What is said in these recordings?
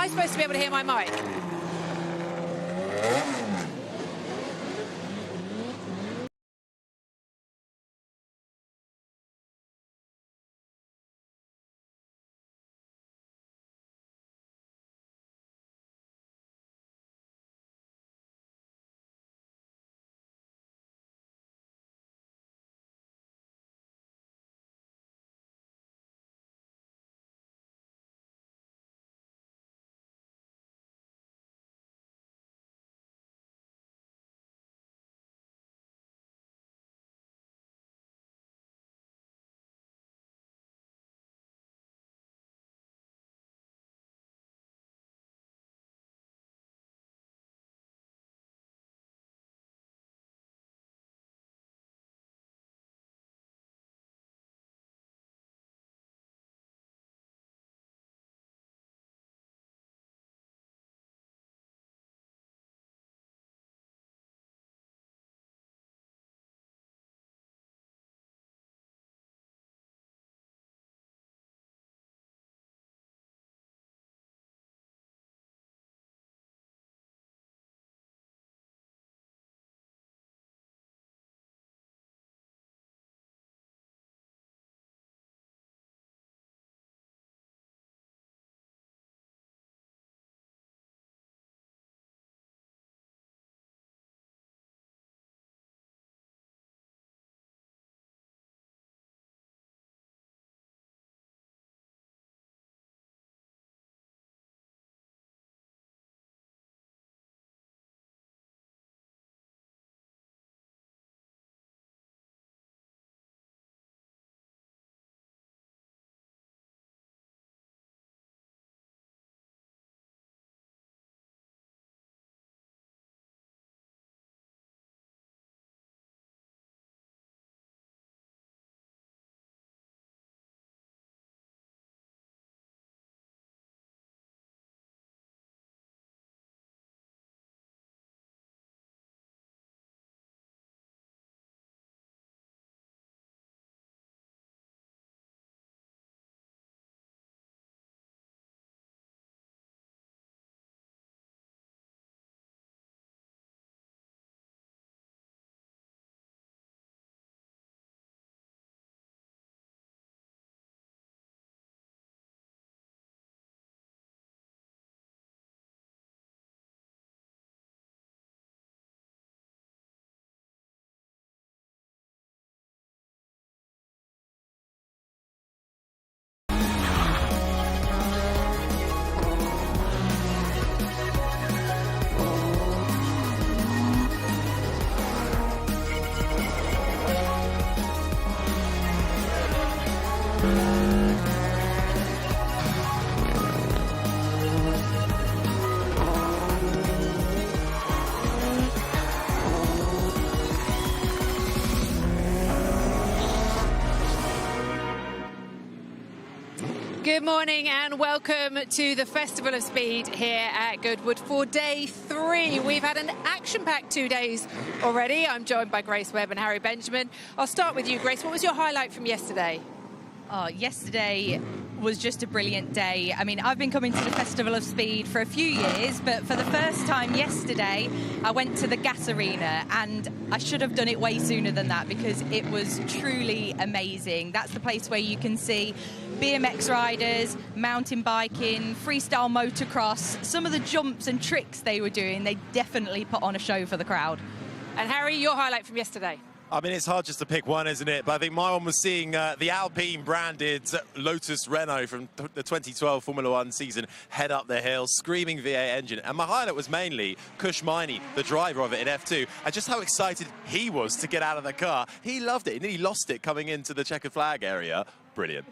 I supposed to be able to hear my mic? Good morning and welcome to the Festival of Speed here at Goodwood for day 3. We've had an action-packed 2 days already. I'm joined by Grace Webb and Harry Benjamin. I'll start with you, Grace. What was your highlight from yesterday? Oh, yesterday was just a brilliant day. I mean, I've been coming to the Festival of Speed for a few years, but for the first time yesterday, I went to the gas arena, and I should have done it way sooner than that because it was truly amazing. That's the place where you can see BMX riders, mountain biking, freestyle motocross. Some of the jumps and tricks they were doing, they definitely put on a show for the crowd. And Harry, your highlight from yesterday? I mean, it's hard just to pick one, isn't it? But I think my one was seeing the Alpine branded Lotus Renault from the 2012 Formula One season head up the hill, screaming V8 engine. And my highlight was mainly Kush Miney, the driver of it in F2, and just how excited he was to get out of the car. He loved it. He nearly lost it coming into the checkered flag area. Brilliant.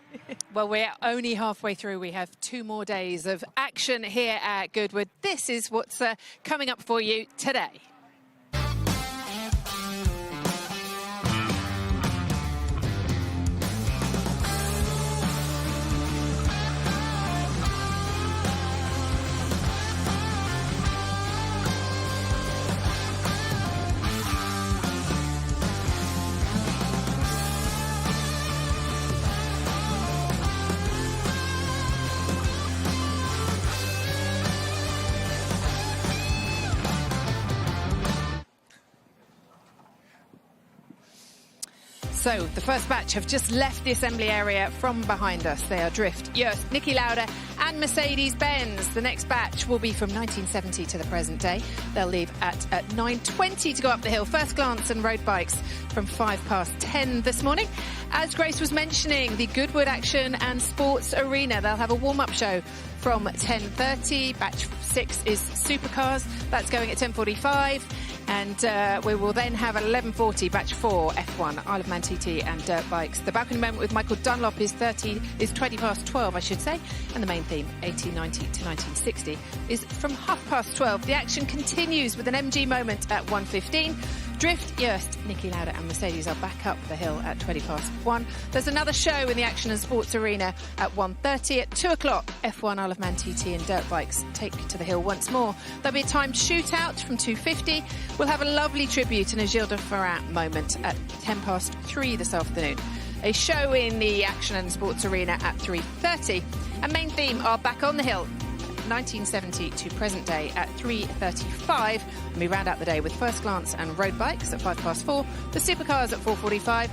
Well, we're only halfway through. We have 2 more days of action here at Goodwood. This is what's coming up for you today. So the first batch have just left the assembly area from behind us. They are Drift, Joest, Niki Lauda and Mercedes-Benz. The next batch will be from 1970 to the present day. They'll leave at 9:20 to go up the hill. First glance and road bikes from 10:05 this morning. As Grace was mentioning, the Goodwood Action and Sports Arena, they'll have a warm-up show from 10:30. Batch 6 is Supercars. That's going at 10:45. And we will then have 11:40, batch 4, F1, Isle of Man TT and dirt bikes. The balcony moment with Michael Dunlop is 12, I should say. And the main theme, 1890 to 1960, is from 12:30. The action continues with an MG moment at 1:15. Drift, Joest, Niki Lauda and Mercedes are back up the hill at 1:20. There's another show in the Action and Sports Arena at 1:30. At 2 o'clock, F1, Isle of Man TT and dirt bikes take to the hill once more. There'll be a timed shootout from 2:50. We'll have a lovely tribute and a Gilles de Ferrat moment at 3:10 this afternoon. A show in the Action and Sports Arena at 3:30. And main theme are back on the hill, 1970 to present day at 3:35. And we round out the day with first glance and road bikes at 4:05. The Supercars at 4:45.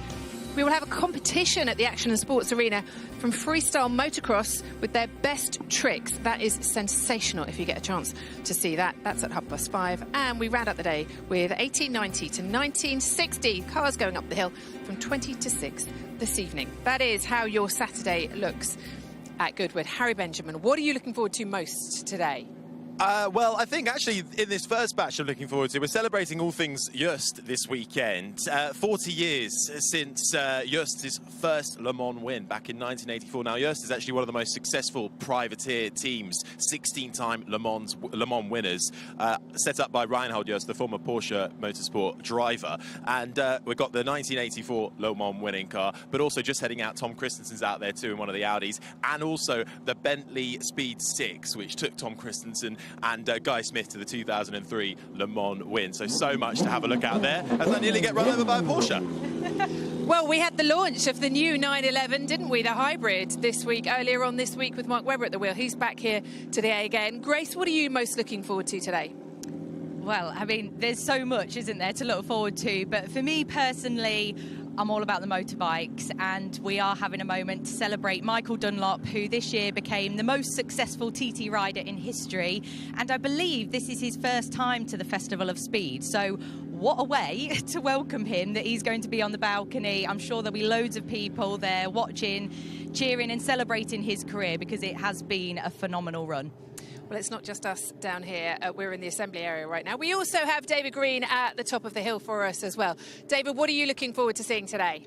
We will have a competition at the Action and Sports Arena from freestyle motocross with their best tricks. That is sensational if you get a chance to see that. That's at 5:30. And we round out the day with 1890 to 1960. Cars going up the hill from 20 to 6 this evening. That is how your Saturday looks at Goodwood. Harry Benjamin, what are you looking forward to most today? Well, I think actually in this first batch I'm looking forward to, we're celebrating all things Joest this weekend. 40 years since Joest's first Le Mans win back in 1984. Now, Joest is actually one of the most successful privateer teams, 16-time Le Mans winners, set up by Reinhold Joest, the former Porsche Motorsport driver. And we've got the 1984 Le Mans winning car, but also just heading out, Tom Christensen's out there too in one of the Audis, and also the Bentley Speed 6, which took Tom Christensen and Guy Smith to the 2003 Le Mans win. So much to have a look out there as I nearly get run over by a Porsche. Well, we had the launch of the new 911, didn't we? The hybrid this week, earlier on this week with Mark Webber at the wheel. He's back here today again. Grace, what are you most looking forward to today? Well, I mean, there's so much, isn't there, to look forward to. But for me personally, I'm all about the motorbikes, and we are having a moment to celebrate Michael Dunlop, who this year became the most successful TT rider in history. And I believe this is his first time to the Festival of Speed. So what a way to welcome him, that he's going to be on the balcony. I'm sure there'll be loads of people there watching, cheering and celebrating his career, because it has been a phenomenal run. Well, it's not just us down here. We're in the assembly area right now. We also have David Green at the top of the hill for us as well. David, what are you looking forward to seeing today?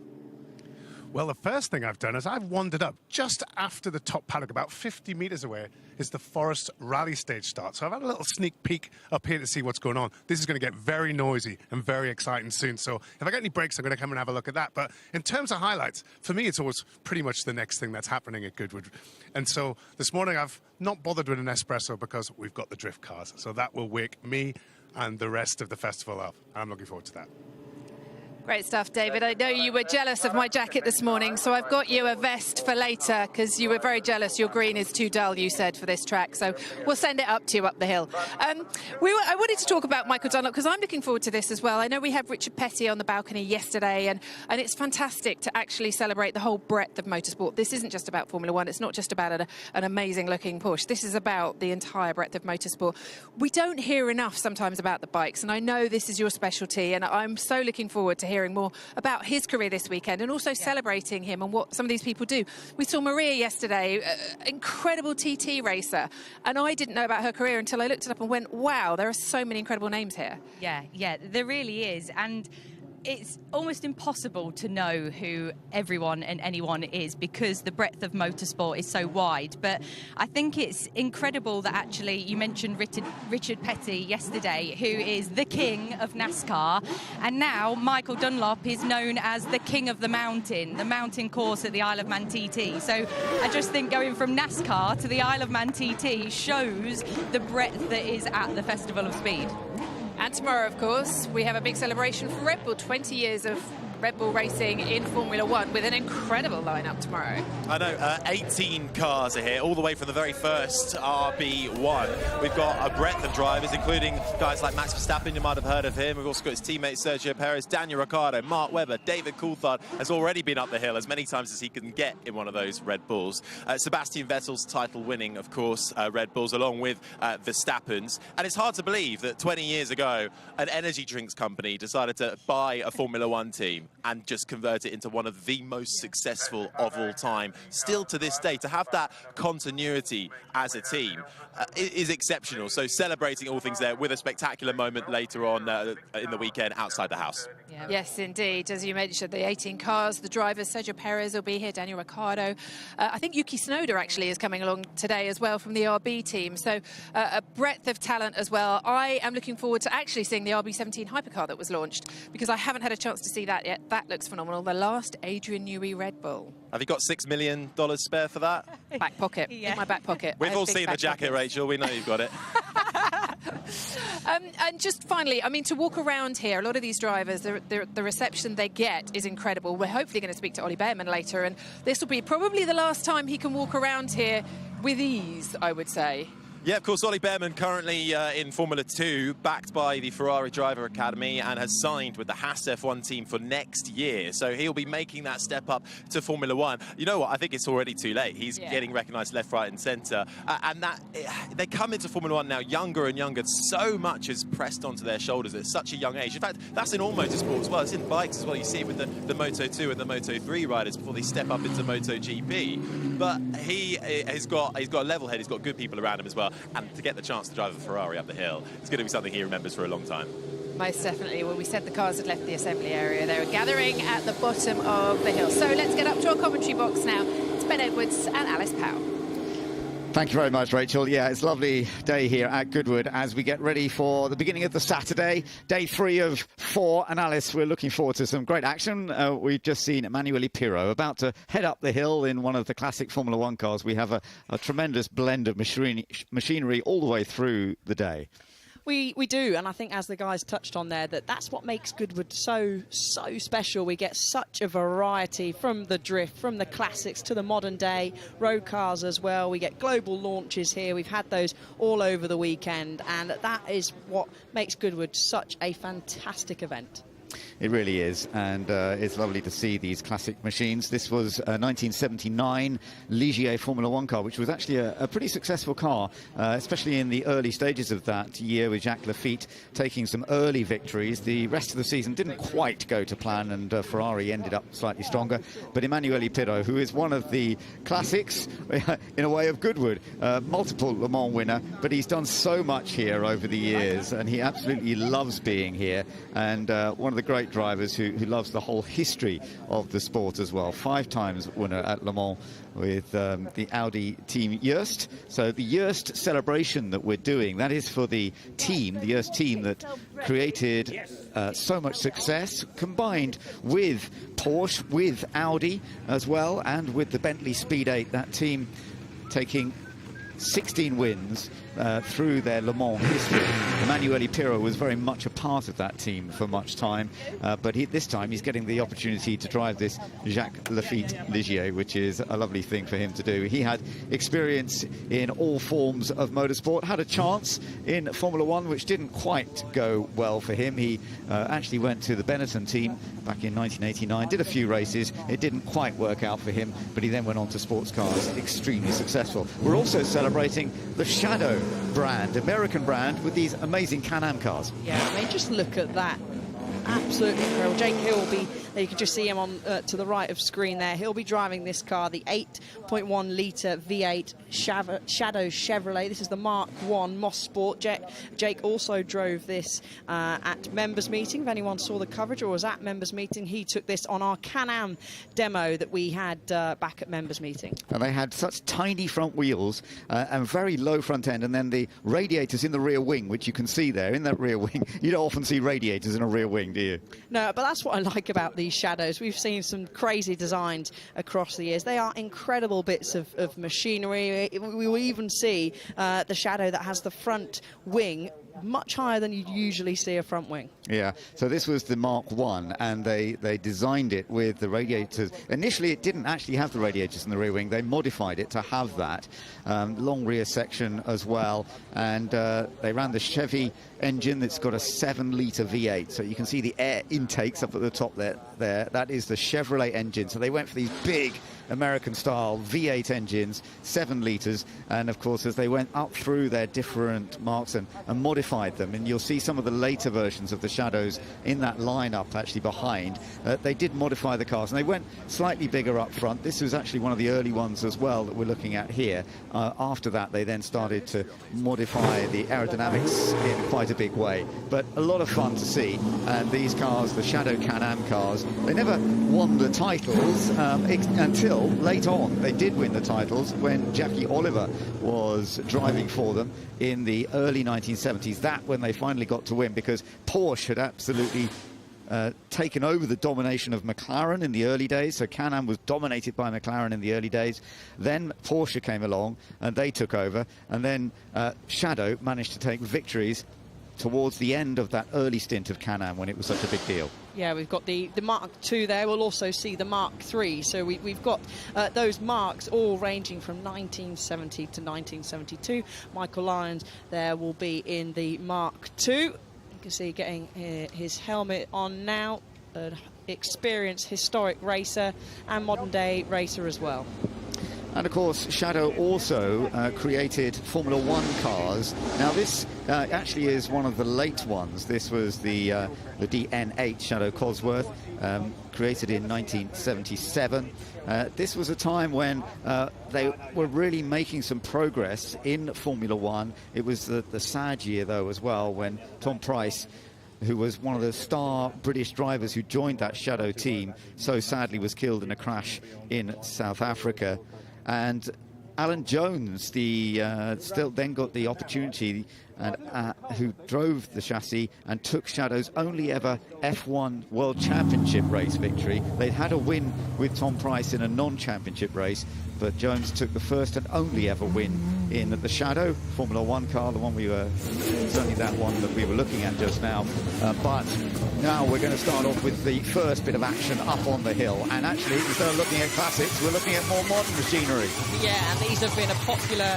Well, the first thing I've done is I've wandered up just after the top paddock, about 50 metres away, is the Forest Rally stage start. So I've had a little sneak peek up here to see what's going on. This is going to get very noisy and very exciting soon. So if I get any breaks, I'm going to come and have a look at that. But in terms of highlights, for me, it's always pretty much the next thing that's happening at Goodwood. And so this morning, I've not bothered with an espresso because we've got the drift cars. So that will wake me and the rest of the festival up. I'm looking forward to that. Great stuff, David. I know you were jealous of my jacket this morning, so I've got you a vest for later, because you were very jealous. Your green is too dull, you said, for this track, so we'll send it up to you up the hill. I wanted to talk about Michael Dunlop, because I'm looking forward to this as well. I know we had Richard Petty on the balcony yesterday, and it's fantastic to actually celebrate the whole breadth of motorsport. This isn't just about Formula One. It's not just about an amazing-looking Porsche. This is about the entire breadth of motorsport. We don't hear enough sometimes about the bikes, and I know this is your specialty, and I'm so looking forward to hearing more about his career this weekend, and also celebrating him and what some of these people do. We saw Maria yesterday, incredible TT racer, and I didn't know about her career until I looked it up and went, wow, there are so many incredible names here. Yeah, there really is. And it's almost impossible to know who everyone and anyone is, because the breadth of motorsport is so wide. But I think it's incredible that actually you mentioned Richard Petty yesterday, who is the king of NASCAR, and now Michael Dunlop is known as the king of the mountain course at the Isle of Man TT. So I just think going from NASCAR to the Isle of Man TT shows the breadth that is at the Festival of Speed. And tomorrow, of course, we have a big celebration for Red Bull, 20 years of Red Bull Racing in Formula One with an incredible lineup tomorrow. I know, 18 cars are here, all the way from the very first RB1. We've got a breadth of drivers, including guys like Max Verstappen, you might have heard of him. We've also got his teammate Sergio Perez, Daniel Ricciardo, Mark Webber, David Coulthard has already been up the hill as many times as he can get in one of those Red Bulls. Sebastian Vettel's title-winning, of course, Red Bulls, along with Verstappen's. And it's hard to believe that 20 years ago, an energy drinks company decided to buy a Formula One team and just convert it into one of the most successful of all time. Still to this day, to have that continuity as a team is exceptional. So celebrating all things there with a spectacular moment later on in the weekend outside the house. Yeah. Yes, indeed. As you mentioned, the 18 cars, the drivers, Sergio Perez will be here, Daniel Ricciardo. I think Yuki Tsunoda actually is coming along today as well from the RB team. So a breadth of talent as well. I am looking forward to actually seeing the RB17 Hypercar that was launched, because I haven't had a chance to see that yet. That looks phenomenal. The last Adrian Newey Red Bull. Have you got $6 million spare for that? Back pocket. Yeah. In my back pocket. We've all seen the jacket, Rachel. We know you've got it. And just finally, I mean, to walk around here, a lot of these drivers, the reception they get is incredible. We're hopefully going to speak to Ollie Bearman later, and this will be probably the last time he can walk around here with ease, I would say. Yeah, of course, Ollie Bearman currently in Formula 2, backed by the Ferrari Driver Academy, and has signed with the Haas F1 team for next year. So he'll be making that step up to Formula 1. You know what? I think it's already too late. He's getting recognised left, right and centre. And that they come into Formula 1 now younger and younger. So much is pressed onto their shoulders at such a young age. In fact, that's in all motorsports as well. It's in bikes as well. You see it with the Moto2 and the Moto3 riders before they step up into MotoGP. But he's got a level head. He's got good people around him as well. And to get the chance to drive a Ferrari up the hill, it's going to be something he remembers for a long time. Most definitely. Well, we said the cars had left the assembly area. They were gathering at the bottom of the hill. So let's get up to our commentary box now. It's Ben Edwards and Alice Powell. Thank you very much, Rachel. Yeah, it's a lovely day here at Goodwood as we get ready for the beginning of the Saturday, day 3 of 4. And Alice, we're looking forward to some great action. We've just seen Emanuele Pirro about to head up the hill in one of the classic Formula 1 cars. We have a tremendous blend of machinery all the way through the day. We do, and I think as the guys touched on there, that's what makes Goodwood so special. We get such a variety from the drift, from the classics to the modern day, road cars as well. We get global launches here. We've had those all over the weekend, and that is what makes Goodwood such a fantastic event. It really is, and it's lovely to see these classic machines. This was a 1979 Ligier Formula 1 car, which was actually a pretty successful car, especially in the early stages of that year, with Jacques Lafitte taking some early victories. The rest of the season didn't quite go to plan, and Ferrari ended up slightly stronger. But Emanuele Pirro, who is one of the classics, in a way, of Goodwood, multiple Le Mans winner, but he's done so much here over the years, and he absolutely loves being here, and one of the great drivers who loves the whole history of the sport as well. 5 times winner at Le Mans with the Audi team Joest. So the Joest celebration that we're doing, that is for the team, the Joest team that created so much success, combined with Porsche, with Audi as well, and with the Bentley Speed 8, that team taking 16 wins through their Le Mans history. Emanuele Pirro was very much a part of that team for much time, but this time he's getting the opportunity to drive this Jacques Lafitte Ligier, which is a lovely thing for him to do. He had experience in all forms of motorsport, had a chance in Formula 1, which didn't quite go well for him. He actually went to the Benetton team back in 1989, did a few races. It didn't quite work out for him, but he then went on to sports cars, extremely successful. We're also celebrating the Shadow brand, American brand, with these amazing Can-Am cars. Yeah, I mean, just look at that. Absolutely incredible. Jake Hill will be, you can just see him on to the right of screen there. He'll be driving this car, the 8.1 litre V8 Shadow Chevrolet. This is the Mark 1 Moss Sport. Jake also drove this at members meeting. If anyone saw the coverage or was at members meeting, he took this on our Can-Am demo that we had back at members meeting. And they had such tiny front wheels and very low front end, and then the radiators in the rear wing, which you can see there in that rear wing. You don't often see radiators in a rear wing, do you? No, but that's what I like about these Shadows. We've seen some crazy designs across the years. They are incredible bits of machinery. We will even see the Shadow that has the front wing much higher than you'd usually see a front wing. Yeah, so this was the Mark 1, and they designed it with the radiators. Initially, it didn't actually have the radiators in the rear wing. They modified it to have that. Long rear section as well, and they ran the Chevy engine that's got a 7-litre V8. So you can see the air intakes up at the top there. That is the Chevrolet engine. So they went for these big American-style V8 engines, 7 litres, and of course as they went up through their different marks and modified them, and you'll see some of the later versions of the Shadows in that lineup actually behind, they did modify the cars, and they went slightly bigger up front. This was actually one of the early ones as well that we're looking at here. After that, they then started to modify the aerodynamics in quite a big way, but a lot of fun to see. And these cars, the Shadow Can-Am cars, they never won the titles until late on. They did win the titles when Jackie Oliver was driving for them in the early 1970s. That when they finally got to win, because Porsche had absolutely taken over the domination of McLaren in the early days. So Can-Am was dominated by McLaren in the early days. Then Porsche came along and they took over, and then Shadow managed to take victories towards the end of that early stint of Can-Am when it was such a big deal. Yeah, we've got the Mark II there. We'll also see the Mark III. So we've got those marks all ranging from 1970 to 1972. Michael Lyons there will be in the Mark II. You can see getting his helmet on now. An experienced historic racer and modern-day racer as well. And of course, Shadow also created Formula One cars. Now this actually is one of the late ones. This was the DN8 Shadow Cosworth, created in 1977. This was a time when they were really making some progress in Formula One. It was the sad year, though, as well, when Tom Price, who was one of the star British drivers who joined that Shadow team, so sadly was killed in a crash in South Africa. And Alan Jones, still then got the opportunity, and who drove the chassis and took Shadow's only ever F1 World Championship race victory. They'd had a win with Tom Price in a non-championship race, but Jones took the first and only ever win in the Shadow Formula One car, the one it's only that one that we were looking at just now. But now we're going to start off with the first bit of action up on the hill. And actually, instead of looking at classics, we're looking at more modern machinery. Yeah, and these have been a popular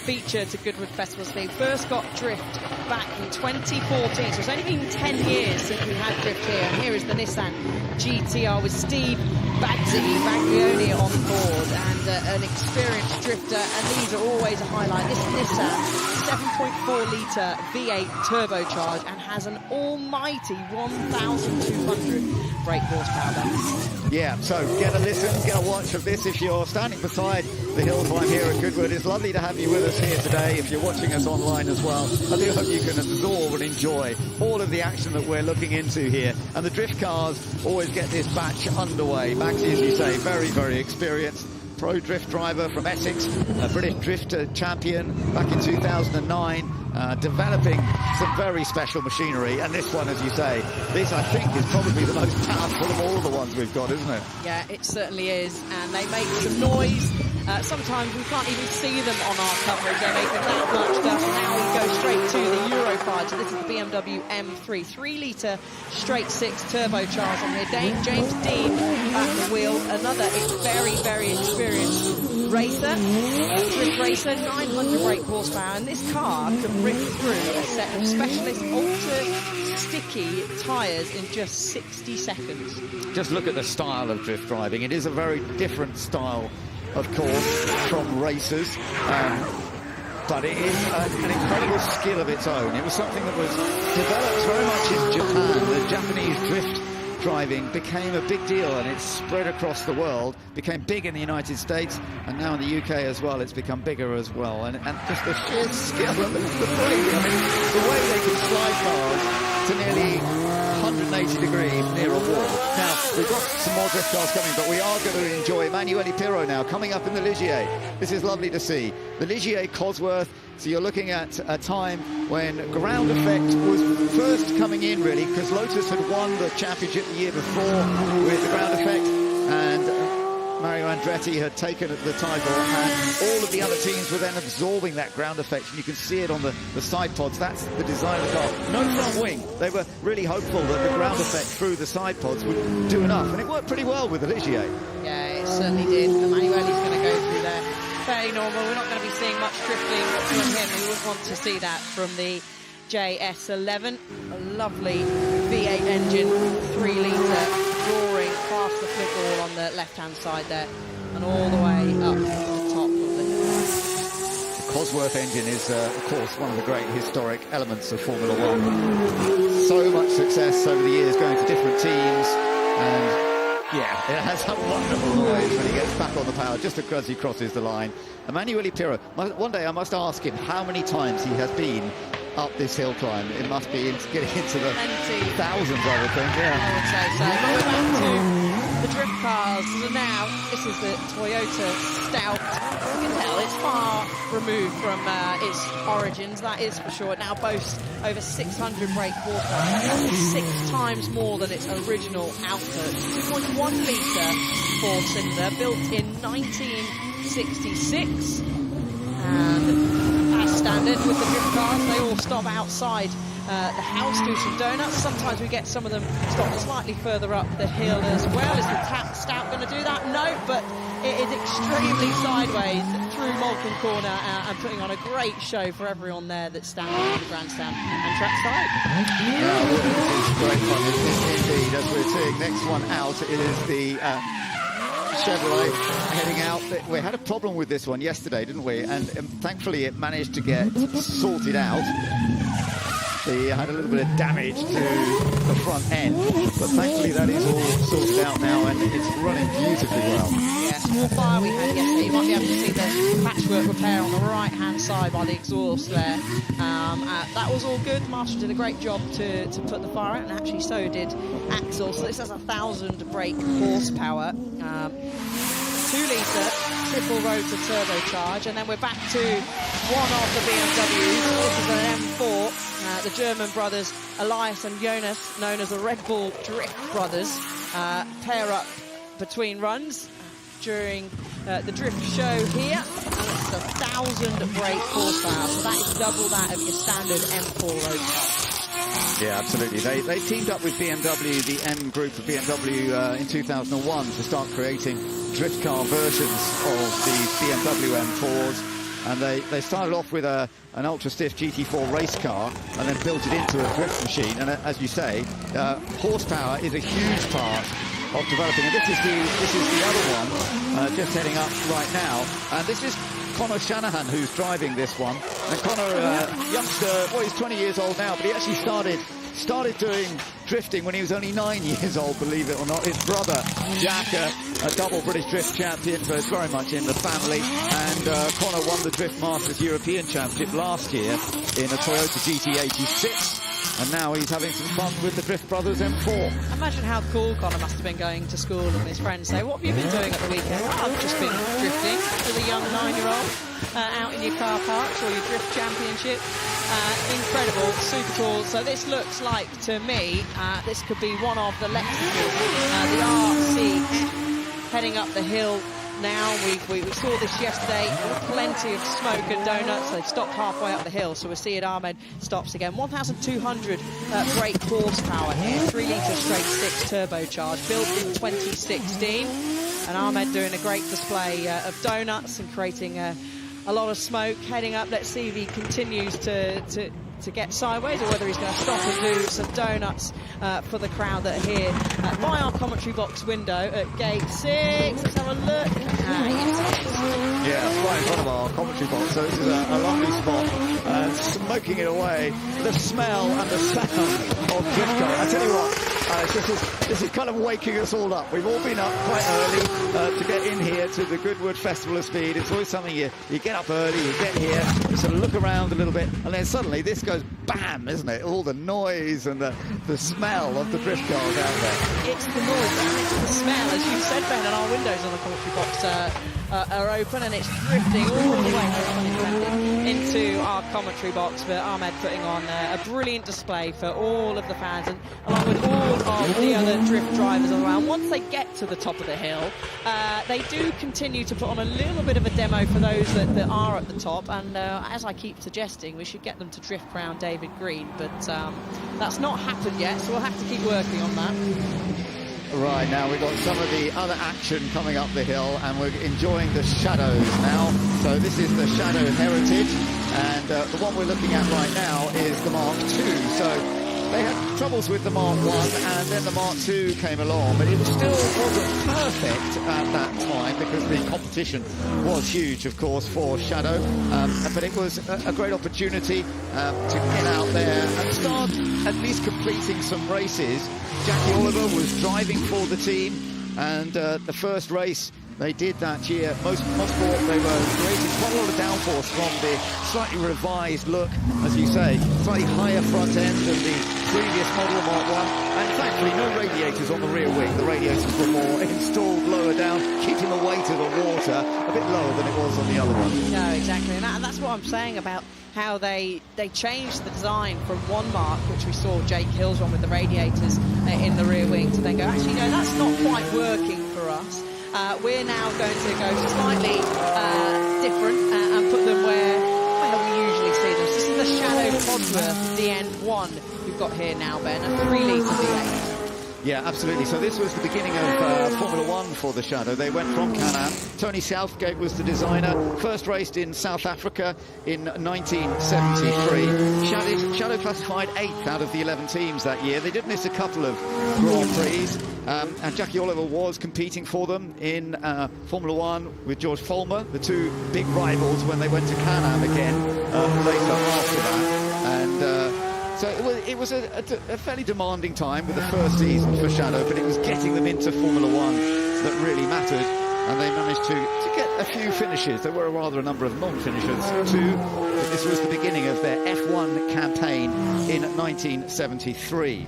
feature to Goodwood festivals. They first got drift back in 2014, so it's only been 10 years since we had drift here. And here is the Nissan GTR with Steve Baglioni on board, and an experienced drifter, and these are always a highlight. This Nissan 7.4-litre V8 turbocharged and has an almighty 1,200 brake horsepower there. Yeah, so get a listen, get a watch of this if you're standing beside the hill climb here at Goodwood. It's lovely to have you with us here today. If you're watching us online as well, I do hope you can absorb and enjoy all of the action that we're looking into here. And the drift cars always get this batch underway. Maxi, as you say, very, very experienced pro drift driver from Essex, a British drift champion back in 2009, developing some very special machinery. And this one, as you say, this I think is probably the most powerful of all the ones we've got, isn't it? Yeah, it certainly is, and they make some noise. Sometimes we can't even see them on our coverage. They're making that much dust. Now we go straight to the Euro 5. So this is the BMW M3, 3-litre straight 6 turbocharged on here. James Dean at the wheel, another very, very experienced racer, drift racer, 900 brake horsepower, and this car can rip through a set of specialist ultra-sticky tyres in just 60 seconds. Just look at the style of drift driving. It is a very different style, of course, from racers, but it is an incredible skill of its own. It was something that was developed very much in Japan. The Japanese drift driving became a big deal, and it's spread across the world, became big in the United States, and now in the UK as well, it's become bigger as well. And just the sheer skill of the brake, I mean, the way they can slide cars to nearly 180 degrees near a wall. Now, we've got some more drift cars coming, but we are going to enjoy Emanuele Pirro now, coming up in the Ligier. This is lovely to see. The Ligier Cosworth. So you're looking at a time when ground effect was first coming in, really, because Lotus had won the championship the year before with the ground effect, and Mario Andretti had taken the title, and all of the other teams were then absorbing that ground effect. And you can see it on the side pods. That's the design of the car. No front wing. They were really hopeful that the ground effect through the side pods would do enough, and it worked pretty well with the Ligier. Yeah, it certainly did. Emanuele's going to go through there fairly normal. We're not going to be seeing much drifting from him. We wouldn't want to see that from the JS11. A lovely V8 engine, 3 litre, roaring past the flip wall on the left-hand side there, and all the way up to the top of the hill. The Cosworth engine is, of course, one of the great historic elements of Formula One. So much success over the years, going to different teams, and yeah, it has a wonderful noise when he gets back on the power, just as he crosses the line. Emanuele Pirro, one day I must ask him how many times he has been up this hill climb. It must be getting into the thousands, I would think. Yeah, I would say so. But we're back to the drift cars. So now, this is the Toyota Stout. You can tell it's far removed from its origins, that is for sure. It now boasts over 600 brake horsepower. That is 6 times more than its original output. 2.1 litre 4-cylinder, built in 1966. And as standard with the drift cars, they all stop outside the house, do some donuts. Sometimes we get some of them stop slightly further up the hill as well. Is the Stout going to do that? No, but it is extremely sideways through Malcolm Corner and putting on a great show for everyone there that's standing on the grandstand and trackside. It's great fun indeed, as we're seeing. Next one out is the Chevrolet heading out. We had a problem with this one yesterday, didn't we? And thankfully it managed to get sorted out. They had a little bit of damage to the front end, but thankfully that is all sorted out now and it's running beautifully well. Yeah, small fire we had yesterday. You might be able to see the patchwork repair on the right-hand side by the exhaust there. That was all good. Marshall did a great job to put the fire out, and actually so did Axel. So this has 1,000 brake horsepower. 2 litre triple rotor turbocharge, and then we're back to one of the BMWs. This is an M4. The German brothers Elias and Jonas, known as the Red Bull Drift Brothers, pair up between runs during the drift show here. And it's 1,000 brake horsepower, so that is double that of your standard M4 road car. Yeah, absolutely. They teamed up with BMW, the M group of BMW, in 2001 to start creating drift car versions of the BMW M4s. And they started off with an ultra-stiff GT4 race car and then built it into a drift machine. And as you say, horsepower is a huge part of developing. And this is the other one, just heading up right now. And this is Conor Shanahan who's driving this one. And Conor, youngster, well, he's 20 years old now, but he actually started doing drifting when he was only 9 years old, believe it or not. His brother, Jack, a double British drift champion, so it's very much in the family. And Conor won the Drift Masters European Championship last year in a Toyota GT86. And now he's having some fun with the Drift Brothers M4. Imagine how cool Conor must have been going to school and his friends say, what have you been doing at the weekend? Oh, I've just been drifting as a young 9-year-old out in your car parks or your drift championship. Incredible, super cool. So this looks like, to me, this could be one of the Lexuses, the RCF heading up the hill now. We saw this yesterday, plenty of smoke and donuts. They've stopped halfway up the hill, so we'll see it. Ahmed stops again. 1,200 brake horsepower here, 3 litre straight 6 turbocharged, built in 2016. And Ahmed doing a great display of donuts and creating a lot of smoke heading up. Let's see if he continues to get sideways or whether he's going to stop and do some donuts for the crowd that are here by our commentary box window at gate 6. Let's have a look. Yeah, right in front of our commentary box, so this is a lovely spot. Smoking it away, the smell and the sound of drift car. I tell you what, this is kind of waking us all up. We've all been up quite early to get in here to the Goodwood Festival of Speed. It's always something you get up early, you get here, you sort of look around a little bit, and then suddenly this goes bam, isn't it? All the noise and the smell of the drift cars out there. It's the noise and it's the smell. As you said, Ben, and our windows on the commentary box are open, and it's drifting all the way into our commentary box. But Ahmed putting on a brilliant display for all of the fans, and along with all of the other drift drivers around. Once they get to the top of the hill, they do continue to put on a little bit of a demo for those that are at the top. And as I keep suggesting, we should get them to drift around David Green, but that's not happened yet, so we'll have to keep working on that. Right, now we've got some of the other action coming up the hill, and we're enjoying the shadows now. So this is the Shadow Heritage, and the one we're looking at right now is the Mark II. So they had troubles with the Mark I, and then the Mark II came along, but it still wasn't perfect at that time because the competition was huge, of course, for Shadow. But it was a great opportunity to get out there and start at least completing some races. Jackie Oliver was driving for the team, and the first race they did that year, Motorsport, they were creating quite a lot of downforce from the slightly revised look, as you say, slightly higher front end than the previous model Mark I, and thankfully no radiators on the rear wing. The radiators were more installed lower down, keeping the weight of the water a bit lower than it was on the other one. No, exactly, and that's what I'm saying about how they changed the design from one Mark, which we saw Jake Hill's on with the radiators in the rear wing, to then go, actually, no, that's not quite working for us. We're now going to go slightly different and put them where we usually see them. This is the Shadow Codsworth DN1 we've got here now, Ben, a 3-litre V8. Yeah, absolutely. So this was the beginning of Formula One for the Shadow. They went from Can-Am. Tony Southgate was the designer. First raced in South Africa in 1973. Shadow classified 8th out of the 11 teams that year. They did miss a couple of Grand Prix. And Jackie Oliver was competing for them in Formula One with George Follmer, the two big rivals when they went to Can-Am again later after that. And so it was a fairly demanding time with the first season for Shadow, but it was getting them into Formula One that really mattered, and they managed to get a few finishes. There were rather a number of non-finishers too, but this was the beginning of their F1 campaign in 1973.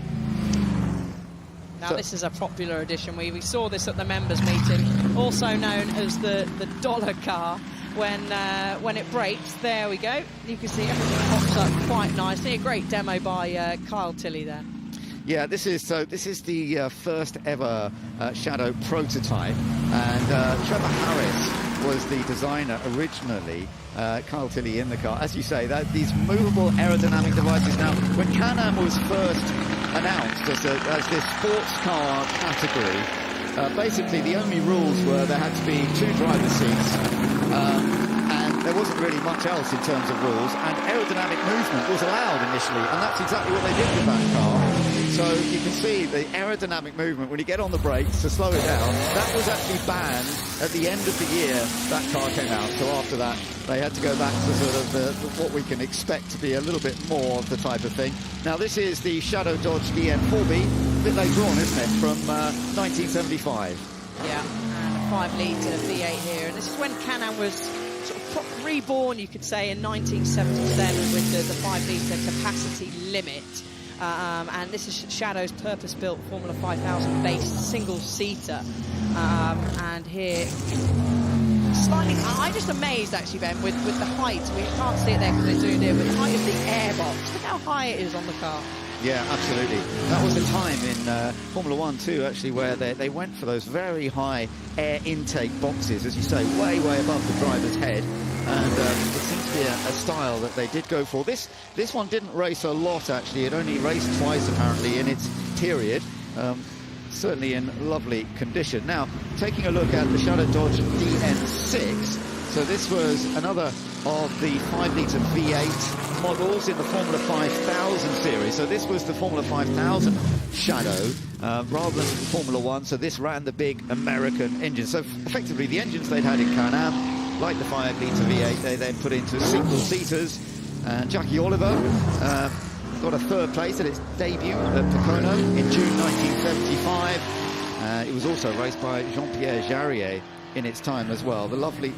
Now this is a popular edition. We saw this at the members meeting, also known as the dollar car. When it breaks, there we go. You can see everything pops up quite nicely. A great demo by Kyle Tilley there. Yeah, this is the first ever Shadow prototype, and Trevor Harris was the designer originally. Kyle Tilley in the car, as you say, these movable aerodynamic devices. Now, when Can-Am was first announced as this sports car category, basically the only rules were there had to be 2 driver's seats, and there wasn't really much else in terms of rules, and aerodynamic movement was allowed initially, and that's exactly what they did with that car. So you can see the aerodynamic movement when you get on the brakes to slow it down, that was actually banned at the end of the year that car came out. So after that they had to go back to sort of what we can expect to be a little bit more of the type of thing. Now this is the Shadow Dodge DN4B, a bit later on, isn't it, from 1975. Yeah, and a 5-litre V8 here, and this is when Can-Am was sort of reborn, you could say, in 1977 with the 5-litre capacity limit. And this is Shadow's purpose-built Formula 5000 based single-seater. And here, slightly, I'm just amazed actually, Ben, with the height. We can't see it there because they're zoomed in, with the height of the airbox. Look how high it is on the car. Yeah, absolutely. That was a time in Formula One too, actually, where they went for those very high air intake boxes, as you say, way above the driver's head. And it seems to be a style that they did go for. This one didn't race a lot, actually. It only raced twice, apparently, in its period. Certainly in lovely condition. Now, taking a look at the Shadow Dodge DN6. So this was another of the 5-litre V8 models in the Formula 5000 series. So this was the Formula 5000 Shadow rather than Formula 1. So this ran the big American engine. So effectively the engines they'd had in Can-Am, like the 5-litre V8, they then put into single-seaters. Jackie Oliver got a 3rd place at its debut at Pocono in June 1975. It was also raced by Jean-Pierre Jarier in its time as well. The lovely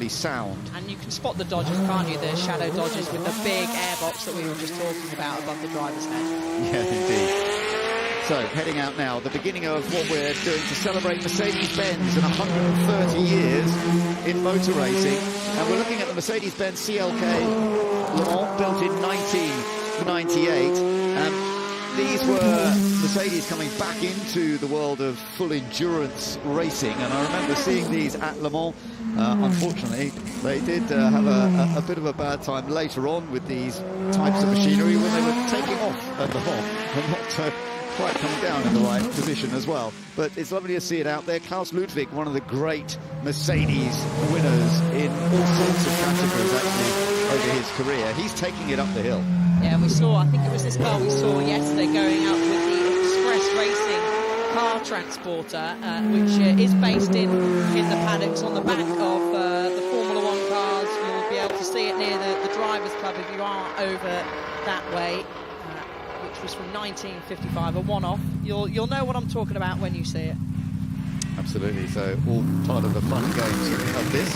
sound. And you can spot the Dodgers, can't you? The Shadow Dodgers with the big airbox that we were just talking about above the driver's head. Yeah, indeed. So, heading out now, the beginning of what we're doing to celebrate Mercedes-Benz and 130 years in motor racing. And we're looking at the Mercedes-Benz CLK Le Mans, built in 1998. These were Mercedes coming back into the world of full endurance racing, and I remember seeing these at Le Mans. Unfortunately, they did have a bit of a bad time later on with these types of machinery when they were taking off at Le Mans and not quite coming down in the right position as well. But it's lovely to see it out there. Klaus Ludwig, one of the great Mercedes winners in all sorts of categories actually over his career. He's taking it up the hill. Yeah, we saw, I think it was this car we saw yesterday going out with the Express Racing car transporter, which is based in the paddocks on the back of the Formula One cars. You'll be able to see it near the Drivers' Club if you are over that way, which was from 1955, a one-off. You'll know what I'm talking about when you see it. Absolutely, so all part of the fun and games of this.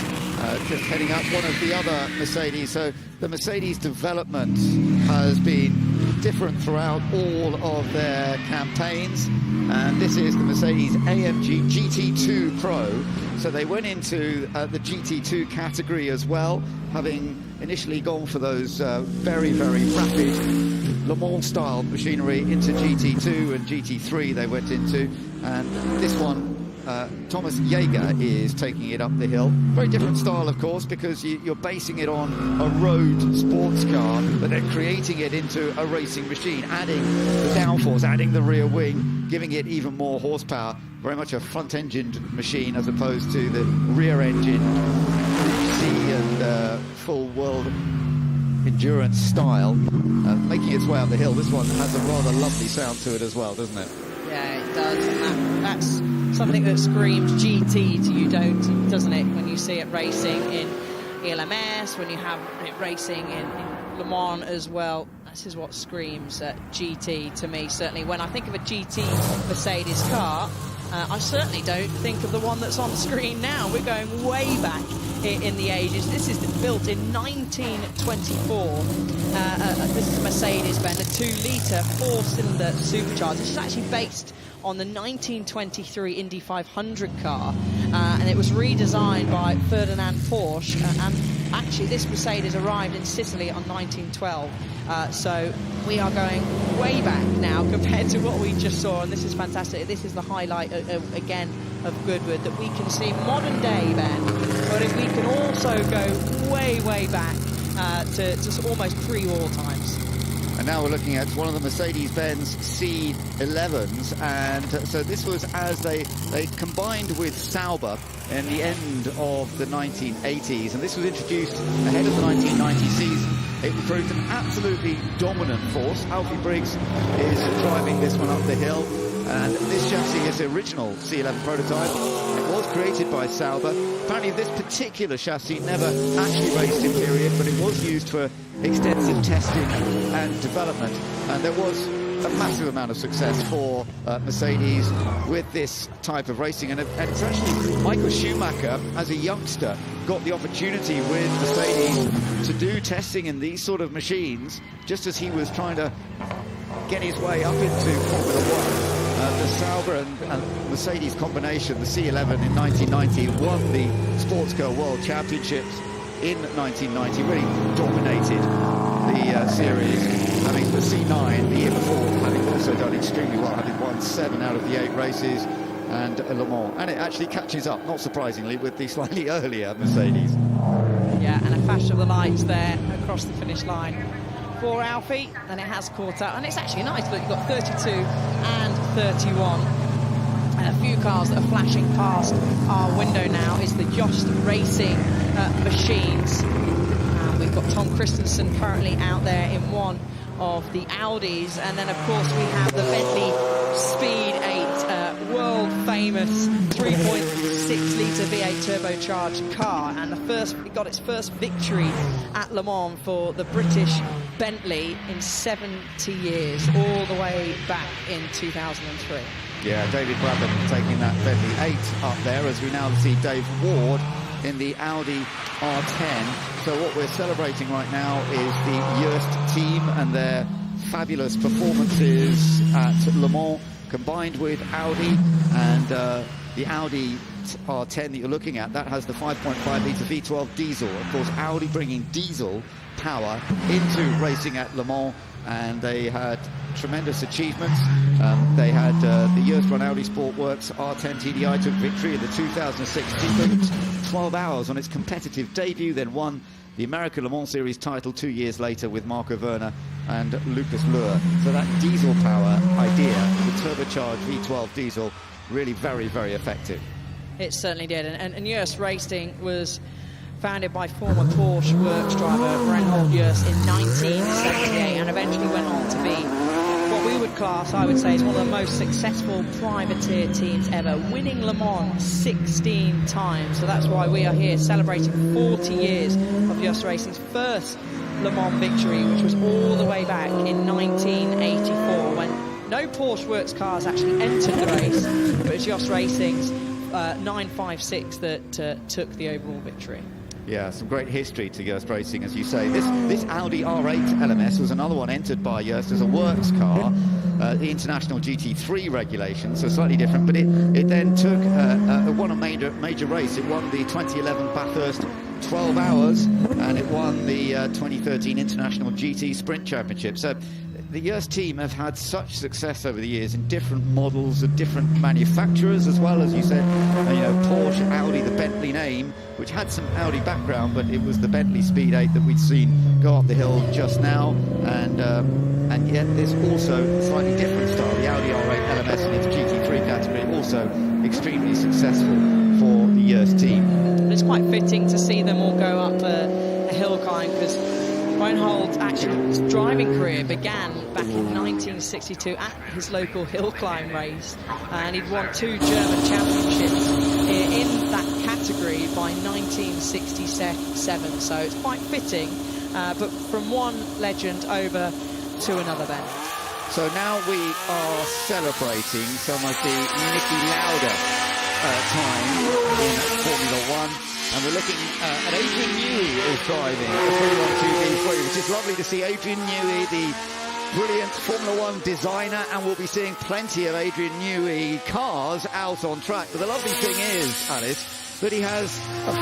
Just heading up one of the other Mercedes. So the Mercedes development has been different throughout all of their campaigns, and this is the Mercedes AMG GT2 Pro. So they went into the GT2 category as well, having initially gone for those very, very rapid Le Mans style machinery into GT2 and GT3 they went into, and this one Thomas Jaeger is taking it up the hill. Very different style, of course, because you're basing it on a road sports car, but they're creating it into a racing machine, adding the downforce, adding the rear wing, giving it even more horsepower. Very much a front-engined machine as opposed to the rear-engine C and full world endurance style. Making its way up the hill, this one has a rather lovely sound to it as well, doesn't it? Yeah, it does, and that's something that screams GT to you, doesn't it, when you see it racing in ELMS, when you have it racing in Le Mans as well. This is what screams GT to me, certainly. When I think of a GT Mercedes car, I certainly don't think of the one that's on screen now. We're going way back in the ages. This is built in 1924. This is a Mercedes-Benz, a 2-litre, 4-cylinder supercharger. This is actually based on the 1923 Indy 500 car, and it was redesigned by Ferdinand Porsche. And actually, this Mercedes arrived in Sicily on 1912. So we are going way back now compared to what we just saw, and this is fantastic. This is the highlight again of Goodwood, that we can see modern day, Ben, but if we can also go way back to almost pre-war times. And now we're looking at one of the Mercedes-Benz C11s, and so this was as they combined with Sauber in the end of the 1980s, and this was introduced ahead of the 1990 season. It proved an absolutely dominant force. Alfie Briggs is driving this one up the hill, and this chassis is the original C11 prototype. It was created by Sauber. Apparently this particular chassis never actually raced in period, but it was used for extensive testing and development, and there was a massive amount of success for Mercedes with this type of racing, and it's actually Michael Schumacher as a youngster got the opportunity with Mercedes to do testing in these sort of machines just as he was trying to get his way up into Formula One. The Sauber and Mercedes combination, the C11 in 1990, won the Sports Car World Championships in 1990, really dominated the series, having the C9 the year before, having also done extremely well, having won 7 out of the 8 races, and Le Mans. And it actually catches up, not surprisingly, with the slightly earlier Mercedes. Yeah, and a flash of the lights there across the finish line for Alfie, and it has caught up, and it's actually nice. Look, you've got 32 and 31. And a few cars that are flashing past our window now is the Joest Racing machines. We've got Tom Christensen currently out there in one of the Audis, and then of course we have the Bentley Speed 8, world famous 3.6-litre V8 turbocharged car, and it got its first victory at Le Mans for the British Bentley in 70 years, all the way back in 2003. Yeah, David Brabham taking that Bentley 8 up there, as we now see Dave Ward in the Audi R10. So what we're celebrating right now is the Joest team and their fabulous performances at Le Mans, combined with Audi, and the Audi R10 that you're looking at, that has the 5.5 litre V12 diesel. Of course, Audi bringing diesel power into racing at Le Mans, and they had tremendous achievements. They had the Joest Run Audi Sport Works R10 TDI took victory in the 2006 GP, 12 hours on its competitive debut, then won the American Le Mans Series title 2 years later with Marco Werner and Lucas Luhr. So that diesel power idea, the turbocharged V12 diesel, really very, very effective. It certainly did, and Joest Racing was founded by former Porsche works driver Reinhold Joest in 1978, and eventually went on to be what we would class, I would say, is one of the most successful privateer teams ever, winning Le Mans 16 times. So that's why we are here celebrating 40 years of Joest Racing's first Le Mans victory, which was all the way back in 1984, when no Porsche works cars actually entered the race, but it was Joest Racing's 956 that took the overall victory. Yeah, some great history to Joest Racing, as you say. This Audi R8 LMS was another one entered by Joest as a works car, the International GT3 regulation, so slightly different, but it then took, won a major race. It won the 2011 Bathurst 12 Hours, and it won the 2013 International GT Sprint Championship. So the Joest team have had such success over the years in different models of different manufacturers, as well as you said, Porsche, Audi, the Bentley name, which had some Audi background, but it was the Bentley Speed 8 that we'd seen go up the hill just now, and yet there's also a slightly different style, the Audi R8 LMS in its GT3 category, also extremely successful for the Joest team. It's quite fitting to see them all go up a hill climb, because Reinhold's actual driving career began back in 1962 at his local hill climb race, and he'd won 2 German championships in that category by 1967, so it's quite fitting, but from one legend over to another then. So now we are celebrating some of the Niki Lauda time in Formula 1. And we're looking at Adrian Newey is driving the 312 V3, which is lovely to see Adrian Newey, the brilliant Formula 1 designer, and we'll be seeing plenty of Adrian Newey cars out on track. But the lovely thing is, Alice, that he has a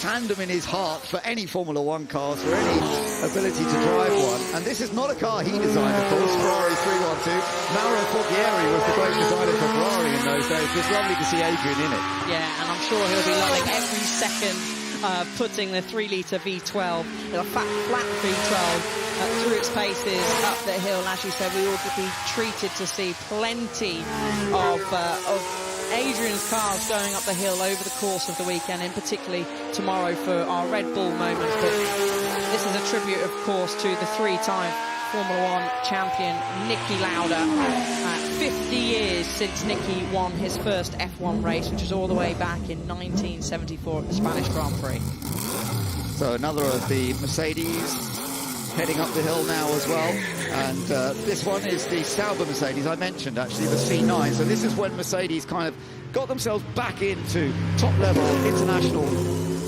fandom in his heart for any Formula 1 cars, for any ability to drive one. And this is not a car he designed, of course, Ferrari 312. Mauro Forghieri was the great designer for Ferrari in those days. It's lovely to see Adrian in it. Yeah, and I'm sure he'll be loving every second putting the 3-litre V12, a flat V12, through its paces up the hill. And as you said, we will be treated to see plenty of Adrian's cars going up the hill over the course of the weekend, and particularly tomorrow for our Red Bull moment. But this is a tribute, of course, to the 3-time Formula 1 champion Niki Lauda. 50 years since Niki won his first F1 race, which was all the way back in 1974 at the Spanish Grand Prix. So another of the Mercedes heading up the hill now as well, and this one is the Sauber Mercedes I mentioned, actually, the C9. So this is when Mercedes kind of got themselves back into top-level international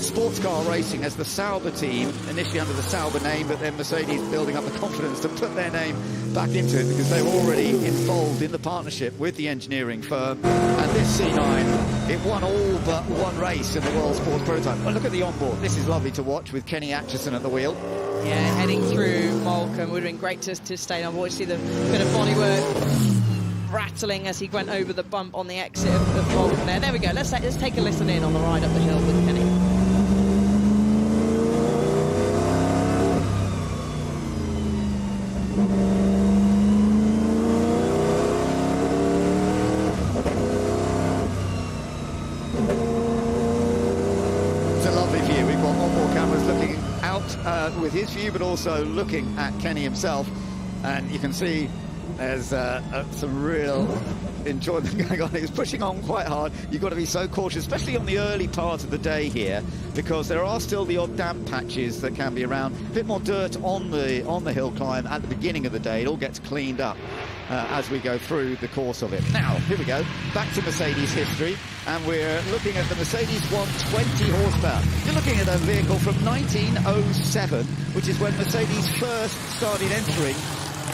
sports car racing as the Sauber team, initially under the Sauber name, but then Mercedes building up the confidence to put their name back into it, because they were already involved in the partnership with the engineering firm. And this C9, it won all but one race in the World Sports Prototype. Well, look at the onboard. This is lovely to watch with Kenny Atchison at the wheel. Yeah, heading through Moulton. Would have been great to stay on board. See the bit of bodywork rattling as he went over the bump on the exit of Moulton there. There we go. Let's take a listen in on the ride up the hill with Kenny. It's a lovely view. We've got onboard cameras looking out with his view, but also looking at Kenny himself, and you can see there's some real enjoyment going on. He's pushing on quite hard. You've got to be so cautious, especially on the early part of the day here, because there are still the odd damp patches that can be around. A bit more dirt on the hill climb at the beginning of the day. It all gets cleaned up as we go through the course of it. Now, here we go, back to Mercedes history, and we're looking at the Mercedes 120 horsepower. You're looking at a vehicle from 1907, which is when Mercedes first started entering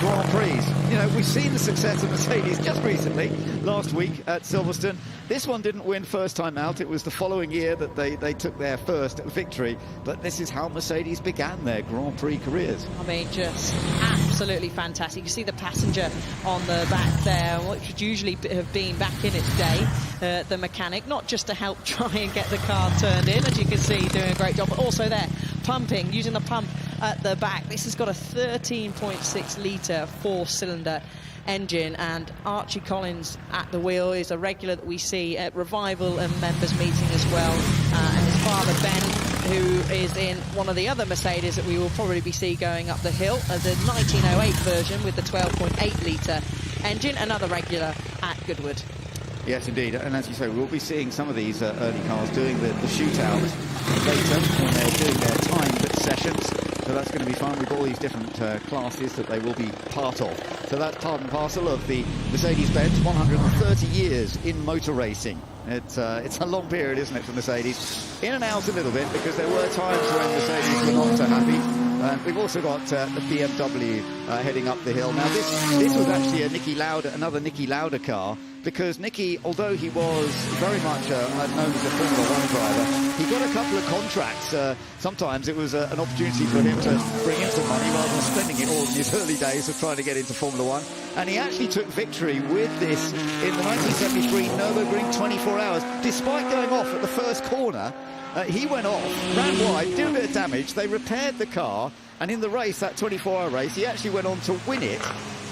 Grand Prix. You know, we've seen the success of Mercedes just recently, last week at Silverstone. This one didn't win first time out. It was the following year that they took their first victory. But this is how Mercedes began their Grand Prix careers. I mean, just absolutely fantastic. You see the passenger on the back there, which would usually have been back in its day, the mechanic, not just to help try and get the car turned in, as you can see, doing a great job, but also there, pumping, using the pump at the back. This has got a 13.6 litre four-cylinder engine, and Archie Collins at the wheel is a regular that we see at Revival and members meeting as well, and his father Ben, who is in one of the other Mercedes that we will probably be seeing going up the hill, the 1908 version with the 12.8 litre engine, another regular at Goodwood. Yes, indeed. And as you say, we'll be seeing some of these early cars doing the shootout later when they're doing their timed sessions. So that's going to be fun with all these different classes that they will be part of. So that's part and parcel of the Mercedes-Benz 130 years in motor racing. It's a long period, isn't it, for Mercedes? In and out a little bit, because there were times when Mercedes were not so happy. We've also got the BMW heading up the hill. Now, this was actually another Niki Lauda car, because Niki, although he was very much known as a Formula 1 driver, he got a couple of contracts. Sometimes it was an opportunity for him to bring in some money rather than spending it all in his early days of trying to get into Formula 1. And he actually took victory with this in the 1973 Nürburgring 24 Hours, despite going off at the first corner. He went off, ran wide, did a bit of damage. They repaired the car, and in the race, that 24-hour race, he actually went on to win it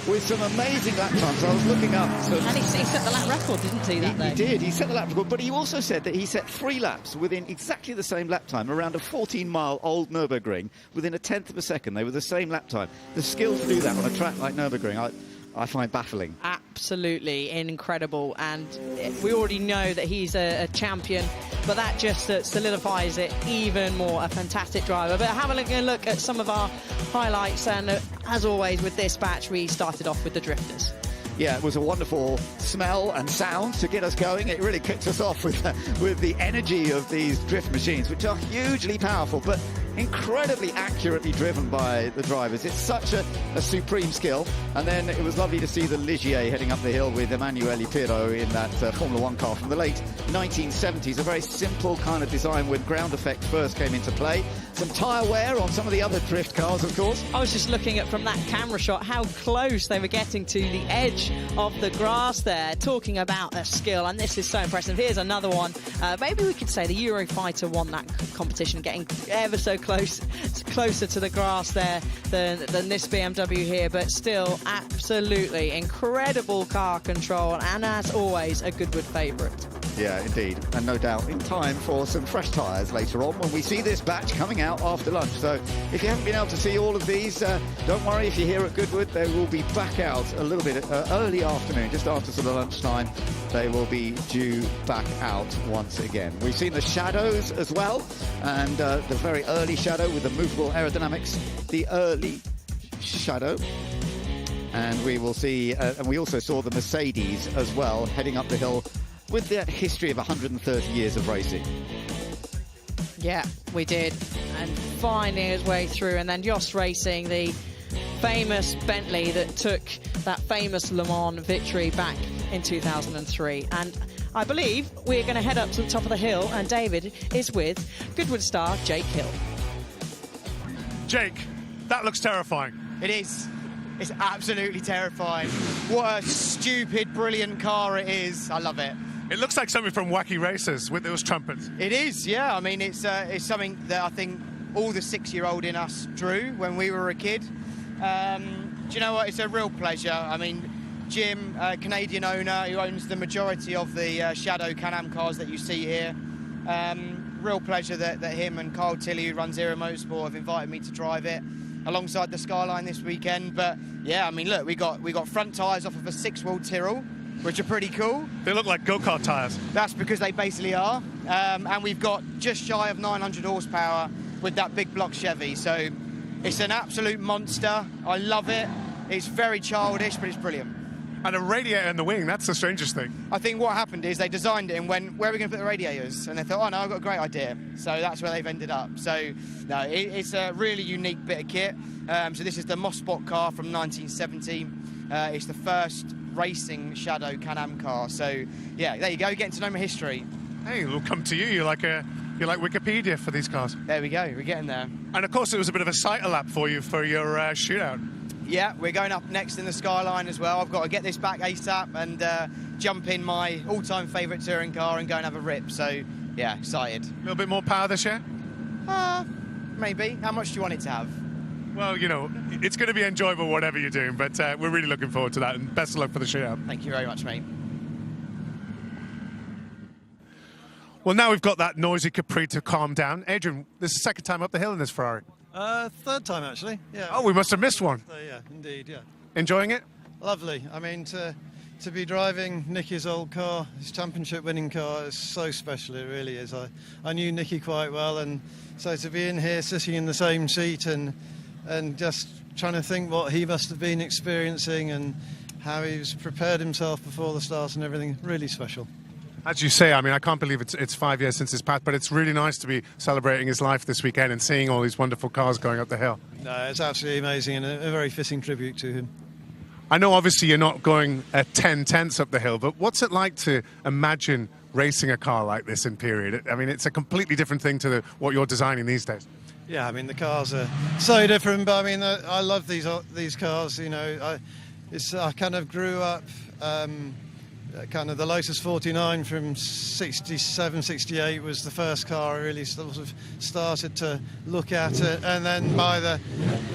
with some amazing lap times. I was looking up. And he set the lap record, didn't he, that day? He did. He set the lap record, but he also said that he set 3 laps within exactly the same lap time around a 14-mile old Nürburgring within a tenth of a second. They were the same lap time. The skill to do that on a track like Nürburgring, I find baffling. Absolutely incredible, and we already know that he's a champion, but that just solidifies it even more. A fantastic driver. But have a look at some of our highlights, and as always with this batch, we started off with the drifters. Yeah, it was a wonderful smell and sound to get us going. It really kicks us off with the energy of these drift machines, which are hugely powerful, but incredibly accurately driven by the drivers. It's such a supreme skill. And then it was lovely to see the Ligier heading up the hill with Emanuele Pirro in that Formula 1 car from the late 1970s. A very simple kind of design when ground effect first came into play. Some tyre wear on some of the other drift cars, of course. I was just looking at, from that camera shot, how close they were getting to the edge of the grass there, talking about their skill, and this is so impressive. Here's another one. Maybe we could say the Eurofighter won that competition, getting ever so closer to the grass there than this BMW here, but still absolutely incredible car control, and as always a Goodwood favourite. Yeah, indeed, and no doubt in time for some fresh tyres later on when we see this batch coming out after lunch. So if you haven't been able to see all of these, don't worry, if you're here at Goodwood, they will be back out a little bit early afternoon, just after sort of lunchtime. They will be due back out once again. We've seen the shadows as well, and the very early shadow with the movable aerodynamics, the early shadow. And we will see, and we also saw the Mercedes as well, heading up the hill with that history of 130 years of racing. Yeah, we did. And finding his way through. And then Joest Racing, the famous Bentley that took that famous Le Mans victory back in 2003. And I believe we're going to head up to the top of the hill, and David is with Goodwood star Jake Hill. Jake, that looks terrifying. It is. It's absolutely terrifying. What a stupid, brilliant car it is. I love it. It looks like something from Wacky Races with those trumpets. It is, yeah. I mean, it's something that I think all the 6-year-old in us drew when we were a kid. Do you know what? It's a real pleasure. I mean, Jim, Canadian owner who owns the majority of the Shadow Can-Am cars that you see here. Real pleasure that him and Kyle Tilley, who runs Zero Motorsport, have invited me to drive it alongside the Skyline this weekend. But yeah, I mean, look, we got front tyres off of a 6-wheel Tyrrell, which are pretty cool. They look like go-kart tyres. That's because they basically are. And we've got just shy of 900 horsepower with that big block Chevy. So it's an absolute monster. I love it. It's very childish, but it's brilliant. And a radiator in the wing, that's the strangest thing. I think what happened is they designed it and went, where are we going to put the radiators? And they thought, oh no, I've got a great idea. So that's where they've ended up. So no, it's a really unique bit of kit. So this is the Mosport car from 1970. It's the first racing Shadow Can-Am car. So yeah, there you go, getting to know my history. Hey, we'll come to you. You're like Wikipedia for these cars. There we go, we're getting there. And of course, it was a bit of a sighter lap for you for your shootout. Yeah, we're going up next in the Skyline as well. I've got to get this back ASAP and jump in my all-time favourite touring car and go and have a rip. So, yeah, excited. A little bit more power this year? Maybe. How much do you want it to have? Well, you know, it's going to be enjoyable whatever you're doing, but we're really looking forward to that, and best of luck for the shootout. Thank you very much, mate. Well, now we've got that noisy Capri to calm down. Adrian, this is the second time up the hill in this Ferrari. Third time, actually. Yeah. Oh, we must have missed one. Yeah, indeed, yeah. Enjoying it? Lovely. I mean, to be driving Niki's old car, his championship-winning car, is so special, it really is. I knew Niki quite well, and so to be in here, sitting in the same seat and just trying to think what he must have been experiencing and how he's prepared himself before the start and everything, really special. As you say, I mean, I can't believe it's 5 years since his passed, but it's really nice to be celebrating his life this weekend and seeing all these wonderful cars going up the hill. No, it's absolutely amazing and a very fitting tribute to him. I know obviously you're not going at 10/10 up the hill, but what's it like to imagine racing a car like this in period? I mean, it's a completely different thing to what you're designing these days. Yeah, I mean, the cars are so different, but I mean, I love these cars, you know. I kind of grew up... kind of the Lotus 49 from 67, 68 was the first car I really sort of started to look at it, and then by the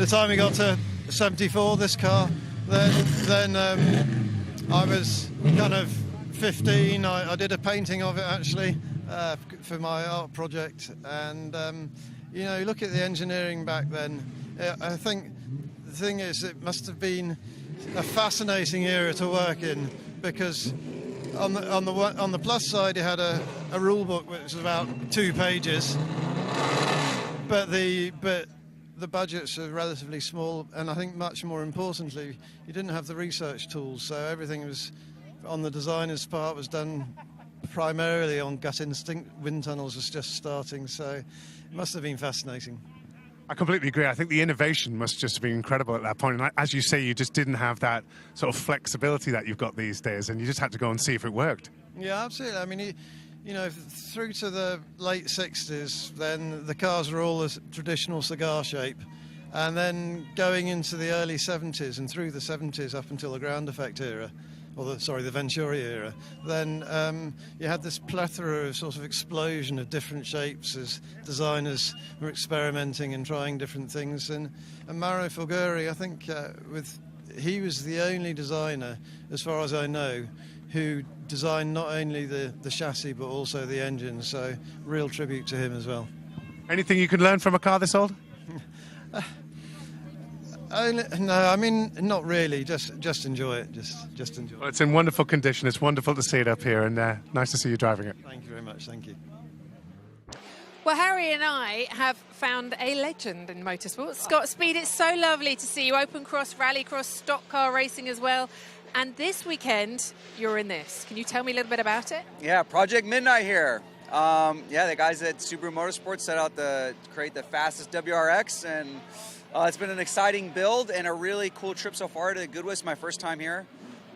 time we got to 74, this car, then I was kind of 15. I did a painting of it actually for my art project, and you know, you look at the engineering back then. I think the thing is, it must have been a fascinating era to work in, because on the plus side, you had a rule book which was about 2 pages, but the budgets are relatively small, and I think much more importantly, you didn't have the research tools, so everything was on the designer's part was done primarily on gut instinct. Wind tunnels was just starting, so it must have been fascinating. I completely agree. I think the innovation must just have been incredible at that point. And as you say, you just didn't have that sort of flexibility that you've got these days, and you just had to go and see if it worked. Yeah, absolutely. I mean, you know, through to the late 60s, then the cars were all a traditional cigar shape. And then going into the early 70s and through the 70s up until the ground effect era, or the Venturi era, then you had this plethora of sort of explosion of different shapes as designers were experimenting and trying different things. And Mauro Fulguri, I think he was the only designer, as far as I know, who designed not only the chassis but also the engine, so real tribute to him as well. Anything you can learn from a car this old? No, I mean, not really. Just enjoy it. Just enjoy it. Well, it's in wonderful condition. It's wonderful to see it up here, and nice to see you driving it. Thank you very much. Thank you. Well, Harry and I have found a legend in motorsport. Scott Speed, it's so lovely to see you. Open cross, rally cross, stock car racing as well. And this weekend, you're in this. Can you tell me a little bit about it? Yeah, Project Midnight here. Yeah, the guys at Subaru Motorsports set out to create the fastest WRX, and it's been an exciting build and a really cool trip so far to Goodwood. It's my first time here.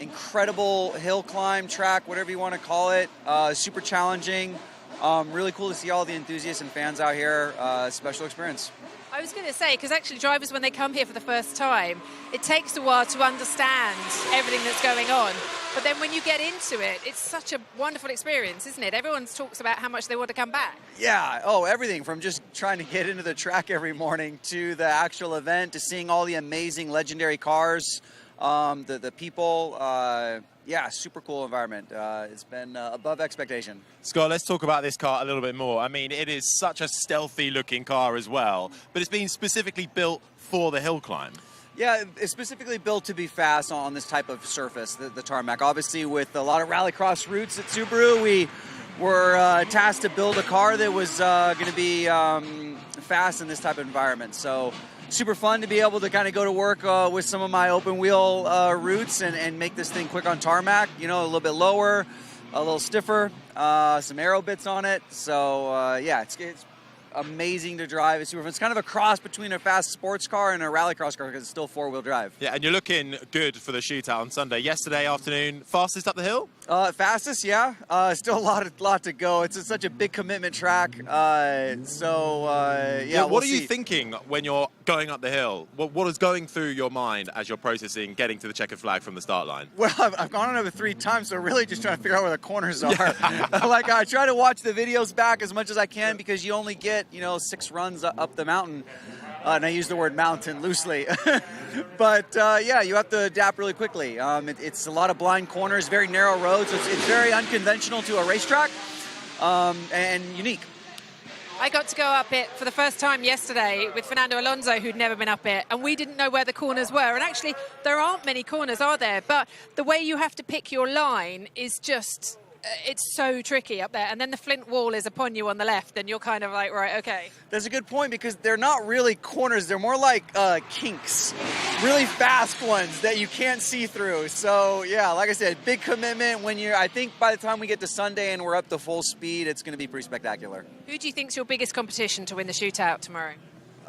Incredible hill climb track, whatever you want to call it. Super challenging. Really cool to see all the enthusiasts and fans out here. Special experience. I was going to say, because actually drivers, when they come here for the first time, it takes a while to understand everything that's going on. But then when you get into it, it's such a wonderful experience, isn't it? Everyone talks about how much they want to come back. Yeah, everything from just trying to get into the track every morning to the actual event to seeing all the amazing legendary cars, the people. Yeah, super cool environment. It's been above expectation. Scott, let's talk about this car a little bit more. I mean, it is such a stealthy looking car as well, but it's been specifically built for the hill climb. Yeah, it's specifically built to be fast on this type of surface, the tarmac. Obviously, with a lot of rallycross roots at Subaru, were tasked to build a car that was going to be fast in this type of environment. So super fun to be able to kind of go to work with some of my open wheel routes and make this thing quick on tarmac, you know, a little bit lower, a little stiffer, some aero bits on it. So yeah, it's amazing to drive. It's super fun. It's kind of a cross between a fast sports car and a rallycross car because it's still four-wheel drive. Yeah, and you're looking good for the shootout on Sunday. Yesterday afternoon, fastest up the hill? Fastest, yeah. Still a lot to go. It's such a big commitment track. Yeah. What are you thinking when you're going up the hill? What is going through your mind as you're processing getting to the checkered flag from the start line? Well, I've gone on over 3 times, so really just trying to figure out where the corners are. Like, I try to watch the videos back as much as I can because you only get, 6 runs up the mountain. And I use the word mountain loosely. But, yeah, you have to adapt really quickly. It's a lot of blind corners, very narrow roads. So it's very unconventional to a racetrack and unique. I got to go up it for the first time yesterday with Fernando Alonso, who'd never been up it, and we didn't know where the corners were. And actually, there aren't many corners, are there? But the way you have to pick your line is just... it's so tricky up there, and then the flint wall is upon you on the left, and you're kind of like, right, okay. That's a good point because they're not really corners. They're more like kinks, really fast ones that you can't see through. So, yeah, like I said, big commitment. I think by the time we get to Sunday and we're up to full speed, it's going to be pretty spectacular. Who do you think's your biggest competition to win the shootout tomorrow?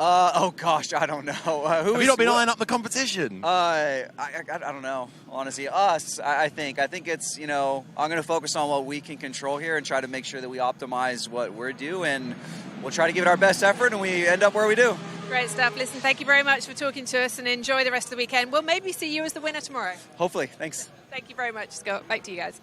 Oh gosh, I don't know. Have you not been eyeing up the competition? I don't know. Honestly, us. I think it's I'm going to focus on what we can control here and try to make sure that we optimize what we're doing, and we'll try to give it our best effort, and we end up where we do. Great stuff. Listen, thank you very much for talking to us, and enjoy the rest of the weekend. We'll maybe see you as the winner tomorrow. Hopefully. Thanks. Thank you very much, Scott. Back to you guys.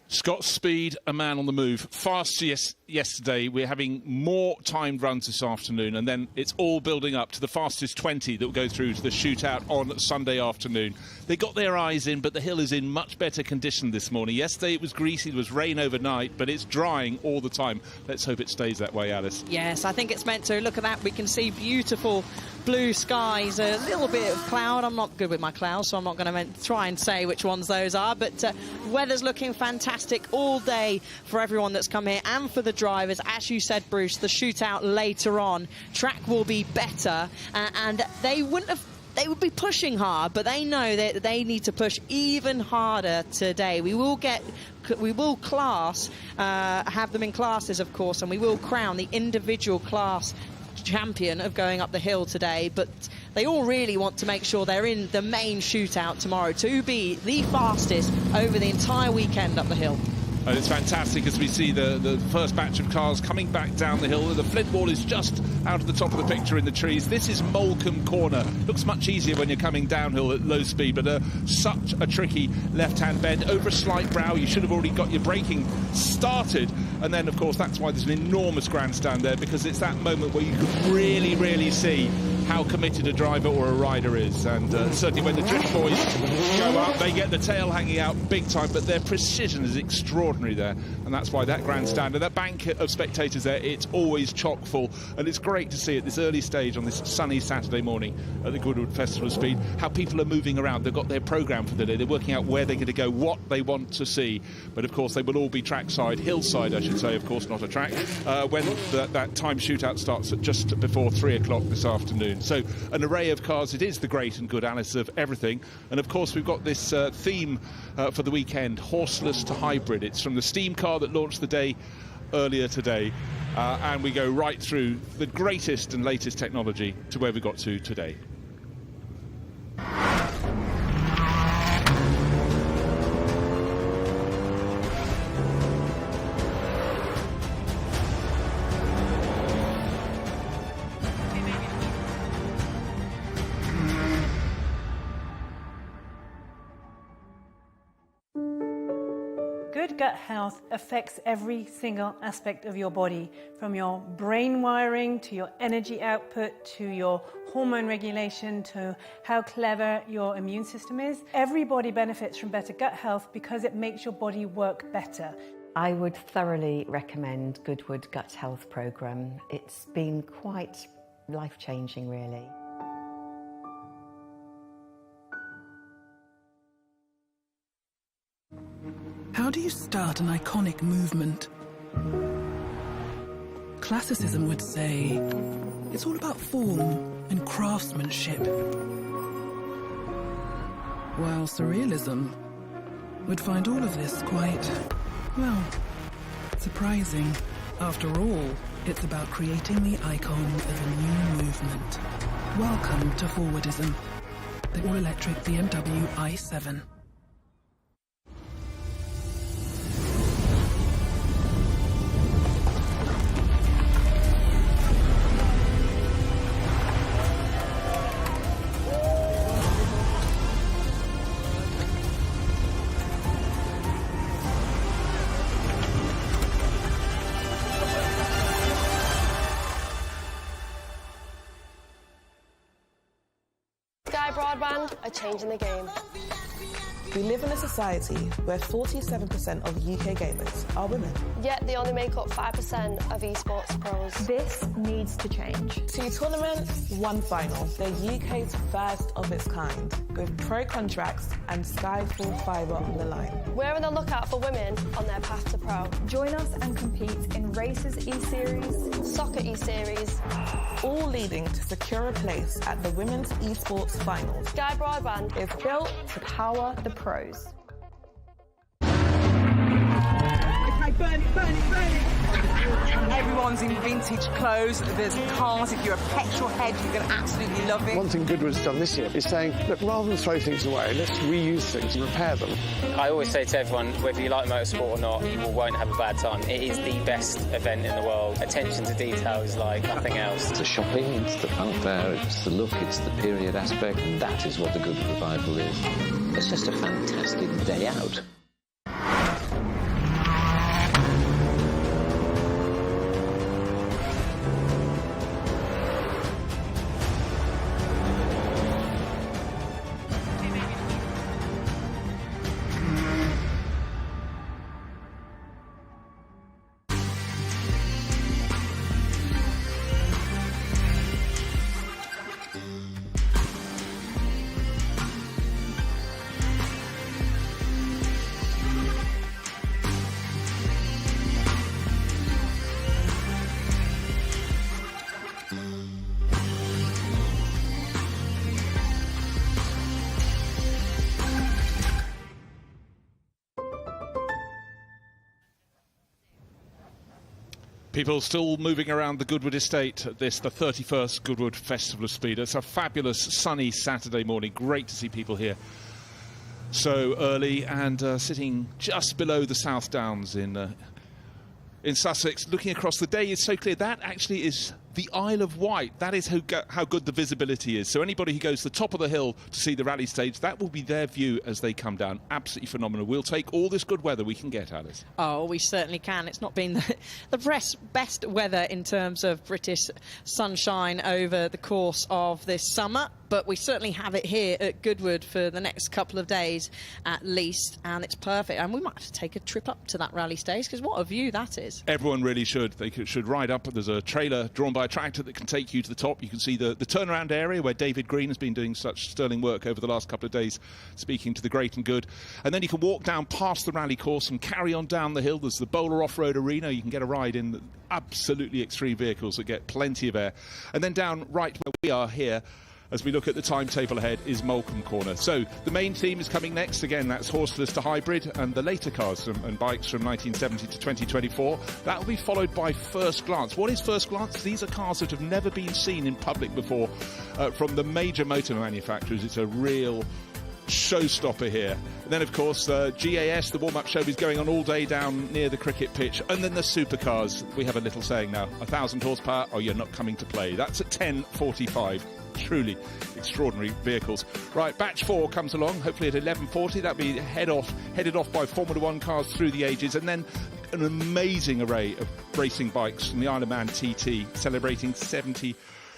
Scott Speed, a man on the move. Fast yesterday. We're having more timed runs this afternoon, and then it's all building up to the fastest 20 that will go through to the shootout on Sunday afternoon. They got their eyes in, but the hill is in much better condition this morning. Yesterday it was greasy, there was rain overnight, but it's drying all the time. Let's hope it stays that way, Alice. Yes, I think it's meant to. Look at that. We can see beautiful blue skies, a little bit of cloud. I'm not good with my clouds, so I'm not going to try and say which ones those are, but weather's looking fantastic all day for everyone that's come here and for the drivers. As you said, Bruce, the shootout later on, track will be better, and they would be pushing hard, but they know that they need to push even harder today. We will have them in classes, of course, and we will crown the individual class champion of going up the hill today, but they all really want to make sure they're in the main shootout tomorrow to be the fastest over the entire weekend up the hill. And it's fantastic as we see the first batch of cars coming back down the hill. The flint wall is just out of the top of the picture in the trees. This is Molecombe Corner. Looks much easier when you're coming downhill at low speed, but such a tricky left-hand bend over a slight brow. You should have already got your braking started. And then, of course, that's why there's an enormous grandstand there, because it's that moment where you can really, really see how committed a driver or a rider is. And certainly when the drift boys go up, they get the tail hanging out big time, but their precision is extraordinary there. And that's why that grandstand and that bank of spectators there, it's always chock full. And it's great to see at this early stage on this sunny Saturday morning at the Goodwood Festival of Speed how people are moving around. They've got their programme for the day. They're working out where they're going to go, what they want to see. But of course they will all be trackside, hillside I should say, of course, not a track, when that time shootout starts at just before 3 o'clock this afternoon. So an array of cars. It is the great and good Alice of everything. And of course we've got this theme for the weekend, horseless to hybrid. It's from the steam car that launched the day earlier today, and we go right through the greatest and latest technology to where we got to today. Good gut health affects every single aspect of your body, from your brain wiring to your energy output to your hormone regulation to how clever your immune system is. Everybody benefits from better gut health because it makes your body work better. I would thoroughly recommend Goodwood Gut Health Programme. It's been quite life-changing, really. How do you start an iconic movement? Classicism would say it's all about form and craftsmanship, while surrealism would find all of this quite, well, surprising. After all, it's about creating the icon of a new movement. Welcome to Forwardism, the all-electric BMW i7. Broadband are changing the game. We live in a society where 47% of UK gamers are women. Yet they only make up 5% of esports pros. This needs to change. 2 tournaments, 1 final. They're UK's first of its kind, with pro contracts and Sky Full Fibre on the line. We're on the lookout for women on their path to pro. Join us and compete in Races E-Series, Soccer E-Series, all leading to secure a place at the Women's Esports Finals. Sky Broadband is built to power the pros. Okay, burn it, burn it, burn it! Everyone's in vintage clothes. There's cars. If you're a petrol head, you're going to absolutely love it. One thing Goodwood's done this year is saying, look, rather than throw things away, let's reuse things and repair them. I always say to everyone, whether you like motorsport or not, you won't have a bad time. It is the best event in the world. Attention to detail is like nothing else. It's the shopping, it's the fanfare, it's the look, it's the period aspect, and that is what the Goodwood Revival is. It's just a fantastic day out. People still moving around the Goodwood estate at this, the 31st Goodwood Festival of Speed. It's a fabulous sunny Saturday morning. Great to see people here so early, and sitting just below the South Downs in Sussex, looking across. The day is so clear. That actually is the Isle of Wight. That is how good the visibility is. So anybody who goes to the top of the hill to see the rally stage, that will be their view as they come down. Absolutely phenomenal. We'll take all this good weather we can get, Alice. Oh, we certainly can. It's not been the best weather in terms of British sunshine over the course of this summer, but we certainly have it here at Goodwood for the next couple of days at least, and it's perfect. And we might have to take a trip up to that rally stage, because what a view that is. Everyone really should. They should ride up. There's a trailer drawn by a tractor that can take you to the top. You can see the turnaround area where David Green has been doing such sterling work over the last couple of days, speaking to the great and good. And then you can walk down past the rally course and carry on down the hill. There's the Bowler Off-Road Arena. You can get a ride in the absolutely extreme vehicles that get plenty of air. And then down right where we are here, as we look at the timetable ahead, is Moulcombe Corner. So the main theme is coming next. Again, that's horseless to hybrid, and the later cars and bikes from 1970 to 2024. That will be followed by First Glance. What is First Glance? These are cars that have never been seen in public before from the major motor manufacturers. It's a real showstopper here. And then, of course, GAS, the warm-up show, is going on all day down near the cricket pitch. And then the supercars. We have a little saying now, 1,000 horsepower, or you're not coming to play. That's at 10:45. Truly extraordinary vehicles. Right, batch 4 comes along, hopefully at 11:40. That'll be headed off by Formula 1 cars through the ages, and then an amazing array of racing bikes from the Isle of Man TT, celebrating 70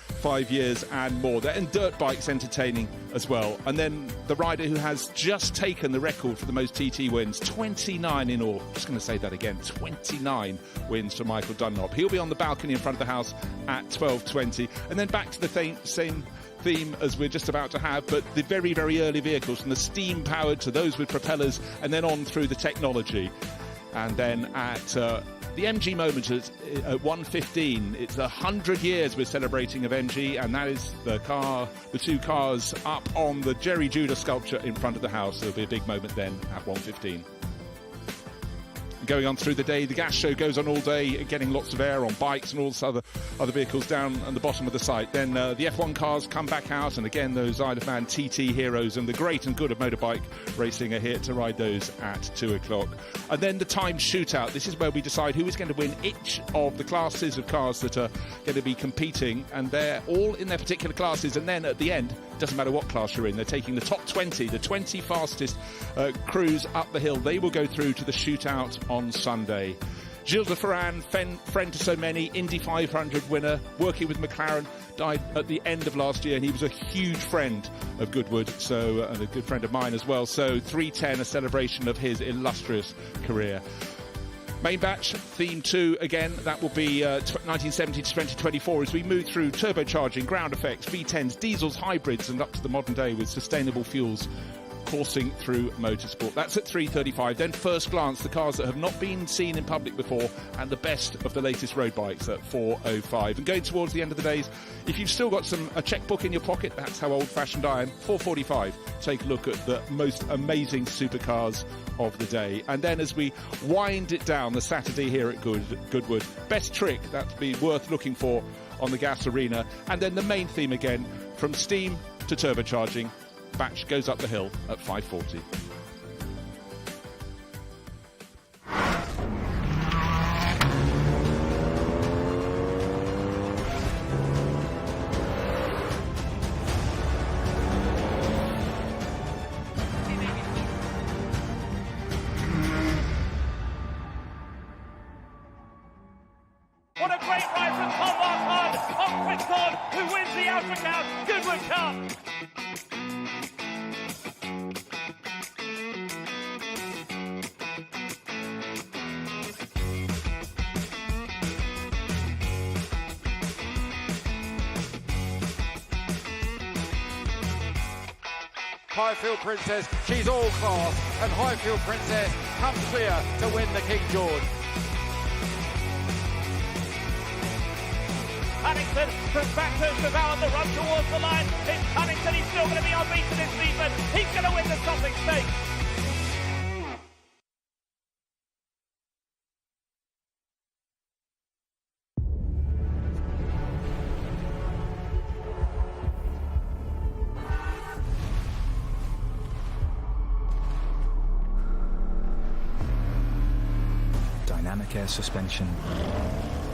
5 years and more. And dirt bikes entertaining as well. And then the rider who has just taken the record for the most TT wins, 29 in all. Just going to say that again, 29 wins for Michael Dunlop. He'll be on the balcony in front of the house at 12:20. And then back to the same theme as we're just about to have, but the very, very early vehicles, from the steam-powered to those with propellers, and then on through the technology. And then at the MG moment at 1:15, it's 100 years we're celebrating of MG, and that is the two cars up on the Jerry Judah sculpture in front of the house. There'll be a big moment then at 1:15. Going on through the day, the gas show goes on all day, getting lots of air on bikes and all this other vehicles down at the bottom of the site. Then the F1 cars come back out, and again those Isle of Man TT heroes and the great and good of motorbike racing are here to ride those at 2 o'clock. And then the time shootout. This is where we decide who is going to win each of the classes of cars that are going to be competing, and they're all in their particular classes. And then at the end, it doesn't matter what class you're in, they're taking the top 20, the 20 fastest crews up the hill. They will go through to the shootout on Sunday. Gilles de Ferran, friend to so many, Indy 500 winner, working with McLaren, died at the end of last year, and he was a huge friend of Goodwood, and a good friend of mine as well. So 310, a celebration of his illustrious career. Main batch, theme 2 again, that will be 1970 to 2024 as we move through turbocharging, ground effects, V10s, diesels, hybrids, and up to the modern day with sustainable fuels coursing through motorsport. That's at 3:35. Then first glance, the cars that have not been seen in public before, and the best of the latest road bikes at 4:05. And going towards the end of the days, if you've still got a checkbook in your pocket, that's how old-fashioned I am, 4:45. Take a look at the most amazing supercars of the day. And then as we wind it down, the Saturday here at Goodwood, best trick, that'd be worth looking for on the gas arena. And then the main theme again, from steam to turbocharging. Batch goes up the hill at 5:40. What a great ride from Tom Martin on Quickthorn, who wins the Alpha Cup, Goodwood Cup. Highfield Princess, she's all class, and Highfield Princess comes clear to win the King George. Cunnington from backwards to Val on the run towards the line. It's Cunnington, he's still going to be unbeaten this season. He's going to win the Sussex Stakes. Dynamic air suspension,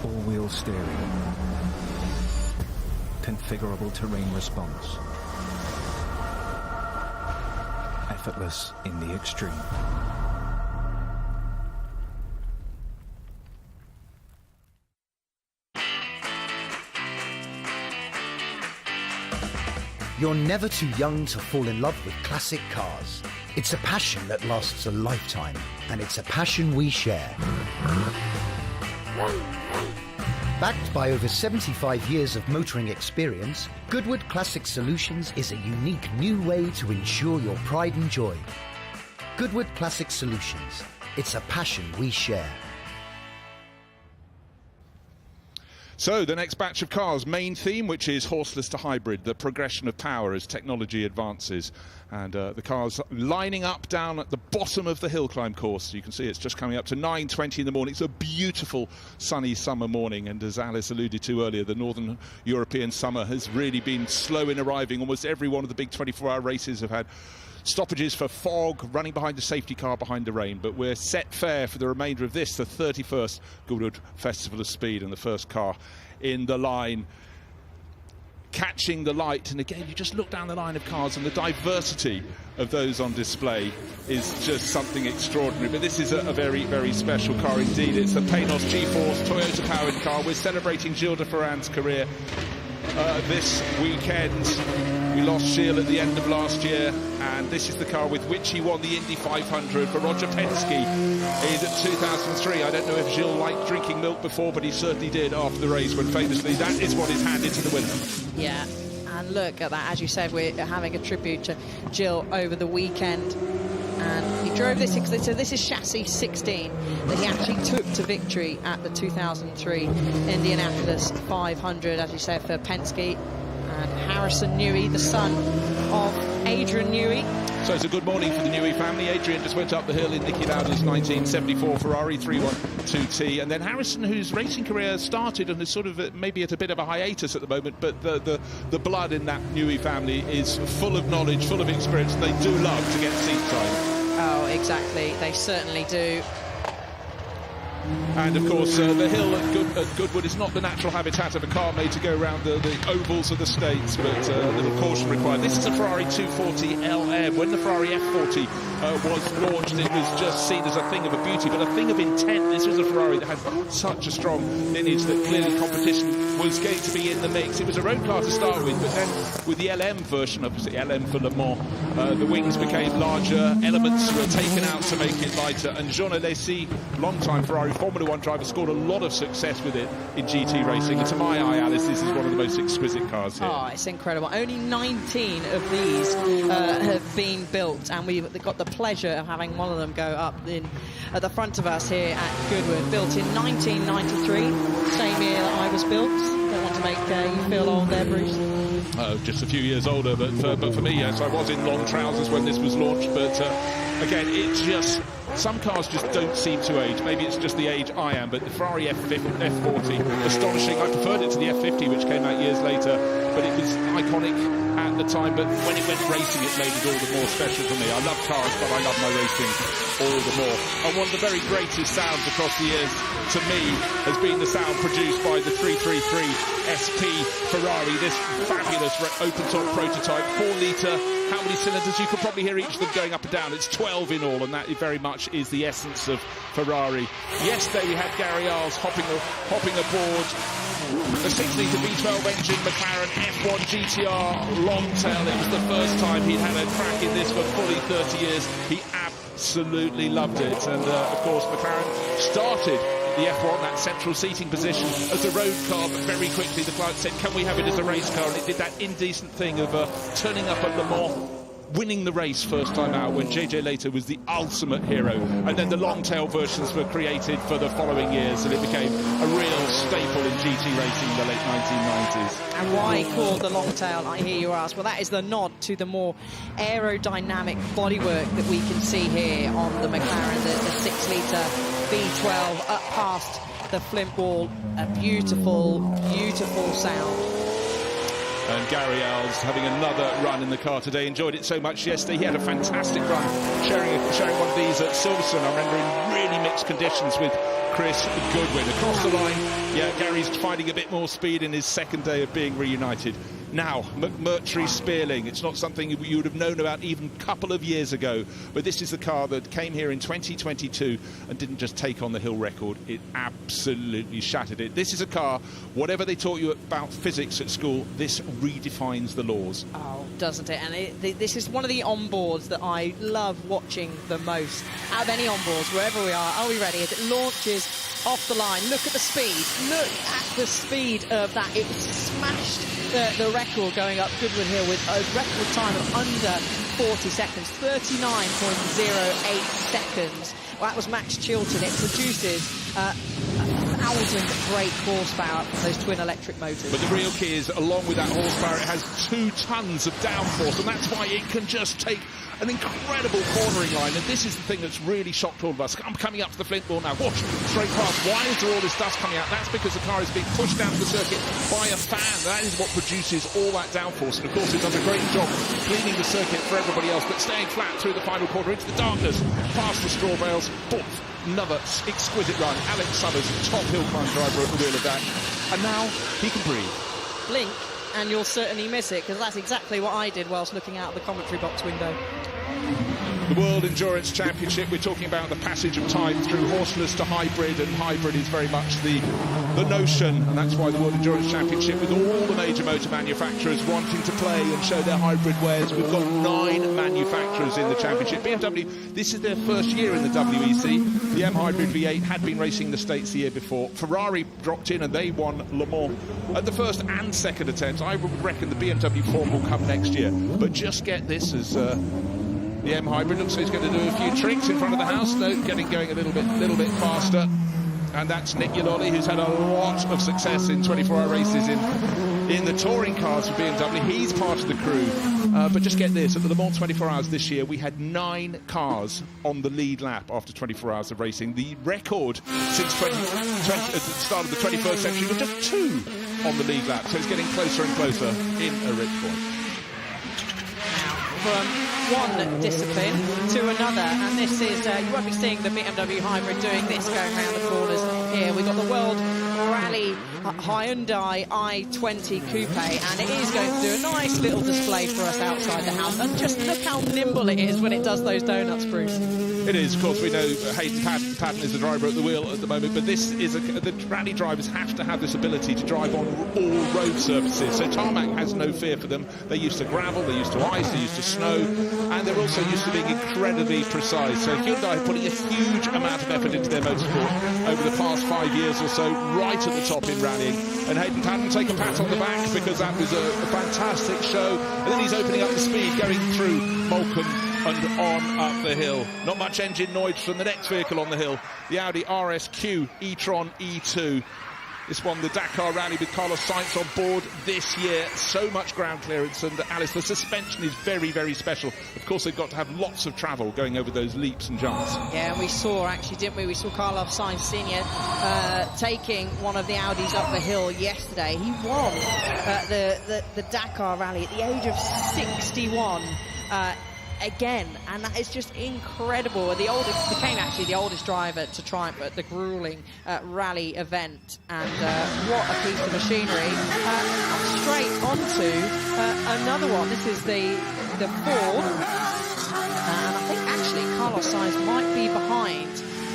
all-wheel steering, configurable terrain response, effortless in the extreme. You're never too young to fall in love with classic cars. It's a passion that lasts a lifetime, and it's a passion we share. Backed by over 75 years of motoring experience, Goodwood Classic Solutions is a unique new way to ensure your pride and joy. Goodwood Classic Solutions. It's a passion we share. So the next batch of cars, main theme, which is horseless to hybrid, the progression of power as technology advances. And the cars lining up down at the bottom of the hill climb course. You can see it's just coming up to 9:20 in the morning. It's a beautiful sunny summer morning, and as Alice alluded to earlier, the Northern European summer has really been slow in arriving. Almost every one of the big 24-hour races have had stoppages for fog, running behind the safety car behind the rain. But we're set fair for the remainder of this, the 31st Goodwood Festival of Speed, and the first car in the line catching the light. And again, you just look down the line of cars, and the diversity of those on display is just something extraordinary. But this is a very, very special car indeed. It's the Panos G-Force Toyota-powered car. We're celebrating Gilles de Ferran's career. this weekend. We lost Gilles at the end of last year, and this is the car with which he won the Indy 500 for Roger Penske in 2003. I don't know if Gilles liked drinking milk before, but he certainly did after the race, when famously that is what is handed to the winner. Yeah, and look at that. As you said, we're having a tribute to Gilles over the weekend. And he drove this, so this is chassis 16 that he actually took to victory at the 2003 Indianapolis 500, as you said, for Penske. And Harrison Newey, the son of Adrian Newey. So it's a good morning for the Newey family. Adrian just went up the hill in Niki Lauda's 1974 Ferrari 312T, and then Harrison, whose racing career started and is sort of maybe at a bit of a hiatus at the moment, but the blood in that Newey family is full of knowledge, full of experience, and they do love to get seat time. Oh, exactly. They certainly do. And of course, the hill at Goodwood is not the natural habitat of a car made to go around the ovals of the States, but a little caution required. This is a Ferrari 240 LM. When the Ferrari F40 was launched, it was just seen as a thing of a beauty, but a thing of intent. This was a Ferrari that had such a strong lineage that clearly competition was going to be in the mix. It was a road car to start with, but then with the LM version, obviously LM for Le Mans, the wings became larger, elements were taken out to make it lighter, and Jean Alesi, long-time Ferrari Formula One driver, scored a lot of success with it in GT racing. And to my eye, Alice, this is one of the most exquisite cars here. Oh, it's incredible. Only 19 of these have been built, and we've got the pleasure of having one of them go up at the front of us here at Goodwood. Built in 1993, same year that I was built. Don't want to make you feel old there, Bruce. Just a few years older, but for me, yes, I was in long trousers when this was launched. But again, it's just, some cars just don't seem to age. Maybe it's just the age I am, but the Ferrari F40, astonishing. I preferred it to the F50, which came out years later, but it was iconic at the time. But when it went racing, it made it all the more special for me. I love cars, but I love my racing all the more. And one of the very greatest sounds across the years, to me, has been the sound produced by the 333 SP Ferrari, this fabulous open-top prototype, 4-litre. How many cylinders? You could probably hear each of them going up and down. It's 12 in all, and that very much is the essence of Ferrari. Yesterday we had Gary Arles hopping aboard the 6-litre V12 engine McLaren F1 GTR Longtail. It was the first time he'd had a crack in this for fully 30 years. He absolutely loved it, and of course McLaren started the F1, that central seating position, as a road car, but very quickly the client said, can we have it as a race car? And it did that indecent thing of turning up at Le Mans, winning the race first time out, when JJ Later was the ultimate hero. And then the long-tail versions were created for the following years, and it became a real staple in GT racing in the late 1990s. And why called the long-tail, I hear you ask? Well, that is the nod to the more aerodynamic bodywork that we can see here on the McLaren, the 6-litre V12 up past the Flint wall. A beautiful, beautiful sound. And Gary Arles having another run in the car today. Enjoyed it so much yesterday. He had a fantastic run sharing one of these at Silverstone. I remember in really mixed conditions with Chris Goodwin. Across the line, yeah, Gary's finding a bit more speed in his second day of being reunited. Now, McMurtry Spéirling, it's not something you would have known about even a couple of years ago, but this is the car that came here in 2022 and didn't just take on the hill record, it absolutely shattered it. This is a car, whatever they taught you about physics at school, this redefines the laws. Oh, doesn't it? And this is one of the onboards that I love watching the most. Out of any onboards, wherever we are we ready? As it launches off the line, look at the speed. Look at the speed of that. It smashed the record going up Goodwood Hill with a record time of under 40 seconds, 39.08 seconds. Well, that was Max Chilton. It produces 1,000 brake horsepower from those twin electric motors. But the real key is, along with that horsepower, it has 2 tons of downforce, and that's why it can just take an incredible cornering line. And this is the thing that's really shocked all of us. I'm coming up to the Flint wall now. Watch, straight past. Why is there all this dust coming out? That's because the car is being pushed down the circuit by a fan. That is what produces all that downforce. And of course, it does a great job cleaning the circuit for everybody else, but staying flat through the final corner into the darkness, past the straw bales. Another exquisite run. Alex Summers, top hill climb driver at the wheel of that. And now he can breathe. Blink and you'll certainly miss it, because that's exactly what I did whilst looking out the commentary box window. The World Endurance Championship, we're talking about the passage of time through horseless to hybrid, and hybrid is very much the notion, and that's why the World Endurance Championship, with all the major motor manufacturers wanting to play and show their hybrid wares, we've got 9 manufacturers in the championship. BMW, this is their first year in the WEC. The M Hybrid V8 had been racing in the States the year before. Ferrari dropped in and they won Le Mans at the first and second attempts. I would reckon the BMW form will come next year, but just get this as the M Hybrid looks like he's going to do a few tricks in front of the house, though, getting going a little bit faster. And that's Niki Lauda, who's had a lot of success in 24-hour races in the touring cars for BMW. He's part of the crew. But just get this, at the Le Mans 24 Hours this year, we had 9 cars on the lead lap after 24 hours of racing. The record since at the start of the 21st century was just 2 on the lead lap. So it's getting closer and closer in a rich point. From one discipline to another, and this is you won't be seeing the BMW Hybrid doing this going around the corners here. We've got the World Rally Hyundai i20 Coupe, and it is going to do a nice little display for us outside the house. And just look how nimble it is when it does those donuts, Bruce. It is. Of course, we know Hayden Paddon is the driver at the wheel at the moment, but this is the rally drivers have to have this ability to drive on all road surfaces. So tarmac has no fear for them. They're used to gravel, they're used to ice, they're used to snow, and they're also used to being incredibly precise. So Hyundai are putting a huge amount of effort into their motorsport over the past 5 years or so, right at the top in rallying. And Hayden Paddon take a pat on the back because that was a fantastic show. And then he's opening up the speed going through Moulcombe and on up the hill. Not much engine noise from the next vehicle on the hill, the Audi RSQ e-tron E2. This won the Dakar Rally with Carlos Sainz on board this year. So much ground clearance, and Alice, the suspension is very, very special. Of course, they've got to have lots of travel going over those leaps and jumps. Yeah, and we saw, actually, didn't we? We saw Carlos Sainz Sr. Taking one of the Audis up the hill yesterday. He won the Dakar Rally at the age of 61. Again, and that is just incredible. Became actually the oldest driver to triumph at the grueling rally event, and what a piece of machinery. Straight onto another one. This is the Ford, and I think actually Carlos Sainz might be behind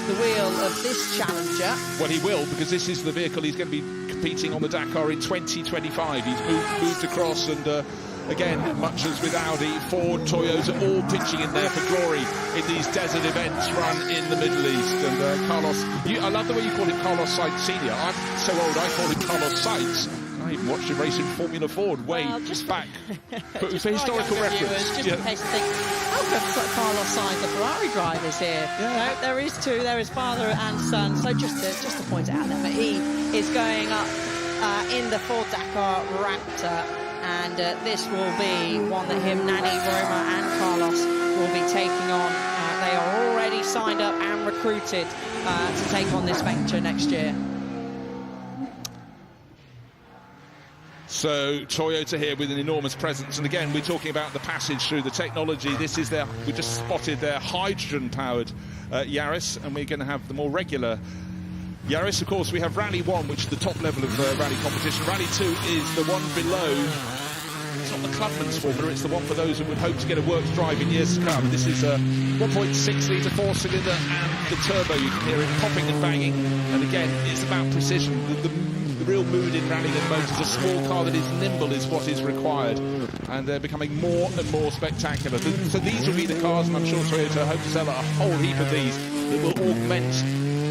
the wheel of this Challenger. Well, he will, because this is the vehicle he's going to be competing on the Dakar in 2025. He's moved across, and again, much as with Audi, Ford, Toyota, all pitching in there for glory in these desert events run in the Middle East. And Carlos, I love the way you call him Carlos Sainz Senior. I'm so old, I call him Carlos Sainz. I even watched him race in Formula Ford way back. But it was a historical reference. Just in case you think, how come Carlos Sainz, the Ferrari driver's here? Yeah. No, there is 2. There is father and son. So just to point it out there, but he is going up in the Ford Dakar Raptor. And this will be one that him, Nani, Roma and Carlos will be taking on. They are already signed up and recruited to take on this venture next year. So Toyota here with an enormous presence, and again we're talking about the passage through the technology. This is we just spotted their hydrogen-powered Yaris, and we're going to have the more regular Yaris. Of course, we have Rally 1, which is the top level of rally competition. Rally 2 is the one below. It's not the clubman's formula, it's the one for those who would hope to get a works drive in years to come. This is a 1.6 litre 4-cylinder, and the turbo, you can hear it popping and banging. And again, it's about precision. The real mood in rallying at the moment is a small car that is nimble is what is required, and they're becoming more and more spectacular. So these will be the cars, and I'm sure Toyota hope to sell a whole heap of these that will augment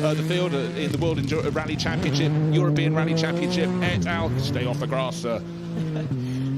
the field in the World Rally Championship, European Rally Championship, et al. Stay off the grass, sir.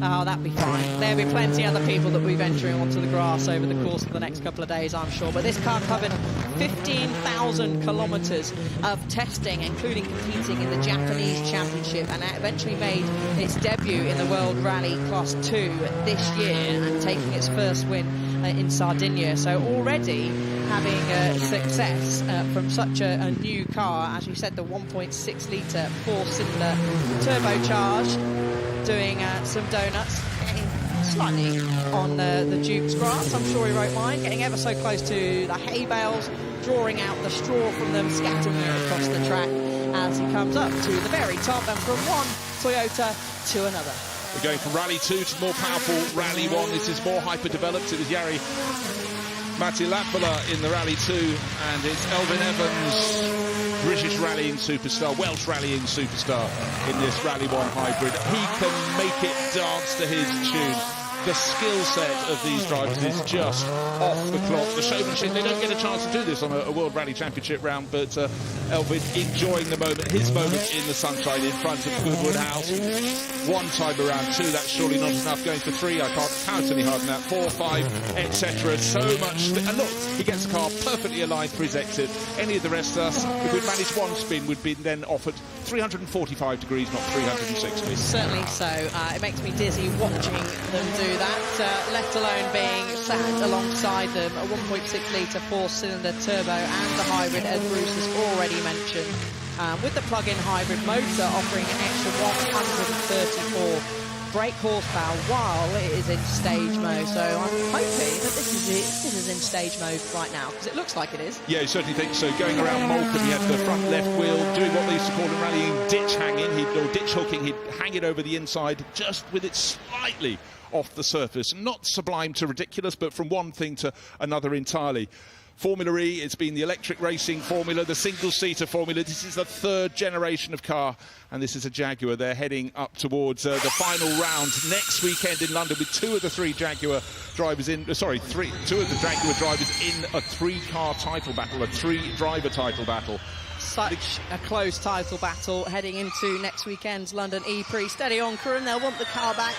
Oh, that'd be fine. There'll be plenty of other people that will be venturing onto the grass over the course of the next couple of days, I'm sure. But this car covered 15,000 kilometres of testing, including competing in the Japanese Championship, and eventually made its debut in the World Rally Class 2 this year, and taking its first win in Sardinia. So already having success from such a new car. As you said, the 1.6 litre 4-cylinder turbocharged, doing some donuts, getting slightly on the Duke's grass. I'm sure he won't mind, getting ever so close to the hay bales, drawing out the straw from them, scattering it across the track as he comes up to the very top, and from one Toyota to another. We're going from Rally 2 to more powerful Rally 1. This is more hyper-developed. It was Yari Mattia Latvala in the Rally 2, and it's Elfyn Evans, British rallying superstar, Welsh rallying superstar in this Rally 1 hybrid. He can make it dance to his tune. The skill set of these drivers is just off the clock. The showmanship, they don't get a chance to do this on a World Rally Championship round, but Elfyn enjoying the moment, his moment in the sunshine in front of Goodwood House. One time around, two, that's surely not enough. Going for three, I can't count any harder than that. 4, 5, etc. So much. And look, he gets the car perfectly aligned for his exit. Any of the rest of us, if we'd managed one spin, would be then offered 345 degrees, not 360. Certainly so. It makes me dizzy watching them do that, let alone being sat alongside them. A 1.6-litre 4-cylinder turbo and the hybrid, as Bruce has already mentioned, with the plug-in hybrid motor offering an extra 134 brake horsepower while it is in stage mode. So I'm hoping that this is in stage mode right now, because it looks like it is. Yeah, I certainly think so. Going around Moulton, he had the front left wheel, doing what they used to call in rallying ditch hanging, or ditch hooking. He'd hang it over the inside, just with it slightly off the surface. Not sublime to ridiculous, but from one thing to another entirely. Formula E, it's been the electric racing formula, the single-seater formula. This is the third generation of car, and this is a Jaguar. They're heading up towards the final round next weekend in London, with two of the Jaguar drivers in a three-car title battle, a three-driver title battle. Such a close title battle heading into next weekend's London E-Prix. Steady on, Karun. They'll want the car back,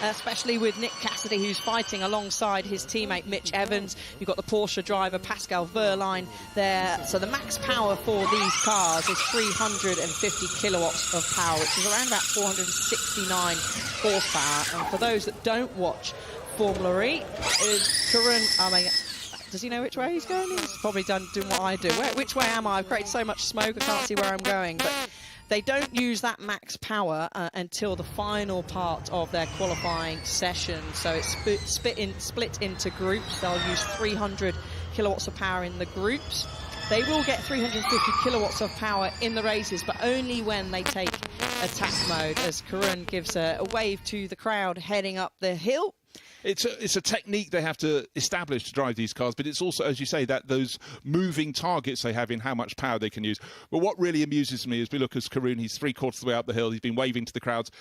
especially with Nick Cassidy, who's fighting alongside his teammate Mitch Evans. You've got the Porsche driver Pascal Wehrlein there. So the max power for these cars is 350 kilowatts of power, which is around about 469 horsepower. And for those that don't watch Formula E, Karun, does he know which way he's going? He's probably doing what I do. Which way am I? I've created so much smoke, I can't see where I'm going. But they don't use that max power until the final part of their qualifying session. So it's split into groups. They'll use 300 kilowatts of power in the groups. They will get 350 kilowatts of power in the races, but only when they take attack mode, as Karun gives a wave to the crowd heading up the hill. It's a technique they have to establish to drive these cars, but it's also, as you say, that those moving targets they have in how much power they can use. But what really amuses me as we look at Karun, he's 3/4 of the way up the hill, he's been waving to the crowds.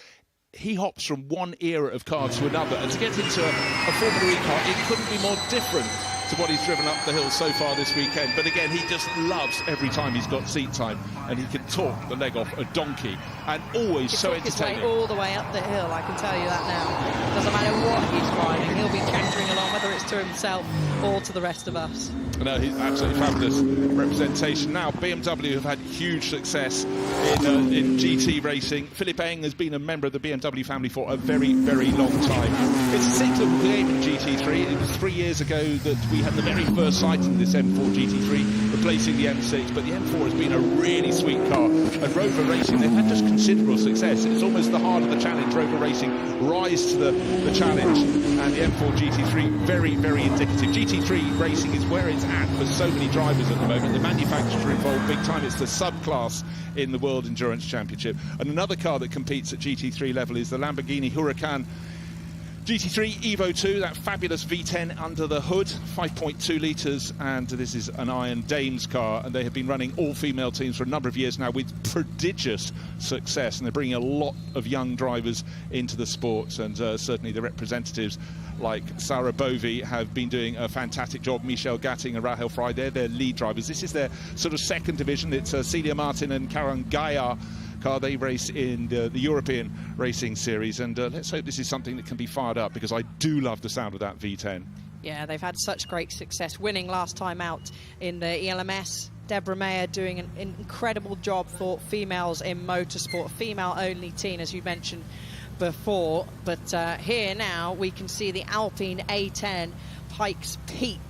He hops from one era of car to another, and to get into a Formula E car, it couldn't be more different to what he's driven up the hill so far this weekend. But again, he just loves every time he's got seat time, and he can talk the leg off a donkey, and always so entertaining. His way all the way up the hill, I can tell you that now. Doesn't matter what he's driving, he'll be cantering along, whether it's to himself or to the rest of us. No, he's absolutely fabulous representation. Now, BMW have had huge success in GT racing. Philippe Eng has been a member of the BMW family for a very, very long time. It's a cyclical game in GT3. It was 3 years ago that we had the very first sighting of this M4 GT3, replacing the M6, but the M4 has been a really sweet car. And Rover Racing, they've had just considerable success. It's almost the heart of the challenge. Rover Racing rise to the challenge, and the M4 GT3, very, very indicative. GT3 racing is where it's at for so many drivers at the moment. The manufacturers are involved big time. It's the subclass in the World Endurance Championship. And another car that competes at GT3 level is the Lamborghini Huracan GT3 Evo 2, that fabulous V10 under the hood, 5.2 litres, and this is an Iron Dames car, and they have been running all-female teams for a number of years now with prodigious success, and they're bringing a lot of young drivers into the sports, and certainly the representatives like Sarah Bovey have been doing a fantastic job. Michel Gatting and Rahel Fry, they're their lead drivers. This is their sort of second division. It's Celia Martin and Karen Gaillard car. They race in the European Racing Series, and let's hope this is something that can be fired up, because I do love the sound of that V10. Yeah, they've had such great success, winning last time out in the ELMS. Deborah Mayer doing an incredible job for females in motorsport, female-only team, as you mentioned before. But here now we can see the Alpine A10 Pikes Peak,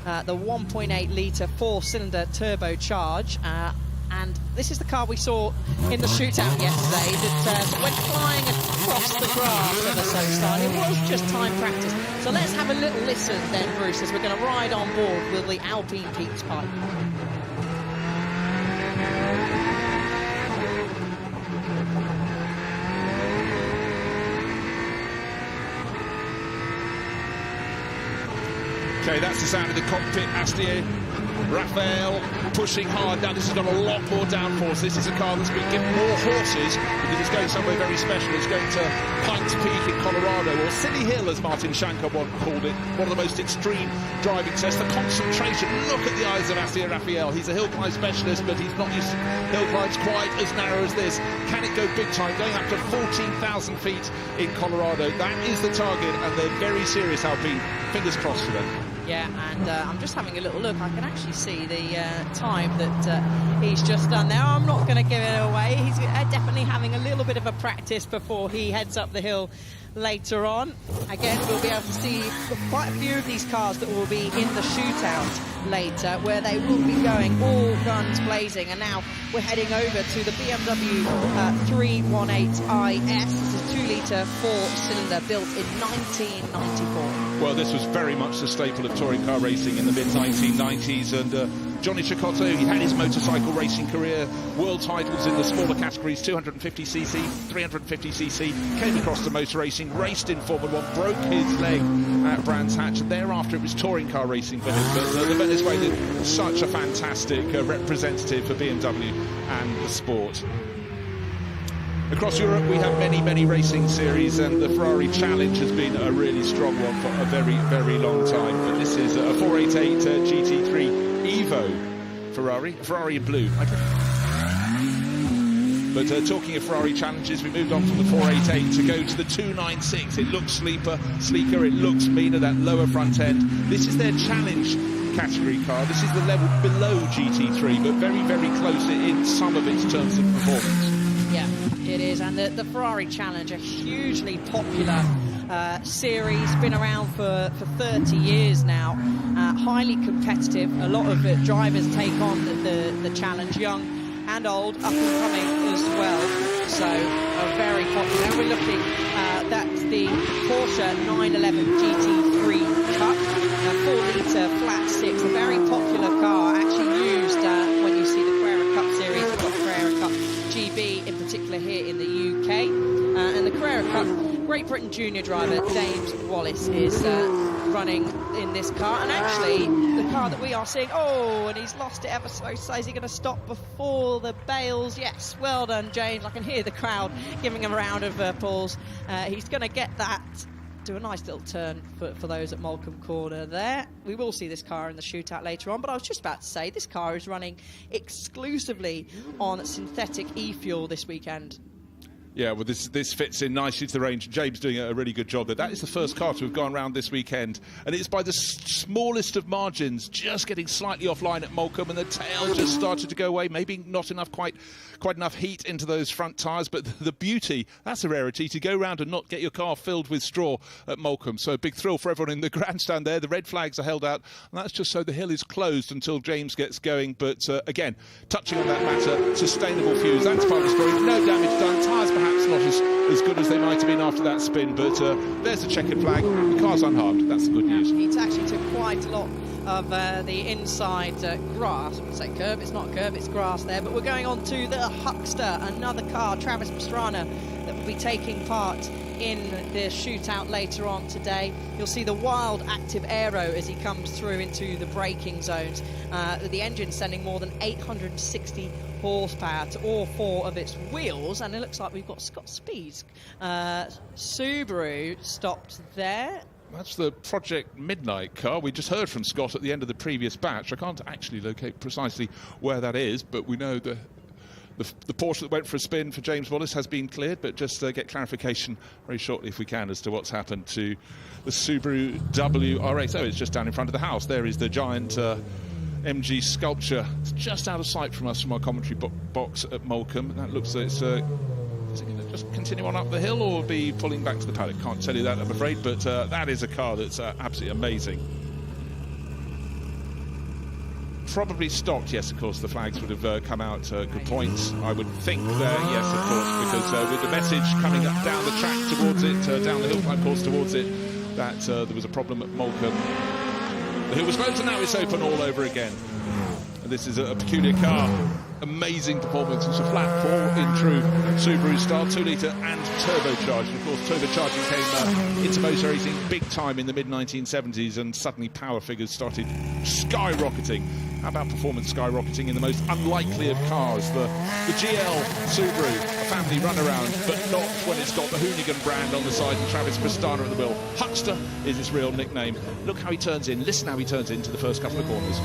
the 1.8-litre 4-cylinder turbocharge. And this is the car we saw in the shootout yesterday that went flying across the grass ever so slightly. It was just time practice. So let's have a little listen then, Bruce, as we're going to ride on board with the Alpine Peaks Pipe. Okay, that's the sound of the cockpit. Aston Raphael pushing hard. Now this has got a lot more downforce. This is a car that's been given more horses because it's going somewhere very special. It's going to Pikes Peak in Colorado, or Silly Hill as Martin Shankar called it. One of the most extreme driving tests. The concentration. Look at the eyes of Aston Raphael. He's a hill climb specialist, but he's not used to hill climbs quite as narrow as this. Can it go big time? Going up to 14,000 feet in Colorado. That is the target, and they're very serious, Alpine. Fingers crossed for them. Yeah, and I'm just having a little look. I can actually see the time that he's just done there. I'm not going to give it away. He's definitely having a little bit of a practice before he heads up the hill later on. Again, we'll be able to see quite a few of these cars that will be in the shootout later, where they will be going all guns blazing. And now we're heading over to the BMW 318IS. This is a 2-litre 4-cylinder built in 1994. Well, this was very much the staple of touring car racing in the mid-1990s, and Johnny Cecotto, he had his motorcycle racing career, world titles in the smaller categories, 250cc, 350cc, came across to motor racing, raced in Formula 1, broke his leg at Brands Hatch, and thereafter it was touring car racing for him. But the Venezuelan, such a fantastic representative for BMW and the sport. Across Europe, we have many, many racing series, and the Ferrari Challenge has been a really strong one for a very, very long time. But this is a 488 GT3 Evo Ferrari in blue. But talking of Ferrari Challenges, we moved on from the 488 to go to the 296. It looks sleeker, it looks meaner, that lower front end. This is their Challenge category car. This is the level below GT3, but very, very close in some of its terms of performance. Yeah, it is, and the Ferrari Challenge, a hugely popular series, been around for 30 years now, highly competitive. A lot of drivers take on the Challenge, young and old, up and coming as well, so very popular. And we're looking, that's the Porsche 911 GT3 Cup, a 4-litre flat 6, a very popular car, actually used when you see the Carrera Cup series. We've got Carrera Cup GB in particular here in the UK, and the Carrera Cup Great Britain junior driver James Wallace is running in this car, and actually the car that we are seeing, and he's lost it ever so. Is he going to stop before the bales? Yes, well done James. I can hear the crowd giving him a round of applause. He's going to get that, do a nice little turn for those at Moulcombe Corner there. We will see this car in the shootout later on, but I was just about to say this car is running exclusively on synthetic e-fuel this weekend. Yeah, well, this fits in nicely to the range. James doing a really good job there. That is the first car to have gone around this weekend, and it's by the smallest of margins, just getting slightly offline at Moulcombe, and the tail just started to go away. Maybe not enough, quite enough heat into those front tyres, but the beauty, that's a rarity, to go round and not get your car filled with straw at Moulcombe. So a big thrill for everyone in the grandstand there. The red flags are held out, and that's just so the hill is closed until James gets going. But again, touching on that matter, sustainable fuels, that's part of the story. No damage done. Tyres perhaps not as good as they might have been after that spin, but there's the checkered flag. The car's unharmed. That's the good news. It's actually took quite a lot of the inside grass. I would say curb. It's not curb, it's grass there. But we're going on to the Huckster, another car, Travis Pastrana, that will be taking part in the shootout later on today. You'll see the wild active aero as he comes through into the braking zones. The engine sending more than 860 horsepower to all 4 of its wheels, and it looks like we've got Scott Speed's Subaru stopped there. That's the Project Midnight car. We just heard from Scott at the end of the previous batch. I can't actually locate precisely where that is, but we know the Porsche that went for a spin for James Wallace has been cleared, but just get clarification very shortly if we can as to what's happened to the Subaru WRX. Oh, it's just down in front of the house. There is the giant MG sculpture. It's just out of sight from us from our commentary box at Moulcombe. That looks like is it going to just continue on up the hill or be pulling back to the paddock? Can't tell you that, I'm afraid, but that is a car that's absolutely amazing. Probably stopped, yes, of course, the flags would have come out. Good points, I would think there, yes, of course, because with the message coming up down the track towards it, down the hill climb course towards it, that there was a problem at Moulcombe. The hill was closed and now it's open all over again. And this is a peculiar car. amazing performance. It's a flat 4 in true Subaru style, 2-litre and turbocharged. Of course, turbocharging came into motor racing big time in the mid-1970s, and suddenly power figures started skyrocketing. How about performance skyrocketing in the most unlikely of cars? The GL Subaru, a family runaround, but not when it's got the Hoonigan brand on the side and Travis Pastana at the wheel. Huckster is his real nickname. Look how he turns in. Listen how he turns into the first couple of corners.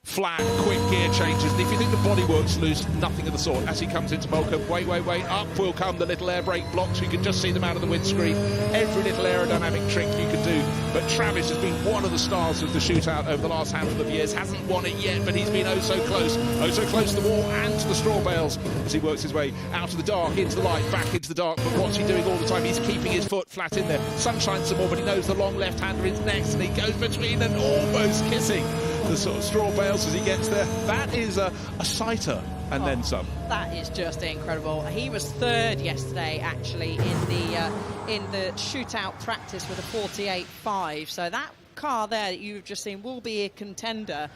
Flat, quick gear changes, and if you think the bodywork's loose, nothing of the sort. As he comes into Moulcombe, wait, up will come the little air brake blocks. You can just see them out of the windscreen. Every little aerodynamic trick you can do. But Travis has been one of the stars of the shootout over the last handful of years. Hasn't won it yet, but he's been oh so close to the wall and to the straw bales as he works his way out of the dark, into the light, back into the dark. But what's he doing all the time? He's keeping his foot flat in there. Sun shines some more, but he knows the long left-hander is next, and he goes between and almost kissing the sort of straw bales as he gets there. That is a sighter and then some. That is just incredible. He was third yesterday, actually, in the shootout practice with a 48.5. So that car there that you've just seen will be a contender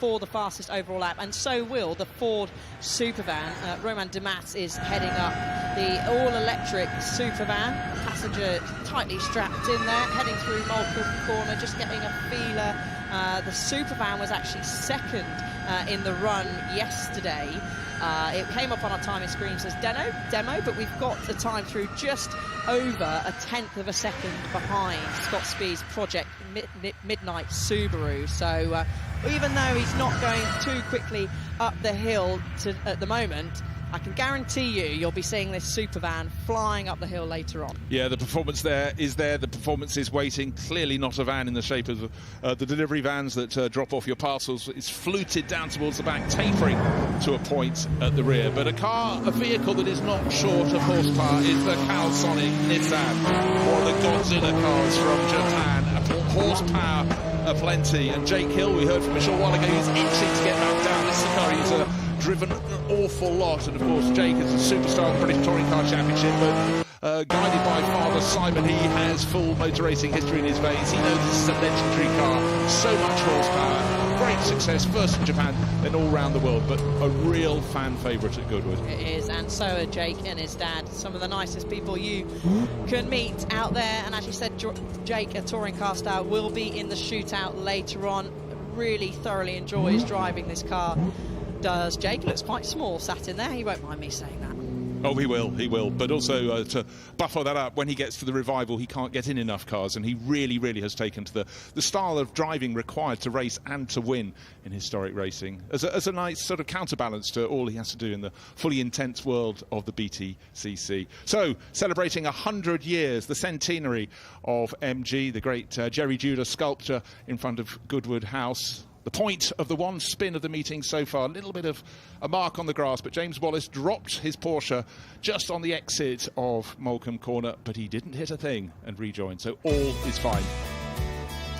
for the fastest overall lap, and so will the Ford Supervan. Romain Dumas is heading up the all-electric Supervan. Passenger tightly strapped in there, heading through Moulcombe Corner, just getting a feeler. The Supervan was actually second in the run yesterday. It came up on our timing screen, says demo, but we've got the time through just over a tenth of a second behind Scott Speed's Project Midnight Subaru. So even though he's not going too quickly up the hill at the moment, I can guarantee you'll be seeing this Supervan flying up the hill later on. Yeah, the performance there. The performance is waiting. Clearly not a van in the shape of the delivery vans that drop off your parcels. It's fluted down towards the back, tapering to a point at the rear. But a vehicle that is not short of horsepower is the Kawasaki Nissan, one of the Godzilla cars from Japan. Horsepower aplenty. And Jake Hill, we heard from a short while ago, he's itching to get back down. This is a car he's driven an awful lot, and of course Jake is a superstar of the British Touring Car Championship, but guided by father Simon, he has full motor racing history in his veins. He knows this is a legendary car, so much horsepower, great success, first in Japan, then all around the world, but a real fan favourite at Goodwood. It is, and so are Jake and his dad, some of the nicest people you can meet out there. And as you said, Jake, a touring car star, will be in the shootout later on. Really thoroughly enjoys driving this car. Does Jake. Looks quite small sat in there. He won't mind me saying that. Oh, he will. But also to buffer that up, when he gets to the revival, he can't get in enough cars, and he really has taken to the style of driving required to race and to win in historic racing as a nice sort of counterbalance to all he has to do in the fully intense world of the BTCC. So, celebrating 100 years, the centenary of MG, the great Jerry Judah sculpture in front of Goodwood House. The point of the one spin of the meeting so far, a little bit of a mark on the grass, but James Wallace dropped his Porsche just on the exit of Moulcombe Corner, but he didn't hit a thing and rejoin, so all is fine.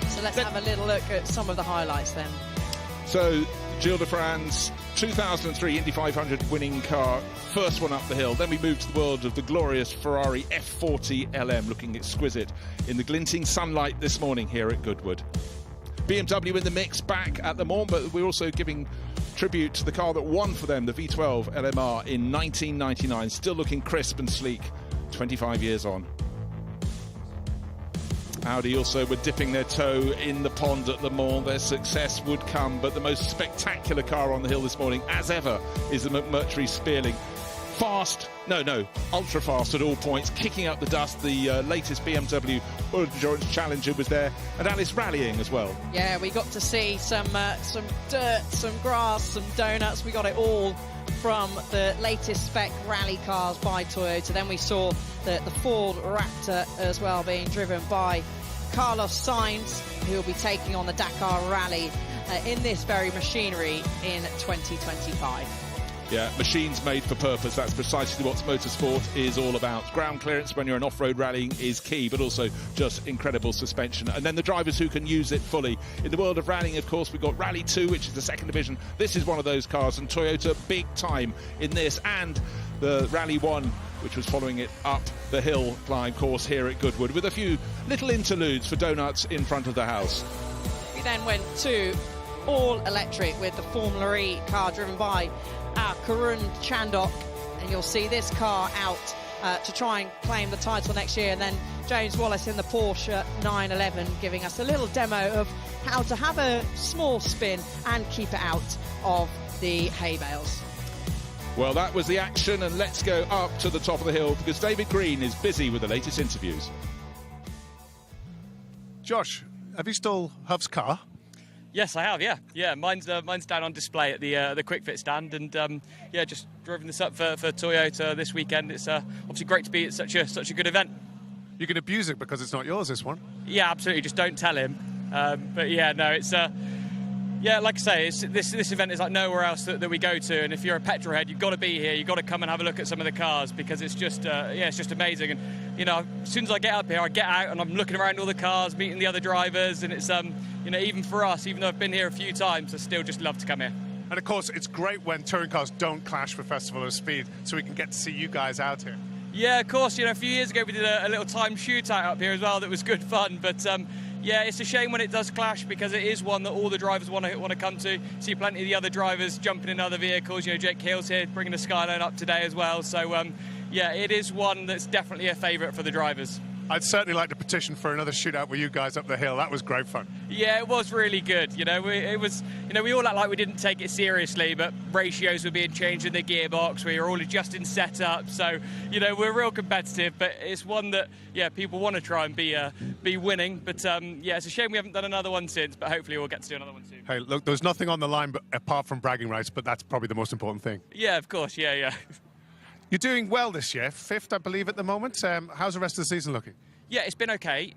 So let's have a little look at some of the highlights then. So, Gilles de France, 2003 Indy 500 winning car, first one up the hill. Then we move to the world of the glorious Ferrari F40 LM, looking exquisite in the glinting sunlight this morning here at Goodwood. BMW in the mix back at Le Mans, but we're also giving tribute to the car that won for them, the V12 LMR in 1999, still looking crisp and sleek 25 years on. Audi also were dipping their toe in the pond at Le Mans. Their success would come, but the most spectacular car on the hill this morning, as ever, is the McMurtry Spéirling. Fast, ultra fast at all points, kicking up the dust. The latest BMW Endurance Challenger was there, and Alice rallying as well. Yeah, we got to see some dirt, some grass, some donuts. We got it all from the latest spec rally cars by Toyota. Then we saw the Ford Raptor as well, being driven by Carlos Sainz, who will be taking on the Dakar Rally in this very machinery in 2025. Yeah, machines made for purpose. That's precisely what motorsport is all about. Ground clearance when you're in off-road rallying is key, but also just incredible suspension. And then the drivers who can use it fully. In the world of rallying, of course, we've got Rally 2, which is the second division. This is one of those cars, and Toyota big time in this. And the Rally 1, which was following it up the hill climb course here at Goodwood, with a few little interludes for donuts in front of the house. We then went to all electric with the Formula E car driven by Karun Chandok, and you'll see this car out to try and claim the title next year. And then James Wallace in the Porsche 911 giving us a little demo of how to have a small spin and keep it out of the hay bales. Well, that was the action, and let's go up to the top of the hill because David Green is busy with the latest interviews. Josh, have you stole Hov's car? Yes, I have. Yeah. Mine's down on display at the Quick Fit stand, and just driving this up for Toyota this weekend. It's obviously great to be at such a good event. You can abuse it because it's not yours, this one. Yeah, absolutely. Just don't tell him. But yeah, no, it's like I say, this event is like nowhere else that we go to. And if you're a petrol head, you've got to be here. You've got to come and have a look at some of the cars because it's just it's just amazing. And as soon as I get up here, I get out and I'm looking around all the cars, meeting the other drivers, and it's even for us, even though I've been here a few times, I still just love to come here. And of course, it's great when touring cars don't clash for Festival of Speed, so we can get to see you guys out here. Yeah, of course. A few years ago we did a little time shootout up here as well. That was good fun, but. It's a shame when it does clash because it is one that all the drivers want to come to. See plenty of the other drivers jumping in other vehicles. Jake Hill's here bringing the Skyline up today as well. So, it is one that's definitely a favourite for the drivers. I'd certainly like to petition for another shootout with you guys up the hill. That was great fun. Yeah, it was really good. We all act like we didn't take it seriously, but ratios were being changed in the gearbox. We were all adjusting setup. So, we're real competitive, but it's one that, people want to try and be winning. But, it's a shame we haven't done another one since, but hopefully we'll get to do another one soon. Hey, look, there's nothing on the line apart from bragging rights, but that's probably the most important thing. Yeah, of course, yeah. You're doing well this year, 5th, I believe, at the moment. How's the rest of the season looking? Yeah, it's been okay.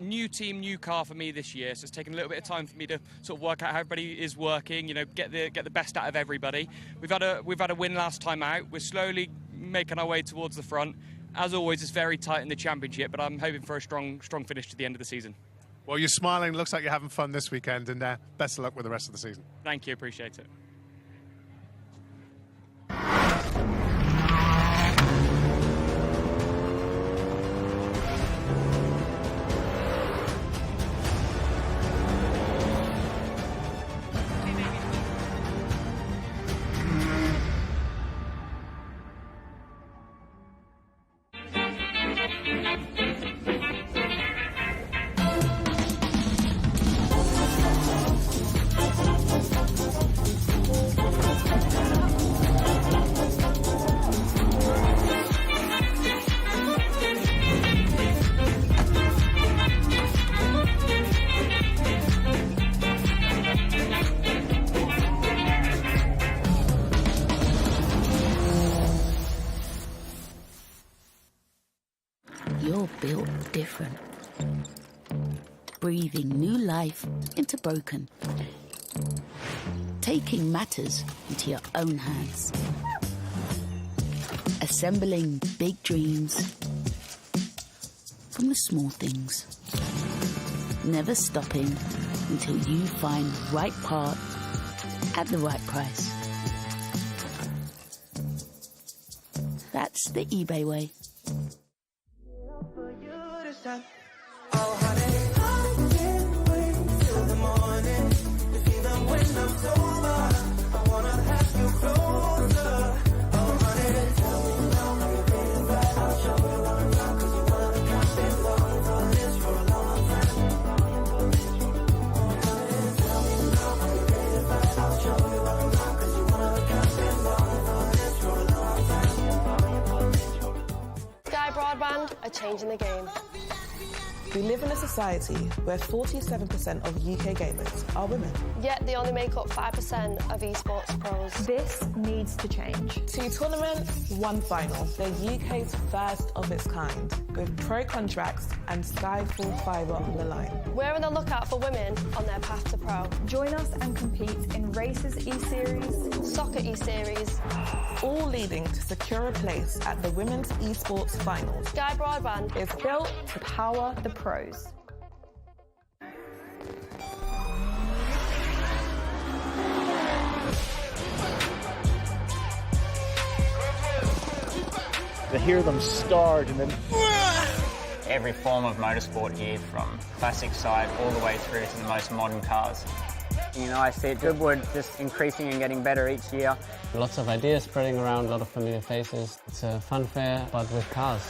New team, new car for me this year, so it's taken a little bit of time for me to sort of work out how everybody is working. Get the best out of everybody. We've had a win last time out. We're slowly making our way towards the front. As always, it's very tight in the championship, but I'm hoping for a strong finish to the end of the season. Well, you're smiling. Looks like you're having fun this weekend, and best of luck with the rest of the season. Thank you, appreciate it. You're built different. Breathing new life into broken. Taking matters into your own hands. Assembling big dreams from the small things. Never stopping until you find the right part at the right price. That's the eBay way. Changing the game. We live in a society where 47% of UK gamers are women. Yet they only make up 5% of esports pros. This needs to change. 2 tournaments, 1 final. They're UK's first of its kind, with pro contracts and sky full fibre on the line. We're on the lookout for women on their path to pro. Join us and compete in Races E-Series, Soccer E-Series. all leading to secure a place at the Women's Esports Finals. Sky Broadband is built to power the pros. To hear them start and then... Every form of motorsport here, from classic side all the way through to the most modern cars. You know, I see Goodwood just increasing and getting better each year. Lots of ideas spreading around, a lot of familiar faces. It's a fun fair, but with cars.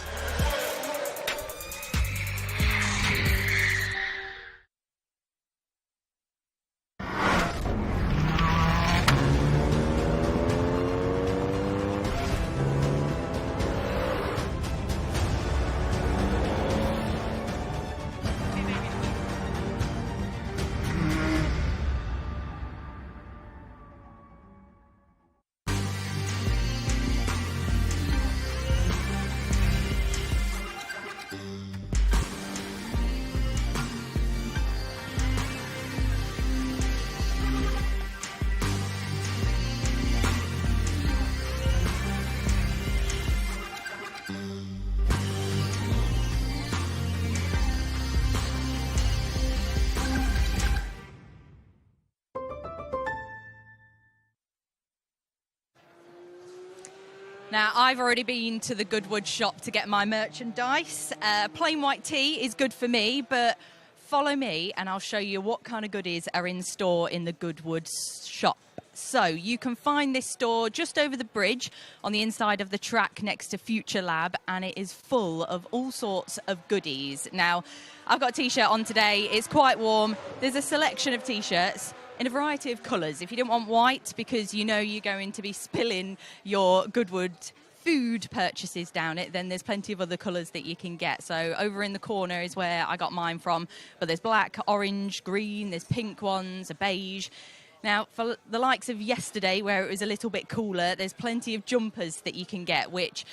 Now, I've already been to the Goodwood shop to get my merchandise. Plain white tee is good for me, but follow me and I'll show you what kind of goodies are in store in the Goodwood shop. So you can find this store just over the bridge on the inside of the track next to Future Lab, and it is full of all sorts of goodies. Now, I've got a t-shirt on today. It's quite warm. There's a selection of t-shirts in a variety of colours. If you don't want white because you know you're going to be spilling your Goodwood food purchases down it, then there's plenty of other colours that you can get. So over in the corner is where I got mine from, but there's black, orange, green, there's pink ones, a beige. Now, for the likes of yesterday, where it was a little bit cooler, there's plenty of jumpers that you can get, which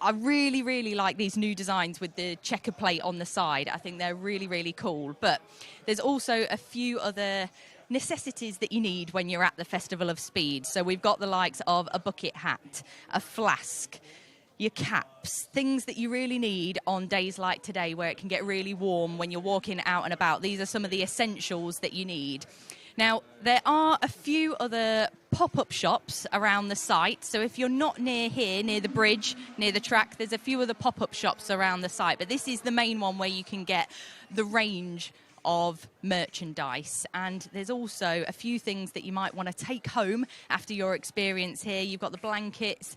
I really, really like these new designs with the checker plate on the side. I think they're really, really cool. But there's also a few other necessities that you need when you're at the Festival of Speed. So we've got the likes of a bucket hat, a flask, your caps, things that you really need on days like today where it can get really warm when you're walking out and about. These are some of the essentials that you need. Now, there are a few other pop-up shops around the site. So if you're not near here, near the bridge, near the track, there's a few other pop-up shops around the site. But this is the main one where you can get the range of merchandise, and there's also a few things that you might want to take home after your experience here. You've got the blankets,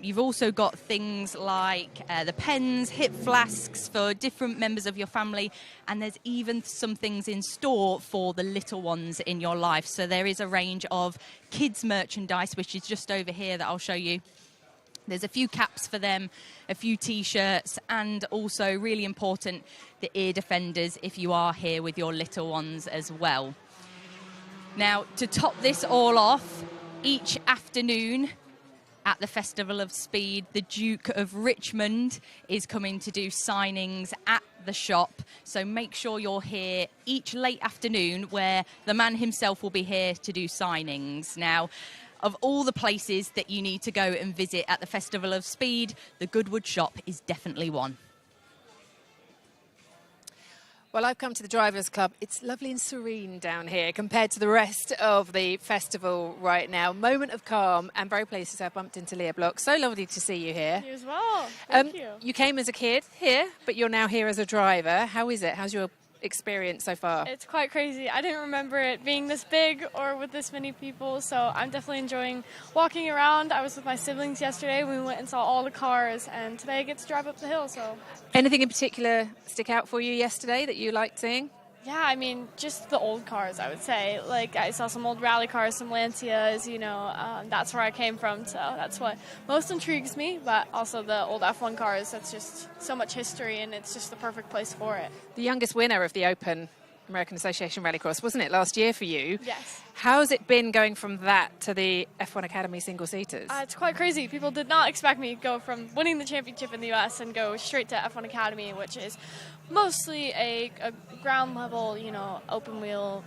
you've also got things like the pens, hip flasks for different members of your family, and there's even some things in store for the little ones in your life. So there is a range of kids merchandise, which is just over here that I'll show you. There's a few caps for them, a few T-shirts, and also, really important, the ear defenders if you are here with your little ones as well. Now, to top this all off, each afternoon at the Festival of Speed, the Duke of Richmond is coming to do signings at the shop. So make sure you're here each late afternoon, where the man himself will be here to do signings. Now, of all the places that you need to go and visit at the Festival of Speed, the Goodwood shop is definitely one. Well, I've come to the Drivers' Club. It's lovely and serene down here compared to the rest of the festival right now. Moment of calm, and very pleased to have bumped into Lia Block. So lovely to see you here. You as well. Thank you. You came as a kid here, but you're now here as a driver. How is it? How's your experience so far? It's quite crazy. I didn't remember it being this big or with this many people, so I'm definitely enjoying walking around. I was with my siblings yesterday. We went and saw all the cars, and today I get to drive up the hill. So, anything in particular stick out for you yesterday that you liked seeing? Yeah, I mean, just the old cars, I would say. Like, I saw some old rally cars, some Lancias, you know, that's where I came from, so that's what most intrigues me, but also the old F1 cars. That's just so much history, and it's just the perfect place for it. The youngest winner of the Open American Association Rallycross, wasn't it, last year for you? Yes. How's it been going from that to the F1 Academy single-seaters? It's quite crazy. People did not expect me to go from winning the championship in the US and go straight to F1 Academy, which is mostly a ground level, you know, open wheel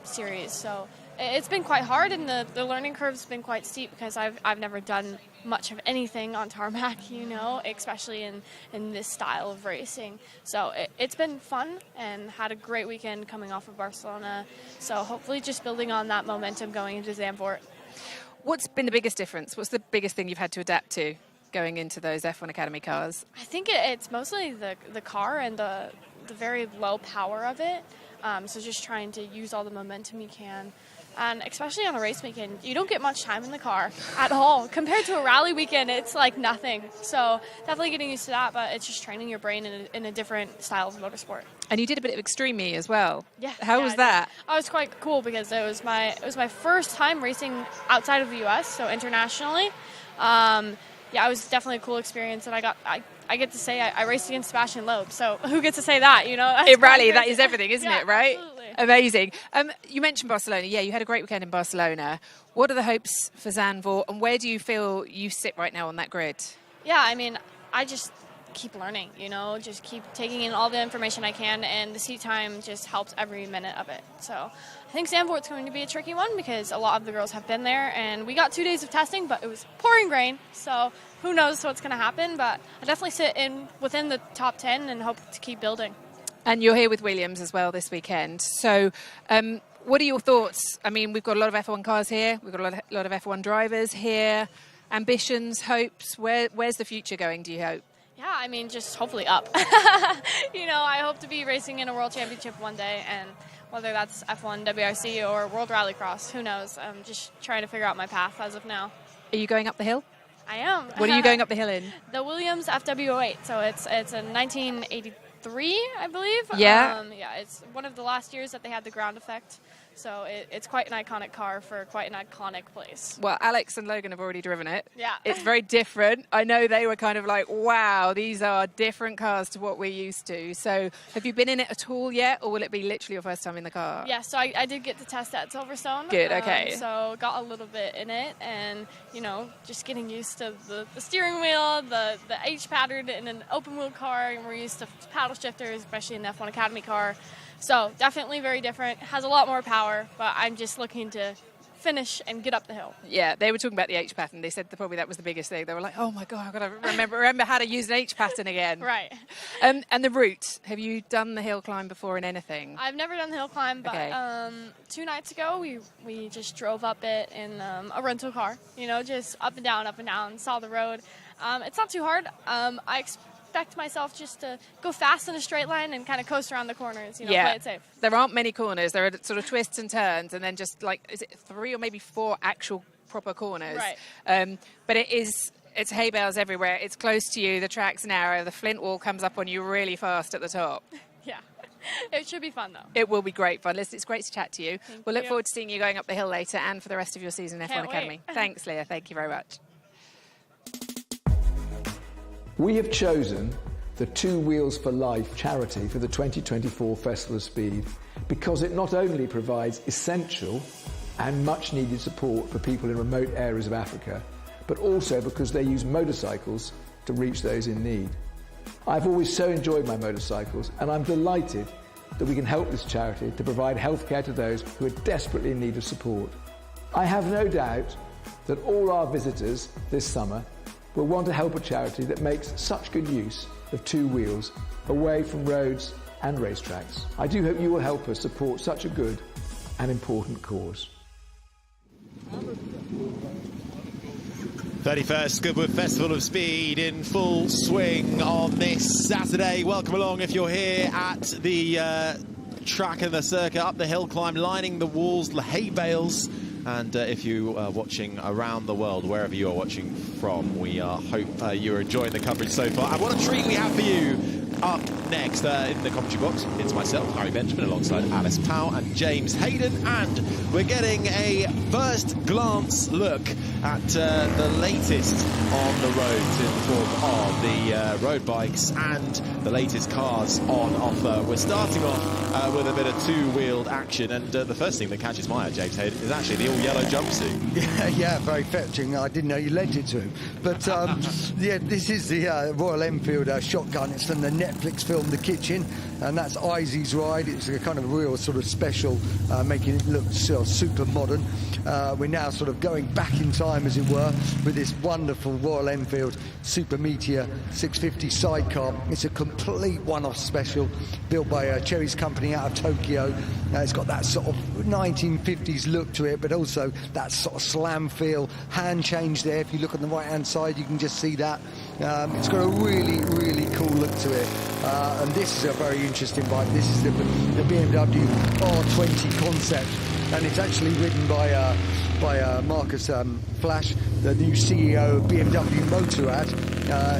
series. So it's been quite hard, and the learning curve's been quite steep because I've never done much of anything on tarmac, you know, especially in this style of racing. So it's been fun and had a great weekend coming off of Barcelona. So hopefully just building on that momentum going into Zandvoort. What's been the biggest difference? What's the biggest thing you've had to adapt to going into those F1 Academy cars? I think it's mostly the car and the very low power of it. So just trying to use all the momentum you can. And especially on a race weekend, you don't get much time in the car at all. Compared to a rally weekend, it's like nothing. So definitely getting used to that, but it's just training your brain in a different style of motorsport. And you did a bit of Extreme E as well. Yeah. How was that? Oh, it was quite cool because it was my first time racing outside of the U.S., so internationally. Yeah, it was definitely a cool experience, and I get to say I raced against Sebastian Loeb, so who gets to say that, you know? In rally, that is everything, isn't it, right? Absolutely. Amazing. You mentioned Barcelona. Yeah, you had a great weekend in Barcelona. What are the hopes for Zandvoort, and where do you feel you sit right now on that grid? Yeah, I mean, I just keep learning, you know, just keep taking in all the information I can, and the seat time just helps every minute of it. So I think Zandvoort's going to be a tricky one because a lot of the girls have been there, and we got 2 days of testing, but it was pouring rain, so who knows what's going to happen, but I definitely sit within the top 10 and hope to keep building. And you're here with Williams as well this weekend. So what are your thoughts? I mean, we've got a lot of F1 cars here. We've got a lot of F1 drivers here. Ambitions, hopes. Where's the future going, do you hope? Yeah, I mean, just hopefully up. You know, I hope to be racing in a World Championship one day, and whether that's F1, WRC, or World Rallycross, who knows? I'm just trying to figure out my path as of now. Are you going up the hill? I am. What are you going up the hill in? The Williams FW08, so it's a 1983, I believe. Yeah. Yeah, it's one of the last years that they had the ground effect. So it's quite an iconic car for quite an iconic place. Well, Alex and Logan have already driven it. Yeah. It's very different. I know they were kind of like, wow, these are different cars to what we're used to. So have you been in it at all yet, or will it be literally your first time in the car? Yeah, so I did get to test at Silverstone. Good, okay. So got a little bit in it, and, you know, just getting used to the steering wheel, the H pattern in an open wheel car, and we're used to paddle shifters, especially in the F1 Academy car. So definitely very different, has a lot more power, but I'm just looking to finish and get up the hill. Yeah, they were talking about the H pattern. They said probably that was the biggest thing. They were like, oh my God, I've got to remember how to use an H pattern again. Right. And the route, have you done the hill climb before in anything? I've never done the hill climb, but okay. 2 nights ago we just drove up it in a rental car, you know, just up and down, saw the road. It's not too hard. I expect myself just to go fast in a straight line and kind of coast around the corners, you know, play it safe. There aren't many corners. There are sort of twists and turns, and then just like, is it 3 or maybe 4 actual proper corners? Right. But it's hay bales everywhere. It's close to you. The track's narrow. The flint wall comes up on you really fast at the top. Yeah. It should be fun, though. It will be great fun. Listen, it's great to chat to you. We'll look you. forward to seeing you going up the hill later and for the rest of your season in F1 Academy. Thanks, Lia. Thank you very much. We have chosen the Two Wheels for Life charity for the 2024 Festival of Speed because it not only provides essential and much needed support for people in remote areas of Africa, but also because they use motorcycles to reach those in need. I've always so enjoyed my motorcycles, and I'm delighted that we can help this charity to provide healthcare to those who are desperately in need of support. I have no doubt that all our visitors this summer will want to help a charity that makes such good use of two wheels away from roads and racetracks. I do hope you will help us support such a good and important cause. 31st Goodwood Festival of Speed in full swing on this Saturday. Welcome along if you're here at the track and the circuit, up the hill climb, lining the walls, the hay bales. And if you are watching around the world, wherever you are watching from, we hope you're enjoying the coverage so far. And what a treat we have for you up next in the commentary box. It's myself, Harry Benjamin, alongside Alice Powell and James Hayden. And we're getting a first glance look at the latest on the roads in the form of the road bikes and the latest cars on offer. We're starting off with a bit of two-wheeled action, and the first thing that catches my eye, James Hayden, is actually the all-yellow jumpsuit. Yeah, very fetching. I didn't know you lent it to him. But, yeah, this is the Royal Enfield shotgun. It's from the Netflix film The Kitchen, and that's Izzy's ride. It's a kind of real sort of special, making it look sort of super modern. We're now sort of going back in time, as it were, with this wonderful Royal Enfield Super Meteor 650 sidecar. It's a complete one-off special built by Cherry's company out of Tokyo. It's got that sort of 1950s look to it, but also that sort of slam feel. Hand change there. If you look on the right-hand side, you can just see that. It's got a really, really cool look to it. And this is a very interesting bike. This is the BMW R20 concept, and it's actually ridden by Marcus Flash, the new CEO of BMW Motorrad.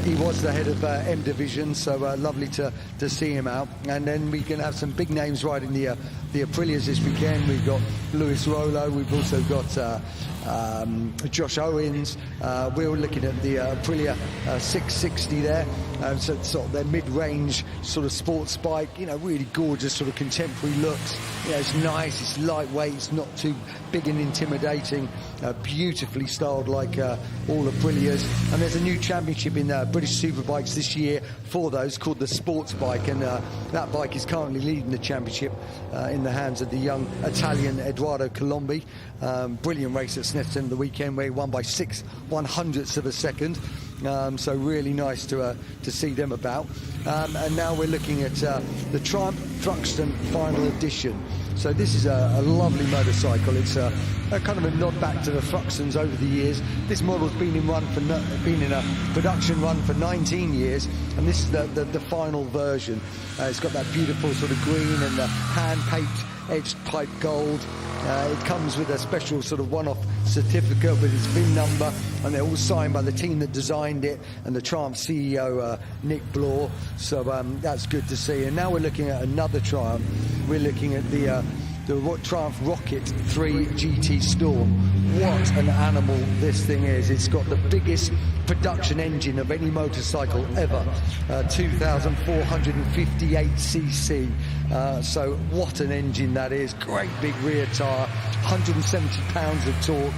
He was the head of M Division, so lovely to see him out. And then we can have some big names riding the Aprilias this weekend. We've got Luis Rollo, we've also got Josh Owens. We're looking at the Aprilia 660 there. So it's sort of their mid-range sort of sports bike, you know, really gorgeous sort of contemporary looks. You know, it's nice, it's lightweight, it's not too big and intimidating, beautifully styled like all Aprilias. And there's a new championship in British Superbikes this year for those called the Sports Bike, and that bike is currently leading the championship in the hands of the young Italian Edoardo Colombi. Brilliant race at Snetterton the weekend where he won by 6/100ths of a second. So really nice to see them about. And now we're looking at the Triumph Thruxton Final Edition. So this is a lovely motorcycle. It's a kind of a nod back to the Thruxtons over the years. This model's been in a production run for 19 years, and this is the final version. It's got that beautiful sort of green and the hand-painted edged pipe gold. It comes with a special sort of one-off certificate with its VIN number, and they're all signed by the team that designed it and the Triumph CEO, Nick Bloor. So that's good to see. And now we're looking at another Triumph. We're looking at the Triumph Rocket 3 GT Storm. What an animal this thing is. It's got the biggest production engine of any motorcycle ever, 2,458cc. So what an engine that is. Great big rear tyre, 170 pounds of torque.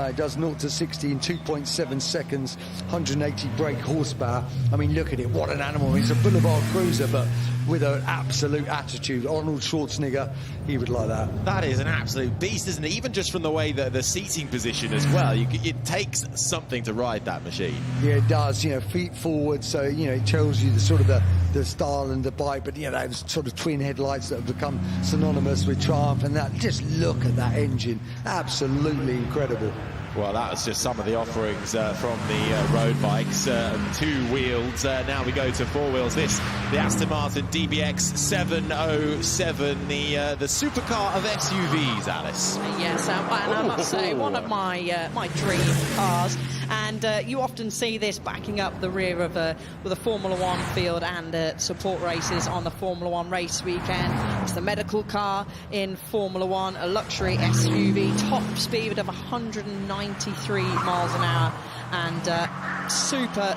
It does 0 to 60 in 2.7 seconds, 180 brake horsepower. I mean, look at it, what an animal. It's a boulevard cruiser, but with an absolute attitude. Arnold Schwarzenegger, he would like that. That is an absolute beast, isn't it? Even just from the way that the seating position as well. It takes something to ride that machine. Yeah, it does. You know, feet forward, so, you know, it tells you the sort of the style and the bike, but, you know, those sort of twin headlights that have become synonymous with Triumph, and that, just look at that engine. Absolutely incredible. Well, that was just some of the offerings from the road bikes, 2 wheels. Now we go to 4 wheels. The Aston Martin DBX 707, the supercar of SUVs, Alice. Yes, and I must say, one of my dream cars. And you often see this backing up the rear of with a Formula One field and support races on the Formula One race weekend. It's the medical car in Formula One, a luxury SUV, top speed of 193 miles an hour, and super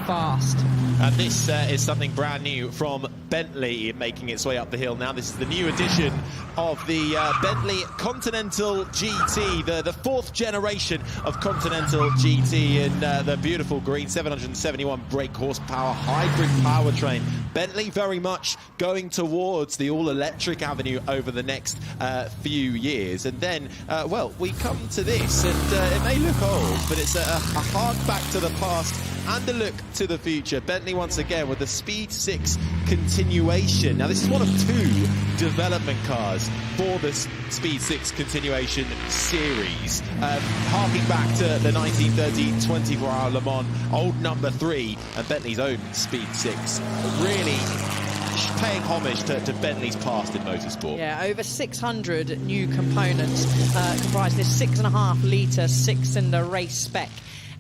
fast. And this is something brand new from Bentley, making its way up the hill now. This is the new edition of the Bentley Continental GT, the 4th generation of Continental GT in the beautiful green, 771 brake horsepower hybrid powertrain. Bentley very much going towards the all-electric avenue over the next few years. And then, well, we come to this, and it may look old, but it's a hard back to the past and a look to the future. Bentley once again with the Speed 6 continuation. Now this is one of 2 development cars for the Speed 6 continuation series. Harking back to the 1930 24-hour Le Mans, old number 3, and Bentley's own Speed 6. Really paying homage to Bentley's past in motorsport. Yeah, over 600 new components comprise this 6.5-litre 6-cylinder race spec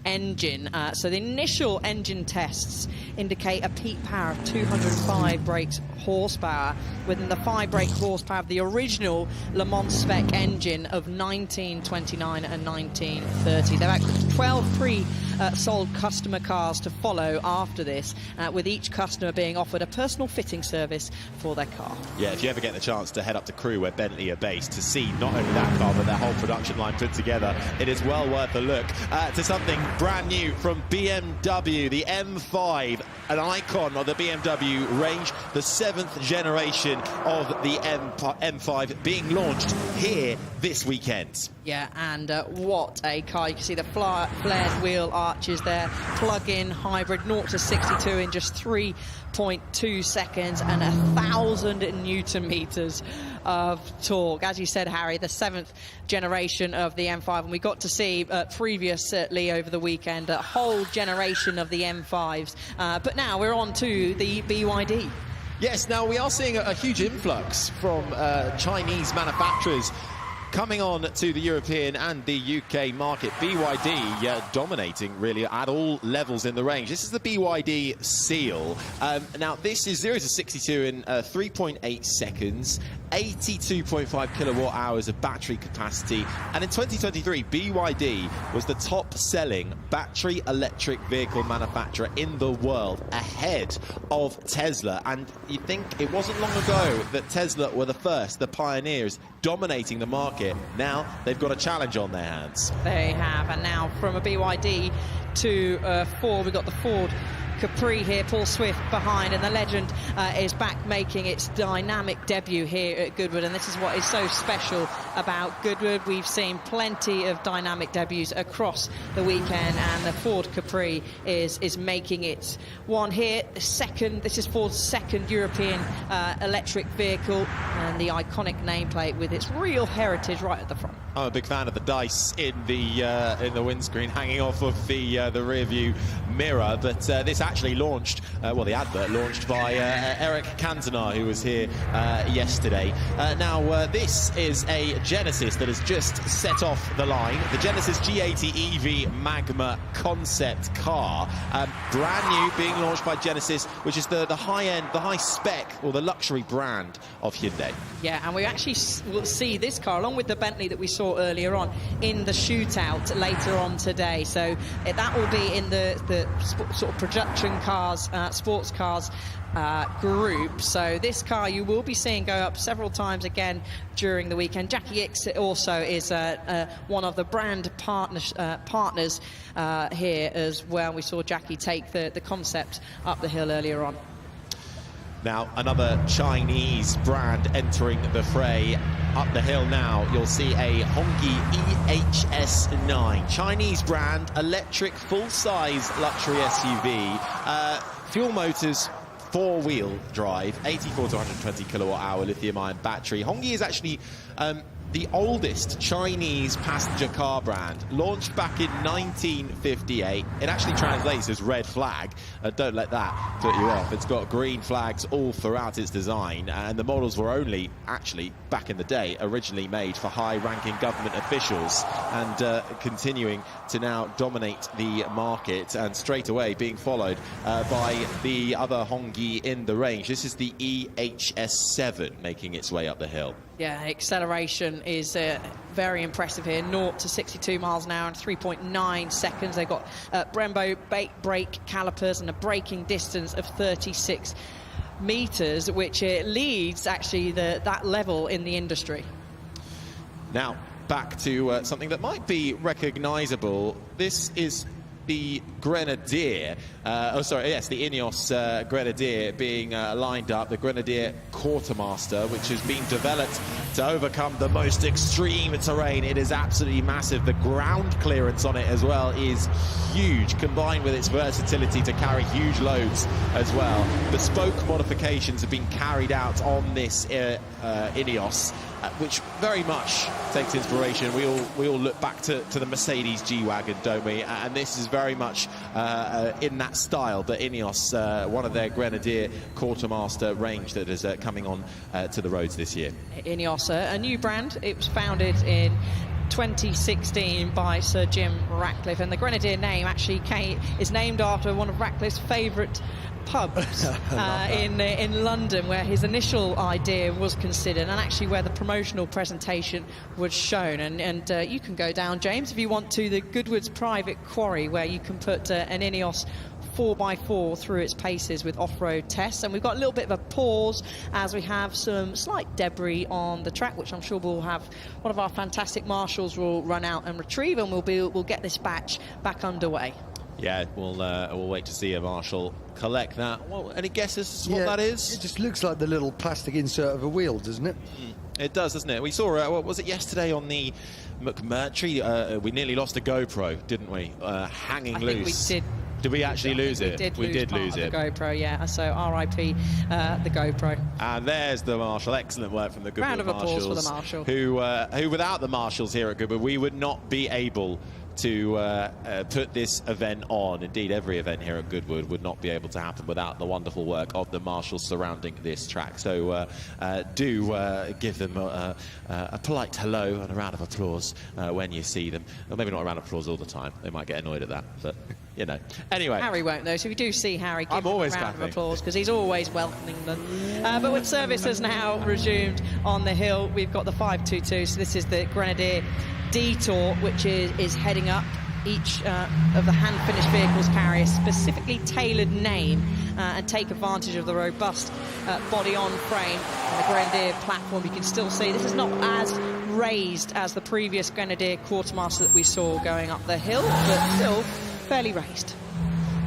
engine. So the initial engine tests indicate a peak power of 205 brake horsepower within the 5 brake horsepower of the original Le Mans spec engine of 1929 and 1930. There are 12 pre-sold customer cars to follow after this, with each customer being offered a personal fitting service for their car. Yeah, if you ever get the chance to head up to Crewe, where Bentley are based, to see not only that car, but their whole production line put together, it is well worth a look. To something brand new from BMW, the M5, an icon of the BMW range, the 7th generation of the M5 being launched here this weekend. Yeah, and what a car. You can see the flared wheel arches there, plug-in hybrid, 0 to 62 in just 3.2 seconds and 1,000 Newton meters of torque. As you said, Harry, the 7th generation of the M5, and we got to see previously over the weekend a whole generation of the M5s. But now we're on to the BYD. Yes, now we are seeing a huge influx from Chinese manufacturers coming on to the European and the UK market. BYD dominating really at all levels in the range. This is the BYD Seal. Now this is 0 to 62 in 3.8 seconds, 82.5 kilowatt hours of battery capacity, and in 2023 BYD was the top selling battery electric vehicle manufacturer in the world, ahead of Tesla. And you think it wasn't long ago that Tesla were the first, the pioneers, dominating the market. Now they've got a challenge on their hands. They have, and now from a BYD to Ford, we've got the Ford Capri here, Paul Swift behind, and the legend is back making its dynamic debut here at Goodwood, and this is what is so special about Goodwood. We've seen plenty of dynamic debuts across the weekend, and the Ford Capri is making its one here. This is Ford's second European electric vehicle, and the iconic nameplate with its real heritage right at the front. I'm a big fan of the dice in the windscreen hanging off of the rear view mirror, but this actually launched, the advert launched by Eric Cantona, who was here yesterday. Now this is a Genesis that has just set off the line, the Genesis G80 EV Magma concept car, brand new, being launched by Genesis, which is the high-end, the high-spec, or the luxury brand of Hyundai. Yeah, and we actually will see this car, along with the Bentley that we saw earlier on, in the Shootout later on today. So that will be in the sort of production cars, sports cars group. So this car you will be seeing go up several times again during the weekend. Jackie Ickx also is one of the brand partners here as well. We saw Jackie take the concept up the hill earlier on. Now, another Chinese brand entering the fray. Up the hill now, you'll see a Hongqi EHS9. Chinese brand, electric, full-size luxury SUV. Fuel motors, 4-wheel drive, 84 to 120 kilowatt-hour lithium-ion battery. Hongqi is actually the oldest Chinese passenger car brand, launched back in 1958. It actually translates as red flag. Don't let that put you off. It's got green flags all throughout its design, and the models were only actually, back in the day, originally made for high-ranking government officials, and continuing to now dominate the market, and straight away being followed by the other Hongqi in the range. This is the EHS7 making its way up the hill. Yeah, acceleration is very impressive here. 0 to 62 miles an hour in 3.9 seconds. They've got Brembo brake calipers and a braking distance of 36 meters, which leads actually that level in the industry. Now, back to something that might be recognizable. This is the Grenadier, the Ineos Grenadier being lined up, the Grenadier Quartermaster, which has been developed to overcome the most extreme terrain. It is absolutely massive. The ground clearance on it as well is huge, combined with its versatility to carry huge loads as well. Bespoke modifications have been carried out on this Ineos, which very much takes inspiration. We all look back to the Mercedes G-Wagon, don't we? And this is very much in that style, but Ineos, one of their Grenadier Quartermaster range that is coming on to the roads this year. Ineos, a new brand. It was founded in 2016 by Sir Jim Ratcliffe, and the Grenadier name actually is named after one of Ratcliffe's favourite pubs in London, where his initial idea was considered, and actually where the promotional presentation was shown. And you can go down, James, if you want, to the Goodwood's private quarry, where you can put an Ineos 4x4 through its paces with off-road tests. And we've got a little bit of a pause as we have some slight debris on the track, which I'm sure we'll have one of our fantastic marshals will run out and retrieve, and we'll get this batch back underway. Yeah, we'll wait to see a marshal collect that. Well, any guesses as to what that is? It just looks like the little plastic insert of a wheel, doesn't it? It does, doesn't it? We saw, what was it, yesterday on the McMurtry? We nearly lost a GoPro, didn't we? Hanging loose. I think we did. Did we actually lose it? We did lose it. The GoPro, yeah. So RIP the GoPro. And there's the marshal. Excellent work from the Goodwood Round of marshals. applause for the marshal. Who without the marshals here at Goodwood, we would not be able to put this event on. Indeed, every event here at Goodwood would not be able to happen without the wonderful work of the marshals surrounding this track. So do give them a polite hello and a round of applause when you see them. Or maybe not a round of applause all the time. They might get annoyed at that, but you know. Anyway, Harry won't though. So if you do see Harry, give him a round of applause, because he's always welcoming them. But with service has now resumed on the hill, we've got the 522. So this is the Grenadier Detour, which is heading up. Each of the hand-finished vehicles carry a specifically tailored name and take advantage of the robust body-on frame and the Grenadier platform. You can still see this is not as raised as the previous Grenadier Quartermaster that we saw going up the hill, but still fairly raised.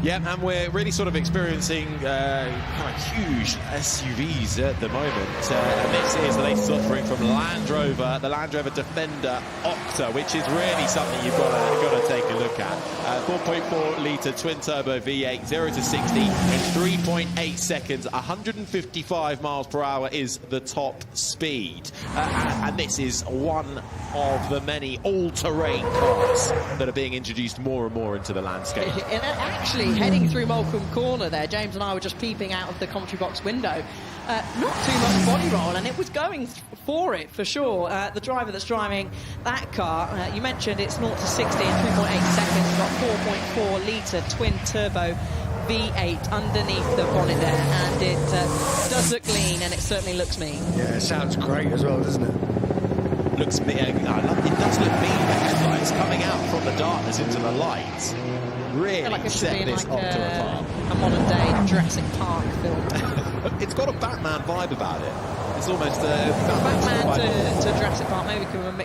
Yeah, and we're really sort of experiencing kind of huge SUVs at the moment. And this is the latest offering from Land Rover, the Land Rover Defender Octa, which is really something you've got to take a look at. 4.4 litre twin-turbo V8, 0 to 60 in 3.8 seconds. 155 miles per hour is the top speed. And this is one of the many all-terrain cars that are being introduced more and more into the landscape. And actually, heading through Moulcombe Corner there, James and I were just peeping out of the commentary box window. Not too much body roll, and it was going for it, for sure. The driver that's driving that car, you mentioned it's 0 to 60 in 3.8 seconds, got 4.4 litre twin-turbo V8 underneath the bonnet there, and it does look lean, and it certainly looks mean. Yeah, it sounds great as well, doesn't it? Looks mean. It does look mean. The headlights coming out from the darkness into the light really like it set this like Octa apart. A modern-day Jurassic Park film. It's got a Batman vibe about it. It's almost Batman to Jurassic Park. Maybe we can have a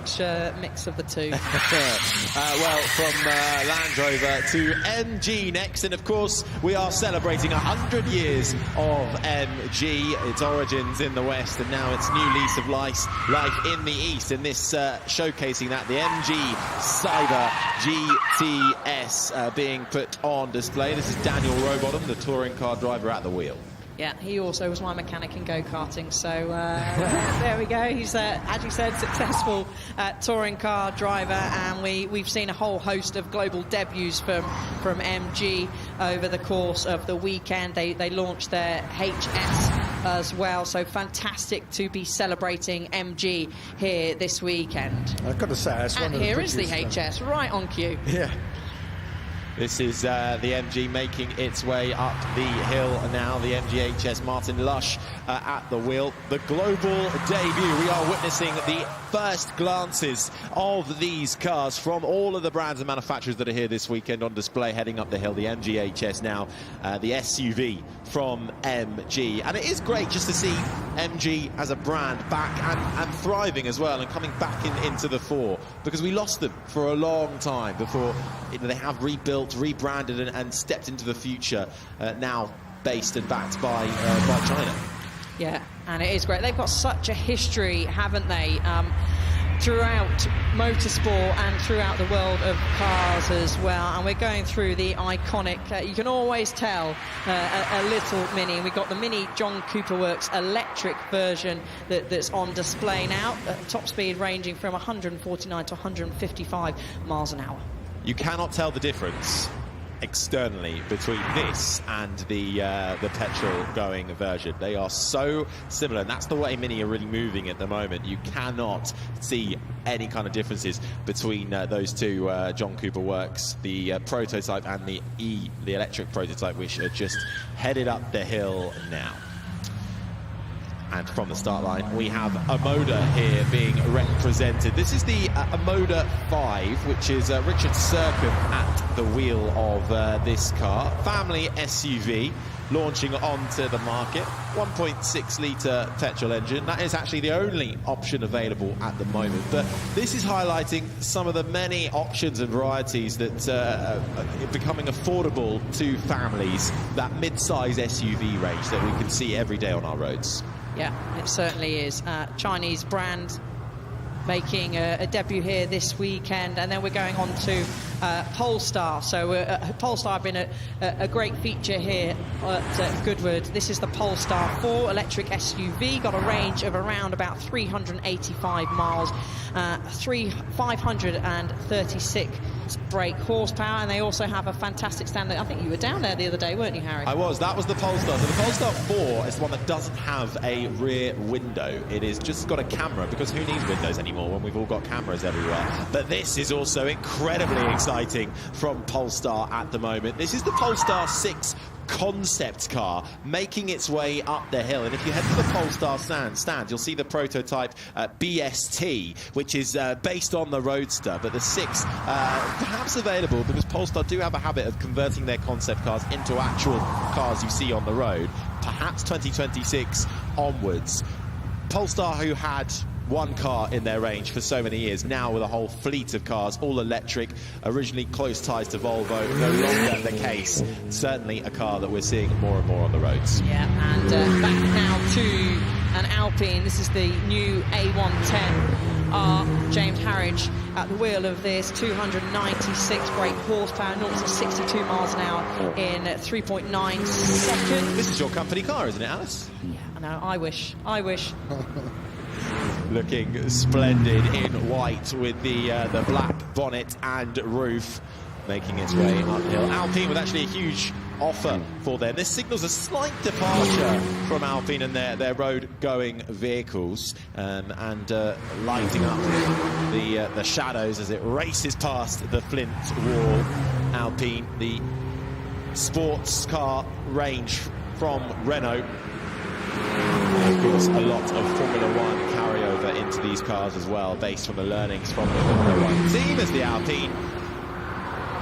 mix of the two. Well, from Land Rover to MG next, and of course we are celebrating 100 years of MG. Its origins in the West, and now its new lease of life in the East. And this showcasing that the MG Cyber GTS being put on display. This is Daniel Rowbottom, the touring car driver at the wheel. Yeah, he also was my mechanic in go-karting, so there we go. He's, as you said, successful touring car driver, and we've seen a whole host of global debuts from MG over the course of the weekend. They launched their HS as well, so fantastic to be celebrating MG here this weekend. I've got to say, it's one and of the here is the prettiest, HS, right on cue. Yeah. This is the MG making its way up the hill now. The MG HS, Martin Lush at the wheel. The global debut. We are witnessing the first glances of these cars from all of the brands and manufacturers that are here this weekend on display heading up the hill. The MG HS now, the SUV from MG. And it is great just to see MG as a brand back and thriving as well, and coming back into the fore, because we lost them for a long time before they have rebuilt, rebranded and stepped into the future, now based and backed by China. Yeah, and it is great. They've got such a history, haven't they, throughout motorsport and throughout the world of cars as well. And we're going through the iconic, you can always tell a little Mini. We've got the Mini John Cooper Works electric version that's on display now, at top speed ranging from 149 to 155 miles an hour. You cannot tell the difference externally between this and the petrol-going version. They are so similar, and that's the way Mini are really moving at the moment. You cannot see any kind of differences between those two John Cooper works, the prototype and the electric prototype, which are just headed up the hill now. And from the start line, we have a Moda here being represented. This is the Moda 5, which is Richard Serkin at the wheel of this car. Family SUV launching onto the market. 1.6-litre petrol engine. That is actually the only option available at the moment. But this is highlighting some of the many options and varieties that are becoming affordable to families. That mid-size SUV range that we can see every day on our roads. Yeah, it certainly is. Chinese brand making a debut here this weekend, and then we're going on to Polestar. So Polestar have been a great feature here at Goodwood. This is the Polestar 4 electric SUV, got a range of around about 385 miles, 536 brake horsepower, and they also have a fantastic standard. I think you were down there the other day, weren't you, Harry? I was. That was the Polestar. So the Polestar 4 is the one that doesn't have a rear window. It is just got a camera, because who needs windows anymore when we've all got cameras everywhere? But this is also incredibly exciting from Polestar at the moment. This is the Polestar 6 concept car making its way up the hill, and if you head to the Polestar stand, you'll see the prototype BST, which is based on the Roadster, but the 6 perhaps available because Polestar do have a habit of converting their concept cars into actual cars you see on the road, perhaps 2026 onwards. Polestar, who had one car in their range for so many years, now with a whole fleet of cars, all electric, originally close ties to Volvo, no longer the case. Certainly a car that we're seeing more and more on the roads. Yeah, and back now to an Alpine. This is the new A110R. James Harridge at the wheel of this, 296 brake horsepower, 0 to 62 miles an hour in 3.9 seconds. This is your company car, isn't it, Alice? Yeah, I know, I wish. Looking splendid in white with the black bonnet and roof, making its way uphill. Alpine with actually a huge offer for them. This signals a slight departure from Alpine and their road-going vehicles, and lighting up the shadows as it races past the Flint wall. Alpine, the sports car range from Renault. Of course, a lot of Formula One carryover into these cars as well, based on the learnings from the Formula One team, as the Alpine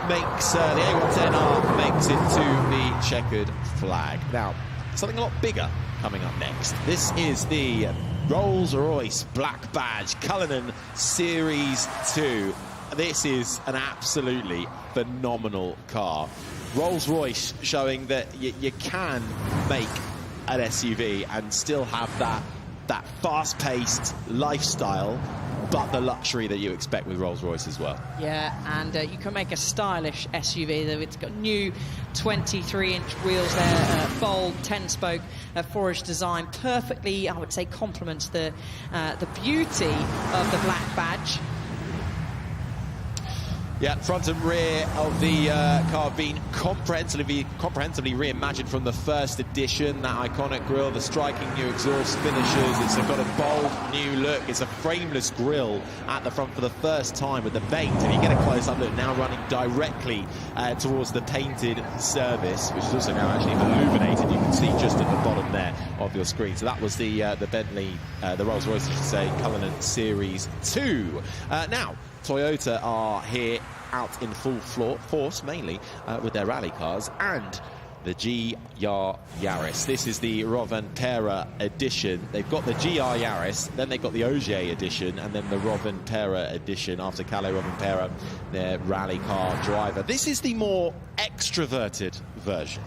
makes the A110R makes it to the checkered flag. Now, something a lot bigger coming up next. This is the Rolls-Royce Black Badge Cullinan Series 2. This is an absolutely phenomenal car. Rolls-Royce showing that you can make an SUV and still have that fast-paced lifestyle, but the luxury that you expect with Rolls-Royce as well. Yeah, and you can make a stylish SUV. It's got new 23-inch wheels there, bold 10-spoke four-inch design, perfectly, I would say, complements the beauty of the Black Badge. Yeah, front and rear of the car have been comprehensively reimagined from the first edition. That iconic grille, the striking new exhaust finishes. It's got a bold new look. It's a frameless grille at the front for the first time with the paint. And you get a close-up look now running directly towards the painted service, which is also now actually illuminated. You can see just at the bottom there of your screen. So that was the Bentley, the Rolls-Royce, I should say, Cullinan Series 2. Now, Toyota are here out in full force, mainly with their rally cars, and the GR Yaris. This is the Rovanpera edition. They've got the GR Yaris, then they've got the Ogier edition, and then the Rovanpera edition after Kalle Rovanpera, their rally car driver. This is the more extroverted version.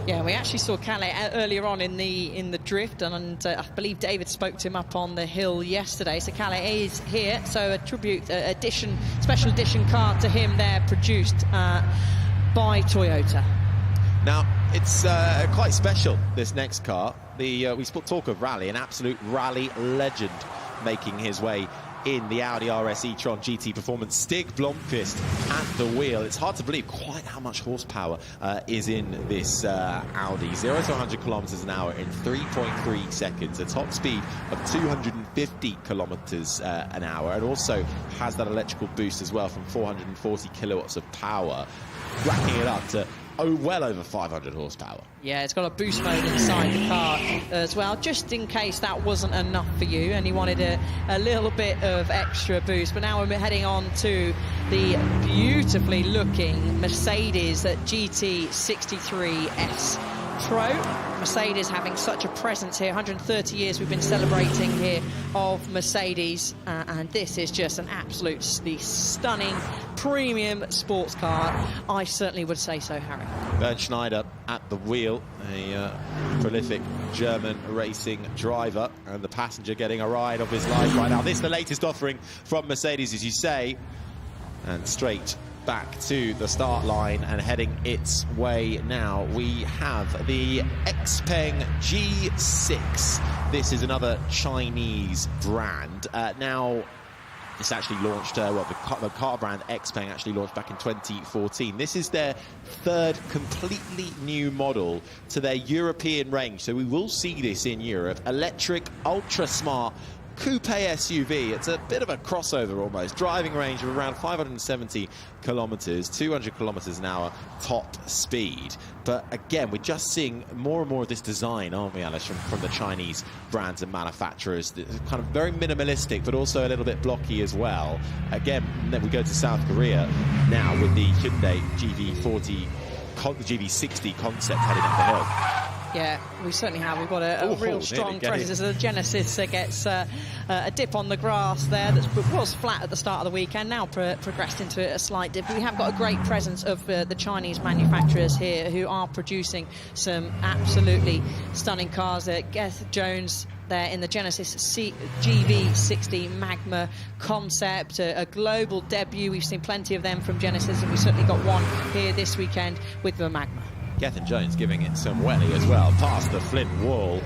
Yeah, we actually saw Kalle earlier on in the drift, and I believe David spoke to him up on the hill yesterday. So Kalle is here, so a tribute special edition car to him there, produced by Toyota. Now, it's quite special, this next car. We talk of rally, an absolute rally legend making his way in the Audi RS e-tron GT Performance. Stig Blomqvist at the wheel. It's hard to believe quite how much horsepower is in this Audi. 0 to 100 kilometers an hour in 3.3 seconds. A top speed of 250 kilometers an hour, and also has that electrical boost as well from 440 kilowatts of power, racking it up to well over 500 horsepower. Yeah, it's got a boost mode inside the car as well, just in case that wasn't enough for you and you wanted a little bit of extra boost. But now we're heading on to the beautifully looking Mercedes GT 63S Pro. Mercedes having such a presence here. 130 years we've been celebrating here of Mercedes, and this is just an absolutely stunning premium sports car. I certainly would say so, Harry. Bernd Schneider at the wheel, a prolific German racing driver, and the passenger getting a ride of his life right now. This is the latest offering from Mercedes, as you say, and straight back to the start line and heading its way now. We have the Xpeng G6. This is another Chinese brand. Now, it's actually launched, the car brand Xpeng actually launched back in 2014. This is their third completely new model to their European range. So we will see this in Europe. Electric, ultra-smart coupe SUV. It's a bit of a crossover almost. Driving range of around 570 kilometers, 200 kilometers an hour top speed. But again, we're just seeing more and more of this design, aren't we, Alice, from the Chinese brands and manufacturers. It's kind of very minimalistic, but also a little bit blocky as well. Again, then we go to South Korea now with the Hyundai GV60 concept heading up the hill. Yeah, we certainly have. We've got a real strong presence. The Genesis gets a dip on the grass there that was flat at the start of the weekend, now progressed into a slight dip. We have got a great presence of the Chinese manufacturers here who are producing some absolutely stunning cars. Gareth Jones there in the Genesis GV60 Magma concept, a global debut. We've seen plenty of them from Genesis, and we certainly got one here this weekend with the Magma. Gethin Jones giving it some welly as well, past the Flint wall.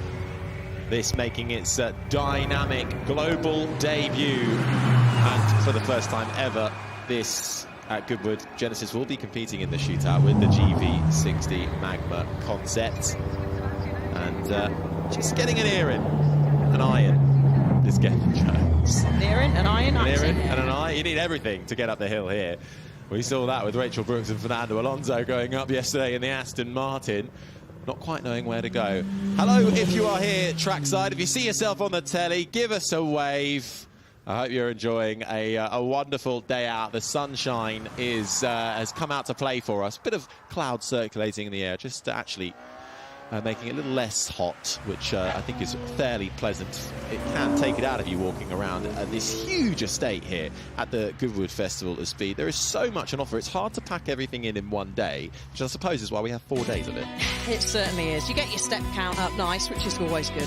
This making its dynamic global debut. And for the first time ever, this at Goodwood, Genesis will be competing in the shootout with the GV60 Magma concept. And just getting an ear in, an eye in, this Gethin Jones. An ear in, an eye in, an ear in and an eye. You need everything to get up the hill here. We saw that with Rachel Brooks and Fernando Alonso going up yesterday in the Aston Martin, not quite knowing where to go. Hello, if you are here trackside, if you see yourself on the telly, give us a wave. I hope you're enjoying a wonderful day out. The sunshine has come out to play for us. Bit of cloud circulating in the air, just actually making it a little less hot, which I think is fairly pleasant. It can take it out of you walking around this huge estate here at the Goodwood Festival of Speed. There is so much on offer. It's hard to pack everything in one day, which I suppose is why we have 4 days of it. It certainly is. You get your step count up nice, which is always good.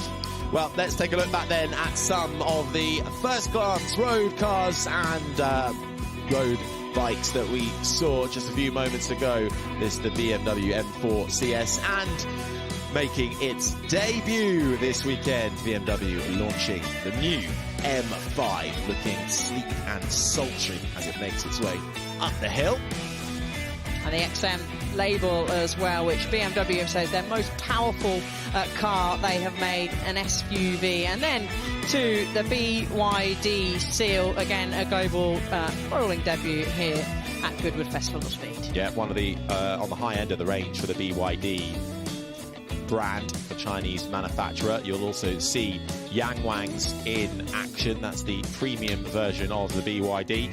Well, let's take a look back then at some of the first-class road cars and road bikes that we saw just a few moments ago. This is the BMW M4 CS, and making its debut this weekend, BMW launching the new M5, looking sleek and sultry as it makes its way up the hill. And the XM label as well, which BMW says their most powerful car they have made, an SUV. And then to the BYD seal, again a global rolling debut here at Goodwood Festival of Speed. Yeah, one of the on the high end of the range for the BYD brand, the Chinese manufacturer. You'll also see Yangwangs in action. That's the premium version of the BYD.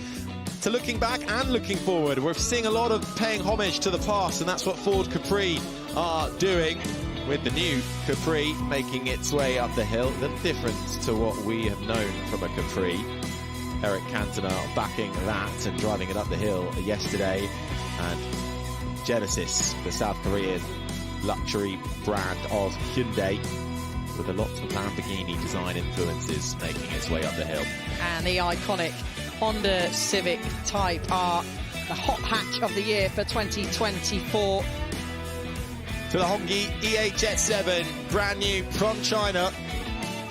So looking back and looking forward, we're seeing a lot of paying homage to the past, and that's what Ford Capri are doing with the new Capri making its way up the hill. The difference to what we have known from a Capri. Eric Cantona backing that and driving it up the hill yesterday. And Genesis, the South Korean luxury brand of Hyundai, with a lot of Lamborghini design influences making its way up the hill. And the iconic Honda Civic Type R, the hot hatch of the year for 2024. To the Hongqi EHS7, brand new from China.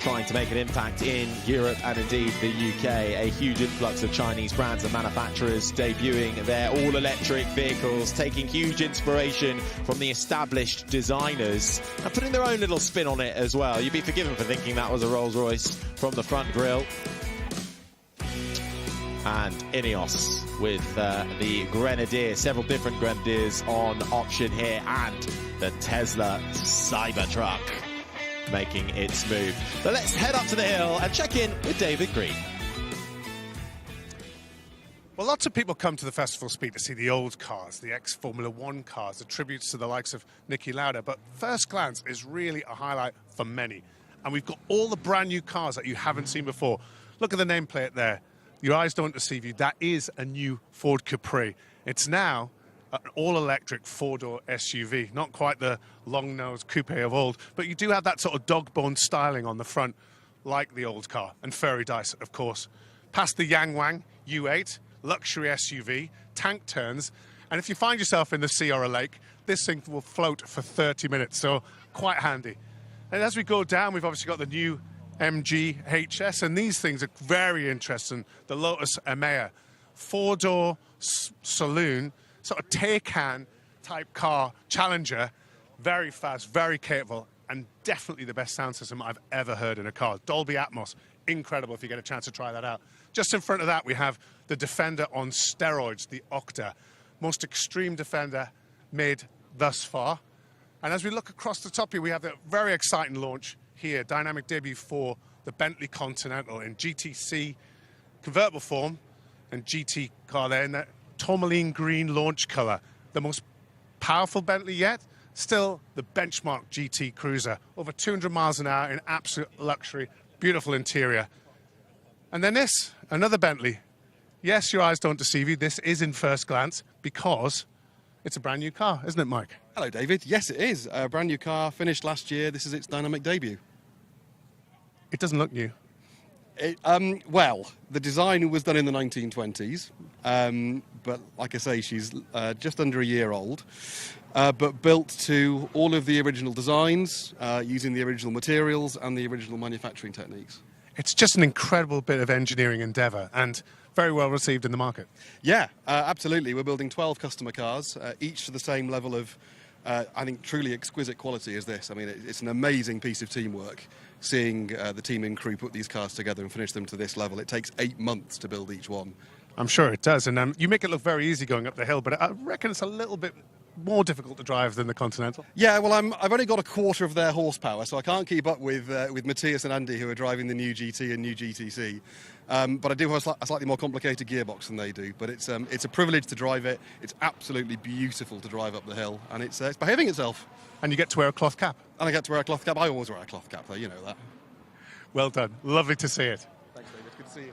trying to make an impact in Europe and indeed the UK. A huge influx of Chinese brands and manufacturers debuting their all-electric vehicles, taking huge inspiration from the established designers and putting their own little spin on it as well. You'd be forgiven for thinking that was a Rolls-Royce from the front grille. And Ineos with the Grenadier, several different Grenadiers on option here, and the Tesla Cybertruck making its move. But let's head up to the hill and check in with David Green. Well, lots of people come to the Festival Speed to see the old cars, the ex-Formula One cars, the tributes to the likes of Niki Lauda, but first glance is really a highlight for many. And we've got all the brand new cars that you haven't seen before. Look at the nameplate there. Your eyes don't deceive you. That is a new Ford Capri. It's now an all-electric four-door SUV. Not quite the long-nosed coupe of old, but you do have that sort of dog-bone styling on the front, like the old car. And fairy dice, of course. Past the Yangwang U8, luxury SUV, tank turns, and if you find yourself in the sea or a lake, this thing will float for 30 minutes, so quite handy. And as we go down, we've obviously got the new MG HS, and these things are very interesting. The Lotus Emea, four-door saloon, sort of Taycan type car, Challenger, very fast, very capable, and definitely the best sound system I've ever heard in a car. Dolby Atmos, incredible if you get a chance to try that out. Just in front of that, we have the Defender on steroids, the Octa, most extreme Defender made thus far. And as we look across the top here, we have the very exciting launch here, dynamic debut for the Bentley Continental in GTC convertible form and GT car there in that tourmaline green launch colour. The most powerful Bentley yet, still the benchmark GT cruiser. Over 200 miles an hour in absolute luxury, beautiful interior. And then this, another Bentley. Yes, your eyes don't deceive you. This is in first glance because it's a brand new car, isn't it, Mike? Hello, David. Yes, it is. A brand new car, finished last year. This is its dynamic debut. It doesn't look new. Well, the design was done in the 1920s, but like I say, she's just under a year old, but built to all of the original designs, using the original materials and the original manufacturing techniques. It's just an incredible bit of engineering endeavour and very well received in the market. Yeah, absolutely. We're building 12 customer cars, each to the same level of, I think, truly exquisite quality as this. I mean, it's an amazing piece of teamwork, seeing the team and crew put these cars together and finish them to this level. It takes 8 months to build each one. I'm sure it does, and you make it look very easy going up the hill, but I reckon it's a little bit more difficult to drive than the Continental. Yeah, well, I've only got a quarter of their horsepower, so I can't keep up with Matthias and Andy, who are driving the new GT and new GTC. But I do have a slightly more complicated gearbox than they do. But it's a privilege to drive it. It's absolutely beautiful to drive up the hill, and it's behaving itself. And you get to wear a cloth cap. And I get to wear a cloth cap. I always wear a cloth cap, though. You know that. Well done. Lovely to see it. Thanks, David. Good to see you.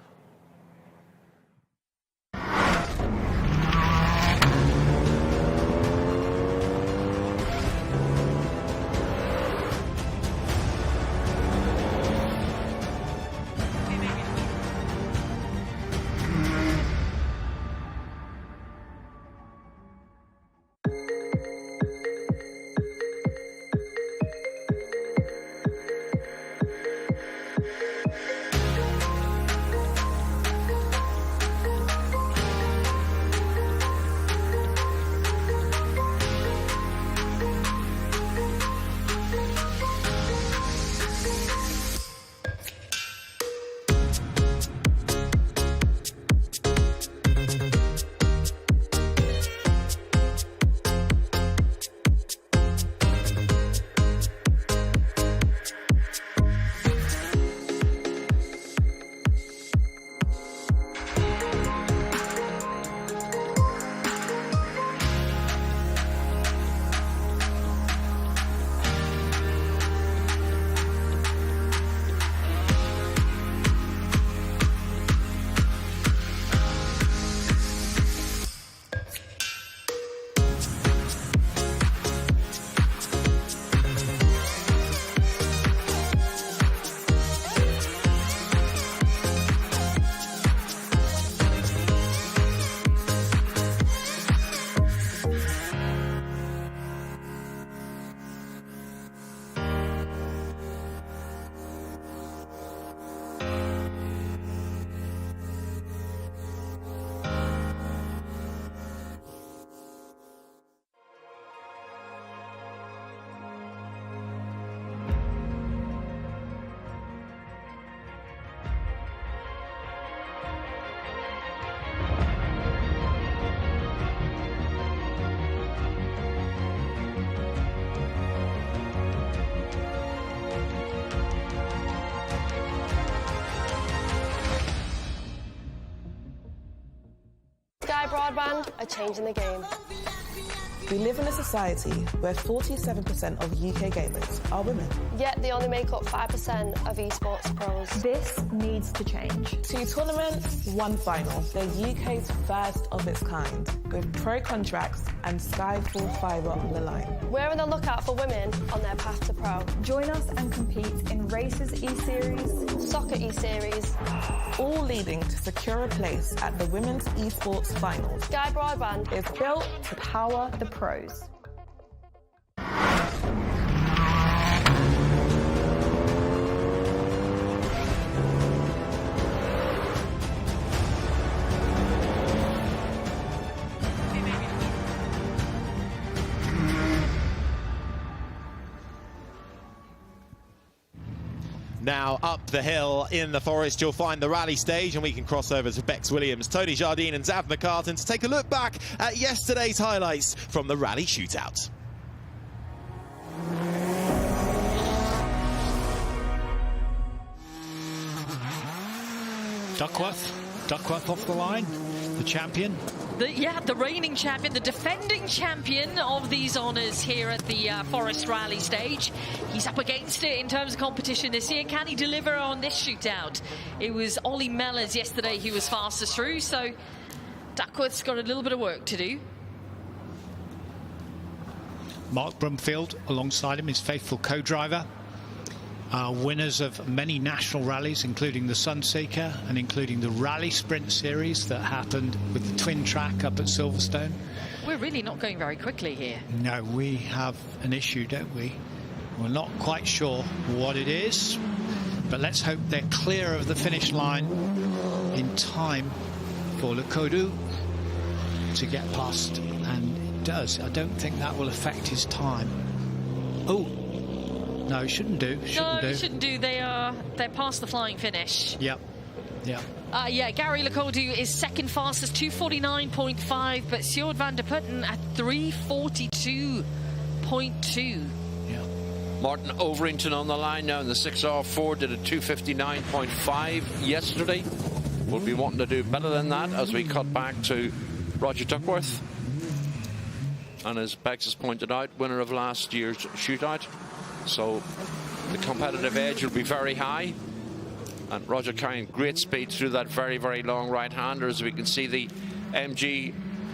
broadband are changing the game. We live in a society where 47% of UK gamers are women. Yet they only make up 5% of esports pros. This needs to change. 2 tournaments, 1 final. They're UK's first of its kind, with pro contracts and Skyfall fibre on the line. We're on the lookout for women on their path to pro. Join us and compete in Races E-Series, Soccer E-Series, all leading to secure a place at the Women's Esports Finals. Sky Broadband is built to power the pros. Now up the hill in the forest, you'll find the rally stage, and we can cross over to Bex Williams, Tony Jardine and Zav McCartan to take a look back at yesterday's highlights from the rally shootout. Duckworth off the line, the champion. The reigning champion, the defending champion of these honours here at the Forest Rally stage. He's up against it in terms of competition this year. Can he deliver on this shootout? It was Ollie Mellors yesterday who was fastest through, so Duckworth's got a little bit of work to do. Mark Brumfield alongside him, his faithful co-driver. Winners of many national rallies, including the Sunseeker and including the Rally Sprint Series that happened with the twin track up at Silverstone. We're really not going very quickly here. No, we have an issue, don't we? We're not quite sure what it is, but let's hope they're clear of the finish line in time for Lecoudou to get past, and it does. I don't think that will affect his time. Oh, no, it shouldn't do. It shouldn't do. They're past the flying finish. Yep. Gary Lecoudou is second fastest, 2:49.5, but Sjoerd van der Putten at 3:42.2. Martin Overington on the line now in the 6R4, did a 2:59.5 yesterday. We'll be wanting to do better than that as we cut back to Roger Duckworth. And as Bex has pointed out, winner of last year's shootout. So the competitive edge will be very high. And Roger carrying great speed through that very, very long right-hander, as we can see the MG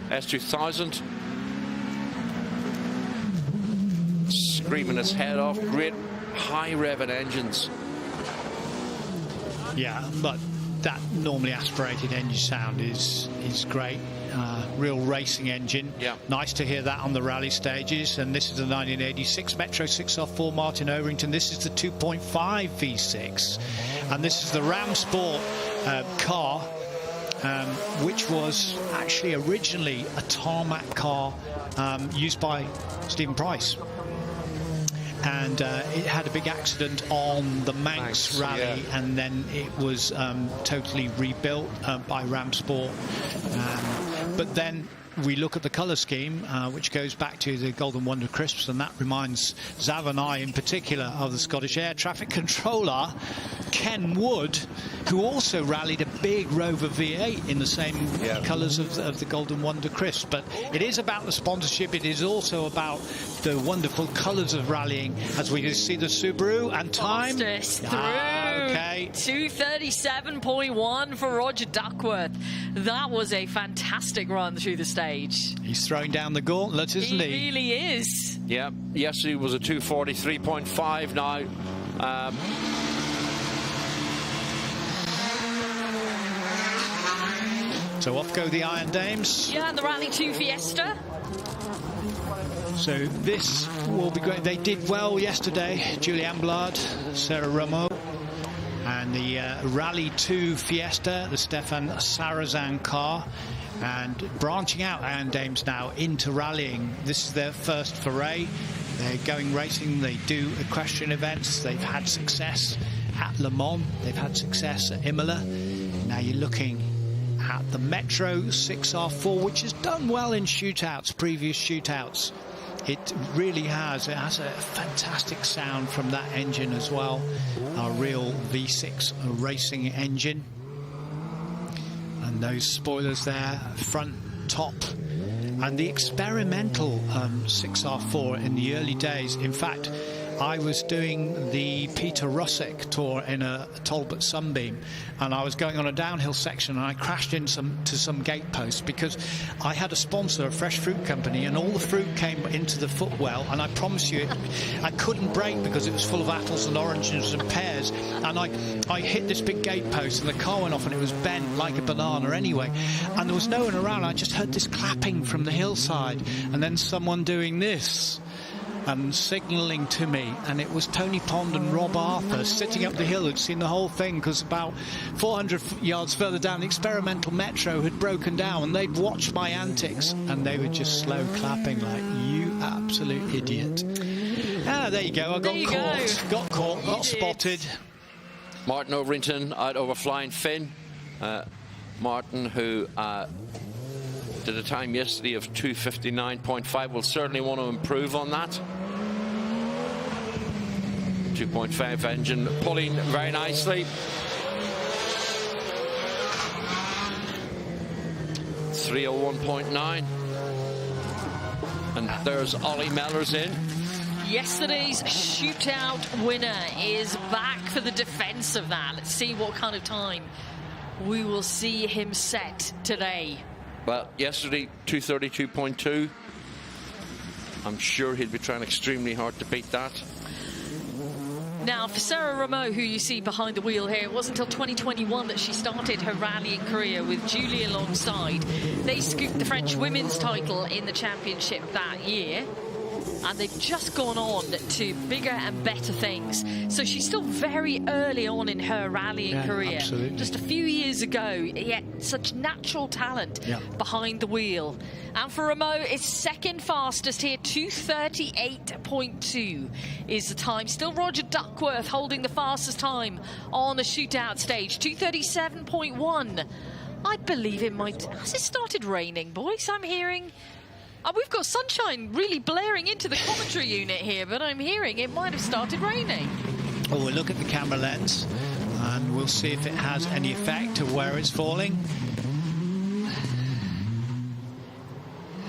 S2000 screaming his head off. Great high-revving engines. Yeah, but that normally aspirated engine sound is great. Real racing engine. Yeah. Nice to hear that on the rally stages. And this is the 1986 Metro 6R4 Martin Overington. This is the 2.5 V6. And this is the Ram Sport car, which was actually originally a tarmac car used by Stephen Price. And it had a big accident on the Manx rally, and then it was totally rebuilt by Ram Sport. But then we look at the colour scheme, which goes back to the Golden Wonder Crisps, and that reminds Zav and I in particular of the Scottish Air Traffic Controller, Ken Wood, who also rallied a big Rover V8 in the same colours of the Golden Wonder Crisps. But it is about the sponsorship. It is also about the wonderful colours of rallying, as we see the Subaru and time. Fastest through. Okay. 2:37.1 for Roger Duckworth. That was a fantastic run through the stage. He's throwing down the gauntlet, isn't he? He really is. Yeah, yesterday was a 2:43.5 now. So off go the Iron Dames. Yeah, and the Rally 2 Fiesta. So this will be great. They did well yesterday. Julianne Blard, Sarah Romo, and the Rally 2 Fiesta, the Stefan Sarazan car. And branching out Iron Dames now into rallying. This is their first foray. They're going racing. They do equestrian events. They've had success at Le Mans. They've had success at Imola. Now you're looking at the Metro 6R4, which has done well in shootouts, previous shootouts. It really has. It has a fantastic sound from that engine as well. A real V6 racing engine. And those spoilers there, front top. And the experimental 6R4 in the early days, in fact, I was doing the Peter Russick tour in a Talbot Sunbeam, and I was going on a downhill section, and I crashed into some gate posts because I had a sponsor, a fresh fruit company, and all the fruit came into the footwell, and I promise you, I couldn't brake because it was full of apples and oranges and pears, and I hit this big gate post, and the car went off, and it was bent like a banana anyway, and there was no one around. I just heard this clapping from the hillside, and then someone doing this and signalling to me, and it was Tony Pond and Rob Arthur sitting up the hill who'd seen the whole thing, because about 400 yards further down the experimental metro had broken down, and they'd watched my antics, and they were just slow clapping like, you absolute idiot. There you go. I got caught, got spotted. Martin Overington out over Flying Finn. Martin, who did a time yesterday of 2:59.5, will certainly want to improve on that. 2.5 engine pulling very nicely. 301.9. And there's Ollie Mellors in. Yesterday's shootout winner is back for the defense of that. Let's see what kind of time we will see him set today. Well, yesterday, 2:32.2. I'm sure he'll be trying extremely hard to beat that. Now, for Sarah Rameau, who you see behind the wheel here, it wasn't until 2021 that she started her rallying career with Julie alongside. They scooped the French women's title in the championship that year, and they've just gone on to bigger and better things. So she's still very early on in her rallying career. Absolutely. Just a few years ago, yet such natural talent behind the wheel. And for Rameau, it's second fastest here, 2:38.2 is the time. Still Roger Duckworth holding the fastest time on the shootout stage, 2:37.1. I believe it might... Has it started raining, boys? I'm hearing... we've got sunshine really blaring into the commentary unit here, but I'm hearing it might have started raining. Well, we'll look at the camera lens, and we'll see if it has any effect to where it's falling.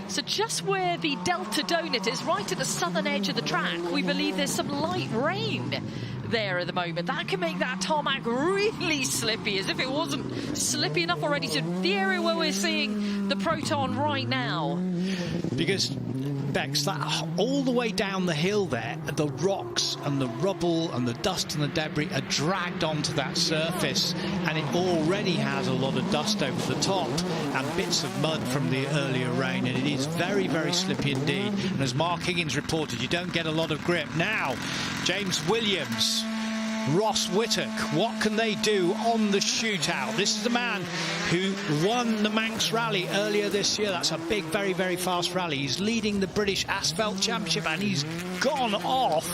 So just where the Delta Donut is, right at the southern edge of the track, we believe there's some light rain there at the moment. That can make that tarmac really slippy, as if it wasn't slippy enough already to the area where we're seeing the Proton right now. Because, Bex, that all the way down the hill there, the rocks and the rubble and the dust and the debris are dragged onto that surface, and it already has a lot of dust over the top and bits of mud from the earlier rain, and it is very, very slippy indeed. And as Mark Higgins reported, you don't get a lot of grip. Now, James Williams, Ross Whittock, what can they do on the shootout? This is the man who won the Manx Rally earlier this year. That's a big, very, very fast rally. He's leading the British Asphalt Championship, and he's gone off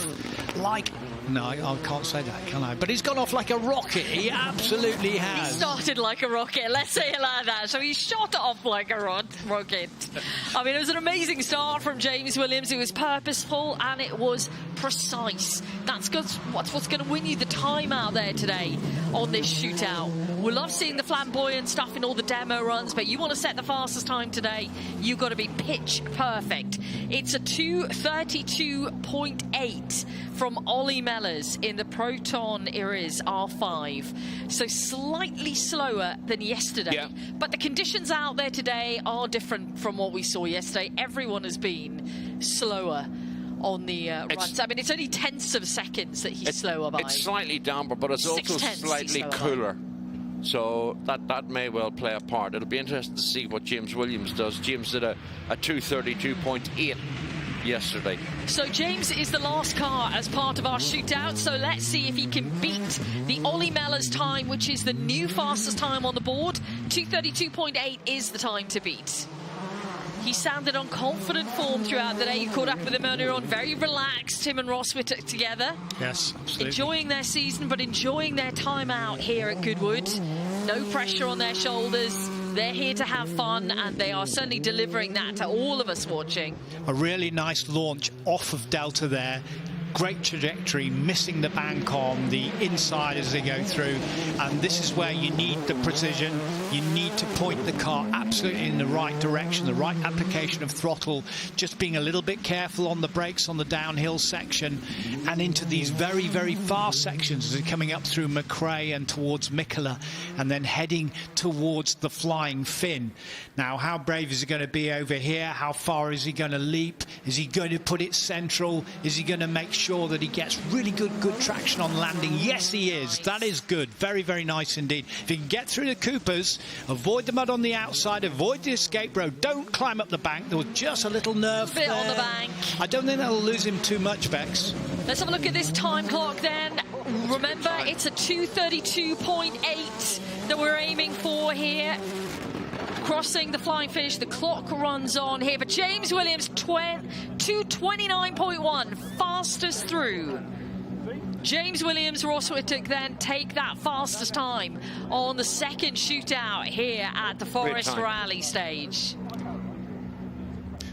like... No, I can't say that, can I? But he's gone off like a rocket. He absolutely has. He started like a rocket, let's say it like that. So he shot off like a rocket. I mean, it was an amazing start from James Williams. It was purposeful and it was precise. That's what's going to win you the time out there today on this shootout. We love seeing the flamboyant stuff in all the demo runs, but you want to set the fastest time today, you've got to be pitch perfect. It's a 2:32.8 from Ollie Mellors in the Proton Iris R5. So slightly slower than yesterday. But the conditions out there today are different from what we saw yesterday. Everyone has been slower on the runs. I mean, it's only tenths of seconds that he's slower by. It's slightly damper, but it's also slightly cooler. So that may well play a part. It'll be interesting to see what James Williams does. James did a 2:32.8 yesterday. So James is the last car as part of our shootout, so let's see if he can beat the Ollie Mellors time, which is the new fastest time on the board. 2:32.8 is the time to beat. He sounded on confident form throughout the day. You caught up with him earlier on, very relaxed, him and Ross Whittock together. Yes, absolutely. Enjoying their season, but enjoying their time out here at Goodwood. No pressure on their shoulders. They're here to have fun, and they are certainly delivering that to all of us watching. A really nice launch off of Delta there. great trajectory, missing the bank on the inside as they go through, and this is where you need the precision. You need to point the car absolutely in the right direction, the right application of throttle, just being a little bit careful on the brakes on the downhill section, and into these very, very fast sections as they're coming up through McRae and towards Mikola, and then heading towards the flying fin. Now, how brave is he going to be over here? How far is he going to leap? Is he going to put it central? Is he going to make sure that he gets really good traction on landing? Yes, he is. That is good. Very, very nice indeed. If he can get through the Coopers, avoid the mud on the outside, avoid the escape road, don't climb up the bank. There was just a little nerve bit there on the bank. I don't think that'll lose him too much, Bex. Let's have a look at this time clock then. Remember, it's a 2:32.8 that we're aiming for here. Crossing the flying finish, the clock runs on here, but James Williams 2:29.1, fastest through. James Williams, Ross Whittock then take that fastest time on the second shootout here at the Forest Rally stage.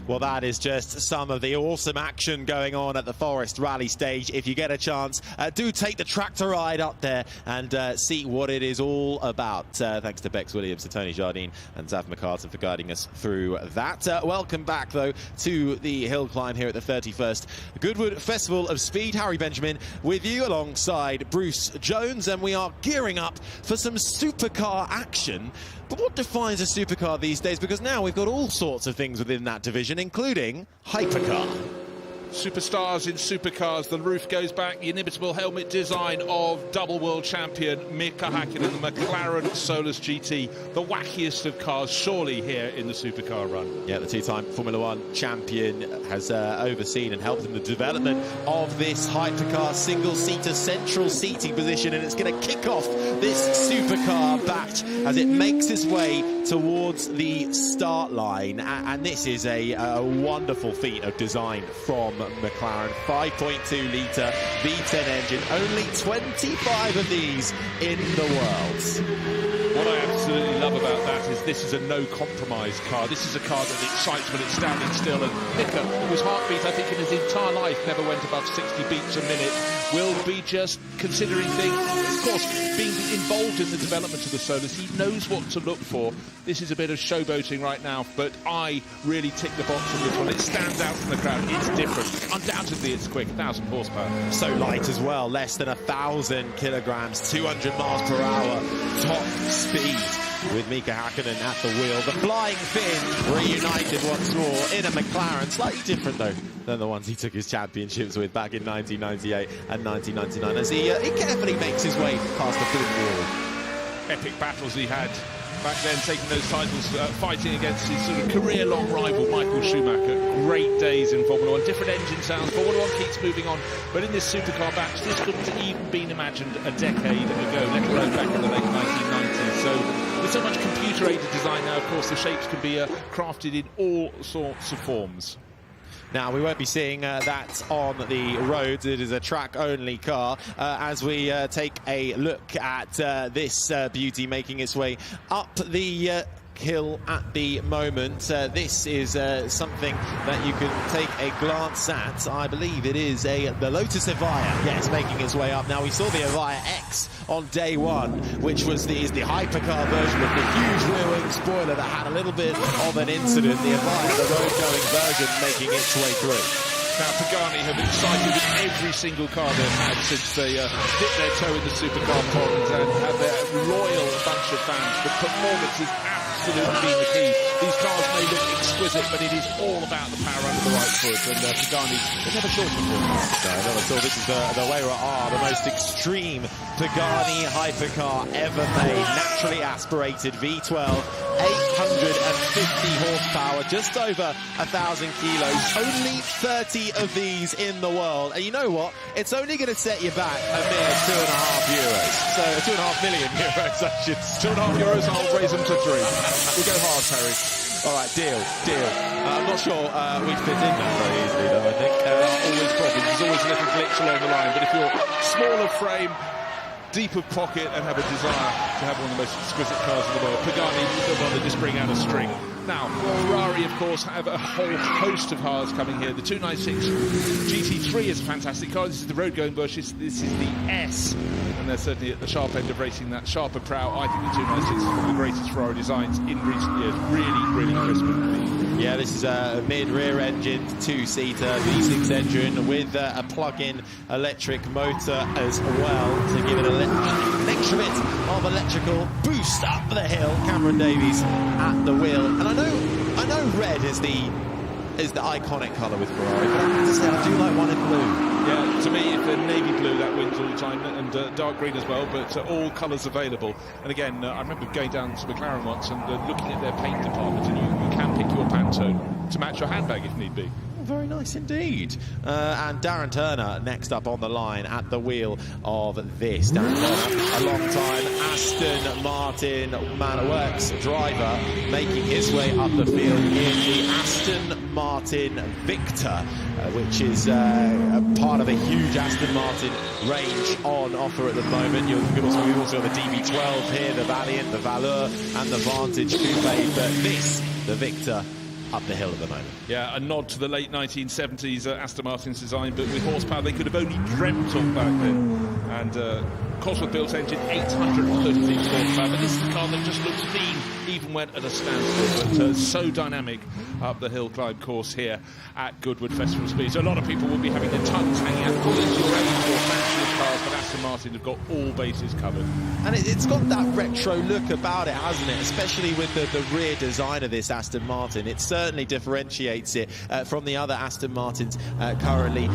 Well, that is just some of the awesome action going on at the Forest Rally stage. If you get a chance, do take the tractor ride up there and see what it is all about. Thanks to Bex Williams, to Tony Jardine and Zav McCartan for guiding us through that. Welcome back, though, to the hill climb here at the 31st Goodwood Festival of Speed. Harry Benjamin with you alongside Bruce Jones, and we are gearing up for some supercar action. But what defines a supercar these days? Because now we've got all sorts of things within that division, including hypercar. Superstars in supercars. The roof goes back. The inimitable helmet design of double world champion Mika Häkkinen, the McLaren Solas GT, the wackiest of cars, surely here in the supercar run. Yeah, the two-time Formula One champion has overseen and helped in the development of this hypercar single-seater central seating position, and it's going to kick off this supercar batch as it makes its way towards the start line. And this is a wonderful feat of design from McLaren. 5.2 litre V10 engine, only 25 of these in the world. What I absolutely love about that is this is a no-compromise car. This is a car that excites when it's standing still, and Mika, whose heartbeat I think in his entire life never went above 60 beats a minute, will be just considering things. Of course, being involved in the development of the Solas, he knows what to look for. This is a bit of showboating right now, but I really tick the box on this one. It stands out from the crowd. It's different. Undoubtedly, it's quick. 1,000 horsepower. So light as well. Less than 1,000 kilograms. 200 miles per hour. Top speed with Mika Häkkinen at the wheel. The flying fin reunited once more in a McLaren. Slightly different, though, than the ones he took his championships with back in 1998 and 1999, as he carefully makes his way past the blue wall. Epic battles he had back then, taking those titles, fighting against his sort of career-long rival Michael Schumacher. Great days in Formula One. Different engine sounds. Formula One keeps moving on, but in this supercar batch, this couldn't have even been imagined a decade ago, let alone back in the late 1990s. So with so much computer-aided design now, of course, the shapes can be crafted in all sorts of forms. Now, we won't be seeing that on the roads. It is a track-only car as we take a look at this beauty making its way up the hill at the moment. This is something that you can take a glance at. I believe it is the Lotus Evija. Yes, making its way up. Now, we saw the Evija X on day one, which is the hypercar version of the huge rear-wing spoiler that had a little bit of an incident. The Evija, the road-going version, making its way through. Now, Pagani have excited with every single car they've had since they dipped their toe in the supercar pond and have their loyal bunch of fans. The performance is absolutely been the key. These cars may look exquisite, but it is all about the power under the right foot, and Pagani, they've never short before. No, never at all. This is the Wayra R, the most extreme Pagani hypercar ever made. Naturally aspirated V12, 850 horsepower, just over 1,000 kilos. Only 30 of these in the world. And you know what? It's only going to set you back a mere €2.5. So 2.5 million euros, I should say. €2.5, I'll raise them to 3. We'll go hard, Harry. All right, deal. I'm not sure we fit in that very easily, though, I think. Always problems. There's always a little glitch along the line. But if you're small of frame, deep of pocket, and have a desire to have one of the most exquisite cars in the world, Pagani, the one that just bring out a string. Now, Ferrari, of course, have a whole host of cars coming here. The 296 GT3 is a fantastic car. This is the road-going version. This is the S, and they're certainly at the sharp end of racing that sharper prow. I think the 296 is one of the greatest Ferrari designs in recent years. Really, really crisp and clean. Yeah, this is a mid-rear engine, two-seater V6 engine with a plug-in electric motor as well to give it an extra bit of electrical boost up the hill. Cameron Davies at the wheel, and I know red is the iconic colour with Ferrari, but I have to say I do like one in blue. Yeah, to me, if they're navy blue, that wins all the time, and dark green as well, but all colours available. And again, I remember going down to McLaren once and looking at their paint department, and you can pick your Pantone to match your handbag if need be. Very nice indeed. And Darren Turner next up on the line at the wheel of this. Darren Turner, a long time Aston Martin man of works driver, making his way up the field in the Aston Martin Victor, which is part of a huge Aston Martin range on offer at the moment. We've also got the DB12 here, the Valiant, the Valeur, and the Vantage Coupe. But this, the Victor, up the hill at the moment. Yeah, a nod to the late 1970s Aston Martin's design, but with horsepower they could have only dreamt of back then. And Cosworth-built engine, 836 horsepower, but this is a car that just looks lean, even when at a standstill, but so dynamic up the hill climb course here at Goodwood Festival Speed. So a lot of people will be having their tongues hanging out, calling your age or fancy cars, but Aston Martin have got all bases covered. And it's got that retro look about it, hasn't it? Especially with the rear design of this Aston Martin. It certainly differentiates it from the other Aston Martins currently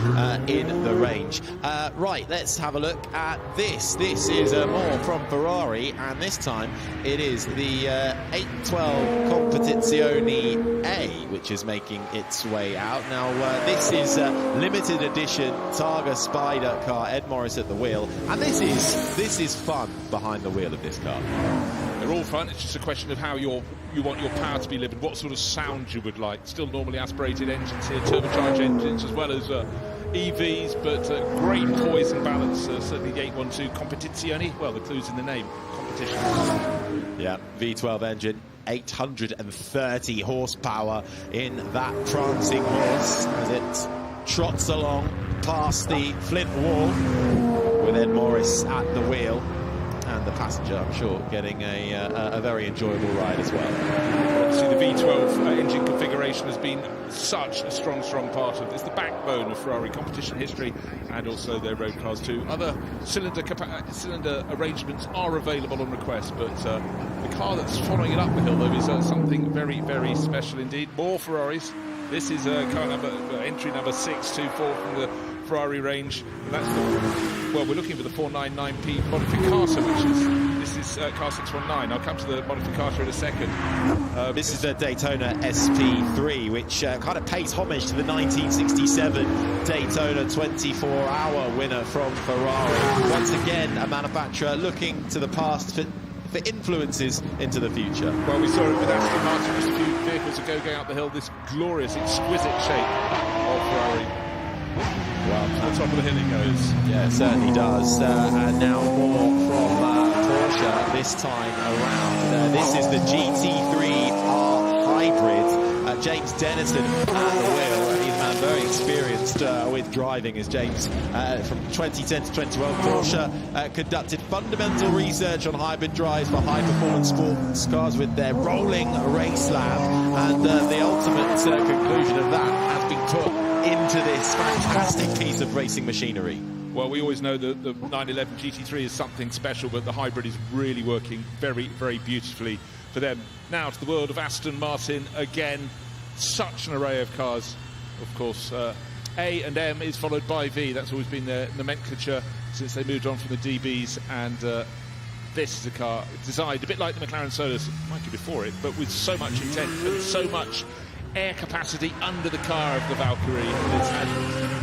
in the range. Right, let's have a look at this. This is more from Ferrari, and this time it is the 812 Competizione A, which is making its way out. Now, this is a limited edition Targa Spider car, Ed Morris at the wheel, and this is fun behind the wheel of this car. They're all fun. It's just a question of how you want your power to be delivered, what sort of sound you would like. Still normally aspirated engines here, turbocharged engines, as well as EVs, but great poise and balance. Certainly the 812 Competizione. Well, the clue's in the name, competition. Yeah, V12 engine, 830 horsepower in that prancing horse as it trots along past the Flint wall with Ed Morris at the wheel. And the passenger, I'm sure, getting a very enjoyable ride as well. See, the V12 engine configuration has been such a strong part of this. The backbone of Ferrari competition history, and also their road cars too. Other cylinder arrangements are available on request, but the car that's following it up the hill, though, is something very, very special indeed. More Ferraris. This is car number entry number 624 from the Ferrari range. And that's well, we're looking for the 499P Modificata, this is car 619. I'll come to the Modificata in a second. This is the Daytona SP3, which kind of pays homage to the 1967 Daytona 24-hour winner from Ferrari. Once again, a manufacturer looking to the past for influences into the future. Well, we saw it with Aston Martin just a few vehicles ago going up the hill, this glorious, exquisite shape of Ferrari. Well, to the top of the hill it goes. Yeah, it certainly does. And now more from Porsche this time around. This is the GT3R Hybrid. James Dennison at the wheel. He's a man very experienced with driving, as James. From 2010 to 2012, Porsche conducted fundamental research on hybrid drives for high-performance sports cars with their rolling race lab. And the ultimate conclusion of that has been put into this fantastic piece of racing machinery. Well, we always know that the 911 GT3 is something special, but the hybrid is really working very, very beautifully for them. Now to the world of Aston Martin again. Such an array of cars. Of course, A and M is followed by V. That's always been their nomenclature since they moved on from the DBs. And this is a car designed a bit like the McLaren Solas, might be before it, but with so much intent and so much air capacity under the car of the Valkyrie. It's had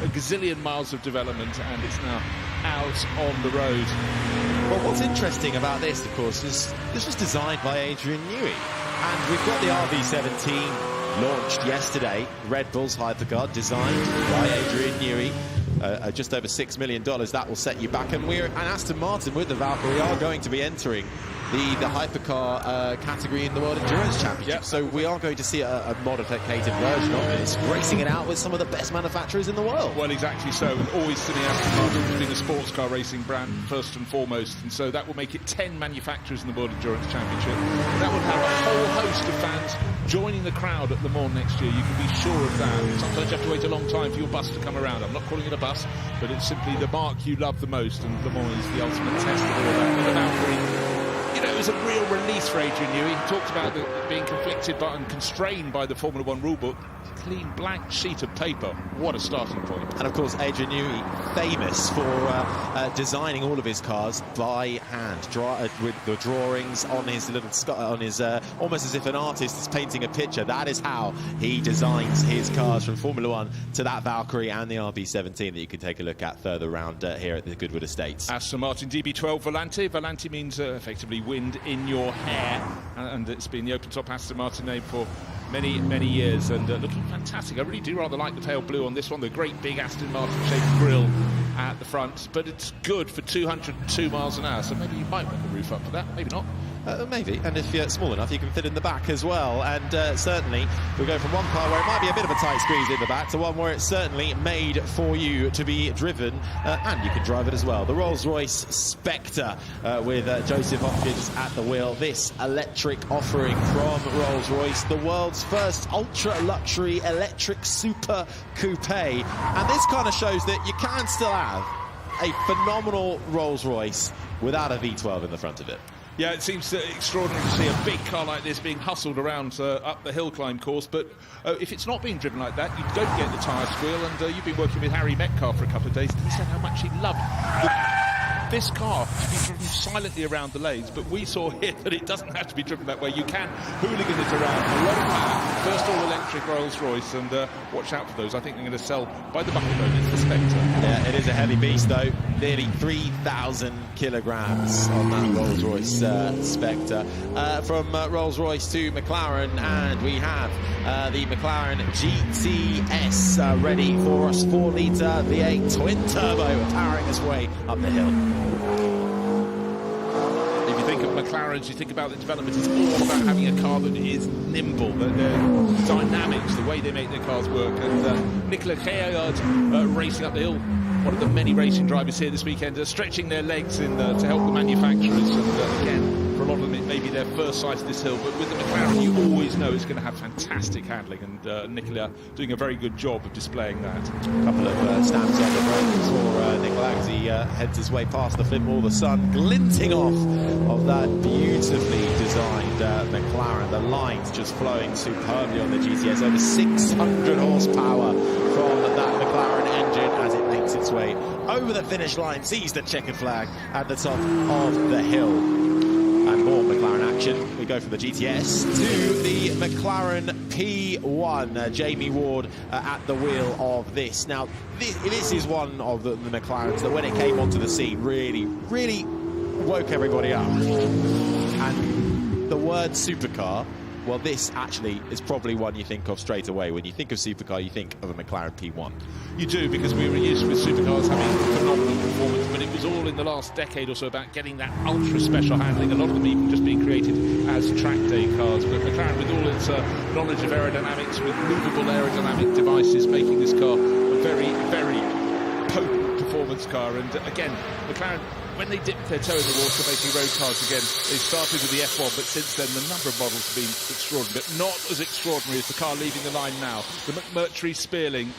a gazillion miles of development, and it's now out on the road. Well, what's interesting about this, of course, is this was designed by Adrian Newey, and we've got the RB17 launched yesterday, Red Bull's hypercar, designed by Adrian Newey. Just over $6 million, that will set you back. And Aston Martin with the Valkyrie are going to be entering the hypercar category in the World Endurance Championship. So we are going to see a modified version of it. It's racing it out with some of the best manufacturers in the world. Well, exactly so. And always sitting Aston Martin has been a sports car racing brand first and foremost, and so that will make it 10 manufacturers in the World Endurance Championship. And that will have a whole host of fans joining the crowd at Le Mans next year. You can be sure of that. Sometimes you have to wait a long time for your bus to come around. I'm not calling it a bus, but it's simply the mark you love the most, and Le Mans is the ultimate test of all that. And the Valkyrie, you know, it was a real release for Adrian Newey. He talked about being conflicted by and constrained by the Formula One rulebook. Clean blank sheet of paper. What a starting point. And of course, Adrian Newey, famous for designing all of his cars by hand, with the drawings on his little almost as if an artist is painting a picture. That is how he designs his cars, from Formula One to that Valkyrie and the RB17 that you can take a look at further around here at the Goodwood Estates. Aston Martin DB12 Volante. Volante means effectively wind in your hair, and it's been the open-top Aston Martin name for many years, and looking fantastic. I really do rather like the pale blue on this one, the great big Aston Martin shaped grille at the front, but it's good for 202 miles an hour, so maybe you might want the roof up for that, maybe not. Maybe, and if you're small enough, you can fit in the back as well. And certainly, we go from one car where it might be a bit of a tight squeeze in the back to one where it's certainly made for you to be driven, and you can drive it as well. The Rolls-Royce Spectre with Joseph Hopkins at the wheel. This electric offering from Rolls-Royce, the world's first ultra-luxury electric super coupe. And this kind of shows that you can still have a phenomenal Rolls-Royce without a V12 in the front of it. Yeah, it seems extraordinary to see a big car like this being hustled around up the hill climb course, but if it's not being driven like that, you don't get the tyre squeal, and you've been working with Harry Metcalf for a couple of days, and he said how much he loved this car to be driven silently around the lanes, but we saw here that it doesn't have to be driven that way. You can hooligan it around, a lot of power, first all-electric Rolls-Royce, and watch out for those. I think they're going to sell by the bucketload. It's the Spectre. Yeah, it is a heavy beast, though. Nearly 3,000 kilograms on that Rolls-Royce Spectre. From Rolls-Royce to McLaren, and we have the McLaren GTS ready for us. 4-litre V8 twin-turbo powering its way up the hill. If you think of McLarens, you think about the development, it's all about having a car that is nimble, that their dynamics, the way they make their cars work. And Niki Lauda racing up the hill, one of the many racing drivers here this weekend, stretching their legs in to help the manufacturers. And again, for a lot of them, it may be their first sight of this hill, but with the McLaren, you always know it's going to have fantastic handling, and Niki Lauda doing a very good job of displaying that. A couple of stamps on the brakes for Niki Lauda as he heads his way past the flip wall, the sun glinting off of that beautifully designed McLaren. The lines just flowing superbly on the GTS, over 600 horsepower from that McLaren engine as it makes its way over the finish line, sees the checkered flag at the top of the hill. And more McLaren action. We go from the GTS to the McLaren P1. Jamie Ward at the wheel of this. Now, this is one of the McLarens that, when it came onto the scene, really woke everybody up. And the word supercar, well, this actually is probably one you think of straight away. When you think of supercar, you think of a McLaren P1. You do, because we were used with supercars having phenomenal performance, but it was all in the last decade or so about getting that ultra special handling, a lot of them even just being created as track day cars. But McLaren, with all its knowledge of aerodynamics, with movable aerodynamic devices, making this car a very potent performance car. And again, McLaren, when they dipped their toe in the water making road cars again, they started with the F1, but since then the number of models have been extraordinary, but not as extraordinary as the car leaving the line now, the McMurtry Spéirling.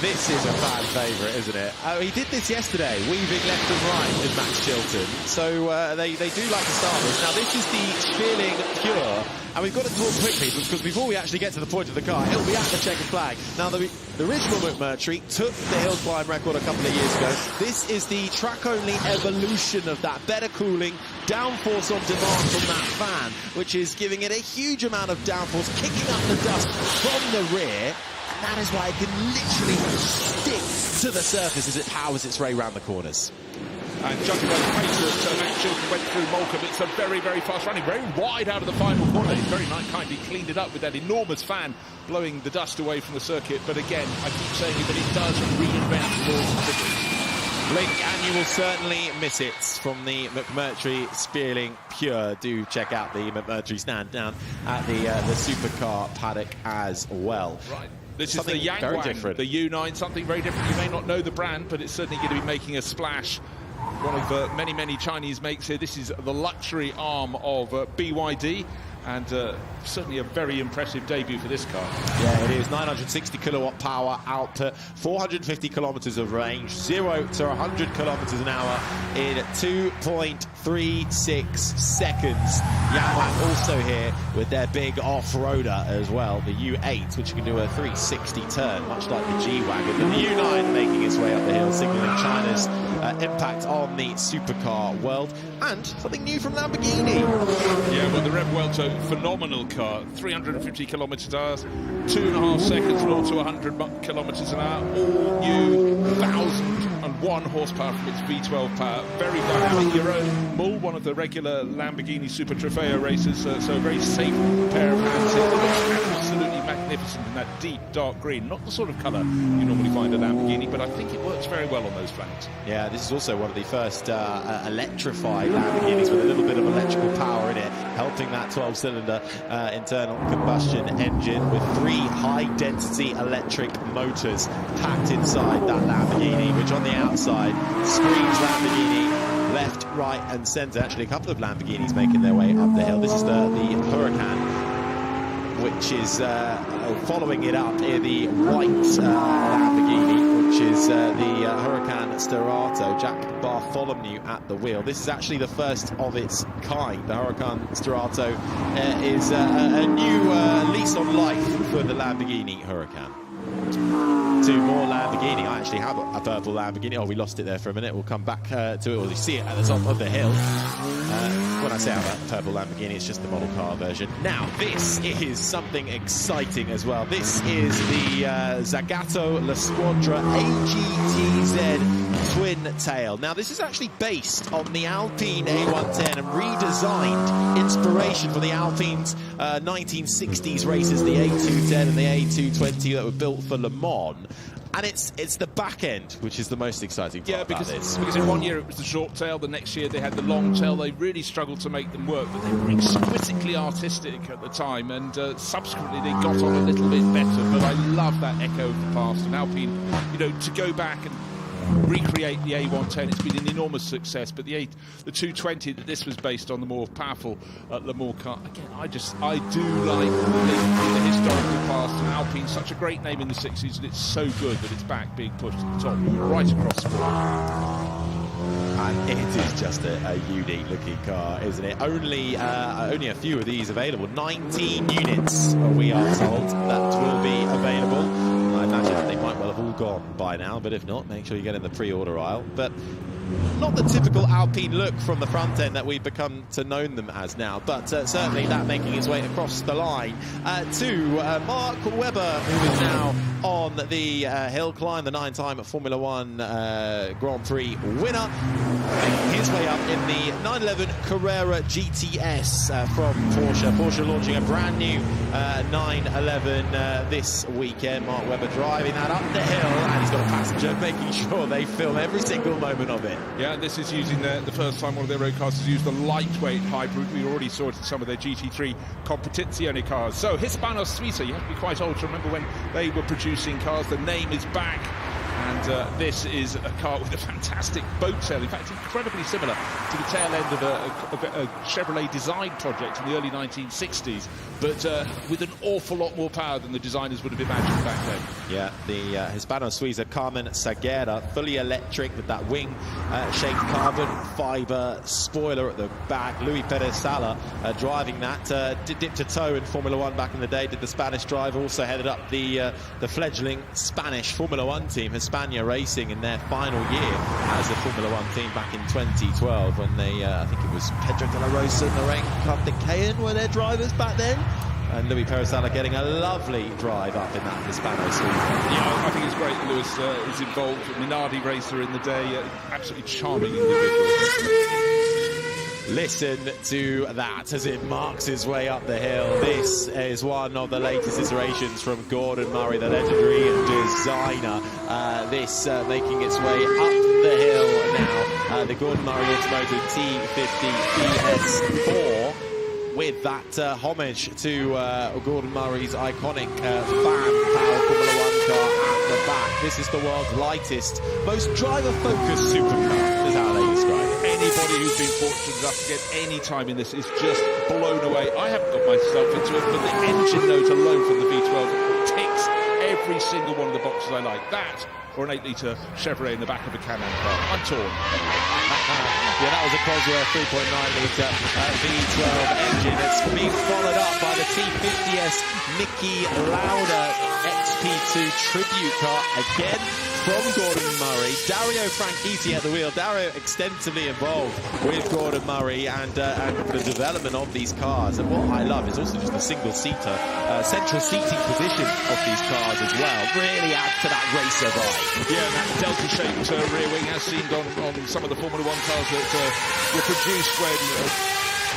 This is a fan favourite, isn't it? He did this yesterday, weaving left and right with Max Chilton. So they do like to start this. Now, this is the Spéirling Pure, and we've got to talk quickly, because before we actually get to the point of the car, it'll be at the checkered flag. Now, the original McMurtry took the hill climb record a couple of years ago. This is the track-only evolution of that. Better cooling, downforce on demand from that fan, which is giving it a huge amount of downforce, kicking up the dust from the rear. That is why it can literally stick to the surface as it powers its way around the corners. And judging by the pace that Max Chilton went through Malcolm, it's a very fast running, very wide out of the final corner. He's very kindly cleaned it up with that enormous fan blowing the dust away from the circuit. But again, I keep saying it, but it does reinvent the rules of physics. Blink and you will certainly miss it from the McMurtry Spéirling Pure. Do check out the McMurtry stand down at the Supercar paddock as well. Right. This something is the very Yangwang, different. the U9, something very different. You may not know the brand, but it's certainly going to be making a splash. One of many, many Chinese makes here. This is the luxury arm of BYD. And certainly a very impressive debut for this car. Yeah, it is. 960 kilowatt power output, 450 kilometers of range, 0 to 100 kilometers an hour in 2.36 seconds. Yangwang also here with their big off-roader as well, the U8, which can do a 360 turn, much like the G-Wagon. And the U9 making its way up the hill, signaling China's impact on the supercar world. And something new from Lamborghini. Yeah, well, the Revuelto, phenomenal car, 350 kilometers an hour, 2.5 seconds, 0 to 100 kilometers an hour, all new, 1,001 horsepower from its V12 power, very dynamic. Jeroen Mull, one of the regular Lamborghini Super Trofeo racers, so a very safe pair of hands here. It looks absolutely magnificent in that deep dark green, not the sort of colour you normally find a Lamborghini, but I think it works very well on those flanks. Yeah, this is also one of the first electrified Lamborghinis with a little bit of electrical power in it, helping that 12-cylinder internal combustion engine with 3 high-density electric motors packed inside that Lamborghini, which on the outside screams Lamborghini left, right and centre. Actually, a couple of Lamborghinis making their way up the hill. This is the Huracan, which is following it up here, the white Lamborghini, which is the Huracan Stirato. Jack Bartholomew at the wheel. This is actually the first of its kind. The Huracan Stirato is a new lease on life for the Lamborghini Huracan. 2 more Lamborghini. I actually have a purple Lamborghini. Oh, we lost it there for a minute. We'll come back to it. Well, you see it at the top of the hill. When I say I have a purple Lamborghini, it's just the model car version. Now, this is something exciting as well. This is the Zagato La Squadra AGTZ twin tail. Now, this is actually based on the Alpine A110 and redesigned inspiration for the Alpine's 1960s races, the A210 and the A220 that were built for Le Mans. And it's the back end which is the most exciting part about this. Because in one year it was the short tail, the next year they had the long tail. They really struggled to make them work, but they were exquisitely artistic at the time, and subsequently they got on a little bit better. But I love that echo of the past, and Alpine, you know, to go back and recreate the A110, it's been an enormous success. But the 220 that this was based on, the more powerful Le Mans car, again, I do like the historical past, and Alpine's such a great name in the 60s, and it's so good that it's back being pushed to the top right across the board. And it is just a unique looking car, isn't it? Only a few of these available. 19 units, we are told, that will be available. I imagine they might well have all gone by now, but if not, make sure you get in the pre-order aisle. But not the typical Alpine look from the front end that we've become to know them as now, but certainly that making its way across the line to Mark Webber, who is now on the hill climb, the 9-time Formula 1 Grand Prix winner, making his way up in the 911 Carrera GTS from Porsche. Porsche launching a brand new 911 this weekend. Mark Webber driving that up the hill, and he's got a passenger making sure they film every single moment of it. Yeah, this is using the first time one of their road cars has used the lightweight hybrid. We already saw it in some of their GT3 Competizione cars. So Hispano Suiza, you have to be quite old to remember when they were producing cars. The name is back. And this is a car with a fantastic boat tail. In fact, incredibly similar to the tail end of a Chevrolet design project in the early 1960s, but with an awful lot more power than the designers would have imagined back then. Yeah, the Hispano Suiza Carmen Saguera, fully electric with that wing-shaped carbon fibre spoiler at the back. Luis Perez Sala driving that. Did dip to toe in Formula 1 back in the day, did the Spanish drive, also headed up the fledgling Spanish Formula 1 team, Hispania Racing, in their final year as a Formula 1 team back in 2012 when they, I think it was Pedro de la Rosa and Lorenzo Cardecayan were their drivers back then. And Luis Perez Sala getting a lovely drive up in that Hispano Suiza. Yeah, I think it's great that Lewis is involved. Minardi racer in the day, absolutely charming individual. Listen to that as it marks its way up the hill. This is one of the latest iterations from Gordon Murray, the legendary designer. This making its way up the hill now. The Gordon Murray Automotive T50 ES4. With that homage to Gordon Murray's iconic fan-powered Formula 1 car at the back. This is the world's lightest, most driver-focused supercar, is how they describe it. Anybody who's been fortunate enough to get any time in this is just blown away. I haven't got myself into it, but the engine note alone from the V12 ticks every single one of the boxes I like. That, or an 8-litre Chevrolet in the back of a Can-Am car. I'm torn. Yeah, that was a Cosworth 3.9-litre V12 engine. It's being followed up by the T50S Niki Lauda XP2 tribute car, again from Gordon Murray. Dario Franchitti at the wheel. Dario extensively involved with Gordon Murray and the development of these cars. And what I love is also just the single-seater, central seating position of these cars as well. Really adds to that racer vibe. Yeah, that delta-shaped rear wing as seen on some of the Formula 1 cars that were produced when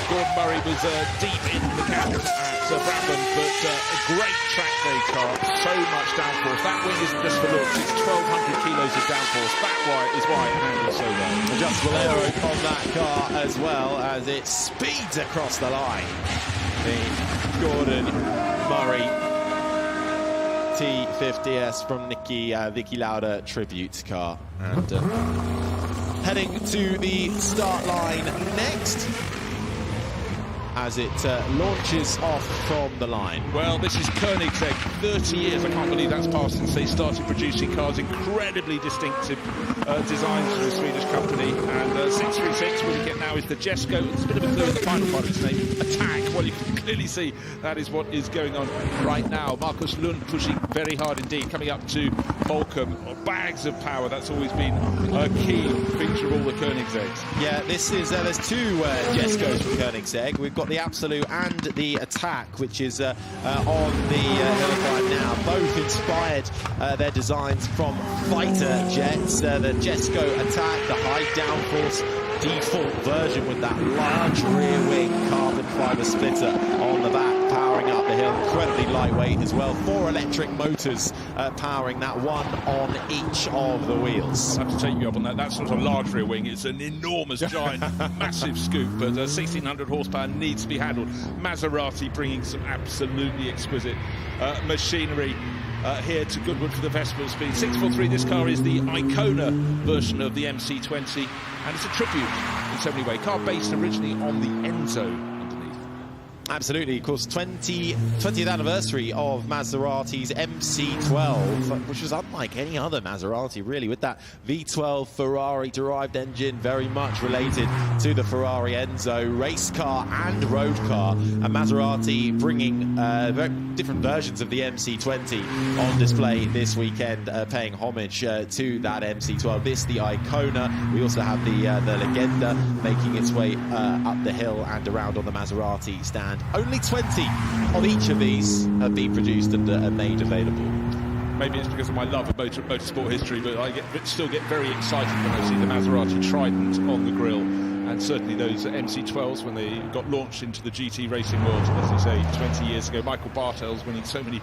Gordon Murray was deep in the camp at Brabham, but a great track day car, so much downforce. That wing isn't just for looks, it's 1,200 kilos of downforce. That is why it handles so well. Adjustable aero on that car as well as it speeds across the line. The Gordon Murray T50S from Niki Lauda tribute car. And heading to the start line next as it launches off from the line. Well, this is Koenigsegg. 30 years, I can't believe that's passed since they started producing cars. Incredibly distinctive designs for the Swedish company. And 636, what we get now is the Jesko. There's a bit of a clue in the final part of its name, Attack. Well, you can clearly see that is what is going on right now. Markus Lund pushing very hard indeed, coming up to Holcomb. Bags of power, that's always been a key feature of all the Koenigsegg's. Yeah, this is, there's two Jeskos from Koenigsegg. We've got the Absolute and the Attack, which is on the Hellfire now. Both inspired their designs from fighter jets. The Jesko Attack, the high downforce default version with that large rear wing carbon fibre splitter on the back, powering up the hill. Incredibly lightweight as well. 4 electric motors powering that, one on each of the wheels. I'll have to take you up on that. That's not a large rear wing, it's an enormous, giant, massive scoop, but 1,600 horsepower needs to be handled. Maserati bringing some absolutely exquisite machinery here to Goodwood for the Festival of Speed. 643, this car is the Icona version of the MC20, and it's a tribute in so many ways. Car based originally on the Enzo. Absolutely, of course, 20th anniversary of Maserati's MC12, which was unlike any other Maserati, really, with that V12 Ferrari-derived engine, very much related to the Ferrari Enzo race car and road car. And Maserati bringing very different versions of the MC20 on display this weekend, paying homage to that MC12. This, the Icona. We also have the Legenda making its way up the hill and around on the Maserati stand. Only 20 of each of these have been produced and are made available. Maybe it's because of my love of motorsport history, but I still get very excited when I see the Maserati Trident on the grille. And certainly those MC12s when they got launched into the GT racing world, as you say, 20 years ago. Michael Bartels winning so many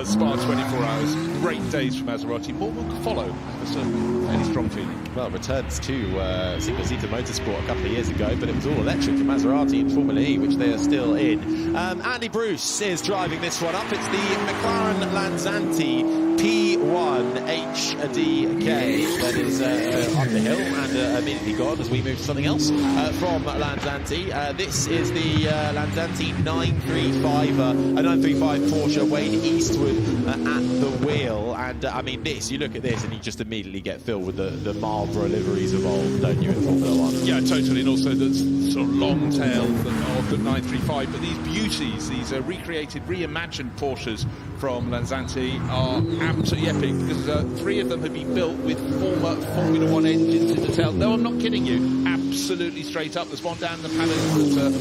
Spa 24 hours. Great days for Maserati. More will follow. That's a fairly strong feeling. Well, returns to single-seater motorsport a couple of years ago, but it was all electric for Maserati in Formula E, which they are still in. Andy Bruce is driving this one up. It's the McLaren Lanzanti P1 HDK that is up the hill and immediately gone as we move to something else from Lanzanti. This is the Lanzanti 935 Porsche Wayne Eastwood at the wheel. And I mean, you look at this and you just immediately get filled with the Marlboro liveries of old, don't you, in Formula 1? Yeah, totally. And also the sort of long tail of the 935. But these beauties, these recreated, reimagined Porsches from Lanzanti are absolutely epic, because 3 of them have been built with former Formula 1 engines in the tail. No, I'm not kidding you. Absolutely straight up. There's one down in the paddock that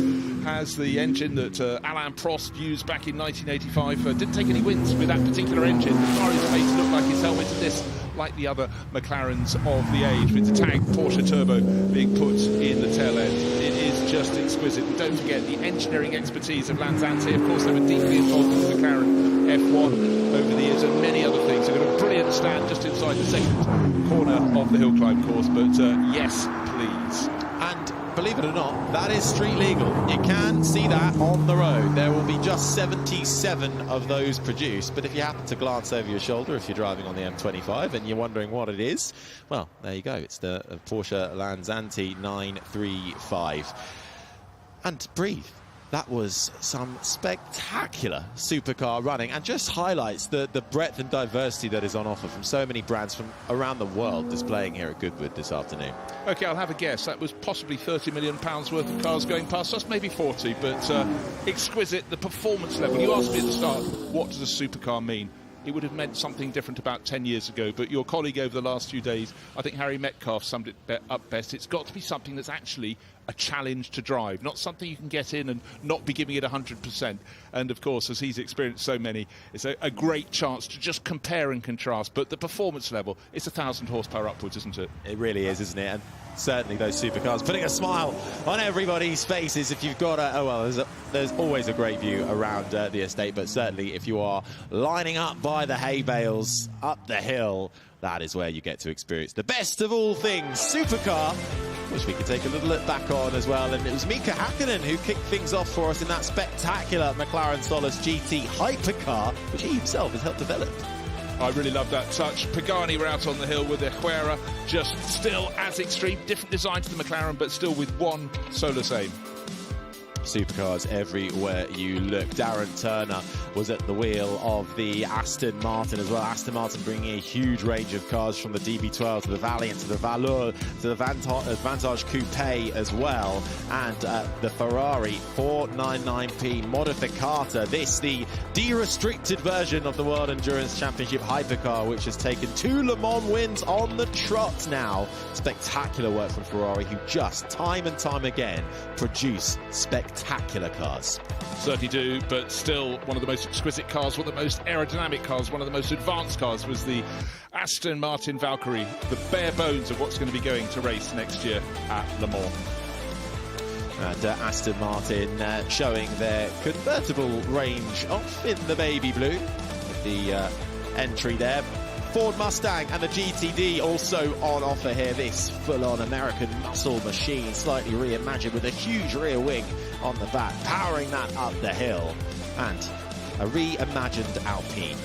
has the engine that Alain Prost used back in 1985. Didn't take any wins with that particular engine. The car is made to look like his helmet, and this like the other McLarens of the age, with the tag Porsche Turbo being put in the tail end. It is just exquisite. And don't forget the engineering expertise of Lanzante. Of course, they were deeply involved in the McLaren F1 over the years and many other things. They've got a brilliant stand just inside the second corner of the hill climb course, but yes, please. And believe it or not, that is street legal. You can see that on the road. There will be just 77 of those produced, but if you happen to glance over your shoulder, if you're driving on the M25 and you're wondering what it is, well, there you go. It's the Porsche Lanzante 935. And breathe. That was some spectacular supercar running, and just highlights the breadth and diversity that is on offer from so many brands from around the world displaying here at Goodwood this afternoon. OK, I'll have a guess. That was possibly £30 million worth of cars going past us, maybe 40, but exquisite, the performance level. You asked me at the start, what does a supercar mean? It would have meant something different about 10 years ago, but your colleague over the last few days, I think Harry Metcalf summed it up best. It's got to be something that's actually a challenge to drive, not something you can get in and not be giving it 100%. And of course, as he's experienced so many, it's a great chance to just compare and contrast. But the performance level, it's 1,000 horsepower upwards, isn't it? It really is, isn't it? And certainly those supercars putting a smile on everybody's faces. If you've got there's always a great view around the estate, but certainly if you are lining up by the hay bales up the hill, that is where you get to experience the best of all things, supercar, which we can take a little look back on as well. And it was Mika Häkkinen who kicked things off for us in that spectacular McLaren Solas GT Hypercar, which he himself has helped develop. I really love that touch. Pagani were out on the hill with their Huera, just still as extreme, different design to the McLaren, but still with one Solas aim. Supercars everywhere you look. Darren Turner was at the wheel of the Aston Martin as well. Aston Martin bringing a huge range of cars from the DB12 to the Valiant to the Valor to the Vantage Coupe as well, and the Ferrari 499P Modificata. This, the de-restricted version of the World Endurance Championship Hypercar, which has taken 2 Le Mans wins on the trot now. Spectacular work from Ferrari, who just time and time again produce spectacular cars. Certainly do, but still one of the most exquisite cars, one of the most aerodynamic cars, one of the most advanced cars was the Aston Martin Valkyrie, the bare bones of what's going to be going to race next year at Le Mans. And Aston Martin showing their convertible range off in the baby blue with the entry there. Ford Mustang and the GTD also on offer here. This full-on American muscle machine, slightly reimagined with a huge rear wing on the back, powering that up the hill, and a reimagined Alpine.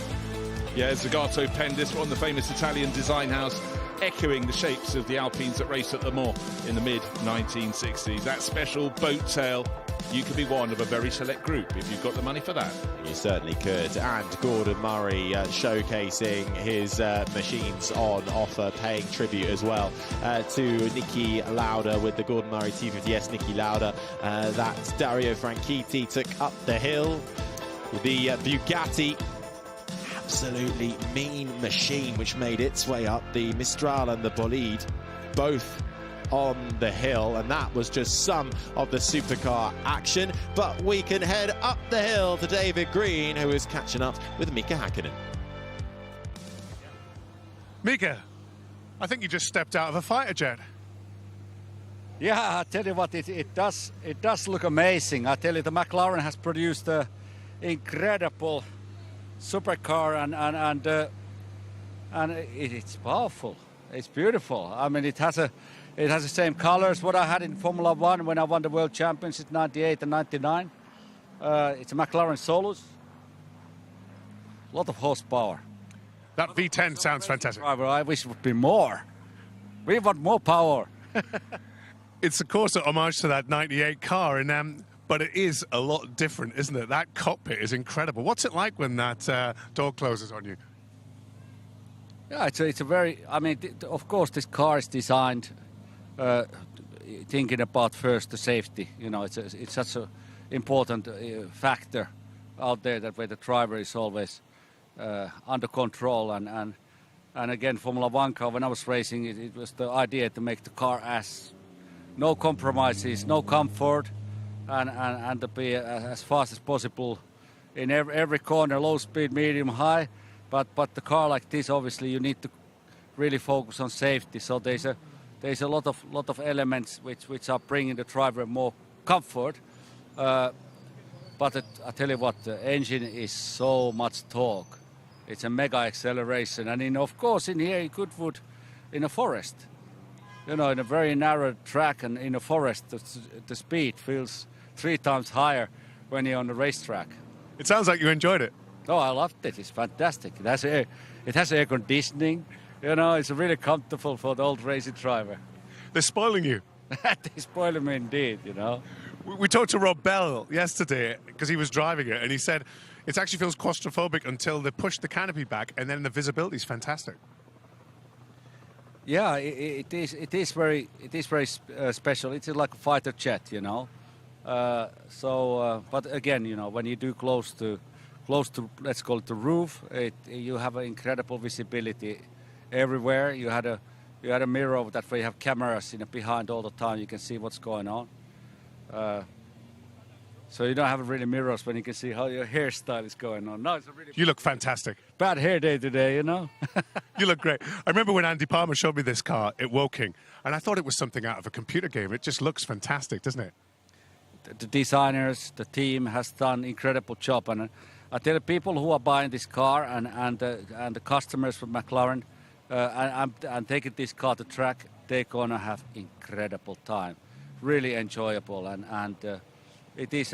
Yeah, Zagato penned this one, the famous Italian design house, echoing the shapes of the Alpines that raced at Le Mans in the mid-1960s. That special boat tail, you could be one of a very select group if you've got the money for that. You certainly could. And Gordon Murray showcasing his machines on offer, paying tribute as well to Niki Lauda with the Gordon Murray T50S Niki Lauda. That Dario Franchitti took up the hill. The Bugatti, absolutely mean machine, which made its way up. The Mistral and the Bolide, both on the hill, and that was just some of the supercar action. But we can head up the hill to David Green, who is catching up with Mika Häkkinen. Mika, I think you just stepped out of a fighter jet. Yeah, I tell you what, it does look amazing. I tell you, the McLaren has produced an incredible supercar, and it's powerful. It's beautiful. I mean, it has the same colors what I had in Formula 1 when I won the World Championships in 98 and 99. It's a McLaren Solas. A lot of horsepower. That V10 sounds fantastic. I wish it would be more. We want more power. It's of course an homage to that 98 car, but it is a lot different, isn't it? That cockpit is incredible. What's it like when that door closes on you? Yeah, it's a very, I mean, of course this car is designed thinking about first the safety. You know, it's such an important factor out there that where the driver is always under control. And again, Formula 1 car, when I was racing, it was the idea to make the car as no compromises, no comfort, and to be as fast as possible in every corner, low speed, medium, high. But the car like this, obviously, you need to really focus on safety. So there's a lot of elements which are bringing the driver more comfort. But I tell you what, the engine is so much torque. It's a mega acceleration, and of course in here in Goodwood, in a forest, in a very narrow track and in a forest, the speed feels 3 times higher when you're on the racetrack. It sounds like you enjoyed it. Oh, I loved it. It's fantastic. It has air conditioning. It's really comfortable for the old racing driver. They're spoiling you. They're spoiling me indeed, We talked to Rob Bell yesterday because he was driving it, and he said it actually feels claustrophobic until they push the canopy back, and then the visibility is fantastic. Yeah, it is very special. It's like a fighter jet, but again, when you do close to let's call it the roof, you have an incredible visibility everywhere. You had a mirror that way you have cameras behind all the time. You can see what's going on. So you don't have really mirrors when you can see how your hairstyle is going on. No, it's really you look fantastic. Bad hair day today, You look great. I remember when Andy Palmer showed me this car at Woking, and I thought it was something out of a computer game. It just looks fantastic, doesn't it? The designers, the team has done an incredible job, and I tell people who are buying this car and the customers from McLaren and taking this car to track, they're gonna have incredible time, really enjoyable, and it is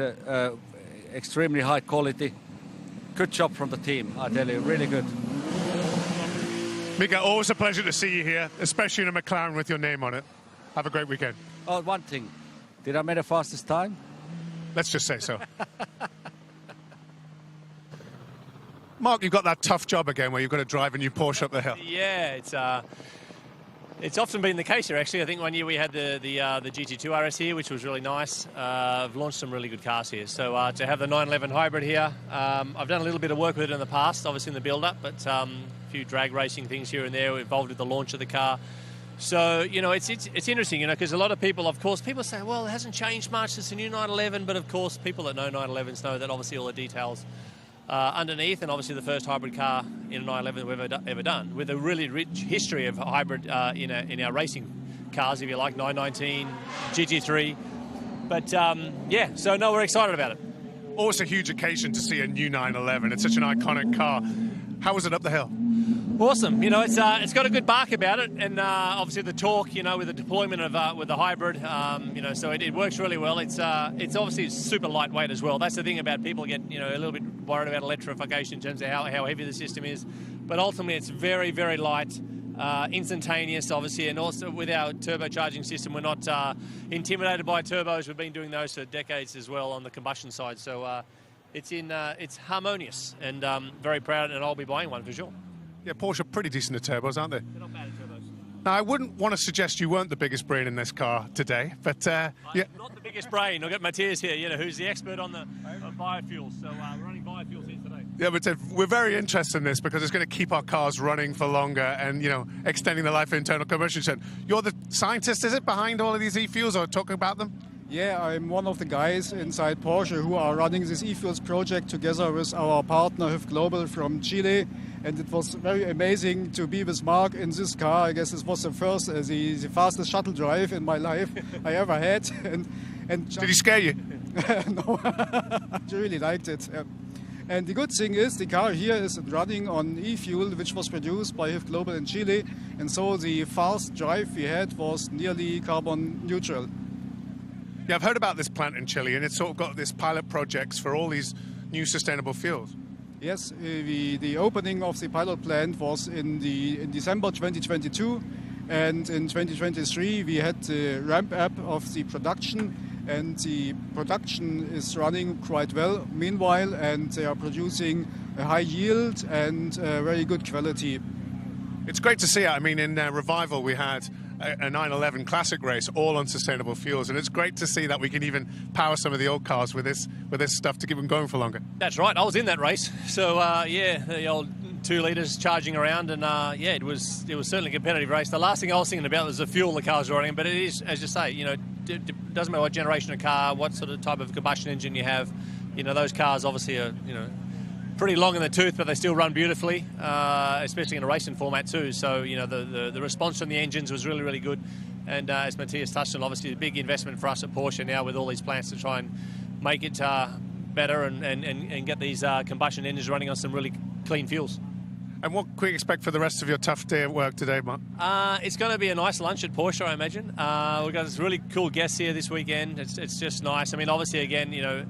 extremely high quality. Good job from the team, I tell you, really good. Mika, always a pleasure to see you here, especially in a McLaren with your name on it. Have a great weekend. Oh, one thing. Did I make the fastest time? Let's just say so. Mark, you've got that tough job again where you've got to drive a new Porsche up the hill. Yeah, it's often been the case here, actually. I think one year we had the GT2 RS here, which was really nice. I've launched some really good cars here. So to have the 911 hybrid here, I've done a little bit of work with it in the past, obviously in the build-up, but a few drag racing things here and there involved with the launch of the car. So, it's interesting, because a lot of people, of course, people say, well, it hasn't changed much, it's a new 911, but of course, people that know 911s know that obviously all the details underneath, and obviously the first hybrid car in a 911 we've ever done, with a really rich history of hybrid in our racing cars, if you like, 919, GT3. But, so no, we're excited about it. Always a huge occasion to see a new 911. It's such an iconic car. How was it up the hill? Awesome. It's got a good bark about it, and obviously the torque, with the deployment of with the hybrid, so it works really well. It's obviously super lightweight as well. That's the thing about people get a little bit worried about electrification in terms of how heavy the system is, but ultimately it's very, very light, instantaneous, obviously, and also with our turbocharging system, we're not intimidated by turbos. We've been doing those for decades as well on the combustion side, so it's harmonious, and very proud, and I'll be buying one for sure. Yeah, Porsche are pretty decent at turbos, aren't they? They're not bad at turbos. Now, I wouldn't want to suggest you weren't the biggest brain in this car today, but yeah. Not the biggest brain. I've got Matthias here, who's the expert on the biofuels. So we're running biofuels here today. Yeah, but we're very interested in this because it's going to keep our cars running for longer and, extending the life of internal combustion engine. You're the scientist, is it, behind all of these e-fuels or talking about them? Yeah, I'm one of the guys inside Porsche who are running this e-fuels project together with our partner HIF Global from Chile. And it was very amazing to be with Mark in this car. I guess this was the fastest shuttle drive in my life I ever had. And did he scare you? No, I really liked it. Yeah. And the good thing is the car here is running on e-fuel, which was produced by HIF Global in Chile. And so the fast drive we had was nearly carbon neutral. Yeah, I've heard about this plant in Chile, and it's sort of got this pilot projects for all these new sustainable fuels. Yes, the opening of the pilot plant was in December 2022, and in 2023 we had the ramp up of the production, and the production is running quite well meanwhile, and they are producing a high yield and very good quality. It's great to see it. I mean, in Revival we had a 911 classic race all on sustainable fuels, and it's great to see that we can even power some of the old cars with this stuff to keep them going for longer. That's right. I was in that race, so the old 2 litres charging around, and it was certainly a competitive race. The last thing I was thinking about was the fuel the cars are running, but it is, as you say, it doesn't matter what generation of car, what sort of type of combustion engine you have. Those cars obviously are pretty long in the tooth, but they still run beautifully, especially in a racing format too. So, you know, the response from the engines was really, really good. And as Matthias touched on, obviously a big investment for us at Porsche now with all these plans to try and make it better and get these combustion engines running on some really clean fuels. And what can we expect for the rest of your tough day at work today, Mark? It's going to be a nice lunch at Porsche, I imagine. We've got this really cool guests here this weekend. It's just nice. I mean, obviously, again, you know,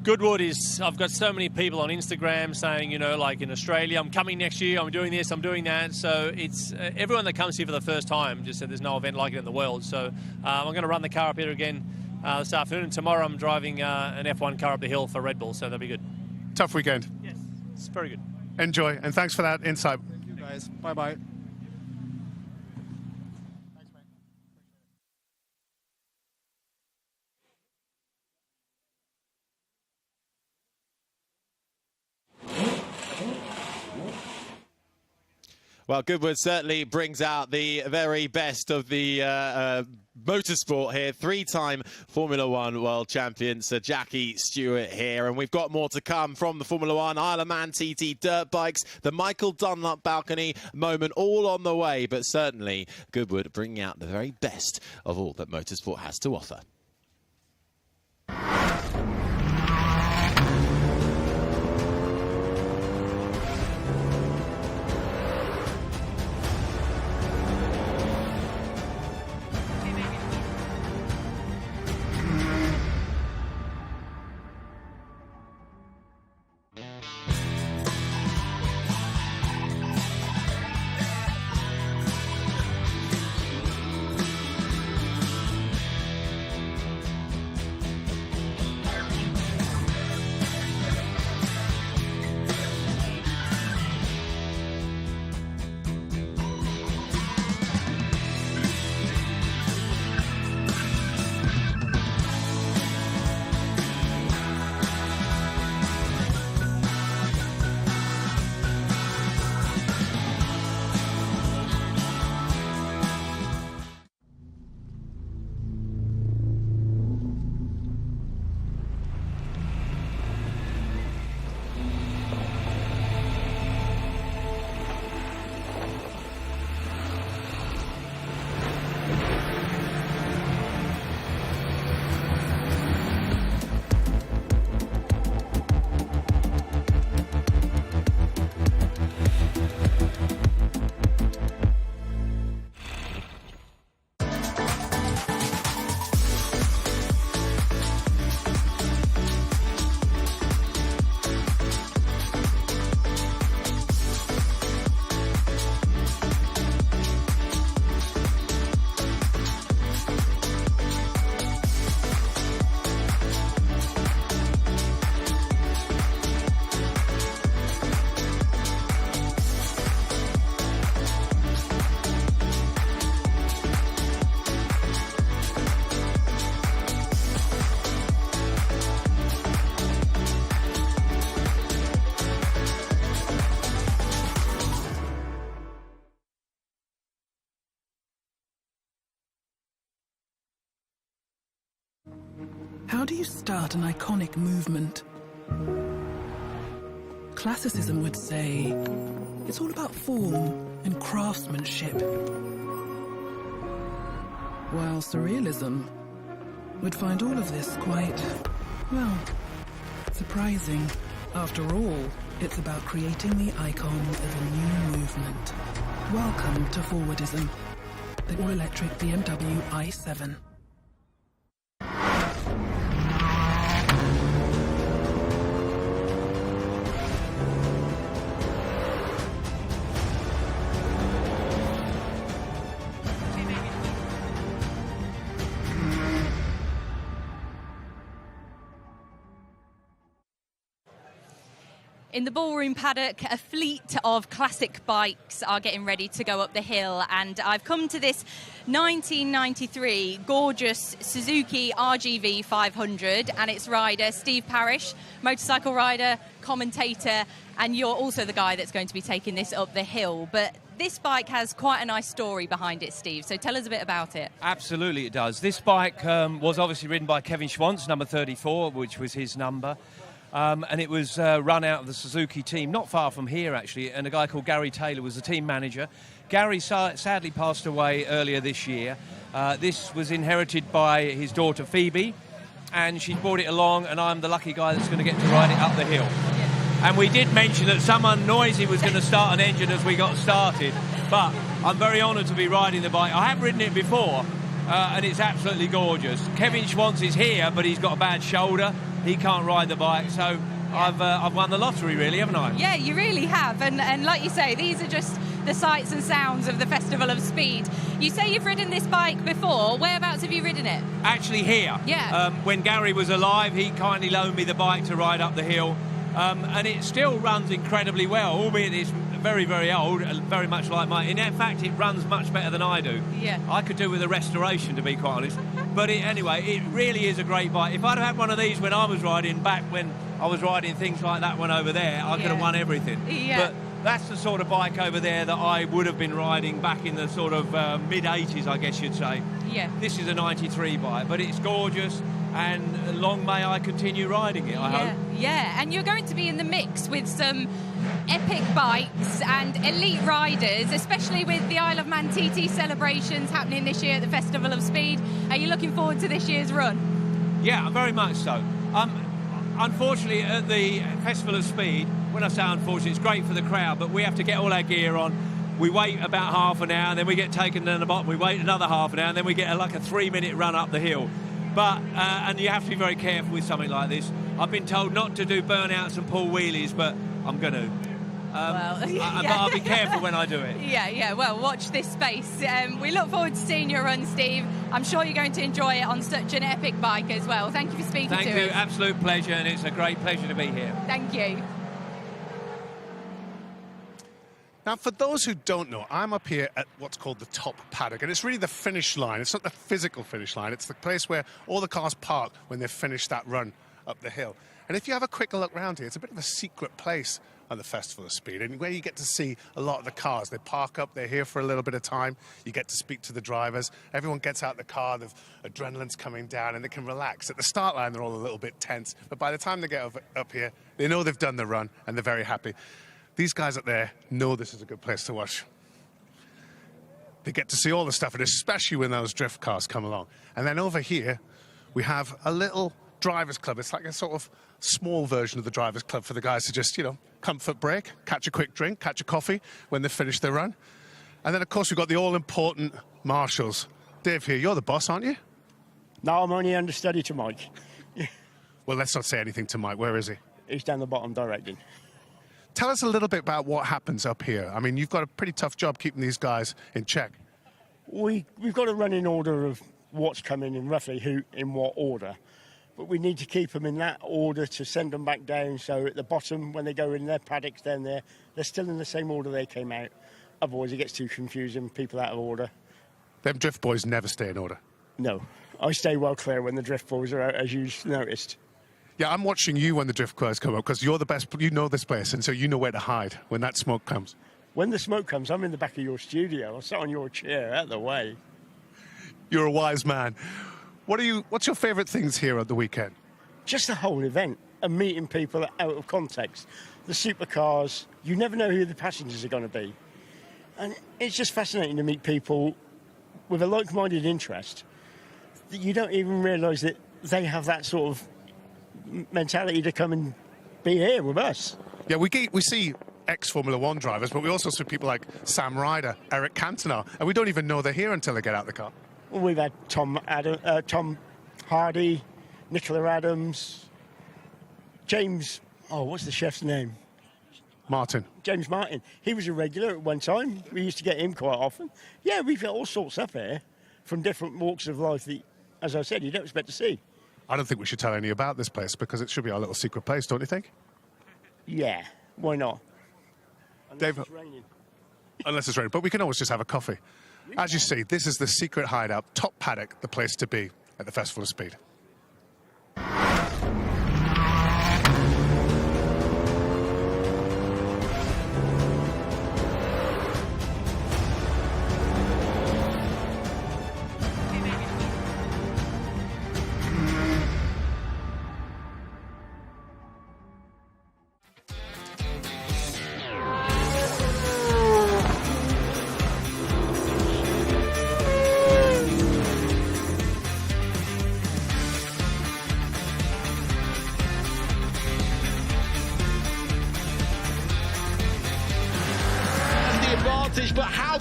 Goodwood is, I've got so many people on Instagram saying, you know, like in Australia, I'm coming next year, I'm doing this, I'm doing that. So it's everyone that comes here for the first time just said there's no event like it in the world. So I'm going to run the car up here again this afternoon. And tomorrow I'm driving an F1 car up the hill for Red Bull, so that'll be good. Tough weekend. Yes, it's very good. Enjoy, and thanks for that insight. Thank you, guys. Bye-bye. Well, Goodwood certainly brings out the very best of the motorsport here. Three-time Formula One world champion Sir Jackie Stewart here. And we've got more to come from the Formula One Isle of Man TT dirt bikes, the Michael Dunlop balcony moment, all on the way. But certainly Goodwood bringing out the very best of all that motorsport has to offer. How do you start an iconic movement? Classicism would say it's all about form and craftsmanship, while surrealism would find all of this quite, well, surprising. After all, it's about creating the icon of a new movement. Welcome to Forwardism, the all-electric BMW i7. In the ballroom paddock, a fleet of classic bikes are getting ready to go up the hill, and I've come to this 1993 gorgeous Suzuki RGV 500 and its rider Steve Parrish, motorcycle rider, commentator, and you're also the guy that's going to be taking this up the hill. But this bike has quite a nice story behind it, Steve, so tell us a bit about it. Absolutely it does. This bike was obviously ridden by Kevin Schwantz, number 34, which was his number. and it was run out of the Suzuki team, not far from here actually, and a guy called Gary Taylor was the team manager. Gary sadly passed away earlier this year. This was inherited by his daughter Phoebe, and she brought it along, and I'm the lucky guy that's going to get to ride it up the hill. And we did mention that someone noisy was going to start an engine as we got started, but I'm very honoured to be riding the bike. I have ridden it before, and it's absolutely gorgeous. Kevin Schwantz is here, but he's got a bad shoulder. He can't ride the bike, so I've won the lottery, really, haven't I? Yeah, you really have. And like you say, these are just the sights and sounds of the Festival of Speed. You say you've ridden this bike before. Whereabouts have you ridden it? Actually here. Yeah. When Gary was alive, he kindly loaned me the bike to ride up the hill. And it still runs incredibly well, albeit it's very, very old, very much like mine. In fact, it runs much better than I do. Yeah. I could do with a restoration, to be quite honest. But anyway, it really is a great bike. If I'd have had one of these when I was riding, back when I was riding things like that one over there, I could have won everything. Yeah. But that's the sort of bike over there that I would have been riding back in the sort of mid-80s, I guess you'd say. Yeah. This is a 93 bike, but it's gorgeous, and long may I continue riding it, I hope. Yeah, and you're going to be in the mix with some epic bikes and elite riders, especially with the Isle of Man TT celebrations happening this year at the Festival of Speed. Are you looking forward to this year's run? Yeah, very much so. Unfortunately, at the Festival of Speed, when I say unfortunately, it's great for the crowd, but we have to get all our gear on. We wait about half an hour, and then we get taken down the bottom. We wait another half an hour, and then we get like a 3-minute run up the hill. But and you have to be very careful with something like this. I've been told not to do burnouts and pull wheelies, but I'm going to. But I'll be careful when I do it. Yeah, well, watch this space. We look forward to seeing your run, Steve. I'm sure you're going to enjoy it on such an epic bike as well. Thank you for speaking to us. Thank you, absolute pleasure, and it's a great pleasure to be here. Thank you. Now, for those who don't know, I'm up here at what's called the top paddock, and it's really the finish line. It's not the physical finish line. It's the place where all the cars park when they've finished that run up the hill. And if you have a quick look around here, it's a bit of a secret place on the Festival of Speed, and where you get to see a lot of the cars. They park up, they're here for a little bit of time. You get to speak to the drivers. Everyone gets out the car, the adrenaline's coming down, and they can relax. At the start line, they're all a little bit tense, but by the time they get up here, they know they've done the run, and they're very happy. These guys up there know this is a good place to watch. They get to see all the stuff, and especially when those drift cars come along. And then over here, we have a little drivers club. It's like a sort of small version of the drivers club for the guys to just, comfort break, catch a quick drink, catch a coffee when they finish their run. And then, of course, we've got the all-important marshals. Dave here, you're the boss, aren't you? No, I'm only understudy to Mike. Well, let's not say anything to Mike. Where is he? He's down the bottom directing. Tell us a little bit about what happens up here. I mean, you've got a pretty tough job keeping these guys in check. We've got a running order of what's coming and roughly who in what order. But we need to keep them in that order to send them back down. So at the bottom, when they go in their paddocks down there, they're still in the same order they came out. Otherwise, it gets too confusing, people out of order. Them drift boys never stay in order. No. I stay well clear when the drift boys are out, as you noticed. Yeah, I'm watching you when the drift cars come up, because you're the best, you know this place, and so you know where to hide when that smoke comes. When the smoke comes, I'm in the back of your studio. I'll sit on your chair, out of the way. You're a wise man. What's your favourite things here at the weekend? Just the whole event and meeting people out of context. The supercars, you never know who the passengers are going to be. And it's just fascinating to meet people with a like-minded interest that you don't even realise that they have that sort of mentality to come and be here with us. Yeah, we see ex-Formula One drivers, but we also see people like Sam Ryder, Eric Cantona, and we don't even know they're here until they get out the car. Well, we've had Tom Hardy, Nicola Adams, James... Oh, what's the chef's name? Martin. James Martin. He was a regular at one time. We used to get him quite often. Yeah, we've got all sorts up here from different walks of life that, as I said, you don't expect to see. I don't think we should tell any about this place, because it should be our little secret place, don't you think? Yeah, why not? Dave, it's raining. Unless it's raining. But we can always just have a coffee. As you see, this is the secret hideout, top paddock, the place to be at the Festival of Speed.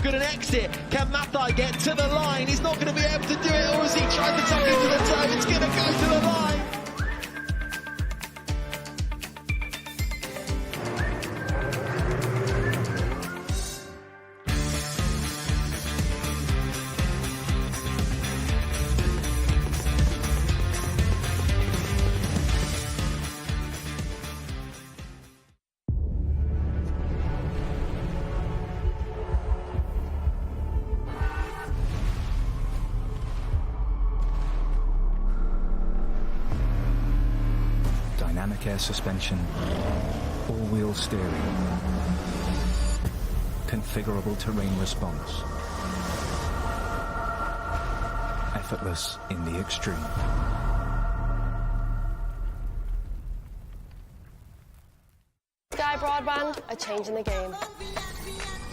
good an exit. Can Mathai get to the line? He's not going to be able to do it, or has he tried to tuck into the toe? It's going to go to the line. Dynamic air suspension, all-wheel steering, configurable terrain response, effortless in the extreme. Sky Broadband are changing the game.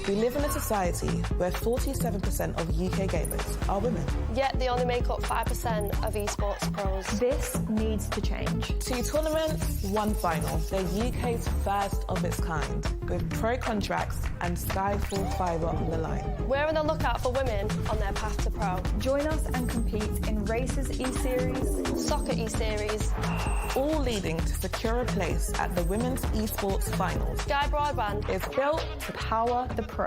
We live in a society where 47% of UK gamers are women. Yet they only make up 5% of esports pros. This needs to change. 2 tournaments, 1 final. They're UK's first of its kind, with pro contracts and Skyfall fibre on the line. We're on the lookout for women on their path to pro. Join us and compete in Races E-Series, Soccer E-Series, all leading to secure a place at the Women's Esports Finals. Sky Broadband is built to power the pros.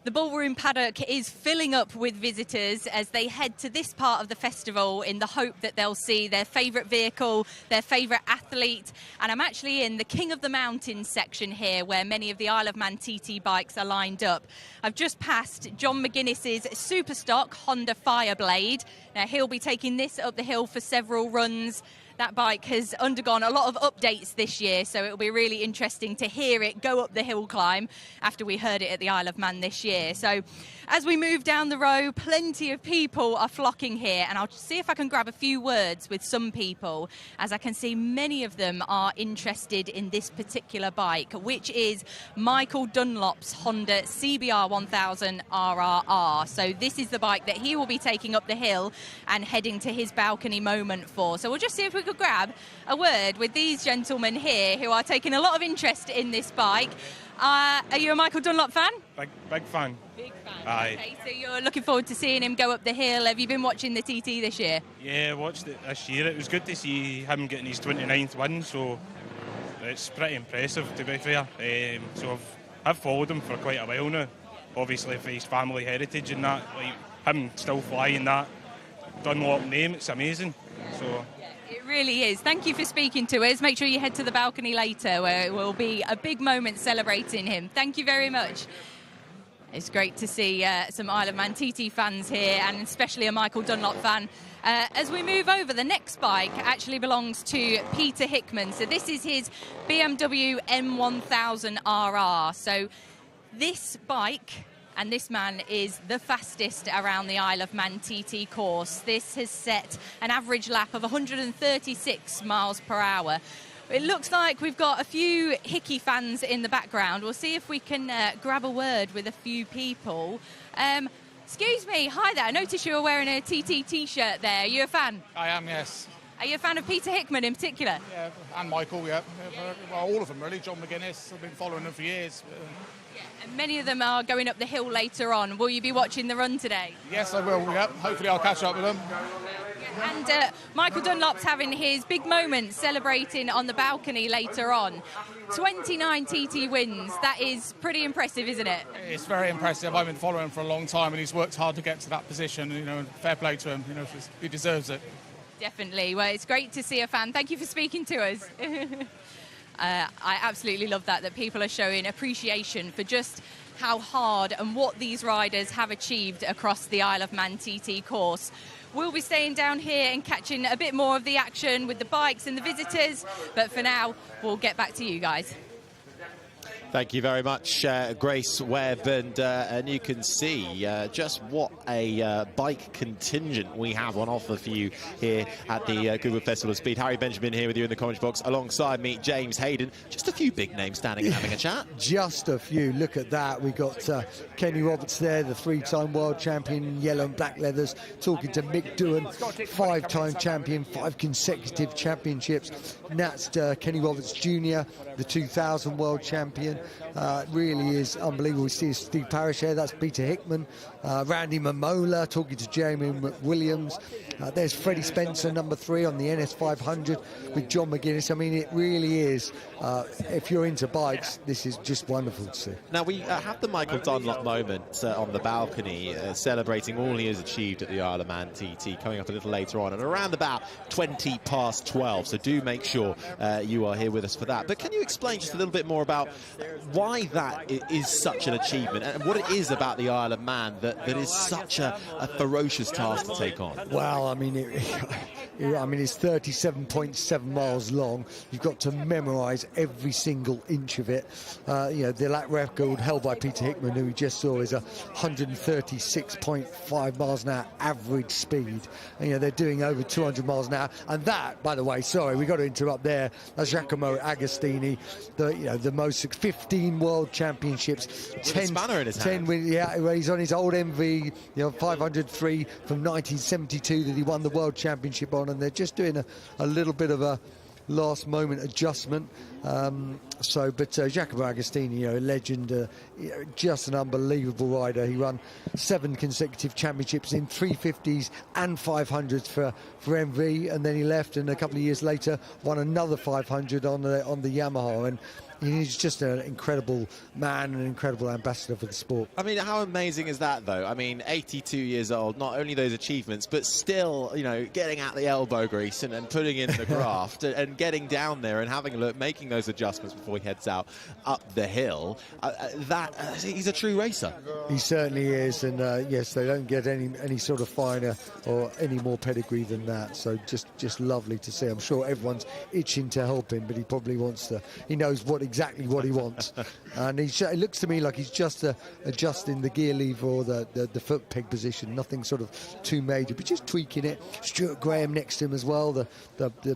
The ballroom paddock is filling up with visitors as they head to this part of the festival in the hope that they'll see their favourite vehicle, their favourite athlete. And I'm actually in the King of the Mountains section here, where many of the Isle of Man TT bikes are lined up. I've just passed John McGuinness's Superstock Honda Fireblade. Now, he'll be taking this up the hill for several runs. That bike has undergone a lot of updates this year, so it'll be really interesting to hear it go up the hill climb after we heard it at the Isle of Man this year. So as we move down the row, plenty of people are flocking here, and I'll see if I can grab a few words with some people, as I can see many of them are interested in this particular bike, which is Michael Dunlop's Honda CBR 1000 RRR. So this is the bike that he will be taking up the hill and heading to his balcony moment for. So we'll just see if we could grab a word with these gentlemen here who are taking a lot of interest in this bike. Are you a Michael Dunlop fan? Big fan. Big fan. Aye. Okay, so you're looking forward to seeing him go up the hill. Have you been watching the TT this year? Yeah, I watched it this year. It was good to see him getting his 29th win, so it's pretty impressive, to be fair. So I've followed him for quite a while now, obviously for his family heritage and that, like him still flying that Dunlop name, it's amazing. So. It really is. Thank you for speaking to us. Make sure you head to the balcony later, where it will be a big moment celebrating him. Thank you very much. It's great to see some Isle of Man TT fans here, and especially a Michael Dunlop fan. As we move over, the next bike actually belongs to Peter Hickman. So this is his BMW M1000 RR. So this bike and this man is the fastest around the Isle of Man TT course. This has set an average lap of 136 miles per hour. It looks like we've got a few Hickey fans in the background. We'll see if we can grab a word with a few people. Excuse me, hi there. I noticed you were wearing a TT T-shirt there. Are you a fan? I am, yes. Are you a fan of Peter Hickman in particular? Yeah, and Michael, yeah. Well, all of them, really. John McGuinness, I've been following them for years. Yeah, and many of them are going up the hill later on. Will you be watching the run today? Yes, I will, yeah. Hopefully I'll catch up with them. And Michael Dunlop's having his big moment celebrating on the balcony later on. 29 TT wins. That is pretty impressive, isn't it? It's very impressive. I've been following him for a long time, and he's worked hard to get to that position. Fair play to him. He deserves it. Definitely. Well, it's great to see a fan. Thank you for speaking to us. I absolutely love that people are showing appreciation for just how hard and what these riders have achieved across the Isle of Man TT course. We'll be staying down here and catching a bit more of the action with the bikes and the visitors, but for now, we'll get back to you guys. Thank you very much, Grace Webb, and you can see just what a bike contingent we have on offer for you here at the Goodwood Festival of Speed. Harry Benjamin here with you in the commentary box. Alongside me, James Hayden. Just a few big names standing and having a chat. Just a few. Look at that. We got Kenny Roberts there, the 3-time world champion in yellow and black leathers, talking to Mick Doohan, 5-time champion, 5 consecutive championships. And that's Kenny Roberts Jr., the 2000 world champion. Really is unbelievable. We see Steve Parrish here, that's Peter Hickman. Randy Mamola talking to Jamie McWilliams. There's Freddie Spencer, number 3 on the NS 500 with John McGuinness. I mean, it really is, if you're into bikes, this is just wonderful to see. Now, we have the Michael Dunlop moment on the balcony, celebrating all he has achieved at the Isle of Man TT, coming up a little later on, and around about 20 past 12, so do make sure you are here with us for that. But can you explain just a little bit more about why that is such an achievement and what it is about the Isle of Man that is such a ferocious task to take on? Well, I mean, it's 37.7 miles long. You've got to memorise every single inch of it. The lap record held by Peter Hickman, who we just saw, is 136.5 miles an hour average speed. And, they're doing over 200 miles an hour. And that, by the way, sorry, we got to interrupt there. That's Giacomo Agostini, the most 15 world championships, with 10 a spanner in his hand. He's on his old MV, 503 from 1972 that he won the world championship on, and they're just doing a little bit of a last moment adjustment. But Giacomo Agostini, a legend, just an unbelievable rider. He won 7 consecutive championships in 350s and 500s for MV, and then he left, and a couple of years later won another 500 on the Yamaha. And he's just an incredible man, an incredible ambassador for the sport. I mean, how amazing is that, though? I mean, 82 years old, not only those achievements, but still, getting out the elbow grease and putting in the graft and getting down there and having a look, making those adjustments before he heads out up the hill. He's a true racer. He certainly is, and yes, they don't get any sort of finer or any more pedigree than that. So just lovely to see. I'm sure everyone's itching to help him, but he probably wants to. He knows exactly what he wants, and it looks to me like he's just adjusting the gear lever or the foot peg position. Nothing sort of too major, but just tweaking it. Stuart Graham next to him as well, the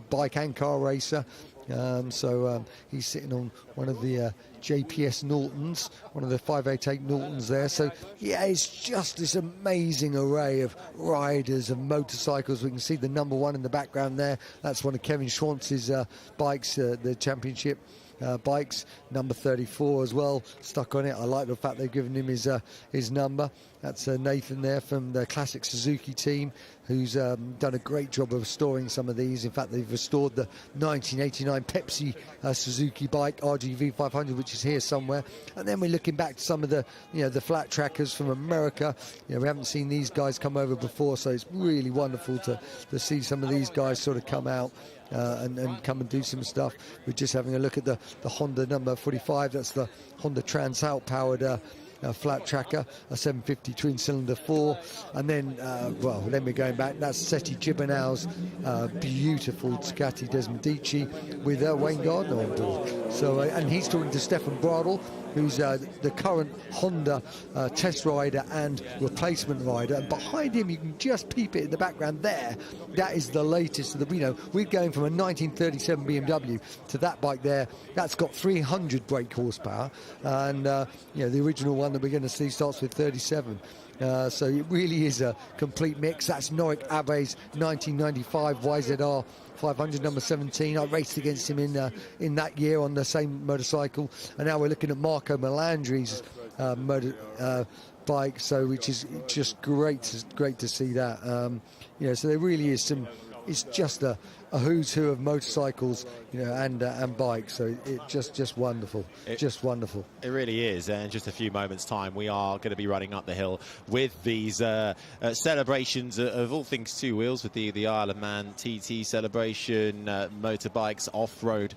bike and car racer. He's sitting on one of the JPS Nortons, one of the 588 Nortons there. So yeah, it's just this amazing array of riders and motorcycles. We can see the number 1 in the background there. That's one of Kevin Schwantz's bikes, the championship bikes, number 34 as well, stuck on it. I like the fact they've given him his number. That's Nathan there from the classic Suzuki team, who's done a great job of restoring some of these. In fact, they've restored the 1989 Pepsi Suzuki bike, RGV 500, which is here somewhere. And then we're looking back to some of the flat trackers from America. We haven't seen these guys come over before, so it's really wonderful to see some of these guys sort of come out and come and do some stuff. We're just having a look at the Honda number 45. That's the Honda Transalp powered flat tracker, a 750 twin cylinder 4, and then then we're going back. That's Seti Gibernau's beautiful Ducati Desmodici with Wayne Gardner on board. So and he's talking to Stefan Bradl, who's the current Honda test rider and replacement rider. And behind him, you can just peep it in the background there. That is the latest. We're going from a 1937 BMW to that bike there. That's got 300 brake horsepower, and the original one that we're going to see starts with 37. So it really is a complete mix. That's Norik Abe's 1995 YZR 500 number 17. I raced against him in that year on the same motorcycle, and now we're looking at Marco Melandri's bike, so which is just great to see that. So there really is some. It's just a who's who of motorcycles, and bikes. So it's just wonderful, just wonderful. It really is. And in just a few moments' time, we are going to be running up the hill with these celebrations of all things two wheels, with the Isle of Man TT celebration, motorbikes, off-road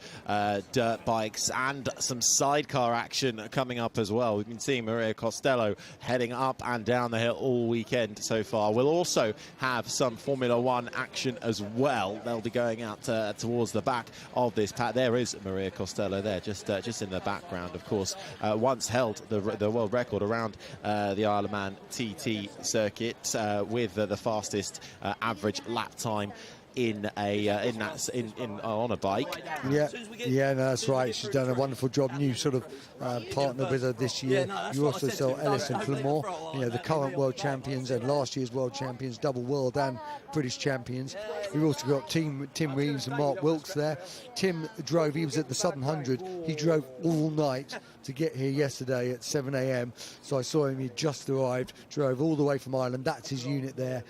dirt bikes, and some sidecar action coming up as well. We've been seeing Maria Costello heading up and down the hill all weekend so far. We'll also have some Formula One action as well. They'll be going out towards the back of this pad. There is Maria Costello there, just in the background, of course. Once held the world record around the Isle of Man TT circuit with the fastest average lap time on a bike. No, that's right. She's done a wonderful job. New sort of partner with her this year. You also saw Ellis and Clement, the current world champions and last year's world champions, double world and British champions. We've also got Tim Reeves and Mark Wilkes there. Tim drove, he was at the Southern 100. He drove all night to get here yesterday at 7 a.m. So I saw him, he just arrived, drove all the way from Ireland. That's his unit there.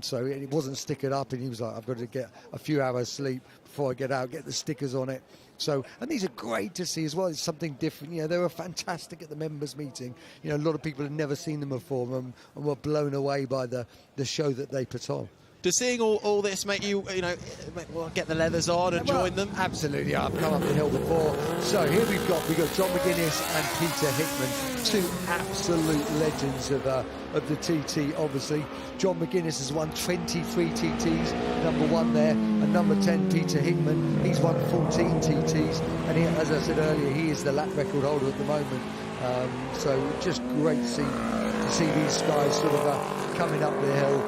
So it wasn't stickered up, and he was like, I've got to get a few hours sleep before I get out, get the stickers on it. So, and these are great to see as well. It's something different. They were fantastic at the members meeting. A lot of people had never seen them before and were blown away by the show that they put on. Does seeing all this make you, get the leathers on and join them? Absolutely. I've come up the hill before. So here we've got John McGuinness and Peter Hickman, two absolute legends of the TT, obviously. John McGuinness has won 23 TTs, number 1 there, and number 10, Peter Hickman, he's won 14 TTs, and he, as I said earlier, he is the lap record holder at the moment. So just great to see these guys sort of coming up the hill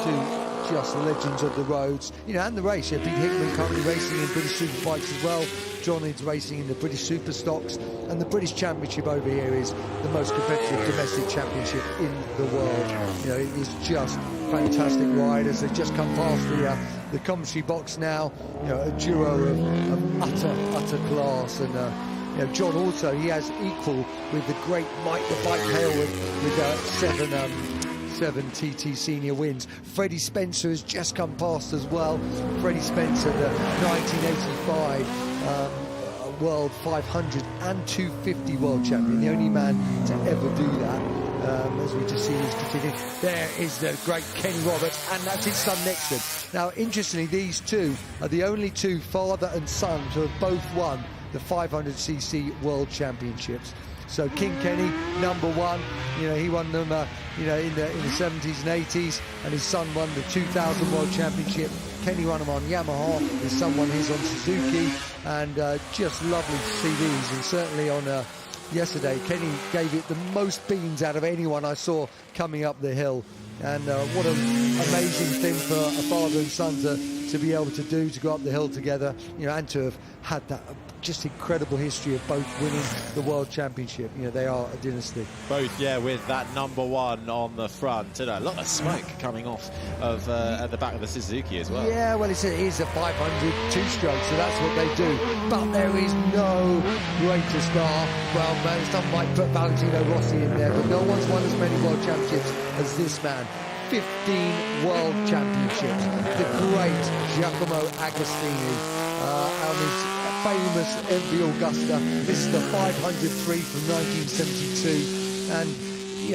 to just legends of the roads, and the race. Pete Hickman currently racing in British Superbikes as well. John is racing in the British Super Stocks, and the British Championship over here is the most competitive domestic championship in the world. It is just fantastic riders. They've just come past the commentary box now. A duo of utter class, and John also, he has equal with the great Mike the Bike Hale with 7 TT senior wins. Freddie Spencer has just come past as well. Freddie Spencer, the 1985 World 500 and 250 world champion, the only man to ever do that. As we just see his continuing. There is the great Kenny Roberts, and that's his son next to him. Now, interestingly, these two are the only two father and son to have both won the 500cc world championships. So King Kenny, number 1, he won them, in the 70s and 80s, and his son won the 2000 World Championship. Kenny won them on Yamaha, his son won his on Suzuki, and just lovely to see these. And certainly on yesterday, Kenny gave it the most beans out of anyone I saw coming up the hill. And what an amazing thing for a father and son to be able to do, to go up the hill together, and to have had that just incredible history of both winning the World Championship. They are a dynasty. Both, with that number 1 on the front. And a lot of smoke coming off of at the back of the Suzuki as well. Yeah, well, it is a 500 two-stroke, so that's what they do. But there is no greater star. Well, some might put Valentino Rossi in there, but no one's won as many World Championships as this man. 15 World Championships. The great Giacomo Agostini on his famous MV Augusta. This is the 503 from 1972, and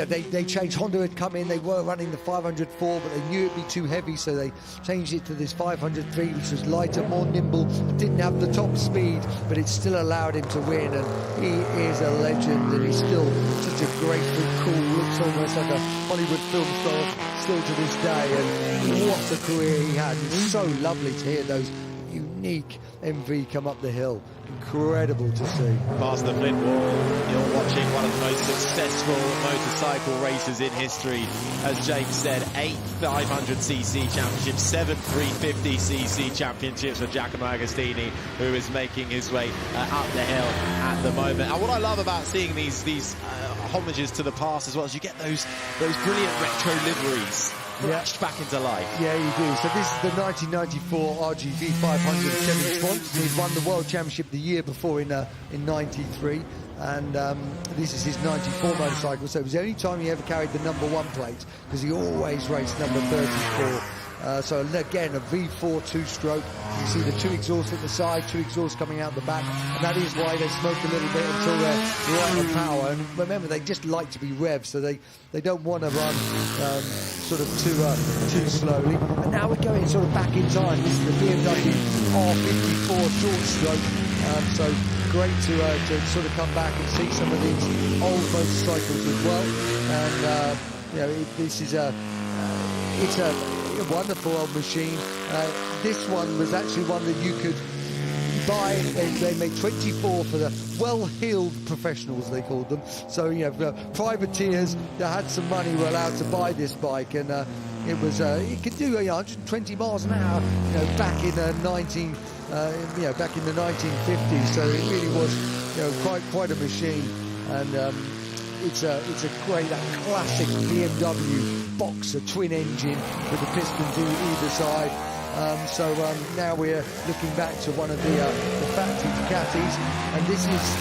they changed. Honda had come in, they were running the 504, but they knew it'd be too heavy, so they changed it to this 503, which was lighter, more nimble, didn't have the top speed, but it still allowed him to win. And he is a legend, and he's still such a graceful, cool, looks almost like a Hollywood film star still to this day. And what a career he had. It's so lovely to hear those unique MV come up the hill. Incredible to see. Past the flint wall, you're watching one of the most successful motorcycle races in history. As James said, 8 500cc championships, 7 350cc championships for Giacomo Agostini, who is making his way up the hill at the moment. And what I love about seeing these homages to the past as well is you get those brilliant retro liveries flashed back into life. Yeah, you do. So this is the 1994 RGV 500 Kevin Swanson. He'd won the World Championship the year before in 93. And this is his 94 motorcycle. So it was the only time he ever carried the number 1 plate, because he always raced number 34. So again, a V4 two-stroke. You see the 2 exhausts at the side, 2 exhausts coming out the back, and that is why they smoke a little bit until they're right on power. And remember, they just like to be revved, so they don't want to run sort of too slowly. And now we're going sort of back in time. This is the BMW R54 short-stroke. So great to sort of come back and see some of these old motorcycles as well. And you know, this is it's a wonderful old machine. This one was actually one that you could buy. They made 24 for the well-heeled professionals, they called them. So, you know, privateers that had some money were allowed to buy this bike, and it was it could do 120 miles an hour, you know, back in back in the 1950s. So it really was, you know, quite a machine. And it's a great classic BMW Boxer twin engine with the pistons either side. So now we're looking back to one of the factory Ducatis, and this is,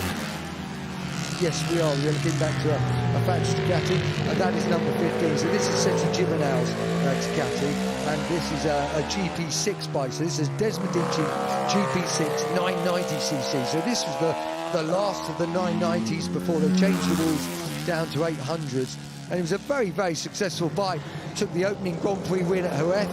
yes, we are looking back to a factory Ducati, and that is number 15. So this is Setsu Jimenau's Ducati, and this is a GP6 bike. So this is Desmond Dici GP6 990cc. So this was the last of the 990s before they changed the rules down to 800s, and it was a very, very successful bike. Took the opening Grand Prix win at Jerez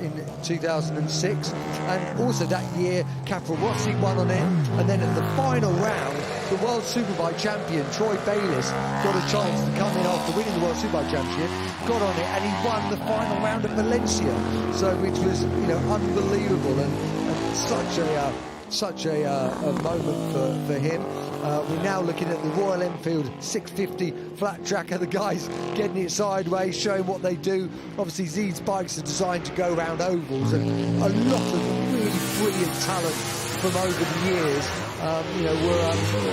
in 2006, and also that year Caprarossi won on it. And then at the final round, the World Superbike champion Troy Bayliss got a chance to come in after winning the World Superbike Championship, got on it, and he won the final round at Valencia. So which was, you know, unbelievable, and such a moment for him. We're now looking at the Royal Enfield 650 flat tracker. The guys getting it sideways, showing what they do. Obviously, these bikes are designed to go around ovals, and a lot of really brilliant talent from over the years, you know,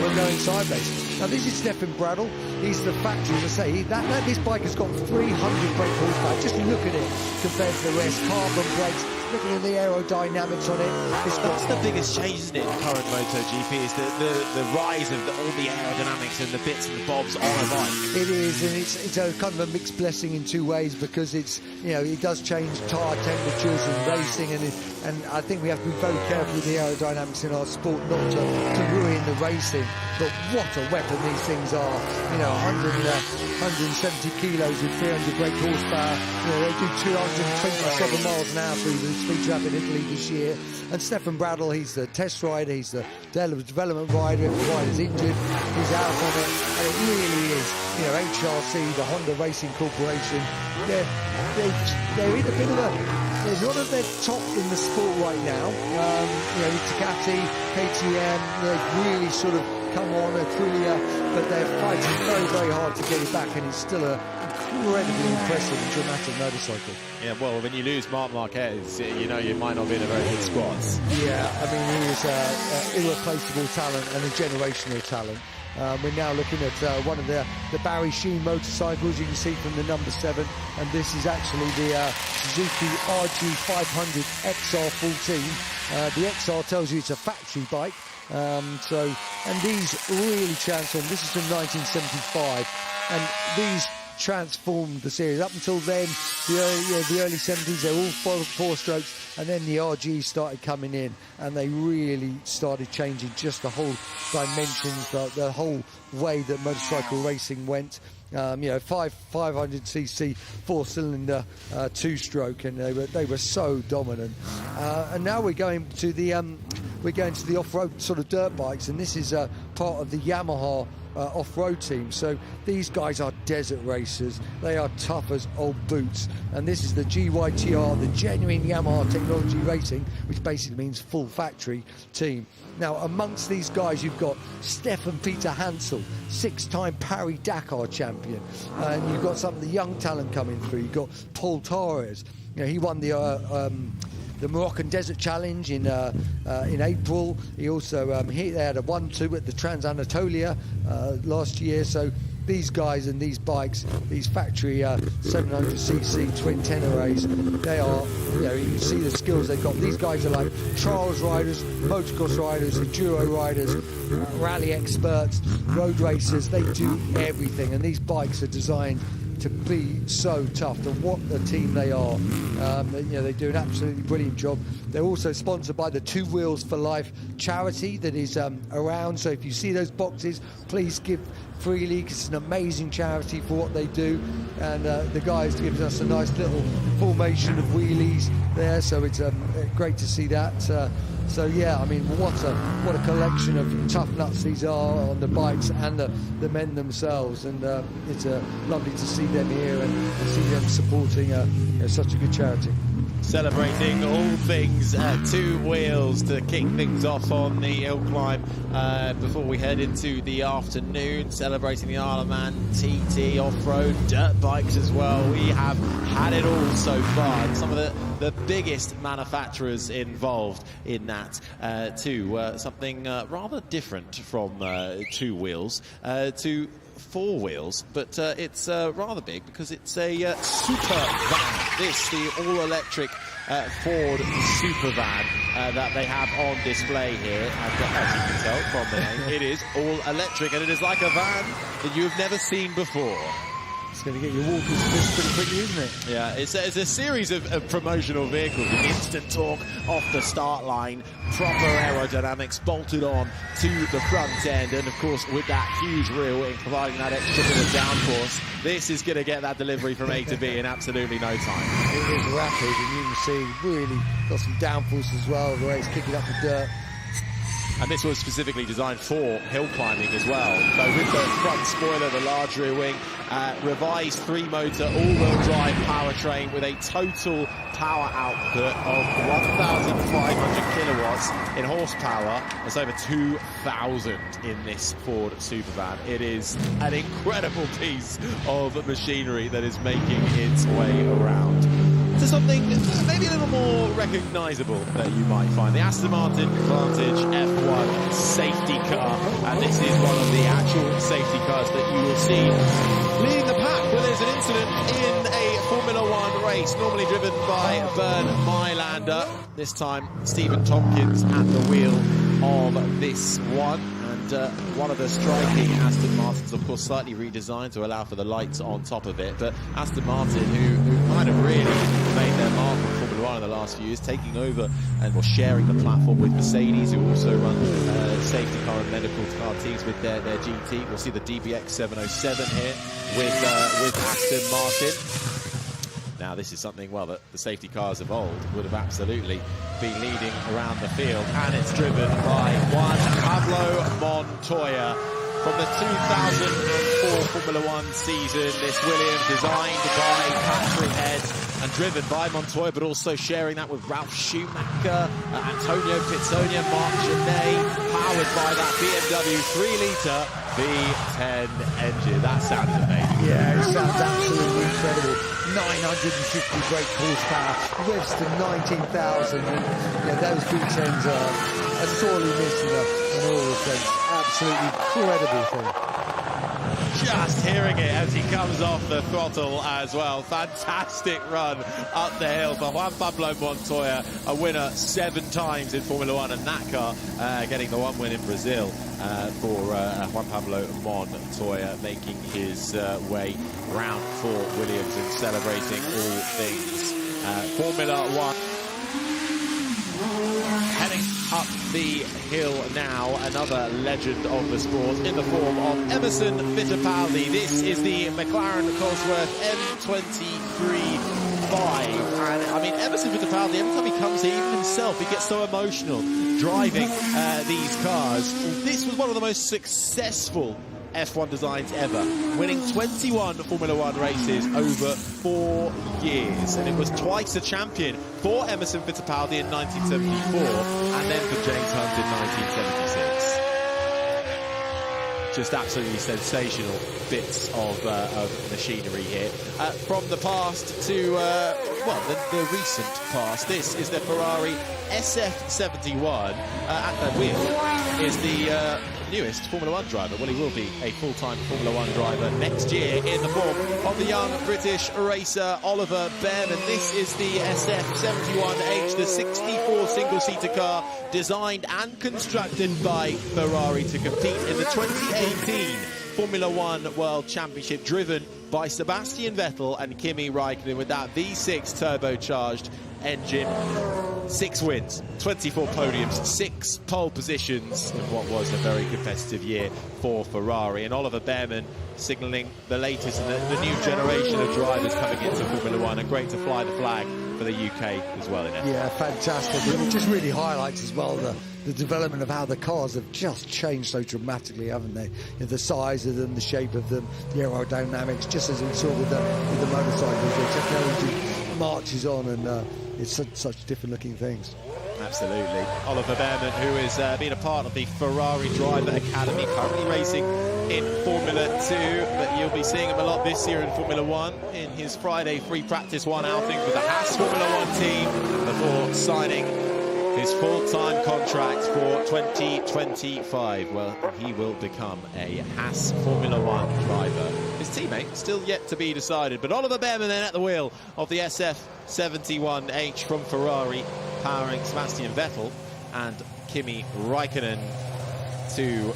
were going sideways. Now, this is Stefan Bradl. He's the factory, as I say. This bike has got 300 brake horsepower. Just look at it compared to the rest. Carbon brakes. Looking at the aerodynamics on it. That's the biggest change, isn't it, in current MotoGP, is the rise of all the aerodynamics and the bits and the bobs on a bike. It is, and it's a kind of a mixed blessing in two ways, because it's, you know, it does change tyre temperatures and racing, and I think we have to be very careful with the aerodynamics in our sport, not to ruin the racing. But what a weapon these things are. You know, 170 kilos with 300 brake horsepower. You know, they do 227 miles an hour through the speed trap in Italy this year. And Stefan Bradl, he's the test rider, he's the development rider. If the rider's injured, he's out on it. And it really is, you know, HRC, the Honda Racing Corporation, they're in a bit of a, they're not at their top in the sport right now. You know, Ducati, KTM, they've really sort of come on, Aprilia, but they're fighting very, very hard to get it back, and it's still an incredibly impressive and dramatic motorcycle. Yeah, well, when you lose Marc Marquez, you know you might not be in a very good squad. Yeah, I mean, he is an irreplaceable talent and a generational talent. We're now looking at one of the Barry Sheen motorcycles, you can see from the number 7, and this is actually the Suzuki RG500 XR14. The XR tells you it's a factory bike. And these really transformed. This is from 1975, and these transformed the series. Up until then, the early 70s, they were all four strokes, and then the RGs started coming in, and they really started changing just the whole dimensions, the whole way that motorcycle racing went. You know, 500cc 4-cylinder 2-stroke, and they were so dominant. And now we're going to the off-road sort of dirt bikes, and this is part of the Yamaha off-road team. So these guys are desert racers. They are tough as old boots. And this is the GYTR, the genuine Yamaha Technology Racing, which basically means full factory team. Now, amongst these guys, you've got Stefan Peter Hansel, 6-time Paris Dakar champion. And you've got some of the young talent coming through. You've got Paul Torres. You know, he won the Moroccan Desert Challenge in April. He also they had a 1-2 at the Trans-Anatolia last year. So these guys and these bikes, these factory 700cc twin Tenerés, they are, you know, you can see the skills they've got. These guys are like trials riders, motocross riders, enduro riders, rally experts, road racers. They do everything, and these bikes are designed to be so tough. And what a team they are. You know, they do an absolutely brilliant job. They're also sponsored by the Two Wheels for Life charity that is around. So if you see those boxes, please give freely, because it's an amazing charity for what they do. And the guys giving us a nice little formation of wheelies there. So it's great to see that. So yeah, I mean, what a collection of tough nuts these are on the bikes and the men themselves, and it's lovely to see them here and see them supporting such a good charity. Celebrating all things Two Wheels to kick things off on the hill climb before we head into the afternoon, celebrating the Isle of Man TT off-road dirt bikes as well. We have had it all so far, and some of the biggest manufacturers involved in that too. Something rather different from Two Wheels to Four Wheels, but it's rather big because it's a Supervan. This, the all-electric Ford Supervan that they have on display here, and as you can tell from the name, it is all-electric, and it is like a van that you've never seen before. It's going to get your walkers to this pretty quickly, isn't it? Yeah, it's a series of promotional vehicles with instant torque off the start line, proper aerodynamics bolted on to the front end, and of course with that huge rear wing providing that extra bit of downforce, this is going to get that delivery from A to B in absolutely no time. It is rapid, and you can see really got some downforce as well, the way it's kicking up the dirt. And this was specifically designed for hill climbing as well. So with the front spoiler, the large rear wing, revised 3-motor all-wheel drive powertrain with a total power output of 1,500 kilowatts in horsepower. There's over 2,000 in this Ford Supervan. It is an incredible piece of machinery that is making its way around to something maybe a little more recognisable that you might find. The Aston Martin Vantage F1 safety car, and this is one of the actual safety cars that you will see leading the pack when there's an incident in a Formula One race, normally driven by Bernd Mailander. This time, Stephen Tompkins at the wheel of this one. One of the striking Aston Martins, of course, slightly redesigned to allow for the lights on top of it. But Aston Martin, who kind of really made their mark on Formula One in the last few years, taking over and sharing the platform with Mercedes, who also run safety car and medical car teams with their GT. We'll see the DBX 707 here with Aston Martin. Now, this is something, well, that the safety cars of old would have absolutely been leading around the field, and it's driven by Juan Pablo Montoya. From the 2004 Formula One season, this Williams designed by Patrick Head and driven by Montoya, but also sharing that with Ralf Schumacher, Antonio Pizzoni, Marc Genet, powered by that BMW 3-litre V10 engine. That sounds amazing. Yeah, it sounds absolutely incredible. 950 brake horsepower, whiffs to 19,000. Yeah, those V10s are sorely missing in all the things. Absolutely incredible thing. Just hearing it as he comes off the throttle as well. Fantastic run up the hill for Juan Pablo Montoya, a winner 7 times in Formula One, and that car getting the one win in Brazil for Juan Pablo Montoya, making his way round for Williams and celebrating all things Formula One. Heading up the hill now, another legend of the sport in the form of Emerson Fittipaldi. This is the McLaren Cosworth M23-5, and I mean, Emerson Fittipaldi, every time he comes here, even himself, he gets so emotional driving these cars. This was one of the most successful F1 designs ever, winning 21 Formula One races over 4 years. And it was twice a champion for Emerson Fittipaldi in 1974 and then for James Hunt in 1976. Just absolutely sensational bits of machinery here. From the past to, the recent past, this is the Ferrari SF71. At the wheel is the newest Formula One driver. Well, he will be a full-time Formula One driver next year in the form of the young British racer Ollie Bearman. This is the SF71H, the 64 single-seater car designed and constructed by Ferrari to compete in the 2018 Formula One World Championship, driven by Sebastian Vettel and Kimi Räikkönen with that V6 turbocharged engine. 6 wins, 24 podiums, 6 pole positions in what was a very competitive year for Ferrari. And Ollie Bearman signalling the latest and the new generation of drivers coming into Formula One, and great to fly the flag for the UK as well in it. Yeah, fantastic. It just really highlights as well the development of how the cars have just changed so dramatically, haven't they? The size of them, the shape of them, the aerodynamics, just as we saw with the motorcycles. The technology marches on, and it's such different looking things. Absolutely. Ollie Bearman, who has been a part of the Ferrari Driver Academy, currently racing in Formula 2, but you'll be seeing him a lot this year in Formula 1 in his Friday free practice one outing with the Haas Formula 1 team before signing his full-time contract for 2025. Well, he will become a Haas Formula 1 driver. His teammate still yet to be decided, but Ollie Bearman then at the wheel of the SF71H from Ferrari, powering Sebastian Vettel and Kimi Räikkönen to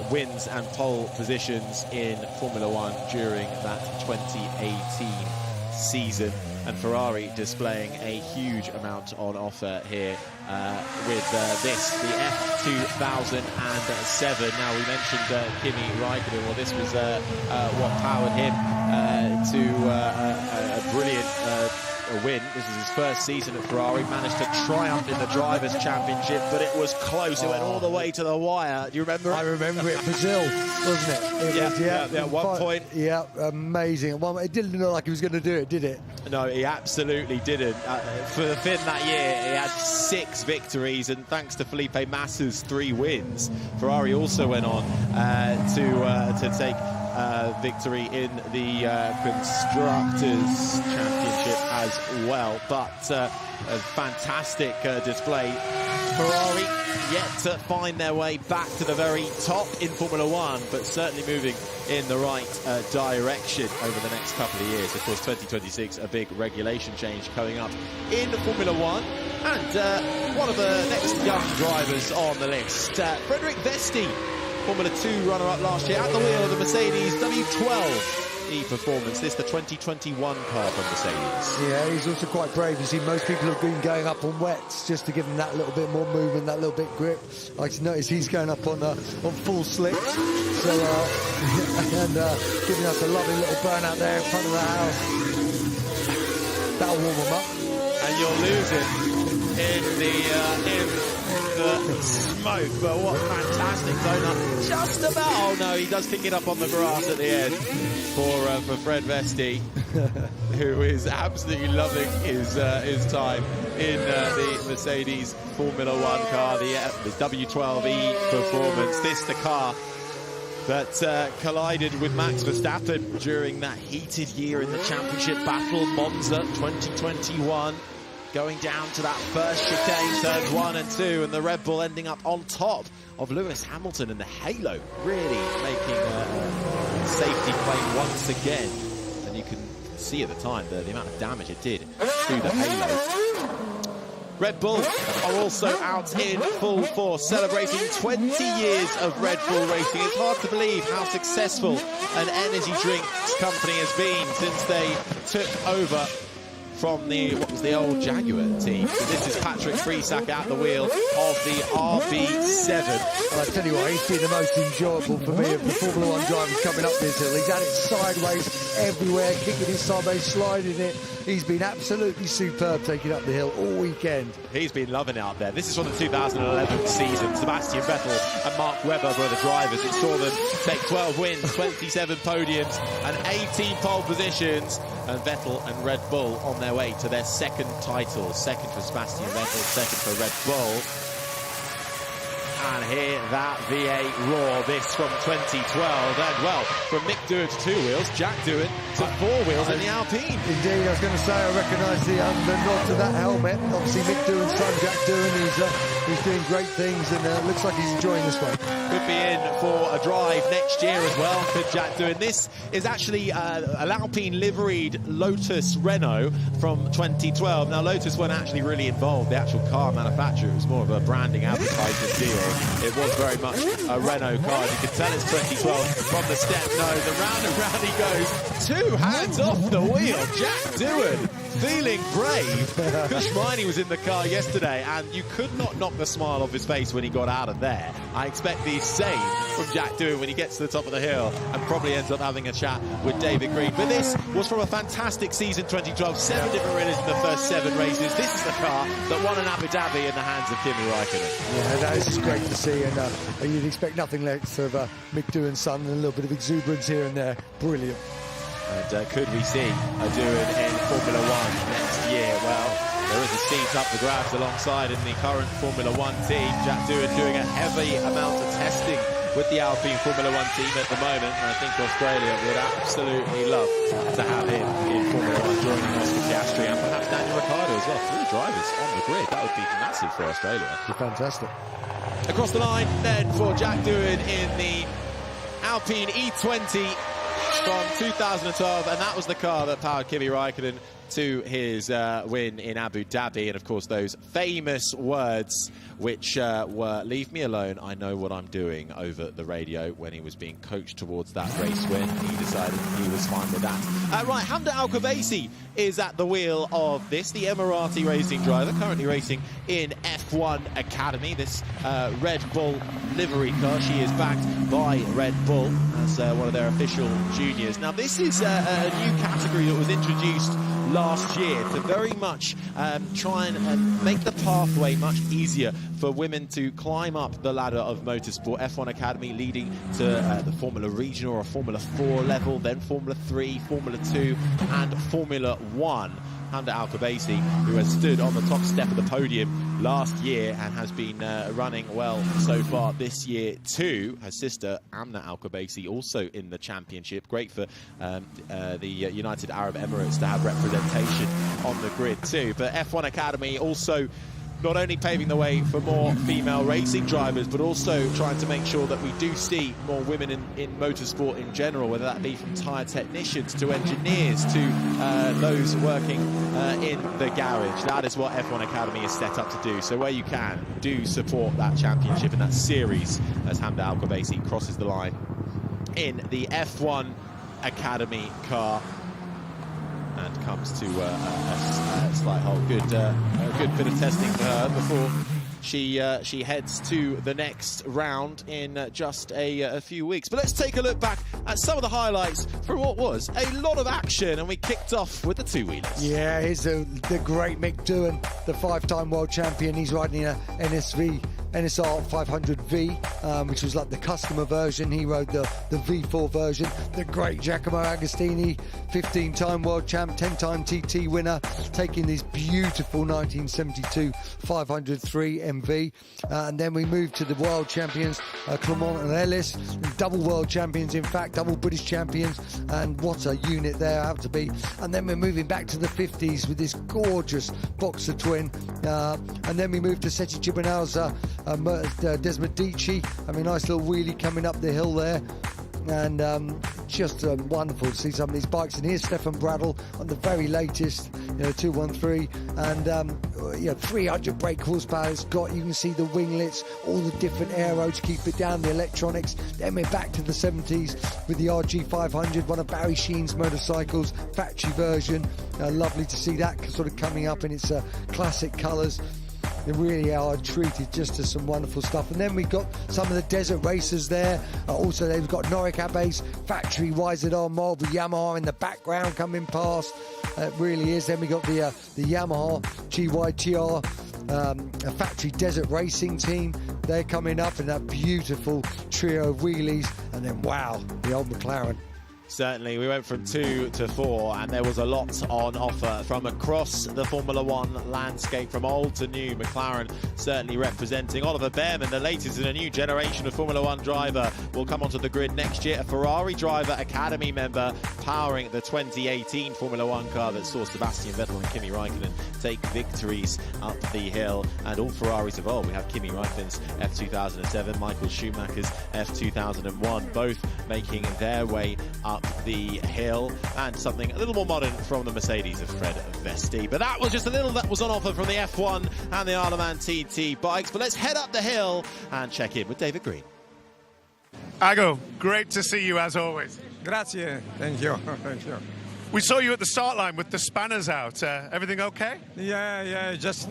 wins and pole positions in Formula 1 during that 2018 season. And Ferrari displaying a huge amount on offer here with this, the F2007. Now, we mentioned Kimi Räikkönen. Well, this was what powered him to a brilliant win. This was his first season at Ferrari. Managed to triumph in the Drivers' Championship, but it was close. It went all the way to the wire. Do you remember it? I remember it. Brazil, wasn't it? Yeah, 1 point. Yeah, amazing. It didn't look like he was going to do it, did it? No, he absolutely didn't. For Finn that year, he had 6 victories, and thanks to Felipe Massa's 3 wins, Ferrari also went on to take victory in the Constructors' Championship as well. But a fantastic display. Ferrari yet to find their way back to the very top in Formula 1, but certainly moving in the right direction over the next couple of years. Of course, 2026, a big regulation change coming up in Formula 1. And one of the next young drivers on the list, Frederik Vesti, Formula 2 runner-up last year at the wheel of the Mercedes W12 E-Performance. This is the 2021 car from Mercedes. Yeah, he's also quite brave. You see, most people have been going up on wets just to give him that little bit more movement, that little bit grip. I can notice he's going up on full slicks. So, and giving us a lovely little burnout there in front of the house. That'll warm him up. And you're losing in the smoke, but what fantastic donut. Just about. Oh no, he does pick it up on the grass at the end for Fred Vesti, who is absolutely loving his time in the Mercedes Formula 1 car, the W12E Performance. This the car that collided with Max Verstappen during that heated year in the championship battle, Monza 2021. Going down to that first chicane, turns 1 and 2, and the Red Bull ending up on top of Lewis Hamilton, and the halo really making a safety claim once again. And you can see at the time the amount of damage it did to the halo. Red Bull are also out in full force, celebrating 20 years of Red Bull racing. It's hard to believe how successful an energy drinks company has been since they took over from the old Jaguar team. So this is Patrick Frisak at the wheel of the RB7. Well, I tell you what, he's been the most enjoyable for me of the Formula 1 drivers coming up this hill. He's had it sideways everywhere, kicking it sideways, sliding it. He's been absolutely superb taking up the hill all weekend. He's been loving it out there. This is from the 2011 season. Sebastian Vettel and Mark Webber were the drivers. It saw them take 12 wins, 27 podiums and 18 pole positions. And Vettel and Red Bull on their way to their second title. Second for Sebastian Vettel, second for Red Bull. And hear that V8 roar, this from 2012. And, well, from Mick Doohan to 2 wheels, Jack Doohan to 4 wheels in the Alpine. Indeed, I was going to say, I recognise the nod to that helmet. Obviously, Mick Doohan's son, Jack Doohan, he's doing great things, and looks like he's enjoying this one. Could be in for a drive next year as well, could Jack Doohan. This is actually an Alpine liveried Lotus Renault from 2012. Now, Lotus weren't actually really involved, the actual car manufacturer. It was more of a branding advertising deal. It was very much a Renault car. You can tell it's 2012 from the step. No, the round and round he goes. 2 hands off the wheel. Jack Doohan feeling brave. Kush Miney was in the car yesterday, and you could not knock the smile off his face when he got out of there. I expect the same from Jack Doohan when he gets to the top of the hill and probably ends up having a chat with David Green. But this was from a fantastic season 2012. 7 different winners in the first 7 races. This is the car that won an Abu Dhabi in the hands of Kimi Räikkönen. Yeah, that is great to see, and you'd expect nothing less of Mick Doohan's son, and a little bit of exuberance here and there. Brilliant. And could we see a Doohan in Formula 1 next year? Well, there is a seat up for grabs alongside in the current Formula 1 team. Jack Doohan doing a heavy amount of testing with the Alpine Formula 1 team at the moment. And I think Australia would absolutely love to have him in Formula 1, joining Oscar Piastri and perhaps Daniel Ricciardo as well. 3 drivers on the grid. That would be massive for Australia. Fantastic. Across the line then for Jack Doohan in the Alpine E20 from 2012, and that was the car that powered Kimi Räikkönen to his win in Abu Dhabi. And of course those famous words which were "leave me alone, I know what I'm doing" over the radio when he was being coached towards that race win. He decided he was fine with that. Right, Hamda Al-Khabaisi is at the wheel of this, the Emirati racing driver, currently racing in F1 Academy, this Red Bull livery car. She is backed by Red Bull as one of their official juniors. Now this is a new category that was introduced last year to very much try and make the pathway much easier for women to climb up the ladder of motorsport. F1 Academy leading to the Formula Regional or Formula 4 level, then Formula 3, Formula 2 and Formula 1. Hamda Al-Khabaisi, who has stood on the top step of the podium last year and has been running well so far this year too. Her sister, Amna Al-Khabaisi, also in the championship. Great for the United Arab Emirates to have representation on the grid too. But F1 Academy also not only paving the way for more female racing drivers, but also trying to make sure that we do see more women in motorsport in general, whether that be from tyre technicians to engineers to those working in the garage. That is what F1 Academy is set up to do. So where you can, do support that championship and that series as Hamda Al-Khabaisi crosses the line in the F1 Academy car and comes to a slight halt. A good bit of testing for her before she heads to the next round in just a few weeks. But let's take a look back at some of the highlights from what was a lot of action, and we kicked off with the 2-wheelers. Yeah, here's the great Mick Doohan, the 5-time world champion. He's riding a NSR 500V, which was like the customer version. He rode the V4 version. The great Giacomo Agostini, 15-time world champ, 10-time TT winner, taking this beautiful 1972 503 MV. And then we moved to the world champions, Clement and Ellis, double world champions, in fact, double British champions. And what a unit they have to be. And then we're moving back to the 50s with this gorgeous boxer twin. And then we moved to Seti Gibernal's Desmodici. I mean, nice little wheelie coming up the hill there. and just wonderful to see some of these bikes. And here's Stefan Bradl on the very latest, 213, and 300 brake horsepower it's got. You can see the winglets, all the different aero to keep it down, the electronics. Then we're back to the 70s with the RG500, one of Barry Sheen's motorcycles, factory version. Lovely to see that sort of coming up in its classic colours. They really are treated just to some wonderful stuff. And then we've got some of the desert racers there. Also, they've got Norik Abe's factory YZR mold with Yamaha in the background coming past. It really is. Then we got the Yamaha GYTR a factory desert racing team. They're coming up in that beautiful trio of wheelies. And then, wow, the old McLaren. Certainly, we went from 2 to 4, and there was a lot on offer from across the Formula One landscape, from old to new. McLaren certainly representing. Ollie Bearman, the latest in a new generation of Formula One driver, will come onto the grid next year. A Ferrari driver, academy member, powering the 2018 Formula One car that saw Sebastian Vettel and Kimi Räikkönen take victories up the hill. And all Ferraris of old. We have Kimi Räikkönen's F2007, Michael Schumacher's F2001, both making their way up the hill, and something a little more modern from the Mercedes of Fred Vesti. But that was just a little that was on offer from the F1 and the Isle of Man TT bikes. But let's head up the hill and check in with David Green. Ago, great to see you as always. Grazie, thank you. Thank you. We saw you at the start line with the spanners out. Everything okay? Yeah, just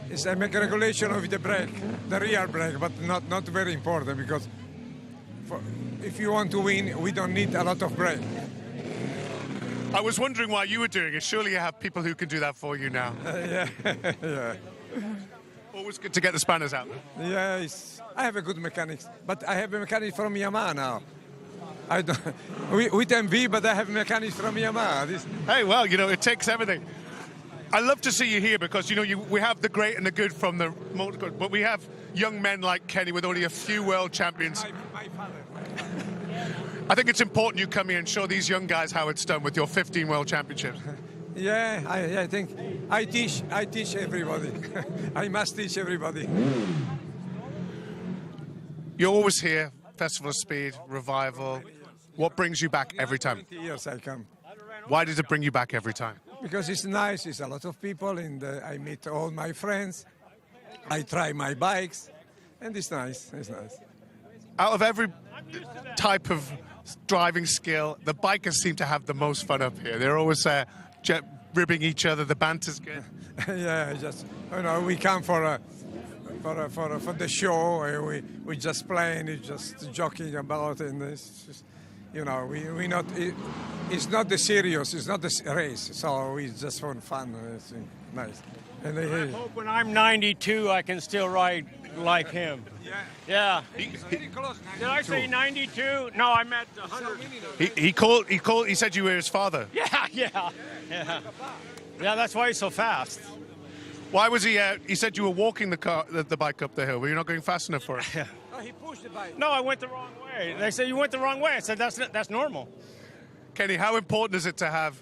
it's a make regulation of the brake, the rear brake, but not very important, because if you want to win, we don't need a lot of brake. I was wondering why you were doing it. Surely you have people who can do that for you now. Yeah. Always good to get the spanners out. Yeah, I have a good mechanic, but I have a mechanic from Yamaha now. I don't with MV, but I have mechanics from Yamaha. Hey, well, it takes everything. I love to see you here because, we have the great and the good from the motorsport, but we have young men like Kenny with only a few world champions. My father. I think it's important you come here and show these young guys how it's done with your 15 world championships. Yeah, I think I teach everybody. I must teach everybody. You're always here, Festival of Speed, Revival. What brings you back every time? 20 years I come. Why does it bring you back every time? Because it's nice, it's a lot of people, and I meet all my friends. I try my bikes, and it's nice, Out of every type of driving skill, the bikers seem to have the most fun up here. They're always ribbing each other, the banter's good. Yeah, we come for the show, we just playing, just joking about it, and it's just, we not, it's not the serious, it's not the race, so it's just for fun, it's nice. And I hope when I'm 92 I can still ride like him. Yeah. Did I say 92? No, I meant 100. He said you were his father. Yeah, that's why he's so fast. Why was he he said you were walking the bike up the hill. Were you not going fast enough for it? Oh, he pushed the bike. No, I went the wrong way. They said you went the wrong way. I said that's normal. Kenny, how important is it to have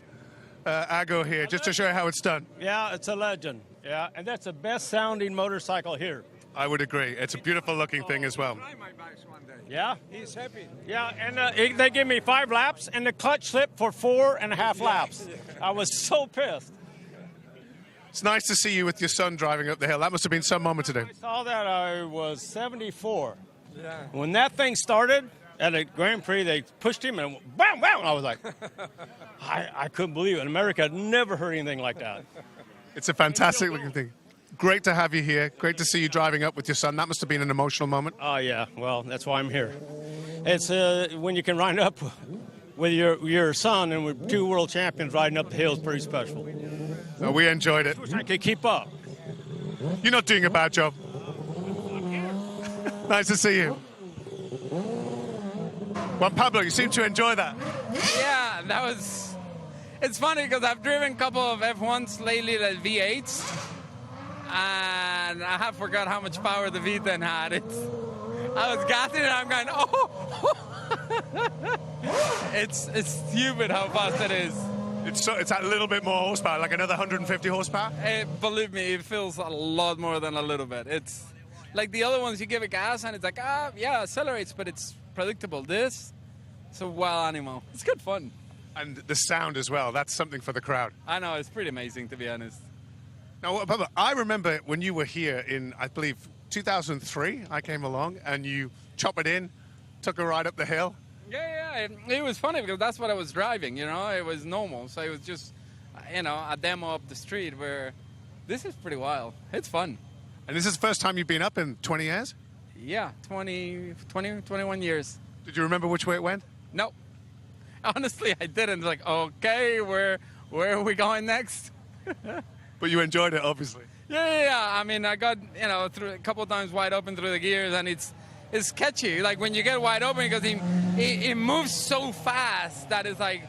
Ago here, just to show you how it's done? Yeah, it's a legend. Yeah, and that's the best sounding motorcycle here. I would agree. It's a beautiful looking thing as well. Try my bikes one day. Yeah? He's happy. Yeah, and they give me 5 laps, and the clutch slipped for 4.5 laps. I was so pissed. It's nice to see you with your son driving up the hill. That must have been some moment today. I saw that I was 74. Yeah. When that thing started at a Grand Prix, they pushed him and bam, bam. I was like, I couldn't believe it. In America, I'd never heard anything like that. It's a fantastic looking thing. Great to have you here. Great to see you driving up with your son. That must have been an emotional moment. Oh, yeah. Well, that's why I'm here. It's when you can ride up with your son and with 2 world champions riding up the hill is pretty special. No, we enjoyed it. I could keep up. You're not doing a bad job. Nice to see you. Juan Pablo, you seem to enjoy that. Yeah, that was... It's funny because I've driven a couple of F1s lately, like V8s, and I have forgot how much power the V10 had. I was gassing and I'm going, oh! It's stupid how fast it is. It's a little bit more horsepower, like another 150 horsepower? Believe me, it feels a lot more than a little bit. It's like the other ones, you give it gas and it's like, yeah, accelerates, but it's predictable. This, It's a wild animal. It's good fun. And the sound as well, that's something for the crowd. I know, it's pretty amazing, to be honest. Now, Bubba, I remember when you were here in, I believe, 2003, I came along, and you chop it in, took a ride up the hill. Yeah, it was funny because that's what I was driving, you know, it was normal. So it was just, you know, a demo up the street where this is pretty wild. It's fun. And this is the first time you've been up in 20 years? Yeah, 21 years. Did you remember which way it went? No. Honestly, I didn't. Like, okay, where are we going next? But you enjoyed it, obviously. Yeah. I mean, I got, you know, through a couple of times wide open through the gears, and it's sketchy. Like, when you get wide open, because it moves so fast that it's like,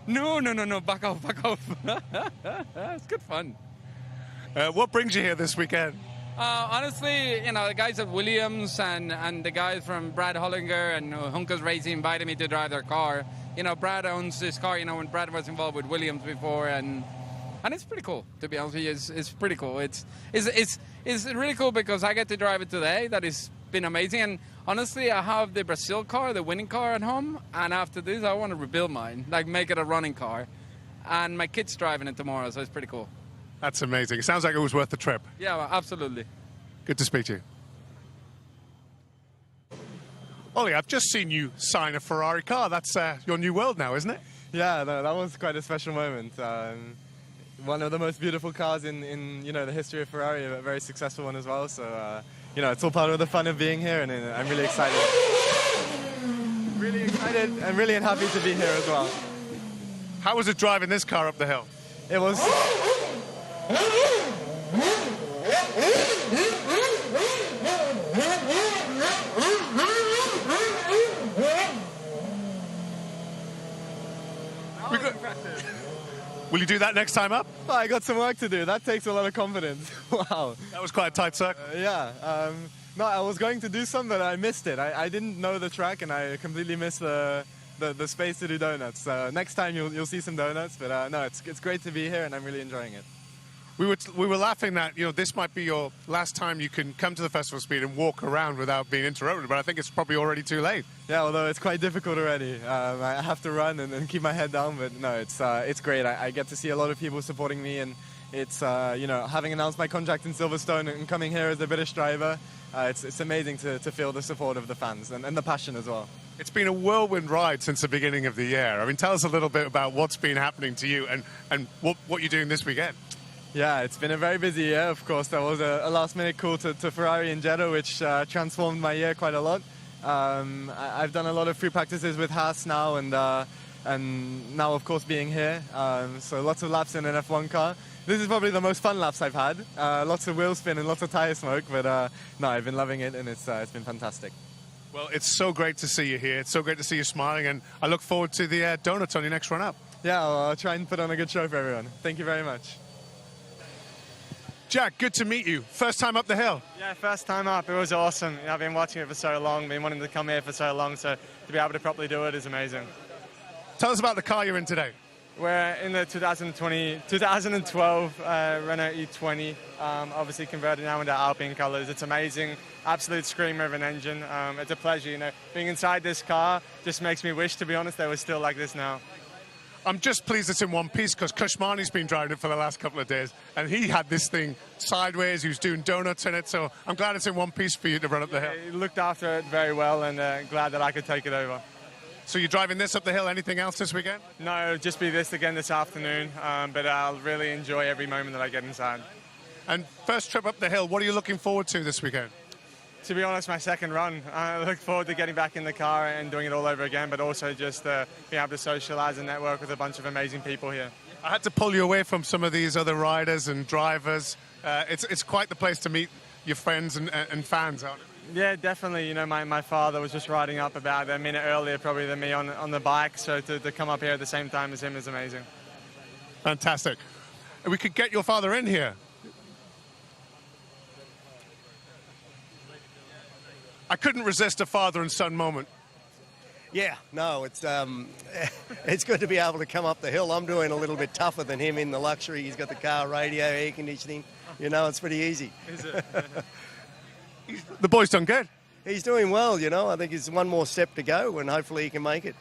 no, back off. It's good fun. What brings you here this weekend? Honestly, you know, the guys at Williams and the guys from Brad Hollinger and Joest Racing invited me to drive their car. You know, Brad owns this car, you know, when Brad was involved with Williams before, and it's pretty cool, to be honest with you. It's pretty cool. It's really cool because I get to drive it today. That has been amazing. And honestly, I have the Brazil car, the winning car at home, and after this, I want to rebuild mine, like make it a running car. And my kid's driving it tomorrow, so it's pretty cool. That's amazing. It sounds like it was worth the trip. Yeah, well, absolutely. Good to speak to you. Ollie, I've just seen you sign a Ferrari car. That's your new world now, isn't it? Yeah, that was quite a special moment. One of the most beautiful cars in you know, the history of Ferrari, a very successful one as well. So you know, it's all part of the fun of being here, and I'm really excited. Really excited and really happy to be here as well. How was it driving this car up the hill? It was. Will you do that next time up? Oh, I got some work to do. That takes a lot of confidence. Wow. That was quite a tight circle. Yeah. No, I was going to do some, but I missed it. I didn't know the track, and I completely missed the space to do donuts. Next time you'll see some donuts, but no, it's great to be here, and I'm really enjoying it. We were laughing that, you know, this might be your last time you can come to the Festival of Speed and walk around without being interrupted, but I think it's probably already too late. Yeah, although it's quite difficult already. I have to run and keep my head down, but no, it's great. I get to see a lot of people supporting me, and it's, you know, having announced my contract in Silverstone and coming here as a British driver, it's amazing to feel the support of the fans and the passion as well. It's been a whirlwind ride since the beginning of the year. I mean, tell us a little bit about what's been happening to you and what you're doing this weekend. Yeah, it's been a very busy year. Of course, there was a last-minute call to Ferrari in Jeddah, which transformed my year quite a lot. I've done a lot of free practices with Haas now, and now, of course, being here. So lots of laps in an F1 car. This is probably the most fun laps I've had. Lots of wheel spin and lots of tyre smoke, but no, I've been loving it, and it's been fantastic. Well, it's so great to see you here. It's so great to see you smiling, and I look forward to the donuts on your next run up. Yeah, I'll try and put on a good show for everyone. Thank you very much. Jack, good to meet you. First time up the hill? Yeah, first time up. It was awesome. I've been watching it for so long, been wanting to come here for so long, so to be able to properly do it is amazing. Tell us about the car you're in today. We're in the 2012 Renault E20, obviously converted now into Alpine colours. It's amazing, absolute screamer of an engine. It's a pleasure, you know. Being inside this car just makes me wish, to be honest, they were still like this now. I'm just pleased it's in one piece because Kushmani's been driving it for the last couple of days, and he had this thing sideways. He was doing donuts in it, so I'm glad it's in one piece for you to run up the hill. He looked after it very well, and glad that I could take it over. So you're driving this up the hill. Anything else this weekend? No, just be this again this afternoon, but I'll really enjoy every moment that I get inside. And first trip up the hill, what are you looking forward to this weekend? To be honest, my second run. I look forward to getting back in the car and doing it all over again, but also just being able to socialise and network with a bunch of amazing people here. I had to pull you away from some of these other riders and drivers. It's quite the place to meet your friends and fans, aren't it? Yeah, definitely. You know, my father was just riding up about a minute earlier probably than me on the bike, so to come up here at the same time as him is amazing. Fantastic. We could get your father in here. I couldn't resist a father and son moment. Yeah, no, it's good to be able to come up the hill. I'm doing a little bit tougher than him in the luxury. He's got the car, radio, air conditioning. You know, it's pretty easy. Is it? The boy's done good. He's doing well, you know. I think he's one more step to go, and hopefully he can make it.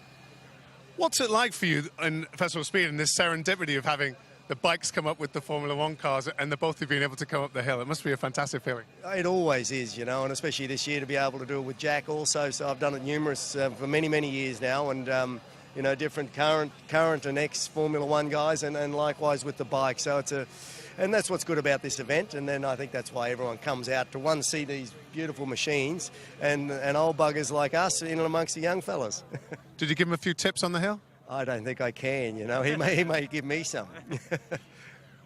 What's it like for you in Festival of Speed and this serendipity of having the bikes come up with the Formula One cars and the both of you being able to come up the hill? It must be a fantastic feeling. It always is, you know, and especially this year to be able to do it with Jack also. So I've done it numerous for many, many years now, and you know, different current and ex-Formula One guys, and likewise with the bike. So and that's what's good about this event, and then I think that's why everyone comes out to see these beautiful machines and old buggers like us in amongst the young fellas. Did you give him a few tips on the hill? I don't think I can, you know. He may give me some.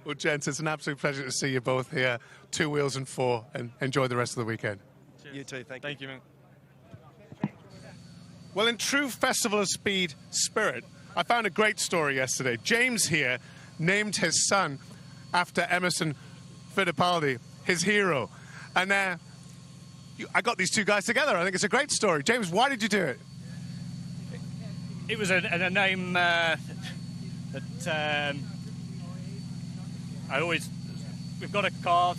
Well, gents, it's an absolute pleasure to see you both here, 2 wheels and 4, and enjoy the rest of the weekend. Cheers. You too, thank you. Thank you, man. Well, in true Festival of Speed spirit, I found a great story yesterday. James here named his son after Emerson Fittipaldi, his hero. And I got these two guys together. I think it's a great story. James, why did you do it? It was a name that we've got a car.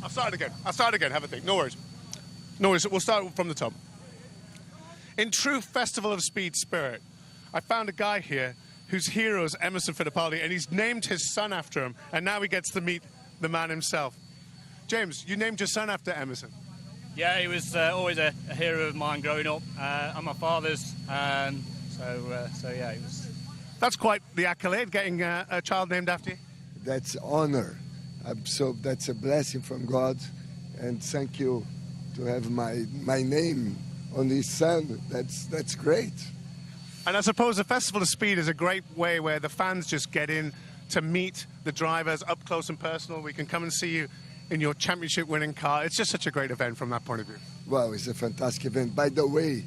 I'll start again. Have a think. No worries. We'll start from the top. In true Festival of Speed spirit, I found a guy here whose hero is Emerson Fittipaldi, and he's named his son after him, and now he gets to meet the man himself. James, you named your son after Emerson. Yeah, he was always a hero of mine growing up, and my father's. So yeah, he was. That's quite the accolade, getting a child named after you. That's honor. So that's a blessing from God, and thank you to have my name on his son. That's great. And I suppose the Festival of Speed is a great way where the fans just get in to meet the drivers up close and personal. We can come and see you in your championship-winning car. It's just such a great event from that point of view. Well, it's a fantastic event. By the way,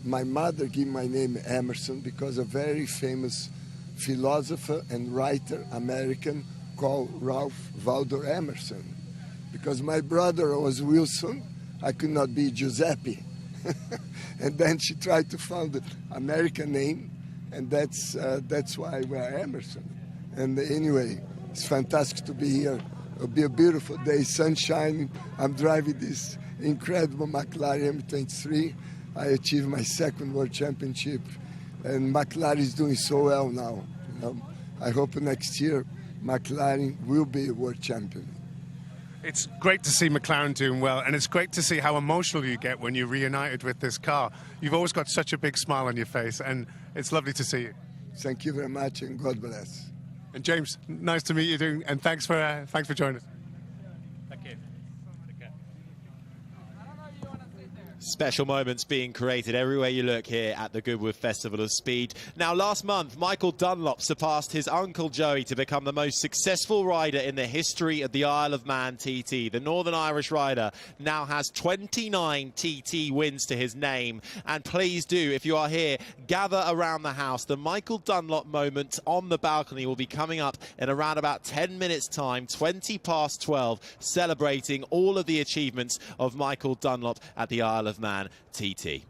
my mother gave my name Emerson because a very famous philosopher and writer, American, called Ralph Waldo Emerson. Because my brother was Wilson, I could not be Giuseppe. And then she tried to found an American name, and that's why we're Emerson. And anyway, it's fantastic to be here. It'll be a beautiful day, sunshine. I'm driving this incredible McLaren M23. I achieved my second World Championship, and McLaren is doing so well now. You know, I hope next year McLaren will be a world champion. It's great to see McLaren doing well, and it's great to see how emotional you get when you're reunited with this car. You've always got such a big smile on your face, and it's lovely to see you. Thank you very much, and God bless. And James, nice to meet you, and thanks for joining us. Thank you. Special moments being created everywhere you look here at the Goodwood Festival of Speed. Now, last month, Michael Dunlop surpassed his uncle Joey to become the most successful rider in the history of the Isle of Man TT. The Northern Irish rider now has 29 TT wins to his name. And please do, if you are here, gather around the house. The Michael Dunlop moment on the balcony will be coming up in around about 10 minutes' time, 20 past 12, celebrating all of the achievements of Michael Dunlop at the Isle of Man TT.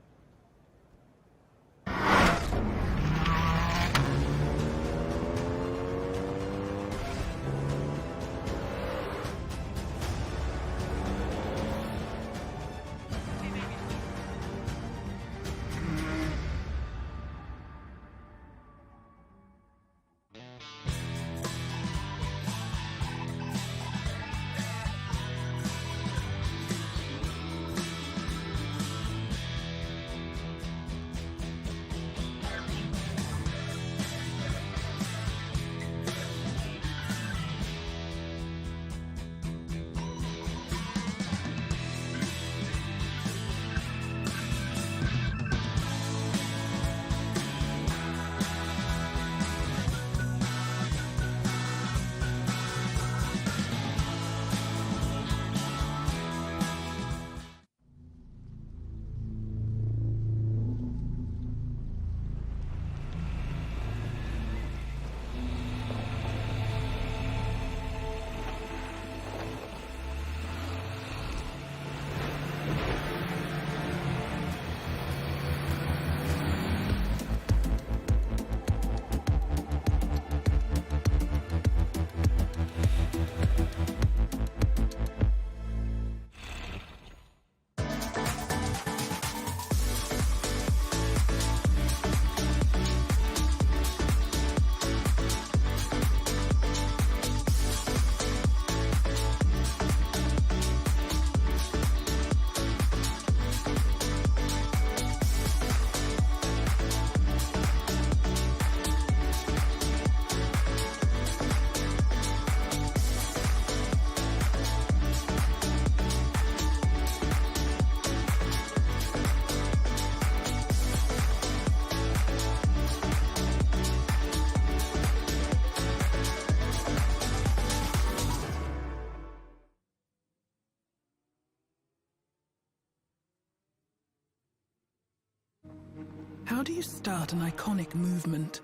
How do you start an iconic movement?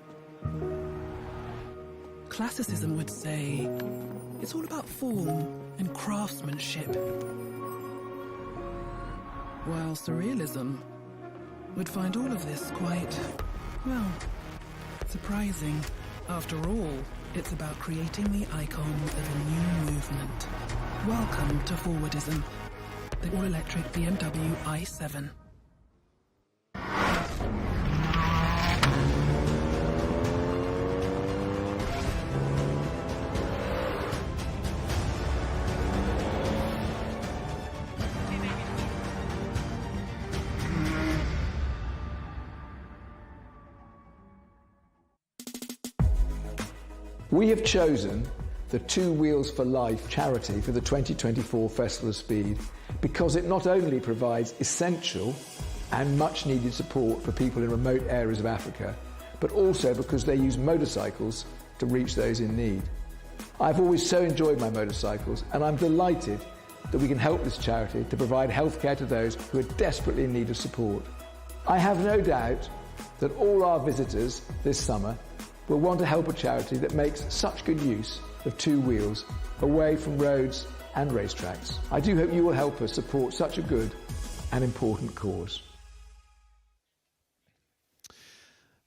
Classicism would say it's all about form and craftsmanship, while surrealism would find all of this quite, well, surprising. After all, it's about creating the icon of a new movement. Welcome to Forwardism, the all-electric BMW i7. We have chosen the Two Wheels for Life charity for the 2024 Festival of Speed because it not only provides essential and much needed support for people in remote areas of Africa, but also because they use motorcycles to reach those in need. I've always so enjoyed my motorcycles, and I'm delighted that we can help this charity to provide healthcare to those who are desperately in need of support. I have no doubt that all our visitors this summer will want to help a charity that makes such good use of two wheels away from roads and racetracks. I do hope you will help us support such a good and important cause.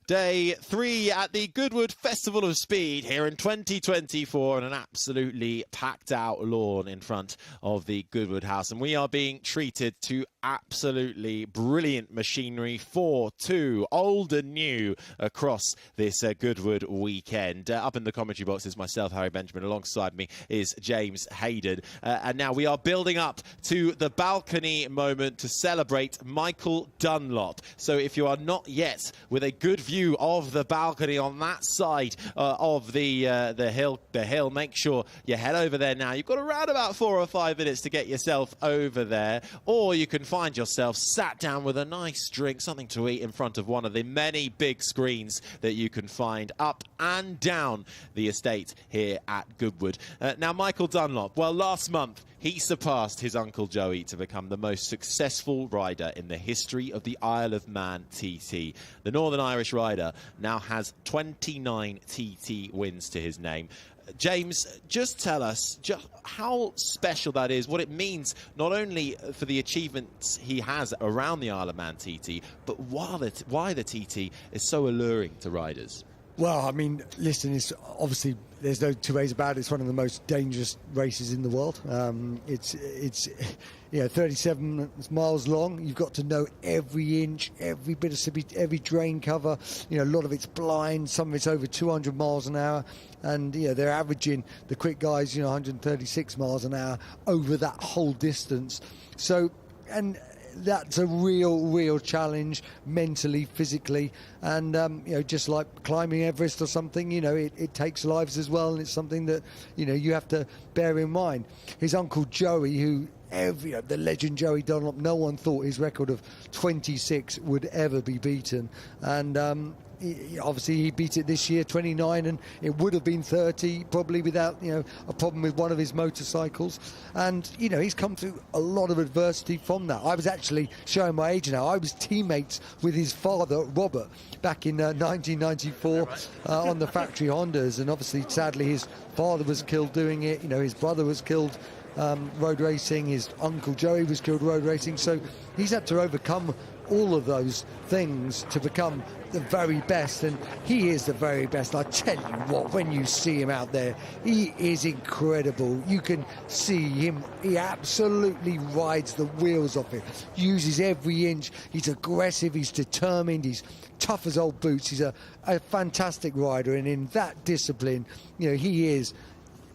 Day 3 at the Goodwood Festival of Speed here in 2024 on an absolutely packed out lawn in front of the Goodwood House, and we are being treated to absolutely brilliant machinery, 4-2 old and new across this Goodwood weekend. Up in the commentary box is myself, Harry Benjamin. Alongside me is James Hayden, and now we are building up to the balcony moment to celebrate Michael Dunlop. So if you are not yet with a good view of the balcony on that side of the hill, make sure you head over there now. You've got around about 4 or 5 minutes to get yourself over there, or you can find yourself sat down with a nice drink, something to eat in front of one of the many big screens that you can find up and down the estate here at Goodwood. Now, Michael Dunlop, well, last month he surpassed his Uncle Joey to become the most successful rider in the history of the Isle of Man TT. The Northern Irish rider now has 29 TT wins to his name. James, just tell us just how special that is, what it means not only for the achievements he has around the Isle of Man TT, but why the TT is so alluring to riders. Well, I mean, listen, it's obviously, there's no two ways about it. It's one of the most dangerous races in the world. It's 37 miles long. You've got to know every inch, every bit of speed, every drain cover. A lot of it's blind, some of it's over 200 miles an hour. And, they're averaging, the quick guys, 136 miles an hour over that whole distance. So, and that's a real challenge mentally, physically, and just like climbing Everest or something, it takes lives as well, and it's something that you have to bear in mind. His Uncle Joey, who the legend Joey Dunlop, no one thought his record of 26 would ever be beaten, and obviously he beat it this year, 29, and it would have been 30 probably without a problem with one of his motorcycles. And he's come through a lot of adversity from that. I was actually showing my age now. I was teammates with his father Robert back in 1994 on the factory Hondas, and obviously sadly his father was killed doing it. His brother was killed road racing, his Uncle Joey was killed road racing, so he's had to overcome all of those things to become the very best, and he is the very best. I tell you what, when you see him out there, he is incredible. You can see him, he absolutely rides the wheels off it, uses every inch. He's aggressive, he's determined, he's tough as old boots. He's a fantastic rider, and in that discipline, he is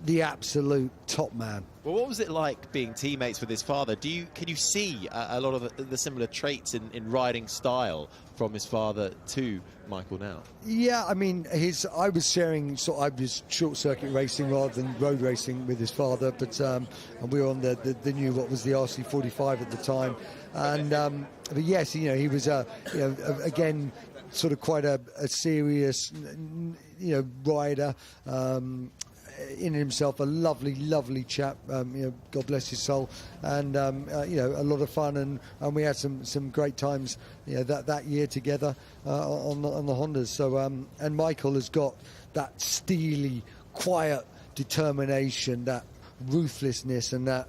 the absolute top man. Well, what was it like being teammates with his father? Can you see a lot of the similar traits in riding style from his father to Michael now? Yeah, I mean, I was sharing, I was short circuit racing rather than road racing with his father, but and we were on the new, what was the RC45 at the time, and but yes, he was again sort of quite a serious rider. in himself a lovely chap. God bless his soul, and a lot of fun, and we had some great times that year together on the Hondas. So and Michael has got that steely, quiet determination, that ruthlessness, and that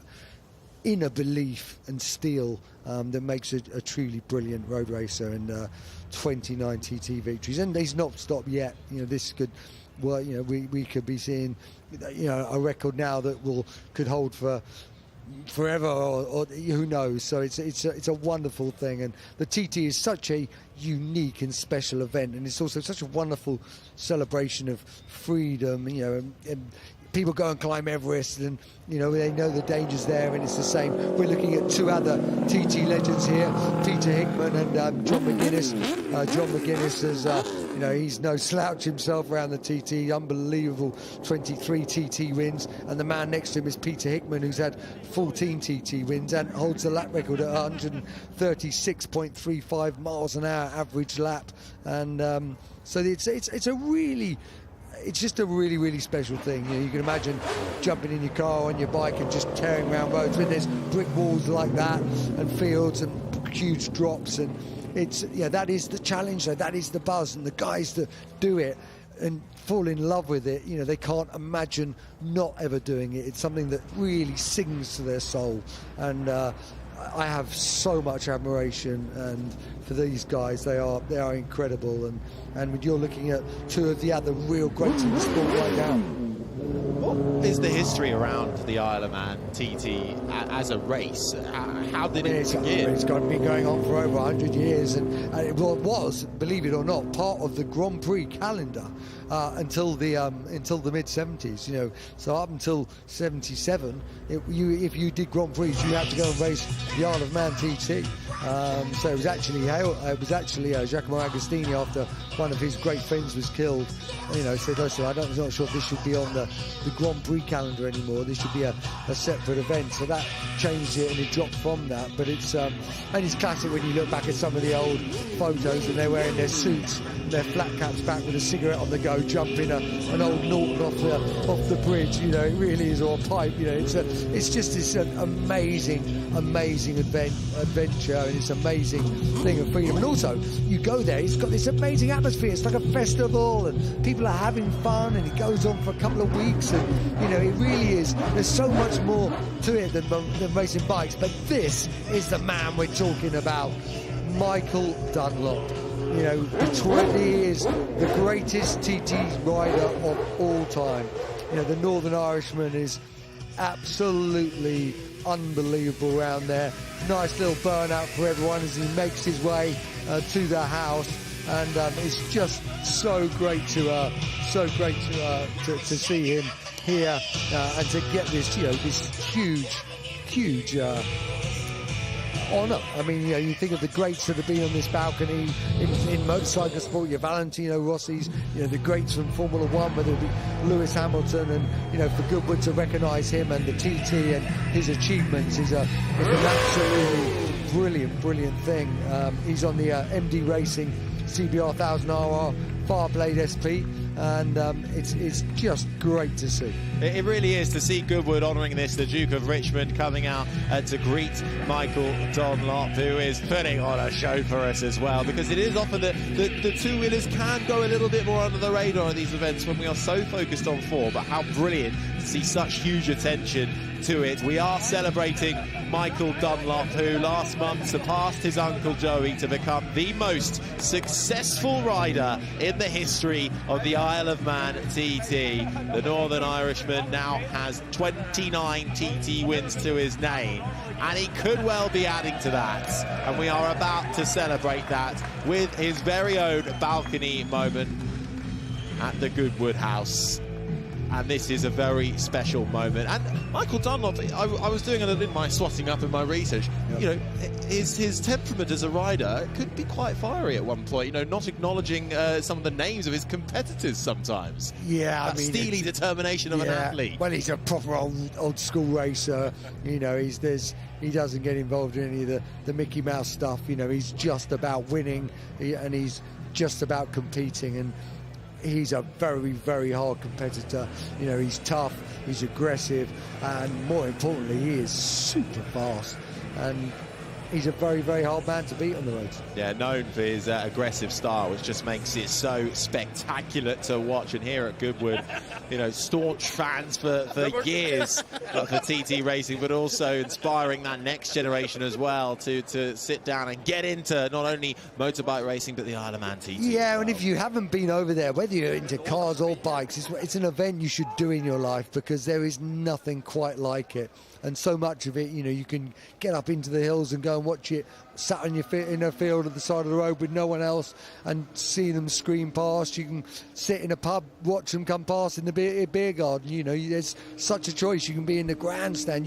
inner belief and steel that makes a truly brilliant road racer, and 29 TT victories, and he's not stopped yet. This could, well, we could be seeing a record now that could hold for forever, or who knows. So it's a wonderful thing, and the TT is such a unique and special event, and it's also such a wonderful celebration of freedom. And people go and climb Everest, and they know the dangers there, and it's the same. We're looking at two other TT legends here, Peter Hickman and John McGuinness. John McGuinness has, he's no slouch himself around the TT. Unbelievable 23 TT wins, and the man next to him is Peter Hickman, who's had 14 TT wins and holds the lap record at 136.35 miles an hour average lap. And so it's just a really special thing. You can imagine jumping in your car on your bike and just tearing around roads when there's brick walls like that, and fields and huge drops, and that is the challenge, though. That is the buzz, and the guys that do it and fall in love with it, they can't imagine not ever doing it. It's something that really sings to their soul, and I have so much admiration and for these guys. They are incredible, and when you're looking at two of the other real greats in the sport right now. What is the history around the Isle of Man TT as a race? How did it begin? It's been going on for over 100 years, and it was, believe it or not, part of the Grand Prix calendar until the mid-70s. So up until 77, if you did Grand Prix, you had to go and race the Isle of Man TT. So it was actually Giacomo Agostini, after one of his great friends was killed, said, listen, I'm not sure if this should be on the Grand Prix calendar anymore. This should be a separate event. So that changed it, and it dropped from that. But it's classic when you look back at some of the old photos, and they're wearing their suits, their flat caps back with a cigarette on the go, jumping an old Norton off the bridge. It really is, or a pipe. It's just this amazing adventure, and it's amazing thing of freedom. And also, you go there, it's got this amazing atmosphere. It's like a festival, and people are having fun, and it goes on for a couple of weeks, and it really is. There's so much more to it than racing bikes, but this is the man we're talking about, Michael Dunlop. He is the greatest TT rider of all time. The Northern Irishman is absolutely unbelievable around there. Nice little burnout for everyone as he makes his way to the house, and it's just so great to see him here and to get this this huge honour. I mean, you think of the greats that have been on this balcony in motorcycle sport, your Valentino Rossi's, the greats from Formula One, whether it be Lewis Hamilton, and for Goodwood to recognise him and the TT and his achievements is an absolutely brilliant thing. He's on the MD Racing CBR 1000RR Fireblade SP, and it's just great to see. It really is to see Goodwood honouring this. The Duke of Richmond coming out to greet Michael Dunlop, who is putting on a show for us as well, because it is often that the two-wheelers can go a little bit more under the radar at these events when we are so focused on four, but how brilliant to see such huge attention to it. We are celebrating Michael Dunlop, who last month surpassed his uncle Joey to become the most successful rider in the history of the Isle of Man TT. The Northern Irishman now has 29 TT wins to his name, and he could well be adding to that, and we are about to celebrate that with his very own balcony moment at the Goodwood house. And this is a very special moment. And Michael Dunlop, I was doing a little bit of my swatting up in my research. Yep. His temperament as a rider could be quite fiery at one point. Not acknowledging some of the names of his competitors sometimes. Yeah, that steely determination of an athlete. Well, he's a proper old school racer. He doesn't get involved in any of the Mickey Mouse stuff. He's just about winning, and he's just about competing. And he's a very, very hard competitor. You know, he's tough, he's aggressive, and more importantly, he is super fast. And he's a very, very hard man to beat on the roads. Yeah, known for his aggressive style, which just makes it so spectacular to watch. And here at Goodwood, you know, staunch fans for years for TT racing, but also inspiring that next generation as well to sit down and get into not only motorbike racing, but the Isle of Man TT. Yeah, and if you haven't been over there, whether you're into cars or bikes, it's an event you should do in your life, because there is nothing quite like it. And so much of it, you know, you can get up into the hills and go and watch it sat on in a field at the side of the road with no one else and see them scream past. You can sit in a pub, watch them come past in the beer garden. You know, there's such a choice. You can be in the grandstand.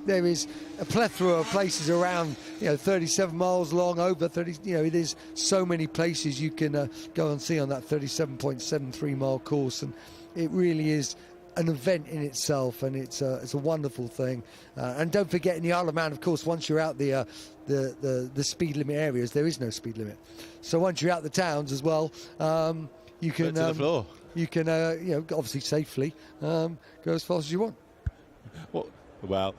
There is a plethora of places around, you know, 37 miles long, over 30, you know, there's so many places you can go and see on that 37.73 mile course. And it really is an event in itself, and it's a wonderful thing. And don't forget, in the Isle of Man, of course, once you're out the speed limit areas, there is no speed limit. So once you're out the towns as well, you can to the floor. You can you know, obviously safely go as fast as you want. Well,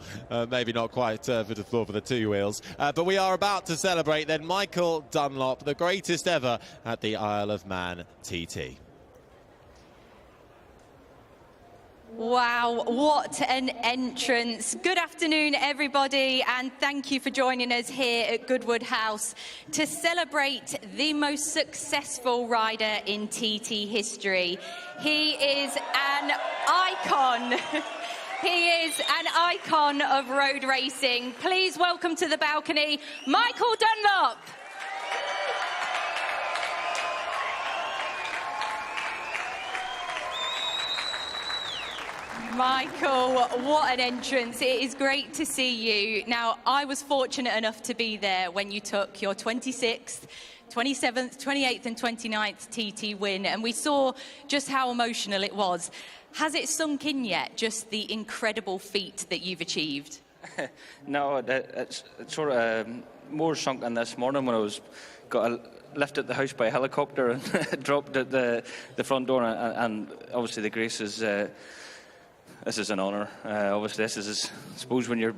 maybe not quite for the floor for the two wheels. But we are about to celebrate then Michael Dunlop, the greatest ever at the Isle of Man TT. Wow, what an entrance. Good afternoon, everybody, and thank you for joining us here at Goodwood House to celebrate the most successful rider in TT history. He is an icon. He is an icon of road racing. Please welcome to the balcony, Michael Dunlop. Michael, what an entrance. It is great to see you. Now, I was fortunate enough to be there when you took your 26th, 27th, 28th and 29th TT win, and we saw just how emotional it was. Has it sunk in yet, just the incredible feat that you've achieved? No, it's sort of more sunk in this morning when I got lifted at the house by a helicopter and dropped at the front door, and obviously the grace is... This is an honour. Obviously, this is, I suppose, when you're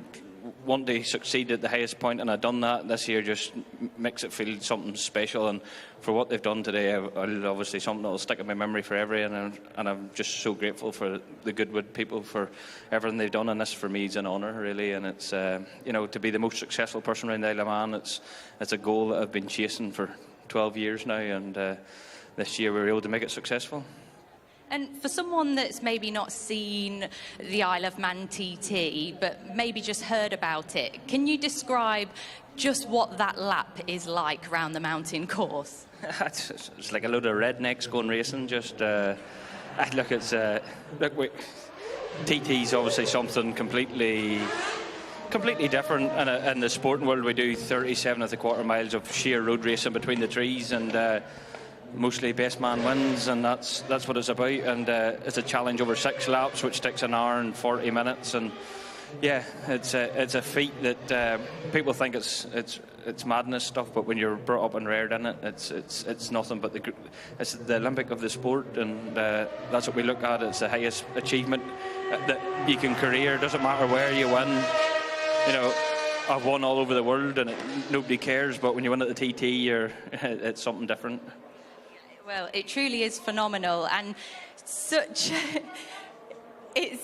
want to succeed at the highest point, and I've done that this year, just makes it feel something special. And for what they've done today, obviously something that will stick in my memory forever. And I'm just so grateful for the Goodwood people for everything they've done. And this, for me, is an honour, really. And it's you know, to be the most successful person around the Isle of Man, it's a goal that I've been chasing for 12 years now. And this year we were able to make it successful. And for someone that's maybe not seen the Isle of Man TT, but maybe just heard about it, can you describe just what that lap is like around the mountain course? It's like a load of rednecks going racing. Just look, TT's obviously something completely different. In the sporting world, we do 37 of the quarter miles of sheer road racing between the trees, and mostly best man wins, and that's what it's about. And it's a challenge over 6 laps, which takes an hour and 40 minutes. And yeah, it's a feat that people think it's madness stuff, but when you're brought up and reared in it, it's nothing but it's the Olympic of the sport, and that's what we look at. It's the highest achievement that you can career. Doesn't matter where you win. You know, I've won all over the world, and nobody cares. But when you win at the TT, it's something different. Well, it truly is phenomenal, and it's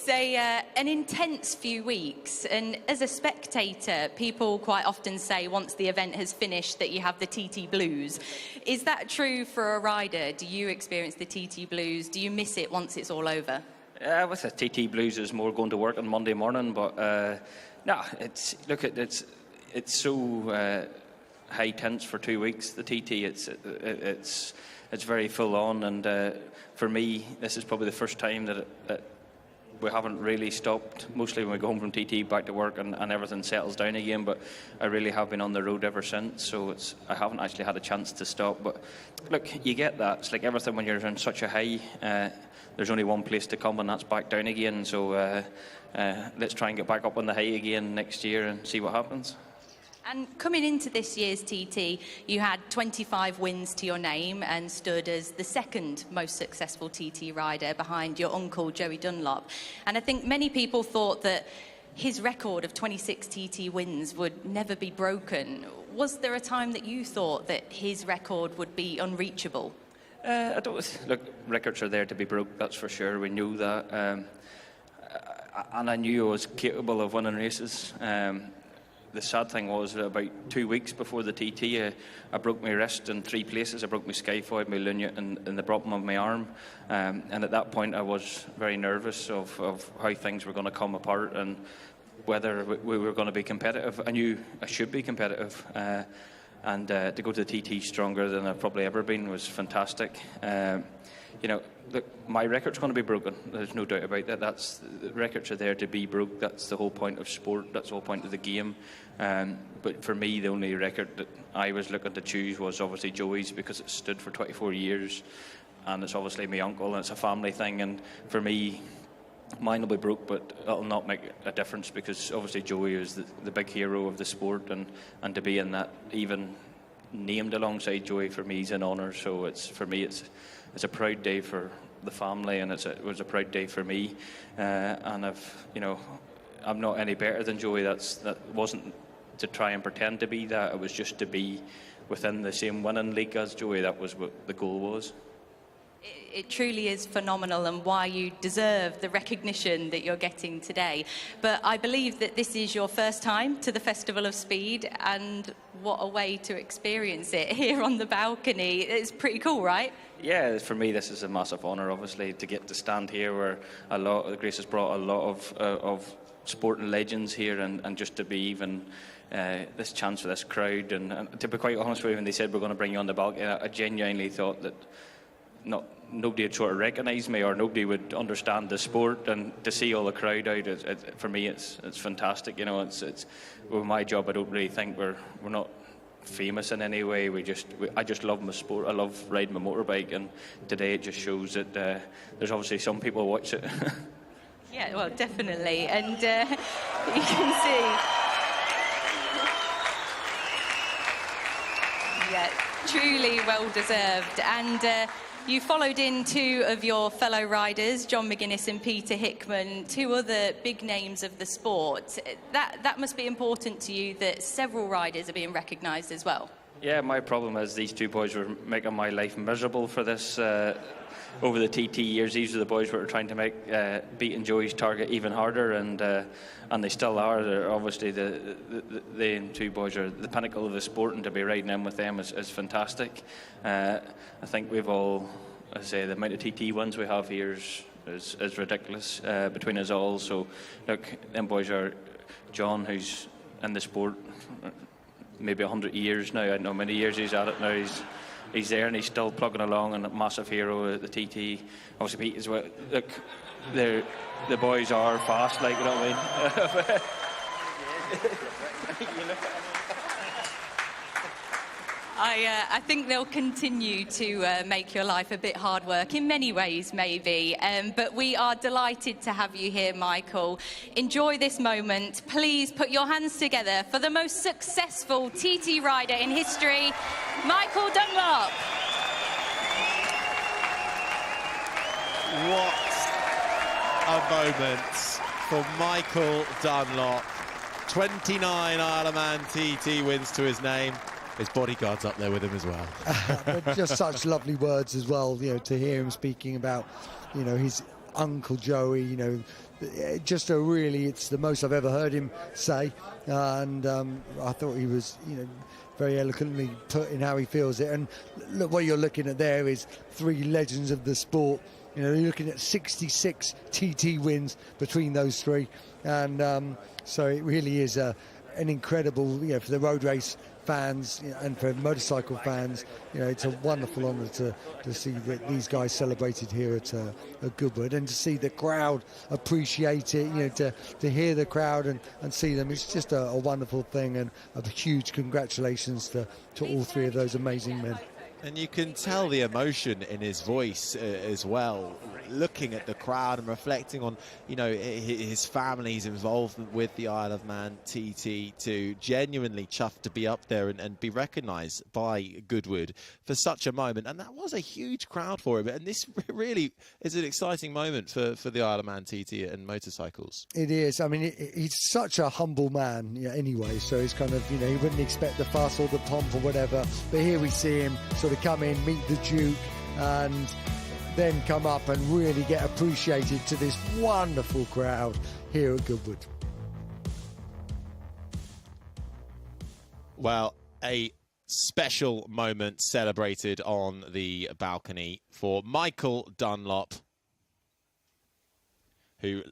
an intense few weeks. And as a spectator, people quite often say once the event has finished that you have the TT blues. Is that true for a rider? Do you experience the TT blues? Do you miss it once it's all over? With the TT blues, is more going to work on Monday morning, but no, it's so high tense for 2 weeks. The TT, it's very full on, and for me, this is probably the first time that we haven't really stopped. Mostly when we go home from TT, back to work, and everything settles down again. But I really have been on the road ever since, so I haven't actually had a chance to stop. But look, you get that. It's like everything when you're on such a high. There's only one place to come, and that's back down again. So let's try and get back up on the high again next year and see what happens. And coming into this year's TT, you had 25 wins to your name and stood as the second most successful TT rider behind your uncle, Joey Dunlop. And I think many people thought that his record of 26 TT wins would never be broken. Was there a time that you thought that his record would be unreachable? I don't look. Records are there to be broke. That's for sure. We knew that, and I knew I was capable of winning races. The sad thing was that about 2 weeks before the TT, I broke my wrist in 3 places. I broke my skyfoid, my luniate, and the bottom of my arm. And at that point, I was very nervous of how things were going to come apart and whether we were going to be competitive. I knew I should be competitive. And to go to the TT stronger than I've probably ever been was fantastic. You know, look, my record's going to be broken. There's no doubt about that. The records are there to be broke. That's the whole point of sport. That's the whole point of the game. But for me, the only record that I was looking to choose was obviously Joey's, because it stood for 24 years, and it's obviously my uncle, and it's a family thing. And for me, mine will be broke, but it'll not make a difference, because obviously Joey is the big hero of the sport, and to be in that, even named alongside Joey, for me is an honour. So for me it's a proud day for the family, and it was a proud day for me. And I'm not any better than Joey. That wasn't to try and pretend to be that. It was just to be within the same winning league as Joey. That was what the goal was. It truly is phenomenal, and why you deserve the recognition that you're getting today. But I believe that this is your first time to the Festival of Speed, and what a way to experience it here on the balcony. It's pretty cool, right? Yeah, for me this is a massive honour, obviously, to get to stand here where Grace has brought a lot of sporting legends here, and just to be even this chance for this crowd. And to be quite honest with you, when they said we're going to bring you on the balcony, I genuinely thought that nobody would sort of recognise me, or nobody would understand the sport, and to see all the crowd out, for me it's fantastic. You know, it's with my job, I don't really think we're not famous in any way. I just love my sport. I love riding my motorbike, and today it just shows that there's obviously some people who watch it. Yeah, well, definitely, and you can see. Yeah, truly well deserved. And you followed in 2 of your fellow riders, John McGuinness and Peter Hickman, 2 other big names of the sport. That must be important to you, that several riders are being recognised as well. Yeah, my problem is these 2 boys were making my life miserable for this. Over the TT years, these are the boys who were trying to make beating Joey's target even harder, and they still are. They're obviously they 2 boys are the pinnacle of the sport, and to be riding in with them is fantastic. I think we've all, I say, the amount of TT wins we have here is ridiculous between us all. So look, them boys are John, who's in the sport maybe 100 years now. I don't know how many years he's at it now. He's there and he's still plugging along, and a massive hero at the TT. Obviously Pete as well. Look, the boys are fast, like, you know what I mean? I think they'll continue to make your life a bit hard work in many ways, maybe. But we are delighted to have you here, Michael. Enjoy this moment. Please put your hands together for the most successful TT rider in history, Michael Dunlop. What a moment for Michael Dunlop. 29 Isle of Man TT wins to his name. His bodyguard's up there with him as well. But just such lovely words as well, you know, to hear him speaking about, you know, his Uncle Joey, you know, just it's the most I've ever heard him say. And I thought he was, you know, very eloquently put in how he feels it. And look, what you're looking at there is 3 legends of the sport. You know, you're looking at 66 TT wins between those 3. And so it really is an incredible, you know, for the road race fans, you know, and for motorcycle fans, you know, it's a wonderful honour to see that these guys celebrated here at Goodwood, and to see the crowd appreciate it, you know, to hear the crowd and see them. It's just a wonderful thing, and a huge congratulations to all 3 of those amazing men. And you can tell the emotion in his voice as well, looking at the crowd and reflecting on, you know, his family's involvement with the Isle of Man TT2. Genuinely chuffed to be up there and be recognised by Goodwood for such a moment. And that was a huge crowd for him. And this really is an exciting moment for the Isle of Man TT and motorcycles. It is. I mean, he's such a humble man, yeah, anyway. So it's kind of, you know, he wouldn't expect the fuss or the pomp or whatever. But here we see him sort of come in, meet the Duke, and then come up and really get appreciated to this wonderful crowd here at Goodwood. Well, a special moment celebrated on the balcony for Michael Dunlop, who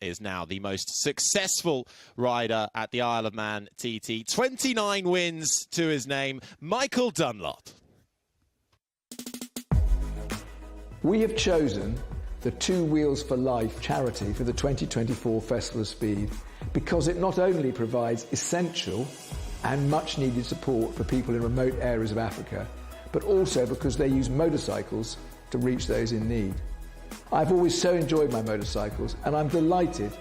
is now the most successful rider at the Isle of Man TT. 29 wins to his name, Michael Dunlop. We have chosen the Two Wheels for Life charity for the 2024 Festival of Speed because it not only provides essential and much needed support for people in remote areas of Africa, but also because they use motorcycles to reach those in need. I've always so enjoyed my motorcycles, and I'm delighted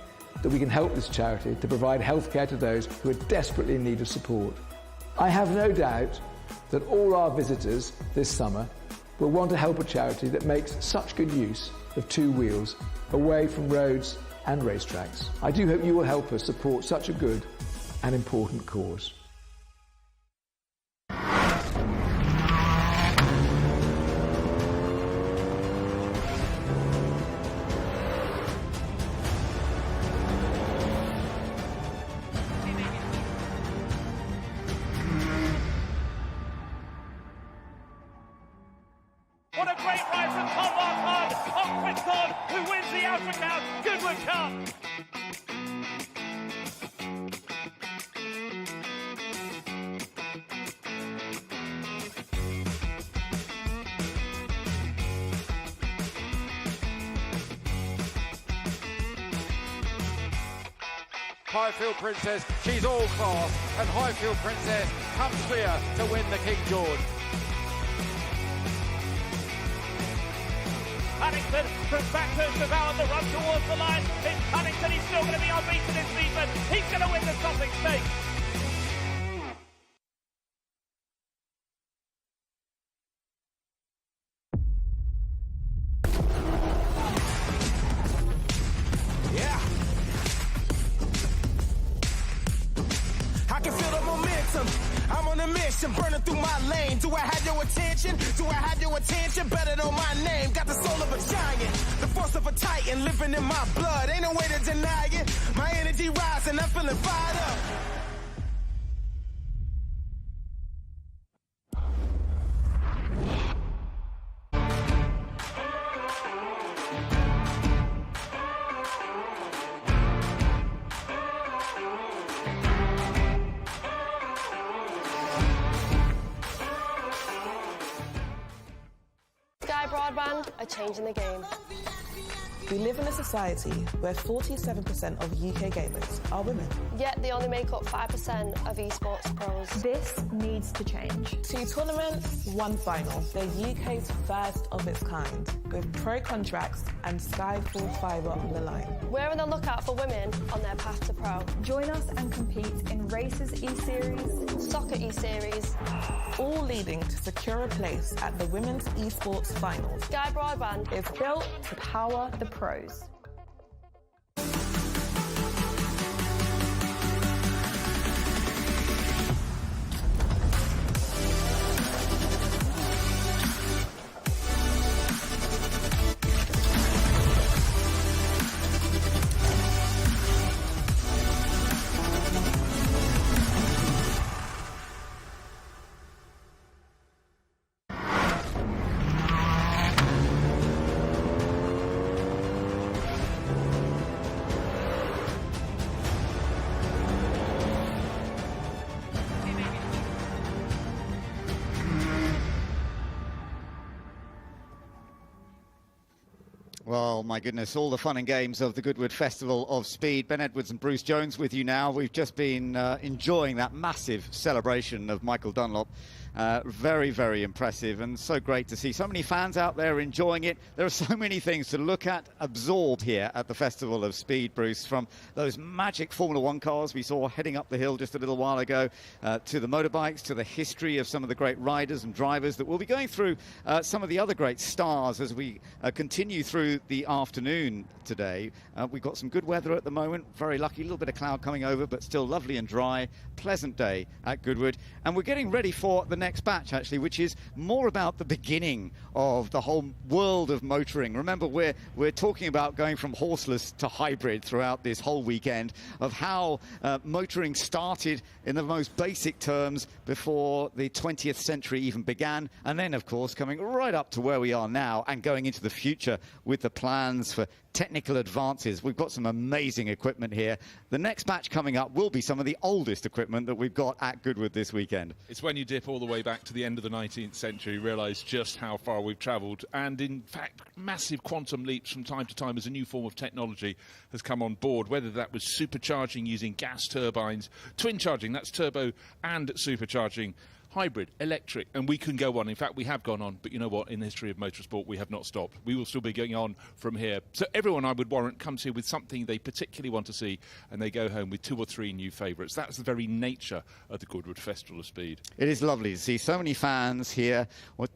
that we can help this charity to provide healthcare to those who are desperately in need of support. I have no doubt that all our visitors this summer will want to help a charity that makes such good use of two wheels away from roads and racetracks. I do hope you will help us support such a good and important cause. What a great ride from Tom Marquardt on Quickthorn, who wins the Africa Goodwood Cup. Highfield Princess, she's all class, and Highfield Princess comes clear to win the King George. Cunnington from back to Savannah, the run towards the line. It's Cunnington, he's still going to be unbeaten in Steven. He's going to win the Sussex Stakes. Yeah. I can feel the momentum. I'm on a mission, burning through my lane. Do I have your attention? Do I have your attention? Better know my name. Got the soul of a giant, the force of a titan living in my blood. Ain't no way to deny it. My energy rising, I'm feeling fired up. Broadband are changing the game. We live in a society where 47% of UK gamers are women. Yet they only make up 5% of esports pros. This needs to change. 2 tournaments, 1 final. They're UK's first of its kind, with pro contracts and Skyfall fibre on the line. We're on the lookout for women on their path to pro. Join us and compete in Races E-Series, Soccer E-Series, all leading to secure a place at the Women's Esports Finals. Sky Broadband is built to power the pros. Well, my goodness, all the fun and games of the Goodwood Festival of Speed. Ben Edwards and Bruce Jones with you now. We've just been enjoying that massive celebration of Michael Dunlop Very, very impressive, and so great to see so many fans out there enjoying it. There are so many things to look at, absorb here at the Festival of Speed, Bruce, from those magic Formula One cars we saw heading up the hill just a little while ago, to the motorbikes, to the history of some of the great riders and drivers that we'll be going through, some of the other great stars as we continue through the afternoon today. We've got some good weather at the moment, very lucky, a little bit of cloud coming over, but still lovely and dry, pleasant day at Goodwood. And we're getting ready for the next batch, actually, which is more about the beginning of the whole world of motoring. Remember, we're talking about going from horseless to hybrid throughout this whole weekend, of how motoring started in the most basic terms before the 20th century even began, and then, of course, coming right up to where we are now and going into the future with the plans for technical advances. We've got some amazing equipment here. The next batch coming up will be some of the oldest equipment that we've got at Goodwood this weekend. It's when you dip all the way back to the end of the 19th century, you realise just how far we've travelled, and in fact massive quantum leaps from time to time as a new form of technology has come on board, whether that was supercharging using gas turbines, twin charging, that's turbo and supercharging, hybrid, electric, and we can go on. In fact, we have gone on, but you know what? In the history of motorsport, we have not stopped. We will still be going on from here. So everyone, I would warrant, comes here with something they particularly want to see, and they go home with 2 or 3 new favourites. That's the very nature of the Goodwood Festival of Speed. It is lovely to see so many fans here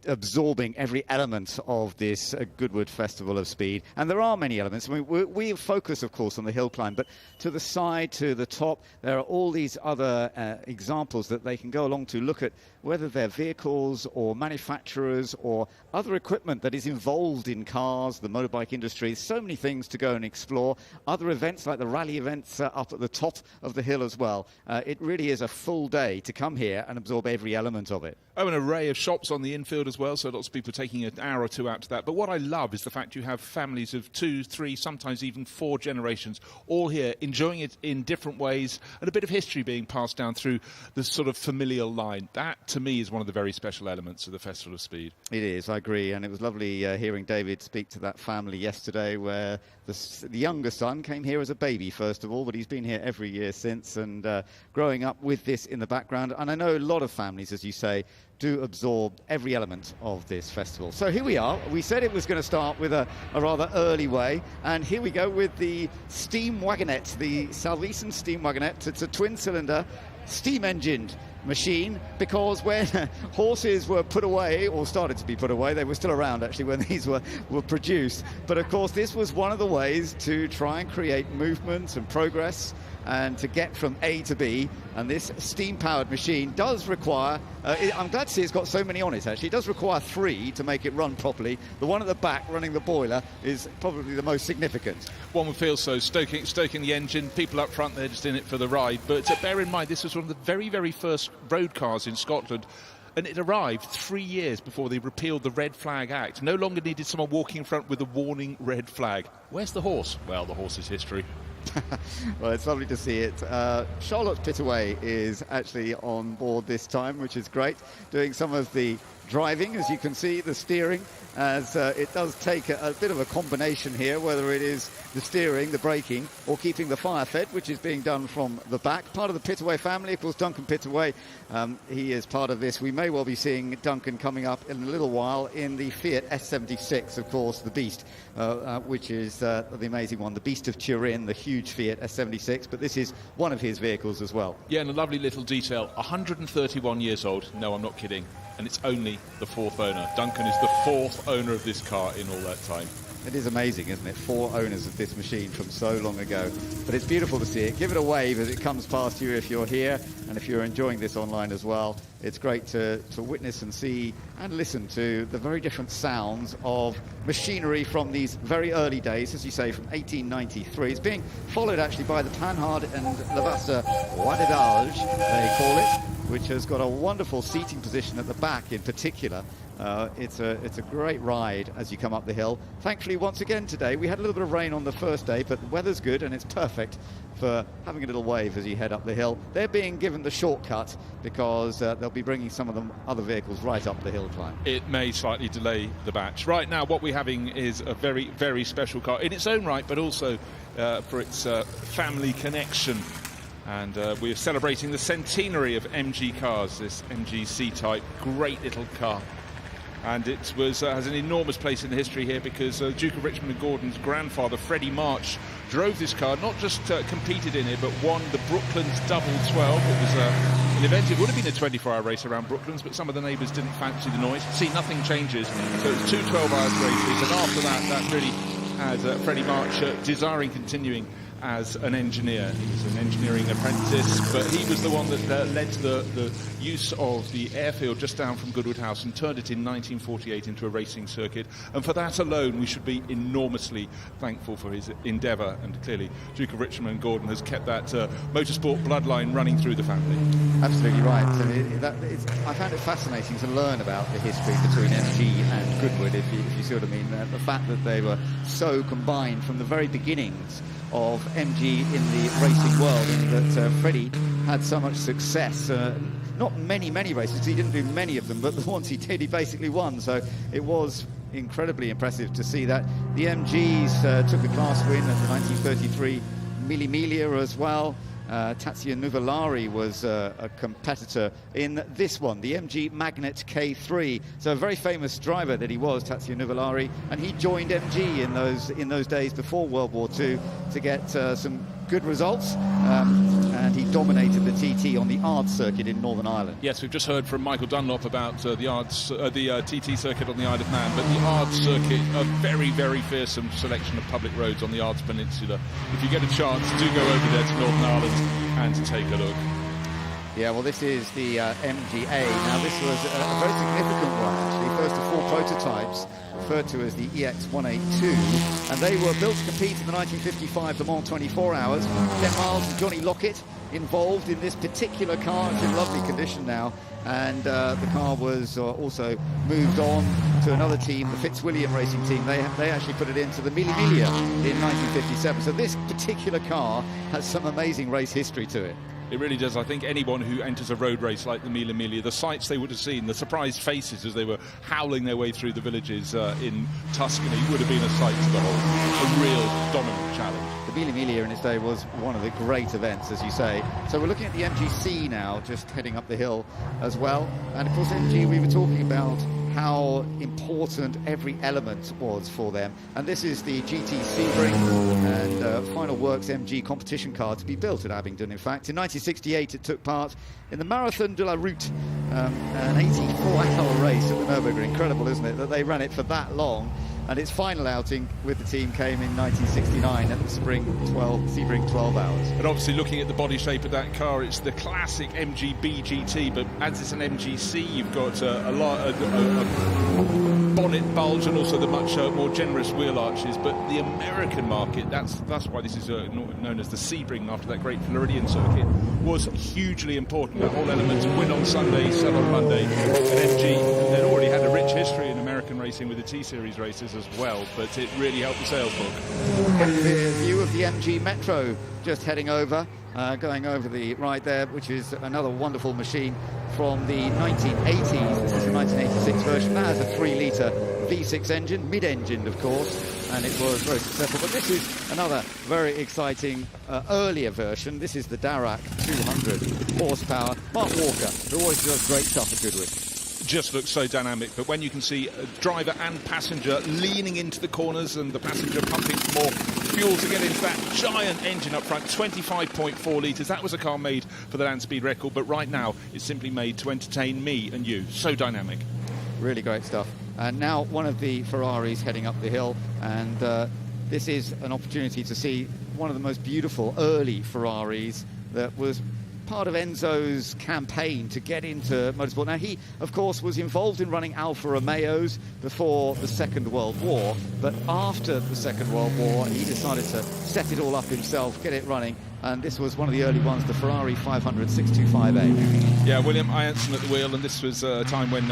absorbing every element of this Goodwood Festival of Speed. And there are many elements. I mean, we focus, of course, on the hill climb, but to the side, to the top, there are all these other examples that they can go along to look at, whether they're vehicles or manufacturers or other equipment that is involved in cars, the motorbike industry. So many things to go and explore. Other events like the rally events up at the top of the hill as well. It really is a full day to come here and absorb every element of it. Oh, an array of shops on the infield as well, so lots of people taking an hour or two out to that. But what I love is the fact you have families of 2, 3, sometimes even 4 generations all here enjoying it in different ways, and a bit of history being passed down through the sort of familial line. That, to me, is one of the very special elements of the Festival of Speed. It is, I agree, and it was lovely hearing David speak to that family yesterday, where the younger son came here as a baby, first of all, but he's been here every year since, and growing up with this in the background. And I know a lot of families, as you say, do absorb every element of this festival. So here we are. We said it was going to start with a rather early way, and here we go with the steam wagonette, the Salvesen steam wagonette. It's a twin-cylinder, steam-engined machine, because when horses were put away, or started to be put away, they were still around actually when these were produced. But of course this was one of the ways to try and create movement and progress and to get from A to B, and this steam-powered machine does require, I'm glad to see it's got so many on it actually, it does require 3 to make it run properly. The one at the back running the boiler is probably the most significant. One would feel so, stoking the engine, people up front, they're just in it for the ride. But bear in mind, this was one of the very, very first road cars in Scotland, and it arrived 3 years before they repealed the Red Flag Act. No longer needed someone walking in front with a warning red flag. Where's the horse? Well, the horse is history. Well, it's lovely to see it. Charlotte Pittaway is actually on board this time, which is great, doing some of the driving, as you can see, the steering, as it does take a bit of a combination here, whether it is the steering, the braking, or keeping the fire fed, which is being done from the back. Part of the Pittaway family, of course, Duncan Pittaway, he is part of this. We may well be seeing Duncan coming up in a little while in the Fiat S76, of course, the Beast, which is the amazing one, the Beast of Turin, the huge Fiat S76, but this is one of his vehicles as well. Yeah, and a lovely little detail, 131 years old, no, I'm not kidding, and it's only the 4th owner. Duncan is the 4th owner of this car in all that time. It is amazing, isn't it? 4 owners of this machine from so long ago. But it's beautiful to see it. Give it a wave as it comes past you if you're here, and if you're enjoying this online as well. It's great to witness and see and listen to the very different sounds of machinery from these very early days, as you say, from 1893. It's being followed actually by the Panhard and Levasseur Wadidage, they call it, which has got a wonderful seating position at the back in particular. It's a great ride as you come up the hill. Thankfully, once again today, we had a little bit of rain on the first day, but the weather's good and it's perfect for having a little wave as you head up the hill. They're being given the shortcut because they'll be bringing some of the other vehicles right up the hill climb. It may slightly delay the batch. Right now, what we're having is a very, very special car in its own right, but also for its family connection. And we're celebrating the centenary of MG cars, this MG C-Type, great little car. And it has an enormous place in the history here because Duke of Richmond and Gordon's grandfather, Freddie March, drove this car, not just competed in it, but won the Brooklands Double 12. It was an event, it would have been a 24-hour race around Brooklands, but some of the neighbours didn't fancy the noise. See, nothing changes. So it's 2 12-hour races, and after that really had Freddie March desiring continuing as an engineer. He was an engineering apprentice, but he was the one that led to the use of the airfield just down from Goodwood House and turned it in 1948 into a racing circuit. And for that alone, we should be enormously thankful for his endeavour. And clearly, Duke of Richmond and Gordon has kept that motorsport bloodline running through the family. Absolutely right. And I found it fascinating to learn about the history between MG and Goodwood, if you see what I mean. The fact that they were so combined from the very beginnings of MG in the racing world, and that Freddie had so much success. Not many races, he didn't do many of them, but the ones he did, he basically won. So it was incredibly impressive to see that. The MGs took a class win at the 1933 Mille Miglia as well. Tazio Nuvolari was a competitor in this one, the MG Magnet K3. So a very famous driver that he was, Tazio Nuvolari, and he joined MG in those days before World War II to get some good results, and he dominated the TT on the Ard circuit in Northern Ireland. Yes, we've just heard from Michael Dunlop about the TT circuit on the Isle of Man, but the Ard circuit, a very, very fearsome selection of public roads on the Ards Peninsula. If you get a chance, do go over there to Northern Ireland and take a look. Yeah, well, this is the MGA. Now, this was a very significant one, actually. First of 4 prototypes, referred to as the EX182, and they were built to compete in the 1955 Le Mans 24 Hours. Ken Miles and Johnny Lockett involved in this particular car. It's in lovely condition now, and the car was also moved on to another team, the Fitzwilliam Racing Team. They actually put it into the Mille Miglia in 1957. So this particular car has some amazing race history to it. It really does. I think anyone who enters a road race like the Mille Miglia, the sights they would have seen, the surprised faces as they were howling their way through the villages in Tuscany would have been a sight to behold. A real dominant challenge. The Mille Miglia in its day was one of the great events, as you say. So we're looking at the MGC now, just heading up the hill as well. And of course, MG, we were talking about how important every element was for them. And this is the GT Sebring and Final Works MG competition car to be built at Abingdon, in fact. In 1968, it took part in the Marathon de la Route, an 84-hour race at the Nürburgring. Incredible, isn't it, that they ran it for that long. And its final outing with the team came in 1969 at the Sebring 12 Hours. And obviously, looking at the body shape of that car, it's the classic MGB GT, but as it's an MGC, you've got a bonnet bulge and also the much more generous wheel arches. But the American market, that's why this is known as the Sebring, after that great Floridian circuit, was hugely important. The whole element to win on Sunday, sell on Monday. And MG, they'd already had a rich history in American racing with the T-Series races as well, but it really helped the sales book. The view of the MG Metro just heading over, going over the right there, which is another wonderful machine from the 1980s. This is the 1986 version. That has a 3-litre V6 engine, mid-engined of course, and it was very successful. But this is another very exciting earlier version. This is the Darracq 200 horsepower. Mark Walker, who always does great stuff at Goodwood. Just looks so dynamic, but when you can see a driver and passenger leaning into the corners and the passenger pumping more fuel to get into that giant engine up front, 25.4 litres, that was a car made for the land speed record, but right now it's simply made to entertain me and you. So dynamic. Really great stuff. And now one of the Ferraris heading up the hill, and this is an opportunity to see one of the most beautiful early Ferraris that was part of Enzo's campaign to get into motorsport. Now, he, of course, was involved in running Alfa Romeos before the Second World War, but after the Second World War, he decided to set it all up himself, get it running, and this was one of the early ones, the Ferrari 500 625A. Yeah, William Ianson at the wheel, and this was a time when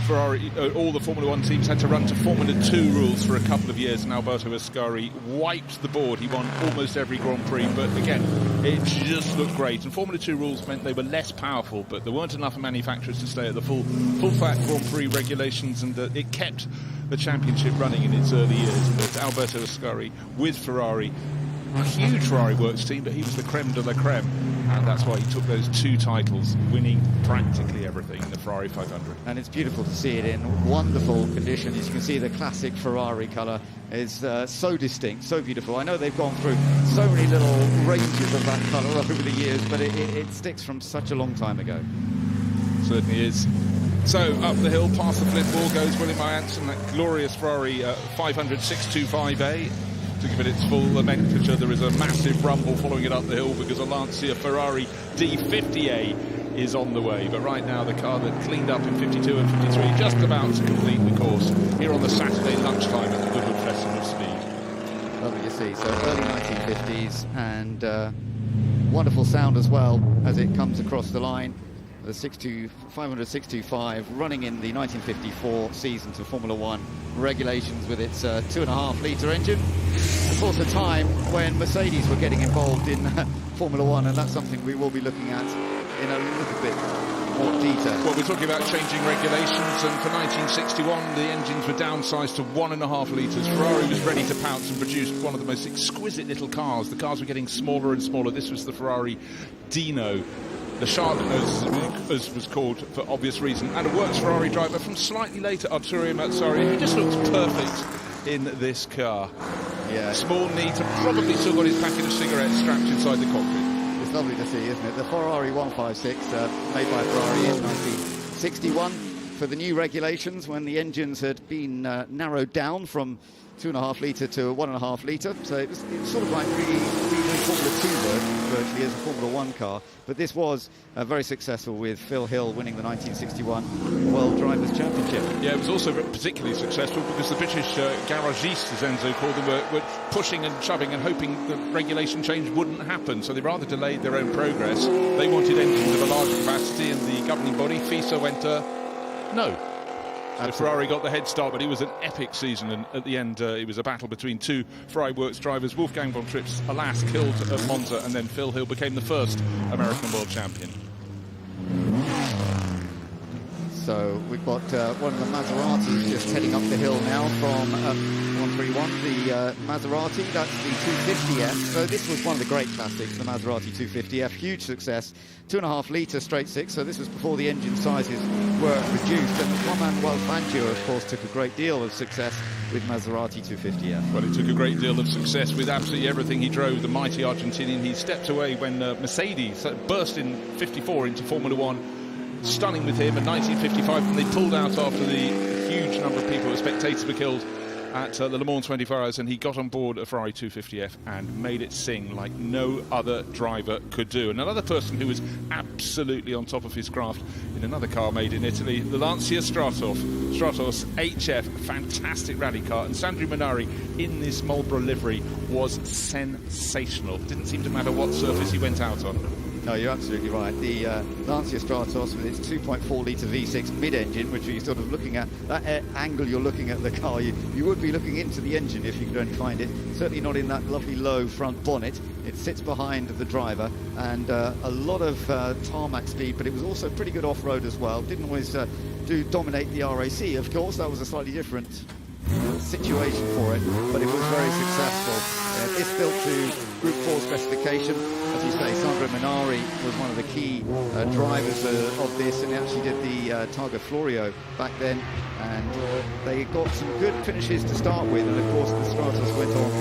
Ferrari, all the Formula 1 teams had to run to Formula 2 rules for a couple of years, and Alberto Ascari wiped the board. He won almost every Grand Prix, but again, it just looked great. And Formula 2 rules meant they were less powerful, but there weren't enough manufacturers to stay at the full-fat Grand Prix regulations, and it kept the championship running in its early years. But Alberto Ascari with Ferrari huge Ferrari works team, but he was the creme de la creme, and that's why he took those 2 titles, winning practically everything in the Ferrari 500. And it's beautiful to see it in wonderful condition. As you can see, the classic Ferrari colour is so distinct, so beautiful. I know they've gone through so many little ranges of that colour over the years, but it sticks from such a long time ago. Certainly is. So up the hill, past the flip wall goes William Janssen, that glorious Ferrari 500 625A. To give it its full nomenclature, there is a massive rumble following it up the hill because a Lancia Ferrari D50A is on the way. But right now, the car that cleaned up in 52 and 53 just about to complete the course here on the Saturday lunchtime at the Goodwood Festival of Speed. Lovely to see. So early 1950s and wonderful sound as well as it comes across the line. The 500 625 running in the 1954 season to Formula One regulations with its 2.5 litre engine. Of course, a time when Mercedes were getting involved in Formula One, and that's something we will be looking at in a little bit more detail. Well, we're talking about changing regulations, and for 1961 the engines were downsized to 1.5 litres. Ferrari was ready to pounce and produce one of the most exquisite little cars. The cars were getting smaller and smaller. This was the Ferrari Dino. The Shark, as was called for obvious reason, and a works Ferrari driver from slightly later, Arturo Mazzari, who just looks perfect in this car. Yeah. Small, neat, and probably still got his packet of cigarettes strapped inside the cockpit. It's lovely to see, isn't it? The Ferrari 156, made by Ferrari in 1961 for the new regulations when the engines had been narrowed down from 2.5 litre to 1.5 litre, so it's sort of like really Formula 2 virtually as a Formula 1 car, but this was very successful with Phil Hill winning the 1961 World Drivers' Championship. Yeah, it was also particularly successful because the British garagistes, as Enzo called them, were pushing and shoving and hoping the regulation change wouldn't happen, so they rather delayed their own progress. They wanted engines of a larger capacity, and the governing body, FISA, went, no. So Ferrari got the head start, but it was an epic season, and at the end it was a battle between 2 Ferrari works drivers. Wolfgang von Trips, alas, killed at Monza, and then Phil Hill became the first American world champion. So we've got one of the Maseratis just heading up the hill now from 131, the Maserati, that's the 250F. So this was one of the great classics, the Maserati 250F, huge success, 2.5 litre straight 6, so this was before the engine sizes were reduced, and Manuel Fangio, of course, took a great deal of success with Maserati 250F. Well, he took a great deal of success with absolutely everything he drove, the mighty Argentinian. He stepped away when Mercedes burst in 54 into Formula One, stunning with him in 1955, and they pulled out after the huge number of people, spectators were killed at the Le Mans 24 Hours, and he got on board a Ferrari 250F and made it sing like no other driver could do. And another person who was absolutely on top of his craft in another car made in Italy, the Lancia Stratos HF, fantastic rally car, and Sandro Minari in this Marlboro livery was sensational. Didn't seem to matter what surface he went out on. No, you're absolutely right. The Lancia Stratos with its 2.4 litre V6 mid-engine, which you're sort of looking at, that angle you're looking at the car, you would be looking into the engine if you could only find it. Certainly not in that lovely low front bonnet. It sits behind the driver, and a lot of tarmac speed, but it was also pretty good off-road as well. Didn't always dominate the RAC, of course. That was a slightly different situation for it, but it was very successful. It's built to Group 4 specification. As you say, Sandro Minari was one of the key drivers of this, and he actually did the Targa Florio back then, and they got some good finishes to start with, and of course the Stratos went on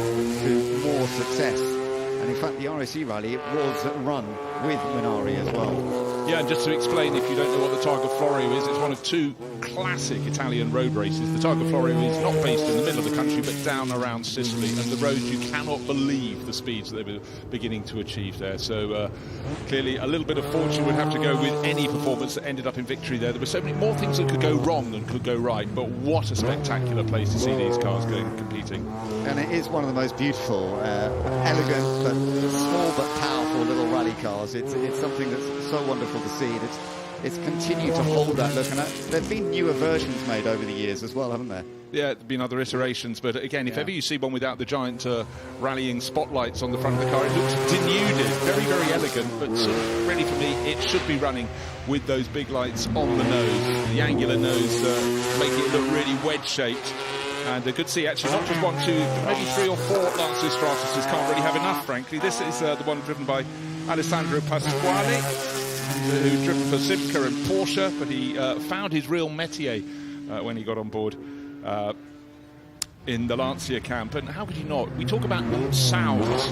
to more success. And in fact, the RAC rally, it was run with Minari as well. Yeah, and just to explain, if you don't know what the Targa Florio is, it's one of 2 classic Italian road races. The Targa Florio is not based in the middle of the country, but down around Sicily, and the roads, you cannot believe the speeds that they were beginning to achieve there. So clearly a little bit of fortune would have to go with any performance that ended up in victory there. There were so many more things that could go wrong than could go right, but what a spectacular place to see these cars going competing. And it is one of the most beautiful, elegant, but small but powerful little rally cars. It's something that's so wonderful to see. It's continued to hold that look, and there have been newer versions made over the years as well, haven't there? Yeah, there have been other iterations, but again, if ever you see one without the giant rallying spotlights on the front of the car, it looks denuded, very, very elegant, but really for me, it should be running with those big lights on the nose, the angular nose, make it look really wedge-shaped. And good to see, actually, not just 1, 2, but maybe 3 or 4 Lancia Stratuses can't really have enough, frankly. This is the one driven by Alessandro Pasquale, who's driven for Supercar and Porsche, but he found his real métier when he got on board in the Lancia camp. And how could you not? We talk about sounds,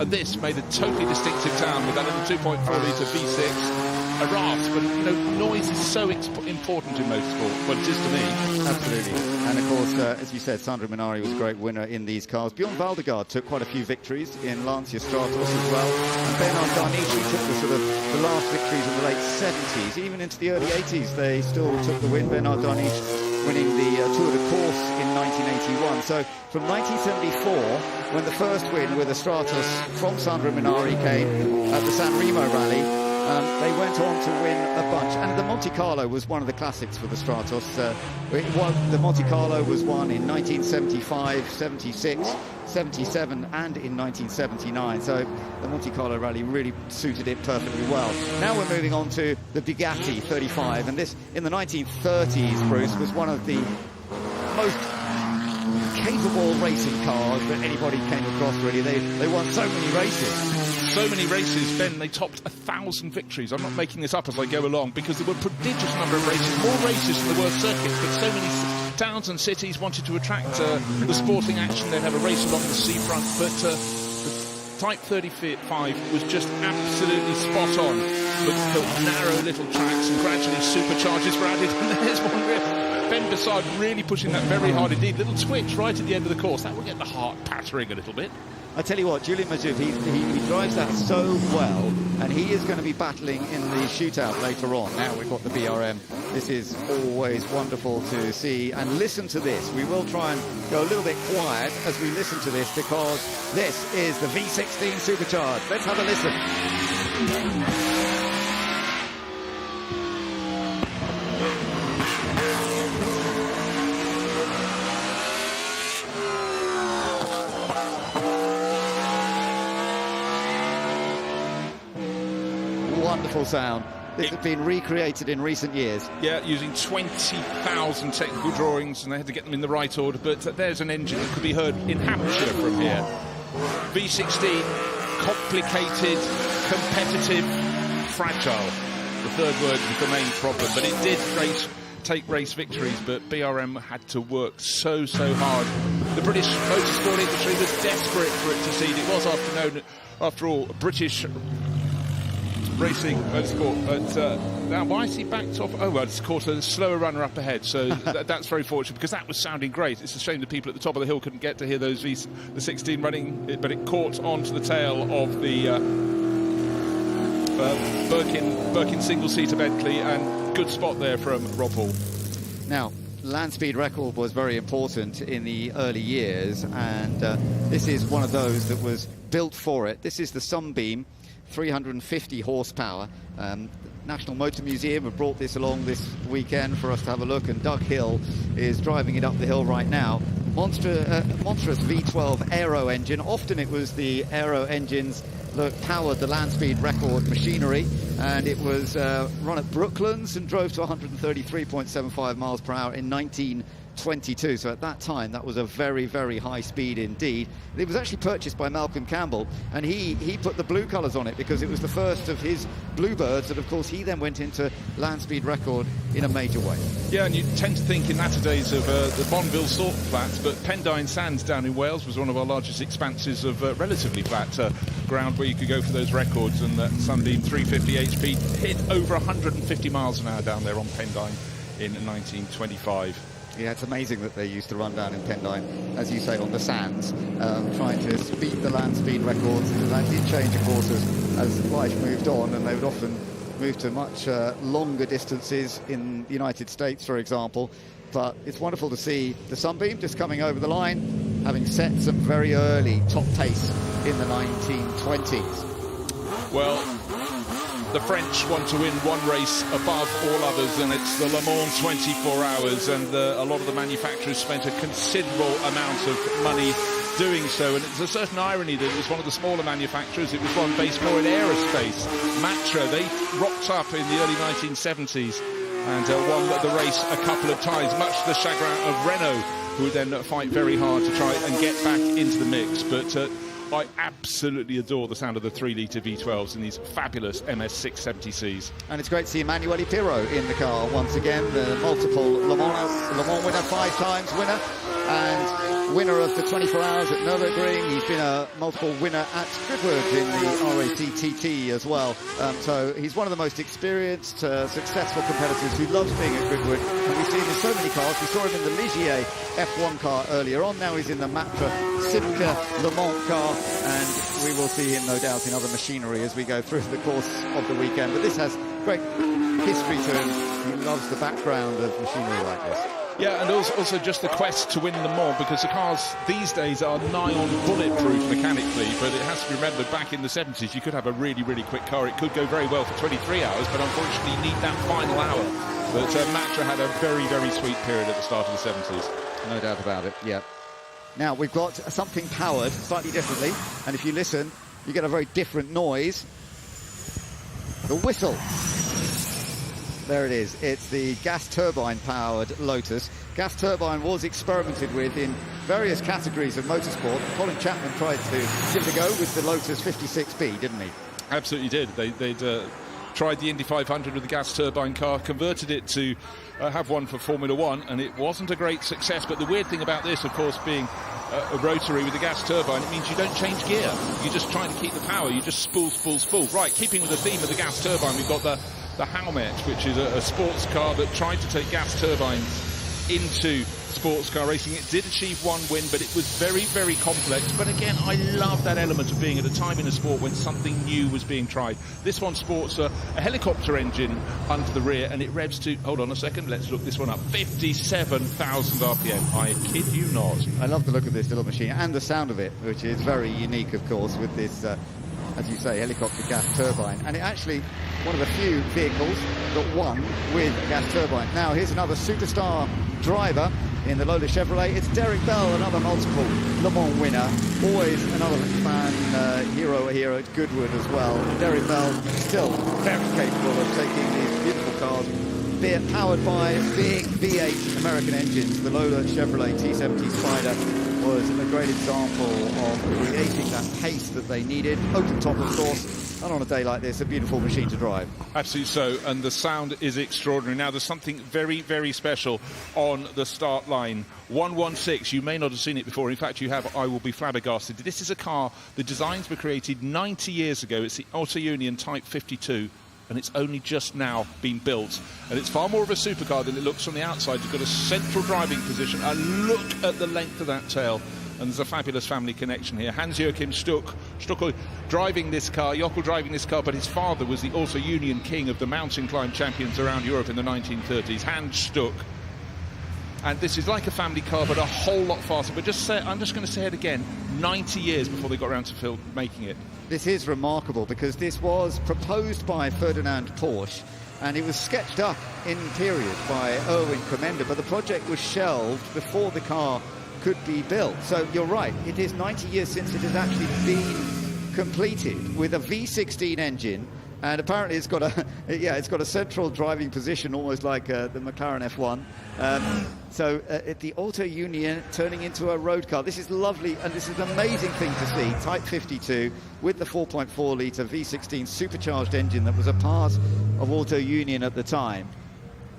and this made a totally distinctive sound with that little 2.4-litre V6. A rasp, but you know, noise is so important in motorsport. Well, it is to me. Absolutely. And of course, as you said, Sandro Minari was a great winner in these cars. Bjorn Valdegaard took quite a few victories in Lancia Stratos as well. And Bernard Garnici took the last victories in the late 70s. Even into the early 80s, they still took the win. Bernard Garnici winning the Tour de Corse in 1981. So from 1974, when the first win with a Stratos from Sandro Minari came at the San Remo Rally, they went on to win a bunch. And the Monte Carlo was one of the classics for the Stratos. The Monte Carlo was won in 1975, 76, 77 and in 1979. So the Monte Carlo Rally really suited it perfectly well. Now we're moving on to the Bugatti 35. And this, in the 1930s, Bruce, was one of the most capable racing cars that anybody came across, really. They won so many races. So many races, Ben, they topped 1,000 victories. I'm not making this up as I go along, because there were a prodigious number of races, more races than there were circuits, but so many towns and cities wanted to attract the sporting action. They'd have a race along the seafront, but the Type 35 was just absolutely spot on. The narrow little tracks, and gradually superchargers were added, and there's one Ben Bessard really pushing that very hard indeed. Little twitch right at the end of the course. That will get the heart pattering a little bit. I tell you what, Julian Majouf, he drives that so well, and he is going to be battling in the shootout later on. Now we've got the BRM. This is always wonderful to see, and listen to this. We will try and go a little bit quiet as we listen to this, because this is the V16 Supercharged. Let's have a listen. Wonderful sound. This has been recreated in recent years. Yeah, using 20,000 technical drawings, and they had to get them in the right order, but there's an engine that could be heard in Hampshire from here. V16, complicated, competitive, fragile. The third word was the main problem, but it did take race victories, but BRM had to work so hard. The British motorsport industry was desperate for it to succeed. It was, after all, British racing motorsport, but now why is he backed off? Oh well, it's of course a slower runner up ahead, so that's very fortunate, because that was sounding great. It's a shame the people at the top of the hill couldn't get to hear those the 16 running, but it caught onto the tail of the Birkin single-seater Bentley, and good spot there from Rob Hall. Now, land speed record was very important in the early years, and this is one of those that was built for it. This is the Sunbeam, 350 horsepower. National Motor Museum have brought this along this weekend for us to have a look, and Doug Hill is driving it up the hill right now. Monstrous V12 aero engine. Often it was the aero engines that powered the land speed record machinery, and it was run at Brooklands and drove to 133.75 miles per hour in 1922. So at that time, that was a very high speed indeed. It was actually purchased by Malcolm Campbell, and he put the blue colours on it because it was the first of his Bluebirds, and of course he then went into land speed record in a major way. Yeah, and you tend to think in latter days of the Bonville salt flats, but Pendine Sands down in Wales was one of our largest expanses of relatively flat ground where you could go for those records, and that Sunbeam 350 HP hit over 150 miles an hour down there on Pendine in 1925. Yeah, it's amazing that they used to run down in Pendine, as you say, on the sands, trying to beat the land speed records. And that did change, of course, as life moved on, and they would often move to much longer distances in the United States, for example. But it's wonderful to see the Sunbeam just coming over the line, having set some very early top pace in the 1920s. Well, the French want to win one race above all others, and it's the Le Mans 24 hours, and a lot of the manufacturers spent a considerable amount of money doing so, and it's a certain irony that it was one of the smaller manufacturers. It was one based more in aerospace. Matra, they rocked up in the early 1970s and won the race a couple of times, much to the chagrin of Renault, who would then fight very hard to try and get back into the mix. But I absolutely adore the sound of the 3-litre V12s in these fabulous MS670Cs. And it's great to see Emanuele Pirro in the car once again, the multiple Le Mans winner, 5 times winner, and winner of the 24 Hours at Nürburgring. He's been a multiple winner at Goodwood in the RACTT as well. So he's one of the most experienced, successful competitors who loves being at Goodwood. And we've seen him in so many cars. We saw him in the Ligier F1 car earlier on. Now he's in the Matra Simca Le Mans car. And we will see him, no doubt, in other machinery as we go through the course of the weekend. But this has great history to him. He loves the background of machinery like this. Yeah, and also just the quest to win Le Mans, because the cars these days are nigh on bulletproof mechanically, but it has to be remembered back in the 70s you could have a really, really quick car. It could go very well for 23 hours, but unfortunately you need that final hour. But Matra had a very, very sweet period at the start of the 70s. No doubt about it, yeah. Now, we've got something powered slightly differently, and if you listen, you get a very different noise. The whistle. There it is. It's the gas turbine-powered Lotus. Gas turbine was experimented with in various categories of motorsport. Colin Chapman tried to give it a go with the Lotus 56B, didn't he? Absolutely did. They'd tried the Indy 500 with the gas turbine car, converted it to have one for Formula 1, and it wasn't a great success. But the weird thing about this, of course, being a rotary with a gas turbine, it means you don't change gear. You're just trying to keep the power. You just spool, spool, spool. Right, keeping with the theme of the gas turbine, we've got the Haumet, which is a sports car that tried to take gas turbines into sports car racing. It did achieve one win, but it was very, very complex. But again, I love that element of being at a time in a sport when something new was being tried. This one sports a helicopter engine under the rear, and it revs to, hold on a second, let's look this one up, 57,000 RPM. I kid you not. I love the look of this little machine and the sound of it, which is very unique, of course, with this, as you say, helicopter gas turbine. And it actually, one of the few vehicles that won with a gas turbine. Now, here's another superstar driver in the Lola Chevrolet. It's Derek Bell, another multiple Le Mans winner. Always another fan hero here at Goodwood as well. Derek Bell still very capable of taking these beautiful cars, be it powered by big V8 American engines. The Lola Chevrolet T70 Spider was a great example of creating that pace that they needed. Open top, of course, and on a day like this, a beautiful machine to drive. Absolutely so, and the sound is extraordinary. Now, there's something very, very special on the start line. 116, you may not have seen it before. In fact, you have. I will be flabbergasted. This is a car, the designs were created 90 years ago. It's the Auto Union Type 52. And it's only just now been built. And it's far more of a supercar than it looks from the outside. You've got a central driving position, and look at the length of that tail. And there's a fabulous family connection here. Hans-Joachim Stuckel driving this car, Jokel driving this car, but his father was the Auto Union king of the mountain climb champions around Europe in the 1930s, Hans Stuck. And this is like a family car, but a whole lot faster. But I'm just going to say it again, 90 years before they got around to making it. This is remarkable because this was proposed by Ferdinand Porsche and it was sketched up in period by Erwin Kremender, but the project was shelved before the car could be built. So you're right, it is 90 years since it has actually been completed with a V16 engine, and apparently it's got a central driving position, almost like the McLaren F1. So the Auto Union turning into a road car. This is lovely, and this is an amazing thing to see. Type 52 with the 4.4 litre V16 supercharged engine that was a part of Auto Union at the time.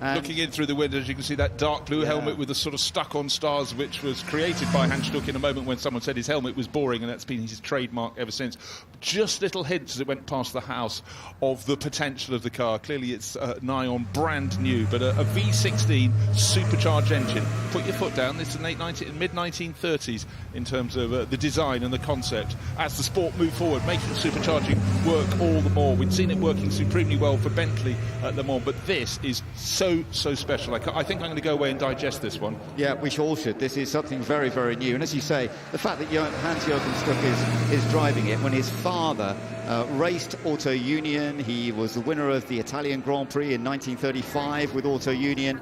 And looking in through the windows, you can see that dark blue helmet with the sort of stuck-on stars, which was created by Hans Stuck in a moment when someone said his helmet was boring, and that's been his trademark ever since. Just little hints as it went past the house of the potential of the car. Clearly, it's nigh on brand new, but a V16 supercharged engine. Put your foot down. This is mid-1930s in terms of the design and the concept. As the sport moved forward, making supercharging work all the more. We'd seen it working supremely well for Bentley at Le Mans, but this is so special. I think I'm going to go away and digest this one. Yeah, we all should. This is something very, very new. And as you say, the fact that Hans-Joachim Stuck is driving it when his father raced Auto Union. He was the winner of the Italian Grand Prix in 1935 with Auto Union.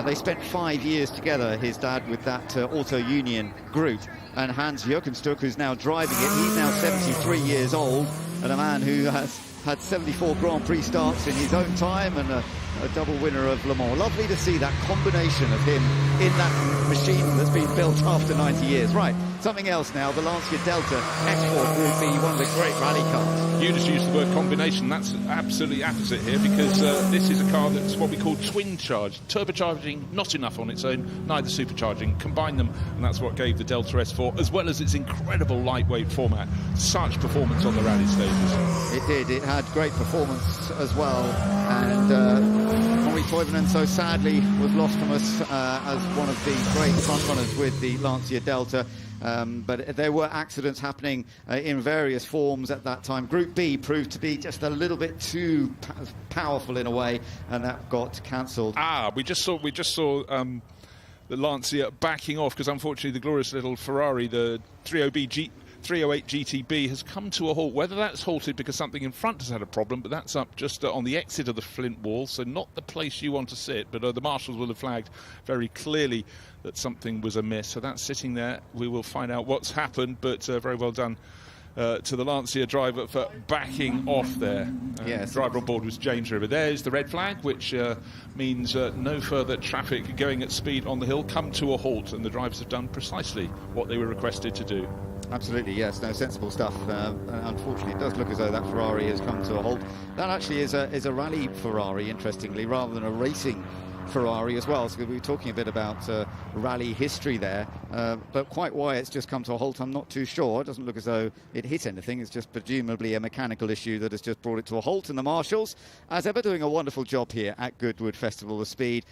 They spent 5 years together, his dad, with that Auto Union group. And Hans-Joachim Stuck, who's now driving it, he's now 73 years old, and a man who has had 74 Grand Prix starts in his own time, and a double winner of Le Mans. Lovely to see that combination of him in that machine that's been built after 90 years. Right, something else now, the Lancia Delta X4 Group B, one of the great rally cars. You just used the word combination. That's absolutely apposite here, because this is a car that's what we call twin-charged. Turbocharging, not enough on its own, neither supercharging. Combine them, and that's what gave the Delta S4, as well as its incredible lightweight format, such performance on the rally stages. It did. It had great performance as well, and Henri Toivonen so sadly was lost from us as one of the great frontrunners with the Lancia Delta. But there were accidents happening in various forms at that time. Group B proved to be just a little bit too powerful in a way, and that got cancelled. We just saw the Lancia backing off, because unfortunately the glorious little Ferrari, the 308 GTB, has come to a halt. Whether that's halted because something in front has had a problem, but that's up just on the exit of the Flint wall, so not the place you want to sit, but the marshals will have flagged very clearly that something was amiss. So that's sitting there. We will find out what's happened, but very well done to the Lancia driver for backing off there. Yes. Driver on board was James River. There's the red flag, which means no further traffic going at speed on the hill come to a halt, and the drivers have done precisely what they were requested to do. Absolutely, yes. No, sensible stuff. Unfortunately, it does look as though that Ferrari has come to a halt. That actually is a rally Ferrari, interestingly, rather than a racing Ferrari as well. So we were talking a bit about rally history there, but quite why it's just come to a halt, I'm not too sure. It doesn't look as though it hit anything. It's just presumably a mechanical issue that has just brought it to a halt. And the marshals, as ever, doing a wonderful job here at Goodwood Festival of Speed.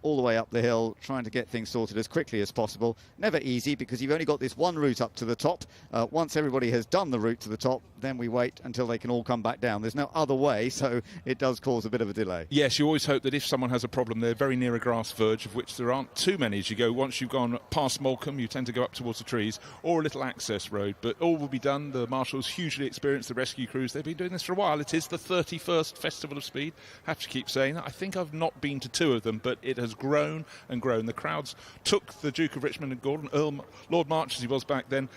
All the way up the hill, trying to get things sorted as quickly as possible. Never easy, because you've only got this one route up to the top. Once everybody has done the route to the top, then we wait until they can all come back down. There's no other way, so it does cause a bit of a delay. Yes, you always hope that if someone has a problem, they're very near a grass verge, of which there aren't too many as you go. Once you've gone past Moulcombe, you tend to go up towards the trees, or a little access road. But all will be done. The marshals, hugely experienced, the rescue crews, they've been doing this for a while. It is the 31st Festival of Speed. Have to keep saying that. I think I've not been to 2 of them, but it has grown and grown. The crowds took the Duke of Richmond and Gordon, Lord March as he was back then.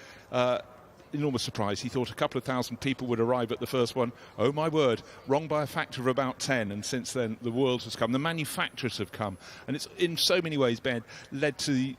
Enormous surprise. He thought a couple of thousand people would arrive at the first one. Oh my word, wrong by a factor of about 10, and since then the world has come, the manufacturers have come, and it's in so many ways, Ben, led to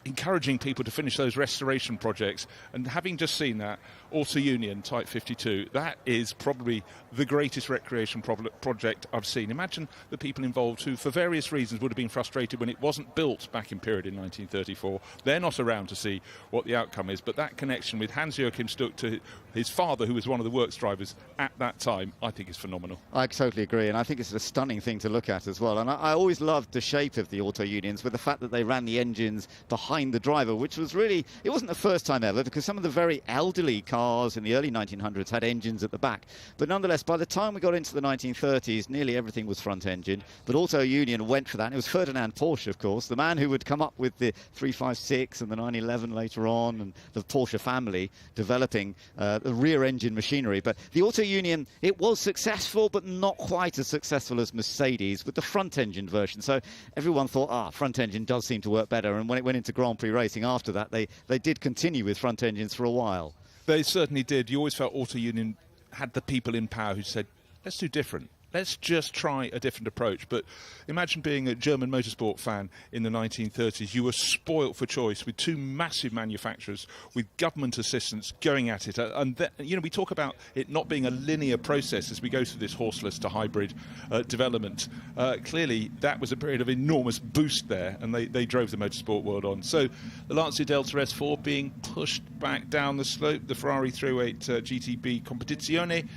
encouraging people to finish those restoration projects. And having just seen that Auto Union Type 52, that is probably the greatest recreation project I've seen. Imagine the people involved who, for various reasons, would have been frustrated when it wasn't built back in period in 1934. They're not around to see what the outcome is, but that connection with Hans-Joachim Stuck to his father, who was one of the works drivers at that time, I think is phenomenal. I totally agree, and I think it's a stunning thing to look at as well. And I always loved the shape of the Auto Unions, with the fact that they ran the engines behind the driver, which was really, it wasn't the first time ever, because some of the very elderly cars in the early 1900s had engines at the back. But nonetheless, by the time we got into the 1930s, nearly everything was front engine. But Auto Union went for that, and it was Ferdinand Porsche, of course, the man who would come up with the 356 and the 911 later on, and the Porsche family developing the rear engine machinery. But the Auto Union, it was successful, but not quite as successful as Mercedes with the front engine version. So everyone thought, front engine does seem to work better. And when it went into Grand Prix racing after that, they did continue with front engines for a while. They certainly did. You always felt Auto Union had the people in power who said, let's do different. Let's just try a different approach. But imagine being a German motorsport fan in the 1930s. You were spoilt for choice with 2 massive manufacturers with government assistance going at it. And we talk about it not being a linear process as we go through this horseless to hybrid development. Clearly, that was a period of enormous boost there, and they drove the motorsport world on. So the Lancia Delta S4 being pushed back down the slope, the Ferrari 308 GTB Competizione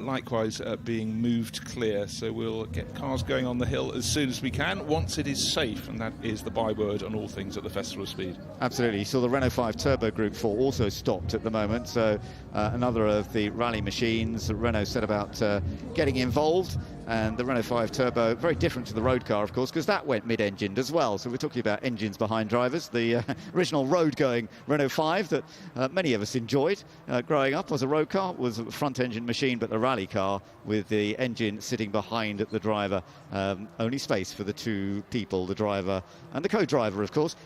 likewise being moved clear. So we'll get cars going on the hill as soon as we can, once it is safe, and that is the byword on all things at the Festival of Speed. Absolutely. So the Renault 5 Turbo Group 4 also stopped at the moment. So another of the rally machines. Renault set about getting involved. And the Renault 5 Turbo, very different to the road car, of course, because that went mid-engined as well. So we're talking about engines behind drivers. The original road-going Renault 5 that many of us enjoyed growing up as a road car was a front-engine machine, but the rally car with the engine sitting behind the driver. Only space for the 2 people, the driver and the co-driver, of course.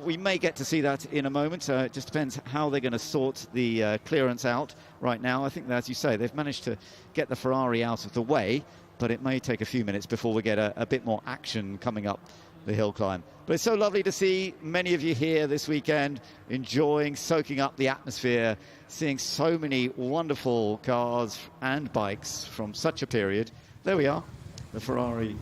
We may get to see that in a moment. It just depends how they're going to sort the clearance out right now. I think that, as you say, they've managed to get the Ferrari out of the way. but it may take a few minutes before we get a bit more action coming up the hill climb. But it's so lovely to see many of you here this weekend enjoying, soaking up the atmosphere, seeing so many wonderful cars and bikes from such a period. There we are. The Ferrari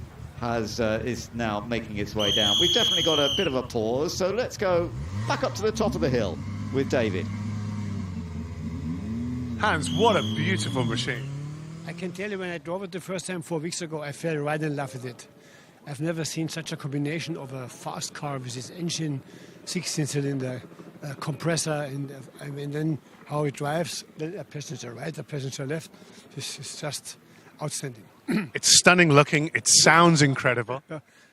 is now making its way down. We've definitely got a bit of a pause, so let's go back up to the top of the hill with David. Hans, what a beautiful machine. I can tell you, when I drove it the first time 4 weeks ago, I fell right in love with it. I've never seen such a combination of a fast car with its engine, 16-cylinder, compressor, and then how it drives, a passenger right, a passenger left. This is just outstanding. It's stunning looking. It sounds incredible.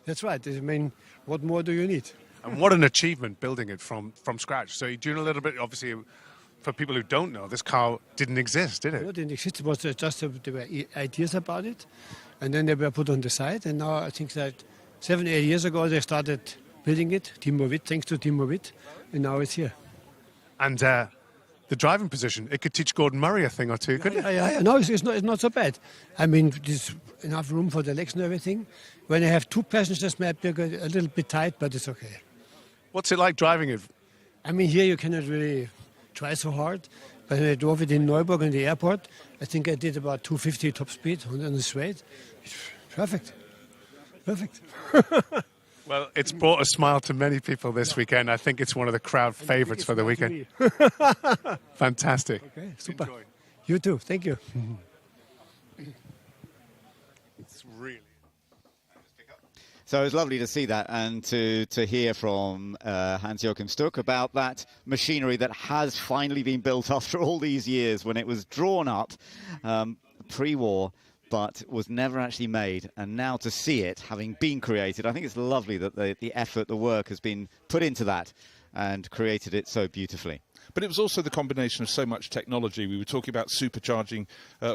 That's right. I mean, what more do you need? And what an achievement building it from scratch. So you're doing a little bit, obviously, for people who don't know, this car didn't exist, did it? No, it didn't exist. It was just there were ideas about it, and then they were put on the side. And now I think that 7-8 years ago they started building it, thanks to Timo Witt, and now it's here. And the driving position, it could teach Gordon Murray a thing or two, couldn't it? Yeah. No, it's not so bad. I mean, there's enough room for the legs and everything. When I have two passengers, might be a little bit tight, but it's okay. What's it like driving it? I mean, here you cannot really try so hard. But when I drove it in Neuburg in the airport, I think I did about 250 top speed on the straight. It's perfect. Perfect. Well, it's brought a smile to many people this weekend. I think it's one of the crowd favourites for the weekend. Fantastic. Okay, super. Enjoy. You too. Thank you. It's really... So it was lovely to see that and to hear from Hans-Joachim Stuck about that machinery that has finally been built after all these years, when it was drawn up pre-war, but was never actually made. And now to see it having been created, I think it's lovely that the effort, the work has been put into that and created it so beautifully. But it was also the combination of so much technology. We were talking about supercharging,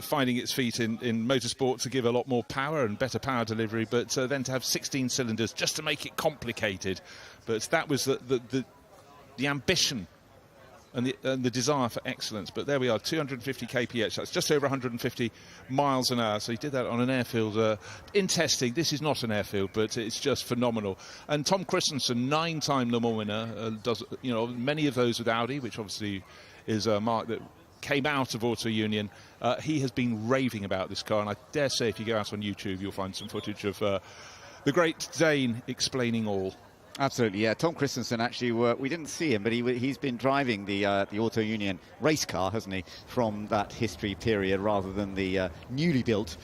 finding its feet in motorsport to give a lot more power and better power delivery, but then to have 16 cylinders just to make it complicated. But that was the ambition and the desire for excellence. But there we are, 250 kph, that's just over 150 miles an hour. So he did that on an airfield in testing. This is not an airfield, but it's just phenomenal. And Tom Christensen, 9-time Le Mans winner, does many of those with Audi, which obviously is a mark that came out of Auto Union. He has been raving about this car, and I dare say if you go out on YouTube, you'll find some footage of the great Dane explaining all. Absolutely, yeah. Tom Christensen, actually, we didn't see him, but he's been driving the Auto Union race car, hasn't he, from that history period, rather than the newly built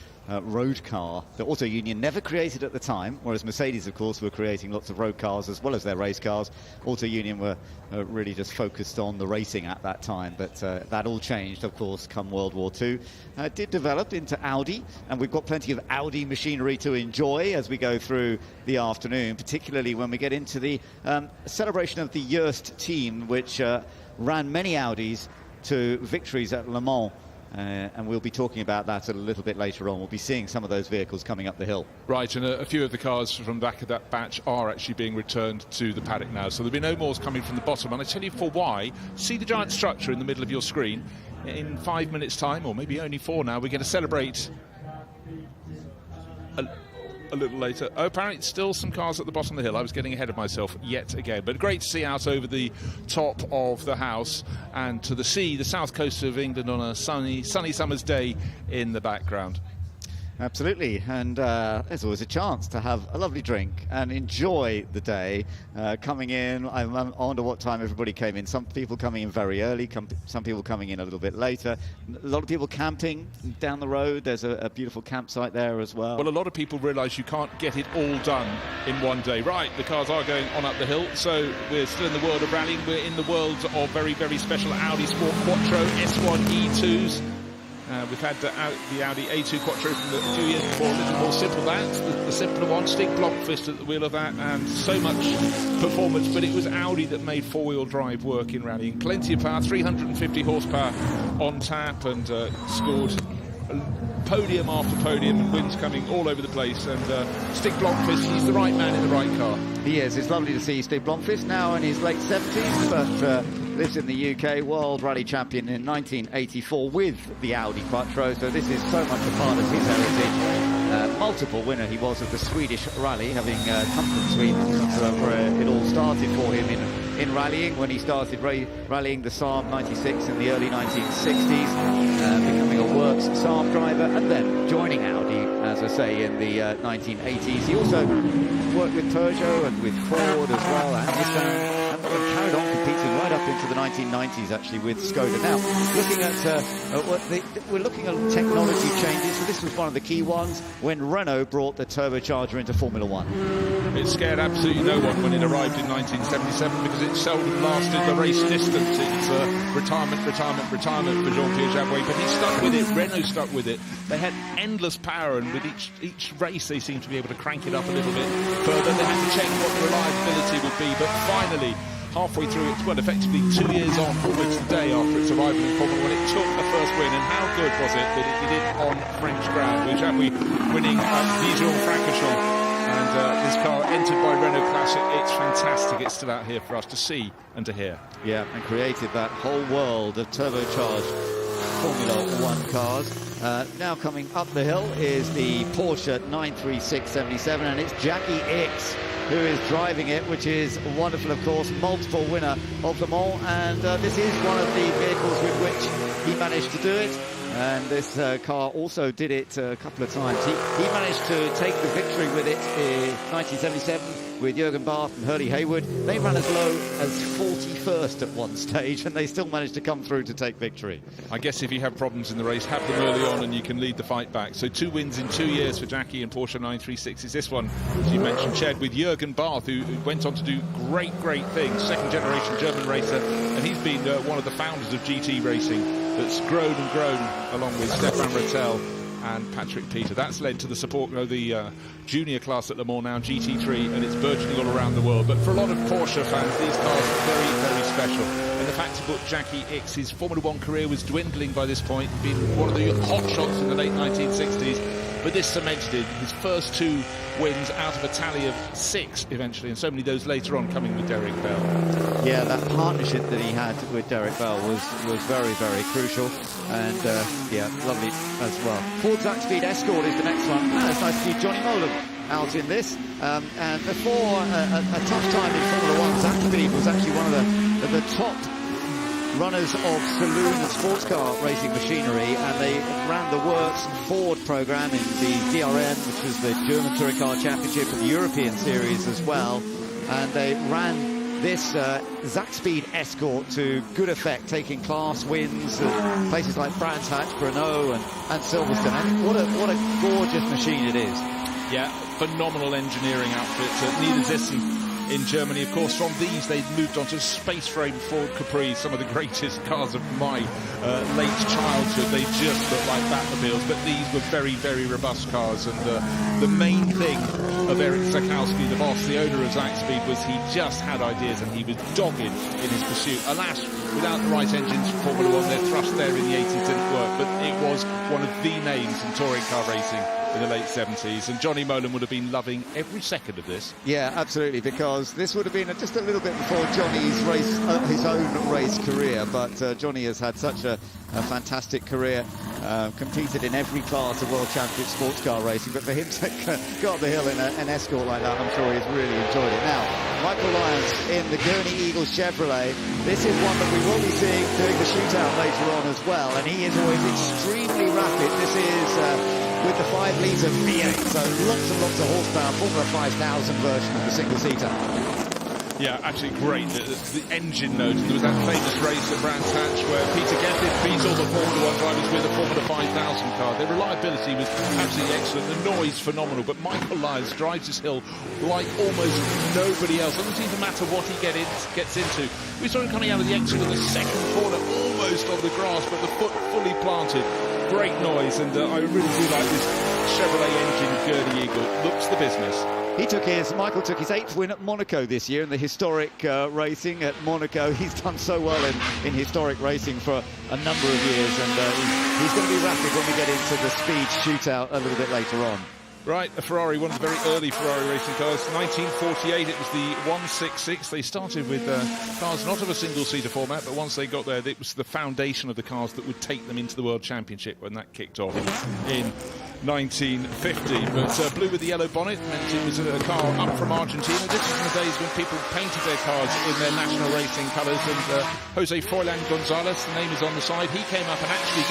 road car that Auto Union never created at the time, whereas Mercedes, of course, were creating lots of road cars as well as their race cars. Auto Union were really just focused on the racing at that time, but that all changed, of course, come World War II. It did develop into Audi, and we've got plenty of Audi machinery to enjoy as we go through the afternoon, particularly when we get into the celebration of the Joest team, which ran many Audis to victories at Le Mans. And we'll be talking about that a little bit later on. We'll be seeing some of those vehicles coming up the hill. Right, and a few of the cars from the back of that batch are actually being returned to the paddock now. So there'll be no more coming from the bottom. And I tell you for why. See the giant structure in the middle of your screen. In 5 minutes' time, or maybe only 4 now, we're going to celebrate a little later. Oh, apparently still some cars at the bottom of the hill. I was getting ahead of myself yet again. But great to see out over the top of the house and to the sea, the south coast of England on a sunny summer's day in the background. Absolutely, and there's always a chance to have a lovely drink and enjoy the day. Coming in, I wonder what time everybody came in. Some people coming in very early, some people coming in a little bit later. A lot of people camping down the road. There's a beautiful campsite there as well. Well, a lot of people realise you can't get it all done in one day. Right, the cars are going on up the hill, so we're still in the world of rallying. We're in the world of very, very special Audi Sport Quattro S1 E2s. We've had the Audi A2 Quattro from the few years before, a little more simple the simpler one, Stig Blomqvist at the wheel of that, and so much performance, but it was Audi that made four-wheel drive work in rallying. Plenty of power, 350 horsepower on tap, and scored podium after podium, and wins coming all over the place. And Stig Blomqvist, he's the right man in the right car. He is. It's lovely to see Stig Blomqvist now in his late 70s, but lives in the UK, World Rally Champion in 1984 with the Audi Quattro, so this is so much a part of his heritage. multiple winner he was of the Swedish rally, having come from Sweden, where it all started for him in rallying, when he started rallying the Saab 96 in the early 1960s, becoming a works Saab driver, and then joining Audi, as I say, in the 1980s. He also worked with Peugeot and with Ford as well, and Aston, and carried on competing right up into the 1990s, actually, with Skoda. Now, looking at we're looking at technology changes, so this was one of the key ones when Renault brought the turbocharger into Formula One. It scared absolutely no one when it arrived in 1977 because it seldom lasted the race distance. It's retirement for Jean-Pierre Jabouet, but he stuck with it. Renault stuck with it. They had endless power, and with each race they seemed to be able to crank it up a little bit further. They had to check what the reliability would be, but finally, halfway through it, well, effectively 2 years on, almost a day after its arrival in Formula One, it took the first win. And how good was it that it did it on French ground, with Jabouet winning at Dijon-Francorchamps. And this car entered by Renault Classic. It's fantastic. It's still out here for us to see and to hear. Yeah, and created that whole world of turbocharged Formula One cars. Now coming up the hill is the Porsche 93677, and it's Jackie Ickx who is driving it, which is wonderful, of course. Multiple winner of them all, and this is one of the vehicles with which he managed to do it. And this car also did it a couple of times. He managed to take the victory with it in 1977 with Jürgen Barth and Hurley Haywood. They ran as low as 41st at one stage, and they still managed to come through to take victory. I guess if you have problems in the race, have them early on and you can lead the fight back. So 2 wins in 2 years for Jackie and Porsche 936s. This one, as you mentioned, shared with Jürgen Barth, who went on to do great things. Second generation German racer, and he's been one of the founders of GT racing that's grown and grown, along with Stefan Rattel and Patrick Peter. That's led to the support of the junior class at Le Mans now, GT3, and it's burgeoning all around the world. But for a lot of Porsche fans, these cars are very special. And the fact about Jackie Ickx, his Formula One career was dwindling by this point, being one of the hot shots in the late 1960s. But this cemented it. His first 2 wins out of a tally of 6 eventually, and so many of those later on coming with Derek Bell. Yeah, that partnership that he had with Derek Bell was very crucial, and yeah, lovely as well. Ford Zaxpeed Escort is the next one. It's nice to see Johnny Molan out in this, and before a tough time in Formula One, Zaxpeed was actually one of the top runners of saloon and sports car racing machinery, and they ran the Works Ford program in the DRM, which was the German Touring Car Championship and the European Series as well, and they ran this Zaxpeed Escort to good effect, taking class wins at places like Brands Hatch, Brno and Silverstone. And what a gorgeous machine it is. Yeah, phenomenal engineering outfit. Niedersachsen in Germany, of course. From these, they moved on to space frame Ford Capri, some of the greatest cars of my late childhood. They just look like Batmobiles, but these were very robust cars. And the main thing of Eric Zakowski, the boss, the owner of Zaxpeed, was he just had ideas and he was dogged in his pursuit. Alas, without the right engines for Formula One, their thrust there in the 80s didn't work, but it was one of the names in touring car racing in the late 70s, and Johnny Molan would have been loving every second of this. Yeah, absolutely, because this would have been just a little bit before Johnny's his own race career, but Johnny has had such a fantastic career, competed in every class of World Championship sports car racing, but for him to go up the hill in an Escort like that, I'm sure he's really enjoyed it. Now, Michael Lyons in the Gurney Eagle Chevrolet. This is one that we will be seeing doing the shootout later on as well, and he is always extremely rapid. This is with the 5-litre V8, so lots and lots of horsepower, Formula 5000 version of the single-seater. Yeah, actually great. The engine note. There was that famous race at Brands Hatch where Peter Gethin beat all the Formula 1 drivers with a Formula 5000 car. Their reliability was absolutely excellent. The noise phenomenal. But Michael Lyons drives this hill like almost nobody else. It doesn't even matter what he gets into. We saw him coming out of the exit of the second corner, almost on the grass, but the foot fully planted. Great noise, and I really do like this Chevrolet engine Gurney Eagle. Looks the business. Michael took his 8th win at Monaco this year in the historic racing at Monaco. He's done so well in historic racing for a number of years, and he's going to be rapid when we get into the speed shootout a little bit later on. Right, a Ferrari, one of the very early Ferrari racing cars. 1948, it was the 166. They started with cars not of a single-seater format, but once they got there, it was the foundation of the cars that would take them into the World Championship when that kicked off in 1950. But blue with the yellow bonnet meant it was a car up from Argentina. This is in the days when people painted their cars in their national racing colours, and Jose Froilan Gonzalez, the name is on the side, he came up and actually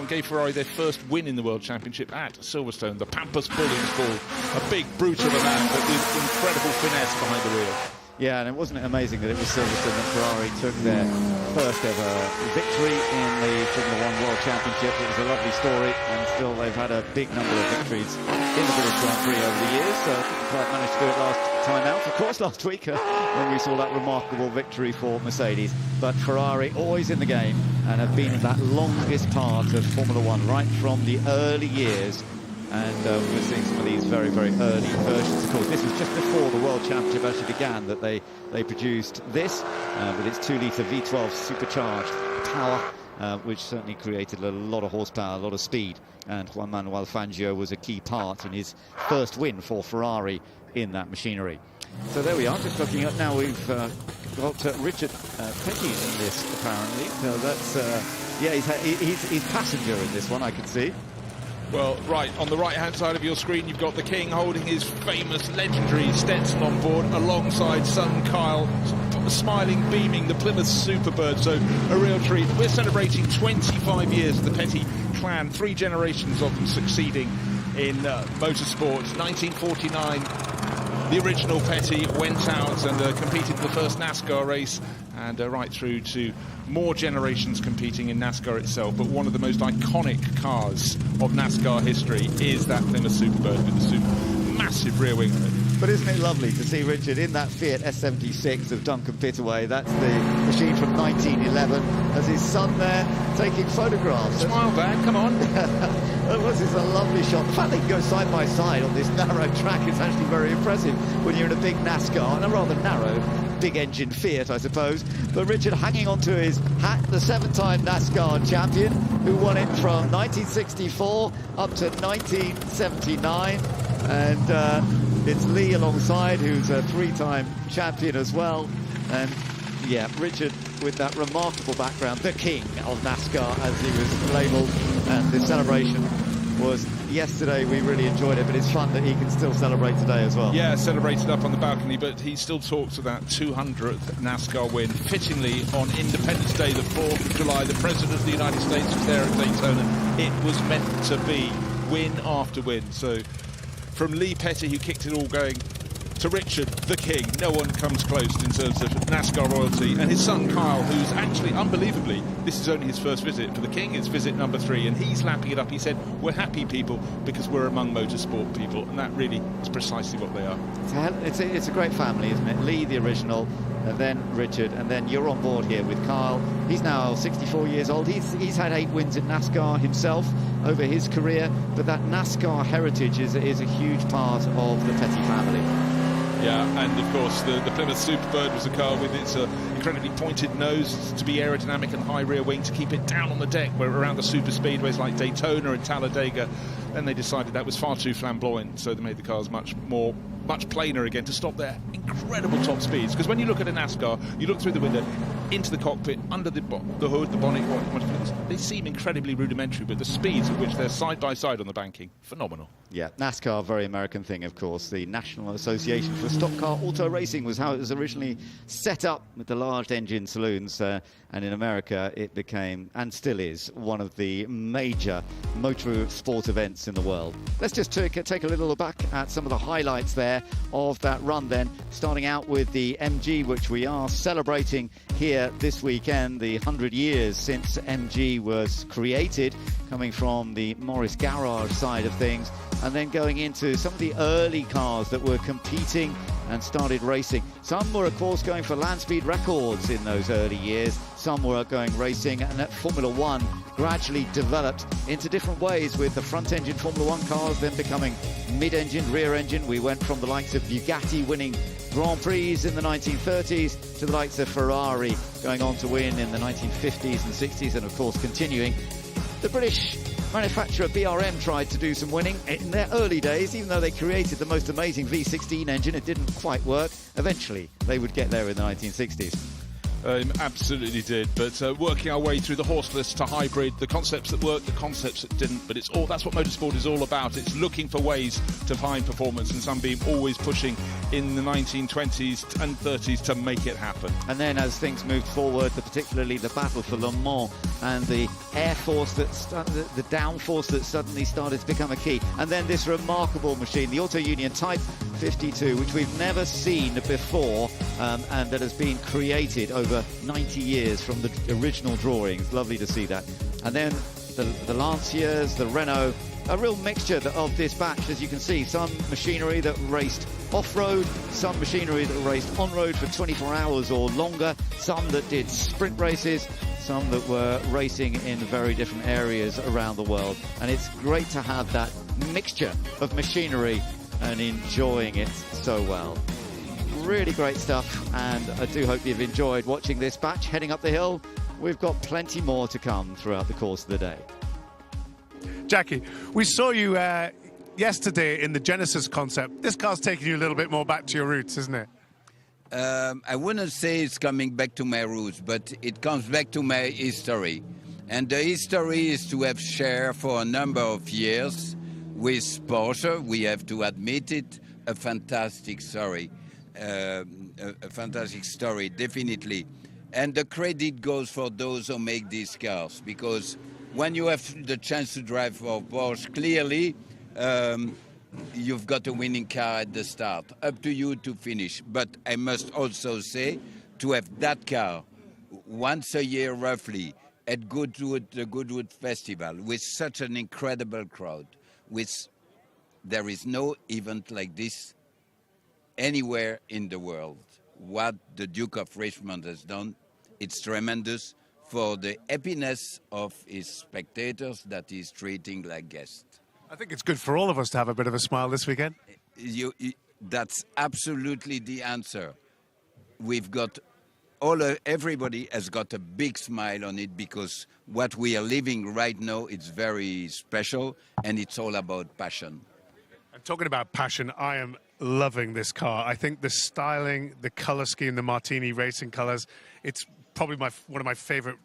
gave Ferrari their first win in the World Championship at Silverstone. The Pampas Bull in his ball. A big brute of a man, but with incredible finesse behind the wheel. Yeah, and it wasn't amazing that it was Silverstone that Ferrari took their first ever victory in the Formula 1 World Championship. It was a lovely story, and still they've had a big number of victories in the British Grand Prix over the years, so didn't quite manage to do it last time out. Of course, last week when we saw that remarkable victory for Mercedes, but Ferrari always in the game and have been that longest part of Formula 1 right from the early years. And we're seeing some of these very, very early versions. Of course, this was just before the World Championship actually began that they produced this, with its 2-litre V12 supercharged power, which certainly created a lot of horsepower, a lot of speed. And Juan Manuel Fangio was a key part in his first win for Ferrari in that machinery. So there we are, just looking up now. We've got Richard Petty in this, apparently. So that's, yeah, he's passenger in this one, I can see. Well, right, on the right-hand side of your screen, you've got the King holding his famous, legendary Stetson on board, alongside son Kyle, smiling, beaming, the Plymouth Superbird. So, a real treat. We're celebrating 25 years of the Petty clan, 3 generations of them succeeding in motorsport. 1949, the original Petty went out and competed in the first NASCAR race, and right through to more generations competing in NASCAR itself. But one of the most iconic cars of NASCAR history is that Plymouth Superbird with the massive rear wing. But isn't it lovely to see Richard in that Fiat S76 of Duncan Pittaway? That's the machine from 1911, as his son there taking photographs. Smile, Dad, come on. That was a lovely shot. The fact they can go side by side on this narrow track is actually very impressive when you're in a big NASCAR, and a rather narrow, big engine Fiat, I suppose. But Richard hanging on to his hat, the 7-time NASCAR champion, who won it from 1964 up to 1979. And it's Lee alongside, who's a 3-time champion as well. And yeah, Richard with that remarkable background, the king of NASCAR, as he was labelled. And the celebration was yesterday. We really enjoyed it, but it's fun that he can still celebrate today as well. Yeah, celebrated up on the balcony, but he still talks of that 200th NASCAR win. Fittingly, on Independence Day, the 4th of July, the President of the United States was there at Daytona. It was meant to be, win after win. So, from Lee Petty, who kicked it all going, to Richard, the king. No one comes close in terms of NASCAR royalty. And his son, Kyle, who's actually, unbelievably, this is only his first visit. For the king, it's visit number 3, and he's lapping it up. He said, we're happy people because we're among motorsport people, and that really is precisely what they are. It's a great family, isn't it? Lee, the original, and then Richard, and then you're on board here with Kyle. He's now 64 years old. He's had 8 wins in NASCAR himself over his career, but that NASCAR heritage is a huge part of the Petty family. Yeah, and of course the Plymouth Superbird was a car with its incredibly pointed nose to be aerodynamic and high rear wing to keep it down on the deck, where around the super speedways like Daytona and Talladega. Then they decided that was far too flamboyant, so they made the cars much plainer again to stop their incredible top speeds. Because when you look at a NASCAR, you look through the window, into the cockpit, under the hood, the bonnet, they seem incredibly rudimentary, but the speeds at which they're side by side on the banking, phenomenal. Yeah, NASCAR, very American thing, of course. The National Association for Stock Car Auto Racing was how it was originally set up, with the large engine saloons, and in America it became, and still is, one of the major motor sport events in the world. Let's just take a little look back at some of the highlights there of that run then, starting out with the MG, which we are celebrating here this weekend, the 100 years since MG was created, coming from the Morris Garage side of things, and then going into some of the early cars that were competing and started racing. Some were, of course, going for land speed records in those early years. Some were going racing, and that Formula 1 gradually developed into different ways, with the front-engine Formula 1 cars then becoming mid-engine, rear-engine. We went from the likes of Bugatti winning Grand Prix in the 1930s to the likes of Ferrari going on to win in the 1950s and 60s, and of course continuing. The British Manufacturer BRM tried to do some winning in their early days, even though they created the most amazing V16 engine. It didn't quite work. Eventually, they would get there in the 1960s. Absolutely did, but working our way through the horseless to hybrid, the concepts that worked, the concepts that didn't, but it's all, that's what motorsport is all about. It's looking for ways to find performance, and Sunbeam always pushing in the 1920s and 30s to make it happen. And then as things moved forward, particularly the battle for Le Mans and the air force, the downforce that suddenly started to become a key. And then this remarkable machine, the Auto Union Type 52, which we've never seen before, and that has been created over 90 years from the original drawings. Lovely to see that. And then the Lanciers, the Renault, a real mixture of this batch, as you can see. Some machinery that raced off-road, some machinery that raced on-road for 24 hours or longer, some that did sprint races, some that were racing in very different areas around the world. And it's great to have that mixture of machinery and enjoying it so well. Really great stuff, and I do hope you've enjoyed watching this batch heading up the hill. We've got plenty more to come throughout the course of the day. Jackie, we saw you yesterday in the Genesis concept. This car's taking you a little bit more back to your roots, isn't it? I wouldn't say it's coming back to my roots, but it comes back to my history. And the history is to have shared for a number of years with Porsche. We have to admit it, a fantastic story. A fantastic story, definitely. And the credit goes for those who make these cars, because when you have the chance to drive for Porsche, clearly you've got a winning car at the start. Up to you to finish. But I must also say, to have that car once a year roughly at Goodwood, the Goodwood Festival, with such an incredible crowd, there is no event like this anywhere in the world. What the Duke of Richmond has done, it's tremendous for the happiness of his spectators that he's treating like guests. I think it's good for all of us to have a bit of a smile this weekend. That's absolutely the answer. We've got everybody has got a big smile on it, because what we are living right now, it's very special, and it's all about passion. And talking about passion, I am loving this car. I think the styling, the color scheme, the Martini racing colors, it's probably one of my favorite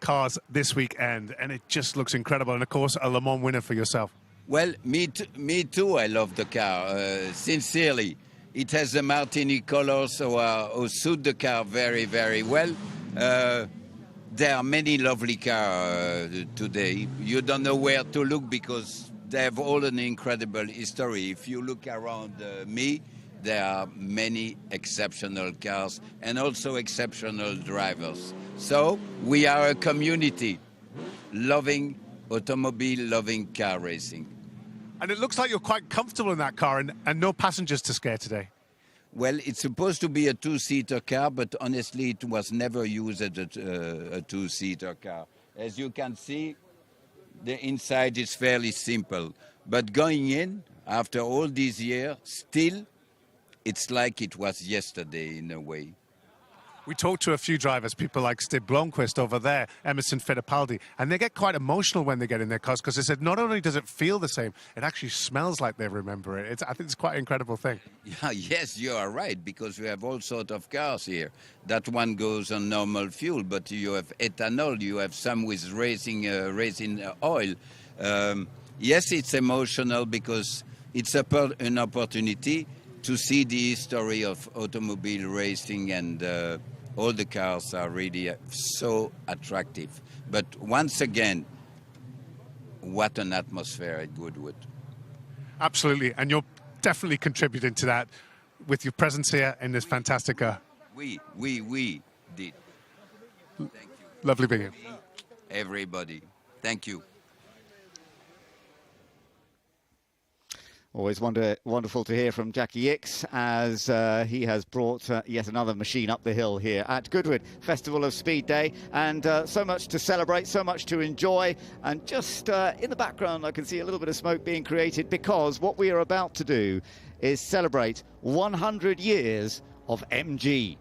cars this weekend, and it just looks incredible. And of course, a Le Mans winner for yourself. Well, me too. I love the car, sincerely. It has the Martini colors who suit the car very, very well. There are many lovely cars today. You don't know where to look, because they have all an incredible history. If you look around me, there are many exceptional cars and also exceptional drivers. So we are a community loving automobile, loving car racing. And it looks like you're quite comfortable in that car, and no passengers to scare today. Well, it's supposed to be a two-seater car, but honestly, it was never used as a two-seater car. As you can see, the inside is fairly simple. But going in, after all these years, still, it's like it was yesterday in a way. We talked to a few drivers, people like Steve Blomqvist over there, Emerson Fittipaldi, and they get quite emotional when they get in their cars, because they said not only does it feel the same, it actually smells like they remember it. I think it's quite an incredible thing. Yeah, yes, you are right, because we have all sorts of cars here. That one goes on normal fuel, but you have ethanol, you have some with racing oil. Yes, it's emotional, because it's an opportunity to see the history of automobile racing, and all the cars are really so attractive. But once again, what an atmosphere at Goodwood. Absolutely, and you're definitely contributing to that with your presence here in this fantastic car. We did. Thank you. Lovely being here. Everybody, thank you. Always wonderful to hear from Jackie Ickx, as he has brought yet another machine up the hill here at Goodwood Festival of Speed Day. And so much to celebrate, so much to enjoy. And just in the background, I can see a little bit of smoke being created, because what we are about to do is celebrate 100 years of MG.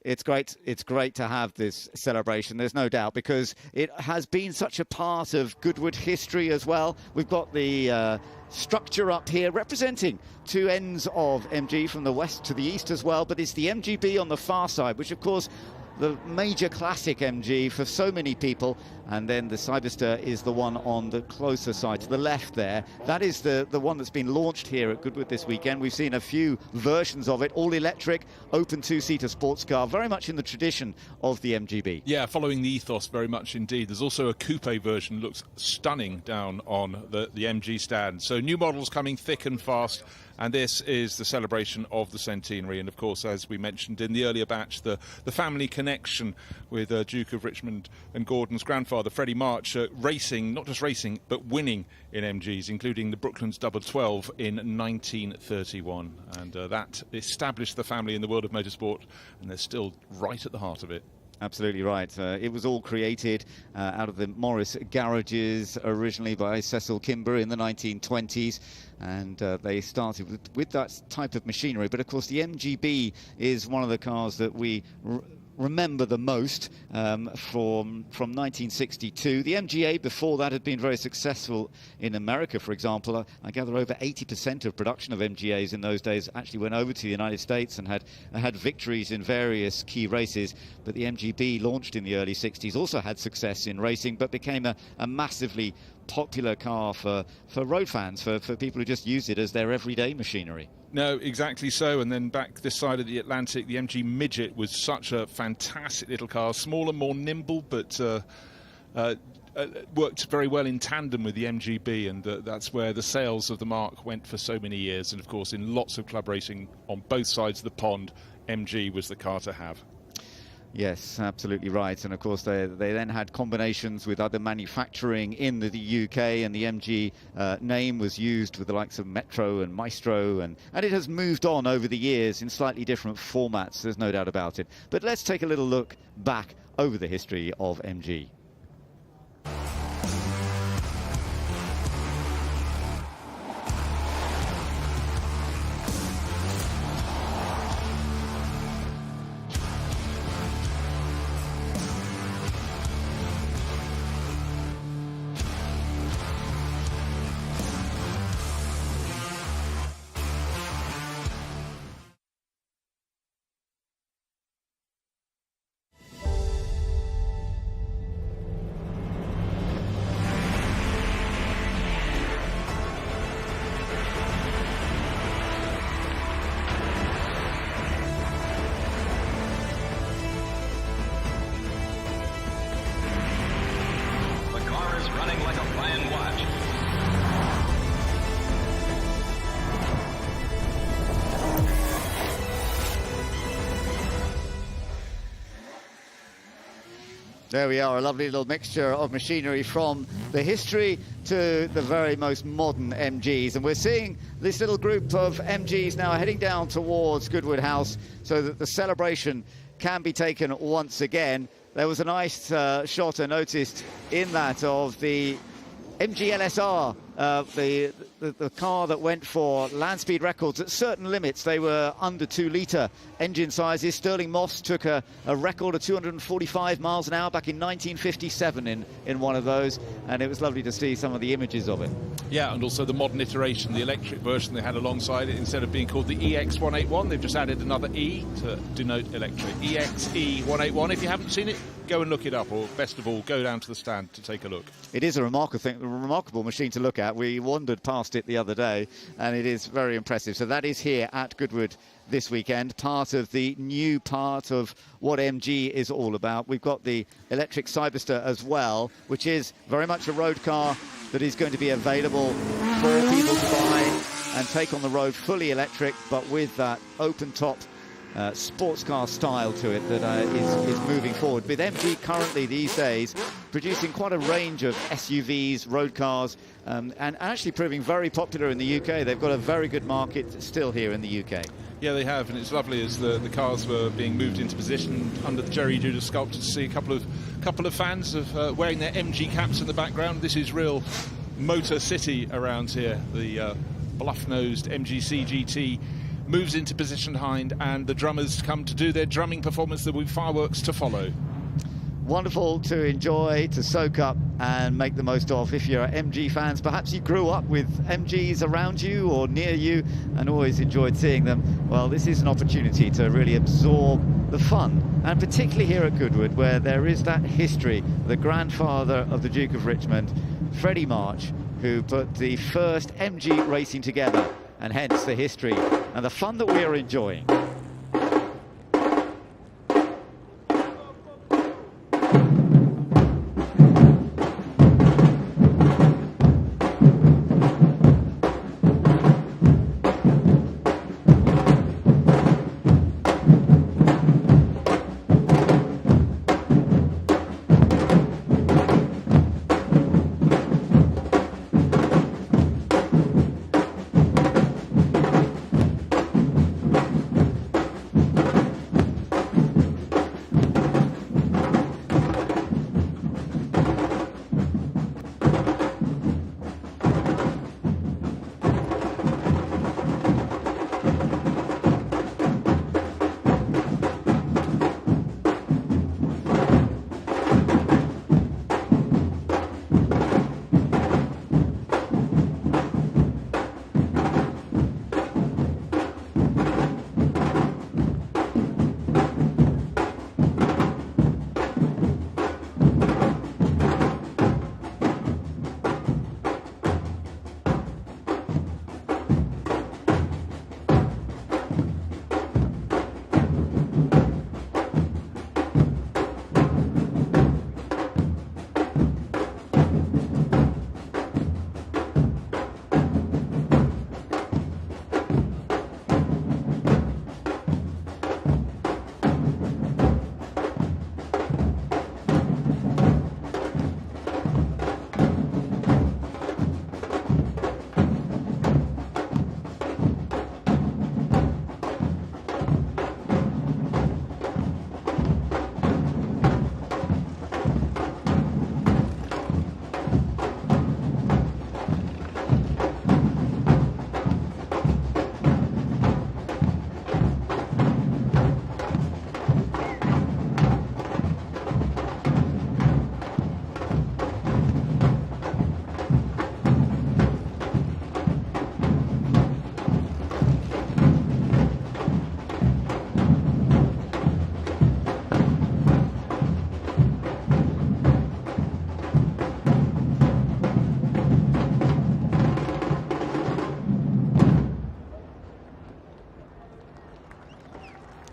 It's great to have this celebration, there's no doubt, because it has been such a part of Goodwood history as well. We've got the structure up here representing two ends of MG from the west to the east as well, but it's the MGB on the far side, which of course the major classic MG for so many people, and then the Cyberster is the one on the closer side to the left there. That is the one that's been launched here at Goodwood this weekend. We've seen a few versions of it, all electric, open two-seater sports car, very much in the tradition of the MGB. Yeah, following the ethos very much indeed. There's also a coupe version, looks stunning down on the MG stand. So new models coming thick and fast. And this is the celebration of the centenary. And, of course, as we mentioned in the earlier batch, the family connection with Duke of Richmond and Gordon's grandfather, Freddie March, racing, not just racing, but winning in MGs, including the Brooklands Double 12 in 1931. And that established the family in the world of motorsport, and they're still right at the heart of it. Absolutely right. It was all created out of the Morris garages originally by Cecil Kimber in the 1920s, and they started with that type of machinery. But of course the MGB is one of the cars that we remember the most from 1962. The MGA before that had been very successful in America, for example. I gather over 80% of production of MGAs in those days actually went over to the United States and had victories in various key races. But the MGB, launched in the early 60s, also had success in racing, but became a massively popular car for road fans, for people who just used it as their everyday machinery. No, exactly so. And then back this side of the Atlantic, the MG Midget was such a fantastic little car, smaller, more nimble, but worked very well in tandem with the MGB, and that's where the sales of the marque went for so many years. And of course, in lots of club racing on both sides of the pond, MG was the car to have. Yes, absolutely right. And of course they then had combinations with other manufacturing in the UK, and the MG name was used with the likes of Metro and Maestro, and it has moved on over the years in slightly different formats, there's no doubt about it. But let's take a little look back over the history of MG. There we are, a lovely little mixture of machinery from the history to the very most modern MGs. And we're seeing this little group of MGs now heading down towards Goodwood House so that the celebration can be taken once again. There was a nice shot I noticed in that of the MG LSR, the car that went for land speed records at certain limits. They were under 2-litre engine sizes. Sterling Moss took a record of 245 miles an hour back in 1957 in one of those, and it was lovely to see some of the images of it. Yeah, and also the modern iteration, the electric version they had alongside it. Instead of being called the EX181, they've just added another E to denote electric. EXE181. If you haven't seen it, go and look it up, or best of all, go down to the stand to take a look. It is a remarkable machine to look at. We wandered past it the other day, and it is very impressive. So that is here at Goodwood this weekend, part of the new part of what MG is all about. We've got the electric Cyberster as well, which is very much a road car that is going to be available for people to buy and take on the road, fully electric, but with that open top sports car style to it that is moving forward. With MG currently these days producing quite a range of SUVs, road cars, and actually proving very popular in the UK. They've got a very good market still here in the UK. Yeah, they have, and it's lovely as the cars were being moved into position under the Jerry Judas sculpture to see a couple of fans of wearing their MG caps in the background. This is real Motor City around here. The bluff-nosed MGC GT moves into position behind, and the drummers come to do their drumming performance. There will be fireworks to follow. Wonderful to enjoy, to soak up and make the most of. If you're MG fans, perhaps you grew up with MGs around you or near you and always enjoyed seeing them. Well, this is an opportunity to really absorb the fun, and particularly here at Goodwood, where there is that history. The grandfather of the Duke of Richmond, Freddie March, who put the first MG racing together, and hence the history and the fun that we are enjoying.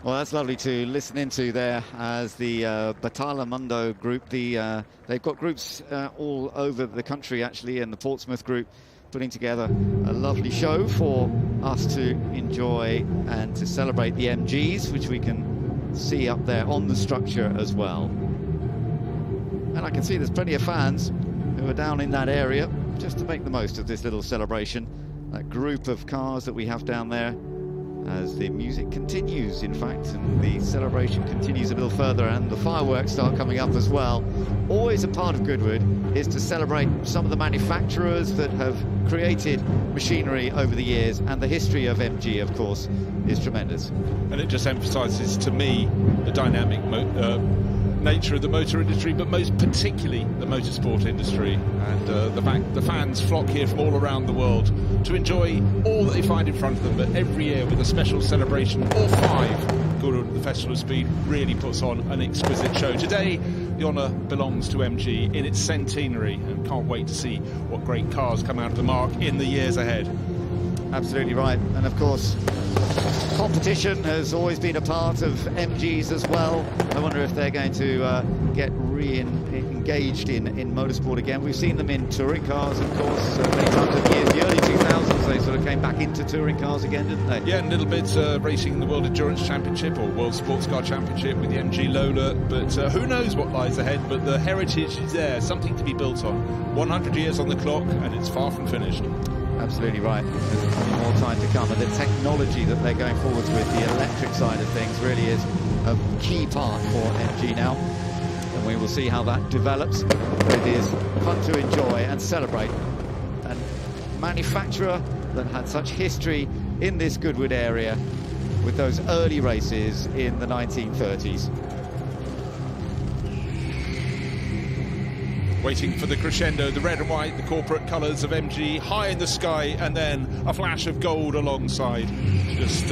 Well, that's lovely to listen into there as the Battaglia Mondo group. They've got groups all over the country, actually, and the Portsmouth group putting together a lovely show for us to enjoy and to celebrate the MGs, which we can see up there on the structure as well. And I can see there's plenty of fans who are down in that area just to make the most of this little celebration. That group of cars that we have down there, as the music continues, in fact, and the celebration continues a little further, and the fireworks start coming up as well. Always a part of Goodwood is to celebrate some of the manufacturers that have created machinery over the years, and the history of MG, of course, is tremendous. And it just emphasises to me the dynamic nature of the motor industry, but most particularly the motorsport industry, and the fact the fans flock here from all around the world to enjoy all that they find in front of them. But every year with a special celebration or five, Goodwood, the Festival of Speed, really puts on an exquisite show. Today the honour belongs to MG in its centenary, and can't wait to see what great cars come out of the mark in the years ahead. Absolutely right. And of course, competition has always been a part of MGs as well. I wonder if they're going to get re-engaged in motorsport again. We've seen them in touring cars, of course, many times of years. The early 2000s, they sort of came back into touring cars again, didn't they? Yeah, and little bits racing in the World Endurance Championship or World Sports Car Championship with the MG Lola. But who knows what lies ahead, but the heritage is there, something to be built on. 100 years on the clock, and it's far from finished. Absolutely right. There's probably more time to come, and the technology that they're going forwards with, the electric side of things, really is a key part for MG now, and we will see how that develops. But it is fun to enjoy and celebrate. And manufacturer that had such history in this Goodwood area with those early races in the 1930s. Waiting for the crescendo, the red and white, the corporate colours of MG high in the sky, and then a flash of gold alongside. Just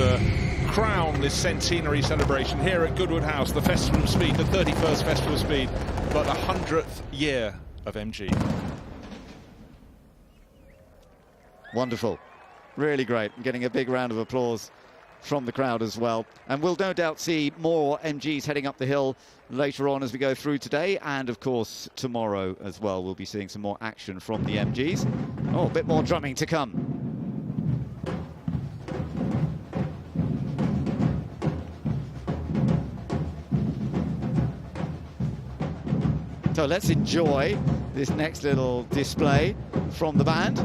crown this centenary celebration here at Goodwood House, the Festival of Speed, the 31st Festival of Speed, but the 100th year of MG. Wonderful. Really great. I'm getting a big round of applause from the crowd as well. And we'll no doubt see more MGs heading up the hill later on as we go through today, and of course tomorrow as well. We'll be seeing some more action from the MGs. Oh, a bit more drumming to come. So let's enjoy this next little display from the band.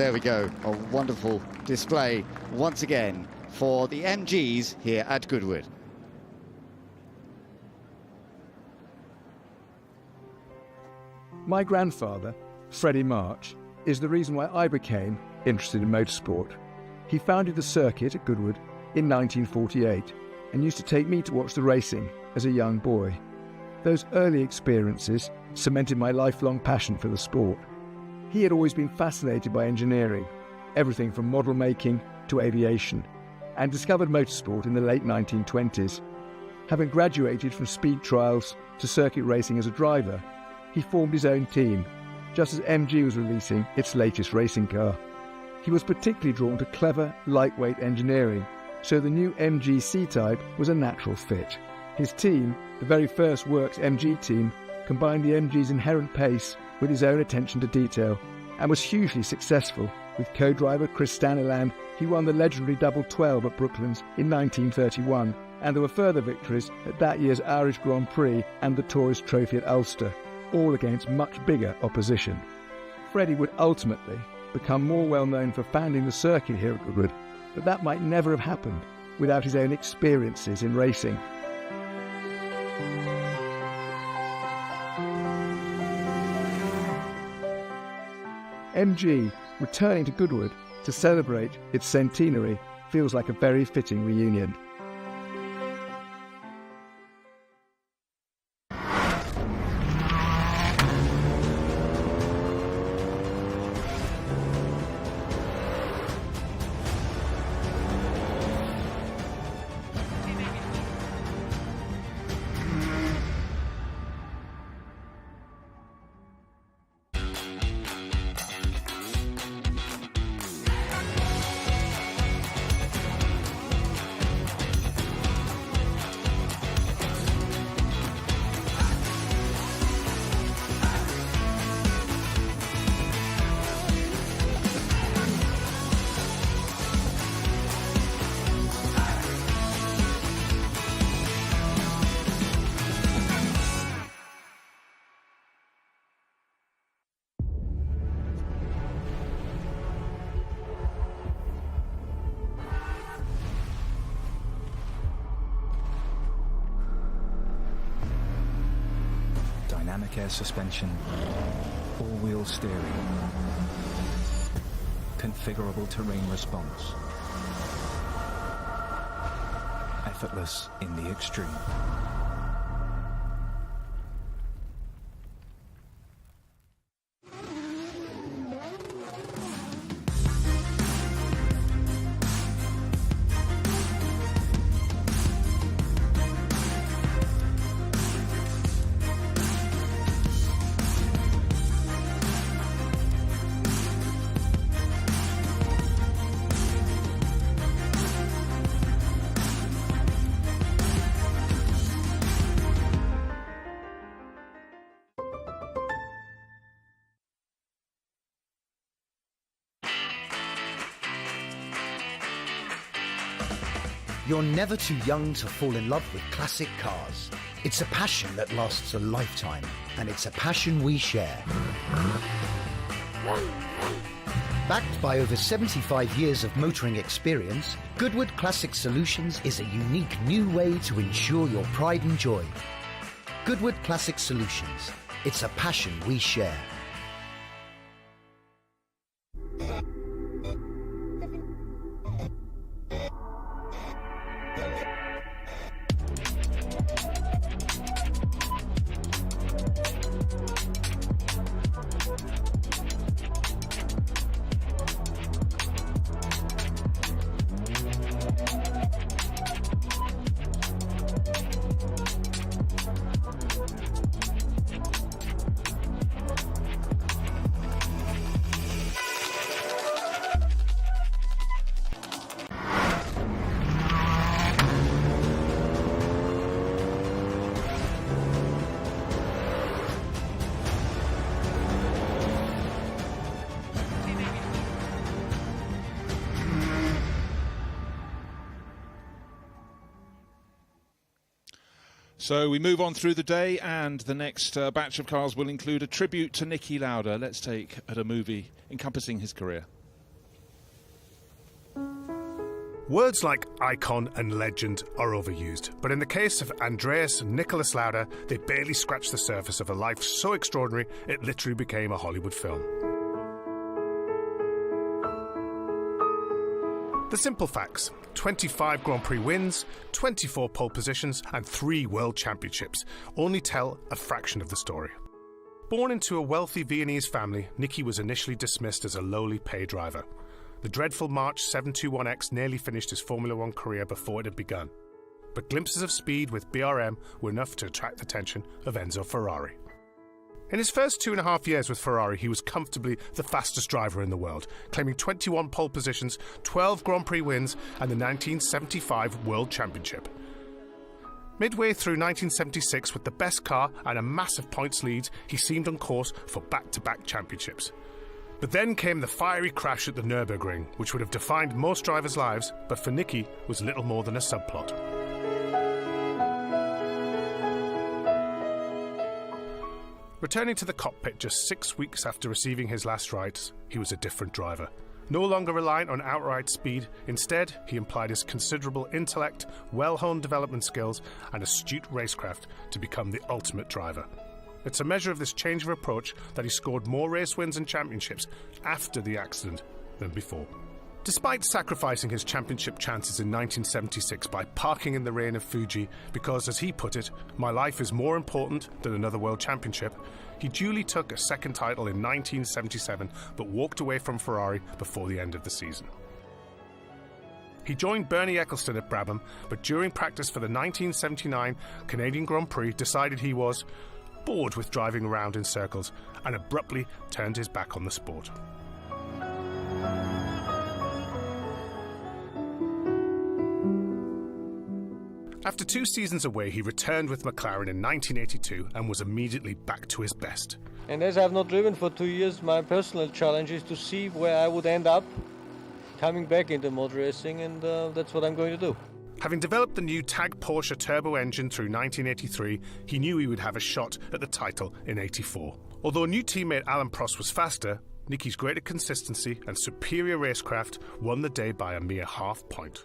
There we go, a wonderful display once again for the MGs here at Goodwood. My grandfather, Freddie March, is the reason why I became interested in motorsport. He founded the circuit at Goodwood in 1948 and used to take me to watch the racing as a young boy. Those early experiences cemented my lifelong passion for the sport. He had always been fascinated by engineering, everything from model making to aviation, and discovered motorsport in the late 1920s. Having graduated from speed trials to circuit racing as a driver, he formed his own team, just as MG was releasing its latest racing car. He was particularly drawn to clever, lightweight engineering, so the new MG C-Type was a natural fit. His team, the very first Works MG team, combined the MG's inherent pace with his own attention to detail, and was hugely successful. With co-driver Chris Staniland, he won the legendary Double 12 at Brooklands in 1931, and there were further victories at that year's Irish Grand Prix and the Tourist Trophy at Ulster, all against much bigger opposition. Freddie would ultimately become more well known for founding the circuit here at Goodwood, but that might never have happened without his own experiences in racing. MG returning to Goodwood to celebrate its centenary feels like a very fitting reunion. track air suspension, all-wheel steering, configurable terrain response, effortless in the extreme. You're never too young to fall in love with classic cars. It's a passion that lasts a lifetime, and it's a passion we share. Backed by over 75 years of motoring experience, Goodwood Classic Solutions is a unique new way to ensure your pride and joy. Goodwood Classic Solutions. It's a passion we share. So we move on through the day, and the next batch of cars will include a tribute to Niki Lauda. Let's take at a movie encompassing his career. Words like icon and legend are overused, but in the case of Andreas and Nicholas Lauda, they barely scratched the surface of a life so extraordinary it literally became a Hollywood film. The simple facts: 25 Grand Prix wins, 24 pole positions and 3 World Championships only tell a fraction of the story. Born into a wealthy Viennese family, Niki was initially dismissed as a lowly pay driver. The dreadful March 721X nearly finished his Formula One career before it had begun. But glimpses of speed with BRM were enough to attract the attention of Enzo Ferrari. In his first 2.5 years with Ferrari, he was comfortably the fastest driver in the world, claiming 21 pole positions, 12 Grand Prix wins, and the 1975 World Championship. Midway through 1976, with the best car and a massive points lead, he seemed on course for back-to-back championships. But then came the fiery crash at the Nürburgring, which would have defined most drivers' lives, but for Niki was little more than a subplot. Returning to the cockpit just 6 weeks after receiving his last rights, he was a different driver. No longer reliant on outright speed, instead he applied his considerable intellect, well-honed development skills and astute racecraft to become the ultimate driver. It's a measure of this change of approach that he scored more race wins and championships after the accident than before. Despite sacrificing his championship chances in 1976 by parking in the rain of Fuji because, as he put it, my life is more important than another world championship, he duly took a second title in 1977 but walked away from Ferrari before the end of the season. He joined Bernie Ecclestone at Brabham, but during practice for the 1979 Canadian Grand Prix decided he was bored with driving around in circles and abruptly turned his back on the sport. After 2 seasons away, he returned with McLaren in 1982 and was immediately back to his best. And as I have not driven for 2 years, my personal challenge is to see where I would end up coming back into motor racing, and that's what I'm going to do. Having developed the new TAG Porsche turbo engine through 1983, he knew he would have a shot at the title in '84. Although new teammate Alan Prost was faster, Niki's greater consistency and superior racecraft won the day by a mere half point.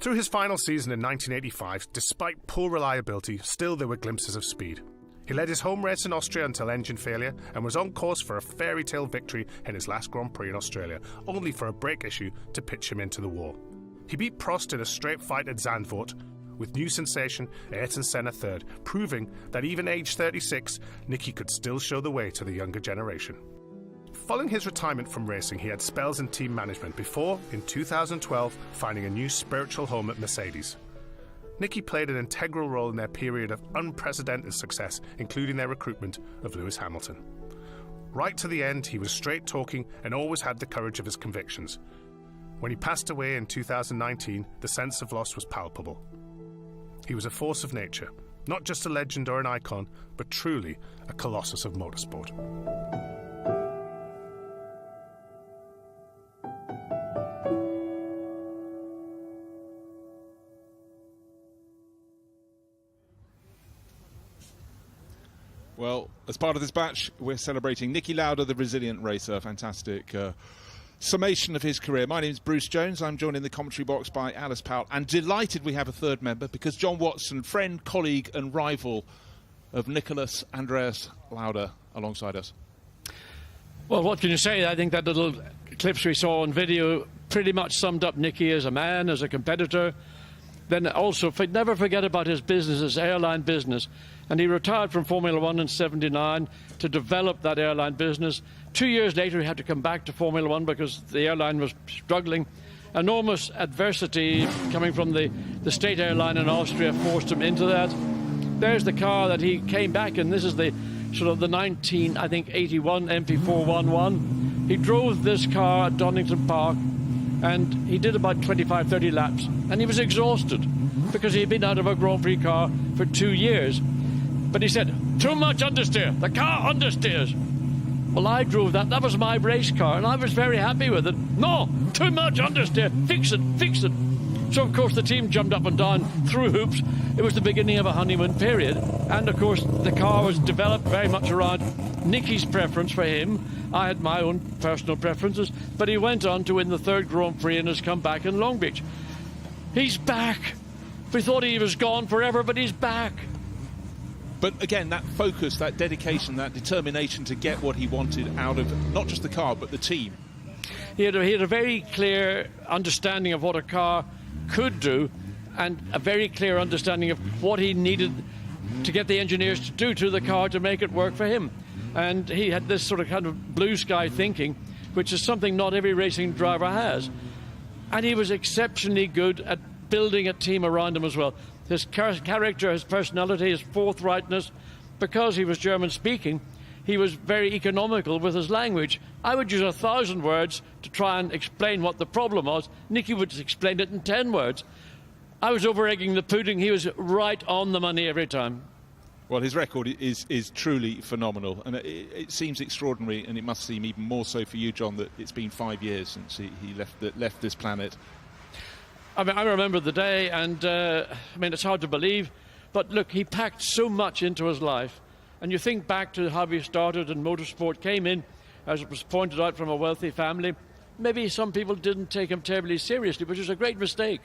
Through his final season in 1985, despite poor reliability, still there were glimpses of speed. He led his home race in Austria until engine failure and was on course for a fairy tale victory in his last Grand Prix in Australia, only for a brake issue to pitch him into the wall. He beat Prost in a straight fight at Zandvoort, with new sensation Ayrton Senna third, proving that even aged 36, Niki could still show the way to the younger generation. Following his retirement from racing, he had spells in team management before, in 2012, finding a new spiritual home at Mercedes. Niki played an integral role in their period of unprecedented success, including their recruitment of Lewis Hamilton. Right to the end, he was straight-talking and always had the courage of his convictions. When he passed away in 2019, the sense of loss was palpable. He was a force of nature, not just a legend or an icon, but truly a colossus of motorsport. Well, as part of this batch, we're celebrating Niki Lauda, the resilient racer. Fantastic summation of his career. My name is Bruce Jones. I'm joined in the commentary box by Alice Powell. And delighted we have a third member, because John Watson, friend, colleague and rival of Nicholas Andreas Lauda, alongside us. Well, what can you say? I think that little clips we saw on video pretty much summed up Niki as a man, as a competitor. Then also, never forget about his business, his airline business. And he retired from Formula One in '79 to develop that airline business. 2 years later, he had to come back to Formula One because the airline was struggling. Enormous adversity coming from the state airline in Austria forced him into that. There's the car that he came back in. This is the sort of the 1981 MP411. He drove this car at Donington Park, and he did about 25, 30 laps, and he was exhausted because he'd been out of a Grand Prix car for 2 years. But he said, too much understeer, the car understeers. Well, I drove that, that was my race car, and I was very happy with it. No, too much understeer, fix it, fix it. So, of course, the team jumped up and down through hoops. It was the beginning of a honeymoon period. And, of course, the car was developed very much around Niki's preference for him. I had my own personal preferences, but he went on to win the third Grand Prix and has come back in Long Beach. He's back. We thought he was gone forever, but he's back. But again, that focus, that dedication, that determination to get what he wanted out of not just the car, but the team. He had a very clear understanding of what a car could do, and a very clear understanding of what he needed to get the engineers to do to the car to make it work for him. And he had this sort of kind of blue sky thinking, which is something not every racing driver has. And he was exceptionally good at building a team around him as well. His character, his personality, his forthrightness, because he was German speaking, he was very economical with his language. I would use 1,000 words to try and explain what the problem was. Niki would explain it in 10 words. I was over-egging the pudding. He was right on the money every time. Well, his record is truly phenomenal, and it seems extraordinary, and it must seem even more so for you, John, that it's been 5 years since he left this planet. I mean, I remember the day, and I mean, it's hard to believe, but look, he packed so much into his life. And you think back to how he started in motorsport, came in, as it was pointed out, from a wealthy family. Maybe some people didn't take him terribly seriously, which is a great mistake,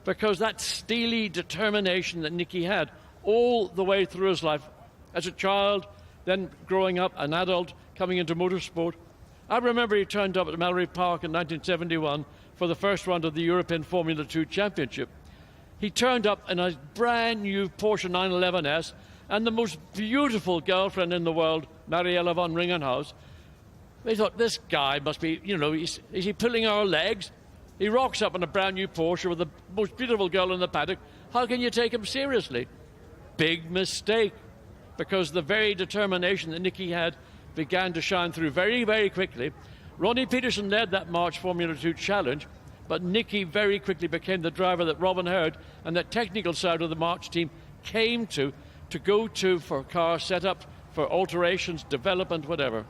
because that steely determination that Niki had all the way through his life, as a child, then growing up, an adult, coming into motorsport. I remember he turned up at Mallory Park in 1971 for the first round of the European Formula 2 Championship. He turned up in a brand new Porsche 911S, and the most beautiful girlfriend in the world, Mariella von Ringenhaus. They thought, this guy must be, is he pulling our legs? He rocks up in a brand new Porsche with the most beautiful girl in the paddock. How can you take him seriously? Big mistake, because the very determination that Niki had began to shine through very, very quickly. Ronnie Peterson led that March Formula 2 challenge, but Niki very quickly became the driver that Robin Herd and the technical side of the March team came to go to for car setup, for alterations, development, whatever.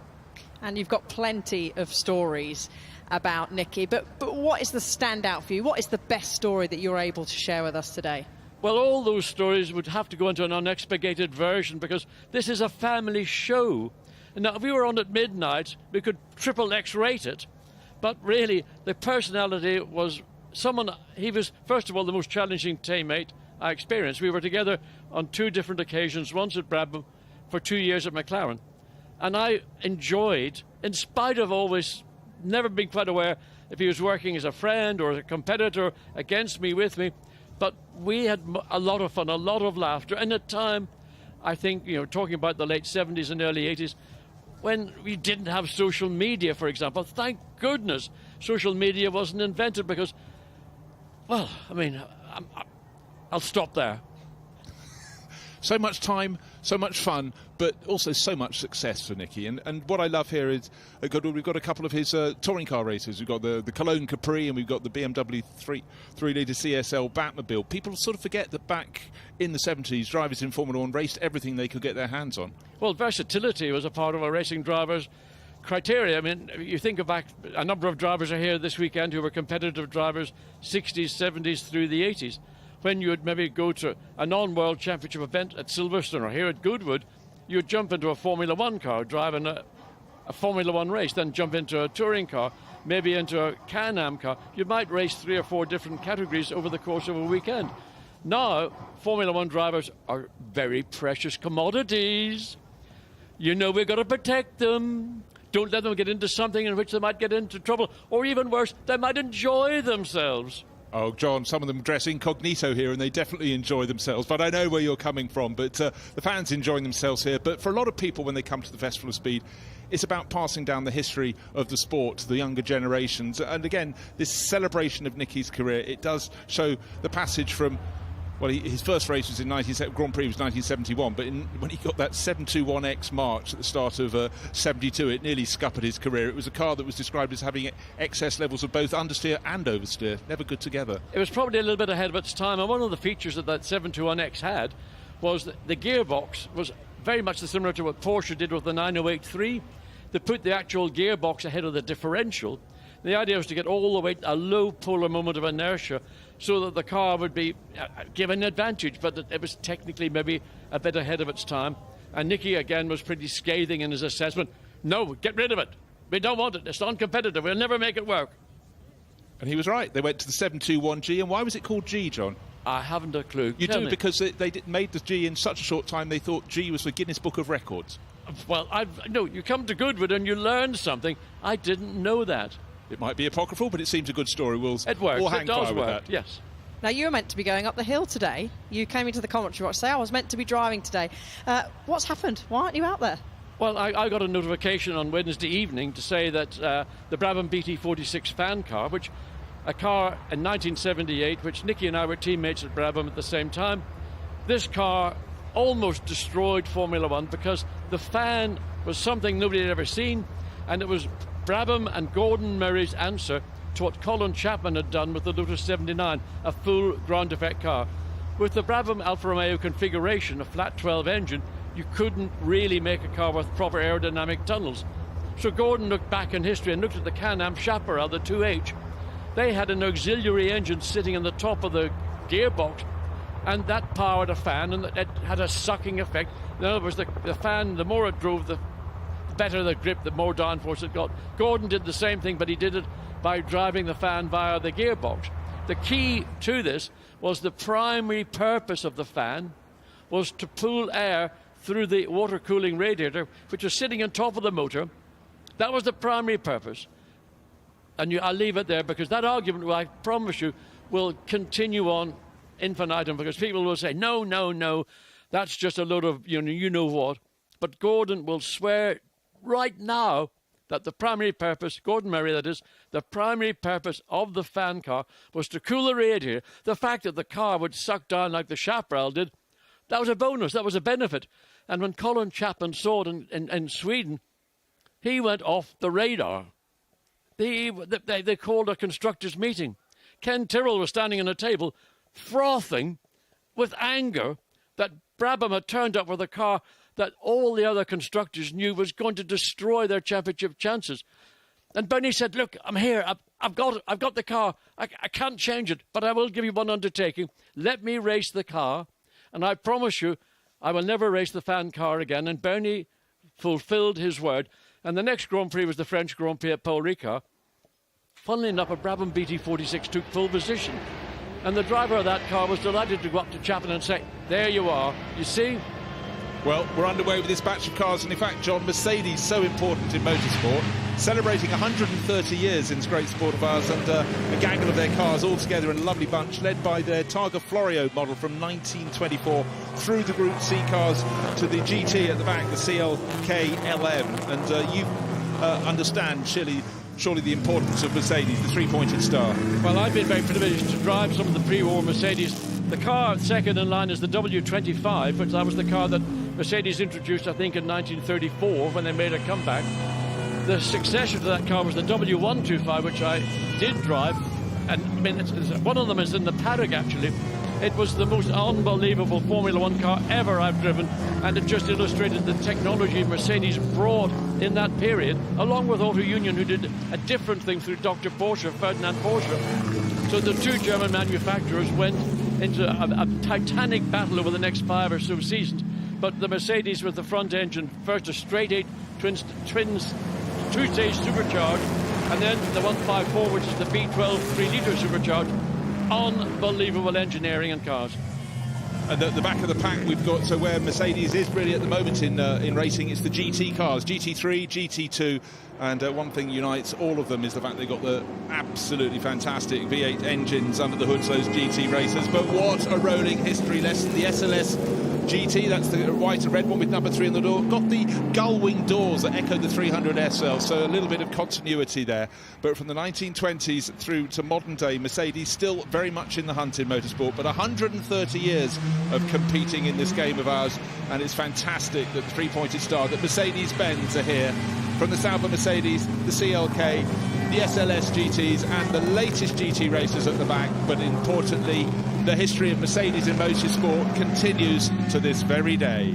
And you've got plenty of stories about Niki, but what is the standout for you? What is the best story that you're able to share with us today? Well, all those stories would have to go into an unexpurgated version, because this is a family show. Now, if we were on at midnight, we could triple X-rate it, but really, the personality was someone, he was, first of all, the most challenging teammate I experienced. We were together on 2 different occasions, once at Brabham for 2 years at McLaren. And I enjoyed, in spite of always never being quite aware if he was working as a friend or as a competitor against me, with me, but we had a lot of fun, a lot of laughter. And at time, I think, talking about the late 70s and early 80s, when we didn't have social media, for example, thank goodness social media wasn't invented, because, well, I mean, I'll stop there. So much time, so much fun, but also so much success for Niki. And what I love here is at Goodwood, we've got a couple of his touring car races. We've got the Cologne Capri, and we've got the BMW 3-litre CSL Batmobile. People sort of forget that back in the 70s, drivers in Formula 1 raced everything they could get their hands on. Well, versatility was a part of a racing driver's criteria. I mean, you think of back, a number of drivers are here this weekend who were competitive drivers 60s, 70s through the 80s. When you would maybe go to a non-world championship event at Silverstone or here at Goodwood, you'd jump into a Formula 1 car, driving a Formula 1 race, then jump into a touring car, maybe into a Can-Am car. You might race 3 or 4 different categories over the course of a weekend. Now, Formula 1 drivers are very precious commodities. We've got to protect them. Don't let them get into something in which they might get into trouble, or even worse, they might enjoy themselves. Oh, John, some of them dress incognito here, and they definitely enjoy themselves. But I know where you're coming from. But the fans enjoying themselves here. But for a lot of people, when they come to the Festival of Speed, it's about passing down the history of the sport to the younger generations. And again, this celebration of Niki's career, it does show the passage from... Well, his first race was in Grand Prix was 1971, but when he got that 721X March at the start of 72, it nearly scuppered his career. It was a car that was described as having excess levels of both understeer and oversteer, never good together. It was probably a little bit ahead of its time, and one of the features that 721X had was that the gearbox was very much similar to what Porsche did with the 908-3. They put the actual gearbox ahead of the differential. The idea was to get all the way a low polar moment of inertia so that the car would be given an advantage, but it was technically maybe a bit ahead of its time. And Niki, again, was pretty scathing in his assessment. No, get rid of it. We don't want it. It's non-competitive. We'll never make it work. And he was right. They went to the 721G. And why was it called G, John? I haven't a clue. You do, because they made the G in such a short time, they thought G was for Guinness Book of Records. Well, no, you come to Goodwood and you learn something. I didn't know that. It might be apocryphal, but it seems a good story. It works. We'll hang fire with that. Yes. Now, you were meant to be going up the hill today. You came into the commentary box to say, I was meant to be driving today. What's happened? Why aren't you out there? Well, I got a notification on Wednesday evening to say that the Brabham BT46 fan car, which a car in 1978, which Niki and I were teammates at Brabham at the same time, this car almost destroyed Formula 1 because the fan was something nobody had ever seen, and it was Brabham and Gordon Murray's answer to what Colin Chapman had done with the Lotus 79, a full ground effect car. With the Brabham Alfa Romeo configuration, a flat 12 engine, you couldn't really make a car with proper aerodynamic tunnels. So Gordon looked back in history and looked at the Can-Am Chaparral, the 2H. They had an auxiliary engine sitting in the top of the gearbox, and that powered a fan, and it had a sucking effect. In other words, the fan, the more it drove, the better the grip, the more downforce it got. Gordon did the same thing, but he did it by driving the fan via the gearbox. The key to this was the primary purpose of the fan was to pull air through the water cooling radiator, which was sitting on top of the motor. That was the primary purpose. And I'll leave it there, because that argument, I promise you, will continue on infinitum, because people will say, no, that's just a load of, you know what. But Gordon will swear right now that the primary purpose, Gordon Murray that is, the primary purpose of the fan car was to cool the radiator. The fact that the car would suck down like the Chaparral did, that was a bonus, that was a benefit. And when Colin Chapman saw it in Sweden, he went off the radar. They called a constructors' meeting. Ken Tyrrell was standing on a table frothing with anger that Brabham had turned up with a car that all the other constructors knew was going to destroy their championship chances. And Bernie said, look, I'm here. I've got the car. I can't change it, but I will give you one undertaking. Let me race the car, and I promise you I will never race the fan car again. And Bernie fulfilled his word. And the next Grand Prix was the French Grand Prix at Paul Ricard. Funnily enough, a Brabham BT46 took full position. And the driver of that car was delighted to go up to Chapman and say, there you are. You see, Well, we're underway with this batch of cars, and in fact, John, Mercedes, so important in motorsport, celebrating 130 years in this great sport of ours, and a gaggle of their cars all together in a lovely bunch, led by their Targa Florio model from 1924, through the Group C cars to the GT at the back, the CLK LM, and you understand, surely the importance of Mercedes, the three-pointed star. Well, I've been very privileged to drive some of the pre-war Mercedes. The car second in line is the W25, but that was the car that Mercedes introduced, I think, in 1934 when they made a comeback. The successor to that car was the W125, which I did drive, and I mean, one of them is in the paddock, actually. It was the most unbelievable Formula One car ever I've driven, and it just illustrated the technology Mercedes brought in that period, along with Auto Union, who did a different thing through Dr. Porsche, Ferdinand Porsche. So the two German manufacturers went into a titanic battle over the next 5 or so seasons. But the Mercedes with the front engine, first a straight 8 twins two-stage supercharged, and then the 154, which is the V12 3-litre supercharged. Unbelievable engineering and cars. And at the back of the pack, we've got, so where Mercedes is really at the moment in racing, it's the GT cars, GT3, GT2, and one thing unites all of them is the fact they've got the absolutely fantastic V8 engines under the hoods, those GT racers. But what a rolling history lesson. The SLS GT, that's the white and red one with number 3 on the door, got the gull-wing doors that echoed the 300 SL, so a little bit of continuity there. But from the 1920s through to modern day, Mercedes still very much in the hunt in motorsport, but 130 years of competing in this game of ours, and it's fantastic that the three-pointed star, that Mercedes-Benz are here. From the Sauber Mercedes, the CLK, the SLS GTs, and the latest GT racers at the back. But importantly, the history of Mercedes in motorsport continues to this very day.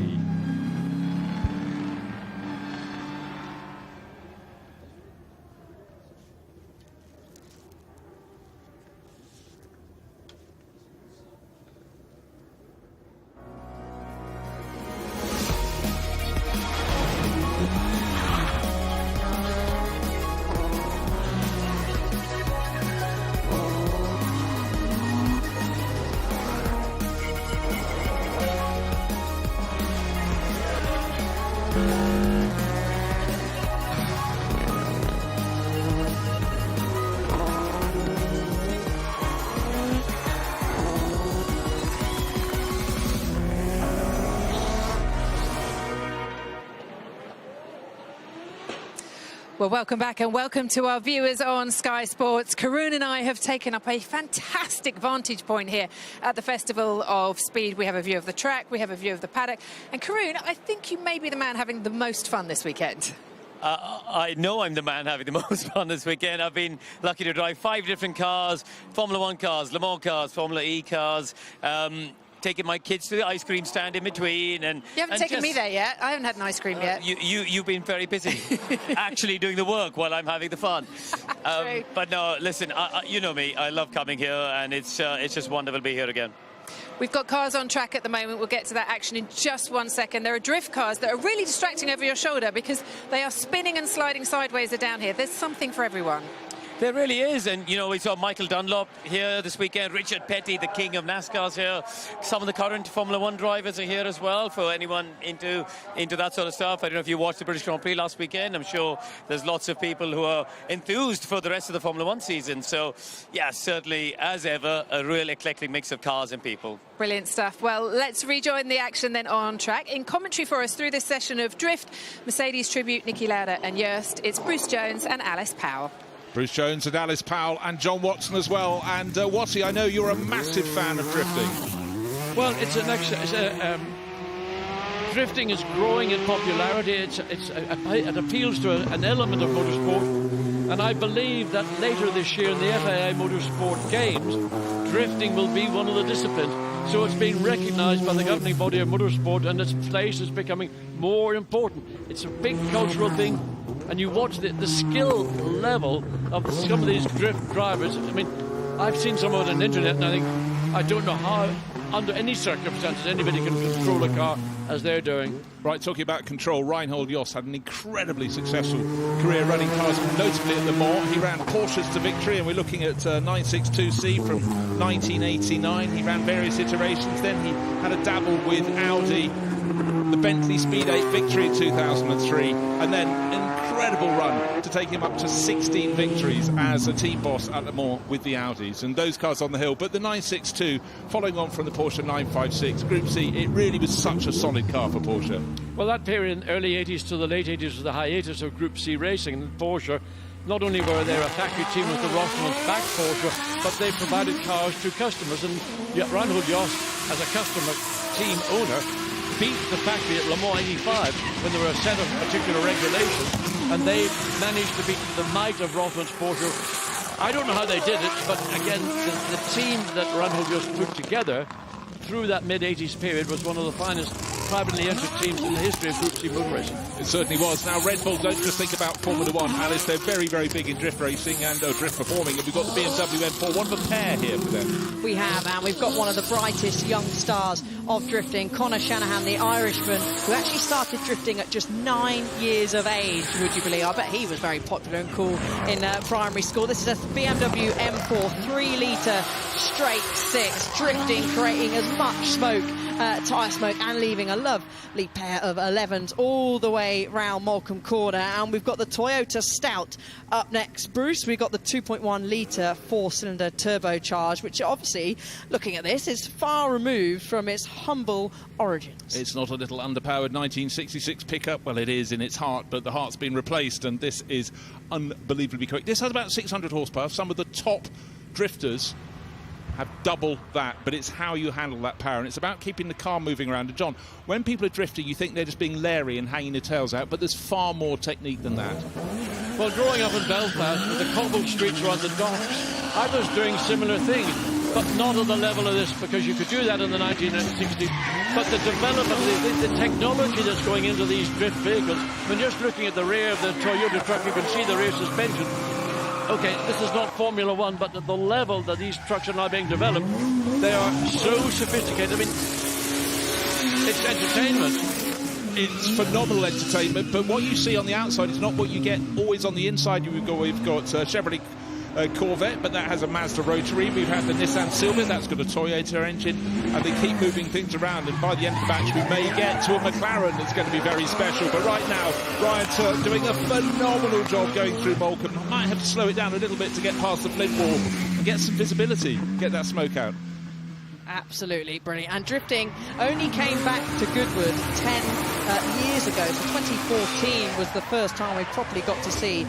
Well, welcome back and welcome to our viewers on Sky Sports. Karun and I have taken up a fantastic vantage point here at the Festival of Speed. We have a view of the track, we have a view of the paddock. And Karun, I think you may be the man having the most fun this weekend. I know I'm the man having the most fun this weekend. I've been lucky to drive 5 different cars, Formula One cars, Le Mans cars, Formula E cars, taking my kids to the ice cream stand in between. And you haven't taken me there yet. I haven't had an ice cream yet. You've been very busy actually doing the work while I'm having the fun. But no, listen, you know me. I love coming here, and it's just wonderful to be here again. We've got cars on track at the moment. We'll get to that action in just 1 second. There are drift cars that are really distracting over your shoulder because they are spinning and sliding sideways down here. There's something for everyone. There really is, and you know, we saw Michael Dunlop here this weekend, Richard Petty, the king of NASCAR's here. Some of the current Formula One drivers are here as well, for anyone into that sort of stuff. I don't know if you watched the British Grand Prix last weekend. I'm sure there's lots of people who are enthused for the rest of the Formula One season. So, yeah, certainly, as ever, a real eclectic mix of cars and people. Brilliant stuff. Well, let's rejoin the action then on track. In commentary for us through this session of Drift, Mercedes tribute, Niki Lauda and Joest, it's Bruce Jones and Alice Powell. Bruce Jones and Alice Powell and John Watson as well. And Watty, I know you're a massive fan of drifting. Well, drifting is growing in popularity. It appeals to an element of motorsport, and I believe that later this year in the FIA Motorsport Games, drifting will be one of the disciplines. So it's being recognised by the governing body of motorsport, and its place is becoming more important. It's a big cultural thing, and you watch the skill level of some of these drift drivers. I mean, I've seen some of it on the internet, and I don't know how, under any circumstances, anybody can control a car as they're doing. Right, talking about control, Reinhold Jost had an incredibly successful career running cars, notably at Le Mans. He ran Porsches to victory, and we're looking at 962C from 1989. He ran various iterations. Then he had a dabble with Audi, the Bentley Speed 8 victory in 2003, and then an incredible run to take him up to 16 victories as a team boss at Le Mans with the Audis, and those cars on the hill. But the 962, following on from the Porsche 956 Group C, it really was such a solid car for Porsche. Well, that period in early 80s to the late 80s was the hiatus of Group C racing, and Porsche, not only were they a factory team with the Rothmans-backed Porsche, but they provided cars to customers, and Reinhold Jost, as a customer team owner, beat the factory at Le Mans 85 when there were a set of particular regulations, and they managed to beat the might of Rothmans Porsche. I don't know how they did it, but again, the team that Reinhold Jost put together through that mid-80s period was one of the finest privately entered teams in the history of Group C motor racing. It certainly was. Now, Red Bull don't just think about Formula One, Alice. They're very, very big in drift racing and drift performing. And we've got the BMW M4, one of a pair here for them. We have, and we've got one of the brightest young stars of drifting, Conor Shanahan, the Irishman, who actually started drifting at just 9 years of age, would you believe? I bet he was very popular and cool in primary school. This is a BMW M4, 3-litre straight six, drifting, creating as much smoke, tyre smoke, and leaving a lovely pair of 11s all the way round Morecambe Corner. And we've got the Toyota Stout up next. Bruce, we've got the 2.1 litre 4-cylinder turbocharged, which obviously, looking at this, is far removed from its humble origins. It's not a little underpowered 1966 pickup. Well, it is in its heart, but the heart's been replaced, and this is unbelievably quick. This has about 600 horsepower. Some of the top drifters have double that, but it's how you handle that power, and it's about keeping the car moving around. And John, when people are drifting, you think they're just being leery and hanging their tails out, but there's far more technique than that. Well, growing up in Belfast with the cobbled streets around the docks, I was doing similar things, but not at the level of this, because you could do that in the 1960s. But the development, the technology that's going into these drift vehicles, when just looking at the rear of the Toyota truck, you can see the rear suspension. Okay, this is not Formula One, but at the level that these trucks are now being developed, they are so sophisticated. I mean, it's entertainment. It's phenomenal entertainment, but what you see on the outside is not what you get always on the inside. We've got Chevrolet Corvette, but that has a Mazda rotary. We've had the Nissan Silver, that's got a Toyota engine, and they keep moving things around, and by the end of the match we may get to a McLaren that's going to be very special. But right now, Ryan Turk doing a phenomenal job going through Morecambe. Might have to slow it down a little bit to get past the flint wall and get some visibility, get that smoke out. Absolutely brilliant. And drifting only came back to Goodwood 10 years ago. So 2014 was the first time we properly got to see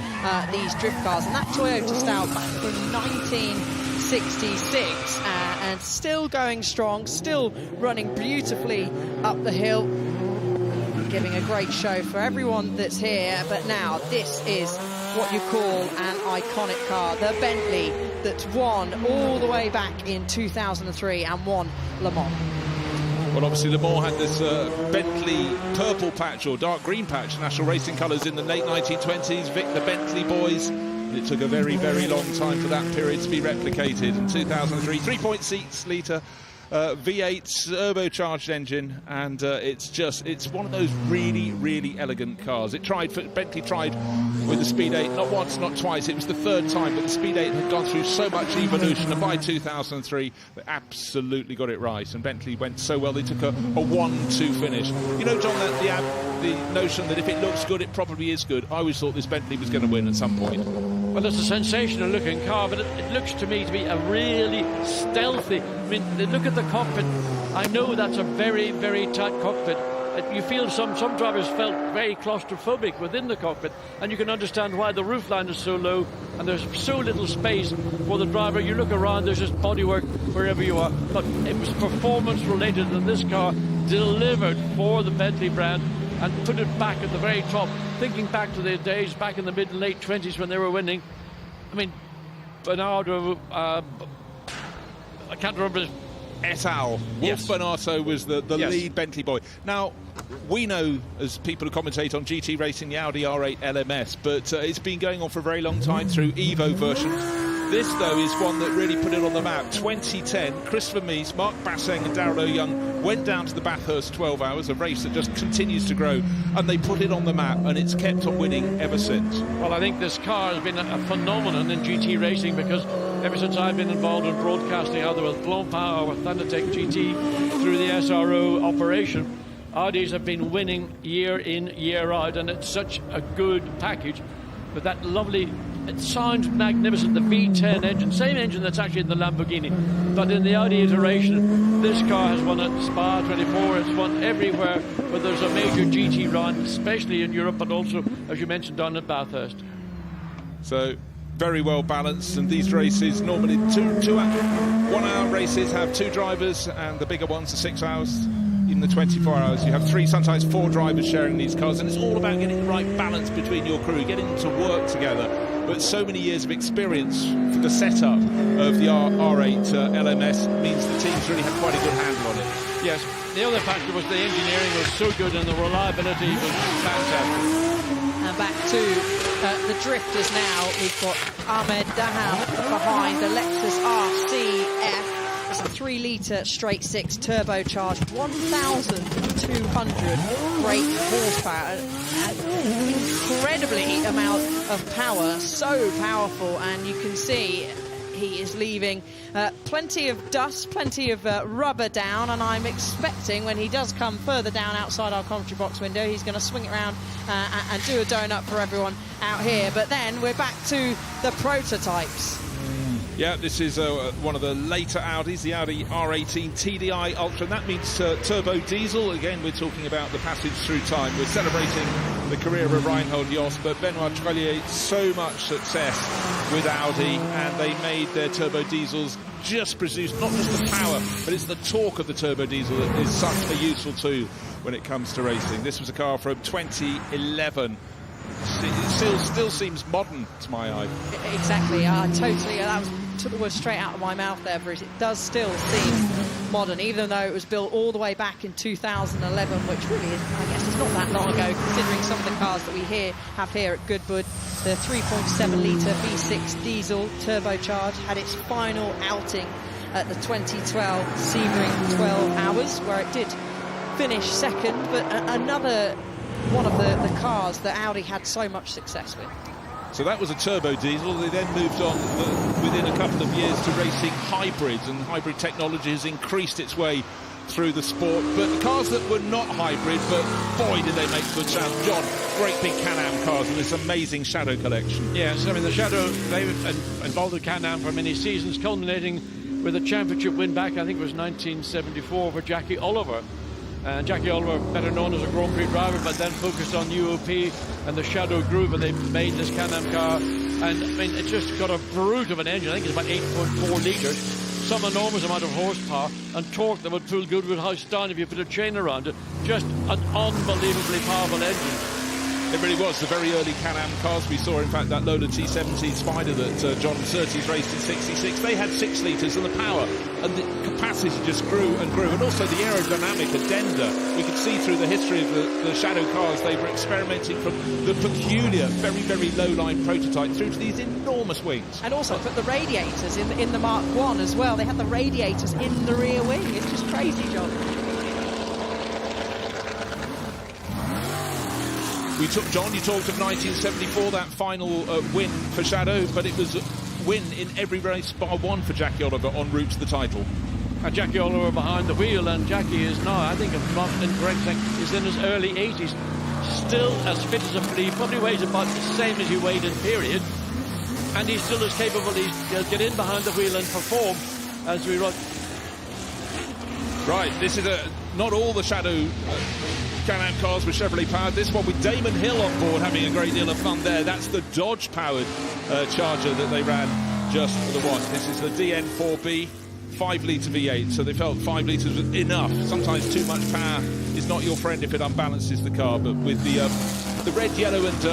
these drift cars. And that Toyota Stout back from 1966 and still going strong, still running beautifully up the hill, giving a great show for everyone that's here. But now this is what you call an iconic car, the Bentley that won all the way back in 2003 and won Le Mans. Well, obviously, Le Mans had this Bentley purple patch or dark green patch, national racing colours in the late 1920s, the Bentley boys. And it took a very, very long time for that period to be replicated. In 2003, 3.6 litre V8 turbocharged engine, and it's one of those really, really elegant cars. Bentley tried with the Speed 8 not once, not twice. It was the third time, but the Speed 8 had gone through so much evolution, and by 2003 they absolutely got it right, and Bentley went so well they took a 1-2 finish. You know, John, the notion that if it looks good it probably is good. I always thought this Bentley was going to win at some point. Well, it's a sensational looking car, but it looks to me to be a really stealthy. I mean, look at the cockpit. I know that's a very, very tight cockpit. You feel some drivers felt very claustrophobic within the cockpit, and you can understand why the roofline is so low and there's so little space for the driver. You look around, there's just bodywork wherever you are. But it was performance related, and this car delivered for the Bentley brand and put it back at the very top. Thinking back to the days back in the mid and late 20s when they were winning. I mean, Bernardo, I can't remember his et al. Wolf Bernardo was the lead Bentley boy. Now, we know, as people who commentate on GT racing, the Audi R8 LMS, but it's been going on for a very long time through Evo versions. This, though, is one that really put it on the map. 2010, Christopher Mies, Mark Basseng and Darrell O'Young went down to the Bathurst 12 Hours, a race that just continues to grow, and they put it on the map, and it's kept on winning ever since. Well, I think this car has been a phenomenon in GT racing, because ever since I've been involved in broadcasting, either with Blancpain or with Thundertech GT through the SRO operation, Audis have been winning year in, year out, and it's such a good package. But that lovely, it sounds magnificent, the V10 engine, same engine that's actually in the Lamborghini. But in the Audi iteration, this car has won at Spa 24, it's won everywhere where there's a major GT run, especially in Europe, but also, as you mentioned, down at Bathurst. So, very well balanced, and these races normally 1 hour races have 2 drivers, and the bigger ones are 6 hours. In the 24 hours, you have 3, sometimes 4 drivers sharing these cars, and it's all about getting the right balance between your crew, getting them to work together. But so many years of experience for the setup of the R8 LMS means the teams really have quite a good handle on it. Yes, the other factor was the engineering was so good and the reliability was fantastic. And back to the drifters now. We've got Ahmed Daham behind the Lexus RCF. It's a 3-litre straight 6 turbocharged, 1,200 brake horsepower. An incredibly amount of power, so powerful, and you can see he is leaving plenty of dust, plenty of rubber down, and I'm expecting when he does come further down outside our commentary box window, he's going to swing it around and do a donut for everyone out here. But then we're back to the prototypes. Yeah, this is one of the later Audis, the Audi R18 TDI Ultra, and that means turbo diesel. Again, we're talking about the passage through time. We're celebrating the career of Reinhold Jost, but Benoit Trellier, so much success with Audi, and they made their turbo diesels just produce not just the power, but it's the torque of the turbo diesel that is such a useful tool when it comes to racing. This was a car from 2011. It still seems modern to my eye. Exactly, totally. That took the word straight out of my mouth there, Bruce. It does still seem modern, even though it was built all the way back in 2011, which really is, I guess, it's not that long ago, considering some of the cars that we have here at Goodwood. The 3.7-litre V6 diesel turbocharged had its final outing at the 2012 Sebring 12 Hours, where it did finish second, but another one of the cars that Audi had so much success with. So that was a turbo diesel. They then moved on within a couple of years to racing hybrids, and hybrid technology has increased its way through the sport. But the cars that were not hybrid, but boy did they make good sound. John, great big Can-Am cars and this amazing Shadow collection. Yes, I mean the Shadow, they involved with Can-Am for many seasons, culminating with a championship win back, I think it was 1974, for Jackie Oliver. Jackie Oliver, better known as a Grand Prix driver, but then focused on UOP and the Shadow Groove, and they made this Can-Am car. And I mean, it just got a brute of an engine. I think it's about 8.4 litres, some enormous amount of horsepower and torque that would pull Goodwood House down if you put a chain around it. Just an unbelievably powerful engine. It really was the very early Can-Am cars. We saw, in fact, that Lola T17 Spider that John Surtees raced in '66. They had 6 litres, and the power and the capacity just grew and grew. And also the aerodynamic addenda. We could see through the history of the Shadow cars, they were experimenting from the peculiar, very, very low-line prototype through to these enormous wings. And also put the radiators in the Mark 1 as well. They had the radiators in the rear wing. It's just crazy, John. John, you talked of 1974, that final win for Shadow, but it was a win in every race bar one for Jackie Oliver en route to the title. And Jackie Oliver behind the wheel, and Jackie is now, I think, if I'm not incorrect, is in his early 80s, still as fit as a flea, probably weighs about the same as he weighed in period, and he's still as capable. He'll get in behind the wheel and perform as we run. Right, this is not all the Shadow Can-Am cars with Chevrolet powered. This one with Damon Hill on board having a great deal of fun there. That's the Dodge powered Charger that they ran just for the one. This is the DN4B 5-litre V8, so they felt 5 litres was enough. Sometimes too much power is not your friend if it unbalances the car, but with the red, yellow and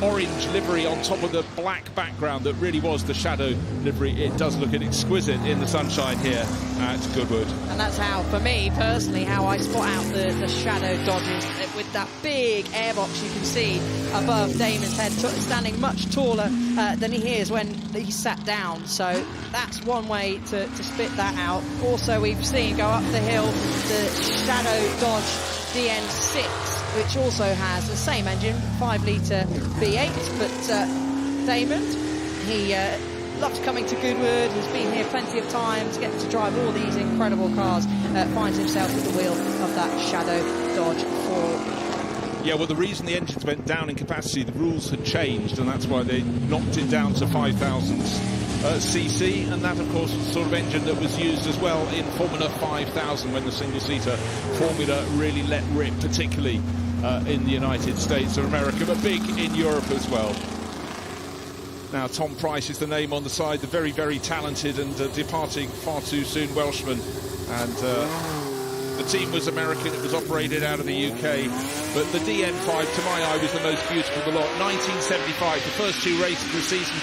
orange livery on top of the black background that really was the Shadow livery, it does look exquisite in the sunshine here at Goodwood. And that's how, for me personally, how I spot out the Shadow Dodges with that big airbox you can see above Damon's head, standing much taller than he is when he sat down. So that's one way to spit that out. Also, we've seen go up the hill the Shadow Dodge DN6, which also has the same engine, 5-litre V8, but Damon, he loves coming to Goodwood, has been here plenty of times, gets to drive all these incredible cars, finds himself at the wheel of that Shadow Dodge 4. Yeah, well, the reason the engines went down in capacity, the rules had changed, and that's why they knocked it down to 5,000 cc, and that, of course, was the sort of engine that was used as well in Formula 5000 when the single-seater Formula really let rip, particularly in the United States of America, but big in Europe as well. Now, Tom Price is the name on the side, the very, very talented and departing far too soon Welshman. And the team was American, it was operated out of the UK. But the DN5, to my eye, was the most beautiful of the lot. 1975, the first two races of the season,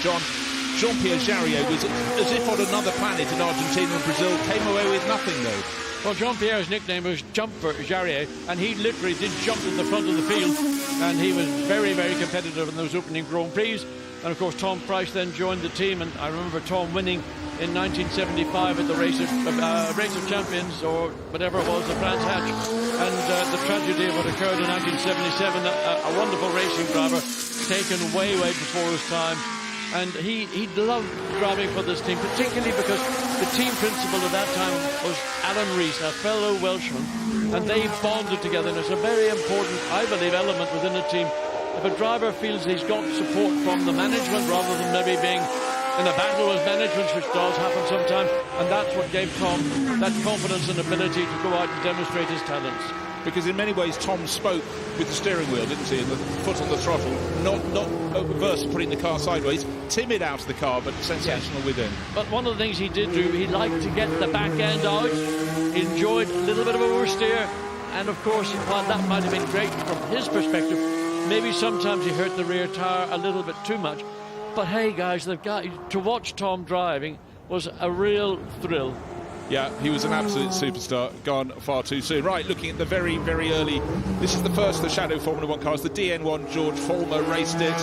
Jean-Pierre Jarier was as if on another planet in Argentina and Brazil, came away with nothing, though. Well, Jean-Pierre's nickname was Jumper Jarier, and he literally did jump in the front of the field, and he was very, very competitive in those opening Grand Prix. And of course, Tom Price then joined the team, and I remember Tom winning in 1975 at the Race of Champions, or whatever it was, the France Hatch, and the tragedy of what occurred in 1977, a wonderful racing driver taken way, way before his time. And he loved driving for this team, particularly because the team principal at that time was Alan Rees, a fellow Welshman, and they bonded together. And it's a very important, I believe, element within a team. If a driver feels he's got support from the management rather than maybe being in a battle with management, which does happen sometimes, and that's what gave Tom that confidence and ability to go out and demonstrate his talents. Because in many ways Tom spoke with the steering wheel, didn't he, and the foot on the throttle, not averse to putting the car sideways, timid out of the car but sensational within. But one of the things he did do, he liked to get the back end out, he enjoyed a little bit of oversteer, and of course, while that might have been great from his perspective, maybe sometimes he hurt the rear tyre a little bit too much. But hey guys, to watch Tom driving was a real thrill. Yeah, he was an absolute superstar, gone far too soon. Right, looking at the very, very early... This is the first of the Shadow Formula 1 cars. The DN1, George Follmer raced it.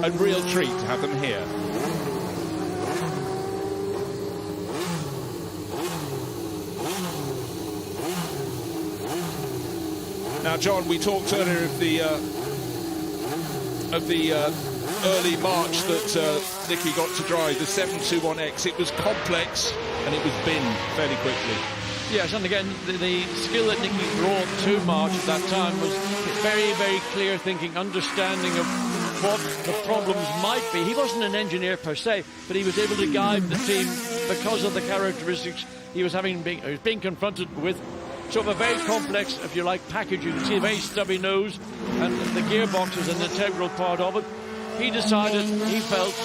A real treat to have them here. Now, John, we talked earlier of the early March that Niki got to drive, the 721X. It was complex and it was binned fairly quickly. Yes, and again, the skill that Niki brought to March at that time was very, very clear thinking, understanding of what the problems might be. He wasn't an engineer per se, but he was able to guide the team because of the characteristics he was being confronted with. So a very complex, if you like, package. You can see a very stubby nose, and the gearbox is an integral part of it. He decided, he felt,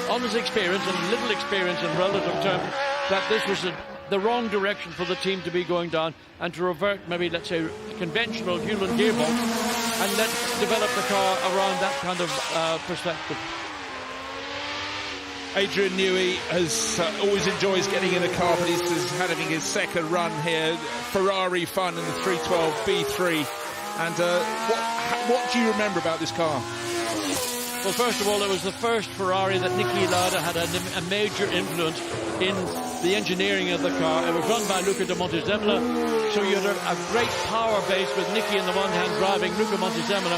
on his experience and little experience in relative terms, that this was the wrong direction for the team to be going down, and to revert maybe, let's say, conventional Hewland gearbox, and let's develop the car around that kind of perspective. Adrian Newey always enjoys getting in a car, but he's having his second run here. Ferrari fun in the 312 B3. And what do you remember about this car? Well, first of all, it was the first Ferrari that Niki Lauda had a major influence in the engineering of the car. It was run by Luca de Montezemolo, so you had a great power base with Niki in the one hand driving, Luca Montezemolo,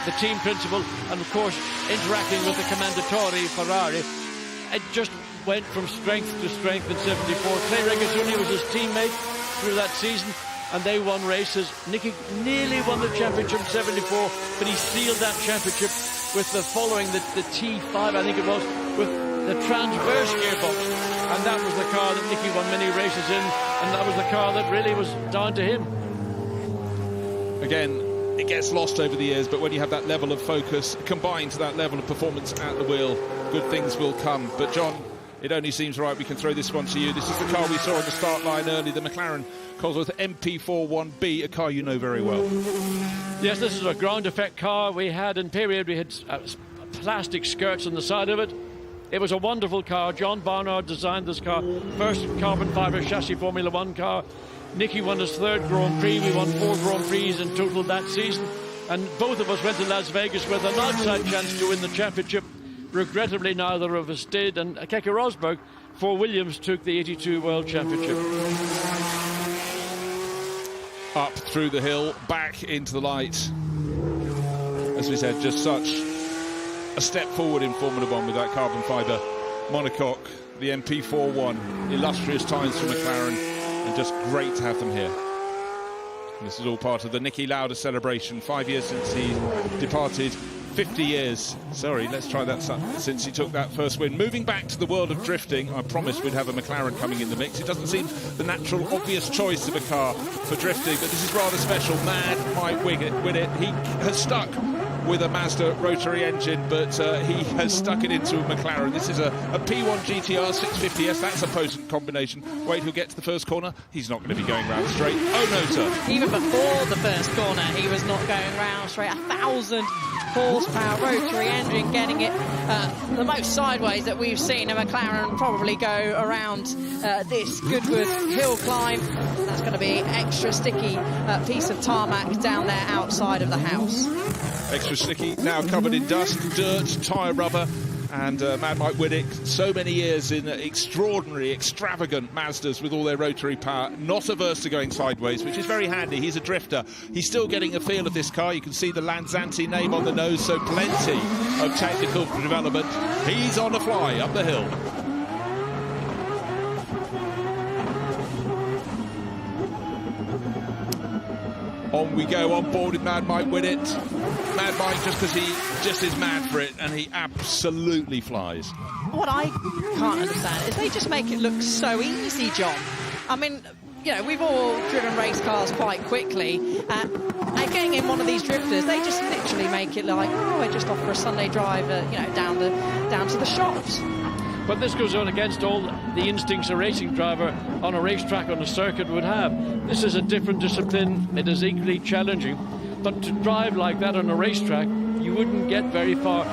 the team principal, and of course interacting with the Commendatore Ferrari. It just went from strength to strength in 74. Clay Regazzoni was his teammate through that season, and they won races. Niki nearly won the championship in 74, but he sealed that championship with the following, the T5, I think it was, with the transverse gearbox. And that was the car that Niki won many races in, and that was the car that really was down to him. Again, it gets lost over the years, but when you have that level of focus combined to that level of performance at the wheel, good things will come. But John, it only seems right we can throw this one to you. This is the car we saw on the start line early, the McLaren Cosworth MP41B, a car you know very well. Yes, this is a ground effect car we had in period. We had plastic skirts on the side of it. It was a wonderful car. John Barnard designed this car. First carbon fibre chassis Formula 1 car. Niki won his third Grand Prix. We won 4 Grand Prix in total that season. And both of us went to Las Vegas with an outside chance to win the championship. Regrettably, neither of us did. And Keke Rosberg for Williams took the 82 World Championship. Up through the hill, back into the light. As we said, just such a step forward in Formula 1 with that carbon fibre monocoque, the MP41, illustrious times for McLaren, and just great to have them here. And this is all part of the Niki Lauda celebration. 5 years since he departed, 50 years, sorry, let's try that, since he took that first win. Moving back to the world of drifting, I promised we'd have a McLaren coming in the mix. It doesn't seem the natural, obvious choice of a car for drifting, but this is rather special. Mad Mike Whinnett, he has stuck with a Mazda rotary engine, but he has stuck it into a McLaren. This is a P1 GTR 650S. That's a potent combination. Wait, he'll get to the first corner. He's not going to be going round straight. Oh no, sir. Even before the first corner, he was not going round straight. 1,000 horsepower rotary engine, getting it the most sideways that we've seen a McLaren probably go around this Goodwood hill climb. That's going to be extra sticky piece of tarmac down there outside of the house. Extra sticky, now covered in dust, dirt, tyre rubber, and Mad Mike Whinnett, so many years in extraordinary, extravagant Mazdas with all their rotary power, not averse to going sideways, which is very handy. He's a drifter. He's still getting a feel of this car. You can see the Lanzanti name on the nose, so plenty of technical development. He's on the fly up the hill. On we go, on board with Mad Mike Whinnett. Mad Mike just because he just is mad for it, and he absolutely flies. What I can't understand is they just make it look so easy, John. I mean, you know, we've all driven race cars quite quickly, and getting in one of these drifters, they just literally make it like, oh, we're just off for a Sunday drive, you know, down to the shops. But this goes on against all the instincts a racing driver on a racetrack on a circuit would have. This is a different discipline. It is equally challenging. But to drive like that on a racetrack, you wouldn't get very far.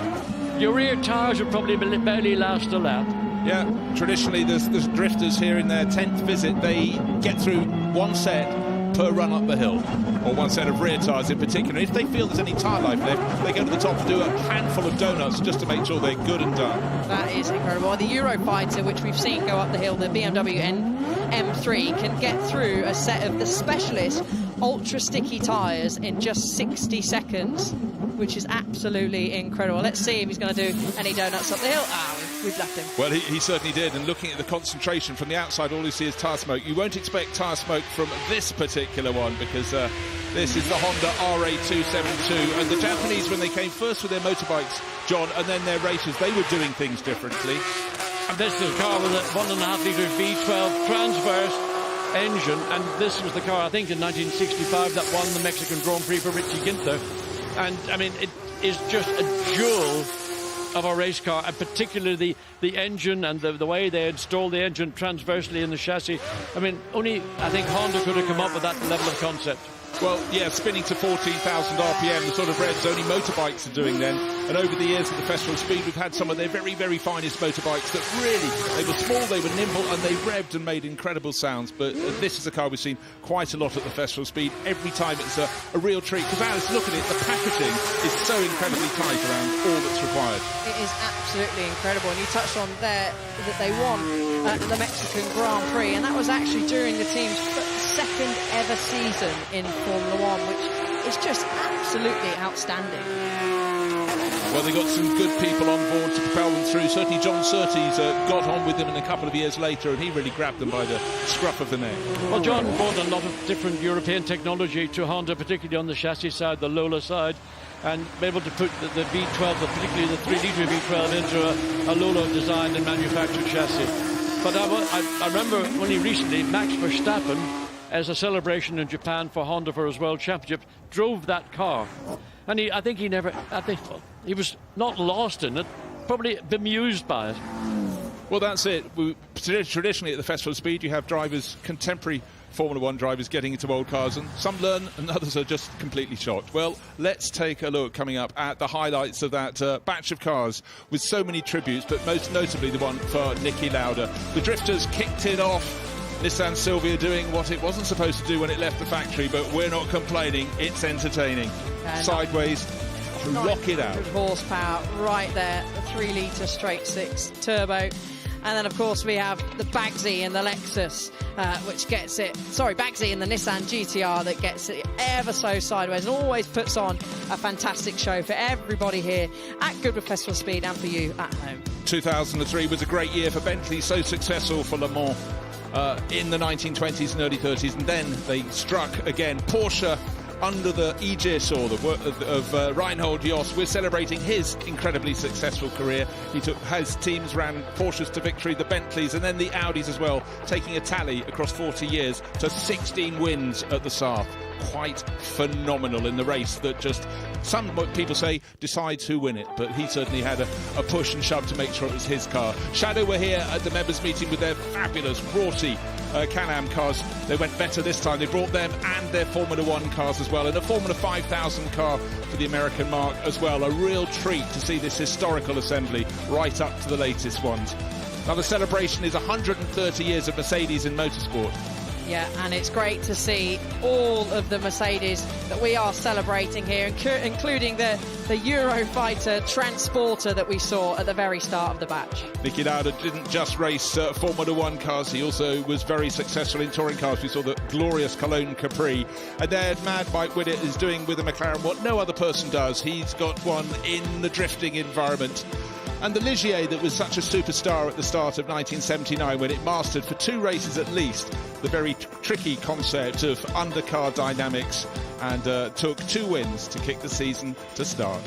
Your rear tyres would probably barely last a lap. Yeah, traditionally there's drifters here in their 10th visit. They get through one set per run up the hill, or one set of rear tyres in particular. If they feel there's any tyre life left, they go to the top to do a handful of donuts just to make sure they're good and done. That is incredible. The Eurofighter, which we've seen go up the hill, the BMW and M3, can get through a set of the specialist ultra sticky tyres in just 60 seconds, which is absolutely incredible. Let's see if he's going to do any donuts up the hill. We've left him. Well, he certainly did, and looking at the concentration from the outside, all you see is tyre smoke. You won't expect tyre smoke from this particular one, because this is the Honda RA272, and the Japanese, when they came first with their motorbikes, John, and then their races, they were doing things differently. And this is a car with a 1.5 litre V12 transverse engine, and this was the car, I think, in 1965 that won the Mexican Grand Prix for Richie Ginther. And I mean, it is just a jewel of a race car, and particularly the engine and the way they installed the engine transversely in the chassis. I mean, only I think Honda could have come up with that level of concept. Well, yeah, spinning to 14,000 RPM, the sort of revs only motorbikes are doing then. And over the years at the Festival of Speed, we've had some of their very, very finest motorbikes that really, they were small, they were nimble, and they revved and made incredible sounds. But this is a car we've seen quite a lot at the Festival of Speed. Every time it's a real treat. Because Alice, look at it, the packaging is so incredibly tight around all that's required. It is absolutely incredible. And you touched on there that they won the Mexican Grand Prix, and that was actually during the team's second ever season in Formula One, which is just absolutely outstanding. Well, they got some good people on board to propel them through. Certainly John Surtees got on with them in a couple of years later, and he really grabbed them by the scruff of the neck. Well, John brought a lot of different European technology to Honda, particularly on the chassis side, the Lola side, and be able to put the V12, particularly the 3 litre V12, into a Lola designed and manufactured chassis. But I remember only recently, Max Verstappen, as a celebration in Japan for Honda for his World Championship, drove that car. And I think he was not lost in it, probably bemused by it. Well, that's it. Traditionally at the Festival of Speed, you have drivers, contemporary Formula One drivers, getting into old cars, and some learn and others are just completely shocked. Well, let's take a look coming up at the highlights of that batch of cars with so many tributes, but most notably the one for Niki Lauda. The drifters kicked it off. Nissan Silvia doing what it wasn't supposed to do when it left the factory, but we're not complaining. It's entertaining. Sideways, rock it out. 900 horsepower right there, the 3 litre straight 6 turbo. And then, of course, we have the Bagsy in the Lexus, which gets it... Sorry, Bagsy in the Nissan GTR that gets it ever so sideways and always puts on a fantastic show for everybody here at Goodwood Festival Speed and for you at home. 2003 was a great year for Bentley, so successful for Le Mans in the 1920s and early 30s, and then they struck again. Porsche, under the aegis or the work of Reinhold Jost, we're celebrating his incredibly successful career. His teams ran Porsches to victory, the Bentleys and then the Audis as well, taking a tally across 40 years to 16 wins at the Saar. Quite phenomenal in the race that just, some people say, decides who win it, but he certainly had a push and shove to make sure it was his car. Shadow were here at the members meeting with their fabulous Rorty Can-Am cars. They went better this time. They brought them and their Formula 1 cars as well, and a Formula 5000 car for the American mark as well. A real treat to see this historical assembly right up to the latest ones. Now the celebration is 130 years of Mercedes in motorsport. Yeah, and it's great to see all of the Mercedes that we are celebrating here, including the Eurofighter Transporter that we saw at the very start of the batch. Niki Lauda didn't just race Formula 1 cars, he also was very successful in touring cars. We saw the glorious Cologne Capri. And then Mad Mike Willett is doing with a McLaren what no other person does. He's got one in the drifting environment. And the Ligier that was such a superstar at the start of 1979 when it mastered for 2 races at least the very tricky concept of undercar dynamics and took 2 wins to kick the season to start.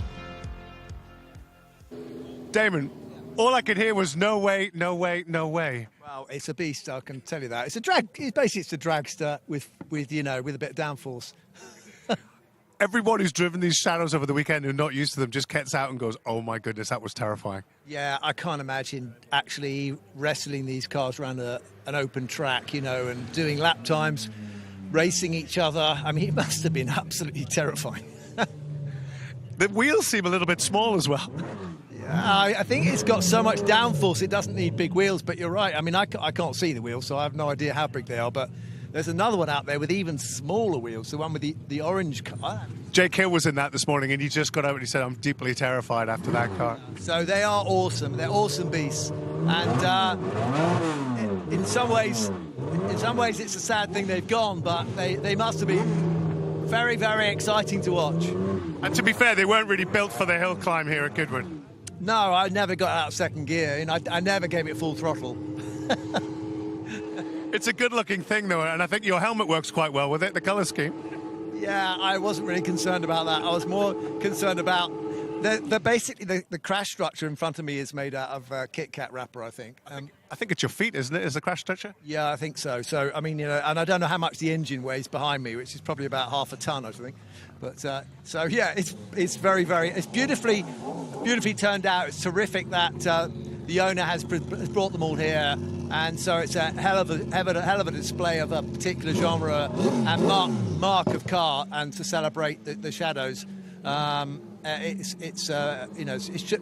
Damon, all I could hear was no way, no way, no way. Well, it's a beast, I can tell you that. It's a drag. It's a dragster with you know, with a bit of downforce. Everyone who's driven these Shadows over the weekend who's not used to them just gets out and goes, oh my goodness, that was terrifying. Yeah, I can't imagine actually wrestling these cars around an open track, you know, and doing lap times, racing each other. I mean, it must have been absolutely terrifying. The wheels seem a little bit small as well. Yeah, I think it's got so much downforce it doesn't need big wheels, but you're right. I mean, I can't see the wheels, so I have no idea how big they are, but there's another one out there with even smaller wheels, the one with the orange car. Jake Hill was in that this morning, and he just got out and he said, I'm deeply terrified after that car. So they are awesome. They're awesome beasts. And in some ways, it's a sad thing they've gone, but they must have been very, very exciting to watch. And to be fair, they weren't really built for the hill climb here at Goodwood. No, I never got out of second gear, and I never gave it full throttle. It's a good-looking thing, though, and I think your helmet works quite well with it, the colour scheme. Yeah, I wasn't really concerned about that. I was more concerned about basically the crash structure in front of me is made out of Kit Kat wrapper, I think. I think it's your feet, isn't it, is the crash structure? Yeah, I think so. So, I mean, you know, and I don't know how much the engine weighs behind me, which is probably about half a ton, I think. But, so, yeah, it's very, very... It's beautifully turned out. It's terrific that the owner has brought them all here. And so it's a hell of a display of a particular genre and mark of car, and to celebrate the Shadows, it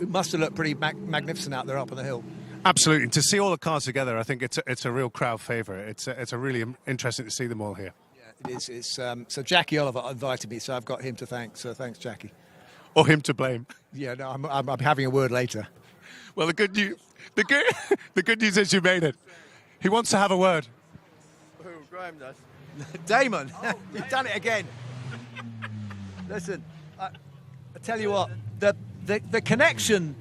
must have looked pretty magnificent out there up on the hill. Absolutely. To see all the cars together, I think it's a real crowd favourite. It's a really interesting to see them all here. Yeah, it is. So Jackie Oliver invited me, so I've got him to thank. So thanks, Jackie. Or him to blame. Yeah, no, I'm having a word later. Well, the good news is you made it. He wants to have a word. Who, Graham does? Damon, you've done it again. Listen, I tell you what, the connection,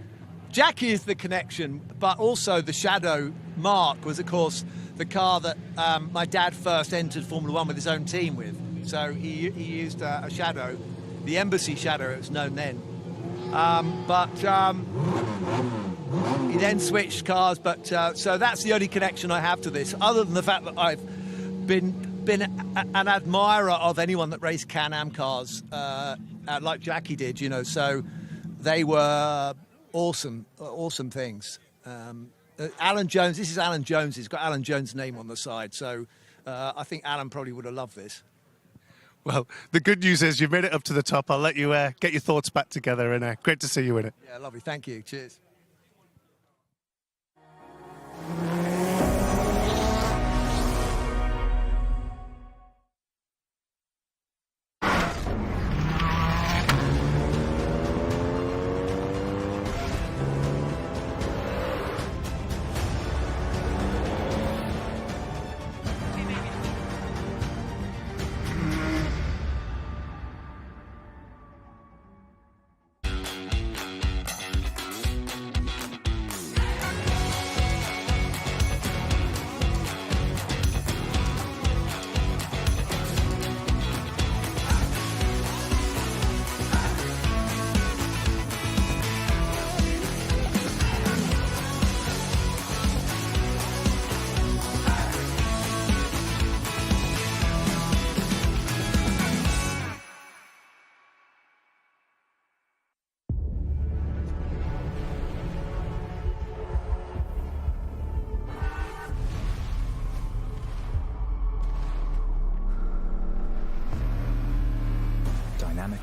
Jackie is the connection, but also the Shadow Mark was, of course, the car that my dad first entered Formula 1 with his own team with. So he used a Shadow, the Embassy Shadow, it was known then. He then switched cars, but so that's the only connection I have to this, other than the fact that I've been an admirer of anyone that raced Can-Am cars, like Jackie did, you know. So they were awesome things. Alan Jones, this is Alan Jones. He's got Alan Jones' name on the side, so I think Alan probably would have loved this. Well, the good news is you've made it up to the top. I'll let you get your thoughts back together, and great to see you in it. Yeah, lovely. Thank you. Cheers.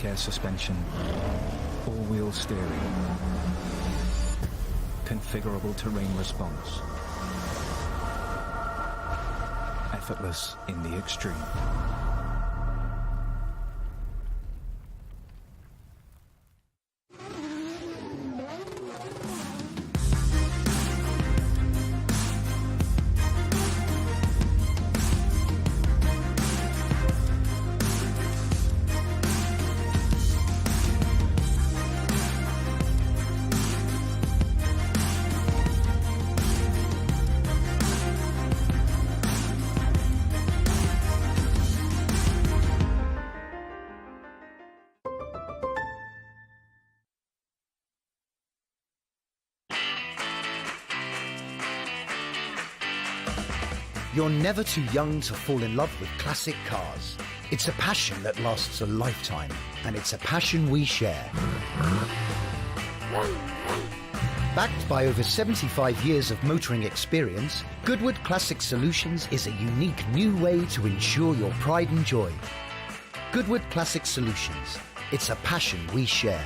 air suspension, all-wheel steering, configurable terrain response, effortless in the extreme. You're never too young to fall in love with classic cars. It's a passion that lasts a lifetime, and it's a passion we share. Backed by over 75 years of motoring experience, Goodwood Classic Solutions is a unique new way to ensure your pride and joy. Goodwood Classic Solutions. It's a passion we share.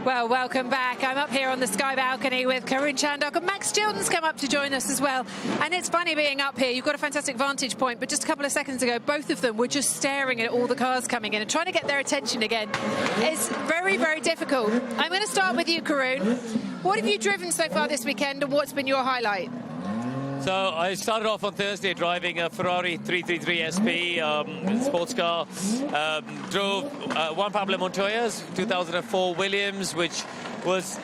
Well, welcome back. I'm up here on the Sky balcony with Karun Chandok, and Max Chilton's come up to join us as well. And it's funny being up here. You've got a fantastic vantage point, but just a couple of seconds ago, both of them were just staring at all the cars coming in and trying to get their attention again. It's very, very difficult. I'm going to start with you, Karun. What have you driven so far this weekend, and what's been your highlight? So I started off on Thursday driving a Ferrari 333 SP sports car. Drove Juan Pablo Montoya's 2004 Williams, which was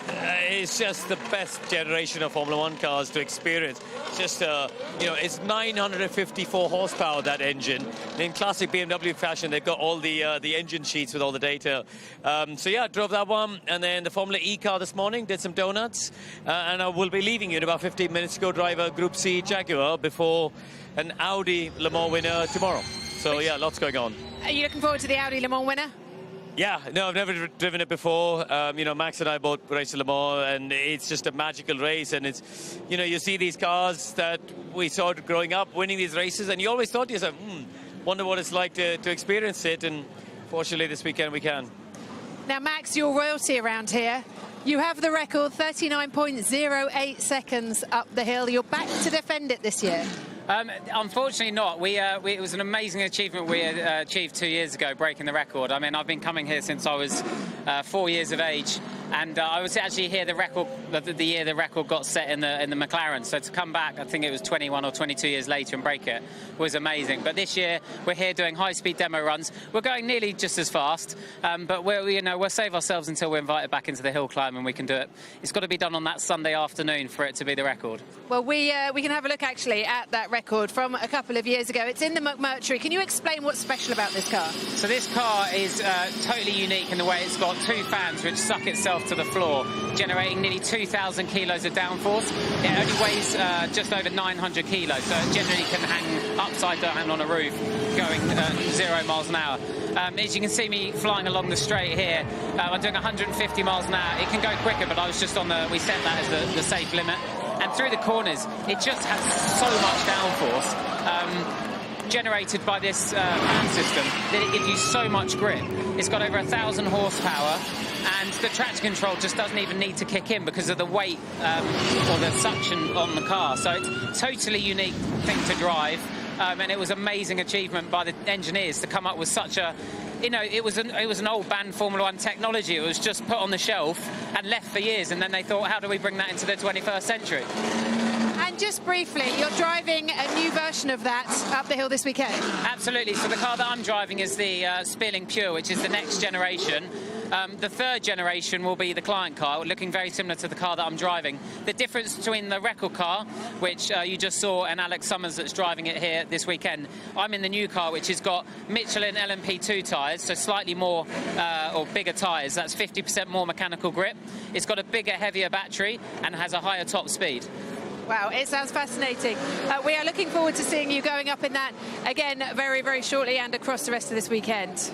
it's just the best generation of Formula One cars to experience. Just you know, it's 954 horsepower, that engine. In classic BMW fashion, they've got all the engine sheets with all the data. So yeah, drove that one, and then the Formula E car this morning, did some donuts, and I will be leaving you in about 15 minutes to go drive a Group C Jaguar before an Audi Le Mans winner tomorrow. So yeah, lots going on. Are you looking forward to the Audi Le Mans winner? Yeah, no, I've never driven it before. You know, Max and I both raced Le Mans, and it's just a magical race. And it's, you know, you see these cars that we saw growing up winning these races, and you always thought to yourself, wonder what it's like to experience it. And fortunately, this weekend we can. Now, Max, you're royalty around here. You have the record, 39.08 seconds up the hill. You're back to defend it this year. Unfortunately not. It was an amazing achievement we achieved 2 years ago, breaking the record. I mean, I've been coming here since I was 4 years of age, and I was actually here the year the record got set in the McLaren. So to come back, I think it was 21 or 22 years later, and break it was amazing. But this year we're here doing high-speed demo runs. We're going nearly just as fast, but we'll save ourselves until we're invited back into the hill climb, and we can do it. It's got to be done on that Sunday afternoon for it to be the record. Well, we can have a look actually at that record from a couple of years ago. It's in the McMurtry. Can you explain what's special about this car? So this car is totally unique in the way it's got two fans which suck itself off to the floor, generating nearly 2,000 kilos of downforce. It only weighs just over 900 kilos, so it generally can hang upside down on a roof, going 0 miles an hour. As you can see me flying along the straight here, I'm doing 150 miles an hour. It can go quicker, but I was just on we set that as the safe limit. And through the corners, it just has so much downforce generated by this fan system that it gives you so much grip. It's got over 1,000 horsepower, and the traction control just doesn't even need to kick in because of the weight or the suction on the car. So it's a totally unique thing to drive, and it was an amazing achievement by the engineers to come up with such a, it was an old band Formula One technology. It was just put on the shelf and left for years, and then they thought, how do we bring that into the 21st century? And just briefly, you're driving a new version of that up the hill this weekend? Absolutely. So the car that I'm driving is the Spéirling Pure, which is the next generation. The third generation will be the client car, looking very similar to the car that I'm driving. The difference between the record car, which you just saw, and Alex Summers that's driving it here this weekend, I'm in the new car, which has got Michelin LMP2 tyres, so slightly more or bigger tyres. That's 50% more mechanical grip. It's got a bigger, heavier battery and has a higher top speed. Wow, it sounds fascinating. We are looking forward to seeing you going up in that again very, very shortly and across the rest of this weekend.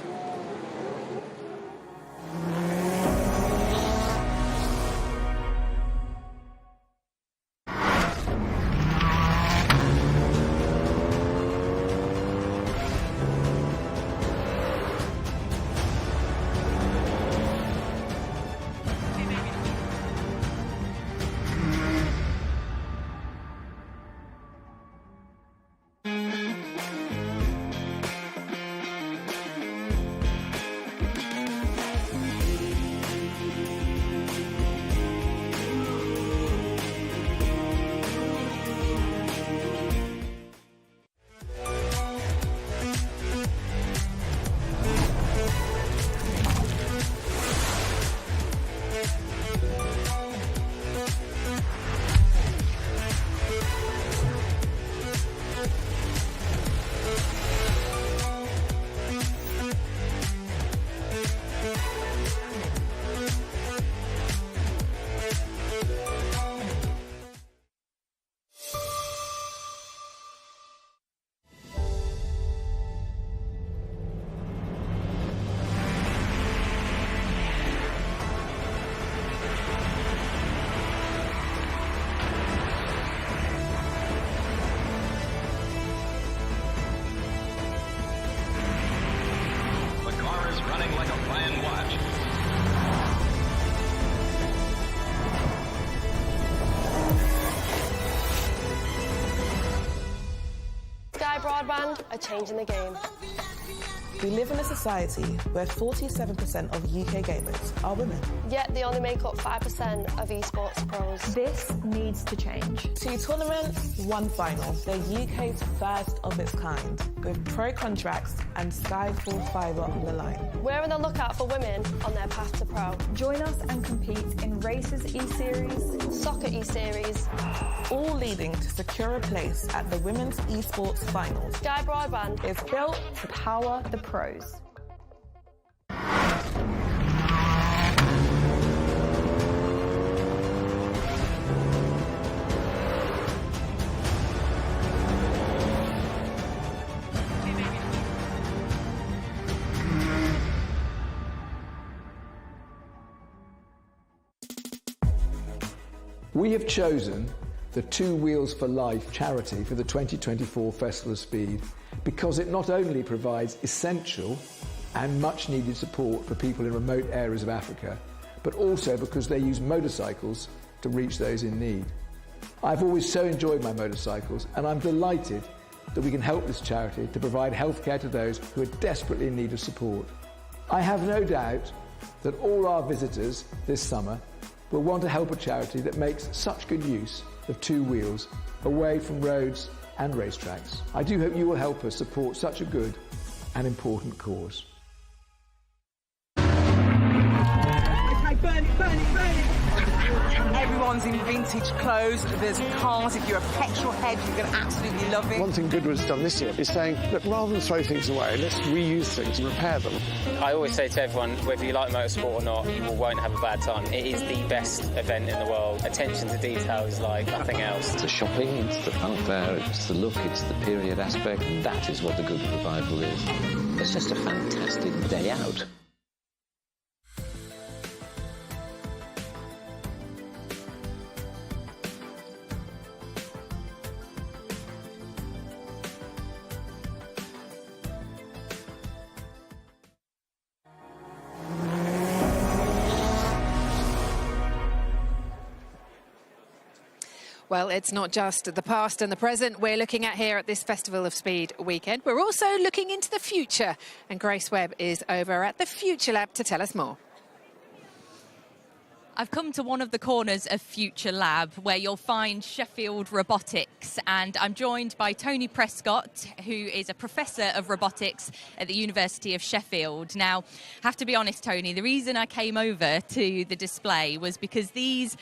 Broadband are changing the game. We live in a society where 47% of UK gamers are women. Yet they only make up 5% of esports pros. This needs to change. 2 tournaments, 1 final. They're UK's first of its kind, with pro contracts and sky full fibre on the line. We're on the lookout for women on their path to pro. Join us and compete in Races E-Series, Soccer E-Series, all leading to secure a place at the Women's Esports Finals. Sky Broadband is built to power the pros. We have chosen the Two Wheels for Life charity for the 2024 Festival of Speed because it not only provides essential and much needed support for people in remote areas of Africa, but also because they use motorcycles to reach those in need. I've always so enjoyed my motorcycles, and I'm delighted that we can help this charity to provide healthcare to those who are desperately in need of support. I have no doubt that all our visitors this summer will want to help a charity that makes such good use of two wheels away from roads and racetracks. I do hope you will help us support such a good and important cause. Okay, burn it, burn it, burn it! Everyone Everyone's in vintage clothes. There's cars. If you're a petrol head, you're going to absolutely love it. One thing Goodwood's done this year is saying, look, rather than throw things away, let's reuse things and repair them. I always say to everyone, whether you like motorsport or not, you won't have a bad time. It is the best event in the world. Attention to detail is like nothing else. It's the shopping, it's the funfair, it's the look, it's the period aspect. That is what the Goodwood Revival is. It's just a fantastic day out. Well, it's not just the past and the present we're looking at here at this Festival of Speed weekend. We're also looking into the future. And Grace Webb is over at the Future Lab to tell us more. I've come to one of the corners of Future Lab where you'll find Sheffield Robotics, and I'm joined by Tony Prescott, who is a professor of robotics at the University of Sheffield. Now, I have to be honest, Tony, the reason I came over to the display was because these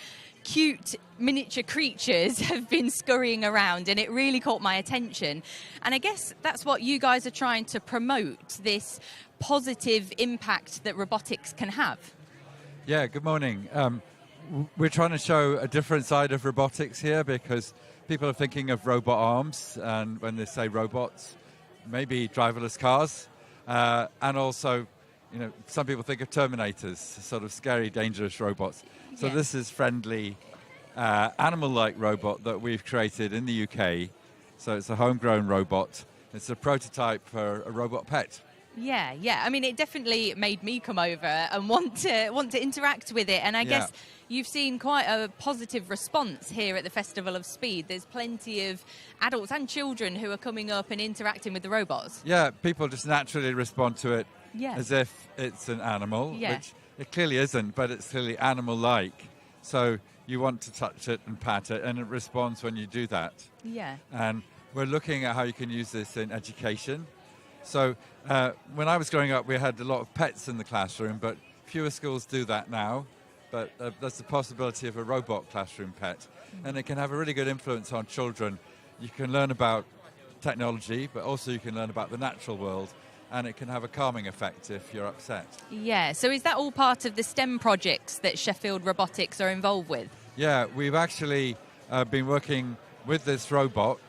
cute miniature creatures have been scurrying around and it really caught my attention. And I guess that's what you guys are trying to promote, this positive impact that robotics can have. Yeah, good morning. We're trying to show a different side of robotics here because people are thinking of robot arms, and when they say robots, maybe driverless cars, and also, you know, some people think of Terminators, sort of scary, dangerous robots. So this is friendly, animal-like robot that we've created in the UK. So it's a homegrown robot. It's a prototype for a robot pet. Yeah. I mean, it definitely made me come over and want to interact with it. And I guess you've seen quite a positive response here at the Festival of Speed. There's plenty of adults and children who are coming up and interacting with the robots. Yeah, people just naturally respond to it as if it's an animal, which it clearly isn't, but it's clearly animal-like. So you want to touch it and pat it, and it responds when you do that. Yeah. And we're looking at how you can use this in education. So when I was growing up, we had a lot of pets in the classroom, but fewer schools do that now. But there's the possibility of a robot classroom pet, and it can have a really good influence on children. You can learn about technology, but also you can learn about the natural world, and it can have a calming effect if you're upset. Yeah, so is that all part of the STEM projects that Sheffield Robotics are involved with? Yeah, we've actually been working with this robot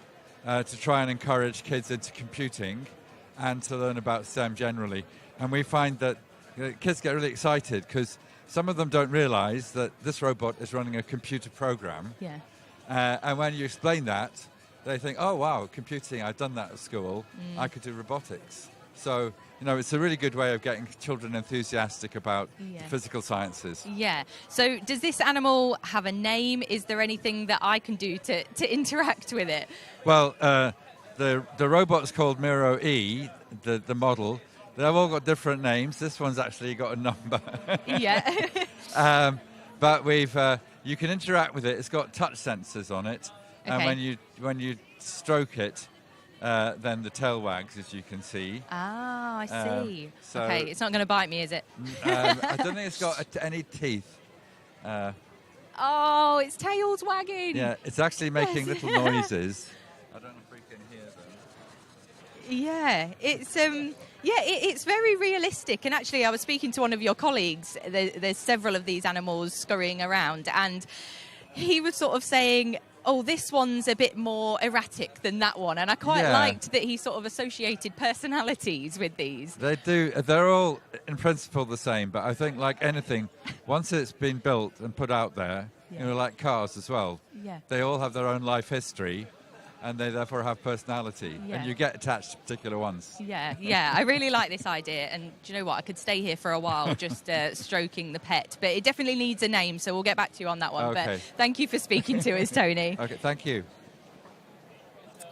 to try and encourage kids into computing and to learn about STEM generally. And we find that kids get really excited because some of them don't realise that this robot is running a computer program. Yeah. And when you explain that, they think, oh, wow, computing, I've done that at school. I could do robotics. So, you know, it's a really good way of getting children enthusiastic about physical sciences. Yeah. So does this animal have a name? Is there anything that I can do to interact with it? Well, the robot's called Miro E, the model. They've all got different names. This one's actually got a number. Yeah. But you can interact with it. It's got touch sensors on it. And when you stroke it, then the tail wags, as you can see. Ah, I see. So, okay, it's not going to bite me, is it? I don't think it's got any teeth. Oh, its tail's wagging. Yeah, it's actually making little noises. I don't know if we can hear them. Yeah, it's very realistic. And actually, I was speaking to one of your colleagues. There's several of these animals scurrying around, and he was sort of saying, oh, this one's a bit more erratic than that one. And I quite liked that he sort of associated personalities with these. They do. They're all, in principle, the same. But I think, like anything, once it's been built and put out there, you know, like cars as well, they all have their own life history, and they therefore have personality. And you get attached to particular ones. Yeah. I really like this idea. And do you know what? I could stay here for a while just stroking the pet. But it definitely needs a name, so we'll get back to you on that one. Okay. But thank you for speaking to us, Tony. Okay, thank you.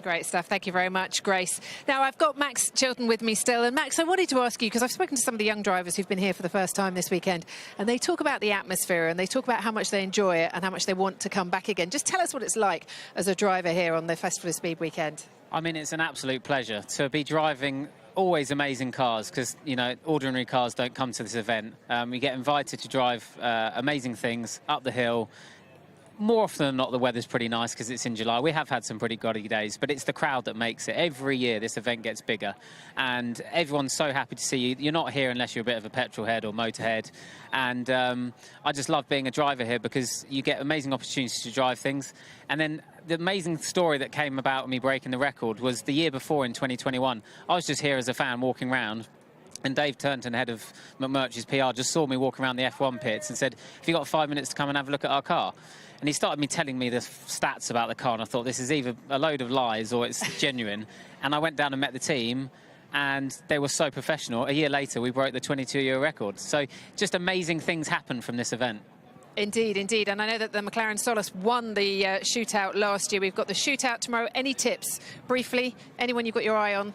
Great stuff. Thank you very much, Grace. Now, I've got Max Chilton with me still. And Max, I wanted to ask you, because I've spoken to some of the young drivers who've been here for the first time this weekend, and they talk about the atmosphere and they talk about how much they enjoy it and how much they want to come back again. Just tell us what it's like as a driver here on the Festival of Speed weekend. I mean, it's an absolute pleasure to be driving always amazing cars, because, you know, ordinary cars don't come to this event. We get invited to drive amazing things up the hill, more often than not, the weather's pretty nice because it's in July. We have had some pretty godly days, but it's the crowd that makes it. Every year this event gets bigger, and everyone's so happy to see you. You're not here unless you're a bit of a petrol head or motorhead, and I just love being a driver here because you get amazing opportunities to drive things. And then the amazing story that came about me breaking the record was the year before in 2021. I was just here as a fan walking around, and Dave Turnton, head of McMurtry's PR, just saw me walk around the F1 pits and said, "Have you got 5 minutes to come and have a look at our car?" And he started telling me the stats about the car, and I thought, this is either a load of lies or it's genuine. And I went down and met the team, and they were so professional. A year later, we broke the 22-year record. So just amazing things happen from this event. Indeed, indeed. And I know that the McLaren Solas won the shootout last year. We've got the shootout tomorrow. Any tips, briefly? Anyone you've got your eye on?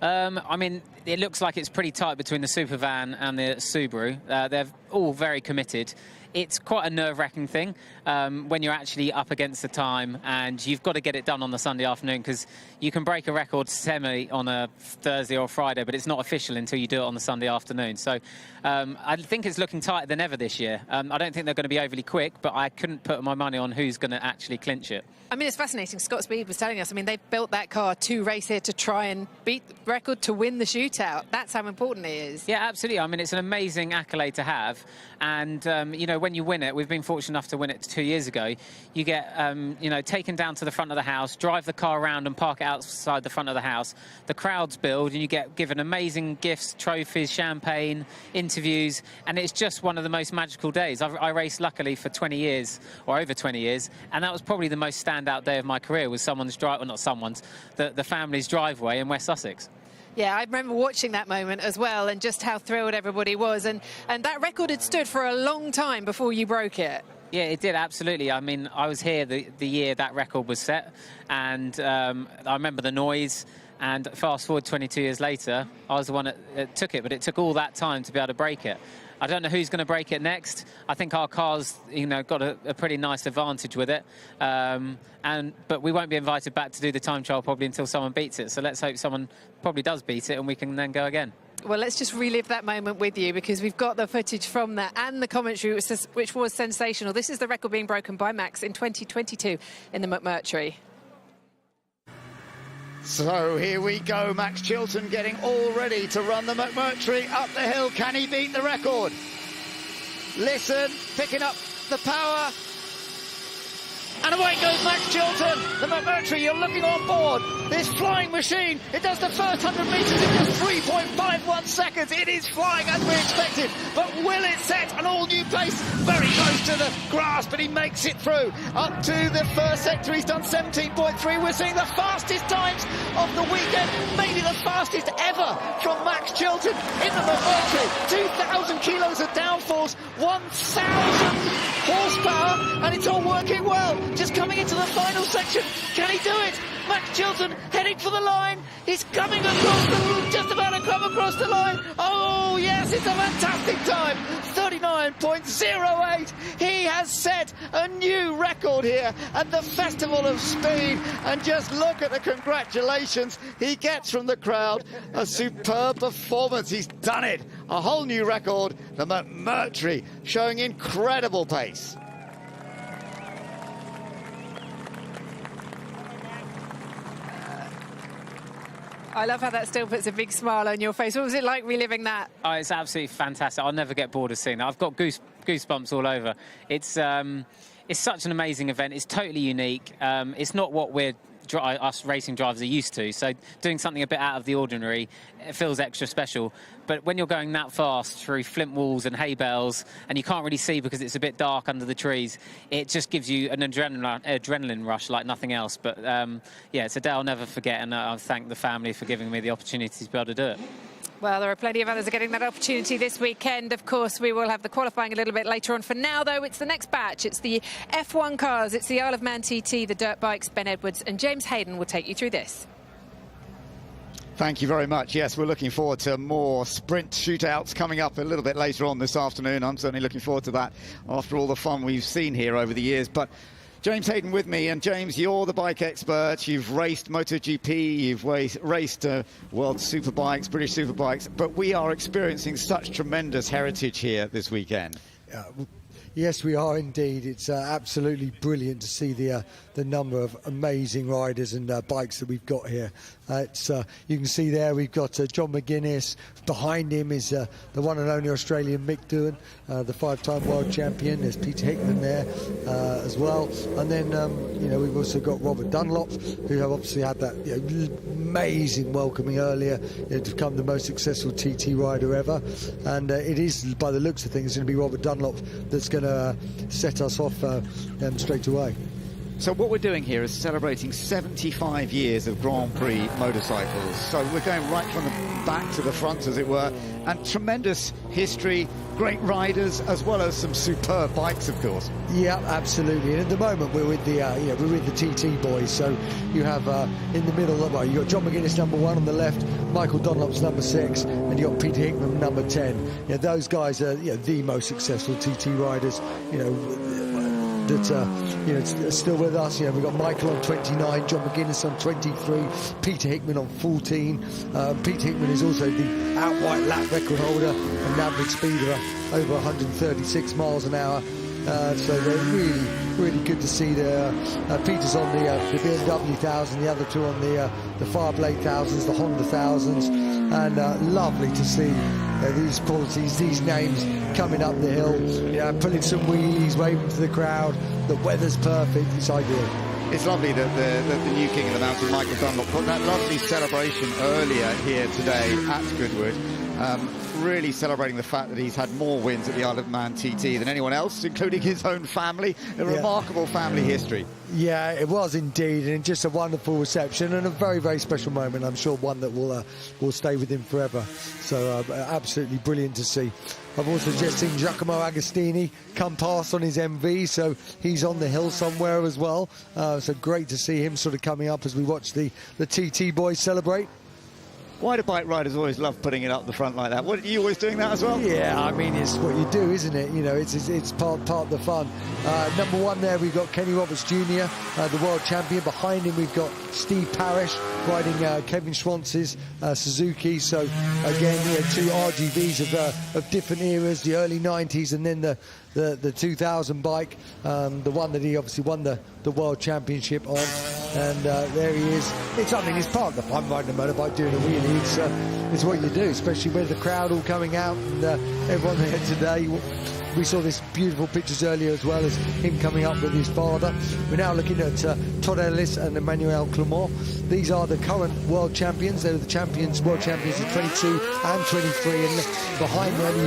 I mean, it looks like it's pretty tight between the Supervan and the Subaru. They're all very committed. It's quite a nerve-wracking thing when you're actually up against the time, and you've got to get it done on the Sunday afternoon, because you can break a record semi on a Thursday or Friday, but it's not official until you do it on the Sunday afternoon. So I think it's looking tighter than ever this year. I don't think they're going to be overly quick, but I couldn't put my money on who's going to actually clinch it. I mean, it's fascinating. Scott Speed was telling us, I mean, they've built that car to race here to try and beat the record to win the shootout. That's how important it is. Yeah, absolutely. I mean, it's an amazing accolade to have. And, you know, when you win it, we've been fortunate enough to win it 2 years ago, you get, you know, taken down to the front of the house, drive the car around and park it outside the front of the house. The crowds build, and you get given amazing gifts, trophies, champagne, interviews, and it's just one of the most magical days. I raced, luckily, for 20 years, or over 20 years, and that was probably the most standout day of my career, was someone's drive, well, not someone's, the family's driveway in West Sussex. Yeah, I remember watching that moment as well, and just how thrilled everybody was. And that record had stood for a long time before you broke it. Yeah, it did, absolutely. I mean, I was here the year that record was set, and I remember the noise. And fast forward 22 years later, I was the one that took it, but it took all that time to be able to break it. I don't know who's going to break it next. I think our car's, you know, got a pretty nice advantage with it. But we won't be invited back to do the time trial probably until someone beats it. So let's hope someone probably does beat it, and we can then go again. Well, let's just relive that moment with you, because we've got the footage from that and the commentary, which was sensational. This is the record being broken by Max in 2022 in the McMurtry. So here we go, Max Chilton getting all ready to run the McMurtry up the hill. Can he beat the record? Listen, picking up the power. And away goes Max Chilton. The McMurtry, you're looking on board. This flying machine, it does the first 100 metres in just 3.51 seconds. It is flying as we expected. But will it set an all-new pace? Very close to the grass, but he makes it through. Up to the first sector, he's done 17.3. We're seeing the fastest times of the weekend. Maybe the fastest ever from Max Chilton in the McMurtry. 2,000 kilos of downforce, 1,000 horsepower, and it's all working well. Just coming into the final section. Can he do it? Max Chilton heading for the line. He's coming across the room, just about to come across the line. Oh, yes, it's a fantastic time. 39.08. He has set a new record here at the Festival of Speed. And just look at the congratulations he gets from the crowd. A superb performance. He's done it. A whole new record. The McMurtry showing incredible pace. I love how that still puts a big smile on your face. What was it like reliving that? Oh, it's absolutely fantastic. I'll never get bored of seeing that. I've got goosebumps all over. It's such an amazing event. It's totally unique. It's not what us racing drivers are used to. So doing something a bit out of the ordinary, it feels extra special. But when you're going that fast through flint walls and hay bales, and you can't really see because it's a bit dark under the trees, it just gives you an adrenaline rush like nothing else. But yeah, it's a day I'll never forget, and I thank the family for giving me the opportunity to be able to do it. Well, there are plenty of others are getting that opportunity this weekend. Of course, we will have the qualifying a little bit later on. For now, though, it's the next batch. It's the F1 cars. It's the Isle of Man TT, the dirt bikes. Ben Edwards and James Hayden will take you through this. Thank you very much. Yes, we're looking forward to more sprint shootouts coming up a little bit later on this afternoon. I'm certainly looking forward to that after all the fun we've seen here over the years. But James Hayden with me, and James, you're the bike expert. You've raced MotoGP, you've raced World Superbikes, British Superbikes, but we are experiencing such tremendous heritage here this weekend. Yes, we are indeed. It's absolutely brilliant to see the number of amazing riders and bikes that we've got here. You can see there we've got John McGuinness. Behind him is the one and only Australian Mick Doohan, the 5-time world champion. There's Peter Hickman there as well. And then, we've also got Robert Dunlop, who have obviously had that amazing welcoming earlier to become the most successful TT rider ever. And it is, by the looks of things, going to be Robert Dunlop that's going to set us off straight away. So what we're doing here is celebrating 75 years of Grand Prix motorcycles. So we're going right from the back to the front, as it were, and tremendous history, great riders, as well as some superb bikes, of course. Yeah, absolutely. And at the moment we're with the TT boys. So you have in the middle, you've got John McGuinness number 1 on the left, Michael Dunlop's number 6, and you've got Peter Hickman number 10. Those guys are the most successful TT riders. That still with us. We've got Michael on 29, John McGuinness on 23, Peter Hickman on 14. Peter Hickman is also the outright lap record holder and an average speed of over 136 miles an hour. So they're really, really good to see there. Peter's on the BMW 1000, the other two on the Fireblade 1000s, the Honda 1000s, and lovely to see these qualities, these names coming up the hill, pulling some wheelies, waving to the crowd. The weather's perfect, it's ideal. It's lovely that the new king of the mountain, Michael Dunlop, put that lovely celebration earlier here today at Goodwood. Really celebrating the fact that he's had more wins at the Isle of Man TT than anyone else, including his own family. A remarkable family history. Yeah, it was indeed, and just a wonderful reception and a very, very special moment. I'm sure one that will stay with him forever. So absolutely brilliant to see. I've also just seen Giacomo Agostini come past on his MV, so he's on the hill somewhere as well. So great to see him sort of coming up as we watch the TT boys celebrate. Why do bike riders always love putting it up the front like that? What, are you always doing that as well? Yeah, I mean, it's what you do, isn't it? It's part of the fun. Number 1 there, we've got Kenny Roberts Jr., the world champion. Behind him, we've got Steve Parrish riding Kevin Schwantz's Suzuki. So, again, 2 RGVs of different eras, the early 90s and then the 2000 bike, the one that he obviously won the world championship on. And there he is. It's part of the fun riding a motorbike, doing a wheelie. It's what you do, especially with the crowd all coming out and everyone there today. We saw this beautiful pictures earlier as well as him coming up with his father. We're now looking at Todd Ellis and Emmanuel Clement. These are the current world champions. They're the world champions of 22 and 23. And behind them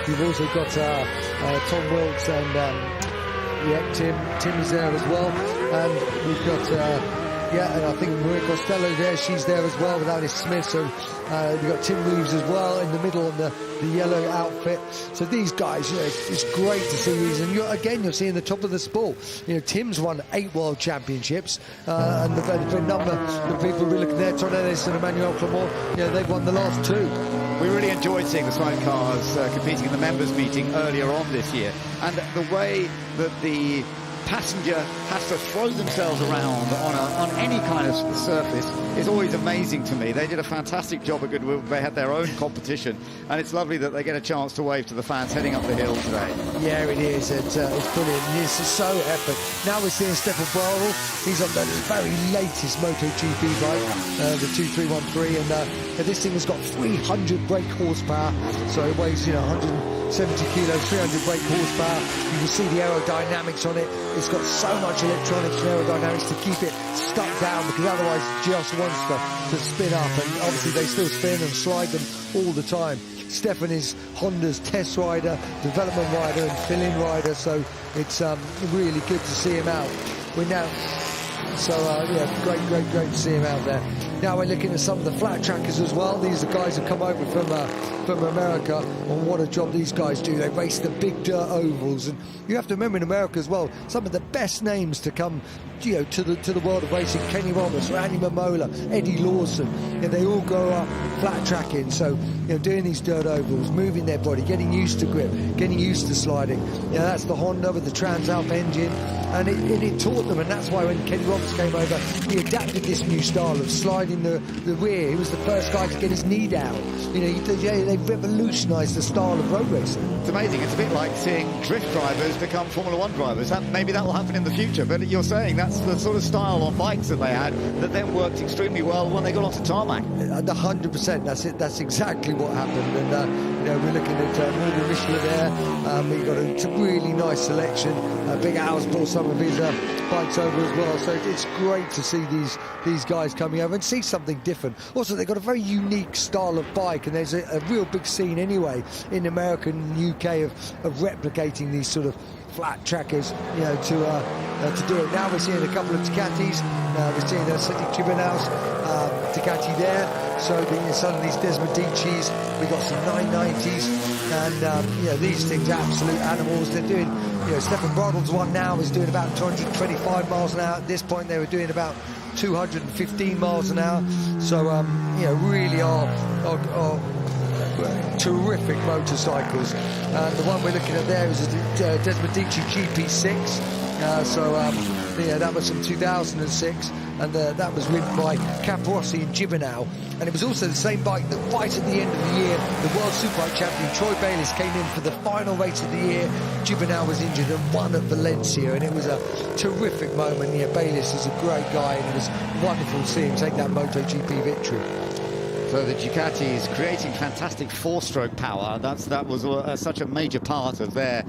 you've also got Tom Wilkes and Tim is there as well. And we've got and I think Maria Costello there, she's there as well with Alice Smith. So we've got Tim Reeves as well in the middle on the yellow outfit. So these guys, it's great to see these. And you're seeing the top of the sport. Tim's won 8 world championships, and the number of people we're looking there, Todd Ellis and Emmanuel Clement, they've won the last 2. We really enjoyed seeing the sidecars competing in the members' meeting earlier on this year, and the way that the passenger has to throw themselves around on any kind of surface is always amazing to me. They did a fantastic job at Goodwood. They had their own competition, and it's lovely that they get a chance to wave to the fans heading up the hill today. Yeah, it is. It's brilliant. It's so epic. Now we're seeing Stefan Bradl. He's on the very latest MotoGP bike, the 2313, and this thing has got 300 brake horsepower, so it weighs 170 kilos, 300 brake horsepower. You can see the aerodynamics on it. It's got so much electronics and aerodynamics to keep it stuck down, because otherwise it just wants to spin up, and obviously they still spin and slide them all the time. Stefan is Honda's test rider, development rider and fill-in rider, so it's really good to see him out. Great to see him out there. Now we're looking at some of the flat trackers as well. These are guys who come over from America, and what a job these guys do. They race the big dirt ovals, and you have to remember in America as well, some of the best names to come to the world of racing: Kenny Roberts, Randy Mamola, Eddie Lawson. They all grow up flat tracking, so doing these dirt ovals, moving their body, getting used to grip, getting used to sliding. That's the Honda with the Transalp engine. and it taught them, and that's why when Kenny Roberts came over, he adapted this new style of sliding the rear. He was the first guy to get his knee down. You know, they revolutionised the style of road racing. It's amazing. It's a bit like seeing drift drivers become Formula One drivers. Maybe that will happen in the future, but you're saying that's the sort of style on bikes that they had that then worked extremely well when they got onto tarmac. 100%. That's it. That's exactly what happened. And you know, we're looking at Morgan Michelin there. We've got a really nice selection. Big Al's brought some of his bikes over as well. So it's great to see these guys coming over and see something different. Also, they've got a very unique style of bike, and there's a real big scene anyway in America and UK of replicating these sort of flat trackers, you know, to do it. Now we're seeing a couple of Ducatis. We're seeing a City Tribunals Ducati there. So some of these Desmodicis, we've got some 990s, and you know, these things are absolute animals. They're doing, you know, Stefan Brodl's one now is doing about 225 miles an hour. At this point, they were doing about 215 miles an hour. So you know, really are terrific motorcycles. And the one we're looking at there is a Desmodici GP6. Yeah, that was from 2006, and that was ridden by Caprossi and Gibernau, and it was also the same bike that right at the end of the year, the World Superbike champion Troy Bayliss came in for the final race of the year. Gibernau was injured and won at Valencia, and it was a terrific moment. Yeah, Bayliss is a great guy, and it was wonderful to see him take that MotoGP victory. So the Ducati is creating fantastic four-stroke power. That was such a major part of their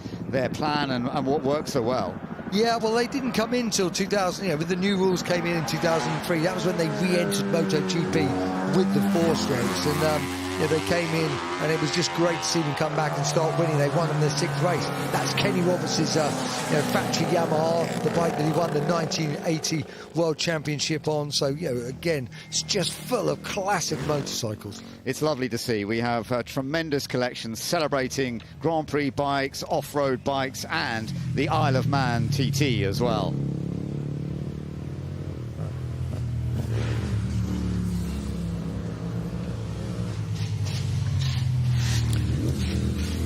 plan and what worked so well. Yeah, well, they didn't come in till 2000, you know, with the new rules came in 2003. That was when they re-entered MotoGP with the four strokes, and yeah, they came in, and it was just great to see them come back and start winning. They won in their 6th race. That's Kenny Roberts' factory Yamaha, the bike that he won the 1980 World Championship on. So, you know, again, it's just full of classic motorcycles. It's lovely to see. We have a tremendous collection celebrating Grand Prix bikes, off-road bikes, and the Isle of Man TT as well.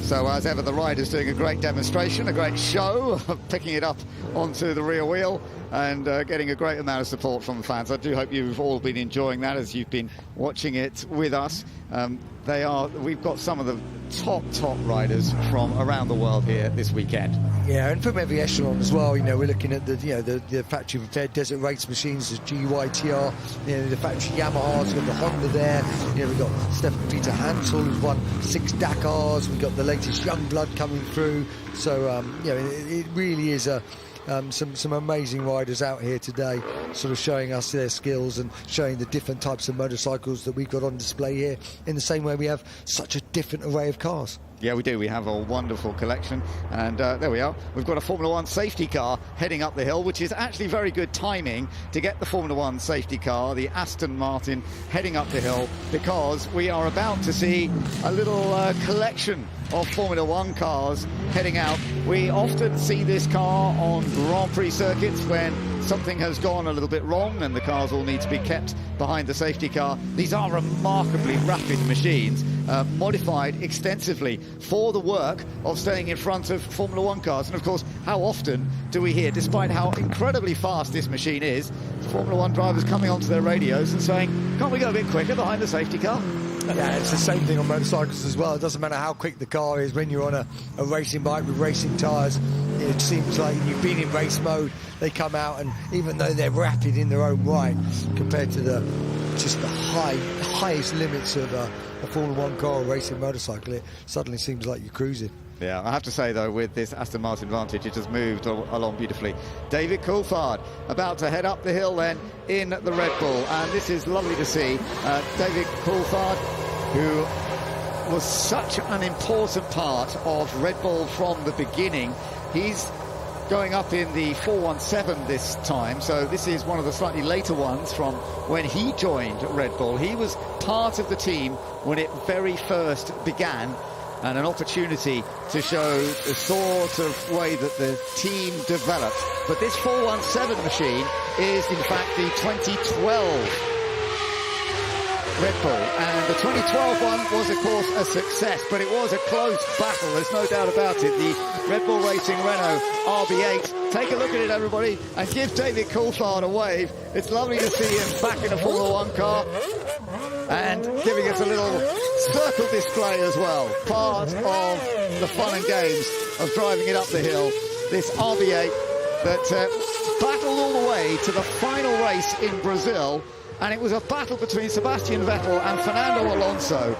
So, as ever, the rider's doing a great demonstration, a great show, picking it up onto the rear wheel and getting a great amount of support from the fans. I do hope you've all been enjoying that as you've been watching it with us. We've got some of the top riders from around the world here this weekend. Yeah, and from every echelon as well. You know, we're looking at the factory prepared desert race machines, the GYTR, you know, the factory Yamahas, we've got the Honda there. You know, we've got Stefan Peter Hansel, who's won 6 Dakars. We've got the latest young blood coming through. So, you know, it really is some amazing riders out here today, sort of showing us their skills and showing the different types of motorcycles that we've got on display here, in the same way we have such a different array of cars. Yeah, we do. We have a wonderful collection. And there we are. We've got a Formula One safety car heading up the hill, which is actually very good timing to get the Formula One safety car, the Aston Martin, heading up the hill, because we are about to see a little collection of Formula One cars heading out. We often see this car on Grand Prix circuits when something has gone a little bit wrong and the cars all need to be kept behind the safety car. These are remarkably rapid machines, modified extensively for the work of staying in front of Formula One cars. And of course, how often do we hear, despite how incredibly fast this machine is, Formula One drivers coming onto their radios and saying, can't we go a bit quicker behind the safety car? Yeah, it's the same thing on motorcycles as well. It doesn't matter how quick the car is when you're on a racing bike with racing tyres. It seems like you've been in race mode, they come out, and even though they're rapid in their own right, compared to the highest limits of a Formula One car or racing motorcycle, it suddenly seems like you're cruising. Yeah, I have to say, though, with this Aston Martin Vantage, it has moved along beautifully. David Coulthard about to head up the hill then in the Red Bull. And this is lovely to see. David Coulthard, who was such an important part of Red Bull from the beginning. He's going up in the 417 this time, so this is one of the slightly later ones from when he joined Red Bull. He was part of the team when it very first began, and an opportunity to show the sort of way that the team developed. But this 417 machine is, in fact, the 2012 Red Bull. And the 2012 one was, of course, a success, but it was a close battle. There's no doubt about it. The Red Bull Racing Renault RB8. Take a look at it, everybody, and give David Coulthard a wave. It's lovely to see him back in a Formula One car and giving us a little circle display as well. Part of the fun and games of driving it up the hill. This RB8 that battled all the way to the final race in Brazil, and it was a battle between Sebastian Vettel and Fernando Alonso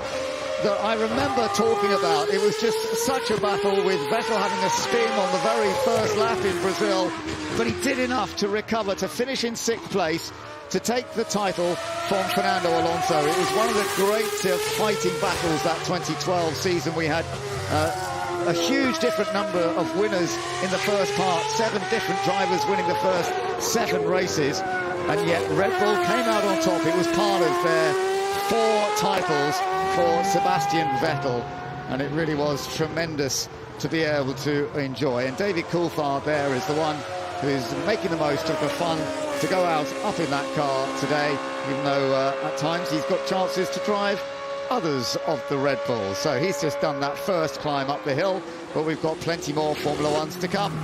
that I remember talking about. It was just such a battle, with Vettel having a spin on the very first lap in Brazil, but he did enough to recover, to finish in 6th place, to take the title from Fernando Alonso. It was one of the great fighting battles that 2012 season. We had a huge different number of winners in the first part, 7 different drivers winning the first 7 races, and yet Red Bull came out on top. It was part of their 4 titles for Sebastian Vettel, and it really was tremendous to be able to enjoy. And David Coulthard there is the one who is making the most of the fun to go out up in that car today, even though at times he's got chances to drive others of the Red Bulls. So he's just done that first climb up the hill, but we've got plenty more Formula Ones to come.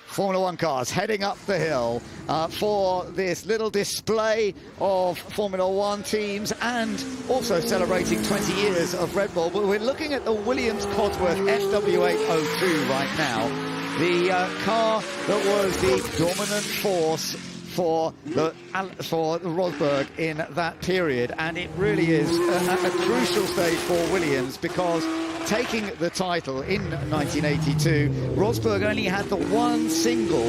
Formula One cars heading up the hill for this little display of Formula One teams, and also celebrating 20 years of Red Bull. But we're looking at the Williams Cosworth FW802 right now, the car that was the dominant force for the Rosberg in that period, and it really is a crucial stage for Williams, because taking the title in 1982, Rosberg only had the one single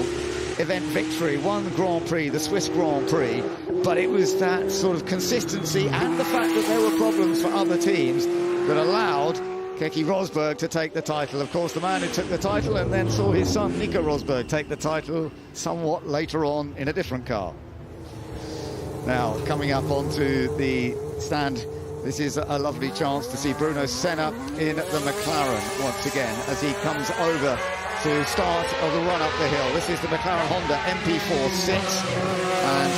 event victory, one Grand Prix, the Swiss Grand Prix, but it was that sort of consistency and the fact that there were problems for other teams that allowed Keke Rosberg to take the title. Of course, the man who took the title and then saw his son Nico Rosberg take the title somewhat later on in a different car. Now, coming up onto the stand, this is a lovely chance to see Bruno Senna in the McLaren once again as he comes over to start of the run up the hill. This is the McLaren Honda MP4-6, and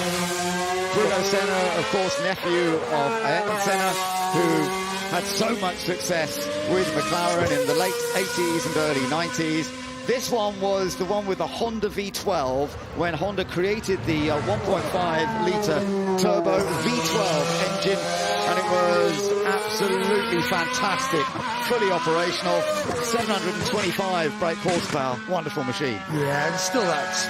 Bruno Senna, of course, nephew of Ayrton Senna, who had so much success with McLaren in the late 80s and early 90s. This one was the one with the Honda V12, when Honda created the 1.5-litre turbo V12 engine, and it was absolutely fantastic, fully operational, 725 brake horsepower, wonderful machine. Yeah, and still that's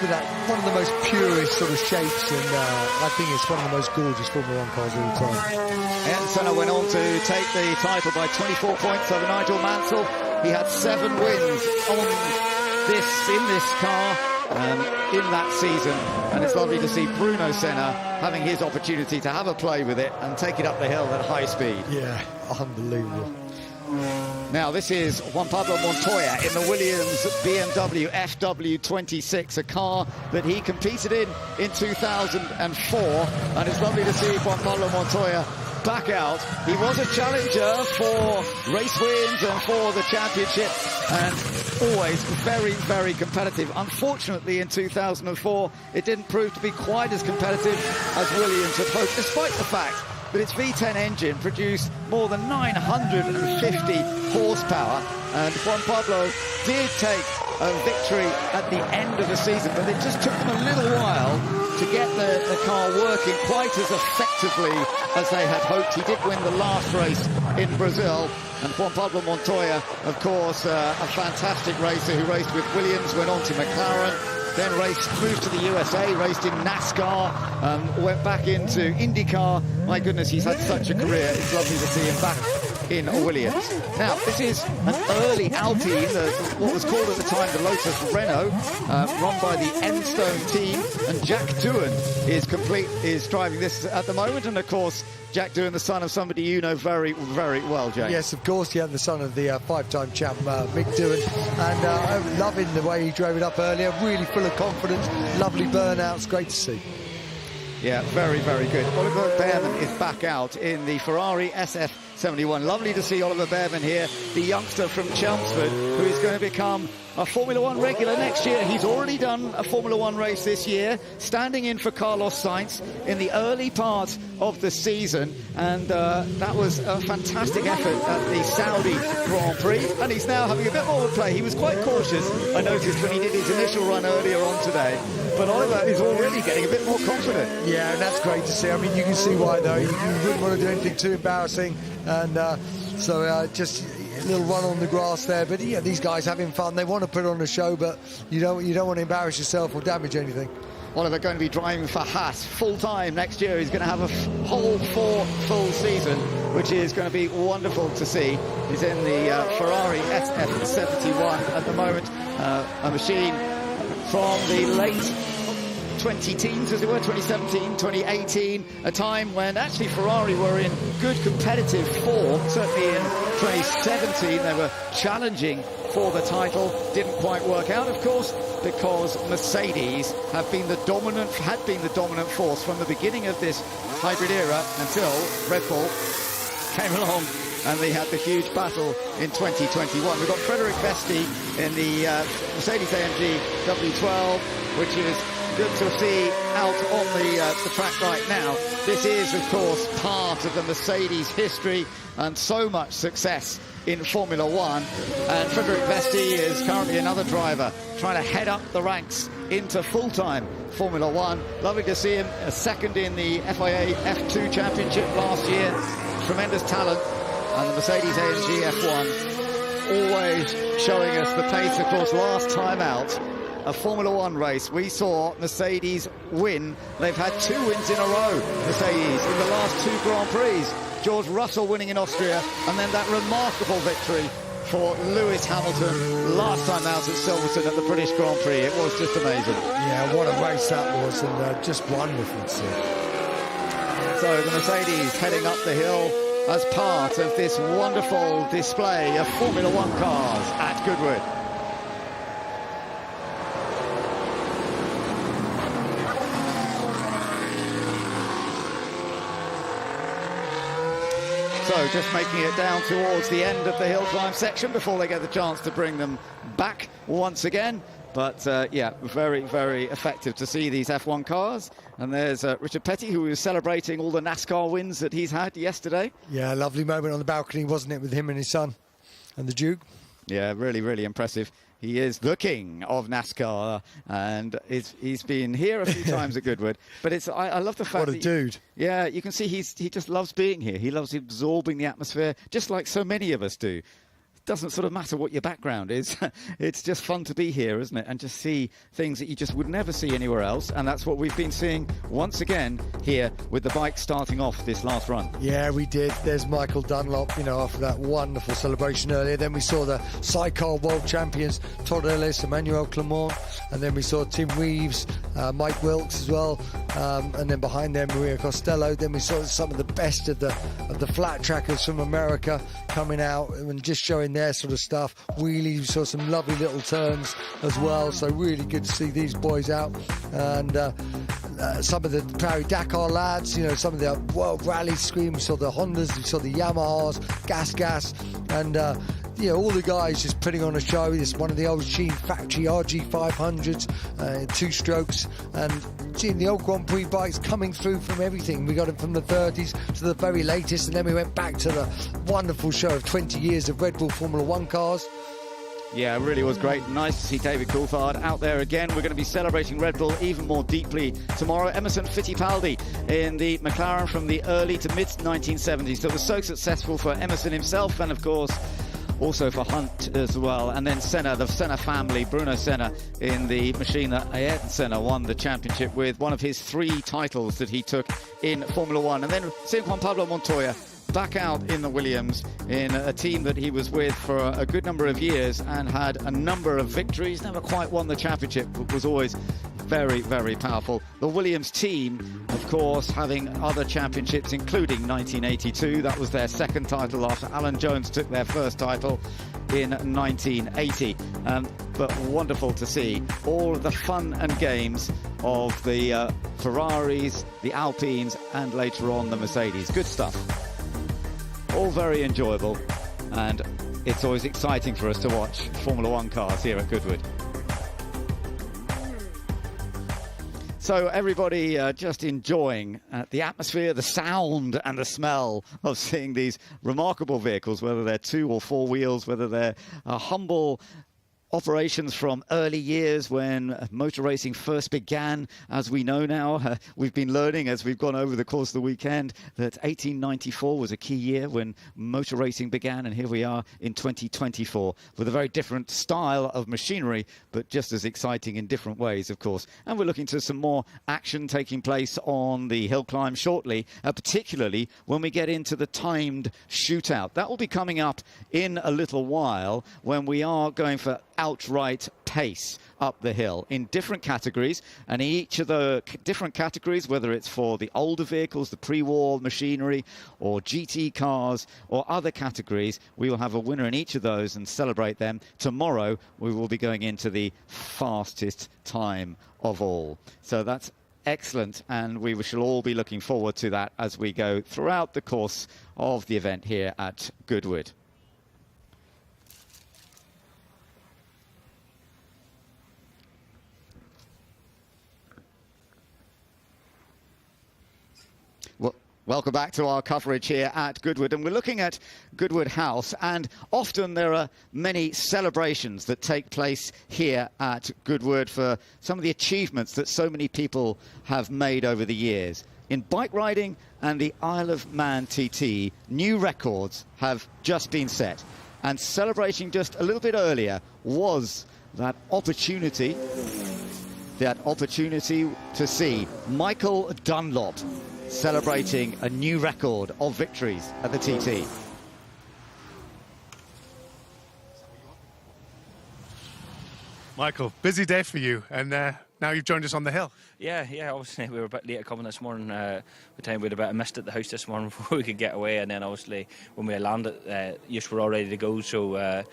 one of the most purest sort of shapes, and I think it's one of the most gorgeous Formula One cars of all time. Ayrton Senna went on to take the title by 24 points over Nigel Mansell. He had 7 wins in this car in that season, and it's lovely to see Bruno Senna having his opportunity to have a play with it and take it up the hill at high speed. Yeah, unbelievable. Now this is Juan Pablo Montoya in the Williams BMW FW26, a car that he competed in 2004, and it's lovely to see Juan Pablo Montoya back out. He was a challenger for race wins and for the championship, and always very, very competitive. Unfortunately, in 2004, it didn't prove to be quite as competitive as Williams had hoped, despite the fact that its V10 engine produced more than 950 horsepower, and Juan Pablo did take a victory at the end of the season, but it just took them a little while to get the car working quite as effectively as they had hoped. He did win the last race in Brazil, and Juan Pablo Montoya, of course, a fantastic racer who raced with Williams, went on to McLaren, then moved to the USA, raced in NASCAR, went back into IndyCar. My goodness, he's had such a career. It's lovely to see him back in a Williams. Now, this is an early Alpine, what was called at the time the Lotus Renault, run by the Enstone team, and Jack Doohan is driving this at the moment, and of course, Jack Doohan, the son of somebody you know very, very well, James. Yes, of course, yeah, the son of the 5-time champ, Mick Doohan, and I'm loving the way he drove it up earlier, really full of confidence, lovely burnouts, great to see. Yeah, very, very good. Ollie Bearman is back out in the Ferrari SF 71. Lovely to see Ollie Bearman here, the youngster from Chelmsford, who is going to become a Formula One regular next year. He's already done a Formula One race this year, standing in for Carlos Sainz in the early part of the season, and that was a fantastic effort at the Saudi Grand Prix, and he's now having a bit more of a play. He was quite cautious, I noticed, when he did his initial run earlier on today, but Oliver is already getting a bit more confident. Yeah, and that's great to see. I mean, you can see why, though. You wouldn't want to do anything too embarrassing, and so just a little run on the grass there. But yeah, these guys having fun. They want to put on a show, but you don't want to embarrass yourself or damage anything. Oliver going to be driving for Haas full-time next year. He's going to have a whole 4 full season, which is going to be wonderful to see. He's in the Ferrari SF71 at the moment, a machine from the late 20-teens, as it were, 2017, 2018, a time when actually Ferrari were in good competitive form. Certainly in 2017 they were challenging for the title. Didn't quite work out, of course, because Mercedes had been the dominant force from the beginning of this hybrid era until Red Bull came along and they had the huge battle in 2021. We've got Frederic Vesti in the Mercedes-AMG W12, which is good to see out on the track right now. This is, of course, part of the Mercedes history and so much success in Formula One. And Frederic Vesti is currently another driver trying to head up the ranks into full-time Formula One. Lovely to see him a second in the FIA F2 Championship last year. Tremendous talent. And the Mercedes-AMG F1 always showing us the pace. Of course, last time out, a Formula One race, we saw Mercedes win. They've had 2 wins in a row, Mercedes, in the last 2 Grand Prix. George Russell winning in Austria, and then that remarkable victory for Lewis Hamilton last time out at Silverstone at the British Grand Prix. It was just amazing. Yeah, what a race that was, and just wonderful to see. So the Mercedes heading up the hill as part of this wonderful display of Formula One cars at Goodwood. So just making it down towards the end of the hill climb section before they get the chance to bring them back once again. But yeah, very, very effective to see these F1 cars. And there's Richard Petty, who was celebrating all the NASCAR wins that he's had yesterday. Yeah, lovely moment on the balcony, wasn't it, with him and his son and the Duke? Yeah, really, really impressive. He is the king of NASCAR, and he's been here a few times at Goodwood. But I love the fact what a dude. Yeah, you can see he just loves being here. He loves absorbing the atmosphere, just like so many of us do. Doesn't sort of matter what your background is. It's just fun to be here, isn't it? And just see things that you just would never see anywhere else. And that's what we've been seeing once again here with the bike starting off this last run. Yeah, we did. There's Michael Dunlop, you know, after that wonderful celebration earlier. Then we saw the sidecar world champions, Todd Ellis, Emmanuel Clement. And then we saw Tim Reeves, Mike Wilkes as well. And then behind them, Maria Costello. Then we saw some of the best of the flat trackers from America coming out and just showing their sort of stuff. Wheelies, we saw some lovely little turns as well, so really good to see these boys out. And some of the Paris-Dakar lads, you know, some of the World Rally screen, we saw the Hondas, we saw the Yamahas, Gas, and you know, all the guys just putting on a show. This one of the old Sheen factory RG500s, 2 strokes, and seeing the old Grand Prix bikes coming through from everything. We got it from the 30s to the very latest, and then we went back to the wonderful show of 20 years of Red Bull Formula One cars. Yeah, it really was great. Nice to see David Coulthard out there again. We're going to be celebrating Red Bull even more deeply tomorrow. Emerson Fittipaldi in the McLaren from the early to mid-1970s. So it was so successful for Emerson himself, and of course also for Hunt as well. And then Senna, the Senna family, Bruno Senna, in the machine that Ayrton Senna won the championship with, one of his 3 titles that he took in Formula One. And then seeing Juan Pablo Montoya back out in the Williams in a team that he was with for a good number of years and had a number of victories, never quite won the championship, but was always very, very powerful. The Williams team, of course, having other championships, including 1982. That was their 2nd title after Alan Jones took their 1st title in 1980. But wonderful to see all of the fun and games of the Ferraris, the Alpines, and later on the Mercedes. Good stuff. all very enjoyable, and it's always exciting for us to watch Formula One cars here at Goodwood. So everybody just enjoying the atmosphere, the sound and the smell of seeing these remarkable vehicles, whether they're 2 or 4 wheels, whether they're humble operations from early years when motor racing first began. As we know now, we've been learning as we've gone over the course of the weekend that 1894 was a key year when motor racing began, and here we are in 2024 with a very different style of machinery, but just as exciting in different ways, of course. And we're looking to some more action taking place on the hill climb shortly, particularly when we get into the timed shootout. That will be coming up in a little while when we are going for outright pace up the hill in different categories, and in each of the different categories, whether it's for the older vehicles, the pre-war machinery, or GT cars or other categories, we will have a winner in each of those and celebrate them. Tomorrow we will be going into the fastest time of all, so that's excellent, and we shall all be looking forward to that as we go throughout the course of the event here at Goodwood. Welcome back to our coverage here at Goodwood, and we're looking at Goodwood House, and often there are many celebrations that take place here at Goodwood for some of the achievements that so many people have made over the years. In bike riding and the Isle of Man TT, new records have just been set, and celebrating just a little bit earlier was that opportunity to see Michael Dunlop celebrating a new record of victories at the TT. Michael, busy day for you, and now you've joined us on the hill. Yeah, obviously we were a bit late coming this morning. We had a bit of mist at the house this morning before we could get away, and then obviously when we landed, yes, we're all ready to go, so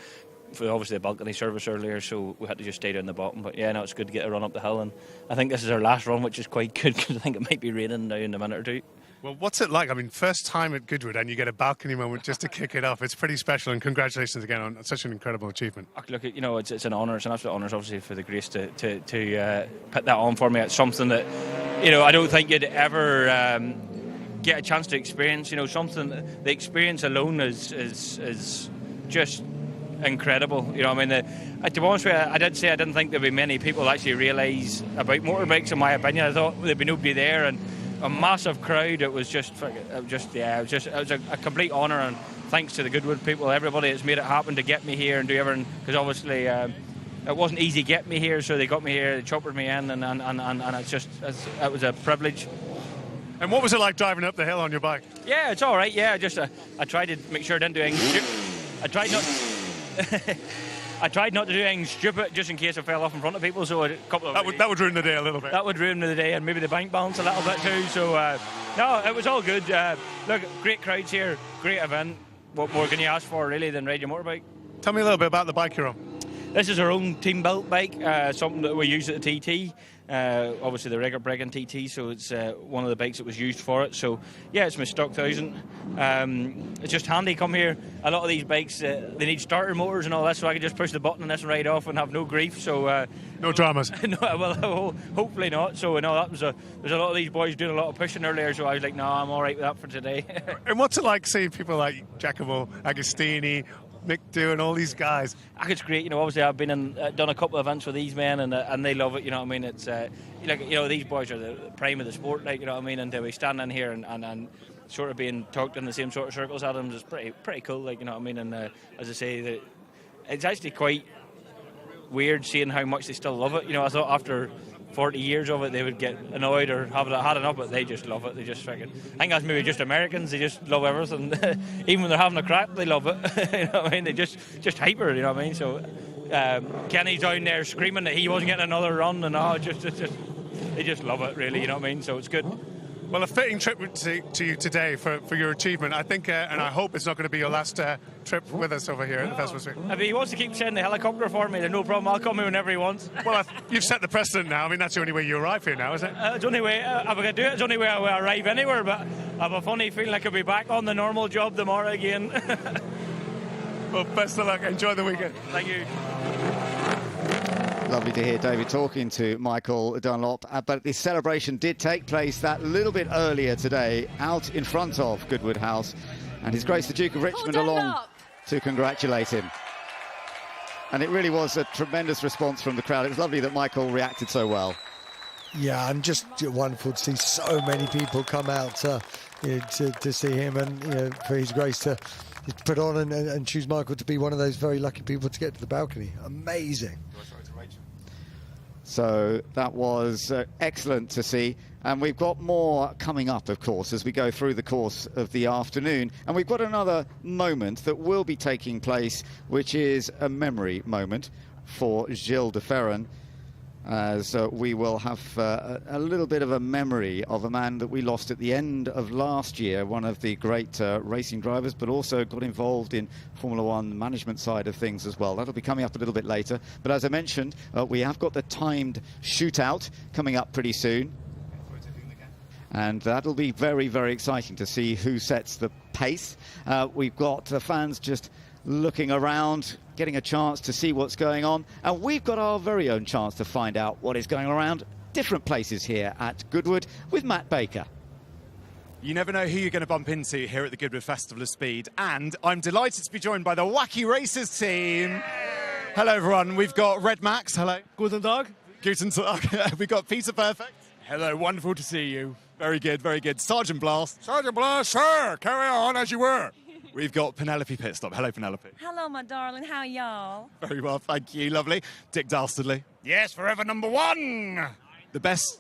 for obviously the balcony service earlier, so we had to just stay down the bottom. But yeah, no, it's good to get a run up the hill, and I think this is our last run, which is quite good because I think it might be raining now in a minute or two. Well, what's it like? I mean, first time at Goodwood and you get a balcony moment just to kick it off. It's pretty special, and congratulations again on such an incredible achievement. Look, it's an honour. It's an absolute honour, obviously, for the Grace to put that on for me. It's something that, I don't think you'd ever get a chance to experience. Something, the experience alone is just incredible. To be honest with you, I did say I didn't think there'd be many people actually realise about motorbikes, in my opinion. I thought there'd be nobody there, and a massive crowd. It was a complete honour, and thanks to the Goodwood people, everybody that's made it happen to get me here and do everything, because obviously it wasn't easy to get me here, so they got me here, they choppered me in, and it was a privilege. And what was it like driving up the hill on your bike? Yeah, it's all right. Yeah, I tried to make sure I didn't do anything stupid. I tried not to do anything stupid, just in case I fell off in front of people. So that would ruin the day a little bit. That would ruin the day, and maybe the bank balance a little bit too. So no, it was all good. Look, great crowds here, great event. What more can you ask for, really, than ride your motorbike? Tell me a little bit about the bike you're on. This is our own team-built bike, something that we use at the TT. Obviously the record-breaking TT, so it's one of the bikes that was used for it. So yeah, it's my stock 1000. It's just handy. Come here, a lot of these bikes they need starter motors and all that, so I can just push the button on this and ride off and have no grief. So no dramas. No, well, hopefully not. So no, there's a lot of these boys doing a lot of pushing earlier, so I was like, no, I'm all right with that for today. And what's it like seeing people like Giacomo Agostini, Mick doing all these guys? It's great. Obviously I've been done a couple of events with these men, and they love it. It's these boys are the prime of the sport, and we stand in here and sort of being talked in the same sort of circles at them is pretty cool, and as I say, it's actually quite weird seeing how much they still love it. I thought after 40 years of it they would get annoyed or have had enough, but they just love it. They just freaking, I think that's maybe just Americans, they just love everything. Even when they're having a crack, they love it. They just hyper, so Kenny's down there screaming that he wasn't getting another run, and they just love it, really, so it's good. Well, a fitting trip to you today for your achievement. I think, and I hope it's not going to be your last trip with us over here at the Festival Street. If he wants to keep sending the helicopter for me, there's no problem. I'll come here whenever he wants. Well, you've set the precedent now. I mean, that's the only way you arrive here now, isn't it? It's the only way, if I can do it, it's the only way I arrive anywhere, but I have a funny feeling like I'll be back on the normal job tomorrow again. Well, best of luck. Enjoy the weekend. Thank you. Lovely to hear David talking to Michael Dunlop, but the celebration did take place that little bit earlier today out in front of Goodwood House, and His Grace the Duke of Richmond along to congratulate him. And it really was a tremendous response from the crowd. It was lovely that Michael reacted so well. Yeah, and just wonderful to see so many people come out to see him, and for His Grace to put on and choose Michael to be one of those very lucky people to get to the balcony. Amazing. So that was excellent to see. And we've got more coming up, of course, as we go through the course of the afternoon. And we've got another moment that will be taking place, which is a memory moment for Gilles de Ferran, as we will have a little bit of a memory of a man that we lost at the end of last year, one of the great racing drivers, but also got involved in Formula One management side of things as well. That'll be coming up a little bit later. But as I mentioned, we have got the timed shootout coming up pretty soon. And that'll be very, very exciting to see who sets the pace. We've got the fans just looking around, getting a chance to see what's going on, and we've got our very own chance to find out what is going around different places here at Goodwood with Matt Baker. You never know who you're going to bump into here at the Goodwood Festival of Speed, and I'm delighted to be joined by the Wacky Racers team. Hello everyone, we've got Red Max, hello. Guten Tag. Guten Tag. We've got Peter Perfect. Hello, wonderful to see you. Very good, very good. Sergeant Blast. Sergeant Blast, sir, carry on as you were. We've got Penelope Pitstop. Hello, Penelope. Hello, my darling. How y'all? Very well, thank you. Lovely. Dick Dastardly. Yes, forever number one. The best.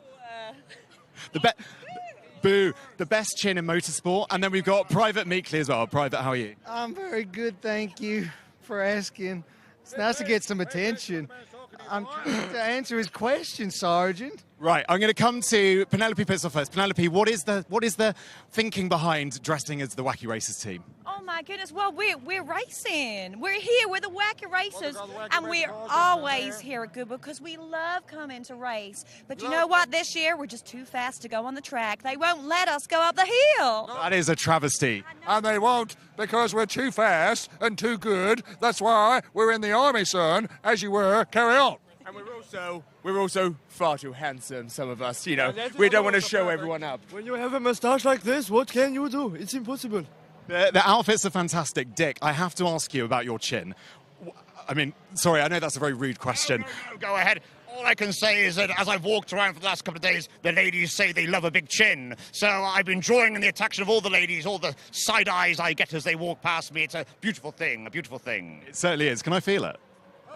The best chin in motorsport. And then we've got Private Meekley as well. Private, how are you? I'm very good, thank you for asking. It's nice to get some attention. I'm trying to answer his question, Sergeant. Right, I'm going to come to Penelope Pitstop first. Penelope, what is the thinking behind dressing as the Wacky Racers team? Oh my goodness! Well, we're racing. We're here. We're the Wacky Racers, and we're always here at Goodwood because we love coming to race. But you know what? This year we're just too fast to go on the track. They won't let us go up the hill. That is a travesty. And they won't because we're too fast and too good. That's why we're in the army, son. As you were, carry on. And we're also far too handsome, some of us, you know. We don't want to show everyone up. When you have a moustache like this, what can you do? It's impossible. The outfits are fantastic. Dick, I have to ask you about your chin. I mean, sorry, I know that's a very rude question. No, go ahead. All I can say is that as I've walked around for the last couple of days, the ladies say they love a big chin. So I've been drawing in the attention of all the ladies, all the side eyes I get as they walk past me. It's a beautiful thing, a beautiful thing. It certainly is. Can I feel it?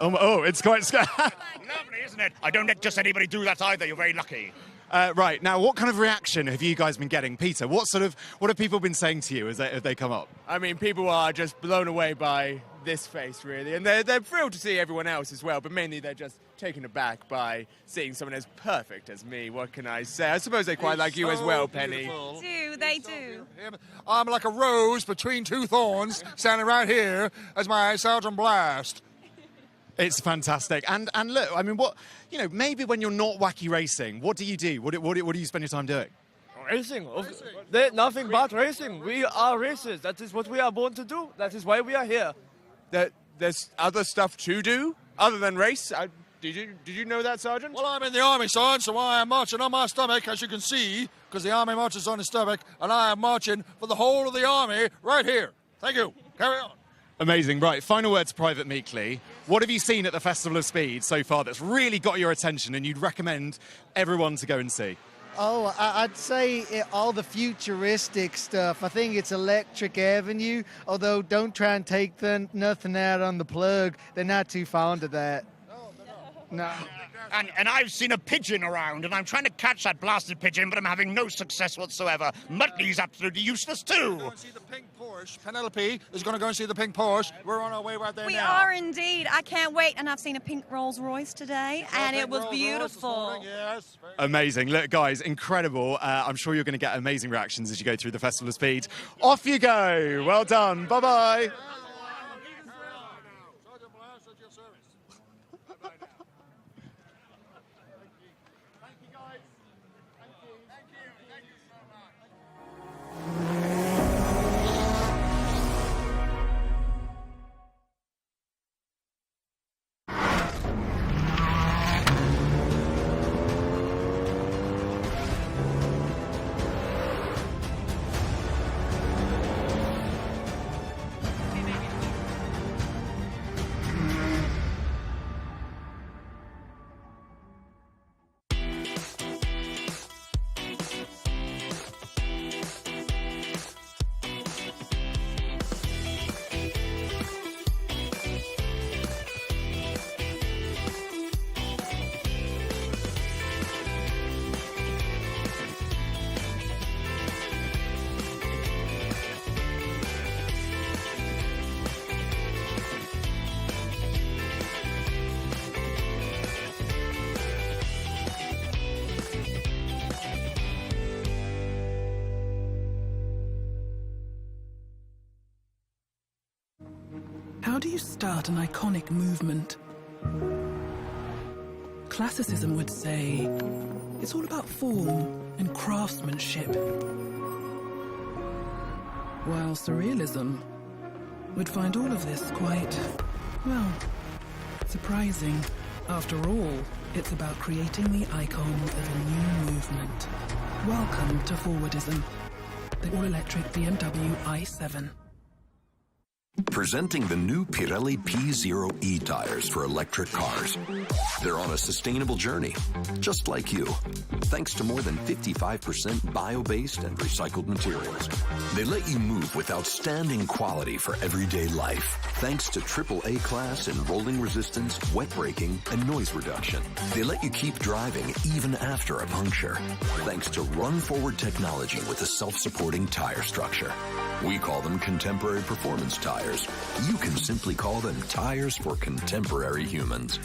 Oh, it's quite scary. Lovely, isn't it? I don't let just anybody do that either. You're very lucky. Right, now what kind of reaction have you guys been getting? Peter, what have people been saying to you as they come up? I mean, people are just blown away by this face, really. And they're thrilled to see everyone else as well, but mainly they're just taken aback by seeing someone as perfect as me. What can I say? I suppose they quite like you as well, Penny. They do. I'm like a rose between two thorns, standing right here as my Sergeant Blast. It's fantastic. And look, I mean, maybe when you're not wacky racing, what do you do? What do you spend your time doing? Racing. Nothing but racing. We are racers. That is what we are born to do. That is why we are here. There's other stuff to do other than race? Did you know that, Sergeant? Well, I'm in the army, son, so I am marching on my stomach, as you can see, because the army marches on his stomach, and I am marching for the whole of the army right here. Thank you. Carry on. Amazing. Right, final word to Private Meekley. What have you seen at the Festival of Speed so far that's really got your attention and you'd recommend everyone to go and see? Oh, I'd say all the futuristic stuff. I think it's Electric Avenue, although don't try and take nothing out on the plug. They're not too fond of that. No. And I've seen a pigeon around, and I'm trying to catch that blasted pigeon, but I'm having no success whatsoever. Muttley's absolutely useless too. Go and see the pink Porsche. Penelope is going to go and see the pink Porsche. We're on our way right there we now. We are indeed. I can't wait. And I've seen a pink Rolls Royce today, and it was beautiful. Yes. Amazing. Look, guys, incredible. I'm sure you're going to get amazing reactions as you go through the Festival of Speed. Off you go. Well done. Bye-bye. How do you start an iconic movement? Classicism would say it's all about form and craftsmanship, while surrealism would find all of this quite, well, surprising. After all, it's about creating the icon of a new movement. Welcome to Forwardism, the all-electric BMW i7. Presenting the new Pirelli P0e tires for electric cars. They're on a sustainable journey, just like you, thanks to more than 55% bio-based and recycled materials. They let you move with outstanding quality for everyday life, thanks to AAA class in rolling resistance, wet braking, and noise reduction. They let you keep driving even after a puncture, thanks to run-forward technology with a self-supporting tire structure. We call them contemporary performance tires. You can simply call them tires for contemporary humans.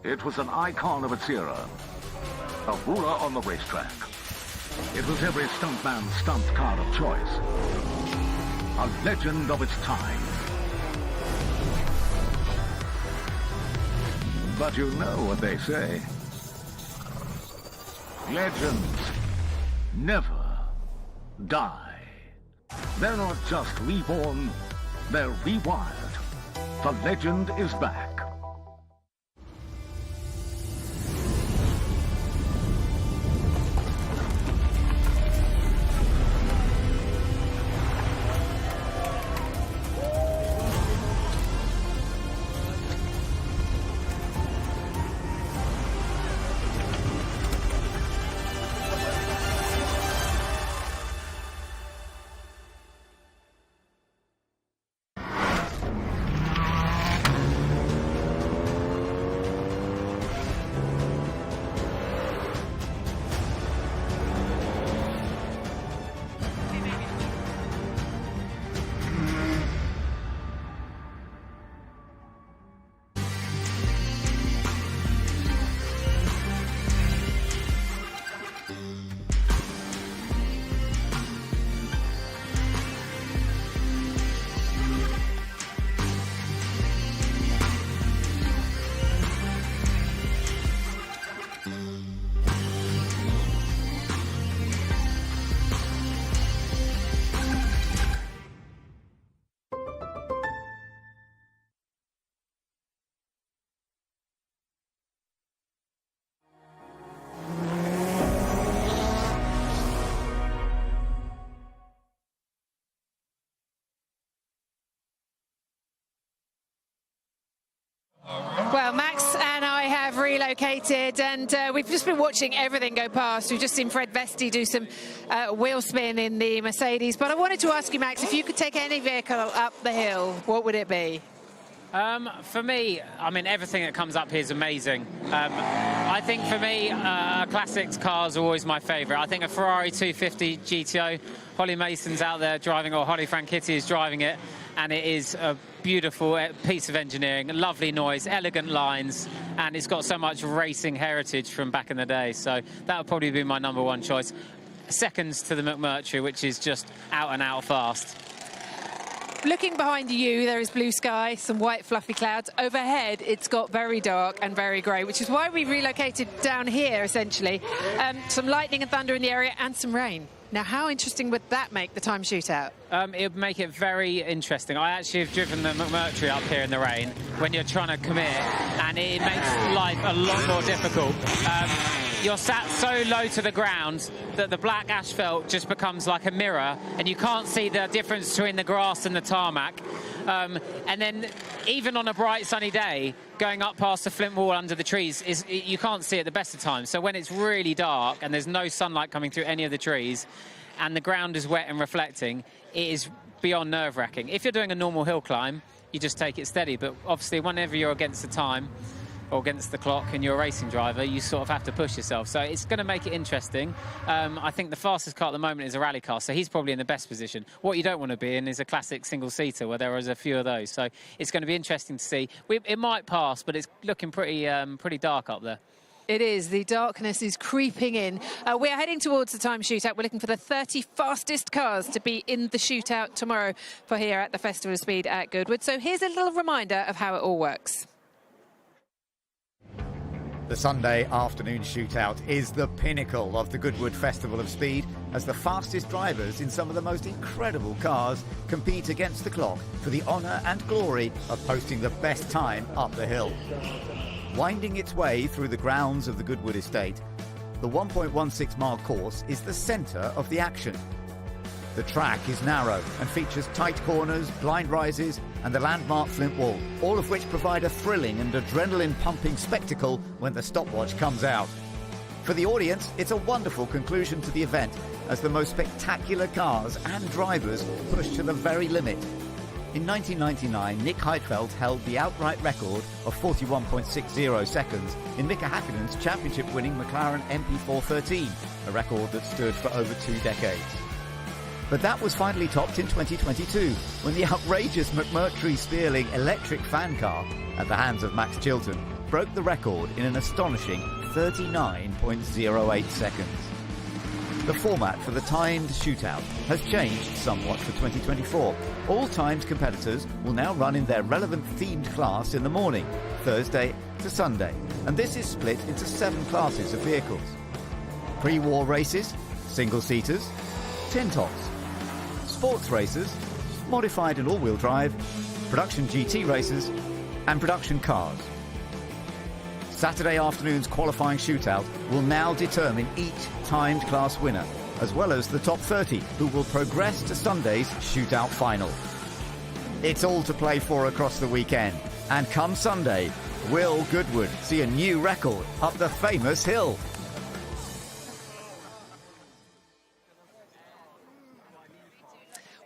It was an icon of its era, a ruler on the racetrack. It was every stuntman's stunt car of choice, a legend of its time. But you know what they say. Legends never die. They're not just reborn, they're rewired. The legend is back. Well, Max and I have relocated, and we've just been watching everything go past. We've just seen Fred Vesti do some wheel spin in the Mercedes. But I wanted to ask you, Max, if you could take any vehicle up the hill, what would it be? For me, I mean, everything that comes up here is amazing. I think for me, classics cars are always my favourite. I think a Ferrari 250 GTO, Holly Mason's out there driving, or Holly Franchitti is driving it, and it is a beautiful piece of engineering, lovely noise, elegant lines, and it's got so much racing heritage from back in the day. So that would probably be my #1 choice. Seconds to the McMurtry, which is just out and out fast. Looking behind you, there is blue sky, some white fluffy clouds. Overhead, it's got very dark and very grey, which is why we relocated down here, essentially. Some lightning and thunder in the area and some rain. Now, how interesting would that make the time shootout? It would make it very interesting. I actually have driven the McMurtry up here in the rain when you're trying to commit, and it makes life a lot more difficult. You're sat so low to the ground that the black asphalt just becomes like a mirror, and you can't see the difference between the grass and the tarmac. And then even on a bright sunny day, going up past the flint wall under the trees, you can't see at the best of times. So when it's really dark and there's no sunlight coming through any of the trees and the ground is wet and reflecting, it is beyond nerve-wracking. If you're doing a normal hill climb, you just take it steady. But obviously, whenever you're against the time or against the clock and you're a racing driver, you sort of have to push yourself. So it's going to make it interesting. I think the fastest car at the moment is a rally car, so he's probably in the best position. What you don't want to be in is a classic single-seater where there is a few of those. So it's going to be interesting to see. It might pass, but it's looking pretty dark up there. It is. The darkness is creeping in. We're heading towards the time shootout. We're looking for the 30 fastest cars to be in the shootout tomorrow for here at the Festival of Speed at Goodwood. So here's a little reminder of how it all works. The Sunday afternoon shootout is the pinnacle of the Goodwood Festival of Speed, as the fastest drivers in some of the most incredible cars compete against the clock for the honour and glory of posting the best time up the hill. Winding its way through the grounds of the Goodwood estate, the 1.16 mile course is the centre of the action. The track is narrow and features tight corners, blind rises and the landmark flint wall, all of which provide a thrilling and adrenaline-pumping spectacle when the stopwatch comes out. For the audience, it's a wonderful conclusion to the event, as the most spectacular cars and drivers push to the very limit. In 1999, Nick Heidfeld held the outright record of 41.60 seconds in Mika Häkkinen's championship-winning McLaren MP413, a record that stood for over 2 decades. But that was finally topped in 2022, when the outrageous McMurtry Spéirling electric fan car, at the hands of Max Chilton, broke the record in an astonishing 39.08 seconds. The format for the timed shootout has changed somewhat for 2024. All timed competitors will now run in their relevant themed class in the morning, Thursday to Sunday, and this is split into 7 classes of vehicles. Pre-war races, single-seaters, tin-tops, sports races, modified and all-wheel drive, production GT races, and production cars. Saturday afternoon's qualifying shootout will now determine each timed class winner, as well as the top 30 who will progress to Sunday's shootout final. It's all to play for across the weekend, and come Sunday, will Goodwood see a new record up the famous hill?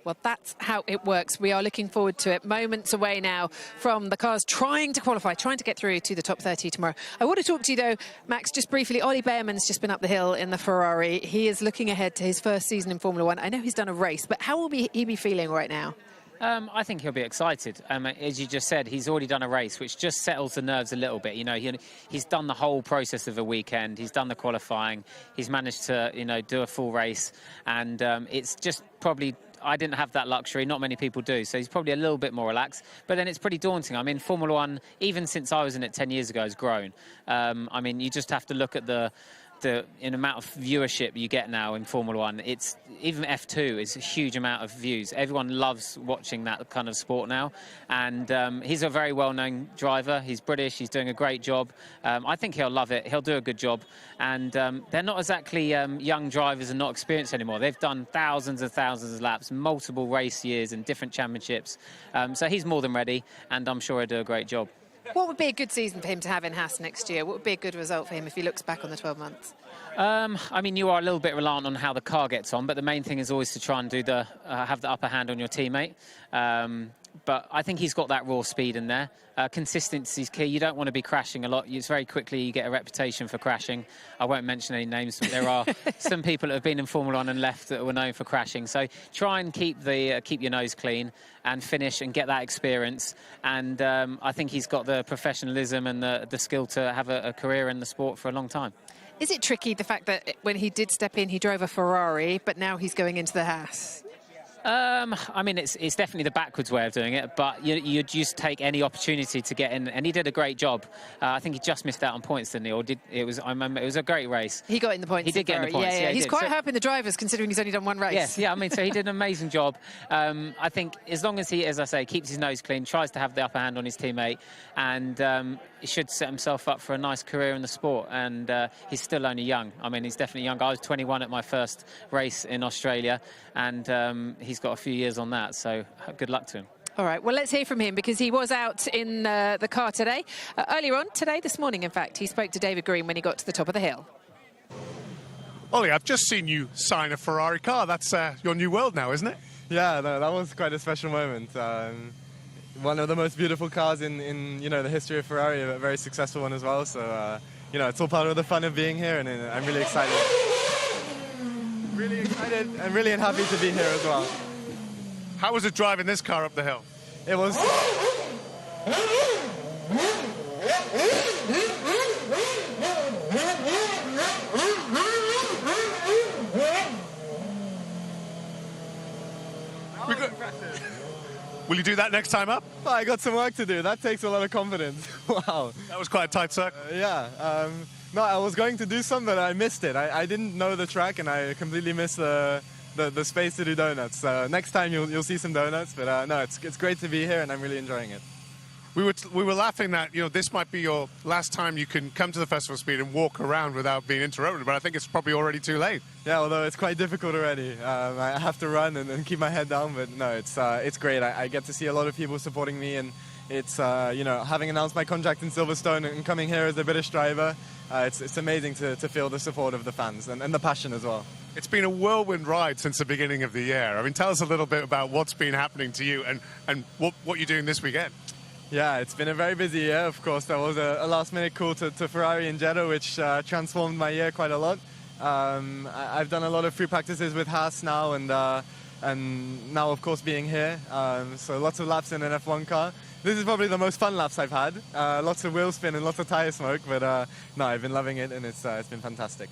Well, that's how it works. We are looking forward to it. Moments away now from the cars trying to qualify, trying to get through to the top 30 tomorrow. I want to talk to you, though, Max, just briefly. Ollie Bearman's just been up the hill in the Ferrari. He is looking ahead to his first season in Formula One. I know he's done a race, but how will he be feeling right now? I think he'll be excited. As you just said, he's already done a race, which just settles the nerves a little bit. You know, he's done the whole process of a weekend. He's done the qualifying. He's managed to, do a full race. And it's just probably... I didn't have that luxury. Not many people do. So he's probably a little bit more relaxed. But then it's pretty daunting. I mean, Formula One, even since I was in it 10 years ago, has grown. I mean, you just have to look at the amount of viewership you get now in Formula One. It's even F2 is a huge amount of views. Everyone loves watching that kind of sport now, and he's a very well-known driver. He's British. He's doing a great job. I think he'll love it. He'll do a good job, and they're not exactly young drivers and not experienced anymore. They've done thousands and thousands of laps, multiple race years and different championships. So he's more than ready, and I'm sure he'll do a great job. What would be a good season for him to have in Haas next year? What would be a good result for him if he looks back on the 12 months? I mean, you are a little bit reliant on how the car gets on, but the main thing is always to try and do have the upper hand on your teammate. But I think he's got that raw speed in there. Consistency is key. You don't want to be crashing a lot. It's very quickly you get a reputation for crashing. I won't mention any names, but there are some people that have been in Formula 1 and left that were known for crashing. So try and keep your nose clean and finish and get that experience. And I think he's got the professionalism and the skill to have a career in the sport for a long time. Is it tricky, the fact that when he did step in, he drove a Ferrari, but now he's going into the Haas? I mean, it's definitely the backwards way of doing it, but you just take any opportunity to get in, and he did a great job. I think he just missed out on points, didn't he? Or I remember it was a great race. He got in the points. He did get in the points. Yeah. He's quite so, helping the drivers, considering he's only done one race. Yes, yeah. I mean, so he did an amazing job. I think as long as he, as I say, keeps his nose clean, tries to have the upper hand on his teammate, and he should set himself up for a nice career in the sport. And he's still only young. I mean, he's definitely young. I was 21 at my first race in Australia, and he's got a few years on that, so good luck to him. All right, well, let's hear from him, because he was out in the car today. Earlier on today, this morning, in fact, he spoke to David Green when he got to the top of the hill. Ollie, I've just seen you sign a Ferrari car. That's your new world now, isn't it? Yeah, no, that was quite a special moment. One of the most beautiful cars in the history of Ferrari, a very successful one as well. So, it's all part of the fun of being here, and I'm really excited. Really excited and really happy to be here as well. How was it driving this car up the hill? It was... Will you do that next time up? Oh, I got some work to do. That takes a lot of confidence. Wow. That was quite a tight circle. Yeah. No, I was going to do some, but I missed it. I didn't know the track, and I completely missed the space to do donuts. Next time you'll see some donuts, but no, it's great to be here, and I'm really enjoying it. We were laughing that this might be your last time you can come to the Festival of Speed and walk around without being interrupted, but I think it's probably already too late. Yeah, although it's quite difficult already. I have to run and keep my head down, but no, it's great. I get to see a lot of people supporting me, and it's having announced my contract in Silverstone and coming here as a British driver, it's amazing to feel the support of the fans and the passion as well. It's been a whirlwind ride since the beginning of the year. I mean, tell us a little bit about what's been happening to you and what you're doing this weekend. Yeah, it's been a very busy year. Of course, there was a last-minute call to Ferrari in Jeddah, which transformed my year quite a lot. I've done a lot of free practices with Haas now, and now, of course, being here. So lots of laps in an F1 car. This is probably the most fun laps I've had. Lots of wheel spin and lots of tyre smoke, but no, I've been loving it, and it's been fantastic.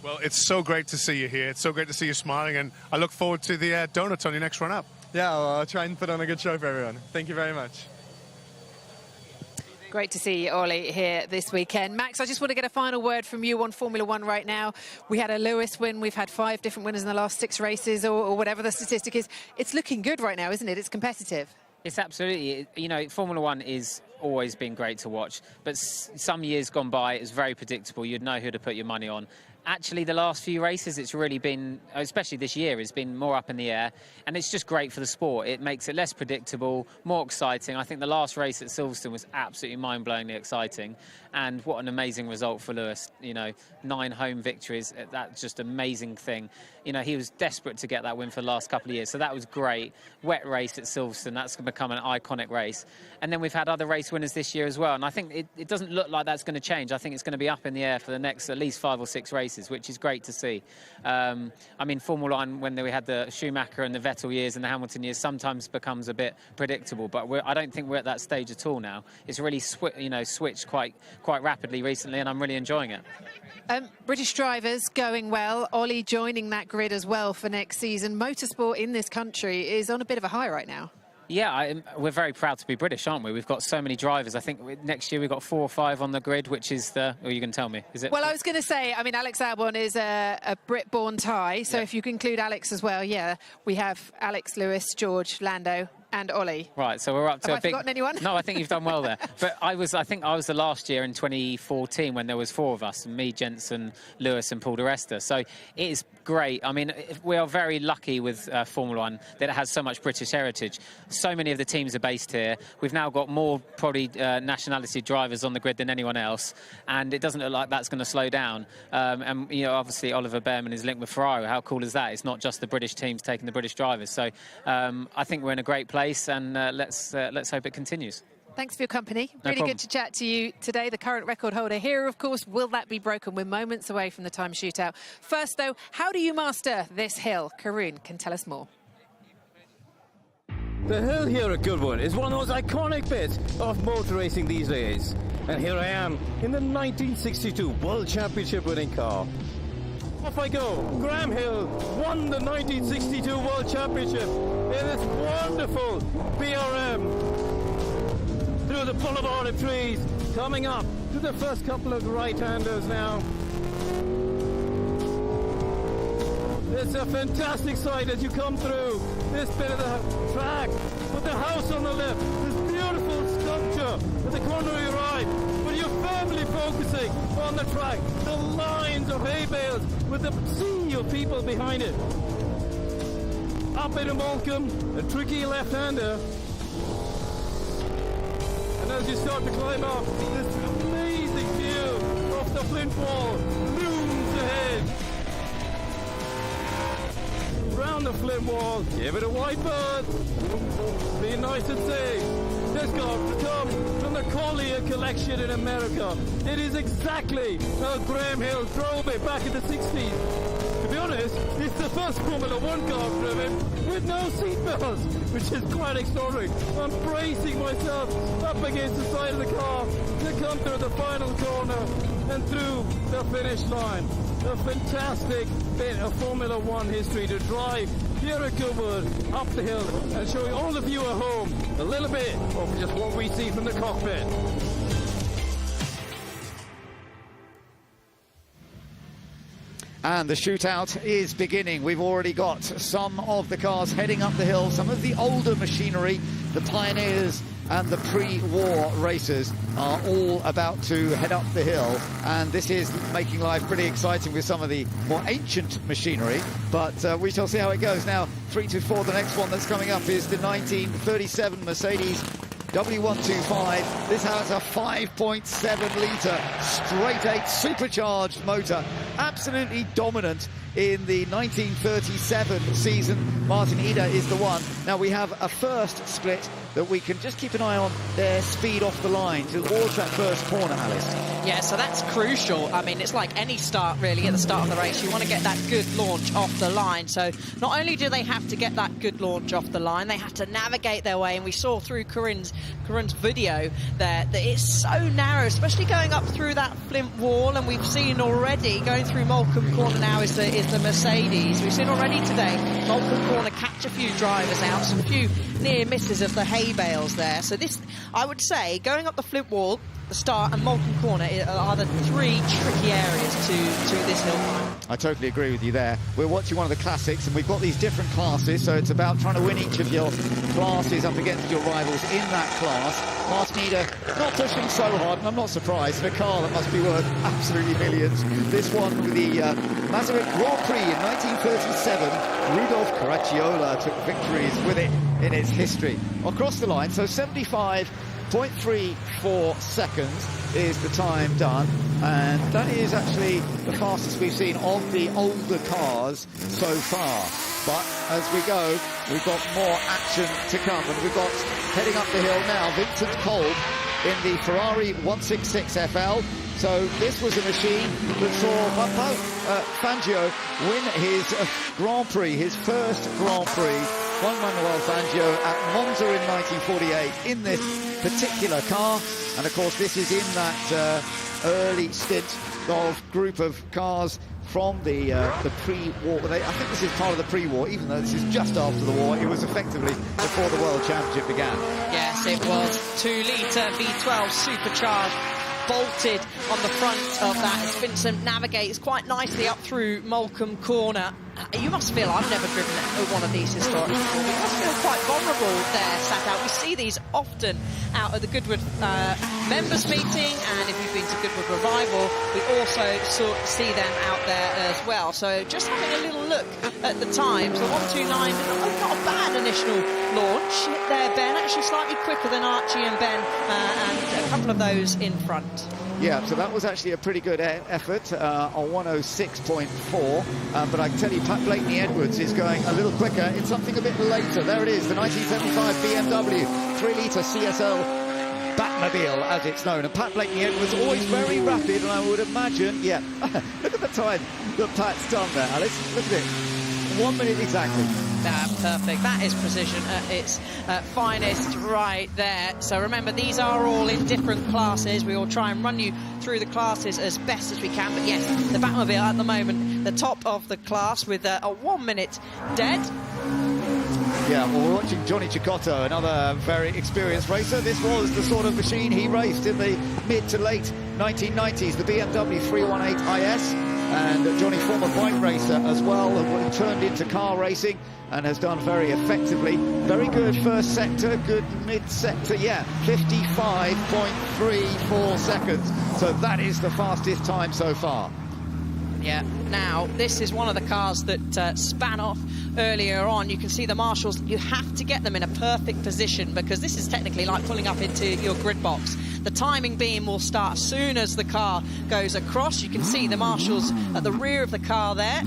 Well, it's so great to see you here. It's so great to see you smiling, and I look forward to the donuts on your next run up. Yeah, well, I'll try and put on a good show for everyone. Thank you very much. Great to see Ollie here this weekend. Max, I just want to get a final word from you on Formula One right now. We had a Lewis win. We've had 5 different winners in the last 6 races, or whatever the statistic is. It's looking good right now, isn't it? It's competitive. It's absolutely, Formula One is always been great to watch, but some years gone by, it's very predictable. You'd know who to put your money on. Actually, the last few races, it's really been, especially this year, it's been more up in the air, and it's just great for the sport. It makes it less predictable, more exciting. I think the last race at Silverstone was absolutely mind-blowingly exciting, and what an amazing result for Lewis. 9 home victories, that's just an amazing thing. He was desperate to get that win for the last couple of years, so that was great. Wet race at Silverstone, that's become an iconic race. And then we've had other race winners this year as well, and I think it doesn't look like that's going to change. I think it's going to be up in the air for the next at least 5 or 6 races, which is great to see. Formula One, when we had the Schumacher and the Vettel years and the Hamilton years, sometimes becomes a bit predictable, but I don't think we're at that stage at all now. It's really switched quite rapidly recently, and I'm really enjoying it. British drivers going well. Ollie joining that grid as well for next season. Motorsport in this country is on a bit of a high right now. Yeah, we're very proud to be British, aren't we? We've got so many drivers. I think next year we've got 4 or 5 on the grid, which is or you can tell me, is it? Well, I was going to say, Alex Albon is a Brit-born tie, so if you can include Alex as well, yeah, we have Alex, Lewis, George, Lando, and Ollie. Right, so we're up to Have I forgotten anyone? No, I think you've done well there. But I think I was the last year in 2014 when there was 4 of us, me, Jensen, Lewis and Paul di Resta. So it is great. I mean, we are very lucky with Formula One that it has so much British heritage. So many of the teams are based here. We've now got more probably nationality drivers on the grid than anyone else, and it doesn't look like that's going to slow down. And obviously Ollie Bearman is linked with Ferrari. How cool is that? It's not just the British teams taking the British drivers. So I think we're in a great place. place, and let's hope it continues. Thanks for your company. No Really problem. good to chat to you today. The current record holder here, of course. Will that be broken? We're moments away from the time shootout. First, though, how do you master this hill? Karun can tell us more. The hill here at Goodwood is one of those iconic bits of motor racing these days. And here I am in the 1962 World Championship winning car. Off I go. Graham Hill won the 1962 World Championship in this wonderful BRM. Through the boulevard of trees, coming up to the first couple of right-handers now. It's a fantastic sight as you come through this bit of the track with the house on the left, this beautiful sculpture at the corner of your eye, but you're firmly focusing on the track, the lines of hay bales with the sea of people behind it. Up into Moulcombe, a tricky left-hander. And as you start to climb up, this amazing view of the Flint Wall looms ahead. Round the Flint Wall, give it a wide berth. Be nice and safe. This car comes from the Collier collection in America. It is exactly how Graham Hill drove it back in the 60s. To be honest, it's the first Formula One car driven with no seatbelts, which is quite extraordinary. I'm bracing myself up against the side of the car to come through the final corner and through the finish line. A fantastic bit of Formula One history to drive here at Goodwood up the hill and show you all of you at home a little bit of just what we see from the cockpit. And the shootout is beginning. We've already got some of the cars heading up the hill, some of the older machinery, the pioneers and the pre-war racers are all about to head up the hill, and this is making life pretty exciting with some of the more ancient machinery, but we shall see how it goes. Now 3-4, the next one that's coming up is the 1937 Mercedes W125. This has a 5.7 litre straight 8 supercharged motor, absolutely dominant in the 1937 season. Martin Eder is the one. Now we have a first split that we can just keep an eye on their speed off the line to all track first corner, Alice. Yeah, so that's crucial. I mean, it's like any start really at the start of the race. You want to get that good launch off the line. So not only do they have to get that good launch off the line, they have to navigate their way. And we saw through Karun's video there that it's so narrow, especially going up through that Flint Wall. And we've seen already going through Moulcombe Corner now is the Mercedes. We've seen already today Moulcombe Corner catch a few drivers out, some few near misses of the hay bales there. So this, I would say, going up the Flint Wall, the start and Moulcombe Corner are the three tricky areas to this hill climb. I totally agree with you there. We're watching one of the classics and we've got these different classes, so it's about trying to win each of your classes up against your rivals in that class. Martin Eder not pushing so hard, and I'm not surprised, in a car that must be worth absolutely millions. This one with the Maserati Grand Prix in 1937. Rudolf Caracciola took victories with it in its history. Across the line, so 75.34 seconds is the time done, and that is actually the fastest we've seen of the older cars so far. But as we go, we've got more action to come, and we've got, heading up the hill now, Vincent Kolb in the Ferrari 166 FL. So this was a machine that saw Juan Pablo Fangio win his Grand Prix, his first Grand Prix. Juan Manuel Fangio at Monza in 1948 in this particular car, and of course this is in that early stint of group of cars from the pre-war. I think this is part of the pre-war, even though this is just after the war. It was effectively before the World Championship began. Yes, it was 2-litre V12 supercharged, bolted on the front of that as Vincent navigates quite nicely up through Moulcombe Corner. You must feel, I've never driven one of these historically before, but you must feel quite vulnerable there sat out. We see these often out at the Goodwood members meeting, and if you've been to Goodwood Revival, we also see them out there as well. So just having a little look at the times, the 129, not a bad initial launch there, Ben, actually slightly quicker than Archie and Ben, and a couple of those in front. Yeah, so that was actually a pretty good effort, a 106.4, but I can tell you Pat Blakeney-Edwards is going a little quicker in something a bit later. There it is, the 1975 BMW 3-litre CSL Batmobile, as it's known. And Pat Blakeney-Edwards always very rapid, and I would imagine, yeah, look at the time that Pat's done there, Alice. Look at it. 1 minute exactly. Perfect. That is precision at its finest right there. So remember, these are all in different classes. We will try and run you through the classes as best as we can. But yes, the Batmobile at the moment, the top of the class with a 1 minute dead. Yeah, well, we're watching Johnny Cecotto, another very experienced racer. This was the sort of machine he raced in the mid to late 1990s, the BMW 318 IS. And Johnny, former bike racer as well, turned into car racing and has done very effectively. Very good first sector, good mid-sector, yeah, 55.34 seconds. So that is the fastest time so far. Yeah, now, this is one of the cars that span off earlier on. You can see the marshals. You have to get them in a perfect position because this is technically like pulling up into your grid box. The timing beam will start as soon as the car goes across. You can see the marshals at the rear of the car there.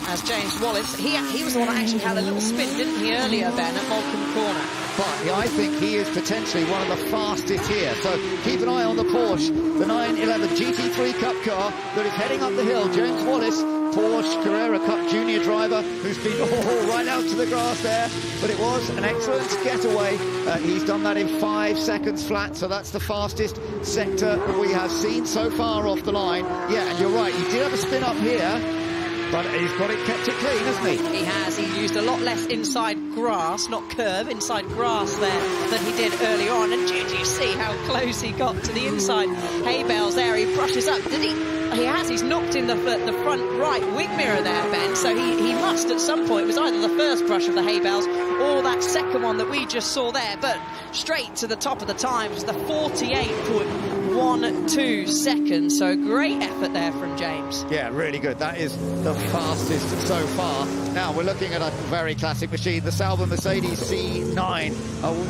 As James Wallace, he was the one that actually had a little spin, didn't he, earlier, Ben, at Malcolm Corner? But I think he is potentially one of the fastest here. So keep an eye on the Porsche, the 911 GT3 Cup car that is heading up the hill. James Wallace, Porsche Carrera Cup Junior driver, who's been right out to the grass there. But it was an excellent getaway. He's done that in 5 seconds flat, so that's the fastest sector we have seen so far off the line. Yeah, and you're right, he did have a spin up here. But he's kept it clean, hasn't he? He has. He used a lot less inside grass, not curb, inside grass there than he did earlier on. And do you see how close he got to the inside hay bales there? He brushes up. Did he? He has. He's knocked in the front right wing mirror there, Ben. So he must at some point, it was either the first brush of the hay bales or that second one that we just saw there. But straight to the top of the times, the 48.12 seconds. So great effort there from James. Yeah, really good. That is the fastest so far. Now we're looking at a very classic machine, the Sauber Mercedes C9,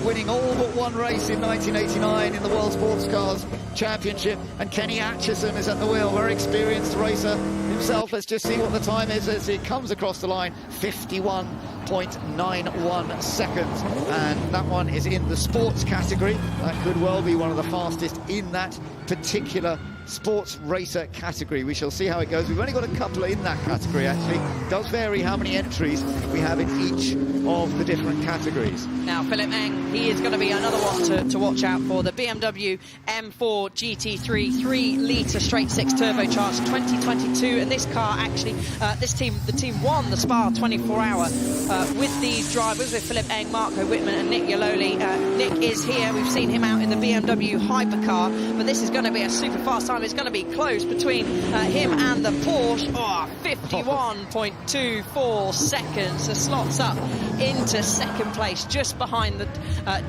winning all but one race in 1989 in the World Sports Cars Championship. And Kenny Atchison is at the wheel, very experienced racer himself. Let's just see what the time is as it comes across the line. 51.91 seconds, and that one is in the sports category. That could well be one of the fastest in that particular sports racer category. We shall see how it goes. We've only got a couple in that category, actually. It does vary how many entries we have in each of the different categories. Now, Philip Eng, he is going to be another one to watch out for. The BMW M4 GT3 3-litre straight-six turbocharged 2022, and this car actually, the team won the Spa 24-hour with these drivers, with Philip Eng, Marco Whitman and Nick Yaloli. Nick is here. We've seen him out in the BMW Hypercar, but this is going to be a super fast time. It's going to be close between him and the Porsche. 51.24 seconds. The slots up into second place, just behind the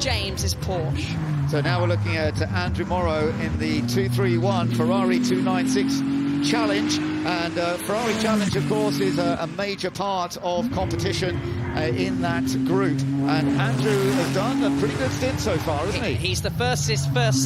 James's Porsche. So now we're looking at Andrew Morrow in the 231 Ferrari 296 Challenge, and Ferrari Challenge, of course, is a major part of competition in that group, and Andrew has done a pretty good stint so far, hasn't he? He's the fastest first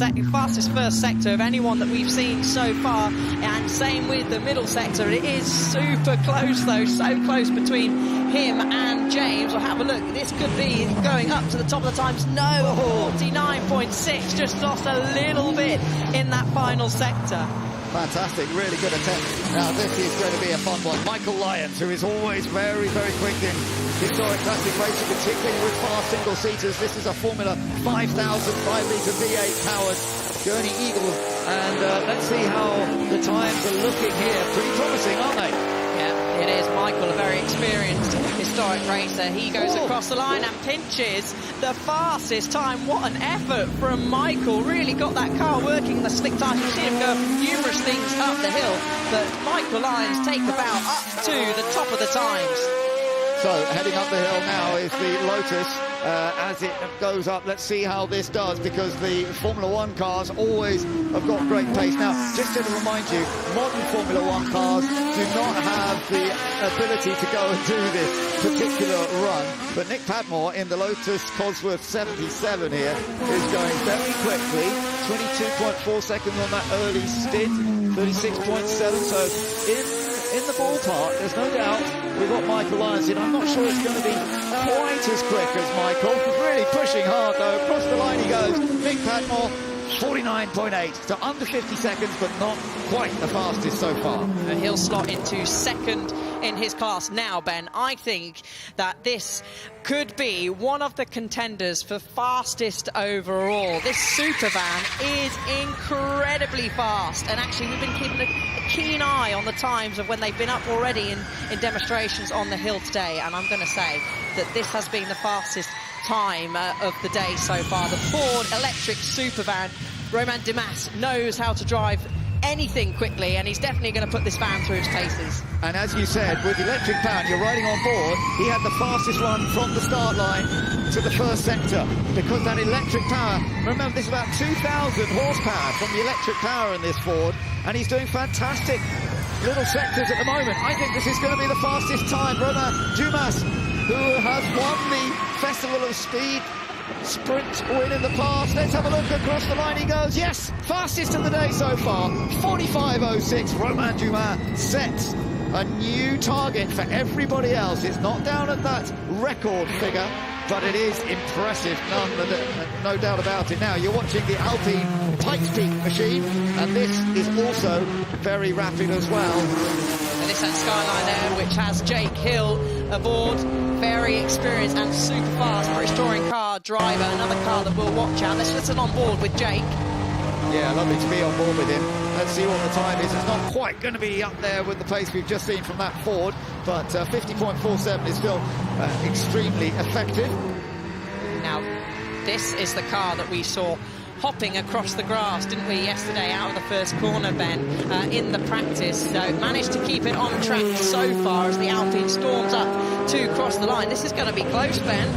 sector of anyone that we've seen so far, and same with the middle sector. It is super close, though, so close between him and James. We'll have a look. This could be going up to the top of the times. No, 49.6, just lost a little bit in that final sector. Fantastic, really good attempt. Now this is going to be a fun one. Michael Lyons, who is always very, very quick in historic classic racing, particularly with fast single-seaters. This is a Formula 5000 5-litre V8 powered Gurney Eagle, and let's see how the times are looking here. Pretty promising, aren't they? Yeah, it is. Michael, a very experienced historic racer. He goes across the line and pinches the fastest time. What an effort from Michael. Really got that car working in the slick tires. You've seen him go numerous things up the hill, but Michael Lyons take the bow up to the top of the times. So heading up the hill now is the Lotus as it goes up. Let's see how this does, because the Formula One cars always have got great pace. Now, just to remind you, modern Formula One cars do not have the ability to go and do this particular run, but Nick Padmore in the Lotus Cosworth 77 here is going very quickly. 22.4 seconds on that early stint, 36.7, so in the ballpark, there's no doubt. We've got Michael Lyons in. I'm not sure it's going to be quite as quick as Michael. Really pushing hard, though. Across the line he goes. Nick Padmore, 49.8. So under 50 seconds, but not quite the fastest so far. And he'll slot into second in his class now, Ben. I think that this could be one of the contenders for fastest overall. This Supervan is incredibly fast, and actually we've been keeping a keen eye on the times of when they've been up already in demonstrations on the hill today, and I'm going to say that this has been the fastest time of the day so far. The Ford electric Supervan. Romain Dumas knows how to drive anything quickly, and he's definitely going to put this van through its paces. And as you said, with electric power, you're riding on board. He had the fastest run from the start line to the first sector, because that electric power, remember, this is about 2,000 horsepower from the electric power in this Ford, and he's doing fantastic little sectors at the moment. I think this is going to be the fastest time. Romain Dumas, who has won the Festival of Speed sprint win in the past. Let's have a look. Across the line he goes. Yes, fastest of the day so far. 45.06. Romain Dumas sets a new target for everybody else. It's not down at that record figure, but it is impressive, no doubt about it. Now you're watching the Alpine Pikes Peak machine, and this is also very rapid as well. The Nissan Skyline there, which has Jake Hill aboard, very experienced and super fast British touring car driver, another car that we'll watch out. Let's listen on board with Jake. Yeah, lovely to be on board with him. Let's see what the time is. It's not quite going to be up there with the pace we've just seen from that Ford, but 50.47 is still extremely effective. Now, this is the car that we saw hopping across the grass, didn't we, yesterday out of the first corner, Ben, in the practice. So managed to keep it on track so far as the Alpine storms up to cross the line. This is going to be close, Ben.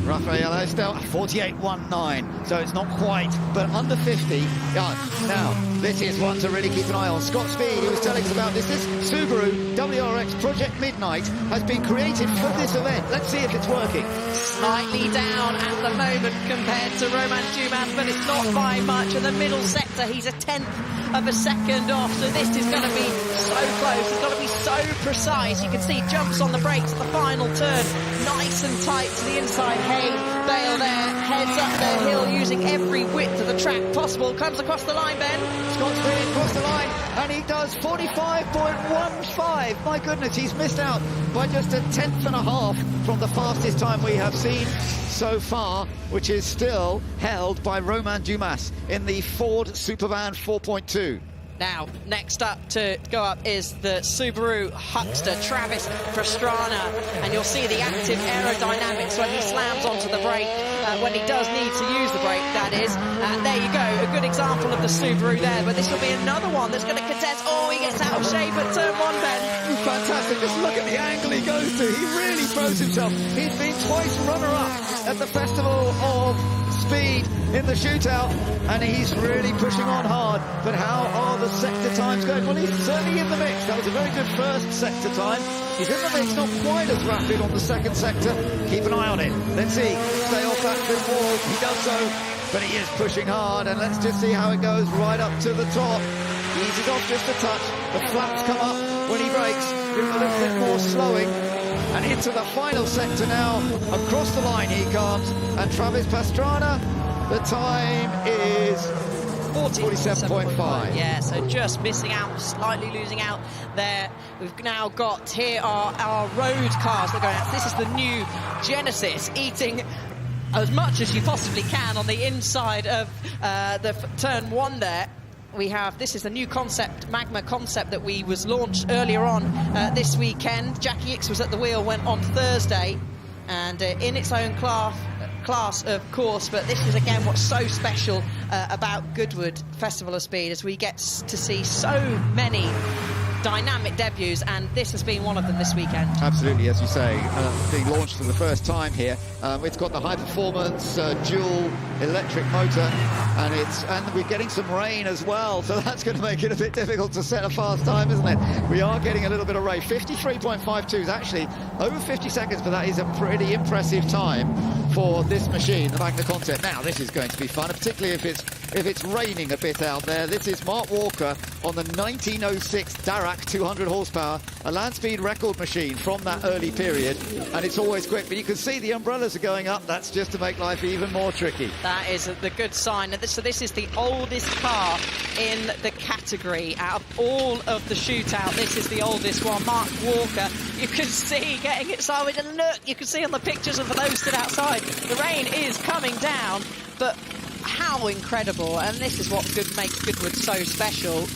Rafael Estel, 48.19, so it's not quite, but under 50. Now, this is one to really keep an eye on. Scott Speed, who was telling us about this. This Subaru WRX Project Midnight has been created for this event. Let's see if it's working. Slightly down at the moment compared to Romain Dumas, but it's not by much. In the middle sector, he's a tenth of a second off, so this is going to be so close. It's got to be so precise. You can see jumps on the brakes at the final turn, nice and tight to the inside. Hay Bale there, heads up the hill using every width of the track possible. Comes across the line, Ben. Scott's been across the line, and he does 45.15. My goodness, he's missed out by just a tenth and a half from the fastest time we have seen so far, which is still held by Romain Dumas in the Ford Supervan 4.2. Now, next up to go up is the Subaru Huckster, Travis Pastrana, and you'll see the active aerodynamics when he slams onto the brake, when he does need to use the brake, that is. And there you go, a good example of the Subaru there, but this will be another one that's going to contest. Oh, he gets out of shape at turn one, Ben. Fantastic, just look at the angle he goes to. He really throws himself. He's been twice runner-up at the Festival of Speed in the Shootout, and he's really pushing on hard. But how are the sector times going? Well, he's certainly in the mix. That was a very good first sector time. He's in the mix, not quite as rapid on the second sector. Keep an eye on it. Let's see. Stay off that thin wall. He does so, but he is pushing hard, and let's just see how it goes right up to the top. Eases off just a touch. The flaps come up when he brakes. Doing a little bit more slowing. And into the final sector now. Across the line he comes. And Travis Pastrana, the time is 47.5. Yeah, so just missing out, slightly losing out there. We've now got, here are our road cars that are going out. This is the new Genesis, eating as much as you possibly can on the inside of the turn one there. We have, this is the new concept, Magma concept, that was launched earlier on this weekend. Jackie Hicks was at the wheel, went on Thursday, and in its own class, of course, but this is again what's so special about Goodwood Festival of Speed, as we get to see so many dynamic debuts, and this has been one of them this weekend. Absolutely, as you say, being launched for the first time here. It's got the high-performance dual electric motor, and we're getting some rain as well, so that's going to make it a bit difficult to set a fast time, isn't it? We are getting a little bit of rain. 53.52 is actually over 50 seconds, but that is a pretty impressive time for this machine, the Magna Concept. Now, this is going to be fun, particularly if it's raining a bit out there. This is Mark Walker on the 1906 Darracq 200 horsepower, a land speed record machine from that early period, and it's always quick, but you can see the umbrellas are going up. That's just to make life even more tricky. That is the good sign. So this is the oldest car in the category. Out of all of the Shootout, this is the oldest one. Mark Walker, you can see getting it started, and look, you can see on the pictures of those stood outside, the rain is coming down, but how incredible. And this is what makes Goodwood so special,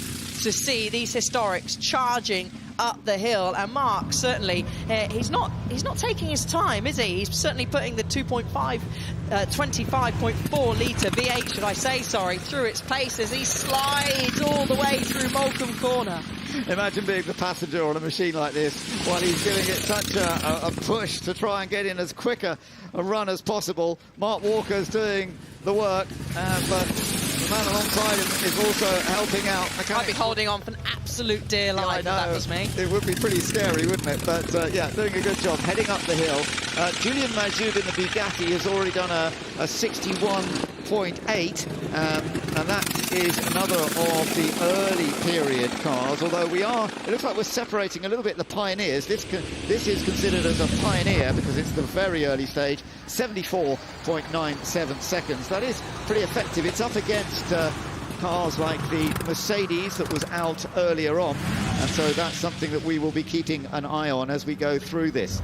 to see these historics charging up the hill. And Mark, certainly, he's not taking his time, is he? He's certainly putting the 25.4 litre V8, should I say, sorry, through its paces. He slides all the way through Moulcombe Corner. Imagine being the passenger on a machine like this while he's giving it such a push to try and get in as quick a run as possible. Mark Walker's doing the work, but the man alongside him is also helping out. I'd be holding on for an absolute dear life if that was me. It would be pretty scary, wouldn't it? But yeah, doing a good job heading up the hill. Julian Majoud in the Bugatti has already done a 61.8, and that is another of the early period cars, although it looks like we're separating a little bit the pioneers. This is considered as a pioneer because it's the very early stage. 74.97 seconds. That is pretty effective. It's up against cars like the Mercedes that was out earlier on, and so that's something that we will be keeping an eye on as we go through this.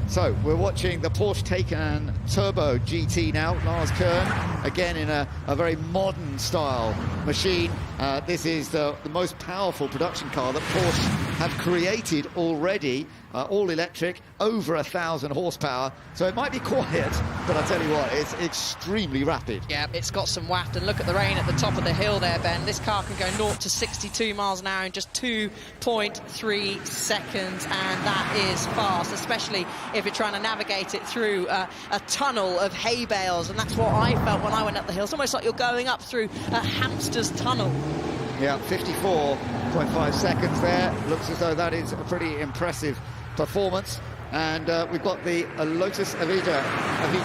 So we're watching the Porsche Taycan Turbo GT now. Lars Kern, again in a very modern style machine. This is the most powerful production car that Porsche have created already. All electric, over 1,000 horsepower. So it might be quiet, but I tell you what, it's extremely rapid. Yeah, it's got some waft, and look at the rain at the top of the hill there, Ben. This car can go 0 to 62 miles an hour in just 2.3 seconds, and that is fast, especially if you're trying to navigate it through a tunnel of hay bales, and that's what I felt when I went up the hill. It's almost like you're going up through a hamster's tunnel. Yeah, 54.5 seconds there. Looks as though that is a pretty impressive performance. And we've got the Lotus Evija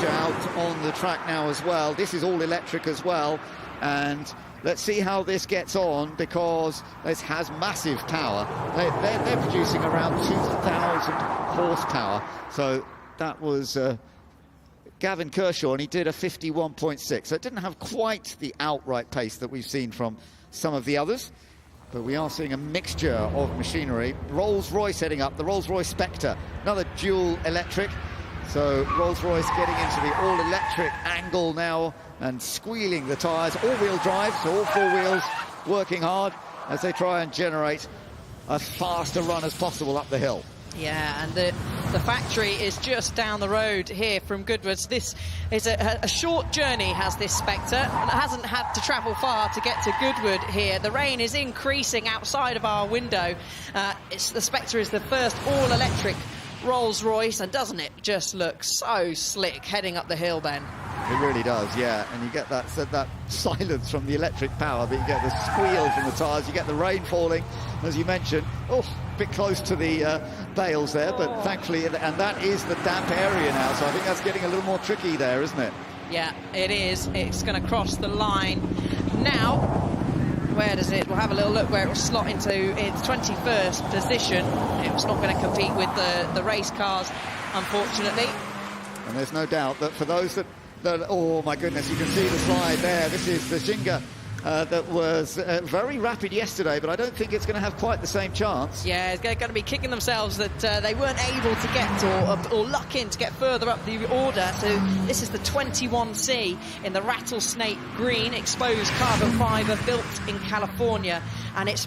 out on the track now as well. This is all electric as well, and let's see how this gets on, because this has massive power. They're producing around 2,000 horsepower. So that was Gavin Kershaw, and he did a 51.6. So it didn't have quite the outright pace that we've seen from some of the others. But we are seeing a mixture of machinery. Rolls-Royce heading up, the Rolls-Royce Spectre, another dual electric. So Rolls-Royce getting into the all-electric angle now and squealing the tyres. All-wheel drive, so all four wheels working hard as they try and generate as fast a run as possible up the hill. Yeah, and the factory is just down the road here from Goodwood. This is a short journey, has this Spectre, and it hasn't had to travel far to get to Goodwood here. The rain is increasing outside of our window. The Spectre is the first all-electric Rolls-Royce, and doesn't it just look so slick heading up the hill, Ben? It really does, yeah, and you get that silence from the electric power, but you get the squeal from the tyres, you get the rain falling, as you mentioned. Oh, a bit close to the bales there, but thankfully, and that is the damp area now, so I think that's getting a little more tricky there, isn't it? Yeah, it is. It's going to cross the line now. Where does it? We'll have a little look where it will slot into its 21st position. It was not going to compete with the race cars, unfortunately. And there's no doubt that for those that oh my goodness, you can see the slide there. This is the Ginga that was very rapid yesterday, but I don't think it's going to have quite the same chance. Yeah, they're going to be kicking themselves that they weren't able to get or luck in to get further up the order. So this is the 21C in the rattlesnake green exposed carbon fibre, built in California, and it's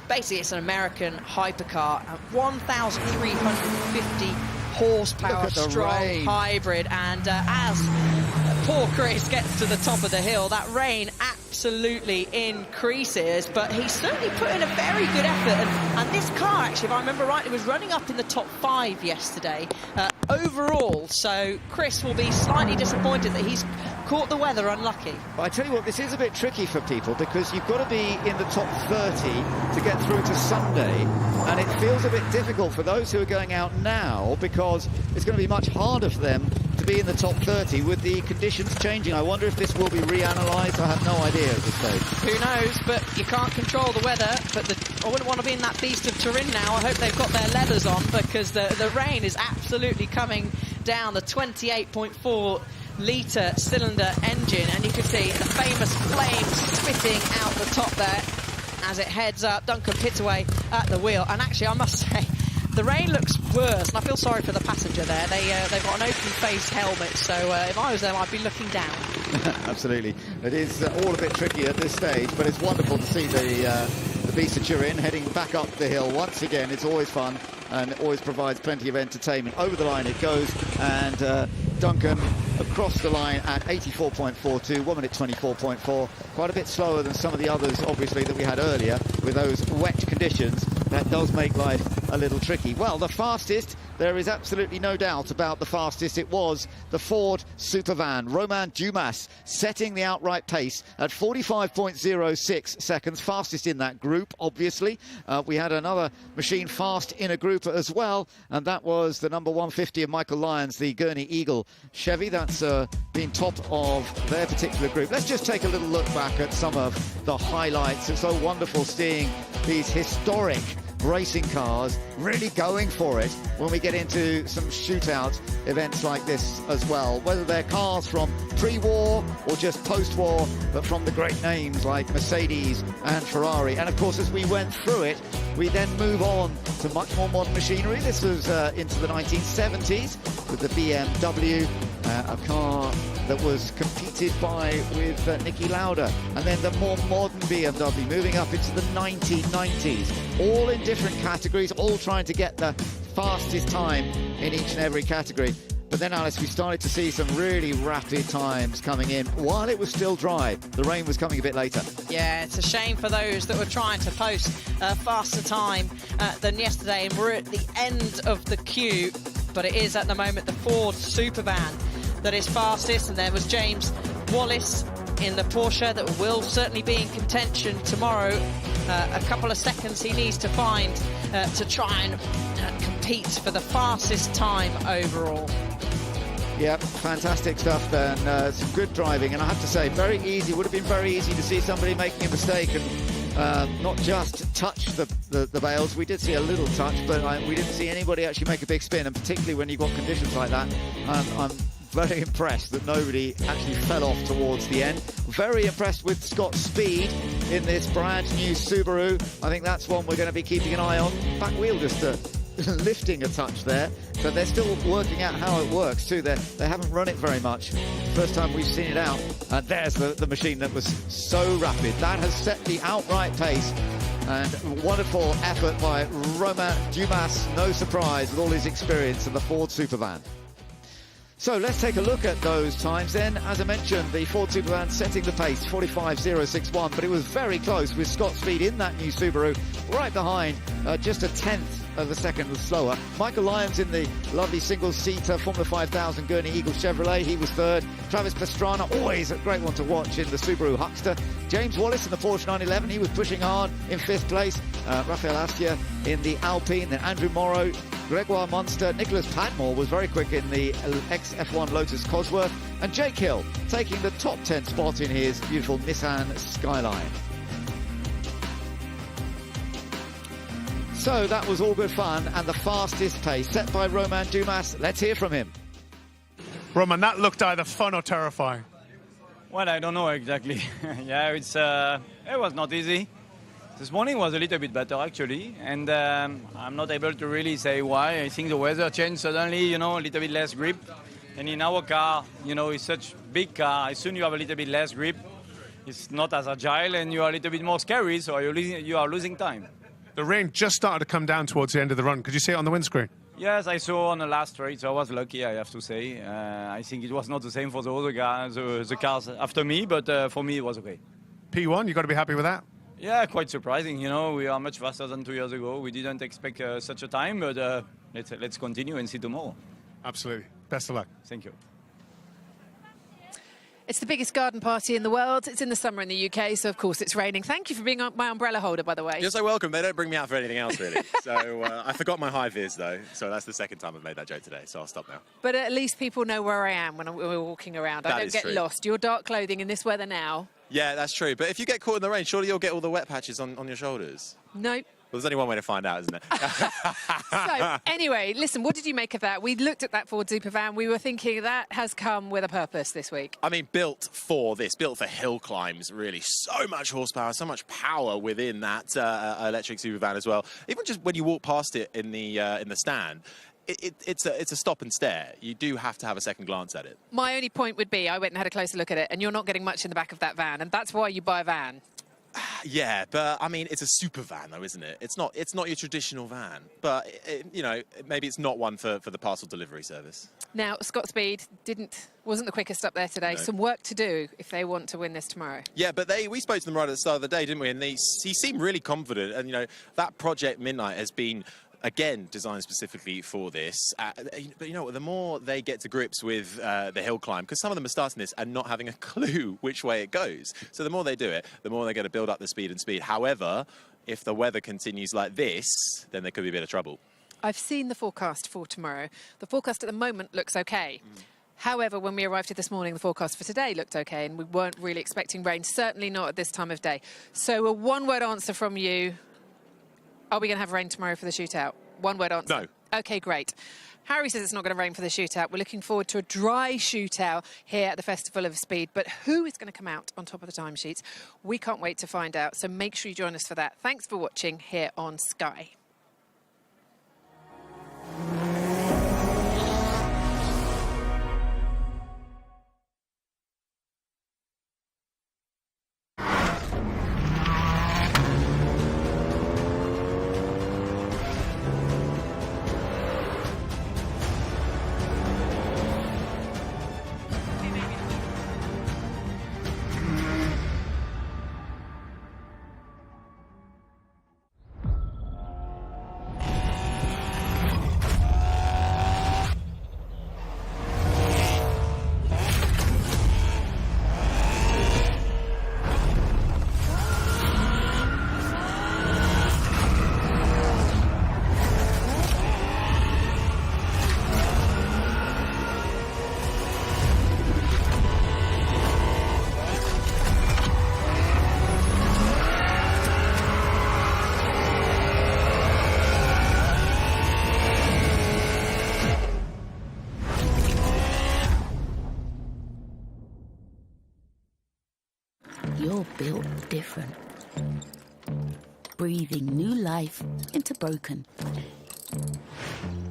an American hypercar, 1,350 horsepower strong hybrid, and as poor Chris gets to the top of the hill, that rain absolutely increases, but he's certainly put in a very good effort. And this car, actually, if I remember rightly, was running up in the top 5 yesterday overall. So Chris will be slightly disappointed that he's caught the weather unlucky. But I tell you what, this is a bit tricky for people because you've got to be in the top 30 to get through to Sunday, and it feels a bit difficult for those who are going out now because it's going to be much harder for them to be in the top 30 with the conditions changing. I wonder if this will be reanalysed. I have no idea at this stage. Who knows, but you can't control the weather. But I wouldn't want to be in that beast of Turin now. I hope they've got their leathers on because the rain is absolutely coming down. The 28.4 litre cylinder engine, and you can see the famous flames spitting out the top there as it heads up. Duncan Pittaway at the wheel, and actually I must say the rain looks worse, and I feel sorry for the passenger there. They've got an open face helmet, so if I was them I'd be looking down. Absolutely, it is all a bit tricky at this stage, but it's wonderful to see the beast of Turin heading back up the hill once again. It's always fun and it always provides plenty of entertainment. Over the line it goes, and Duncan across the line at 84.42, 1 minute 24.4, quite a bit slower than some of the others obviously that we had earlier with those wet conditions. That does make life a little tricky. Well, the fastest, there is absolutely no doubt about the fastest. It was the Ford Supervan. Romain Dumas setting the outright pace at 45.06 seconds, fastest in that group, obviously. We had another machine fast in a group as well, and that was the number 150 of Michael Lyons, the Gurney Eagle Chevy. That's been top of their particular group. Let's just take a little look back at some of the highlights. It's so wonderful seeing these historic racing cars really going for it when we get into some shootout events like this as well, whether they're cars from pre-war or just post-war, but from the great names like Mercedes and Ferrari. And of course, as we went through it, we then move on to much more modern machinery. This was into the 1970s with the BMW, a car that was competed with Niki Lauda, and then the more modern BMW moving up into the 1990s, all in different categories, all trying to get the fastest time in each and every category. But then, Alice, we started to see some really rapid times coming in while it was still dry. The rain was coming a bit later. Yeah, it's a shame for those that were trying to post a faster time than yesterday, and we're at the end of the queue. But it is at the moment the Ford Supervan that is fastest, and there was James Wallace in the Porsche that will certainly be in contention tomorrow. A couple of seconds he needs to find to try and compete for the fastest time overall. Yeah, fantastic stuff there, and some good driving. And I have to say, very easy. Would have been very easy to see somebody making a mistake and not just touch the bails. We did see a little touch, but we didn't see anybody actually make a big spin. And particularly when you've got conditions like that, I'm very impressed that nobody actually fell off towards the end. Very impressed with Scott's speed in this brand new Subaru. I think that's one we're going to be keeping an eye on. Back wheel just lifting a touch there, but they're still working out how it works too. They haven't run it very much. First time we've seen it out. And there's the machine that was so rapid. That has set the outright pace. And wonderful effort by Romain Dumas, no surprise with all his experience in the Ford Supervan. So let's take a look at those times then. As I mentioned, the Ford Supervan setting the pace, 45.061, but it was very close with Scott Speed in that new Subaru, right behind, just a tenth of a second slower. Michael Lyons in the lovely single-seater Formula 5000 Gurney Eagle Chevrolet, he was third. Travis Pastrana, always a great one to watch in the Subaru Huckster. James Wallace in the Porsche 911, he was pushing hard in fifth place. Rafael Astia in the Alpine, then Andrew Morrow, Gregoire Munster, Nicholas Padmore was very quick in the ex-F1 Lotus Cosworth, and Jake Hill taking the top 10 spot in his beautiful Nissan Skyline. So that was all good fun, and the fastest pace set by Romain Dumas. Let's hear from him. Roman, that looked either fun or terrifying. Well, I don't know exactly. Yeah, it was not easy. This morning was a little bit better, actually, and I'm not able to really say why. I think the weather changed suddenly, a little bit less grip. And in our car, it's such a big car, as soon as you have a little bit less grip, it's not as agile, and you are a little bit more scary, so you are losing time. The rain just started to come down towards the end of the run. Could you see it on the windscreen? Yes, I saw on the last race. I was lucky, I have to say. I think it was not the same for the other guys, the cars after me, but for me it was okay. P1, you've got to be happy with that? Yeah, quite surprising. You know, we are much faster than 2 years ago. We didn't expect such a time, but let's continue and see tomorrow. Absolutely. Best of luck. Thank you. It's the biggest garden party in the world. It's in the summer in the UK, so of course it's raining. Thank you for being my umbrella holder, by the way. You're so welcome. They don't bring me out for anything else, really. So I forgot my high vis, though. So that's the second time I've made that joke today, so I'll stop now. But at least people know where I am when we're walking around. I don't get lost. Your dark clothing in this weather now. Yeah, that's true. But if you get caught in the rain, surely you'll get all the wet patches on your shoulders. Nope. Well, there's only one way to find out, isn't it? So, anyway, listen, what did you make of that? We looked at that Ford Supervan. We were thinking that has come with a purpose this week. I mean, built for this, built for hill climbs, really. So much horsepower, so much power within that electric Supervan as well. Even just when you walk past it in the stand, it's a stop and stare. You do have to have a second glance at it. My only point would be, I went and had a closer look at it, and you're not getting much in the back of that van, and that's why you buy a van. Yeah, but I mean, it's a super van, though, isn't it? It's not your traditional van, but you know, maybe it's not one for the parcel delivery service. Now, Scott Speed wasn't the quickest up there today. No. Some work to do if they want to win this tomorrow. Yeah, but we spoke to them right at the start of the day, didn't we? And he seemed really confident. And you know, that Project Midnight has been, again, designed specifically for this. But you know, the more they get to grips with the hill climb, because some of them are starting this and not having a clue which way it goes. So the more they do it, the more they're going to build up the speed and speed. However, if the weather continues like this, then there could be a bit of trouble. I've seen the forecast for tomorrow. The forecast at the moment looks okay. However, when we arrived here this morning, the forecast for today looked okay, and we weren't really expecting rain, certainly not at this time of day. So a one-word answer from you. Are we going to have rain tomorrow for the shootout? One-word answer. No. OK, great. Harry says it's not going to rain for the shootout. We're looking forward to a dry shootout here at the Festival of Speed. But who is going to come out on top of the timesheets? We can't wait to find out. So make sure you join us for that. Thanks for watching here on Sky. You're built different. Breathing new life into broken.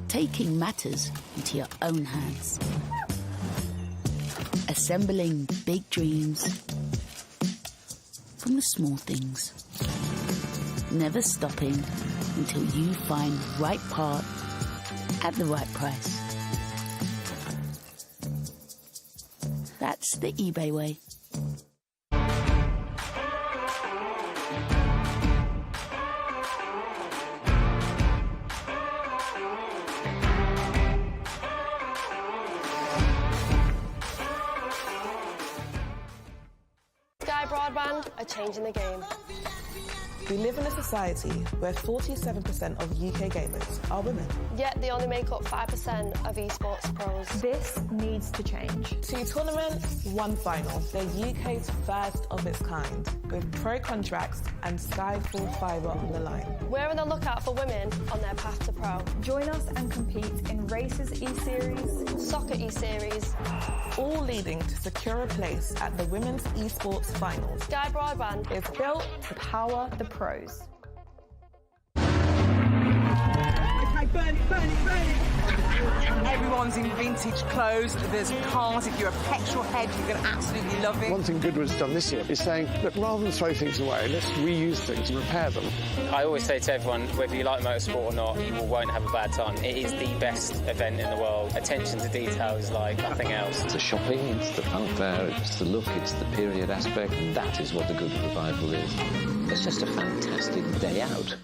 Taking matters into your own hands. Assembling big dreams from the small things. Never stopping until you find the right part at the right price. That's the eBay way. Are changing the game. We live in a society where 47% of UK gamers are women. Yet they only make up 5% of esports pros. This needs to change. 2 tournaments, 1 final. They're UK's first of its kind, with pro contracts and Skyfall Fibre on the line. We're on the lookout for women on their path to pro. Join us and compete in Races E-Series, Soccer E-Series, all leading to secure a place at the Women's Esports Finals. Sky Broadband is built to power the pros. outside, burn it, burn it, burn it. Everyone's in vintage clothes. There's cars. If you're a petrol head, you're going to absolutely love it. One thing Goodwood's done this year is saying, look, rather than throw things away, let's reuse things and repair them. I always say to everyone, whether you like motorsport or not, you won't have a bad time. It is the best event in the world. Attention to detail is like nothing else. It's the shopping, it's the fanfare, it's the look, it's the period aspect. That is what the Goodwood Revival is. It's just a fantastic day out.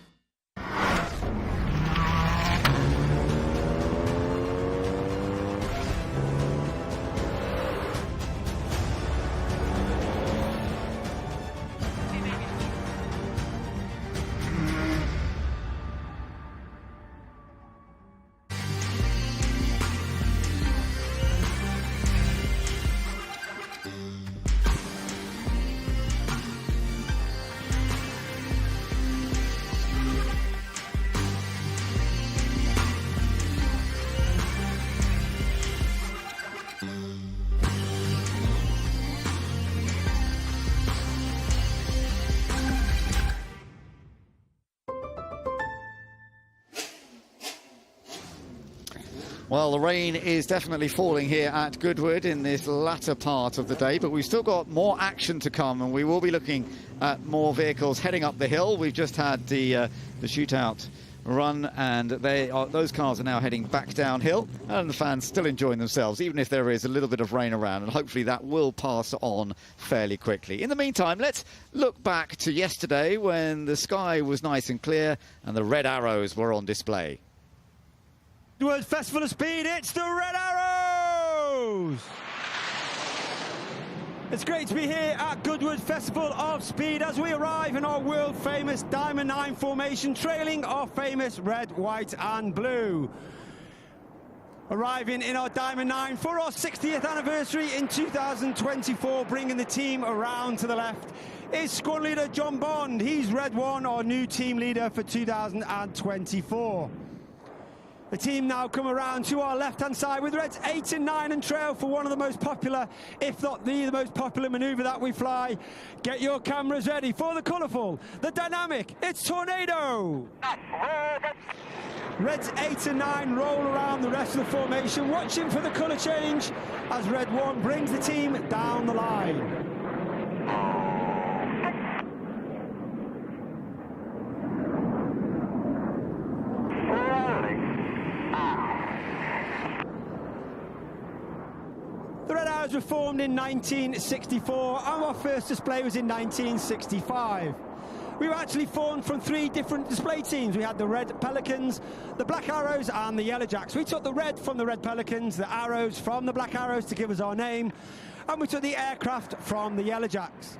Well, the rain is definitely falling here at Goodwood in this latter part of the day, but we've still got more action to come, and we will be looking at more vehicles heading up the hill. We've just had the shootout run, and those cars are now heading back downhill, and the fans still enjoying themselves, even if there is a little bit of rain around, and hopefully that will pass on fairly quickly. In the meantime, let's look back to yesterday when the sky was nice and clear and the red arrows were on display. Goodwood Festival of Speed, it's the Red Arrows! It's great to be here at Goodwood Festival of Speed as we arrive in our world-famous Diamond 9 formation, trailing our famous red, white and blue. Arriving in our Diamond 9 for our 60th anniversary in 2024, bringing the team around to the left is squad leader John Bond. He's Red 1, our new team leader for 2024. The team now come around to our left-hand side with Reds 8 and 9 and trail for one of the most popular, if not the most popular manoeuvre that we fly. Get your cameras ready for the colourful, the dynamic, it's Tornado! Reds 8 and 9 roll around the rest of the formation, watching for the colour change as Red 1 brings the team down the line. The Red Arrows were formed in 1964 and our first display was in 1965. We were actually formed from 3 different display teams. We had the Red Pelicans, the Black Arrows and the Yellow Jacks. We took the red from the Red Pelicans, the arrows from the Black Arrows to give us our name, and we took the aircraft from the Yellow Jacks.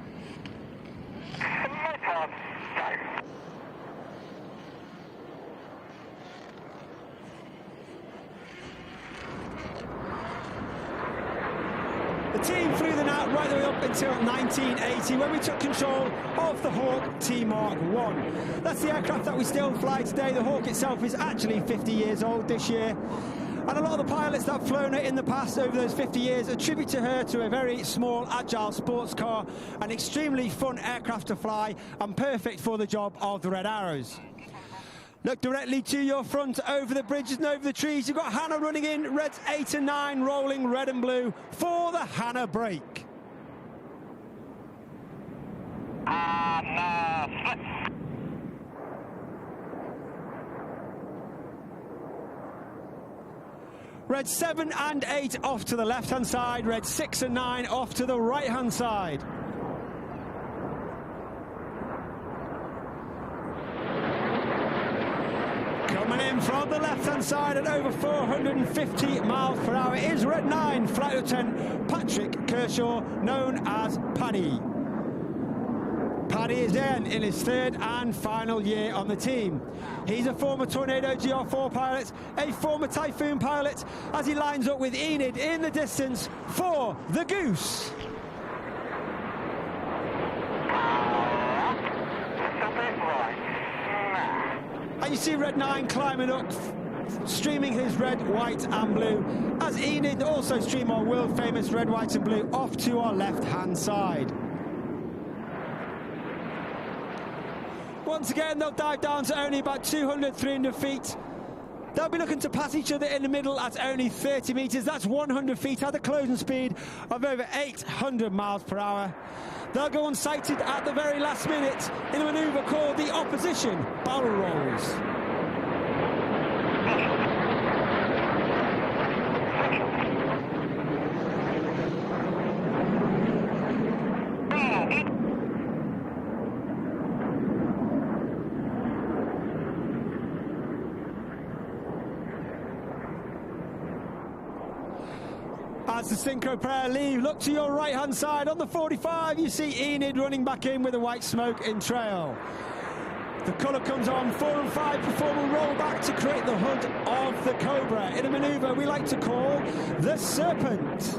The team flew the night right the way up until 1980 when we took control of the Hawk T-Mark 1. That's the aircraft that we still fly today. The Hawk itself is actually 50 years old this year. And a lot of the pilots that have flown it in the past over those 50 years attribute to her to a very small, agile sports car, an extremely fun aircraft to fly and perfect for the job of the Red Arrows. Look directly to your front, over the bridges and over the trees. You've got Hannah running in, Reds 8 and 9 rolling red and blue for the Hannah break. Red 7 and 8 off to the left-hand side, Red 6 and 9 off to the right-hand side. Coming in from the left-hand side at over 450 miles per hour is Red 9, Flight Lieutenant Patrick Kershaw, known as Paddy. Paddy is then in his 3rd and final year on the team. He's a former Tornado GR4 pilot, a former Typhoon pilot, as he lines up with Enid in the distance for the Goose. And you see Red 9 climbing up, streaming his red, white and blue, as Enid also stream our world famous red, white and blue off to our left-hand side. Once again, they'll dive down to only about 200, 300 feet. They'll be looking to pass each other in the middle at only 30 metres. That's 100 feet at a closing speed of over 800 miles per hour. They'll go unsighted at the very last minute in a manoeuvre called the opposition barrel rolls. As the synchro pair leave, look to your right-hand side. On the 45, you see Enid running back in with a white smoke in trail. The colour comes on. 4 and 5 perform a roll back to create the hood of the Cobra in a manoeuvre we like to call the Serpent.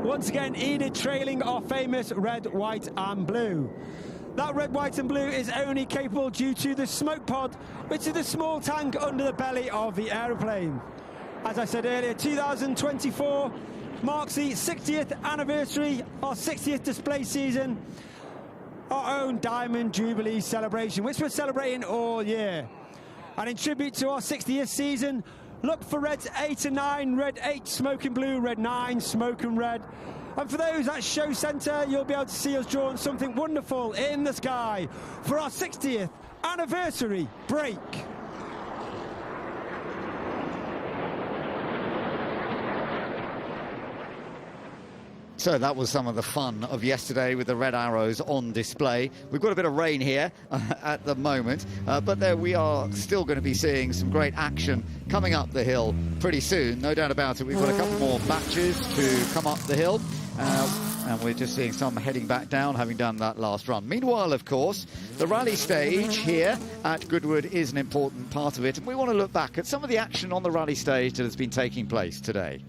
Once again, Enid trailing our famous red, white and blue. That red, white and blue is only capable due to the smoke pod, which is the small tank under the belly of the aeroplane. As I said earlier, 2024 marks the 60th anniversary, our 60th display season, our own Diamond Jubilee celebration, which we're celebrating all year. And in tribute to our 60th season, look for reds 8 and 9, red 8 smoking blue, red 9 smoking red. And for those at Show Centre, you'll be able to see us drawing something wonderful in the sky for our 60th anniversary break. So that was some of the fun of yesterday with the red arrows on display. We've got a bit of rain here at the moment, but there we are still going to be seeing some great action coming up the hill pretty soon. No doubt about it. We've got a couple more matches to come up the hill. And we're just seeing some heading back down, having done that last run. Meanwhile, of course, the rally stage here at Goodwood is an important part of it. And we want to look back at some of the action on the rally stage that has been taking place today.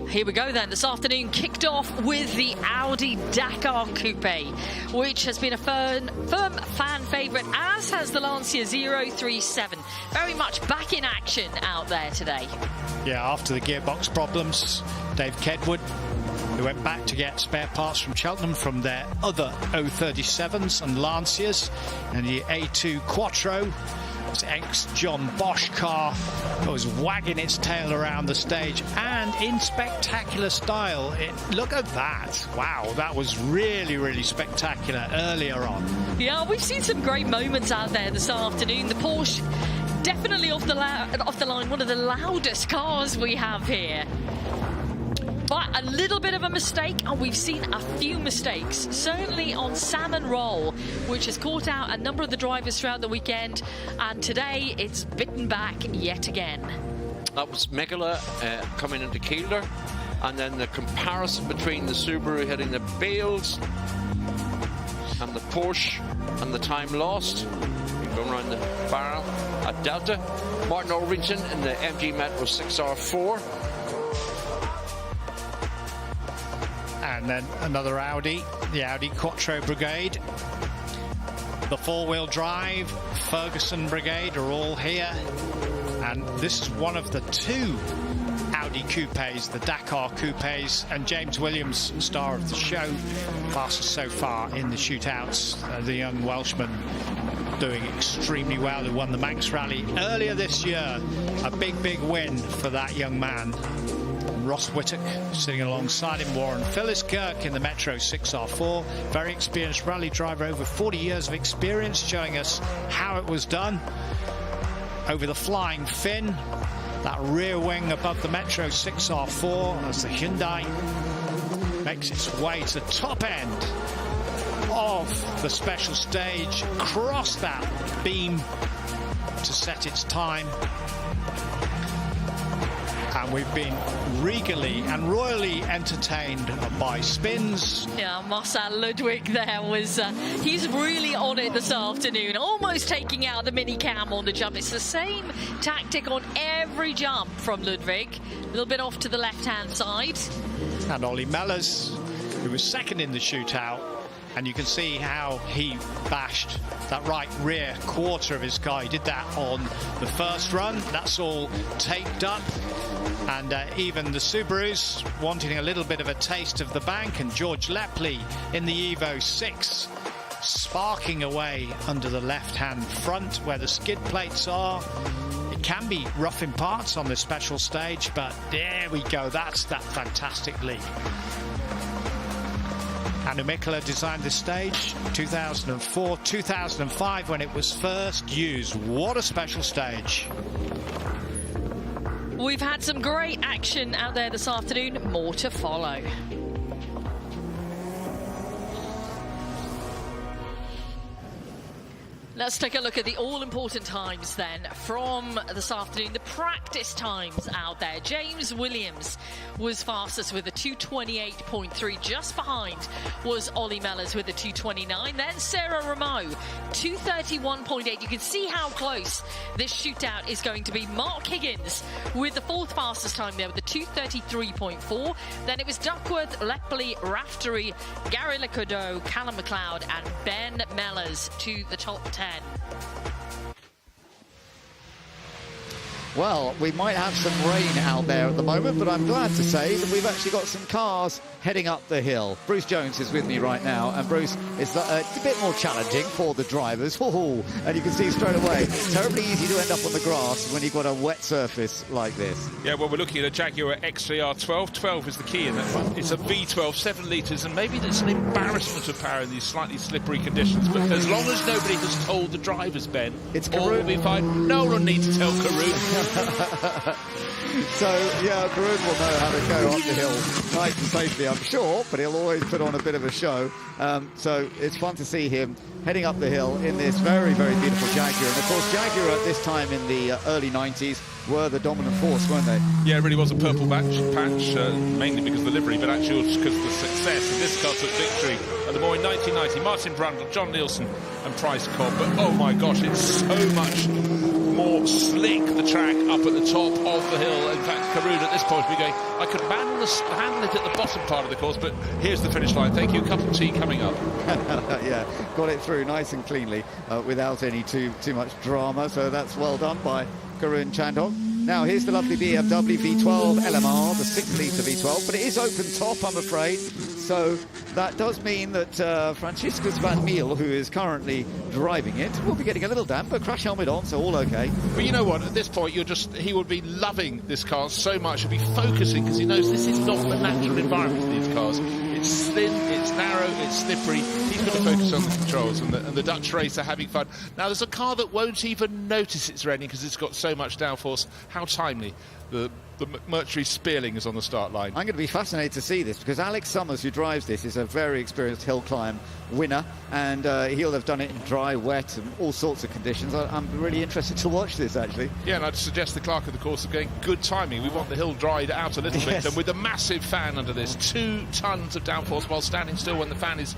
Here we go then. This afternoon kicked off with the Audi Dakar Coupe, which has been a firm fan favourite, as has the Lancia 037. Very much back in action out there today. Yeah, after the gearbox problems, Dave Kedwood, who went back to get spare parts from Cheltenham from their other 037s and Lancias, and the A2 Quattro, this ex-John Bosch car that was wagging its tail around the stage, and in spectacular style. Look at that. Wow, that was really, really spectacular earlier on. Yeah, we've seen some great moments out there this afternoon. The Porsche, definitely off the line, one of the loudest cars we have here. But a little bit of a mistake, and we've seen a few mistakes, certainly on Salmon Roll, which has caught out a number of the drivers throughout the weekend, and today it's bitten back yet again. That was Megala coming into Kielder, and then the comparison between the Subaru hitting the Bales and the Porsche and the time lost. Going around the barrel at Delta. Martin Orvington in the MG Metro 6R4. And then another Audi, the Audi Quattro Brigade. The four-wheel drive, Ferguson Brigade are all here. And this is one of the two Audi coupes, the Dakar coupes, and James Williams, star of the show, fastest so far in the shootouts. The young Welshman doing extremely well, who won the Manx Rally earlier this year. A big, big win for that young man. Ross Whittock sitting alongside him, Warren Phillips-Kirk in the Metro 6R4. Very experienced rally driver, over 40 years of experience, showing us how it was done. Over the flying fin, that rear wing above the Metro 6R4 as the Hyundai makes its way to the top end of the special stage, across that beam to set its time. And we've been regally and royally entertained by spins. Yeah, Marcel Ludwig there was, he's really on it this afternoon, almost taking out the mini cam on the jump. It's the same tactic on every jump from Ludwig, a little bit off to the left-hand side. And Ollie Mellors, who was second in the shootout, And you can see how he bashed that right rear quarter of his car. He did that on the first run. That's all taped up. And even the Subarus wanting a little bit of a taste of the bank. And George Lepley in the Evo 6 sparking away under the left-hand front where the skid plates are. It can be rough in parts on this special stage, but there we go. That's that fantastic leap. Anu Mikkola designed this stage 2004, 2005 when it was first used. What a special stage. We've had some great action out there this afternoon. More to follow. Let's take a look at the all-important times then from this afternoon. The practice times out there. James Williams was fastest with a 2:28.3. Just behind was Ollie Mellors with a 2:29. Then Sarah Ramo, 2:31.8. You can see how close this shootout is going to be. Mark Higgins with the fourth fastest time there with a 2:33.4. Then it was Duckworth, Lepley, Raftery, Gary Lecaudeau, Callum McLeod and Ben Mellors to the top 10. Well, we might have some rain out there at the moment, but I'm glad to say that we've actually got some cars heading up the hill. Bruce Jones is with me right now, and Bruce, it's a bit more challenging for the drivers. And you can see straight away, terribly easy to end up on the grass when you've got a wet surface like this. Yeah, well, we're looking at a Jaguar XJR 12. 12 is the key in that one. It's a V12, 7 litres, and maybe there's an embarrassment of power in these slightly slippery conditions, but as long as nobody has told the drivers, Ben, all will be fine. No one needs to tell Karun. So, yeah, Karun will know how to go up the hill nice and safely, I'm sure, but he'll always put on a bit of a show. So it's fun to see him heading up the hill in this very, very beautiful Jaguar. And, of course, Jaguar at this time in the early 90s were the dominant force, weren't they? Yeah, it really was a purple patch, mainly because of the livery, but actually because of the success. And this car took victory at the more in 1990. Martin Brundle, John Nielsen and Price Cobb. But, oh, my gosh, it's so much more slick, the track up at the top of the hill. In fact, Karun at this point will be going, I could handle it at the bottom part of the course, but here's the finish line. Thank you, cup of tea coming up. Yeah, got it through nice and cleanly without any too much drama, so that's well done by Karun Chandhok. Now here's the lovely BMW V12 LMR, the 6-litre V12, but it is open top, I'm afraid. So that does mean that Franciscus van Meel, who is currently driving it, will be getting a little damp, but crash helmet on, so all okay. But you know what? At this point, he would be loving this car so much. He'll be focusing because he knows this is not the natural environment for these cars. It's thin, it's narrow, it's slippery. He's going to focus on the controls, and the Dutch race are having fun. Now, there's a car that won't even notice it's raining because it's got so much downforce. How timely. The McMurtry Spéirling is on the start line. I'm going to be fascinated to see this because Alex Summers, who drives this, is a very experienced hill climb winner, and he'll have done it in dry, wet and all sorts of conditions. I'm really interested to watch this, actually. Yeah, and I'd suggest the clerk of the course are going, good timing. We want the hill dried out a little bit, and with a massive fan under this, 2 tons of downforce while standing still when the fan is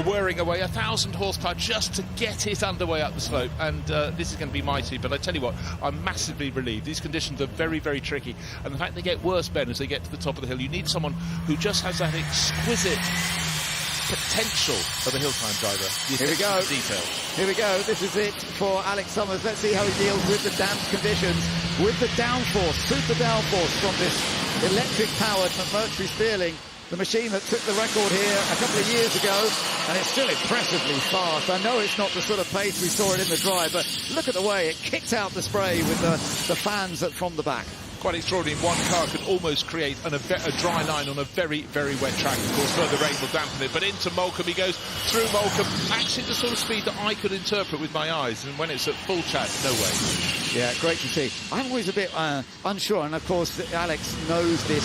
whirring away, 1,000 horsepower just to get it underway up the slope, and this is going to be mighty. But I tell you what, I'm massively relieved. These conditions are very, very tricky, and the fact they get worse, Ben, as they get to the top of the hill, you need someone who just has that exquisite potential of a hill climb driver. Here we go. Detail. Here we go. This is it for Alex Summers. Let's see how he deals with the damp conditions, with the downforce, super downforce from this electric-powered McMurtry Spéirling, the machine that took the record here a couple of years ago, and it's still impressively fast. I know it's not the sort of pace we saw it in the dry, but look at the way it kicked out the spray with the fans from the back. Quite extraordinary. One car could almost create a dry line on a very, very wet track. Of course, further rain will dampen it. But into Moulcombe he goes, through Moulcombe, actually the sort of speed that I could interpret with my eyes. And when it's at full chat, no way. Yeah, great to see. I'm always a bit unsure, and of course Alex knows this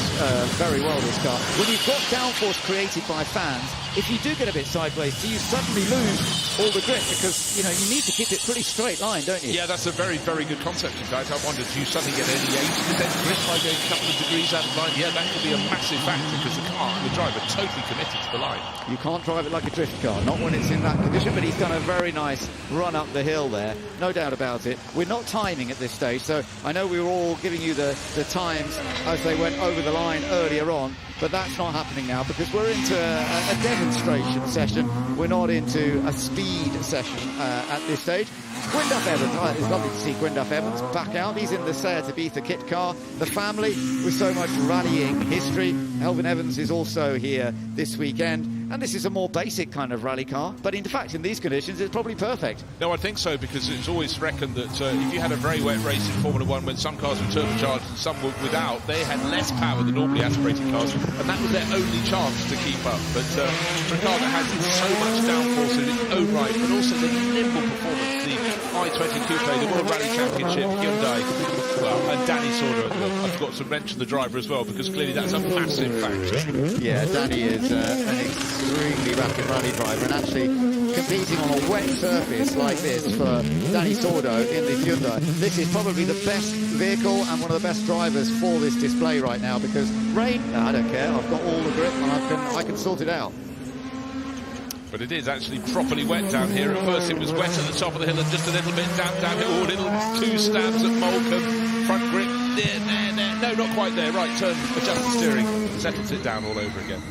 very well, this car. When you've got downforce created by fans, if you do get a bit sideways, do you suddenly lose all the grip? Because, you know, you need to keep it pretty straight line, don't you? Yeah, that's a very, very good concept, in fact. I wondered, do you suddenly get any 80% grip by going a couple of degrees out of line, yeah, that could be a massive factor because the driver totally committed to the line. You can't drive it like a drift car, not when it's in that condition, but he's done a very nice run up the hill there, no doubt about it. We're not timing at this stage, so I know we were all giving you the times as they went over the line earlier on, but that's not happening now because we're into a demonstration session. We're not into a speed session at this stage. Gwyndaf Evans, it's lovely to see Gwyndaf Evans back out. He's in the Seat Ibiza kit car. The family with so much rallying history. Elvin Evans is also here this weekend. And this is a more basic kind of rally car, but in fact, in these conditions, it's probably perfect. No, I think so, because it's always reckoned that if you had a very wet race in Formula 1 when some cars were turbocharged and some were without, they had less power than normally aspirated cars, and that was their only chance to keep up. But for a car that has so much downforce in its own right, but also the nimble performance, the i20 Coupe, the World Rally Championship, Hyundai, and Danny Sauder, I forgot to mention the driver as well, because clearly that's a massive factor. Yeah, Danny is an extremely rapid rally driver, and actually competing on a wet surface like this for Danny Sauder in the Hyundai. This is probably the best vehicle and one of the best drivers for this display right now, because rain, no, I don't care, I've got all the grip and I can sort it out. But it is actually properly wet down here. At first it was wet at the top of the hill and just a little bit damp down here. Oh, little 2 stabs at Moulcom. Front grip, there. No, not quite there. Right, turn, adjust the steering, settles it down all over again.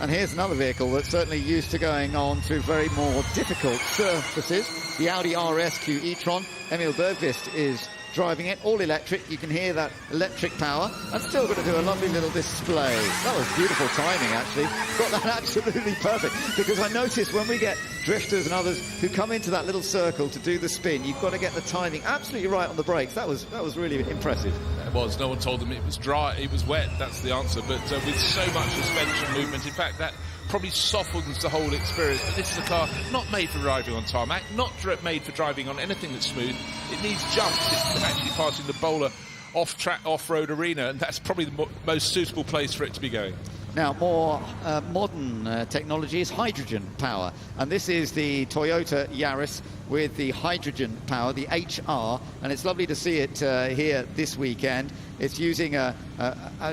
And here's another vehicle that's certainly used to going on to very more difficult surfaces. The Audi RSQ e-tron. Emil Bergqvist is driving it, all electric. You can hear that electric power, and still going to do a lovely little display. That was beautiful timing, actually. Got that absolutely perfect, because I noticed when we get drifters and others who come into that little circle to do the spin, you've got to get the timing absolutely right on the brakes. That was really impressive. It was. No one told them it was dry, it was wet. That's the answer. But with so much suspension movement, in fact, that probably softens the whole experience. But this is a car not made for driving on tarmac, not made for driving on anything that's smooth. It needs jumps. It's actually passing the bowler off-track, off-road arena, and that's probably the most suitable place for it to be going. Now, more modern technology is hydrogen power, and this is the Toyota Yaris with the hydrogen power, the HR, and it's lovely to see it here this weekend. It's using a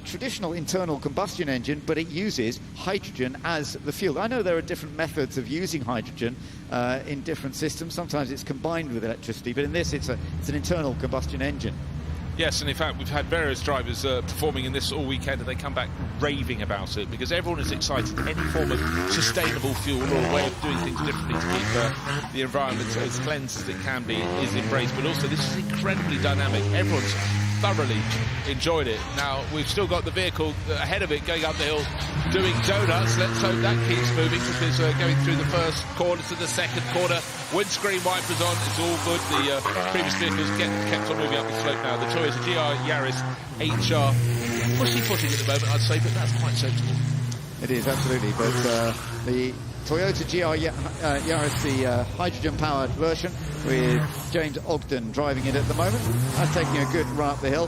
traditional internal combustion engine, but it uses hydrogen as the fuel. I know there are different methods of using hydrogen in different systems. Sometimes it's combined with electricity, but in this it's an internal combustion engine. Yes, and in fact, we've had various drivers performing in this all weekend, and they come back raving about it, because everyone is excited. Any form of sustainable fuel or a way of doing things differently to keep the environment as cleansed as it can be is embraced. But also, this is incredibly dynamic. Everyone's thoroughly enjoyed it. Now, we've still got the vehicle ahead of it going up the hill doing donuts. Let's hope that keeps moving, because going through the first corner to the second corner, windscreen wipers on, it's all good. The previous vehicles kept on moving up the slope now. The Toyota GR Yaris HR, pushy-footing at the moment, I'd say, but that's quite sensible. It is, absolutely, but the Toyota GR Yaris, the hydrogen-powered version, with James Ogden driving it at the moment. That's taking a good run up the hill.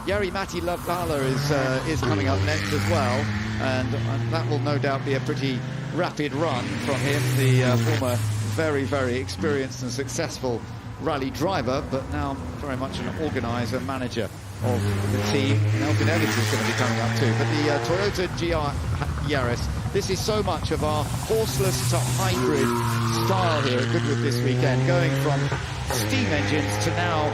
Jari-Matti Latvala is coming up next as well, and that will no doubt be a pretty rapid run from him, the former very, very experienced and successful rally driver, but now very much an organiser, manager of the team. And Elfyn Evans is going to be coming up too. But the Toyota GR Yaris, this is so much of our horseless to hybrid style here at Goodwood this weekend, going from steam engines to now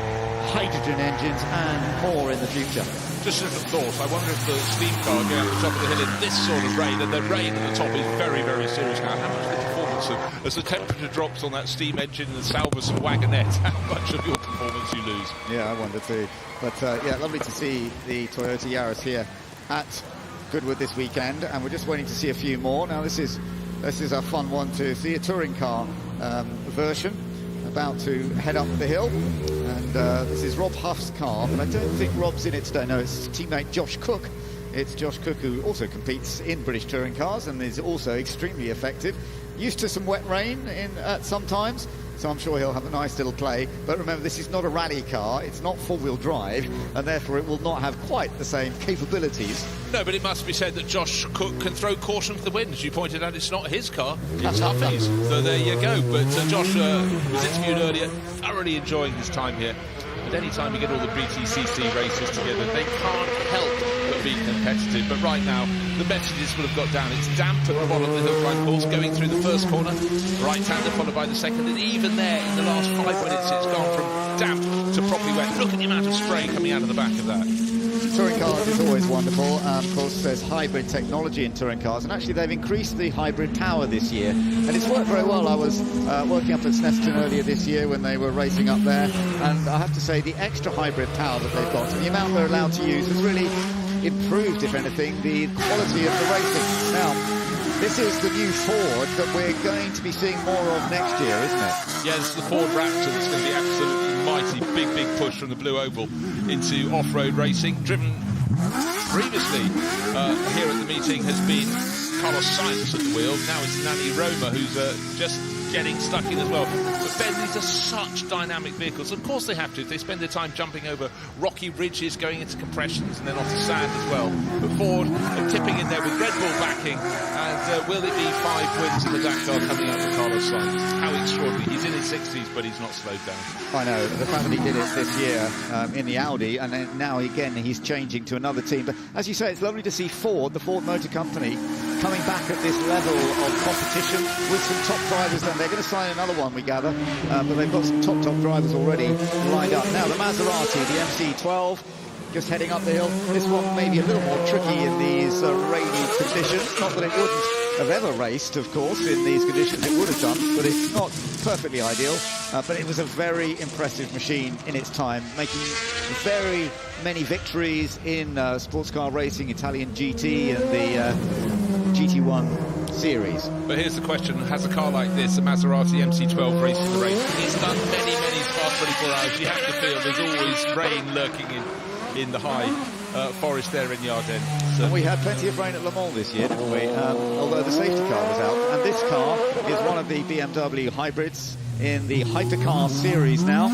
hydrogen engines and more in the future. Just as a thought, I wonder if the steam car going up the top of the hill in this sort of rain, and the rain at the top is very, very serious now, how much of the performance, as the temperature drops on that steam engine and the Salvus and wagonette, how much of your performance you lose? Yeah, I wonder too. But yeah, lovely to see the Toyota Yaris here at Goodwood this weekend, and we're just waiting to see a few more. Now this is a fun one to see, a touring car version about to head up the hill, and this is Rob Huff's car, but I don't think Rob's in it today. No, it's teammate Josh Cook. It's Josh Cook, who also competes in British touring cars and is also extremely effective. Used to some wet rain at some times, so I'm sure he'll have a nice little play. But remember, this is not a rally car, it's not four-wheel drive, and therefore it will not have quite the same capabilities. No, but it must be said that Josh Cook can throw caution to the wind. As you pointed out, it's not his car, it's Huffy's. So there you go. But Josh was interviewed earlier, thoroughly enjoying his time here. But any time you get all the BTCC races together, they can't help but be competitive. But right now, the messages will have got down. It's damp at the bottom of the hill climb course, going through the first corner, right-hander followed by the second, and even there, in the last 5 minutes, it's gone from damp to properly wet. Look at the amount of spray coming out of the back of that. Touring cars is always wonderful. Of course, there's hybrid technology in touring cars, and actually they've increased the hybrid power this year, and it's worked very well. I was working up at Snetterton earlier this year when they were racing up there, and I have to say the extra hybrid power that they've got and the amount they're allowed to use has really improved, if anything, the quality of the racing. Now, this is the new Ford that we're going to be seeing more of next year, isn't it? Yeah, this is the Ford Raptor. It's going to be absolutely mighty, big push from the Blue Oval into off-road racing. Driven previously here at the meeting has been Carlos Sainz at the wheel. Now it's Nani Roma who's just getting stuck in as well. But Ben, these are such dynamic vehicles. Of course they have to. They spend their time jumping over rocky ridges, going into compressions and then onto sand as well. But Ford are tipping in there with Red Bull backing. And will it be 5 wins in the Dakar coming up for Carlos Sainz? How extraordinary. He's in his 60s, but he's not slowed down. I know. The fact that he did it this year in the Audi, and then now again he's changing to another team. But as you say, it's lovely to see Ford, the Ford Motor Company, coming back at this level of competition with some top drivers. Then they're going to sign another one, we gather, but they've got some top drivers already lined up. Now the Maserati, the MC12, just heading up the hill. This one may be a little more tricky in these rainy conditions. Not that it wouldn't have ever raced, of course, in these conditions. It would have done, but it's not perfectly ideal. But it was a very impressive machine in its time, making very many victories in sports car racing, Italian GT and the GT1 series. But here's the question: has a car like this, a Maserati MC12, raced in the rain? He's done many past 24 hours. You have to feel there's always rain lurking in the high forest there in the Ardennes. So. And we had plenty of rain at Le Mans this year, didn't we? Although the safety car was out. And this car is one of the BMW hybrids in the Hypercar series now.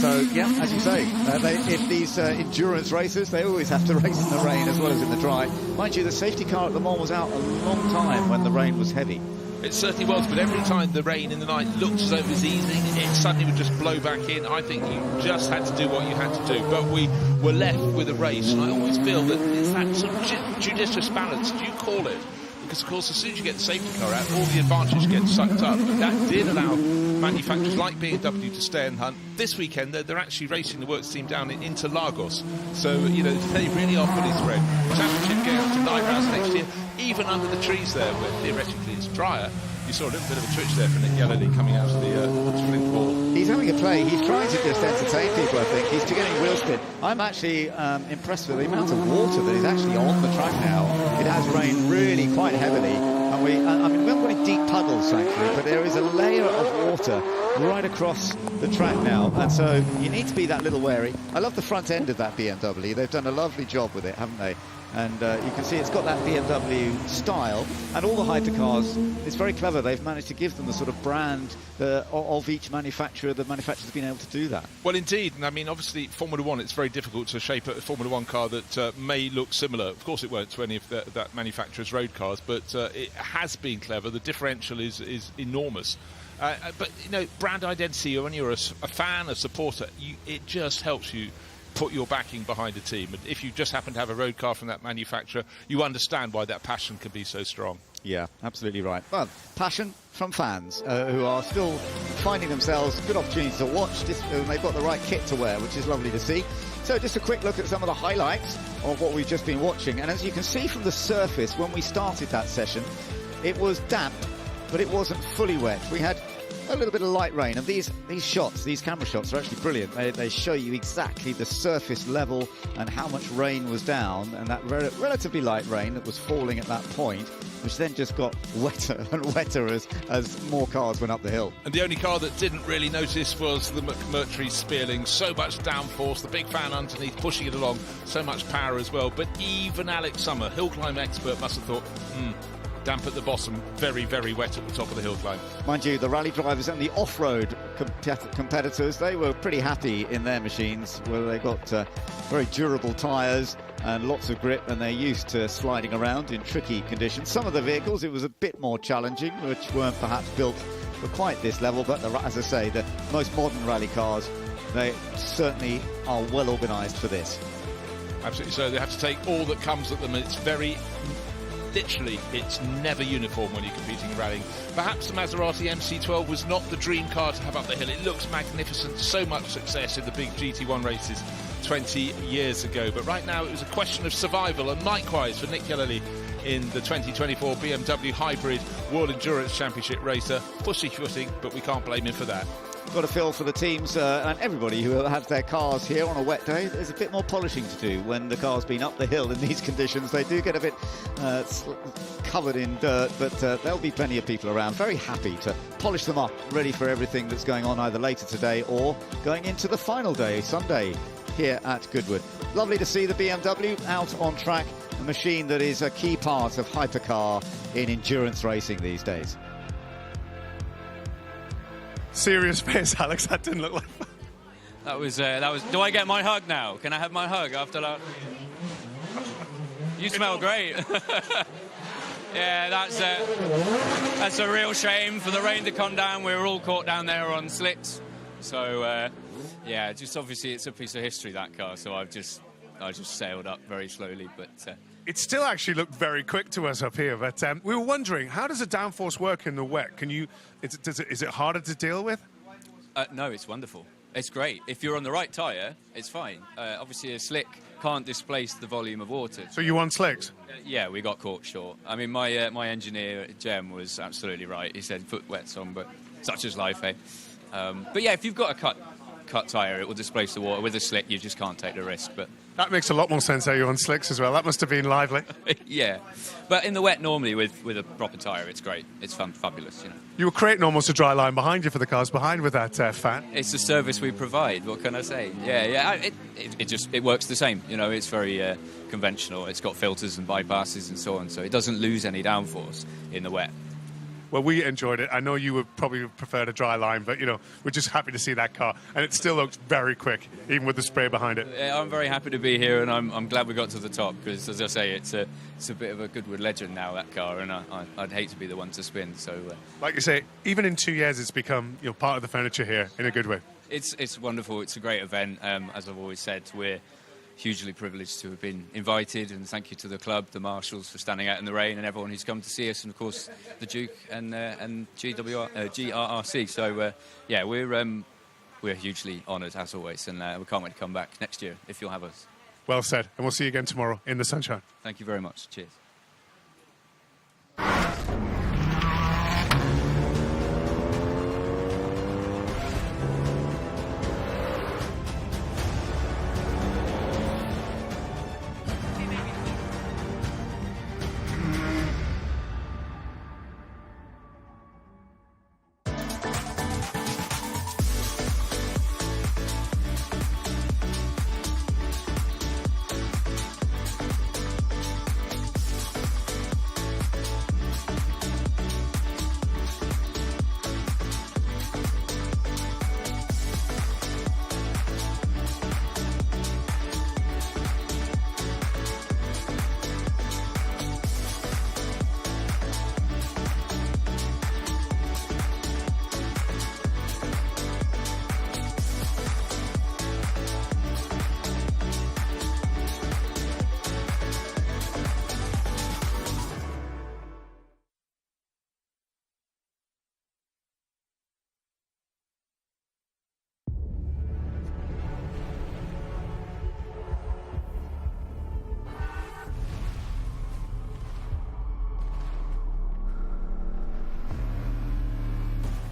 So, yeah, as you say, if these endurance races, they always have to race in the rain as well as in the dry. Mind you, the safety car at Le Mans was out a long time when the rain was heavy. It certainly was, but every time the rain in the night looked as though it was easing, it suddenly would just blow back in. I think you just had to do what you had to do. But we were left with a race, and I always feel that it's that sort of judicious balance, do you call it? Because, of course, as soon as you get the safety car out, all the advantage gets sucked up. But that did allow manufacturers like BMW to stay and hunt. This weekend, they're actually racing the works team down in Interlagos. So, you know, they really are fully spread. Championship going up to 9 rounds next year, even under the trees there, where theoretically it's drier. You saw a little bit of a twitch there from Nick Yellowly coming out of the flint wall. He's having a play. He's trying to just entertain people, I think. He's getting wheel spin. I'm actually impressed with the amount of water that is actually on the track now. It has rained really quite heavily. And we haven't got any deep puddles, thankfully, but there is a layer of water right across the track now. And so you need to be that little wary. I love the front end of that BMW. They've done a lovely job with it, haven't they? And you can see it's got that BMW style, and all the hypercars, it's very clever. They've managed to give them the sort of brand of each manufacturer. The manufacturer's been able to do that. Well, indeed. And I mean, obviously, Formula One, it's very difficult to shape a Formula One car that may look similar. Of course, it won't to any of that manufacturer's road cars, but it has been clever. The differential is enormous. But, you know, brand identity, when you're a fan, a supporter, it just helps you put your backing behind a team. And if you just happen to have a road car from that manufacturer, you understand why that passion can be so strong. Yeah, absolutely right. Well, passion from fans who are still finding themselves good opportunities to watch. They've got the right kit to wear, which is lovely to see. So just a quick look at some of the highlights of what we've just been watching. And as you can see from the surface, when we started that session, it was damp, but it wasn't fully wet. We had a little bit of light rain, and these shots, these camera shots, are actually brilliant. They show you exactly the surface level and how much rain was down, and that relatively light rain that was falling at that point, which then just got wetter and wetter as more cars went up the hill. And the only car that didn't really notice was the McMurtry Spéirling. So much downforce, the big fan underneath pushing it along, so much power as well. But even Alex Summer, hill climb expert, must have thought, damp at the bottom, very wet at the top of the hill climb. Mind you, the rally drivers and the off-road competitors, they were pretty happy in their machines, where they got very durable tyres and lots of grip, and they're used to sliding around in tricky conditions. Some of the vehicles, it was a bit more challenging, which weren't perhaps built for quite this level, but as I say, the most modern rally cars, they certainly are well organised for this. Absolutely so. They have to take all that comes at them. It's very... Literally, it's never uniform when you're competing in rallying. Perhaps the Maserati MC12 was not the dream car to have up the hill. It looks magnificent, so much success in the big GT1 races 20 years ago. But right now, it was a question of survival, and likewise for Nick Lauda in the 2024 BMW Hybrid World Endurance Championship racer. Pussyfooting, but we can't blame him for that. Got a feel for the teams and everybody who have their cars here on a wet day. There's a bit more polishing to do when the car's been up the hill in these conditions. They do get a bit covered in dirt, but there'll be plenty of people around very happy to polish them up, ready for everything that's going on either later today or going into the final day, Sunday, here at Goodwood. Lovely to see the BMW out on track, a machine that is a key part of hypercar in endurance racing these days. Serious face, Alex. That didn't look like fun. That was. Do I get my hug now? Can I have my hug after that? You smell great. Yeah, that's a real shame for the rain to come down. We were all caught down there on slicks. So yeah, just obviously it's a piece of history, that car. So I just sailed up very slowly, but. It still actually looked very quick to us up here, but we were wondering, how does the downforce work in the wet? Is it harder to deal with? No, it's wonderful. It's great. If you're on the right tyre, it's fine. Obviously, a slick can't displace the volume of water. So you on slicks? Yeah, we got caught short. I mean, my engineer, Jem, was absolutely right. He said, put wets on, but such is life, eh? But yeah, if you've got a cut tyre, it will displace the water. With a slick, you just can't take the risk. But that makes a lot more sense how you're on slicks as well. That must have been lively. Yeah, but in the wet normally with a proper tyre, it's great. It's fabulous, you know. You were creating almost a dry line behind you for the cars behind with that fan. It's the service we provide. What can I say? Yeah. It works the same. You know, it's very conventional. It's got filters and bypasses and so on, so it doesn't lose any downforce in the wet. Well, we enjoyed it. I know you would probably prefer a dry line, but, you know, we're just happy to see that car. And it still looks very quick, even with the spray behind it. Yeah, I'm very happy to be here, and I'm glad we got to the top, because, as I say, it's a bit of a Goodwood legend now, that car, and I'd hate to be the one to spin. So, like you say, even in 2 years, it's become, you know, part of the furniture here in a good way. It's wonderful. It's a great event. As I've always said, we're hugely privileged to have been invited, and thank you to the club, the marshals, for standing out in the rain, and everyone who's come to see us, and of course the Duke and GRRC. So yeah, we're hugely honoured as always, and we can't wait to come back next year if you'll have us. Well said, and we'll see you again tomorrow in the sunshine. Thank you very much. Cheers.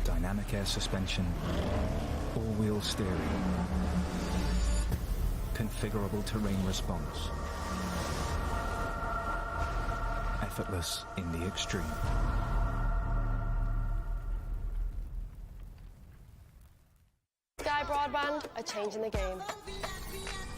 Dynamic air suspension, all-wheel steering, configurable terrain response, effortless in the extreme. Sky Broadband are changing the game.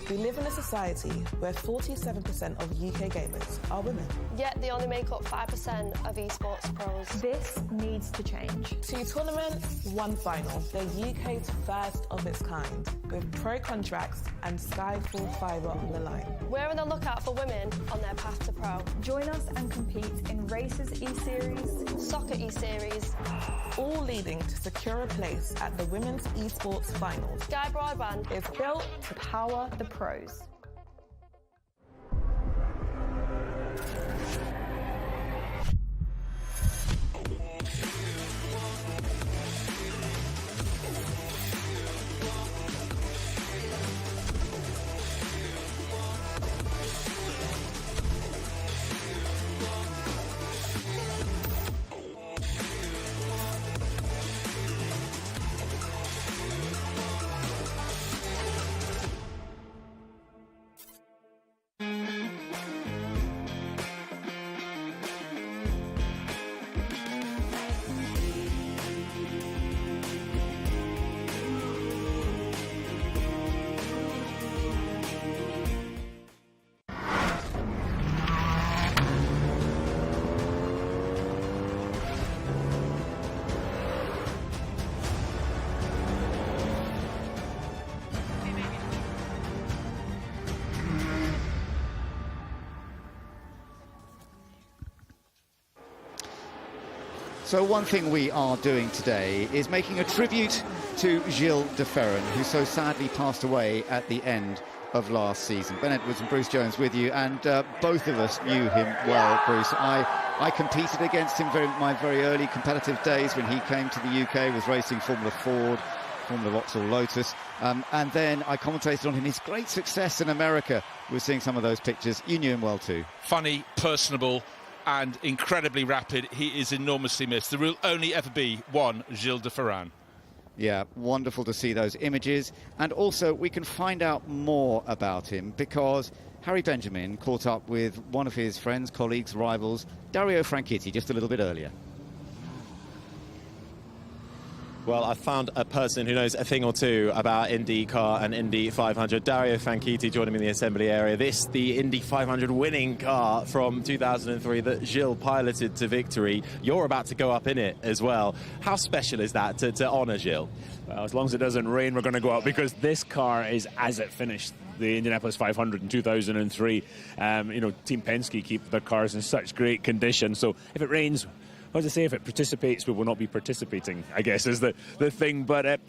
We live in a society where 47% of UK gamers are women. Yet they only make up 5% of esports pros. This needs to change. 2 tournaments, 1 final. The UK's first of its kind, with pro contracts and Skyfall fibre on the line. We're on the lookout for women on their path to pro. Join us and compete in Races E-Series, Soccer E-Series, all leading to secure a place at the Women's Esports Finals. Sky Broadband is built to power the pros. So one thing we are doing today is making a tribute to Gilles de Ferran, who so sadly passed away at the end of last season. Ben Edwards and Bruce Jones with you, and both of us knew him well, Bruce. I competed against him in my very early competitive days when he came to the UK, was racing Formula Ford, Formula Vauxhall Lotus, and then I commentated on his great success in America. We're seeing some of those pictures. You knew him well too. Funny, personable, and incredibly rapid. He is enormously missed. There will only ever be one Gilles de Ferran. Yeah, wonderful to see those images. And also, we can find out more about him because Harry Benjamin caught up with one of his friends, colleagues, rivals, Dario Franchitti, just a little bit earlier. Well, I found a person who knows a thing or two about IndyCar and Indy 500. Dario Franchitti joining me in the assembly area. This, the Indy 500 winning car from 2003 that Gilles piloted to victory. You're about to go up in it as well. How special is that to honour Gilles? Well, as long as it doesn't rain, we're going to go up because this car is as it finished the Indianapolis 500 in 2003. Team Penske keep their cars in such great condition. So if it rains, what does it say? If it participates, we will not be participating, I guess, is the thing. But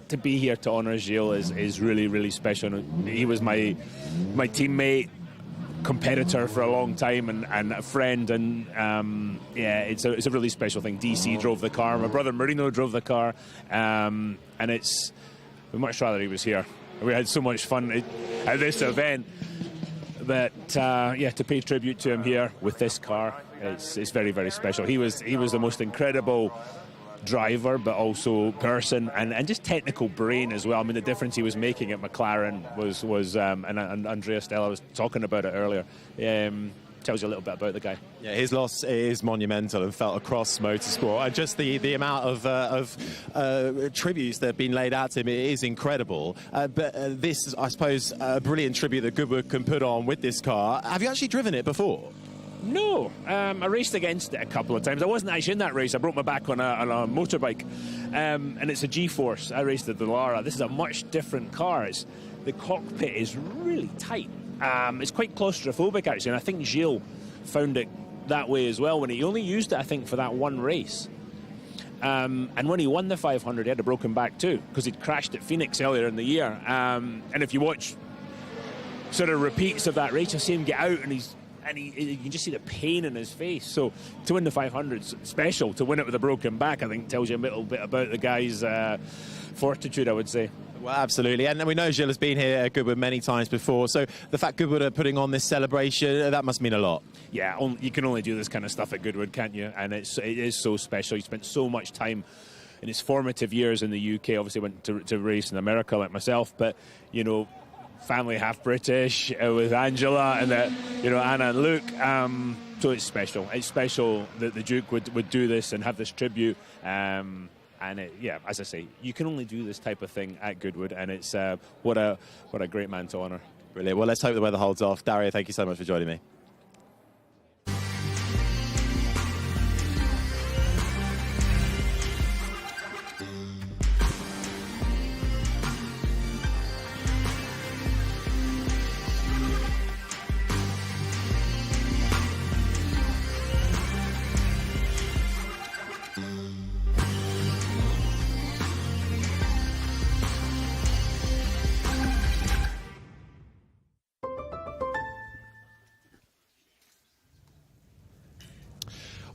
to be here to honour Gilles is really, really special. He was my teammate, competitor for a long time, and a friend. And it's a really special thing. DC drove the car. My brother Marino drove the car. And we'd much rather he was here. We had so much fun at this event that, to pay tribute to him here with this car, it's very, very special. He was the most incredible driver, but also person and just technical brain as well. I mean, the difference he was making at McLaren was and Andrea Stella was talking about it earlier. Tells you a little bit about the guy. Yeah, his loss is monumental and felt across motorsport. And just the amount of tributes that have been laid out to him is incredible. But this is, I suppose, a brilliant tribute that Goodwood can put on with this car. Have you actually driven it before? No, I raced against it a couple of times. I wasn't actually in that race. I broke my back on a motorbike, and it's a G-Force. I raced at the Lara. This is a much different car. The cockpit is really tight. It's quite claustrophobic, actually, and I think Gilles found it that way as well when he only used it, I think, for that one race. And when he won the 500, he had a broken back too, because he'd crashed at Phoenix earlier in the year. And if you watch sort of repeats of that race, you'll see him get out, and you can just see the pain in his face. So to win the 500's special. To win it with a broken back, I think, tells you a little bit about the guy's fortitude, I would say. Well, absolutely. And we know Gilles has been here at Goodwood many times before. So the fact Goodwood are putting on this celebration, that must mean a lot. Yeah, you can only do this kind of stuff at Goodwood, can't you? And it is so special. He spent so much time in his formative years in the UK. Obviously went to race in America like myself. But, family half British with Angela and Anna and Luke. So it's special. It's special that the Duke would do this and have this tribute. And as I say, you can only do this type of thing at Goodwood, and it's what a great man to honour. Brilliant. Well, let's hope the weather holds off. Dario, thank you so much for joining me.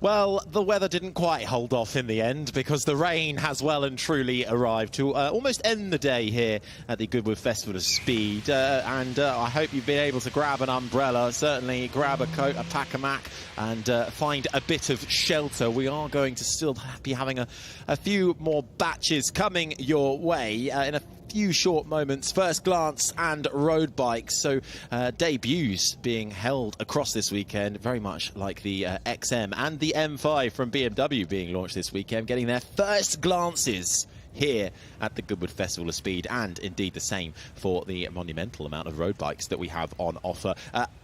Well, the weather didn't quite hold off in the end because the rain has well and truly arrived to almost end the day here at the Goodwood Festival of Speed. And I hope you've been able to grab an umbrella, certainly grab a coat, a pack-a-mac, and find a bit of shelter. We are going to still be having a few more batches coming your way in a few short moments. First glance and road bikes. So debuts being held across this weekend, very much like the XM and the M5 from BMW being launched this weekend, getting their first glances here at the Goodwood Festival of Speed, and indeed the same for the monumental amount of road bikes that we have on offer.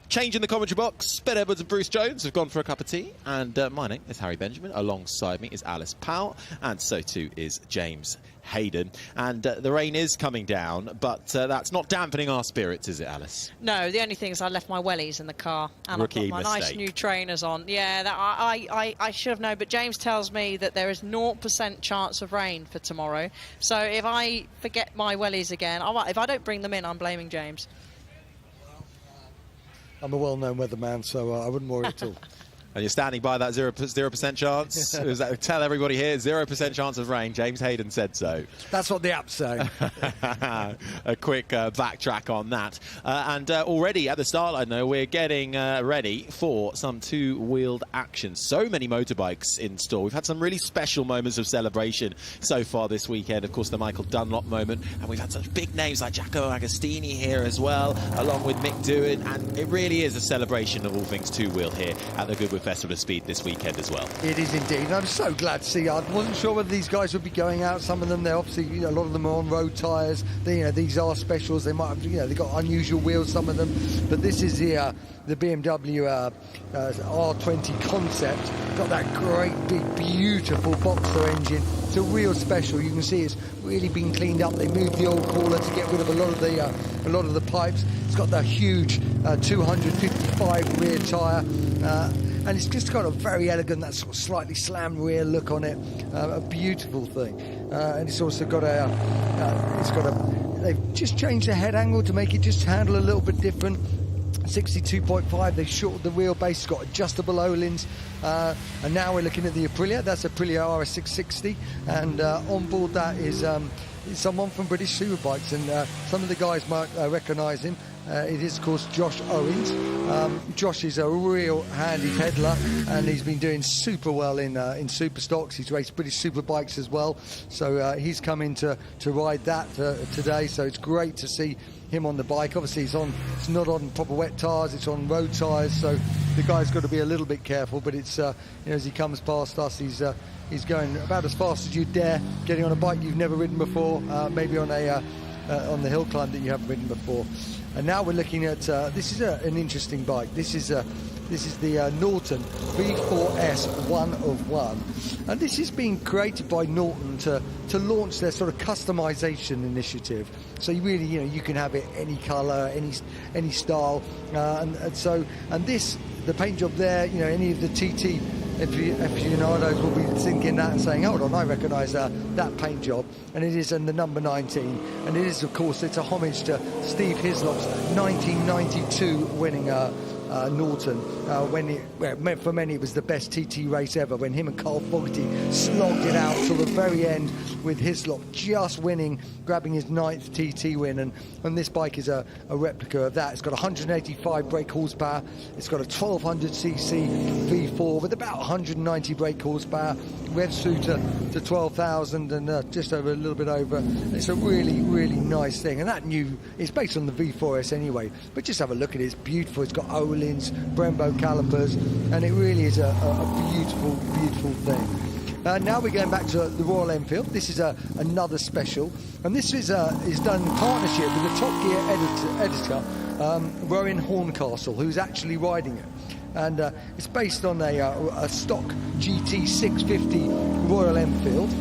Change in the commentary box. Ben Edwards and Bruce Jones have gone for a cup of tea. And my name is Harry Benjamin. Alongside me is Alice Powell. And so too is James Hayden. And the rain is coming down, but that's not dampening our spirits, is it, Alice? No, the only thing is I left my wellies in the car. And Rookie I've got my mistake. nice new trainers on. Yeah, that I should have known, but James tells me that there is 0% chance of rain for tomorrow. So if I forget my wellies again, if I don't bring them in, I'm blaming James. I'm a well-known weatherman, so I wouldn't worry at all. And you're standing by that 0% chance. Tell everybody here, 0% chance of rain. James Hayden said so. That's what the app's saying. A quick backtrack on that. And already at the start line, though, we're getting ready for some two-wheeled action. So many motorbikes in store. We've had some really special moments of celebration so far this weekend. Of course, the Michael Dunlop moment. And we've had such big names like Giacomo Agostini here as well, along with Mick Doohan. And it really is a celebration of all things two-wheel here at the Goodwood Festival of Speed this weekend as well. It is indeed. I'm so glad to see. I wasn't sure whether these guys would be going out. Some of them, they're obviously, a lot of them are on road tyres. These are specials. They might have, they've got unusual wheels, some of them. But this is the BMW R20 concept. Got that great, big, beautiful boxer engine. It's a real special. You can see it's really been cleaned up. They moved the old cooler to get rid of a lot of the pipes. It's got the huge 255 rear tyre. And it's just got a very elegant, that sort of slightly slammed rear look on it. A beautiful thing. And it's also got they've just changed the head angle to make it just handle a little bit different. 62.5, they've shortened the wheelbase, it's got adjustable O-lins, and now we're looking at the Aprilia. That's Aprilia RS660, and on board that is someone from British Superbikes, and some of the guys might recognise him. It is, of course, Josh Owens. Josh is a real handy peddler, and he's been doing super well in super stocks. He's raced British Superbikes as well, so he's come in to ride that today. So it's great to see him on the bike. Obviously, it's not on proper wet tyres; it's on road tyres. So the guy's got to be a little bit careful. But it's as he comes past us, he's going about as fast as you dare, getting on a bike you've never ridden before, maybe on the hill climb that you haven't ridden before. And now we're looking at this is an interesting bike. This is the Norton V4S 1 of 1, and this is being created by Norton to launch their sort of customization initiative. So you really, you can have it any colour, any style, and this, the paint job there, any of the TT aficionados will be thinking that and saying, hold on, I recognise that paint job, and it is in the number 19, and it is, of course, it's a homage to Steve Hislop's 1992 winning Norton, for many it was the best TT race ever, when him and Carl Fogarty slogged it out till the very end, with Hislop just winning, grabbing his 9th TT win, and this bike is a replica of that. It's got 185 brake horsepower, it's got a 1200cc V4 with about 190 brake horsepower, revs through to 12,000 and just over a little bit over. It's a really, really nice thing, and it's based on the V4S anyway, but just have a look at it. It's beautiful. It's got O-lins, Brembo calipers, and it really is a beautiful, beautiful thing. Now we're going back to the Royal Enfield. This is another special, and this is done in partnership with the Top Gear editor, Rowan Horncastle, who's actually riding it. And it's based on a stock GT 650 Royal Enfield,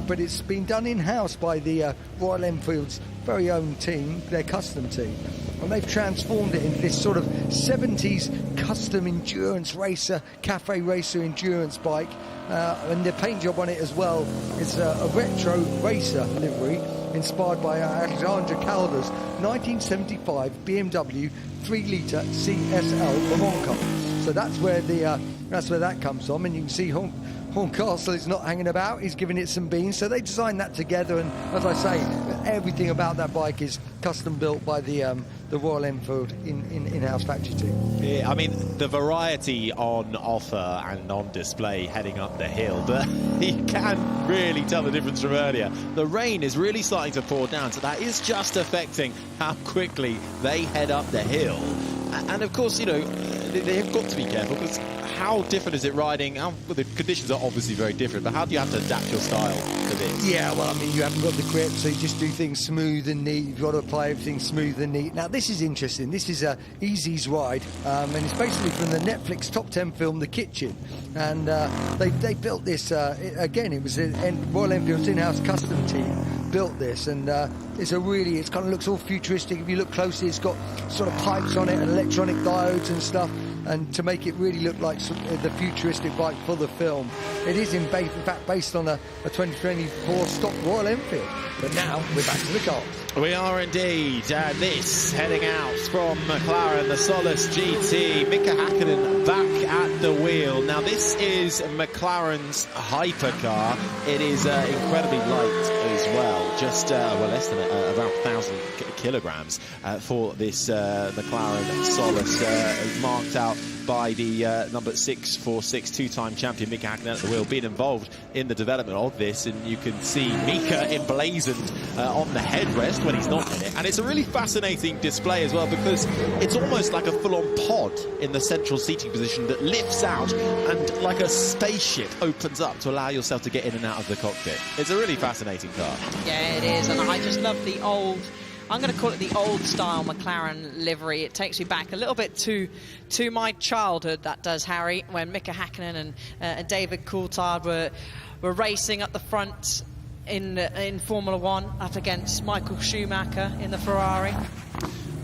but it's been done in-house by the Royal Enfield's very own team, their custom team. And they've transformed it into this sort of 70s custom endurance racer, cafe racer endurance bike. And the paint job on it as well is a retro racer livery inspired by Alexandra Calder's 1975 BMW 3-litre CSL Le Mans car. So that's where that comes from, and you can see Horncastle is not hanging about. He's giving it some beans. So they designed that together, and as I say, everything about that bike is custom built by the Royal Enfield in-house factory team. Yeah, I mean, the variety on offer and on display heading up the hill, but you can really tell the difference from earlier. The rain is really starting to pour down, so that is just affecting how quickly they head up the hill. And of course, you know, they've got to be careful, because how different is it riding? Well, the conditions are obviously very different, but how do you have to adapt your style to this? Yeah, well, I mean, you haven't got the grip, so you just do things smooth and neat. You've got to apply everything smooth and neat. Now, this is interesting. This is Easy's ride, and it's basically from the Netflix top 10 film, The Kitchen. And they built this, again, it was Royal Enfield's in-house custom team built this, and it kind of looks all futuristic. If you look closely, it's got sort of pipes on it and electronic diodes and stuff, and to make it really look like the futuristic bike for the film. It is in fact based on a 2024 stock Royal Enfield. But now we're back to the cars. We are indeed, and this heading out from McLaren, the Solas GT. Mika Häkkinen back at the wheel. Now this is McLaren's Hypercar. It is incredibly light as well, just less than around 1,000 kilograms for this McLaren Solas, marked out by the number 646 two-time champion Mika Häkkinen at the wheel, being involved in the development of this. And you can see Mika emblazoned on the headrest when he's not in it. And it's a really fascinating display as well, because it's almost like a full-on pod in the central seating position that lifts out and, like a spaceship, opens up to allow yourself to get in and out of the cockpit. It's a really fascinating car. Yeah, it is, and I just love the old, I'm going to call it the old-style McLaren livery. It takes me back a little bit to my childhood, that does, Harry, when Mika Häkkinen and David Coulthard were racing at the front in Formula One up against Michael Schumacher in the Ferrari.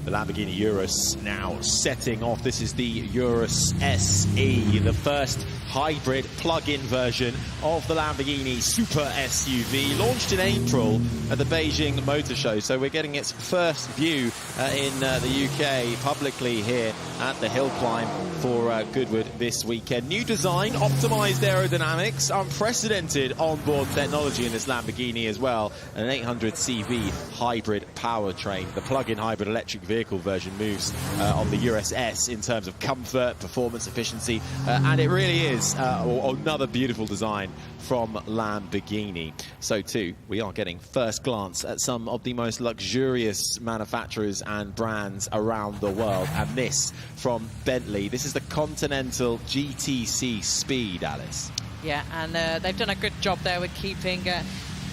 The Lamborghini Urus now setting off. This is the Urus SE, the first hybrid plug-in version of the Lamborghini Super SUV, launched in April at the Beijing Motor Show. So we're getting its first view in the UK publicly here at the hill climb for Goodwood this weekend. New design, optimized aerodynamics, unprecedented onboard technology in this Lamborghini as well. An 800 CV hybrid powertrain. The plug-in hybrid electric vehicle version moves on the Urus S in terms of comfort, performance, efficiency, and it really is another beautiful design from Lamborghini. So too, we are getting first glance at some of the most luxurious manufacturers and brands around the world, and this from Bentley. This is the Continental GTC Speed, Alice. Yeah, and they've done a good job there with keeping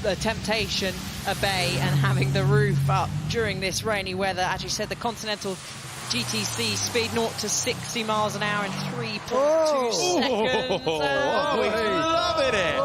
the temptation at bay and having the roof up during this rainy weather. As you said, the Continental GTC Speed 0 to 60 miles an hour in 3.2 seconds. We're loving it.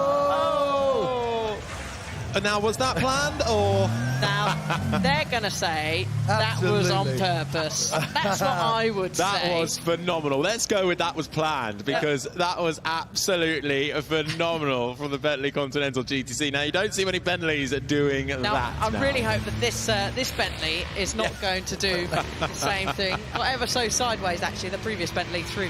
And now, was that planned, or? Now, they're going to say that was on purpose. That's what I would say. That was phenomenal. Let's go with that was planned, because that was absolutely phenomenal from the Bentley Continental GTC. Now, you don't see many Bentleys doing that. I really hope that this Bentley is not going to do the same thing. Whatever, so sideways, actually, the previous Bentley through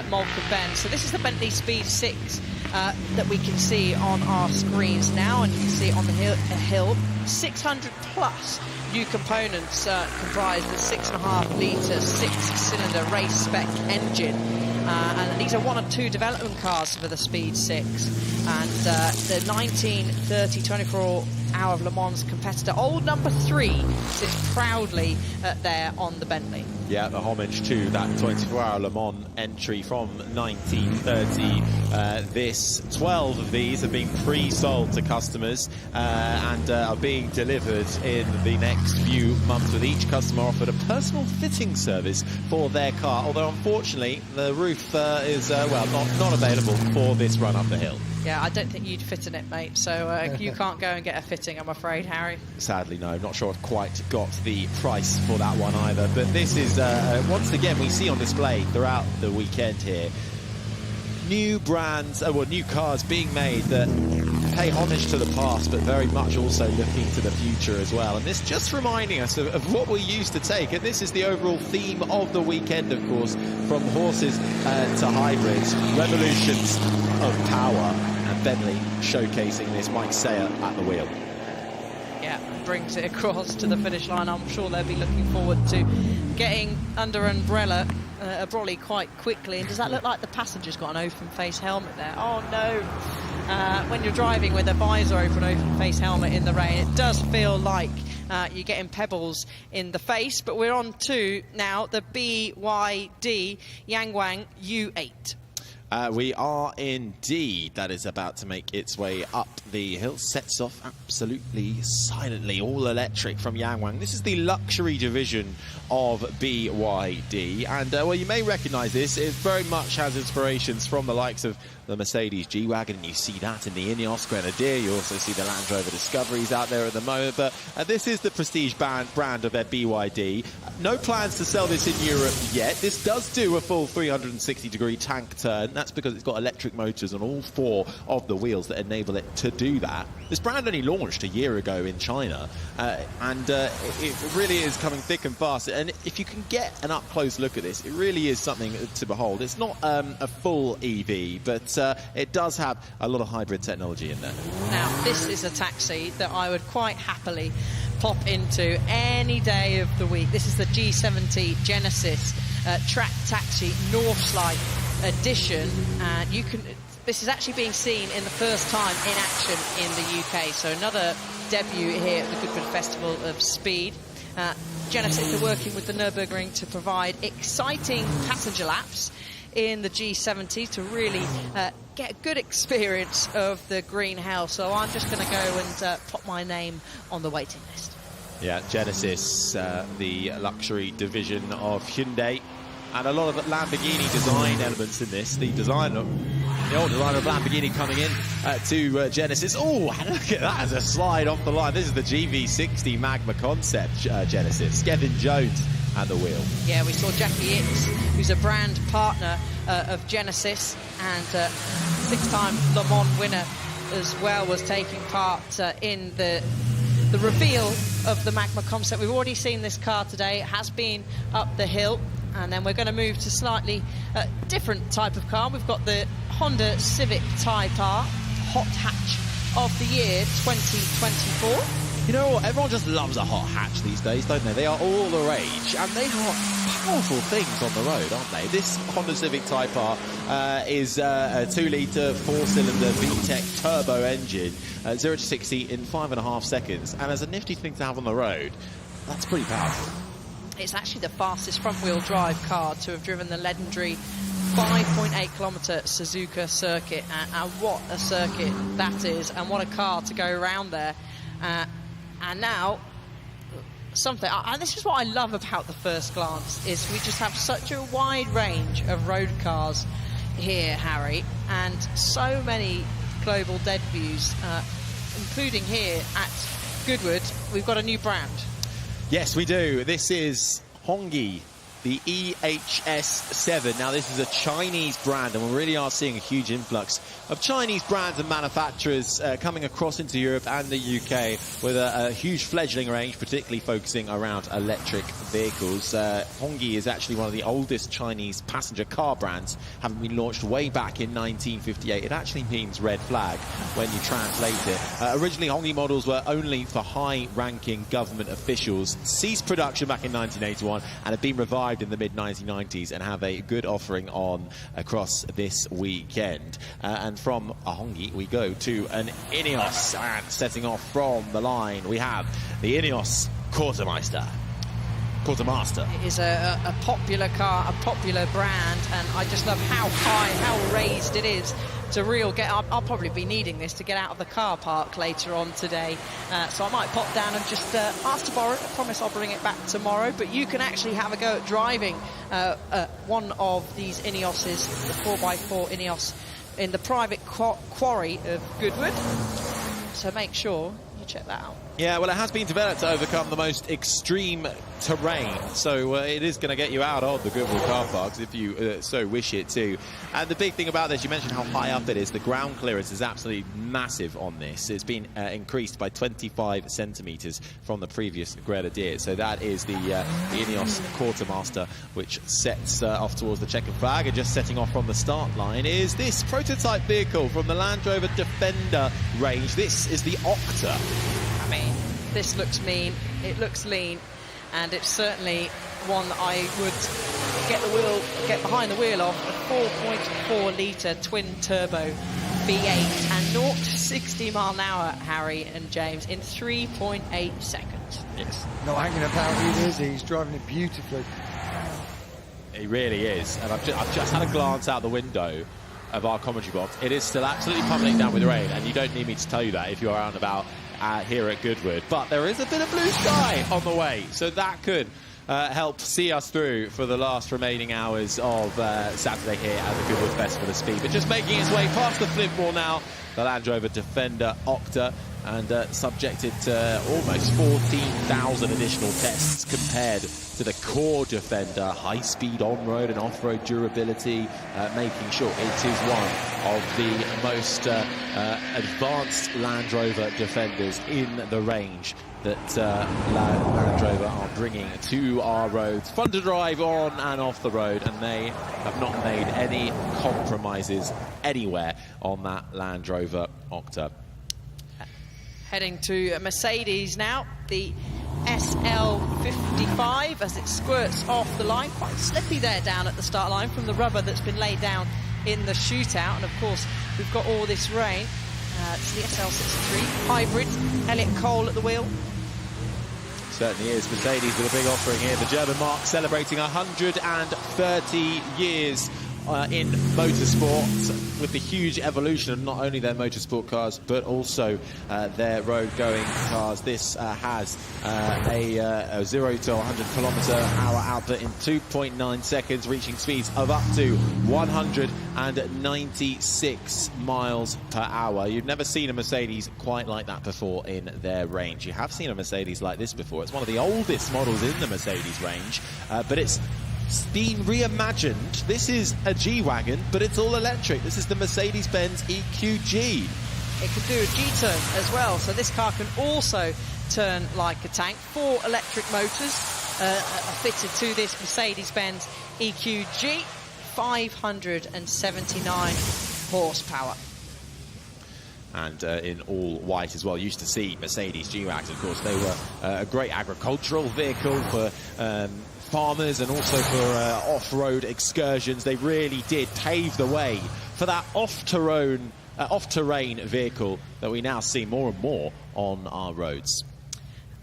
Malcolm Bend. So this is the Bentley Speed 6 that we can see on our screens now, and you can see it on the hill. 600 plus new components comprised the 6.5 litre 6-cylinder race spec engine, and these are one of two development cars for the Speed 6, and the 1930 24-hour Le Mans competitor, old number 3, sits proudly there on the Bentley. Yeah, the homage to that 24-hour Le Mans entry from 1930. 12 of these have been pre-sold to customers and are being delivered in the next few months, with each customer offered a personal fitting service for their car, although unfortunately the roof is not available for this run up the hill. Yeah, I don't think you'd fit in it, mate, so you can't go and get a fitting, I'm afraid, Harry. Sadly, no. Not sure I've quite got the price for that one either. But this is, once again, we see on display throughout the weekend here, new brands, new cars being made that pay homage to the past, but very much also looking to the future as well. And this just reminding us of what we used to take. And this is the overall theme of the weekend, of course, from horses to hybrids, revolutions of power. And Bentley showcasing this, Mike Sayer at the wheel. Yeah, brings it across to the finish line. I'm sure they'll be looking forward to getting under umbrella Brolly quite quickly. And does that look like the passenger's got an open face helmet there? Oh no. When you're driving with a visor open face helmet in the rain, it does feel like you're getting pebbles in the face. But we're on to now the BYD Yangwang U8. We are indeed. That is about to make its way up the hill. Sets off absolutely silently, all electric from Yangwang. This is the luxury division of BYD. And, well, you may recognise this. It very much has inspirations from the likes of the Mercedes G-Wagon, and you see that in the Ineos Grenadier. You also see the Land Rover Discoveries out there at the moment. But this is the prestige brand of their BYD. No plans to sell this in Europe yet. This does do a full 360-degree tank turn. That's because it's got electric motors on all 4 of the wheels that enable it to do that. This brand only launched a year ago in China, and it really is coming thick and fast. And if you can get an up-close look at this, it really is something to behold. It's not a full EV, but it does have a lot of hybrid technology in there. Now, this is a taxi that I would quite happily pop into any day of the week. This is the G70 Genesis Track Taxi Northslide Edition. This is actually being seen in the first time in action in the UK. So another debut here at the Goodwood Festival of Speed. Genesis are working with the Nürburgring to provide exciting passenger laps in the G70 to really get a good experience of the green hell. So I'm just going to go and pop my name on the waiting list. Yeah, Genesis, the luxury division of Hyundai. And a lot of Lamborghini design elements in this. The old designer of Lamborghini coming in to Genesis. Oh, look at that as a slide off the line. This is the GV60 Magma Concept Genesis. Kevin Jones at the wheel. Yeah, we saw Jackie Ickx, who's a brand partner of Genesis, and 6-time Le Mans winner as well, was taking part in the reveal of the Magma Concept. We've already seen this car today. It has been up the hill. And then we're going to move to slightly different type of car. We've got the Honda Civic Type R Hot Hatch of the year 2024. You know what? Everyone just loves a hot hatch these days, don't they? They are all the rage, and they are powerful things on the road, aren't they? This Honda Civic Type R is a 2-litre, 4-cylinder VTEC turbo engine, 0 to 60 in 5.5 seconds. And as a nifty thing to have on the road, that's pretty powerful. It's actually the fastest front-wheel drive car to have driven the legendary 5.8-kilometre Suzuka circuit. And what a circuit that is, and what a car to go around there. And now, and this is what I love about the first glance, is we just have such a wide range of road cars here, Harry, and so many global debuts, including here at Goodwood. We've got a new brand. Yes, we do. This is Hongqi, the EHS7. Now, this is a Chinese brand, and we really are seeing a huge influx of Chinese brands and manufacturers coming across into Europe and the UK with a huge fledgling range, particularly focusing around electric vehicles. Hongqi is actually one of the oldest Chinese passenger car brands, having been launched way back in 1958. It actually means red flag when you translate it. Originally, Hongqi models were only for high-ranking government officials, ceased production back in 1981, and have been revived in the mid-1990s and have a good offering on across this weekend. And from a Hongqi, we go to an Ineos, and setting off from the line, we have the Ineos Quartermaster. It is a popular car, a popular brand, and I just love how high, how raised it is to I'll probably be needing this to get out of the car park later on today, so I might pop down and just ask to borrow it. I promise I'll bring it back tomorrow, but you can actually have a go at driving one of these Ineoses, the 4x4 Ineos, in the private quarry of Goodwood, so make sure you check that out. Yeah, well, it has been developed to overcome the most extreme terrain, so it is going to get you out of the Goodwood car parks if you so wish it to. And the big thing about this, you mentioned how high up it is. The ground clearance is absolutely massive on this. It's been increased by 25 centimetres from the previous Grenadier. So that is the Ineos Quartermaster, which sets off towards the checkered flag. And just setting off from the start line is this prototype vehicle from the Land Rover Defender range. This is the Octa. I mean, this looks mean, it looks lean, and it's certainly one that I would get behind the wheel of. A 4.4 litre twin turbo V8 and 0 to 60 mile an hour, Harry and James, in 3.8 seconds. Not hanging about either, is he? He's driving it beautifully. He really is. And I've just had a glance out the window of our commentary box. It is still absolutely pummeling down with rain, and you don't need me to tell you that if you're out and about here at Goodwood. But there is a bit of blue sky on the way, so that could help see us through for the last remaining hours of Saturday here at the Goodwood Festival of Speed. But just making its way past the Flintmore now, the Land Rover Defender Octa, and subjected to almost 14,000 additional tests compared to the core Defender. High-speed on-road and off-road durability, making sure it is one of the most advanced Land Rover Defenders in the range that Land Rover are bringing to our roads. Fun to drive on and off the road, and they have not made any compromises anywhere on that Land Rover Octa. Heading to Mercedes now, the SL55 as it squirts off the line. Quite slippy there down at the start line from the rubber that's been laid down in the shootout. And of course, we've got all this rain. It's the SL63 hybrid. Elliot Cole at the wheel. Certainly is. Mercedes with a big offering here. The German marque celebrating 130 years in motorsport, with the huge evolution of not only their motorsport cars but also their road-going cars. This has a 0 to 100 km/h output in 2.9 seconds, reaching speeds of up to 196 miles per hour. You've never seen a Mercedes quite like that before in their range. You have seen a Mercedes like this before. It's one of the oldest models in the Mercedes range, but it's been reimagined. This is a G-Wagon, but it's all electric. This is the Mercedes-Benz EQG. It can do a G-turn as well, so this car can also turn like a tank. 4 electric motors are fitted to this Mercedes-Benz EQG, 579 horsepower. And in all white as well. Used to see Mercedes G-Wagons, of course. They were a great agricultural vehicle for farmers and also for off-road excursions. They really did pave the way for that off-terrain vehicle that we now see more and more on our roads.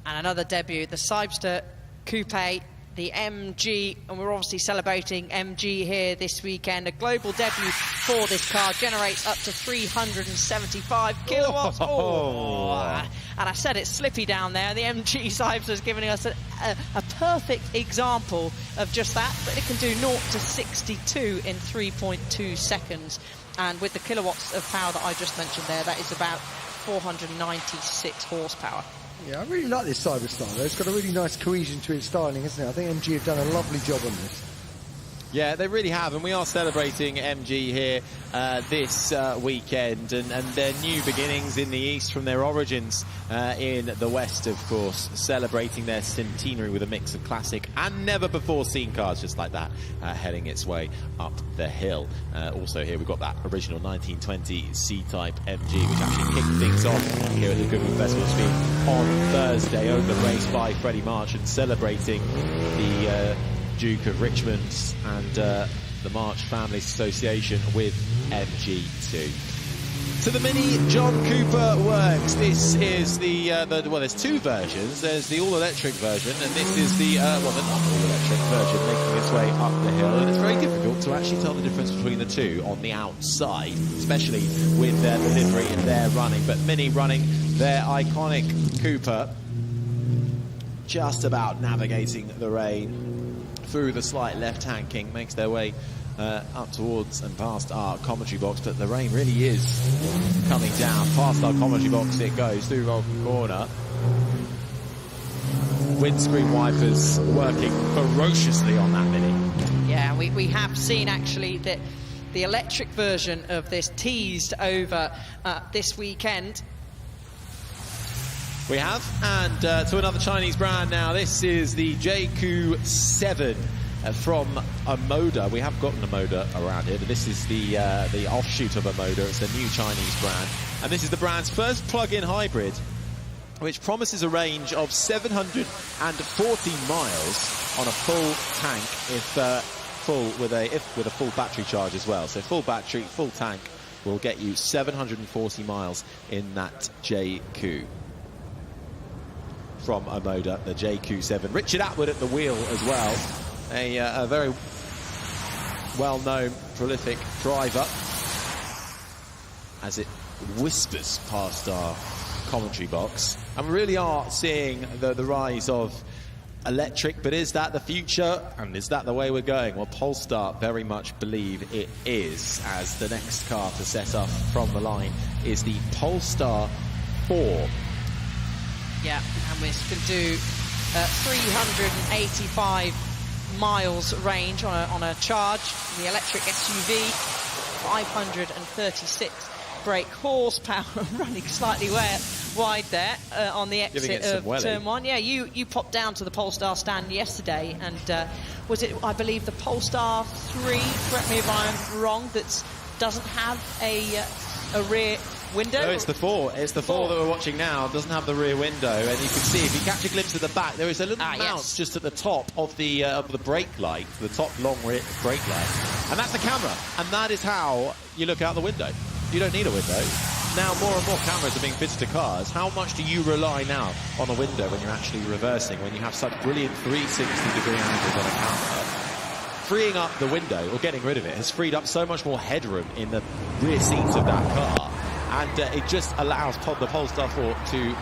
And another debut, the Cyberster Coupe, the MG, and we're obviously celebrating MG here this weekend. A global debut for this car, generates up to 375 kilowatts. Oh. And I said it's slippy down there. The MG Cyberster is giving us a perfect example of just that, but it can do 0 to 62 in 3.2 seconds. And with the kilowatts of power that I just mentioned there, that is about 496 horsepower. Yeah, I really like this Cyberstar though. It's got a really nice cohesion to its styling, hasn't it? I think MG have done a lovely job on this. Yeah, they really have, and we are celebrating MG here this weekend, and their new beginnings in the east from their origins in the west, of course, celebrating their centenary with a mix of classic and never-before-seen cars just like that, heading its way up the hill. Also here we've got that original 1920 C-Type MG, which actually kicked things off here at the Goodwood Festival of Speed on Thursday, over the race by Freddie March, and celebrating the Duke of Richmond's and the March Family Association with MG2. So the Mini John Cooper works. This is well, there's 2 versions. There's the all-electric version, and this is the the not all-electric version, making its way up the hill. And it's very difficult to actually tell the difference between the two on the outside, especially with their delivery and their running. But Mini running their iconic Cooper, just about navigating the rain through the slight left-hand kink, makes their way up towards and past our commentary box, but the rain really is coming down. Past our commentary box it goes, through Vulcan Corner. Windscreen wipers working ferociously on that Mini. Yeah, we have seen actually that the electric version of this teased over this weekend. We have, and to another Chinese brand now. This is the JQ7 from Omoda. We have gotten Omoda around here, but this is the offshoot of Omoda. It's a new Chinese brand, and this is the brand's first plug-in hybrid, which promises a range of 740 miles on a full tank, with a full battery charge as well. So full battery, full tank will get you 740 miles in that JQ. from Omoda, the JQ7. Richard Atwood at the wheel as well, a very well-known, prolific driver, as it whispers past our commentary box. And we really are seeing the rise of electric, but is that the future, and is that the way we're going? Well, Polestar very much believe it is, as the next car to set off from the line is the Polestar 4. Yeah, and we can do 385 miles range on a charge. The electric SUV, 536 brake horsepower, running slightly wide there on the exit of turn 1. Yeah, you popped down to the Polestar stand yesterday, and was it, I believe, the Polestar 3, correct me if I'm wrong, that doesn't have a rear window? No, it's the 4. It's the 4 that we're watching now. It doesn't have the rear window, and you can see, if you catch a glimpse of the back, there is a little mount just at the top of the brake light, the top long brake light, and that's the camera, and that is how you look out the window. You don't need a window. Now more and more cameras are being fitted to cars. How much do you rely now on a window when you're actually reversing, when you have such brilliant 360-degree angles on a camera? Freeing up the window, or getting rid of it, has freed up so much more headroom in the rear seats of that car. And it just allows the Polestar 4 to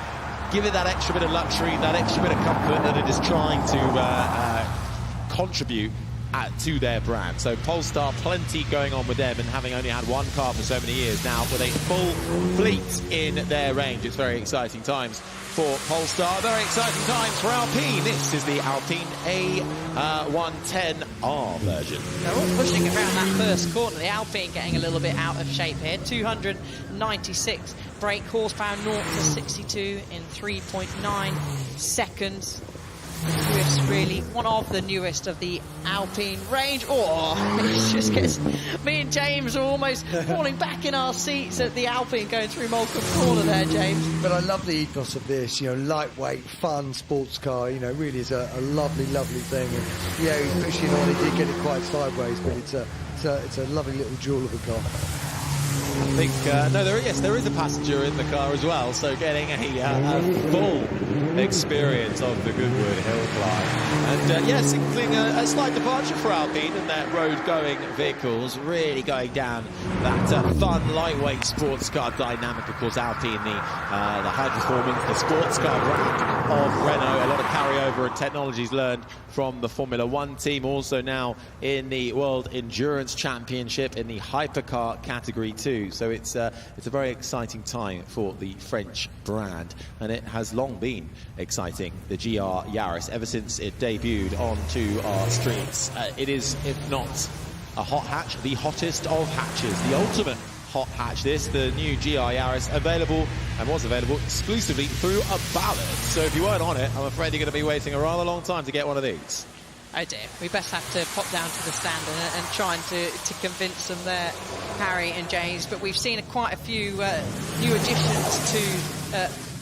give it that extra bit of luxury, that extra bit of comfort that it is trying to contribute to their brand. So Polestar, plenty going on with them, and having only had one car for so many years now, with a full fleet in their range. It's very exciting times for Polestar, very exciting times for Alpine. This is the Alpine A110R version. They're all pushing around that first corner. The Alpine getting a little bit out of shape here. 296 brake horsepower, 0 to 62 in 3.9 seconds. Newest, really, one of the newest of the Alpine range. Oh, it just gets, me and James are almost falling back in our seats at the Alpine going through Moulton Corner there, James. But I love the ethos of this, lightweight, fun sports car, really is a lovely, lovely thing. And, yeah, he's pushing on, he did get it quite sideways, but it's a lovely little jewel of a car. I think, there is a passenger in the car as well, so getting a full experience of the Goodwood hill climb. And signaling a slight departure for Alpine and their road-going vehicles, really going down that fun, lightweight sports car dynamic. Of course, Alpine, the high-performance, the sports car brand of Renault. A lot of carryover and technologies learned from the Formula One team, also now in the World Endurance Championship in the Hypercar category too. So it's a very exciting time for the French brand, and it has long been exciting, the GR Yaris, ever since it debuted onto our streets. It is, if not a hot hatch, the hottest of hatches, the ultimate hot hatch. This, the new GR Yaris, was available exclusively through a ballot. So if you weren't on it, I'm afraid you're going to be waiting a rather long time to get one of these. Oh dear, we best have to pop down to the stand and trying to convince them there, Harry and James. But we've seen quite a few new additions to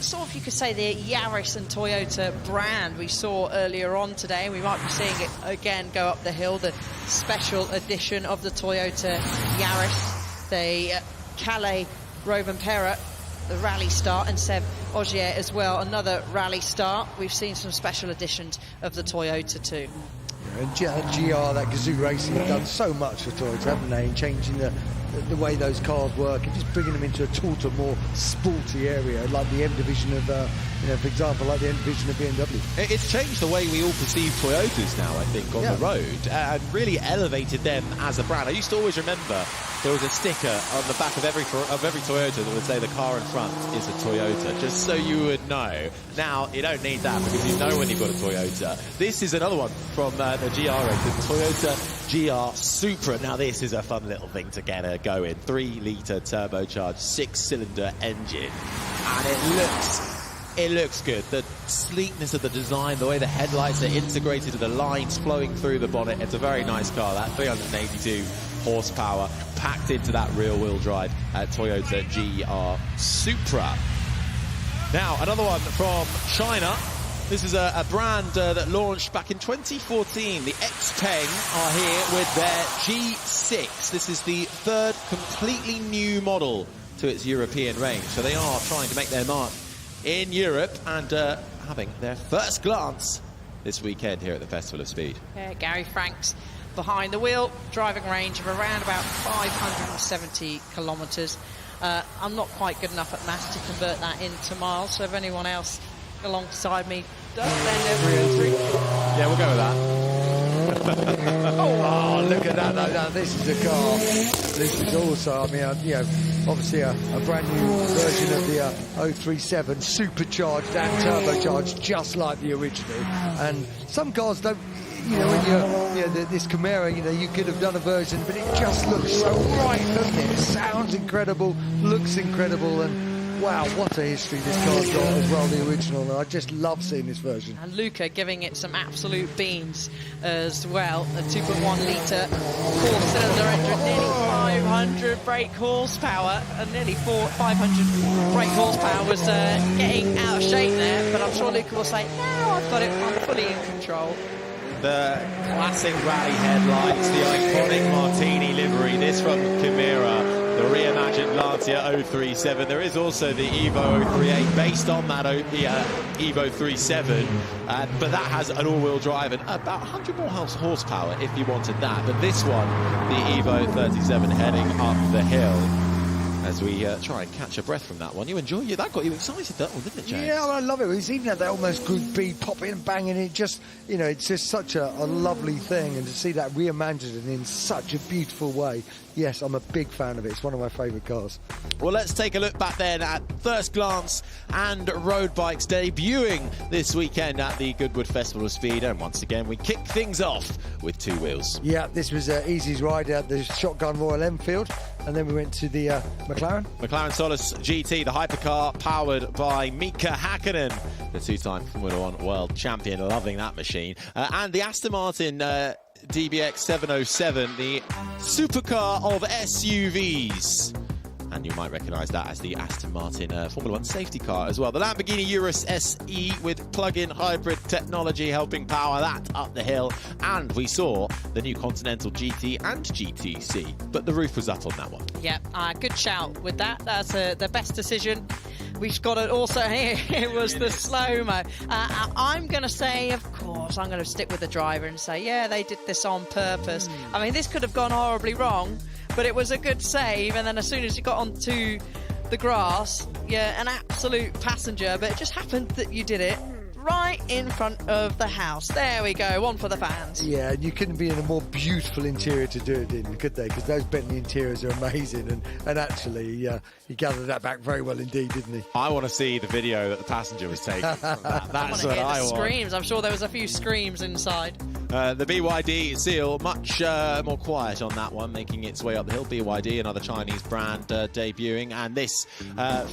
sort of, you could say, the Yaris and Toyota brand we saw earlier on today. We might be seeing it again go up the hill, the special edition of the Toyota Yaris, the Calais Rovanpera, the rally start, and Seb Ogier as well, another rally start. We've seen some special editions of the Toyota too. And GR, that Goodwood Racing, have done so much for Toyota, haven't they, in changing the way those cars work and just bringing them into a taller, more sporty area, like the M division of, for example, like the M division of BMW. It's changed the way we all perceive Toyotas now, I think, on the road, and really elevated them as a brand. I used to always remember there was a sticker on the back of every Toyota that would say the car in front is a Toyota, just so you would know. Now, you don't need that because you know when you've got a Toyota. This is another one from the GR race, the Toyota GR Supra. Now, this is a fun little thing to get going. 3-litre turbocharged 6-cylinder engine, and it looks good. The sleekness of the design, the way the headlights are integrated with the lines flowing through the bonnet. It's a very nice car. That 382 horsepower packed into that rear-wheel drive Toyota GR Supra. Now, another one from China. This is a brand that launched back in 2014. The Xpeng are here with their G6. This is the third completely new model to its European range. So they are trying to make their mark in Europe and having their first glance this weekend here at the Festival of Speed. Yeah, Gary Franks behind the wheel, driving range of around about 570 kilometres. I'm not quite good enough at maths to convert that into miles, so if anyone else alongside me does, then yeah, we'll go with that. Oh, look at that. Now, this is a car. This is also, I mean, you know, obviously a brand new version of the 037, supercharged and turbocharged, just like the original. And some cars don't, you know, when you're, this Camaro, you know, you could have done a version, but it just looks so right, doesn't it? It sounds incredible, looks incredible, and wow, what a history this car's got as well, the original. And I just love seeing this version. And Luca giving it some absolute beans as well. A 2.1 litre four-cylinder engine, nearly 500 brake horsepower, and nearly 500 brake horsepower was getting out of shape there. But I'm sure Luca will say, "No, I've got it. I'm fully in control." The classic rally headlights, the iconic Martini livery, this from Chimera, the reimagined Lancia 037. There is also the Evo 038 based on that Evo 37, but that has an all-wheel drive and about 100 more horsepower if you wanted that. But this one, the Evo 37 heading up the hill. As we try and catch a breath from that one. You enjoy it? That got you excited, that one, didn't it, James? Yeah, well, I love it. It's even at that almost Group B, popping and banging. It just, you know, it's just such a lovely thing. And to see that reimagined in such a beautiful way. Yes, I'm a big fan of it. It's one of my favourite cars. Well, let's take a look back then at First Glance and Road Bikes debuting this weekend at the Goodwood Festival of Speed. And once again, we kick things off with two wheels. Yeah, this was Easy's ride at the Shotgun Royal Enfield. And then we went to the McLaren. McLaren Solas GT, the hypercar powered by Mika Häkkinen, the two-time Formula One world champion, loving that machine. And the Aston Martin DBX 707, the supercar of SUVs. And you might recognise that as the Aston Martin Formula One safety car as well. The Lamborghini Urus SE with plug-in hybrid technology helping power that up the hill. And we saw the new Continental GT and GTC, but the roof was up on that one. Yeah, good shout with that. That's the best decision. We've got it also here. It was the slow-mo. I'm going to say, of course, I'm going to stick with the driver and say, yeah, they did this on purpose. I mean, this could have gone horribly wrong, but it was a good save. And then as soon as you got onto the grass, yeah, an absolute passenger. But it just happened that you did it right in front of the house. There we go, one for the fans. Yeah, you couldn't be in a more beautiful interior to do it in, could they? Because those Bentley interiors are amazing, and actually, he gathered that back very well indeed, didn't he? I want to see the video that the passenger was taking from that. That's what I want. Screams. I'm sure there was a few screams inside. The BYD Seal, much more quiet on that one, making its way up the hill. BYD, another Chinese brand debuting, and this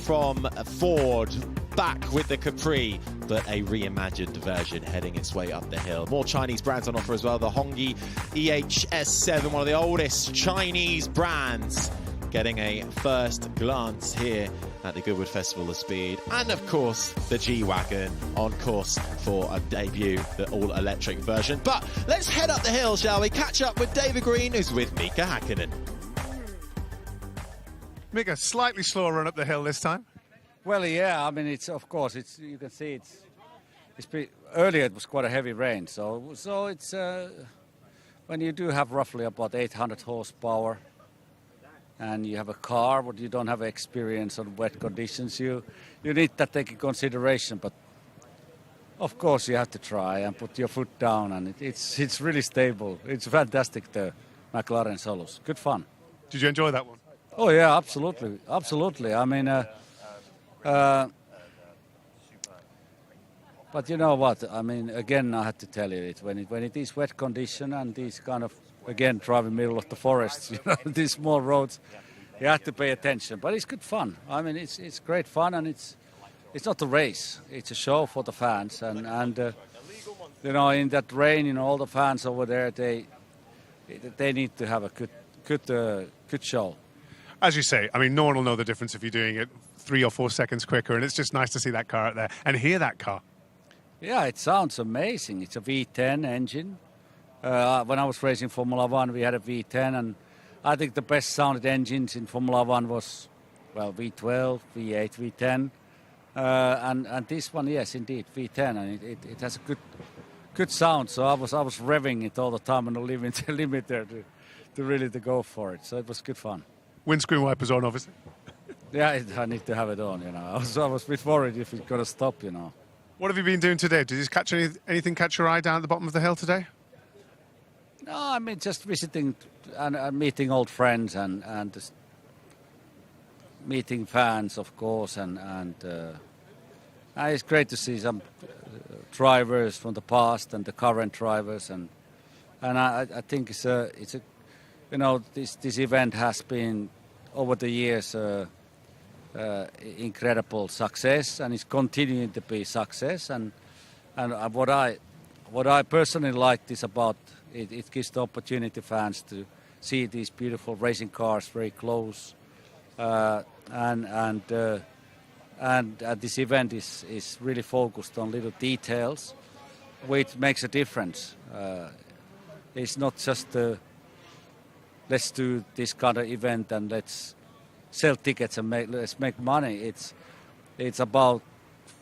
from Ford, back with the Capri, but a reimagined version heading its way up the hill. More Chinese brands on offer as well. The Hongqi EHS7, one of the oldest Chinese brands, getting a first glance here at the Goodwood Festival of Speed. And of course, the G-Wagon on course for a debut, the all-electric version. But let's head up the hill, shall we? Catch up with David Green, who's with Mika Häkkinen. Mika, slightly slower run up the hill this time. Well, yeah, I mean, it's, of course, it's, you can see it's pretty, earlier it was quite a heavy rain, so it's, when you do have roughly about 800 horsepower, and you have a car, but you don't have experience on wet conditions, you need that take in consideration. But of course, you have to try and put your foot down, and it's really stable. It's fantastic, the McLaren Solas. Good fun. Did you enjoy that one? Oh yeah, absolutely, absolutely. I mean, but you know what? I mean, again, I had to tell you it when it is wet condition and these kind of, again, driving middle of the forests, you know, these small roads, you have to pay attention. But it's good fun. I mean, it's great fun, and it's not a race. It's a show for the fans, and you know, in that rain, you know, all the fans over there, they need to have a good show. As you say, I mean, no one will know the difference if you're doing it 3 or 4 seconds quicker, and it's just nice to see that car out there and hear that car. Yeah, it sounds amazing. It's a V10 engine. When I was racing Formula One, we had a V10, and I think the best sounded engines in Formula One was, well, V12, V8, V10. And this one, yes, indeed, V10, and it has a good sound. So I was revving it all the time on the limit there to really go for it. So it was good fun. Windscreen wipers on, obviously. Yeah, I need to have it on. I was a bit worried if it's gonna stop. What have you been doing today? Did you catch anything catch your eye down at the bottom of the hill today? No, I mean just visiting and meeting old friends and just meeting fans, of course, and it's great to see some drivers from the past and the current drivers, and I think it's a this event has been over the years incredible success, and it's continuing to be success, and what I personally like is about it gives the opportunity fans to see these beautiful racing cars very close, and this event is really focused on little details, which makes a difference. It's not just let's do this kind of event and let's sell tickets and let's make money. It's about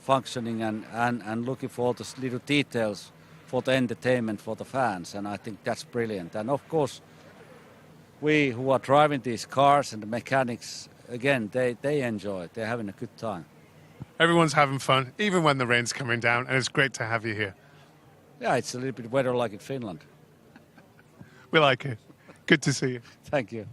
functioning and looking for all those little details for the entertainment for the fans, and I think that's brilliant. And of course, we who are driving these cars and the mechanics, again, they enjoy it. They're having a good time. Everyone's having fun, even when the rain's coming down, and it's great to have you here. Yeah, it's a little bit weather like in Finland. We like it. Good to see you. Thank you.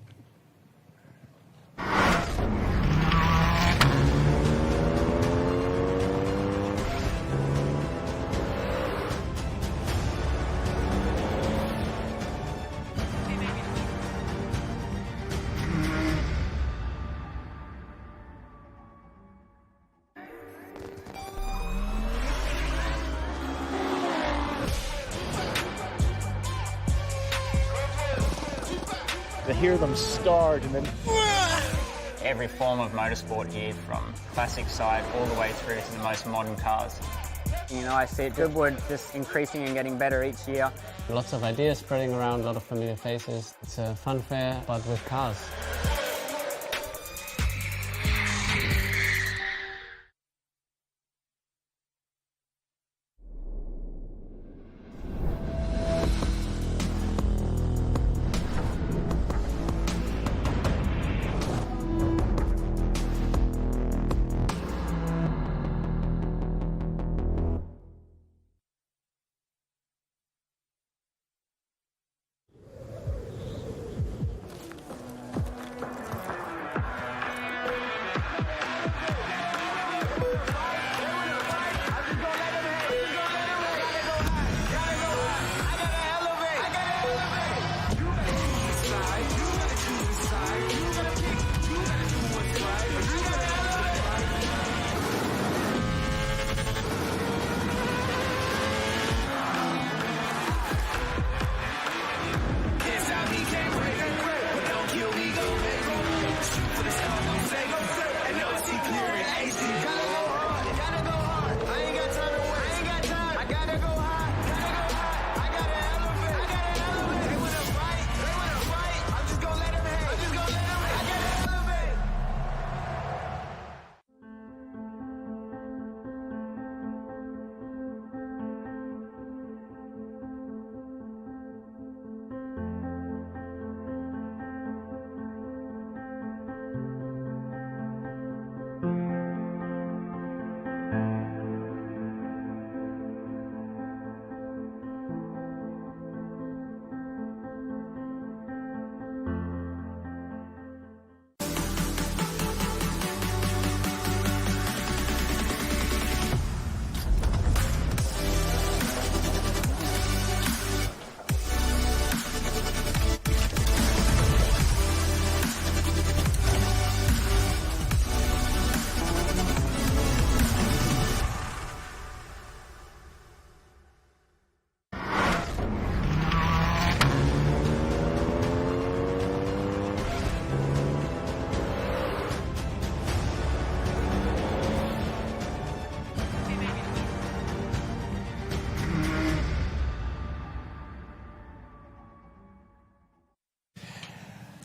To hear them start and then... Every form of motorsport here, from classic side all the way through to the most modern cars. I see it Goodwood just increasing and getting better each year. Lots of ideas spreading around, a lot of familiar faces. It's a fun fair, but with cars.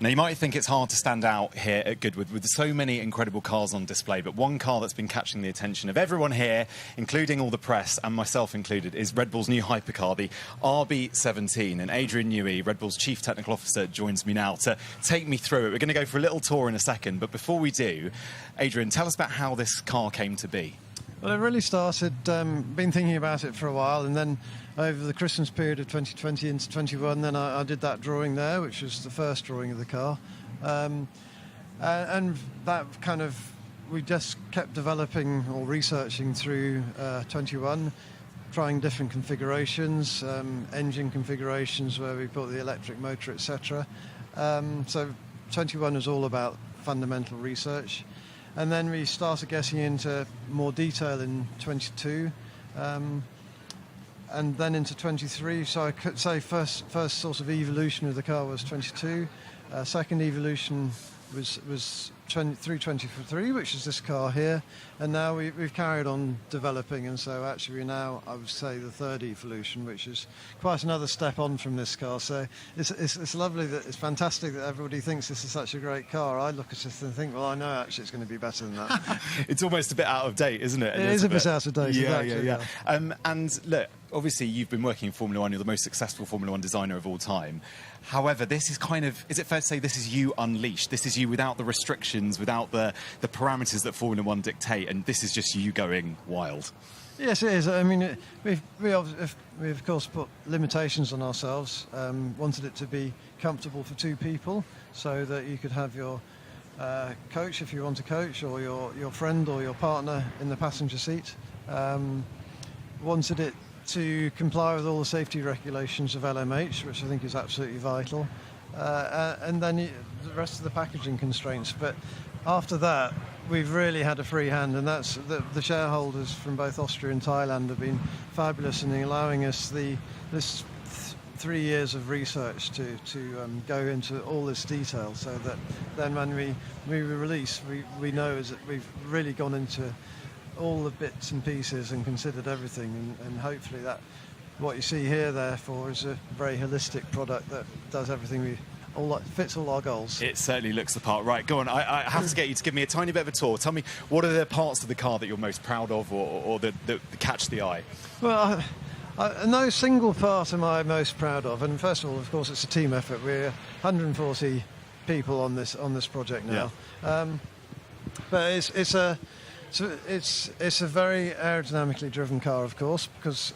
Now, you might think it's hard to stand out here at Goodwood with so many incredible cars on display, but one car that's been catching the attention of everyone here, including all the press and myself included, is Red Bull's new hypercar, the RB17. And Adrian Newey, Red Bull's Chief Technical Officer, joins me now to take me through it. We're going to go for a little tour in a second, but before we do, Adrian, tell us about how this car came to be. Well, it really started, been thinking about it for a while, and then over the Christmas period of 2020 into 21, then I did that drawing there, which was the first drawing of the car. And that kind of, we just kept developing or researching through 21, trying different configurations, engine configurations where we put the electric motor, etc. So 21 was all about fundamental research. And then we started getting into more detail in 22, and then into 23. So I could say first sort of evolution of the car was 22. Second evolution was 323, which is this car here. And now we've carried on developing, and so actually we're now, I would say, the third evolution, which is quite another step on from this car. So it's lovely, that it's fantastic that everybody thinks this is such a great car. I look at it and think, well, I know actually it's going to be better than that. It's almost a bit out of date, isn't it? It is a bit out of date. Yeah, exactly, yeah. And look, obviously you've been working in Formula One, you're the most successful Formula One designer of all time. However, this is kind of, is it fair to say this is you unleashed? This is you without the restrictions, without the parameters that Formula One dictate, and this is just you going wild? Yes, it is. I mean, we of course put limitations on ourselves. Wanted it to be comfortable for two people, so that you could have your coach, if you want to coach, or your friend or your partner in the passenger seat. Wanted it to comply with all the safety regulations of LMH, which I think is absolutely vital, and then the rest of the packaging constraints. But after that, we've really had a free hand, and that's the shareholders from both Austria and Thailand have been fabulous in allowing us this 3 years of research to go into all this detail, so that then when we release, we know is that we've really gone into all the bits and pieces and considered everything, and hopefully that what you see here therefore is a very holistic product that does everything fits all our goals. It certainly looks the part. Right, go on. I have to get you to give me a tiny bit of a tour. Tell me, what are the parts of the car that you're most proud of, or that catch the eye? Well, no single part am I most proud of, and first of all, of course, it's a team effort. We're 140 people on this project now, but it's a very aerodynamically driven car, of course, because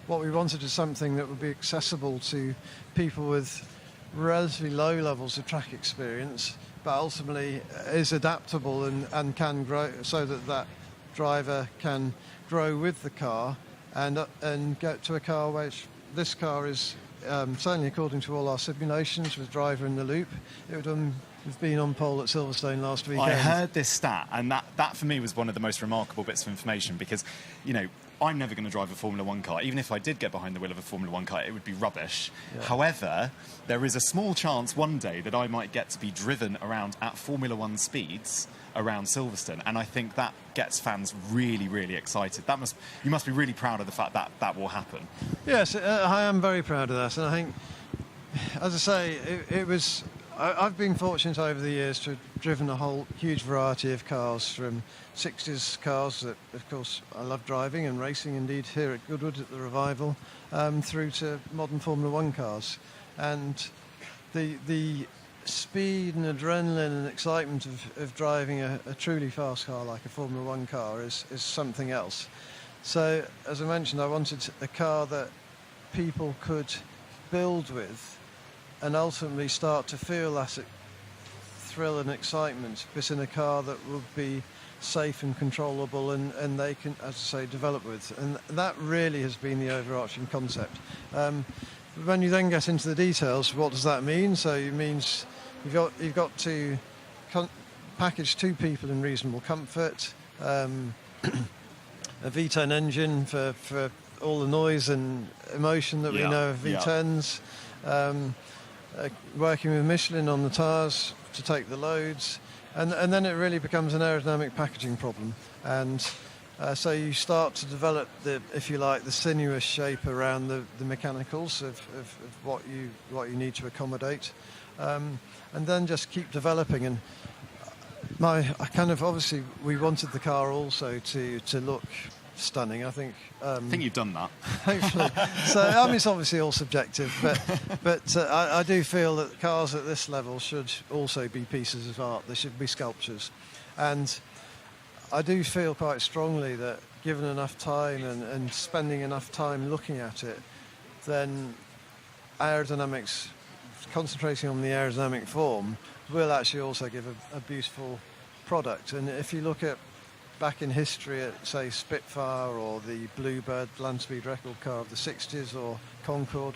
what we wanted is something that would be accessible to people with relatively low levels of track experience, but ultimately is adaptable and can grow, so that driver can grow with the car and get to a car which this car is, certainly according to all our simulations with driver in the loop, it would have been on pole at Silverstone last weekend. I heard this stat, and that for me was one of the most remarkable bits of information, because, you know, I'm never going to drive a Formula One car. Even if I did get behind the wheel of a Formula One car, it would be rubbish. Yeah. However, there is a small chance one day that I might get to be driven around at Formula One speeds around Silverstone, and I think that gets fans really, really excited. You must be really proud of the fact that that will happen. Yes, I am very proud of that, and I think, as I say, I've been fortunate over the years to have driven a whole huge variety of cars, from 60s cars that, of course, I love driving and racing, indeed, here at Goodwood at the Revival, through to modern Formula One cars. And the speed and adrenaline and excitement of driving a truly fast car like a Formula One car is something else. So, as I mentioned, I wanted a car that people could build with and ultimately start to feel that thrill and excitement, but in a car that would be safe and controllable, and they can, as I say, develop with. And that really has been the overarching concept. When you then get into the details, what does that mean? So it means you've got to package two people in reasonable comfort, a V10 engine for all the noise and emotion that we know of V10s, working with Michelin on the tyres to take the loads, and then it really becomes an aerodynamic packaging problem. And so you start to develop if you like, the sinuous shape around the mechanicals of what you need to accommodate. and then just keep developing. And obviously we wanted the car also to look stunning. I think you've done that. Hopefully. So it's obviously all subjective, but I do feel that cars at this level should also be pieces of art. They should be sculptures, and I do feel quite strongly that given enough time and spending enough time looking at it, then aerodynamics, concentrating on the aerodynamic form, will actually also give a beautiful product. And if you look at back in history at, say, Spitfire or the Bluebird land speed record car of the 60s or Concorde,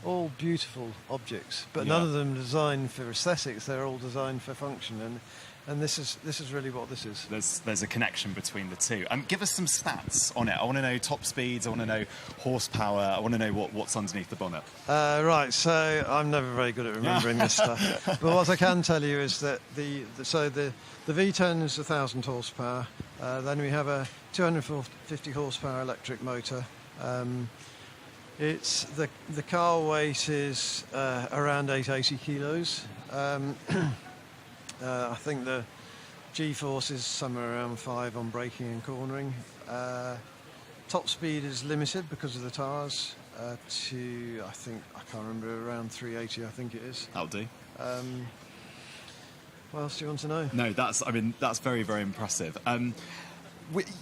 all beautiful objects, but none of them designed for aesthetics. They're all designed for function, and this is really what this is. There's a connection between the two. Give us some stats on it. I want to know top speeds, I want to know horsepower, I want to know what's underneath the bonnet. Right, so I'm never very good at remembering this stuff, but what I can tell you is that the V10 is 1,000 horsepower. Then we have a 250 horsepower electric motor. It's the car weight is around 880 kilos. I think the G-force is somewhere around 5 on braking and cornering. Top speed is limited because of the tyres to, I can't remember, around 380, I think it is. That'll do. What else do you want to know? No, that's very, very impressive.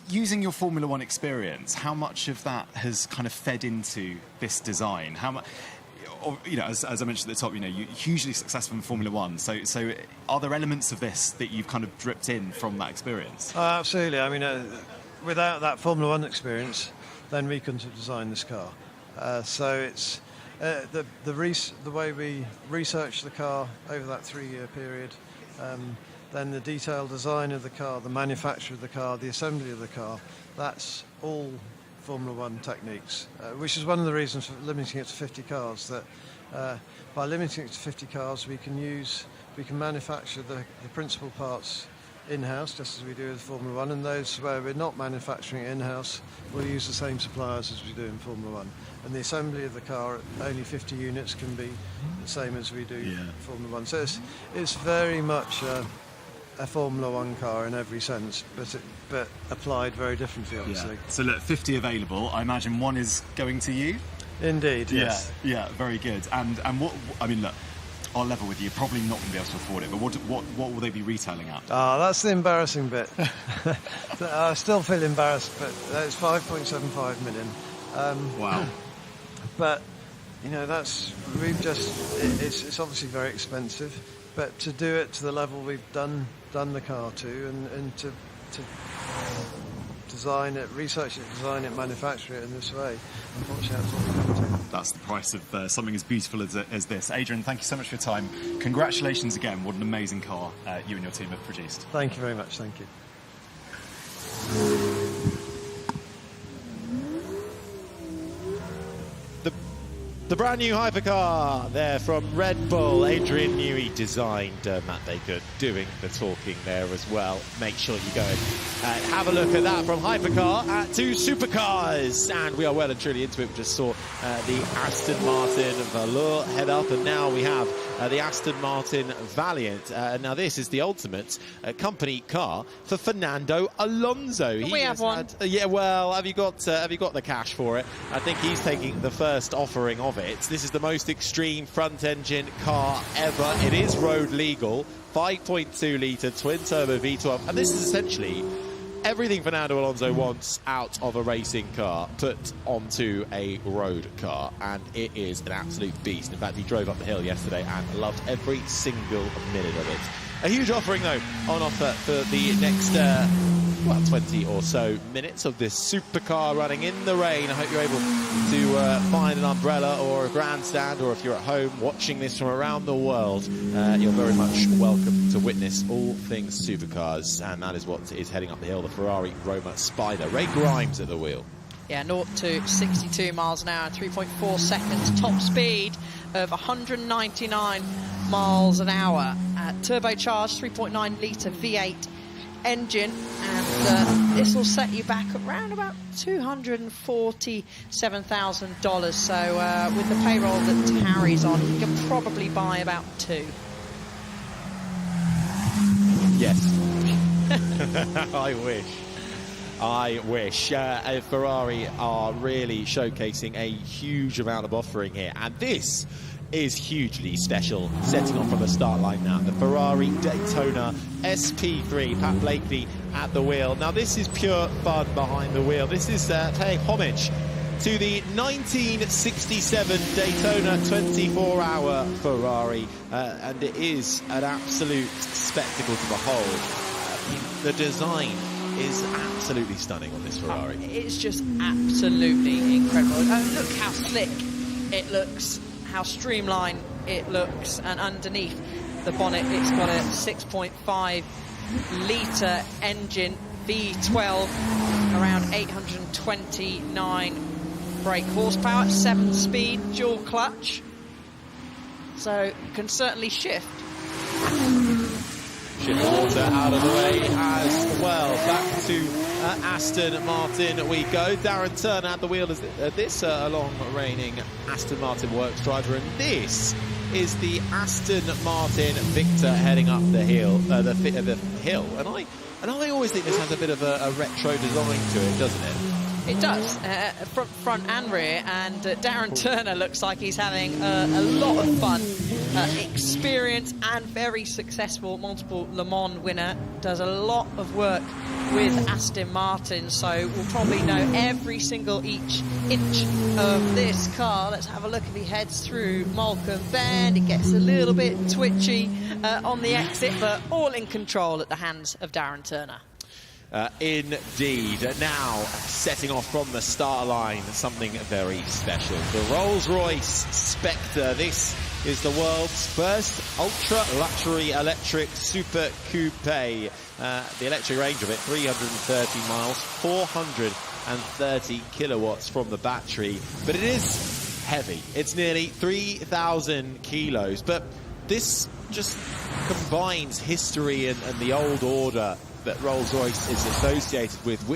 Using your Formula One experience, how much of that has kind of fed into this design? How much? As I mentioned at the top, you're hugely successful in Formula One. So are there elements of this that you've kind of dripped in from that experience? Absolutely. I mean, without that Formula One experience, then we couldn't have designed this car. So it's the way we researched the car over that 3-year period. Then the detailed design of the car, the manufacture of the car, the assembly of the car, that's all Formula One techniques, which is one of the reasons for limiting it to 50 cars, that by limiting it to 50 cars we can manufacture the principal parts in-house, just as we do with Formula One, and those where we're not manufacturing it in-house, we'll use the same suppliers as we do in Formula One. And the assembly of the car at only 50 units can be the same as we do in Formula One. So it's very much a Formula One car in every sense, but applied very differently, obviously. Yeah. So look, 50 available. I imagine one is going to you. Indeed, yes. Yeah, very good. And what I mean, look, I'll level with you. Probably not going to be able to afford it. But what will they be retailing at? That's the embarrassing bit. I still feel embarrassed, but it's 5.75 million. Wow. But it's obviously very expensive. But to do it to the level we've done the car to, and to design it, research it, design it, manufacture it in this way, unfortunately that's what we've come to. That's the price of something as beautiful as this. Adrian, thank you so much for your time. Congratulations again. What an amazing car you and your team have produced. Thank you very much. Thank you. The brand new hypercar there from Red Bull. Adrian Newey designed. Matt Baker doing the talking there as well. Make sure you go and have a look at that from hypercar to supercars. And we are well and truly into it. We just saw the Aston Martin Velour head up, and now we have the Aston Martin Valiant. Now this is the ultimate company car for Fernando Alonso. We have one. Yeah, well, have you got the cash for it? I think he's taking the first offering of it. This is the most extreme front-engine car ever. It is road legal, 5.2 litre twin-turbo V12, and this is essentially everything Fernando Alonso wants out of a racing car put onto a road car, and it is an absolute beast. In fact, he drove up the hill yesterday and loved every single minute of it. A huge offering, though, on offer for the next 20 or so minutes of this supercar running in the rain. I hope you're able to find an umbrella or a grandstand, or if you're at home watching this from around the world, you're very much welcome to witness all things supercars, and that is what is heading up the hill, the Ferrari Roma Spider. Ray Grimes at the wheel. Yeah, 0 to 62 miles an hour, 3.4 seconds, top speed of 199 miles an hour. Turbocharged 3.9 litre V8 engine, and this will set you back around about $247,000. So with the payroll that Harry's on, you can probably buy about 2. Yes. I wish. Ferrari are really showcasing a huge amount of offering here, and this is hugely special. Setting off from the start line now, the Ferrari Daytona SP3, Pat Blakely at the wheel. Now this is pure fun behind the wheel. This is paying homage to the 1967 Daytona 24-hour Ferrari, and it is an absolute spectacle to behold. The design is absolutely stunning on this Ferrari. It's just absolutely incredible. Look how slick it looks, how streamlined it looks, and underneath the bonnet it's got a 6.5 litre engine, V12, around 829 brake horsepower, 7-speed dual clutch, so you can certainly shift. Shift the water out of the way as well. Back to Aston Martin we go. Darren Turner at the wheel as this long-reigning Aston Martin works driver, and this is the Aston Martin Victor heading up the hill. And I always think this has a bit of a retro design to it, doesn't it? It does, front and rear, and Darren Turner looks like he's having a lot of fun. Experienced and very successful multiple Le Mans winner, does a lot of work with Aston Martin, so we'll probably know every single inch of this car. Let's have a look if he heads through Malcolm Bend. It gets a little bit twitchy on the exit, but all in control at the hands of Darren Turner. Indeed. Now, setting off from the start line, something very special. The Rolls-Royce Spectre. This is the world's first ultra-luxury electric super coupe. The electric range of it, 330 miles, 430 kilowatts from the battery. But it is heavy. It's nearly 3,000 kilos. But this just combines history and the old order that Rolls-Royce is associated with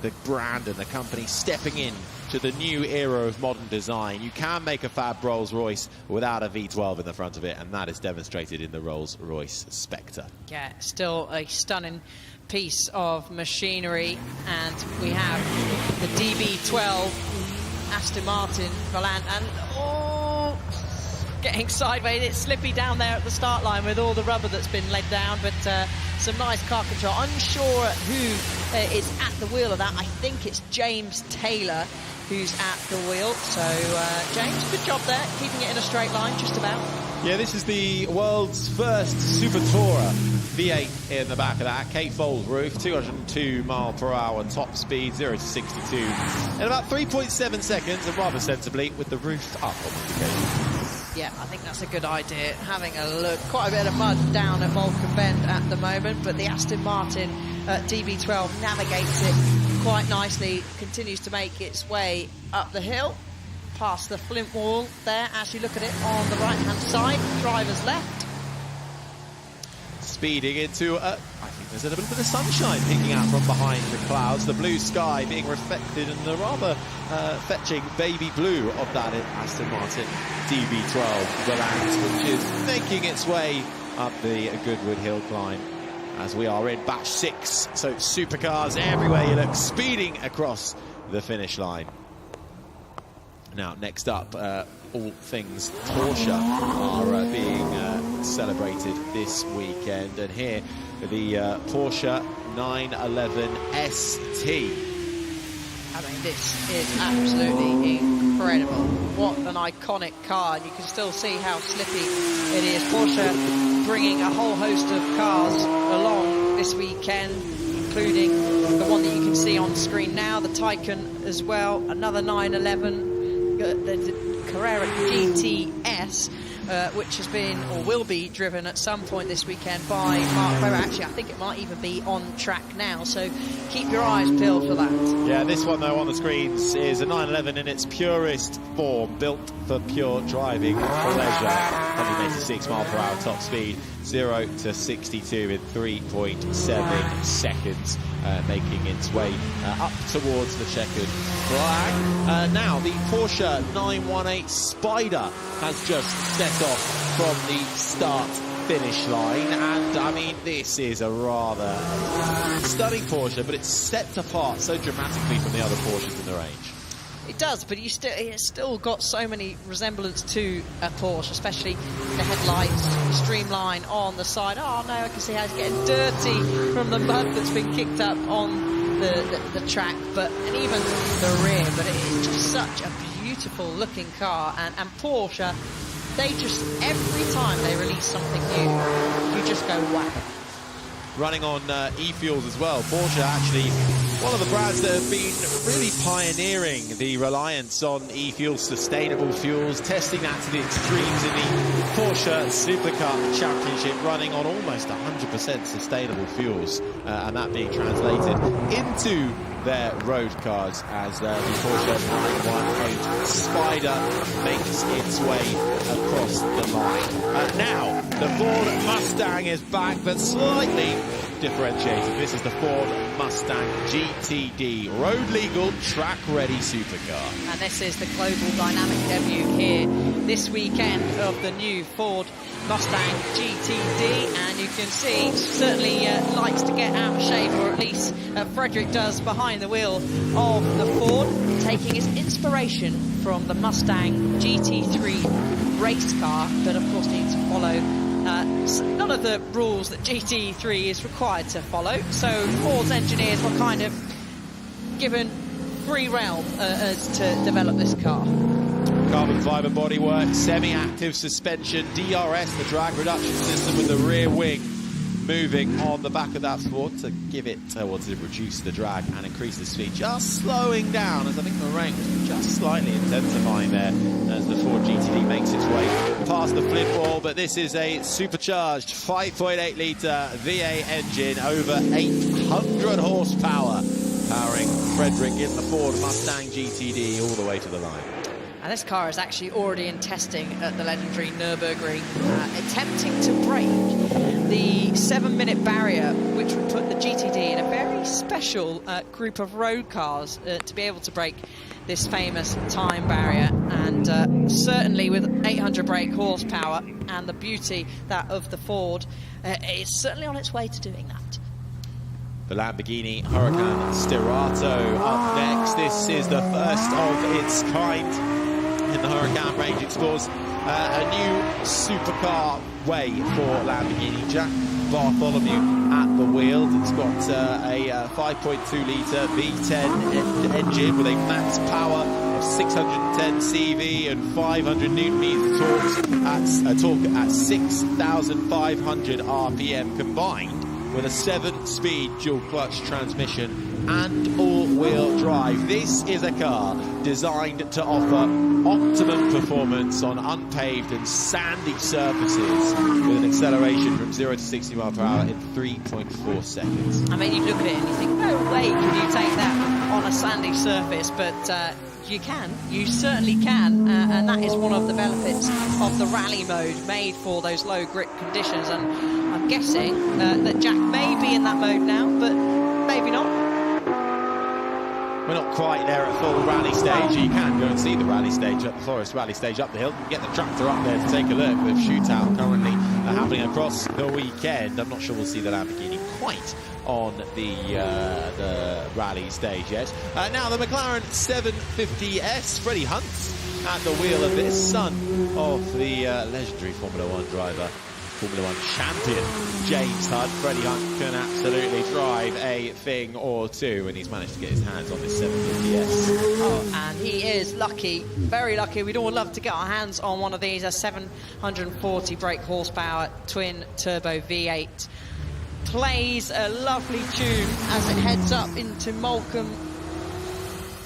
the brand and the company stepping in to the new era of modern design. You can make a fab Rolls-Royce without a V12 in the front of it, and that is demonstrated in the Rolls-Royce Spectre. Yeah, still a stunning piece of machinery, and we have the DB12 Aston Martin Volant, and getting sideways. It's slippy down there at the start line with all the rubber that's been laid down, but some nice car control. Unsure who is at the wheel of that. I think it's James Taylor who's at the wheel. So, James, good job there, keeping it in a straight line, just about. Yeah, this is the world's first Super Tourer. V8 in the back of that, K-fold roof, 202 mile per hour top speed, 0 to 62 in about 3.7 seconds, and rather sensibly with the roof up on the occasion. Yeah, I think that's a good idea. Having a look, quite a bit of mud down at Malcolm Bend at the moment, but the Aston Martin DB12 navigates it quite nicely, continues to make its way up the hill, past the flint wall there, as you look at it on the right-hand side, driver's left. Speeding into, I think there's a little bit of sunshine peeking out from behind the clouds, the blue sky being reflected in the rather fetching baby blue of that Aston Martin DB12 Volant, which is making its way up the Goodwood hill climb as we are in batch 6. So supercars everywhere you look, speeding across the finish line. Now, next up, all things Porsche are being celebrated this weekend, and here the Porsche 911 ST. I mean, this is absolutely incredible. What an iconic car, and you can still see how slippy it is. Porsche bringing a whole host of cars along this weekend, including the one that you can see on screen now, the Taycan as well, another 911, the Carrera GTS, which has been or will be driven at some point this weekend by Mark Webber. Actually, I think it might even be on track now, so keep your eyes peeled for that. Yeah, this one though on the screens is a 911 in its purest form, built for pure driving pleasure. 186 mile per hour top speed, 0 to 62 in 3.7 seconds, making its way up towards the checkered flag. Now the Porsche 918 Spider has just set off from the start-finish line, and I mean, this is a rather stunning Porsche, but it's set apart so dramatically from the other Porsches in the range. It does, but it's still got so many resemblance to a Porsche, especially the headlights, the streamline on the side. Oh no, I can see how it's getting dirty from the mud that's been kicked up on the track, and even the rear. But it is just such a beautiful looking car, and Porsche, they just, every time they release something new, you just go wow. Running on e-fuels as well. Porsche actually one of the brands that have been really pioneering the reliance on e-fuels, sustainable fuels, testing that to the extremes in the Porsche Supercar Championship, running on almost 100% sustainable fuels, and that being translated into their road cars as the Porsche 918 Spider makes its way across the line. Now, the Ford Mustang is back, but slightly differentiated. This is the Ford Mustang GTD, road legal, track ready supercar. And this is the global dynamic debut here this weekend of the new Ford Mustang GTD, and you can see certainly likes to get out of shape, or at least Frederick does, behind the wheel of the Ford, taking his inspiration from the Mustang GT3 race car, but of course needs to follow none of the rules that GT3 is required to follow. So Ford's engineers were kind of given free realm to develop this car. Carbon fibre bodywork, semi-active suspension, DRS, the drag reduction system with the rear wing moving on the back of that Ford to give it, or to reduce the drag and increase the speed, just slowing down, as I think the range was just slightly intensifying there as the Ford GTD makes its way past the flip wall. But this is a supercharged 5.8 litre V8 engine, over 800 horsepower, powering Frederick in the Ford Mustang GTD all the way to the line. And this car is actually already in testing at the legendary Nürburgring, attempting to break the 7-minute barrier, which would put the GTD in a very special group of road cars to be able to break this famous time barrier. And certainly with 800 brake horsepower and the beauty that of the Ford, it's certainly on its way to doing that. The Lamborghini Huracan Stirato up next. This is the first of its kind in the Huracan range. It scores a new supercar way for Lamborghini. Jack Bartholomew at the wheel. It's got a 5.2 litre V10 engine with a max power of 610 CV and 500 Newton meters torque at 6,500 RPM, combined with a 7-speed dual clutch transmission and all-wheel drive. This is a car designed to offer optimum performance on unpaved and sandy surfaces, with an acceleration from 0 to 60 miles per hour in 3.4 seconds. I mean, you look at it and you think, no way can you take that on a sandy surface, but you can. You certainly can, and that is one of the benefits of the rally mode made for those low grip conditions. And I'm guessing that Jack may be in that mode now, but maybe not. We're not quite there at full rally stage. You can go and see the rally stage up the Forest Rally stage up the hill. Get the tractor up there to take a look, with Shootout currently happening across the weekend. I'm not sure we'll see the Lamborghini quite on the rally stage yet. Now the McLaren 750S, Freddie Hunt at the wheel of this, son of the legendary Formula 1 driver, Formula 1 champion James Hunt. Freddie Hunt can absolutely drive a thing or two, and he's managed to get his hands on this 750S. Oh, and he is lucky, very lucky. We'd all love to get our hands on one of these, a 740 brake horsepower twin turbo V8. Plays a lovely tune as it heads up into Moulcombe.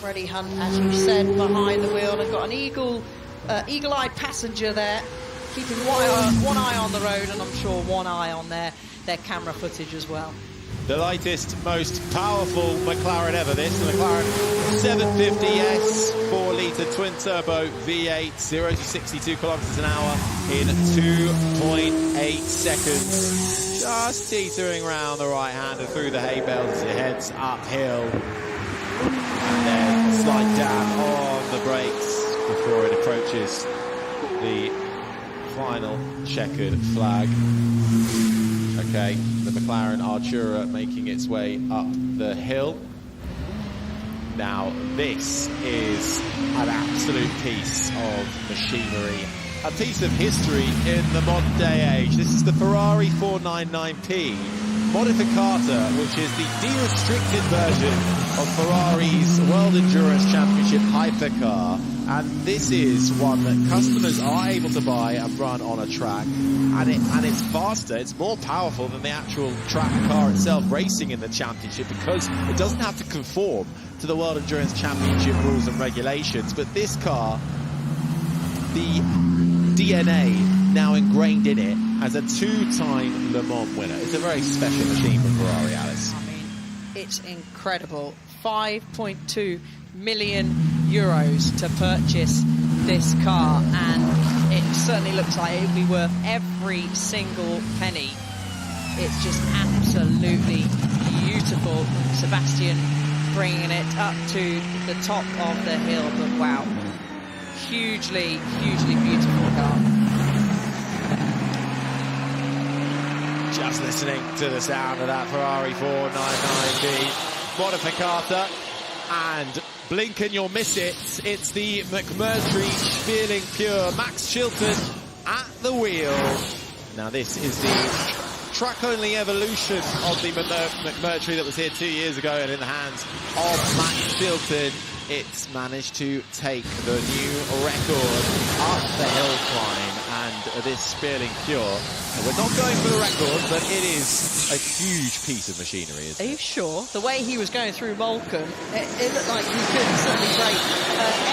Freddie Hunt, as you said, behind the wheel, and got an eagle-eyed passenger there keeping one eye on the road, and I'm sure one eye on their camera footage as well. The lightest, most powerful McLaren ever, this. The McLaren 750S, 4-litre twin-turbo V8, 0 to 62 kilometres an hour in 2.8 seconds. Just teetering around the right-hander through the hay bales as it heads uphill. And then slide down on the brakes before it approaches the final checkered flag. Okay, the McLaren Artura making its way up the hill. Now, this is an absolute piece of machinery, a piece of history in the modern day age. This is the Ferrari 499P Modificata, which is the de-restricted version of Ferrari's World Endurance Championship Hypercar. And this is one that customers are able to buy and run on a track. And it's faster, it's more powerful than the actual track car itself racing in the championship, because it doesn't have to conform to the World Endurance Championship rules and regulations. But this car, the DNA now ingrained in it as a two-time Le Mans winner. It's a very special machine for Ferrari, Alice. I mean, it's incredible. 5.2 million euros to purchase this car, and it certainly looks like it would be worth every single penny. It's just absolutely beautiful. Sebastian bringing it up to the top of the hill, but wow, hugely beautiful car. Just listening to the sound of that Ferrari 499B Modificata, and blink and you'll miss it. It's the McMurtry Spéirling Pure, Max Chilton at the wheel. Now this is the track-only evolution of the McMurtry that was here 2 years ago, and in the hands of Max Chilton, it's managed to take the new record up the hill climb. And this Spéirling Pure, we're not going for the record, but it is a huge piece of machinery, isn't it? Are you sure? The way he was going through Moulton, it looked like he could certainly break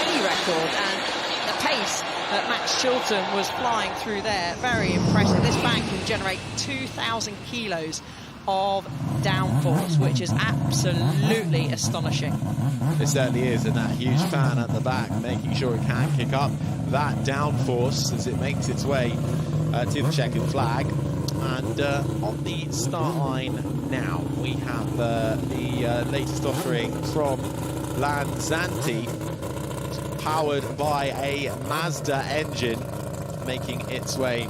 any record, and the pace that Max Chilton was flying through there, very impressive. This van can generate 2,000 kilos of downforce, which is absolutely astonishing. It certainly is, and that huge fan at the back making sure it can kick up that downforce as it makes its way to the checkered flag. And on the start line now, we have the latest offering from Lanzanti, powered by a Mazda engine, making its way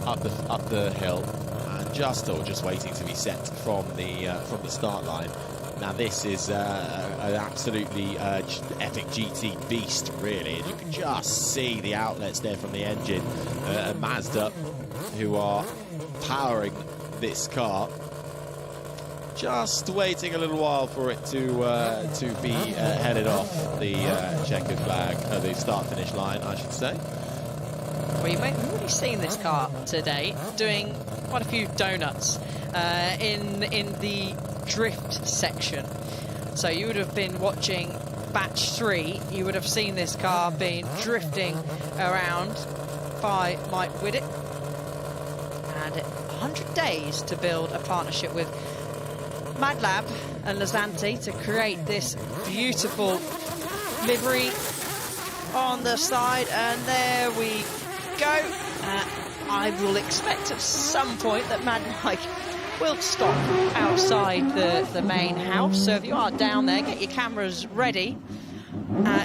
up the hill, and just waiting to be set from the start line. Now this is an absolutely epic GT beast, really. And you can just see the outlets there from the engine. Mazda, who are powering this car, just waiting a little while for it to be headed off the checkered flag, the start-finish line, I should say. Well, you may have already seen this car today doing quite a few donuts in the drift section. So you would have been watching batch 3, you would have seen this car being drifting around by Mike Whittitt, and 100 days to build a partnership with MadLab and Lanzanti to create this beautiful livery on the side, and there we go. I will expect at some point that Mad Mike will stop outside the main house, so if you are down there, get your cameras ready,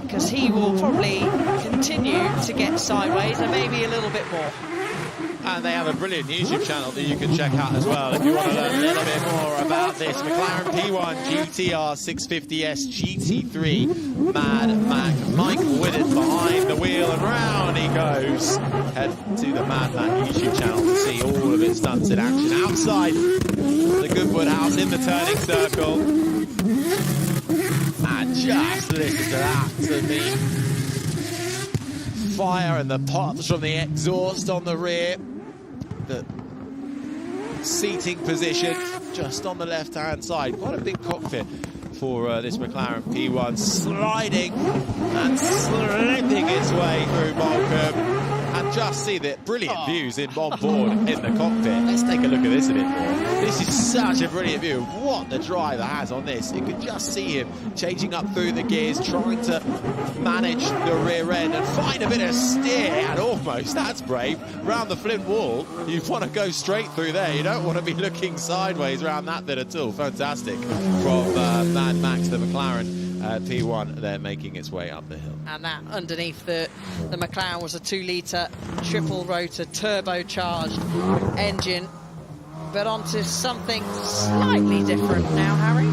because he will probably continue to get sideways and maybe a little bit more. And they have a brilliant YouTube channel that you can check out as well if you want to learn a little bit more about this McLaren P1 GTR 650S GT3 Mad Mac. Mike Whittitt behind the wheel, and round he goes. Head to the Mad Mac YouTube channel to see all of its stunts in action outside the Goodwood house in the turning circle. And just listen to that, to the fire and the pops from the exhaust on the rear. The seating position just on the left-hand side. Quite a big cockpit for this McLaren P1, sliding and slipping its way through Moulton. And just see the brilliant views on board in the cockpit. Let's take a look at this a bit more. This is such a brilliant view of what the driver has on this. You can just see him changing up through the gears, trying to manage the rear end and find a bit of steer, and almost, that's brave, round the flint wall. You want to go straight through there. You don't want to be looking sideways around that bit at all. Fantastic from Mad Max, the McLaren. P1 there making its way up the hill. And that underneath the McLaren was a 2-litre triple rotor turbocharged engine. But onto something slightly different now, Harry.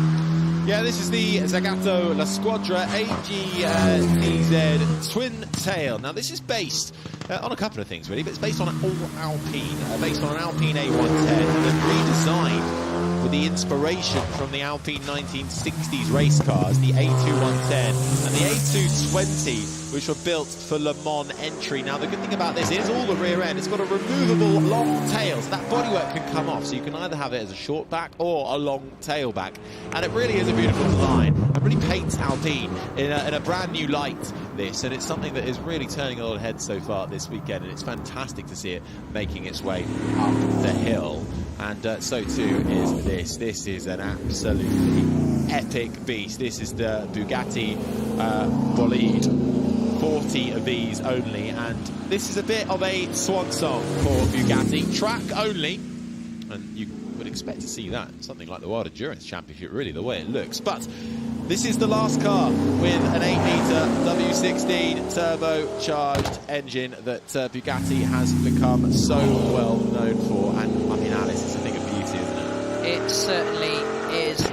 Yeah, this is the Zagato La Squadra AGTZ twin tail. Now, this is based on a couple of things, really, but it's based on an all-Alpine, based on an Alpine A110 and redesigned with the inspiration from the Alpine 1960s race cars, the A210 and the A220, which were built for Le Mans entry. Now, the good thing about this is all the rear end. It's got a removable long tail, so that bodywork can come off. So you can either have it as a short back or a long tail back. And it really is a beautiful design. It really paints Alpine in a brand new light, this. And it's something that is really turning a lot of heads so far this weekend. And it's fantastic to see it making its way up the hill. And so too is this. This is an absolutely epic beast. This is the Bugatti Bolide. 40 of these only, and this is a bit of a swan song for Bugatti. Track only, and you would expect to see that something like the World Endurance Championship, really, the way it looks. But this is the last car with an 8-litre W16 turbocharged engine that Bugatti has become so well known for. And I mean, Alice, it's a thing of beauty, isn't it? It certainly is.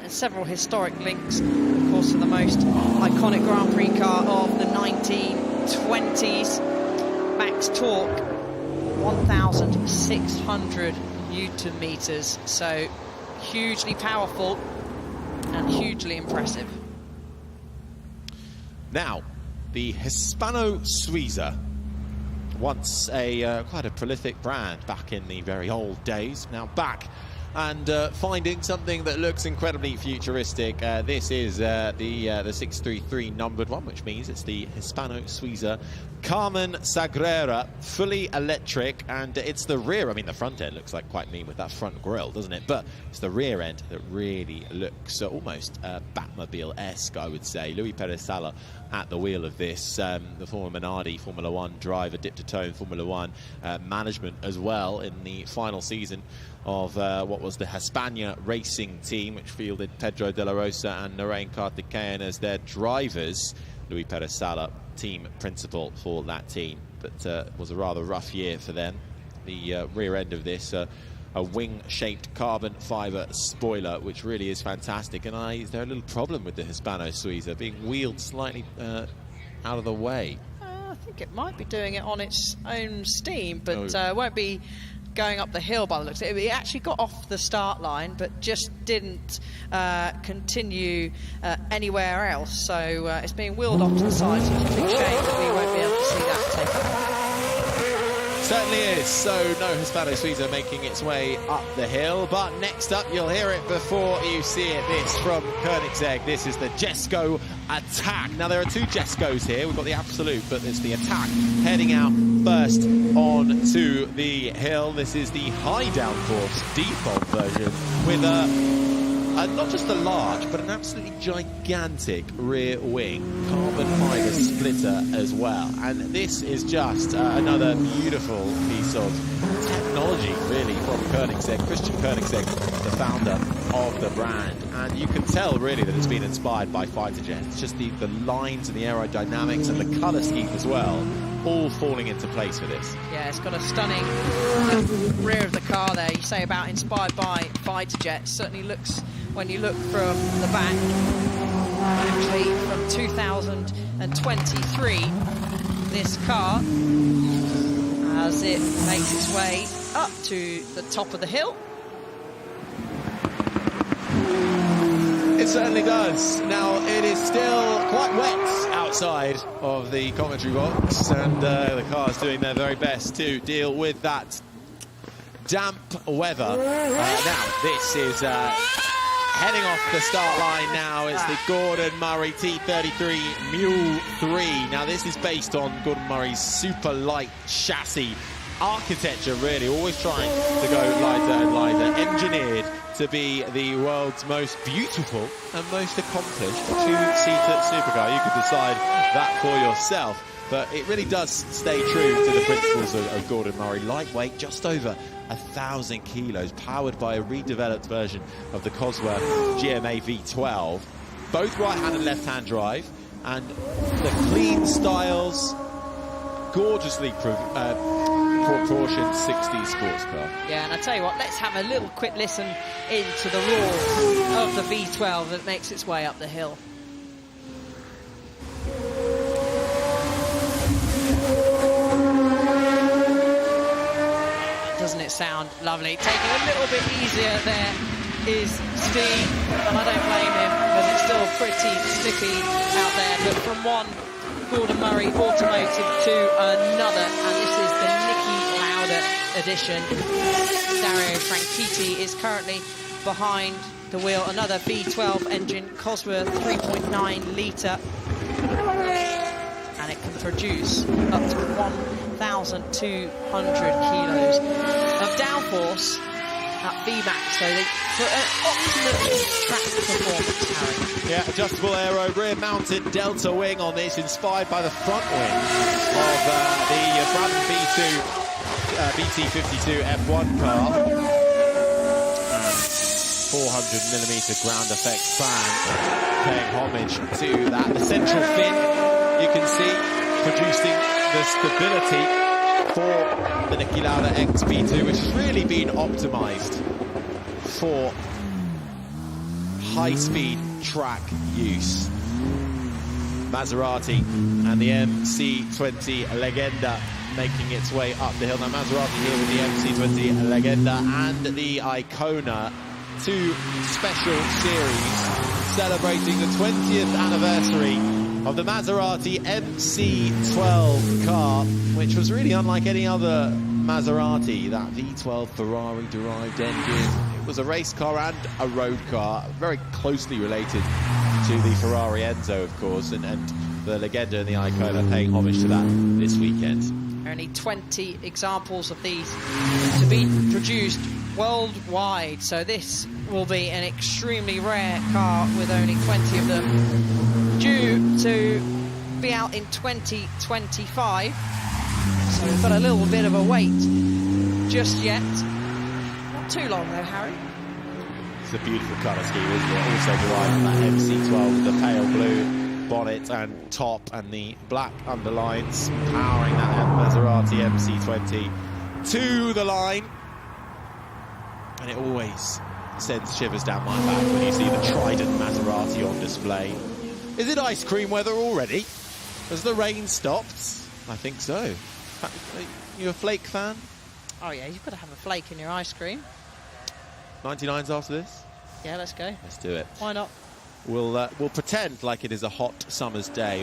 Several historic links, of course, to the most iconic Grand Prix car of the 1920s. Max torque, 1,600 Newton meters, so hugely powerful and hugely impressive. Now, the Hispano-Suiza, once a quite a prolific brand back in the very old days, now back and finding something that looks incredibly futuristic. This is the 633 numbered one, which means it's the Hispano-Suiza Carmen Sagrera, fully electric, and it's the rear. I mean, the front end looks like quite mean with that front grille, doesn't it? But it's the rear end that really looks almost Batmobile-esque, I would say. Luis Perez Sala at the wheel of this, the former Minardi Formula One driver, dipped to toe in Formula One management as well in the final season of what was the Hispania Racing team, which fielded Pedro de la Rosa and Narain Karthikeyan as their drivers. Luis Perez Sala, team principal for that team, but it was a rather rough year for them. The rear end of this, a wing-shaped carbon fibre spoiler, which really is fantastic. And is there a little problem with the Hispano-Suiza being wheeled slightly out of the way? I think it might be doing it on its own steam, but won't be going up the hill by the looks of it. It actually got off the start line, but just didn't continue anywhere else. So it's being wheeled off to the side, so it's a big shame that we won't be able to see that take off. Certainly is. So no Hispano-Suiza making its way up the hill, but next up, you'll hear it before you see it. This from Koenigsegg. This is the Jesko Attack. Now, there are two Jeskos here. We've got the Absolute, but it's the Attack heading out first on to the hill. This is the high downforce default version with not just a large, but an absolutely gigantic rear wing carbon fibre splitter as well. And this is just another beautiful piece of technology, really, from Koenigsegg. Christian Koenigsegg, the founder of the brand. And you can tell, really, that it's been inspired by fighter jets. It's just the lines and the aerodynamics and the colour scheme as well, all falling into place for this. Yeah, it's got a stunning rear of the car there. You say about inspired by fighter jets. Certainly looks, when you look from the back, actually from 2023, this car, as it makes its way up to the top of the hill. It certainly does. Now, it is still quite wet outside of the commentary box, and the car's doing their very best to deal with that damp weather. Now, this is Heading off the start line now, it's the Gordon Murray T33 Mule 3. Now this is based on Gordon Murray's super light chassis architecture, really, always trying to go lighter and lighter, engineered to be the world's most beautiful and most accomplished two-seater supercar. You could decide that for yourself, but it really does stay true to the principles of Gordon Murray. Lightweight, just over 1,000 kilos, powered by a redeveloped version of the Cosworth GMA V12. Both right-hand and left-hand drive, and the clean styles, gorgeously proportioned 60s sports car. Yeah, and I tell you what, let's have a little quick listen into the roar of the V12 that makes its way up the hill. Doesn't it sound lovely? Taking a little bit easier there is Steve, and I don't blame him because it's still pretty sticky out there. But from one Gordon Murray automotive to another, and this is the Niki Lauda edition. Dario Franchitti is currently behind the wheel. Another V12 engine, Cosworth 3.9 litre, and it can produce up to 1,200 kilos of downforce at VMAX, so they put an optimum track performance, Harry. Yeah, adjustable aero, rear-mounted delta wing on this, inspired by the front wing of the Brabham BT52 F1 car. 400mm ground effect fan, paying homage to that. The central fin, you can see, producing the stability for the Niki Lauda XP2, which has really been optimised for high-speed track use. Maserati and the MC20 Legenda making its way up the hill. Now Maserati here with the MC20 Legenda and the Icona, two special series celebrating the 20th anniversary of the Maserati MC12 car, which was really unlike any other Maserati, that V12 Ferrari-derived engine. It was a race car and a road car, very closely related to the Ferrari Enzo, of course, and the Legenda and the Icona paying homage to that this weekend. Only 20 examples of these to be produced worldwide, so this will be an extremely rare car with only 20 of them, due to be out in 2025. So we've got a little bit of a wait just yet. Not too long though, Harry. It's a beautiful colour scheme, isn't it? Also derived from that MC12 with the pale blue bonnet and top and the black underlines, powering that Maserati MC20 to the line. And it always sends shivers down my back when you see the Trident Maserati on display. Is it ice cream weather already? Has the rain stopped? I think so. Are you a flake fan? Oh yeah, you've got to have a flake in your ice cream. 99s after this? Yeah, let's go. Let's do it. Why not? We'll pretend like it is a hot summer's day.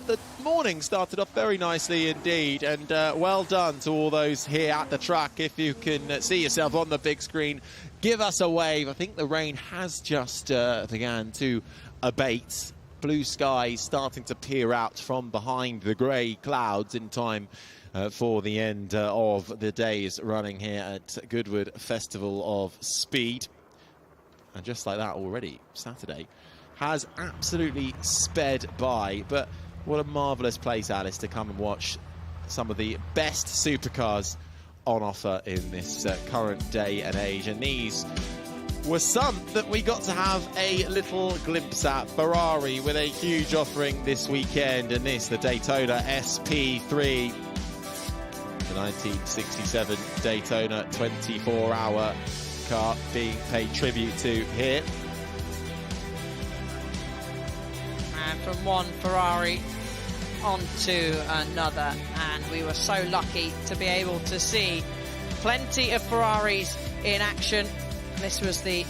The morning started off very nicely indeed, and well done to all those here at the track. If you can see yourself on the big screen, give us a wave. I think the rain has just began to abate. Blue skies starting to peer out from behind the grey clouds in time for the end of the day's running here at Goodwood Festival of Speed. And just like that already, Saturday has absolutely sped by. But what a marvellous place, Alice, to come and watch some of the best supercars on offer in this current day and age. And these were some that we got to have a little glimpse at. Ferrari with a huge offering this weekend, and this, the Daytona SP3, the 1967 Daytona 24-hour car being paid tribute to here. And from one Ferrari onto another, and we were so lucky to be able to see plenty of Ferraris in action. This was the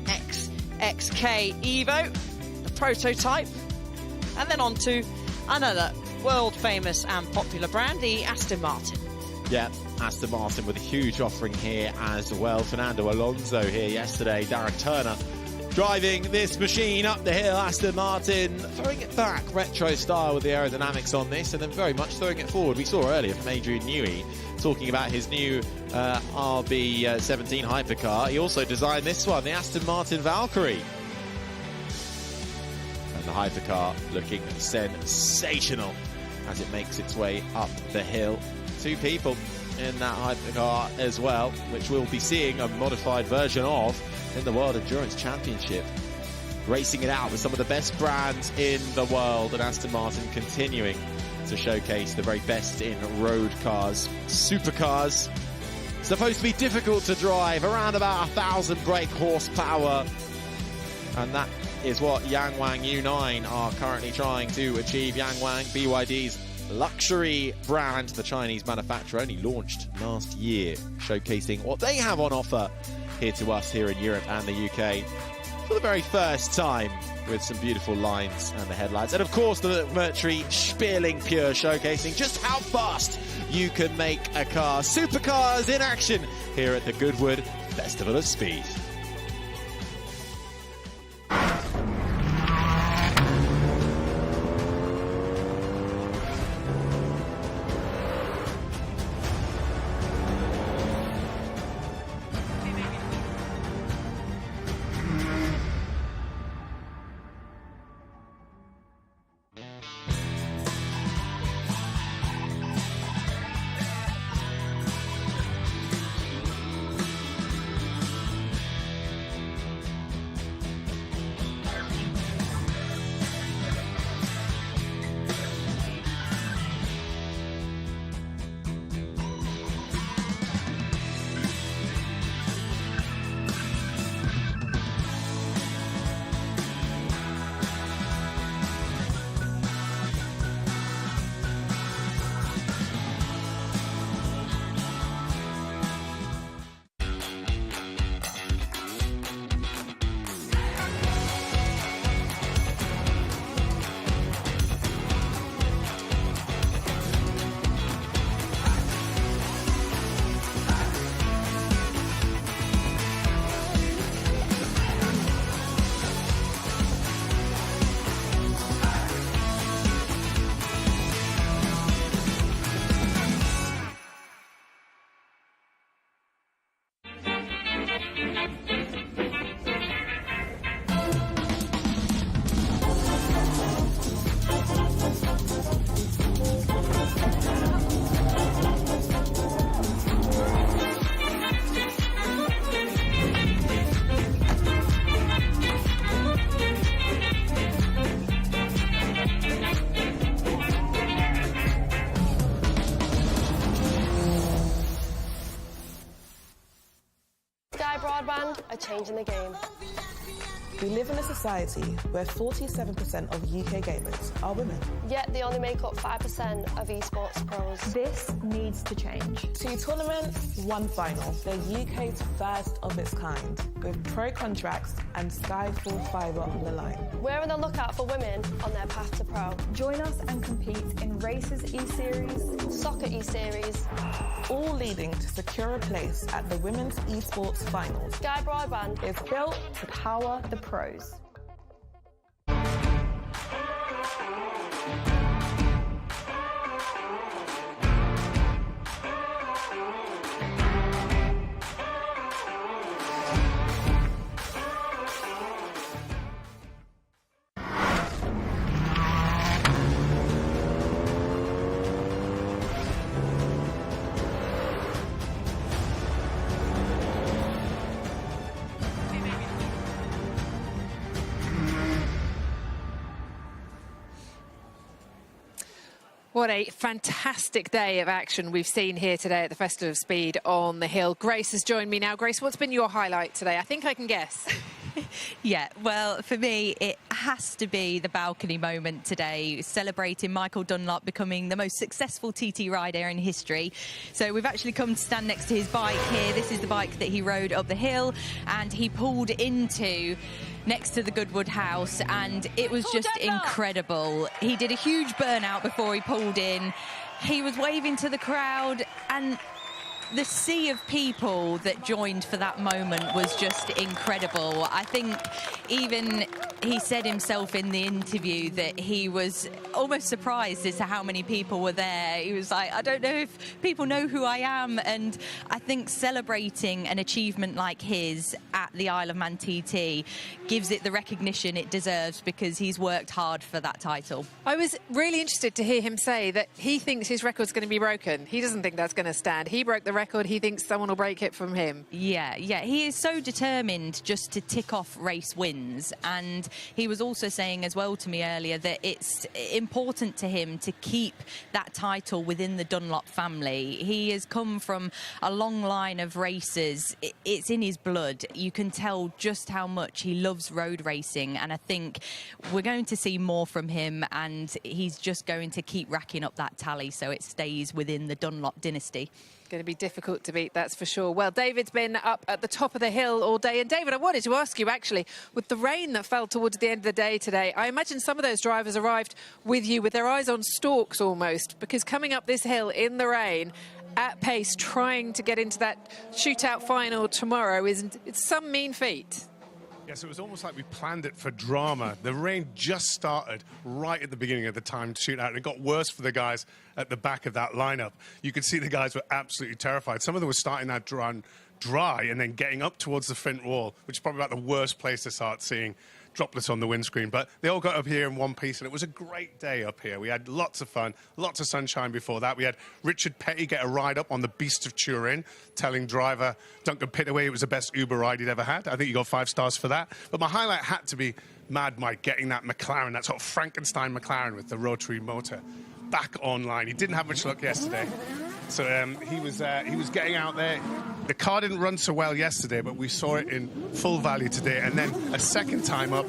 FXXK Evo, the prototype, and then on to another world famous and popular brand, the Aston Martin. Yeah, Aston Martin with a huge offering here as well. Fernando Alonso here yesterday. Darren Turner driving this machine up the hill. Aston Martin throwing it back retro style with the aerodynamics on this, and then very much throwing it forward. We saw earlier from Adrian Newey talking about his new RB17 hypercar. He also designed this one, the Aston Martin Valkyrie. And the hypercar looking sensational as it makes its way up the hill. 2 people in that hypercar as well, which we'll be seeing a modified version of in the World Endurance Championship. Racing it out with some of the best brands in the world, and Aston Martin continuing to showcase the very best in road cars. Supercars, supposed to be difficult to drive, around about 1,000 brake horsepower, and that is what Yangwang U9 are currently trying to achieve. Yangwang, BYD's luxury brand, the Chinese manufacturer, only launched last year, showcasing what they have on offer here to us here in Europe and the UK for the very first time, with some beautiful lines and the headlights. And of course the McMurtry Spéirling Pure, showcasing just how fast you can make a car. Supercars in action here at the Goodwood Festival of Speed. Broadband are changing the game. We live in a society where 47% of UK gamers are women. Yet they only make up 5% of esports pros. This needs to change. 2 tournaments, 1 final. The UK's first of its kind, with pro contracts and Sky Full Fibre on the line. We're on the lookout for women on their path to pro. Join us and compete in Races E-Series, Soccer E-Series, all leading to secure a place at the Women's Esports Finals. Sky Broadband is built to power the pros. What a fantastic day of action we've seen here today at the Festival of Speed on the Hill. Grace has joined me now. Grace, what's been your highlight today? I think I can guess. Yeah, well, for me, it has to be the balcony moment today, celebrating Michael Dunlop becoming the most successful TT rider in history. So we've actually come to stand next to his bike here. This is the bike that he rode up the hill, and he pulled into next to the Goodwood house, and it was just incredible. He did a huge burnout before he pulled in. he was waving to the crowd, and the sea of people that joined for that moment was just incredible. I think even he said himself in the interview that he was almost surprised as to how many people were there. He was like, I don't know if people know who I am. And I think celebrating an achievement like his at the Isle of Man TT gives it the recognition it deserves, because he's worked hard for that title. I was really interested to hear him say that he thinks his record's going to be broken. He doesn't think that's going to stand. He broke the record. He thinks someone will break it from him. Yeah. He is so determined just to tick off race wins. And he was also saying as well to me earlier that it's important to him to keep that title within the Dunlop family. He has come from a long line of races. It's in his blood. You can tell just how much he loves road racing. And I think we're going to see more from him. And he's just going to keep racking up that tally so it stays within the Dunlop dynasty. Going to be difficult to beat, that's for sure. Well, David's been up at the top of the hill all day. And David, I wanted to ask you, actually, with the rain that fell towards the end of the day today, I imagine some of those drivers arrived with you with their eyes on stalks almost, because coming up this hill in the rain at pace, trying to get into that shootout final tomorrow, it's some mean feat. Yes, it was almost like we planned it for drama. The rain just started right at the beginning of the timed shootout, and it got worse for the guys at the back of that lineup. You could see the guys were absolutely terrified. Some of them were starting that run dry and then getting up towards the front wall, which is probably about the worst place to start seeing droplets on the windscreen. But they all got up here in one piece, and it was a great day up here. We had lots of fun, lots of sunshine before that. We had Richard Petty get a ride up on the Beast of Turin, telling driver Duncan Pittaway it was the best Uber ride he'd ever had. I think he got 5 stars for that. But my highlight had to be Mad Mike getting that McLaren, that sort of Frankenstein McLaren with the rotary motor, back online. He didn't have much luck yesterday. So he was getting out there. The car didn't run so well yesterday, but we saw it in full value today. And then a second time up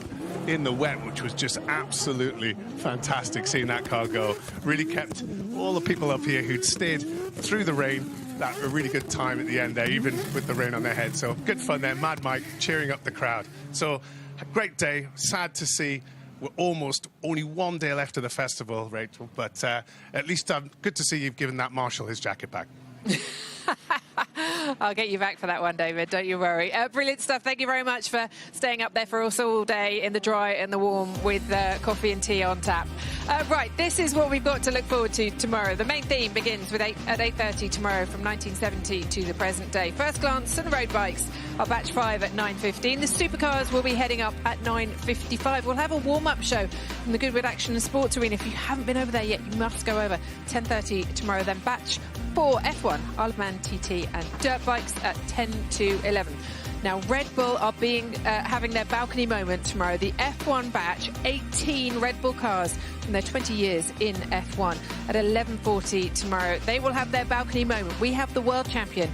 in the wet, which was just absolutely fantastic seeing that car go. Really kept all the people up here who'd stayed through the rain that a really good time at the end there, even with the rain on their head. So good fun there. Mad Mike cheering up the crowd. So a great day. Sad to see. We're almost only one day left of the festival, Rachel, but at least good to see you've given that Marshal his jacket back. I'll get you back for that one, David. Don't you worry. Brilliant stuff. Thank you very much for staying up there for us all day in the dry and the warm with coffee and tea on tap. Right, this is what we've got to look forward to tomorrow. The main theme begins with at 8:30 tomorrow from 1970 to the present day. First glance at the road bikes are batch 5 at 9:15. The supercars will be heading up at 9:55. We'll have a warm-up show from the Goodwood Action and Sports Arena. If you haven't been over there yet, you must go over. 10:30 tomorrow, then batch 4 F1, Isle of Man TT and dirt bikes at 10 to 11. Now, Red Bull are having their balcony moment tomorrow. The F1 batch, 18 Red Bull cars from their 20 years in F1 at 11:40 tomorrow. They will have their balcony moment. We have the world champion,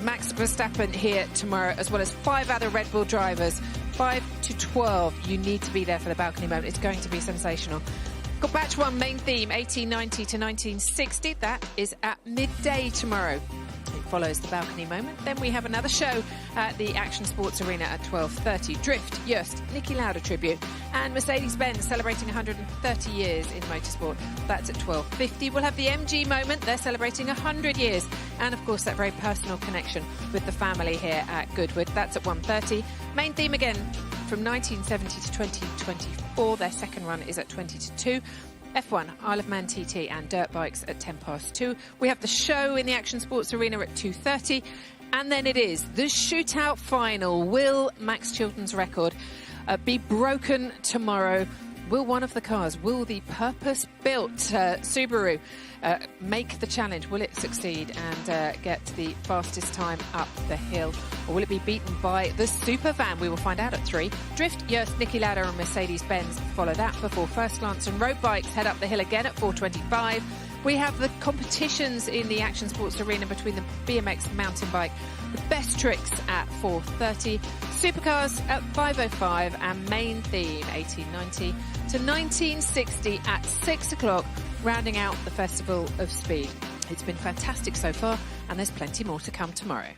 Max Verstappen, here tomorrow, as well as 5 other Red Bull drivers. 5 to 12. You need to be there for the balcony moment. It's going to be sensational. Got batch 1 main theme, 1890 to 1960. That is at midday tomorrow. It follows the balcony moment. Then we have another show at the Action Sports Arena at 12:30. Drift, Joest, Niki Lauda tribute, and Mercedes-Benz celebrating 130 years in motorsport. That's at 12:50. We'll have the MG moment. They're celebrating 100 years. And, of course, that very personal connection with the family here at Goodwood. That's at 1:30. Main theme again from 1970 to 2024. Their second run is at 20 to 2. F1, Isle of Man TT and dirt bikes at 2:10. We have the show in the Action Sports Arena at 2:30. And then it is the shootout final. Will Max Chilton's record be broken tomorrow? Will one of the cars, will the purpose-built Subaru make the challenge? Will it succeed and get the fastest time up the hill? Or will it be beaten by the supervan? We will find out at 3. Drift, Joest, Niki Lauda and Mercedes-Benz follow that before First Glance and road bikes head up the hill again at 4:25. We have the competitions in the Action Sports Arena between the BMX mountain bike, the best tricks at 4:30, supercars at 5:05, and main theme 1890 to 1960 at 6 o'clock, rounding out the Festival of Speed. It's been fantastic so far, and there's plenty more to come tomorrow.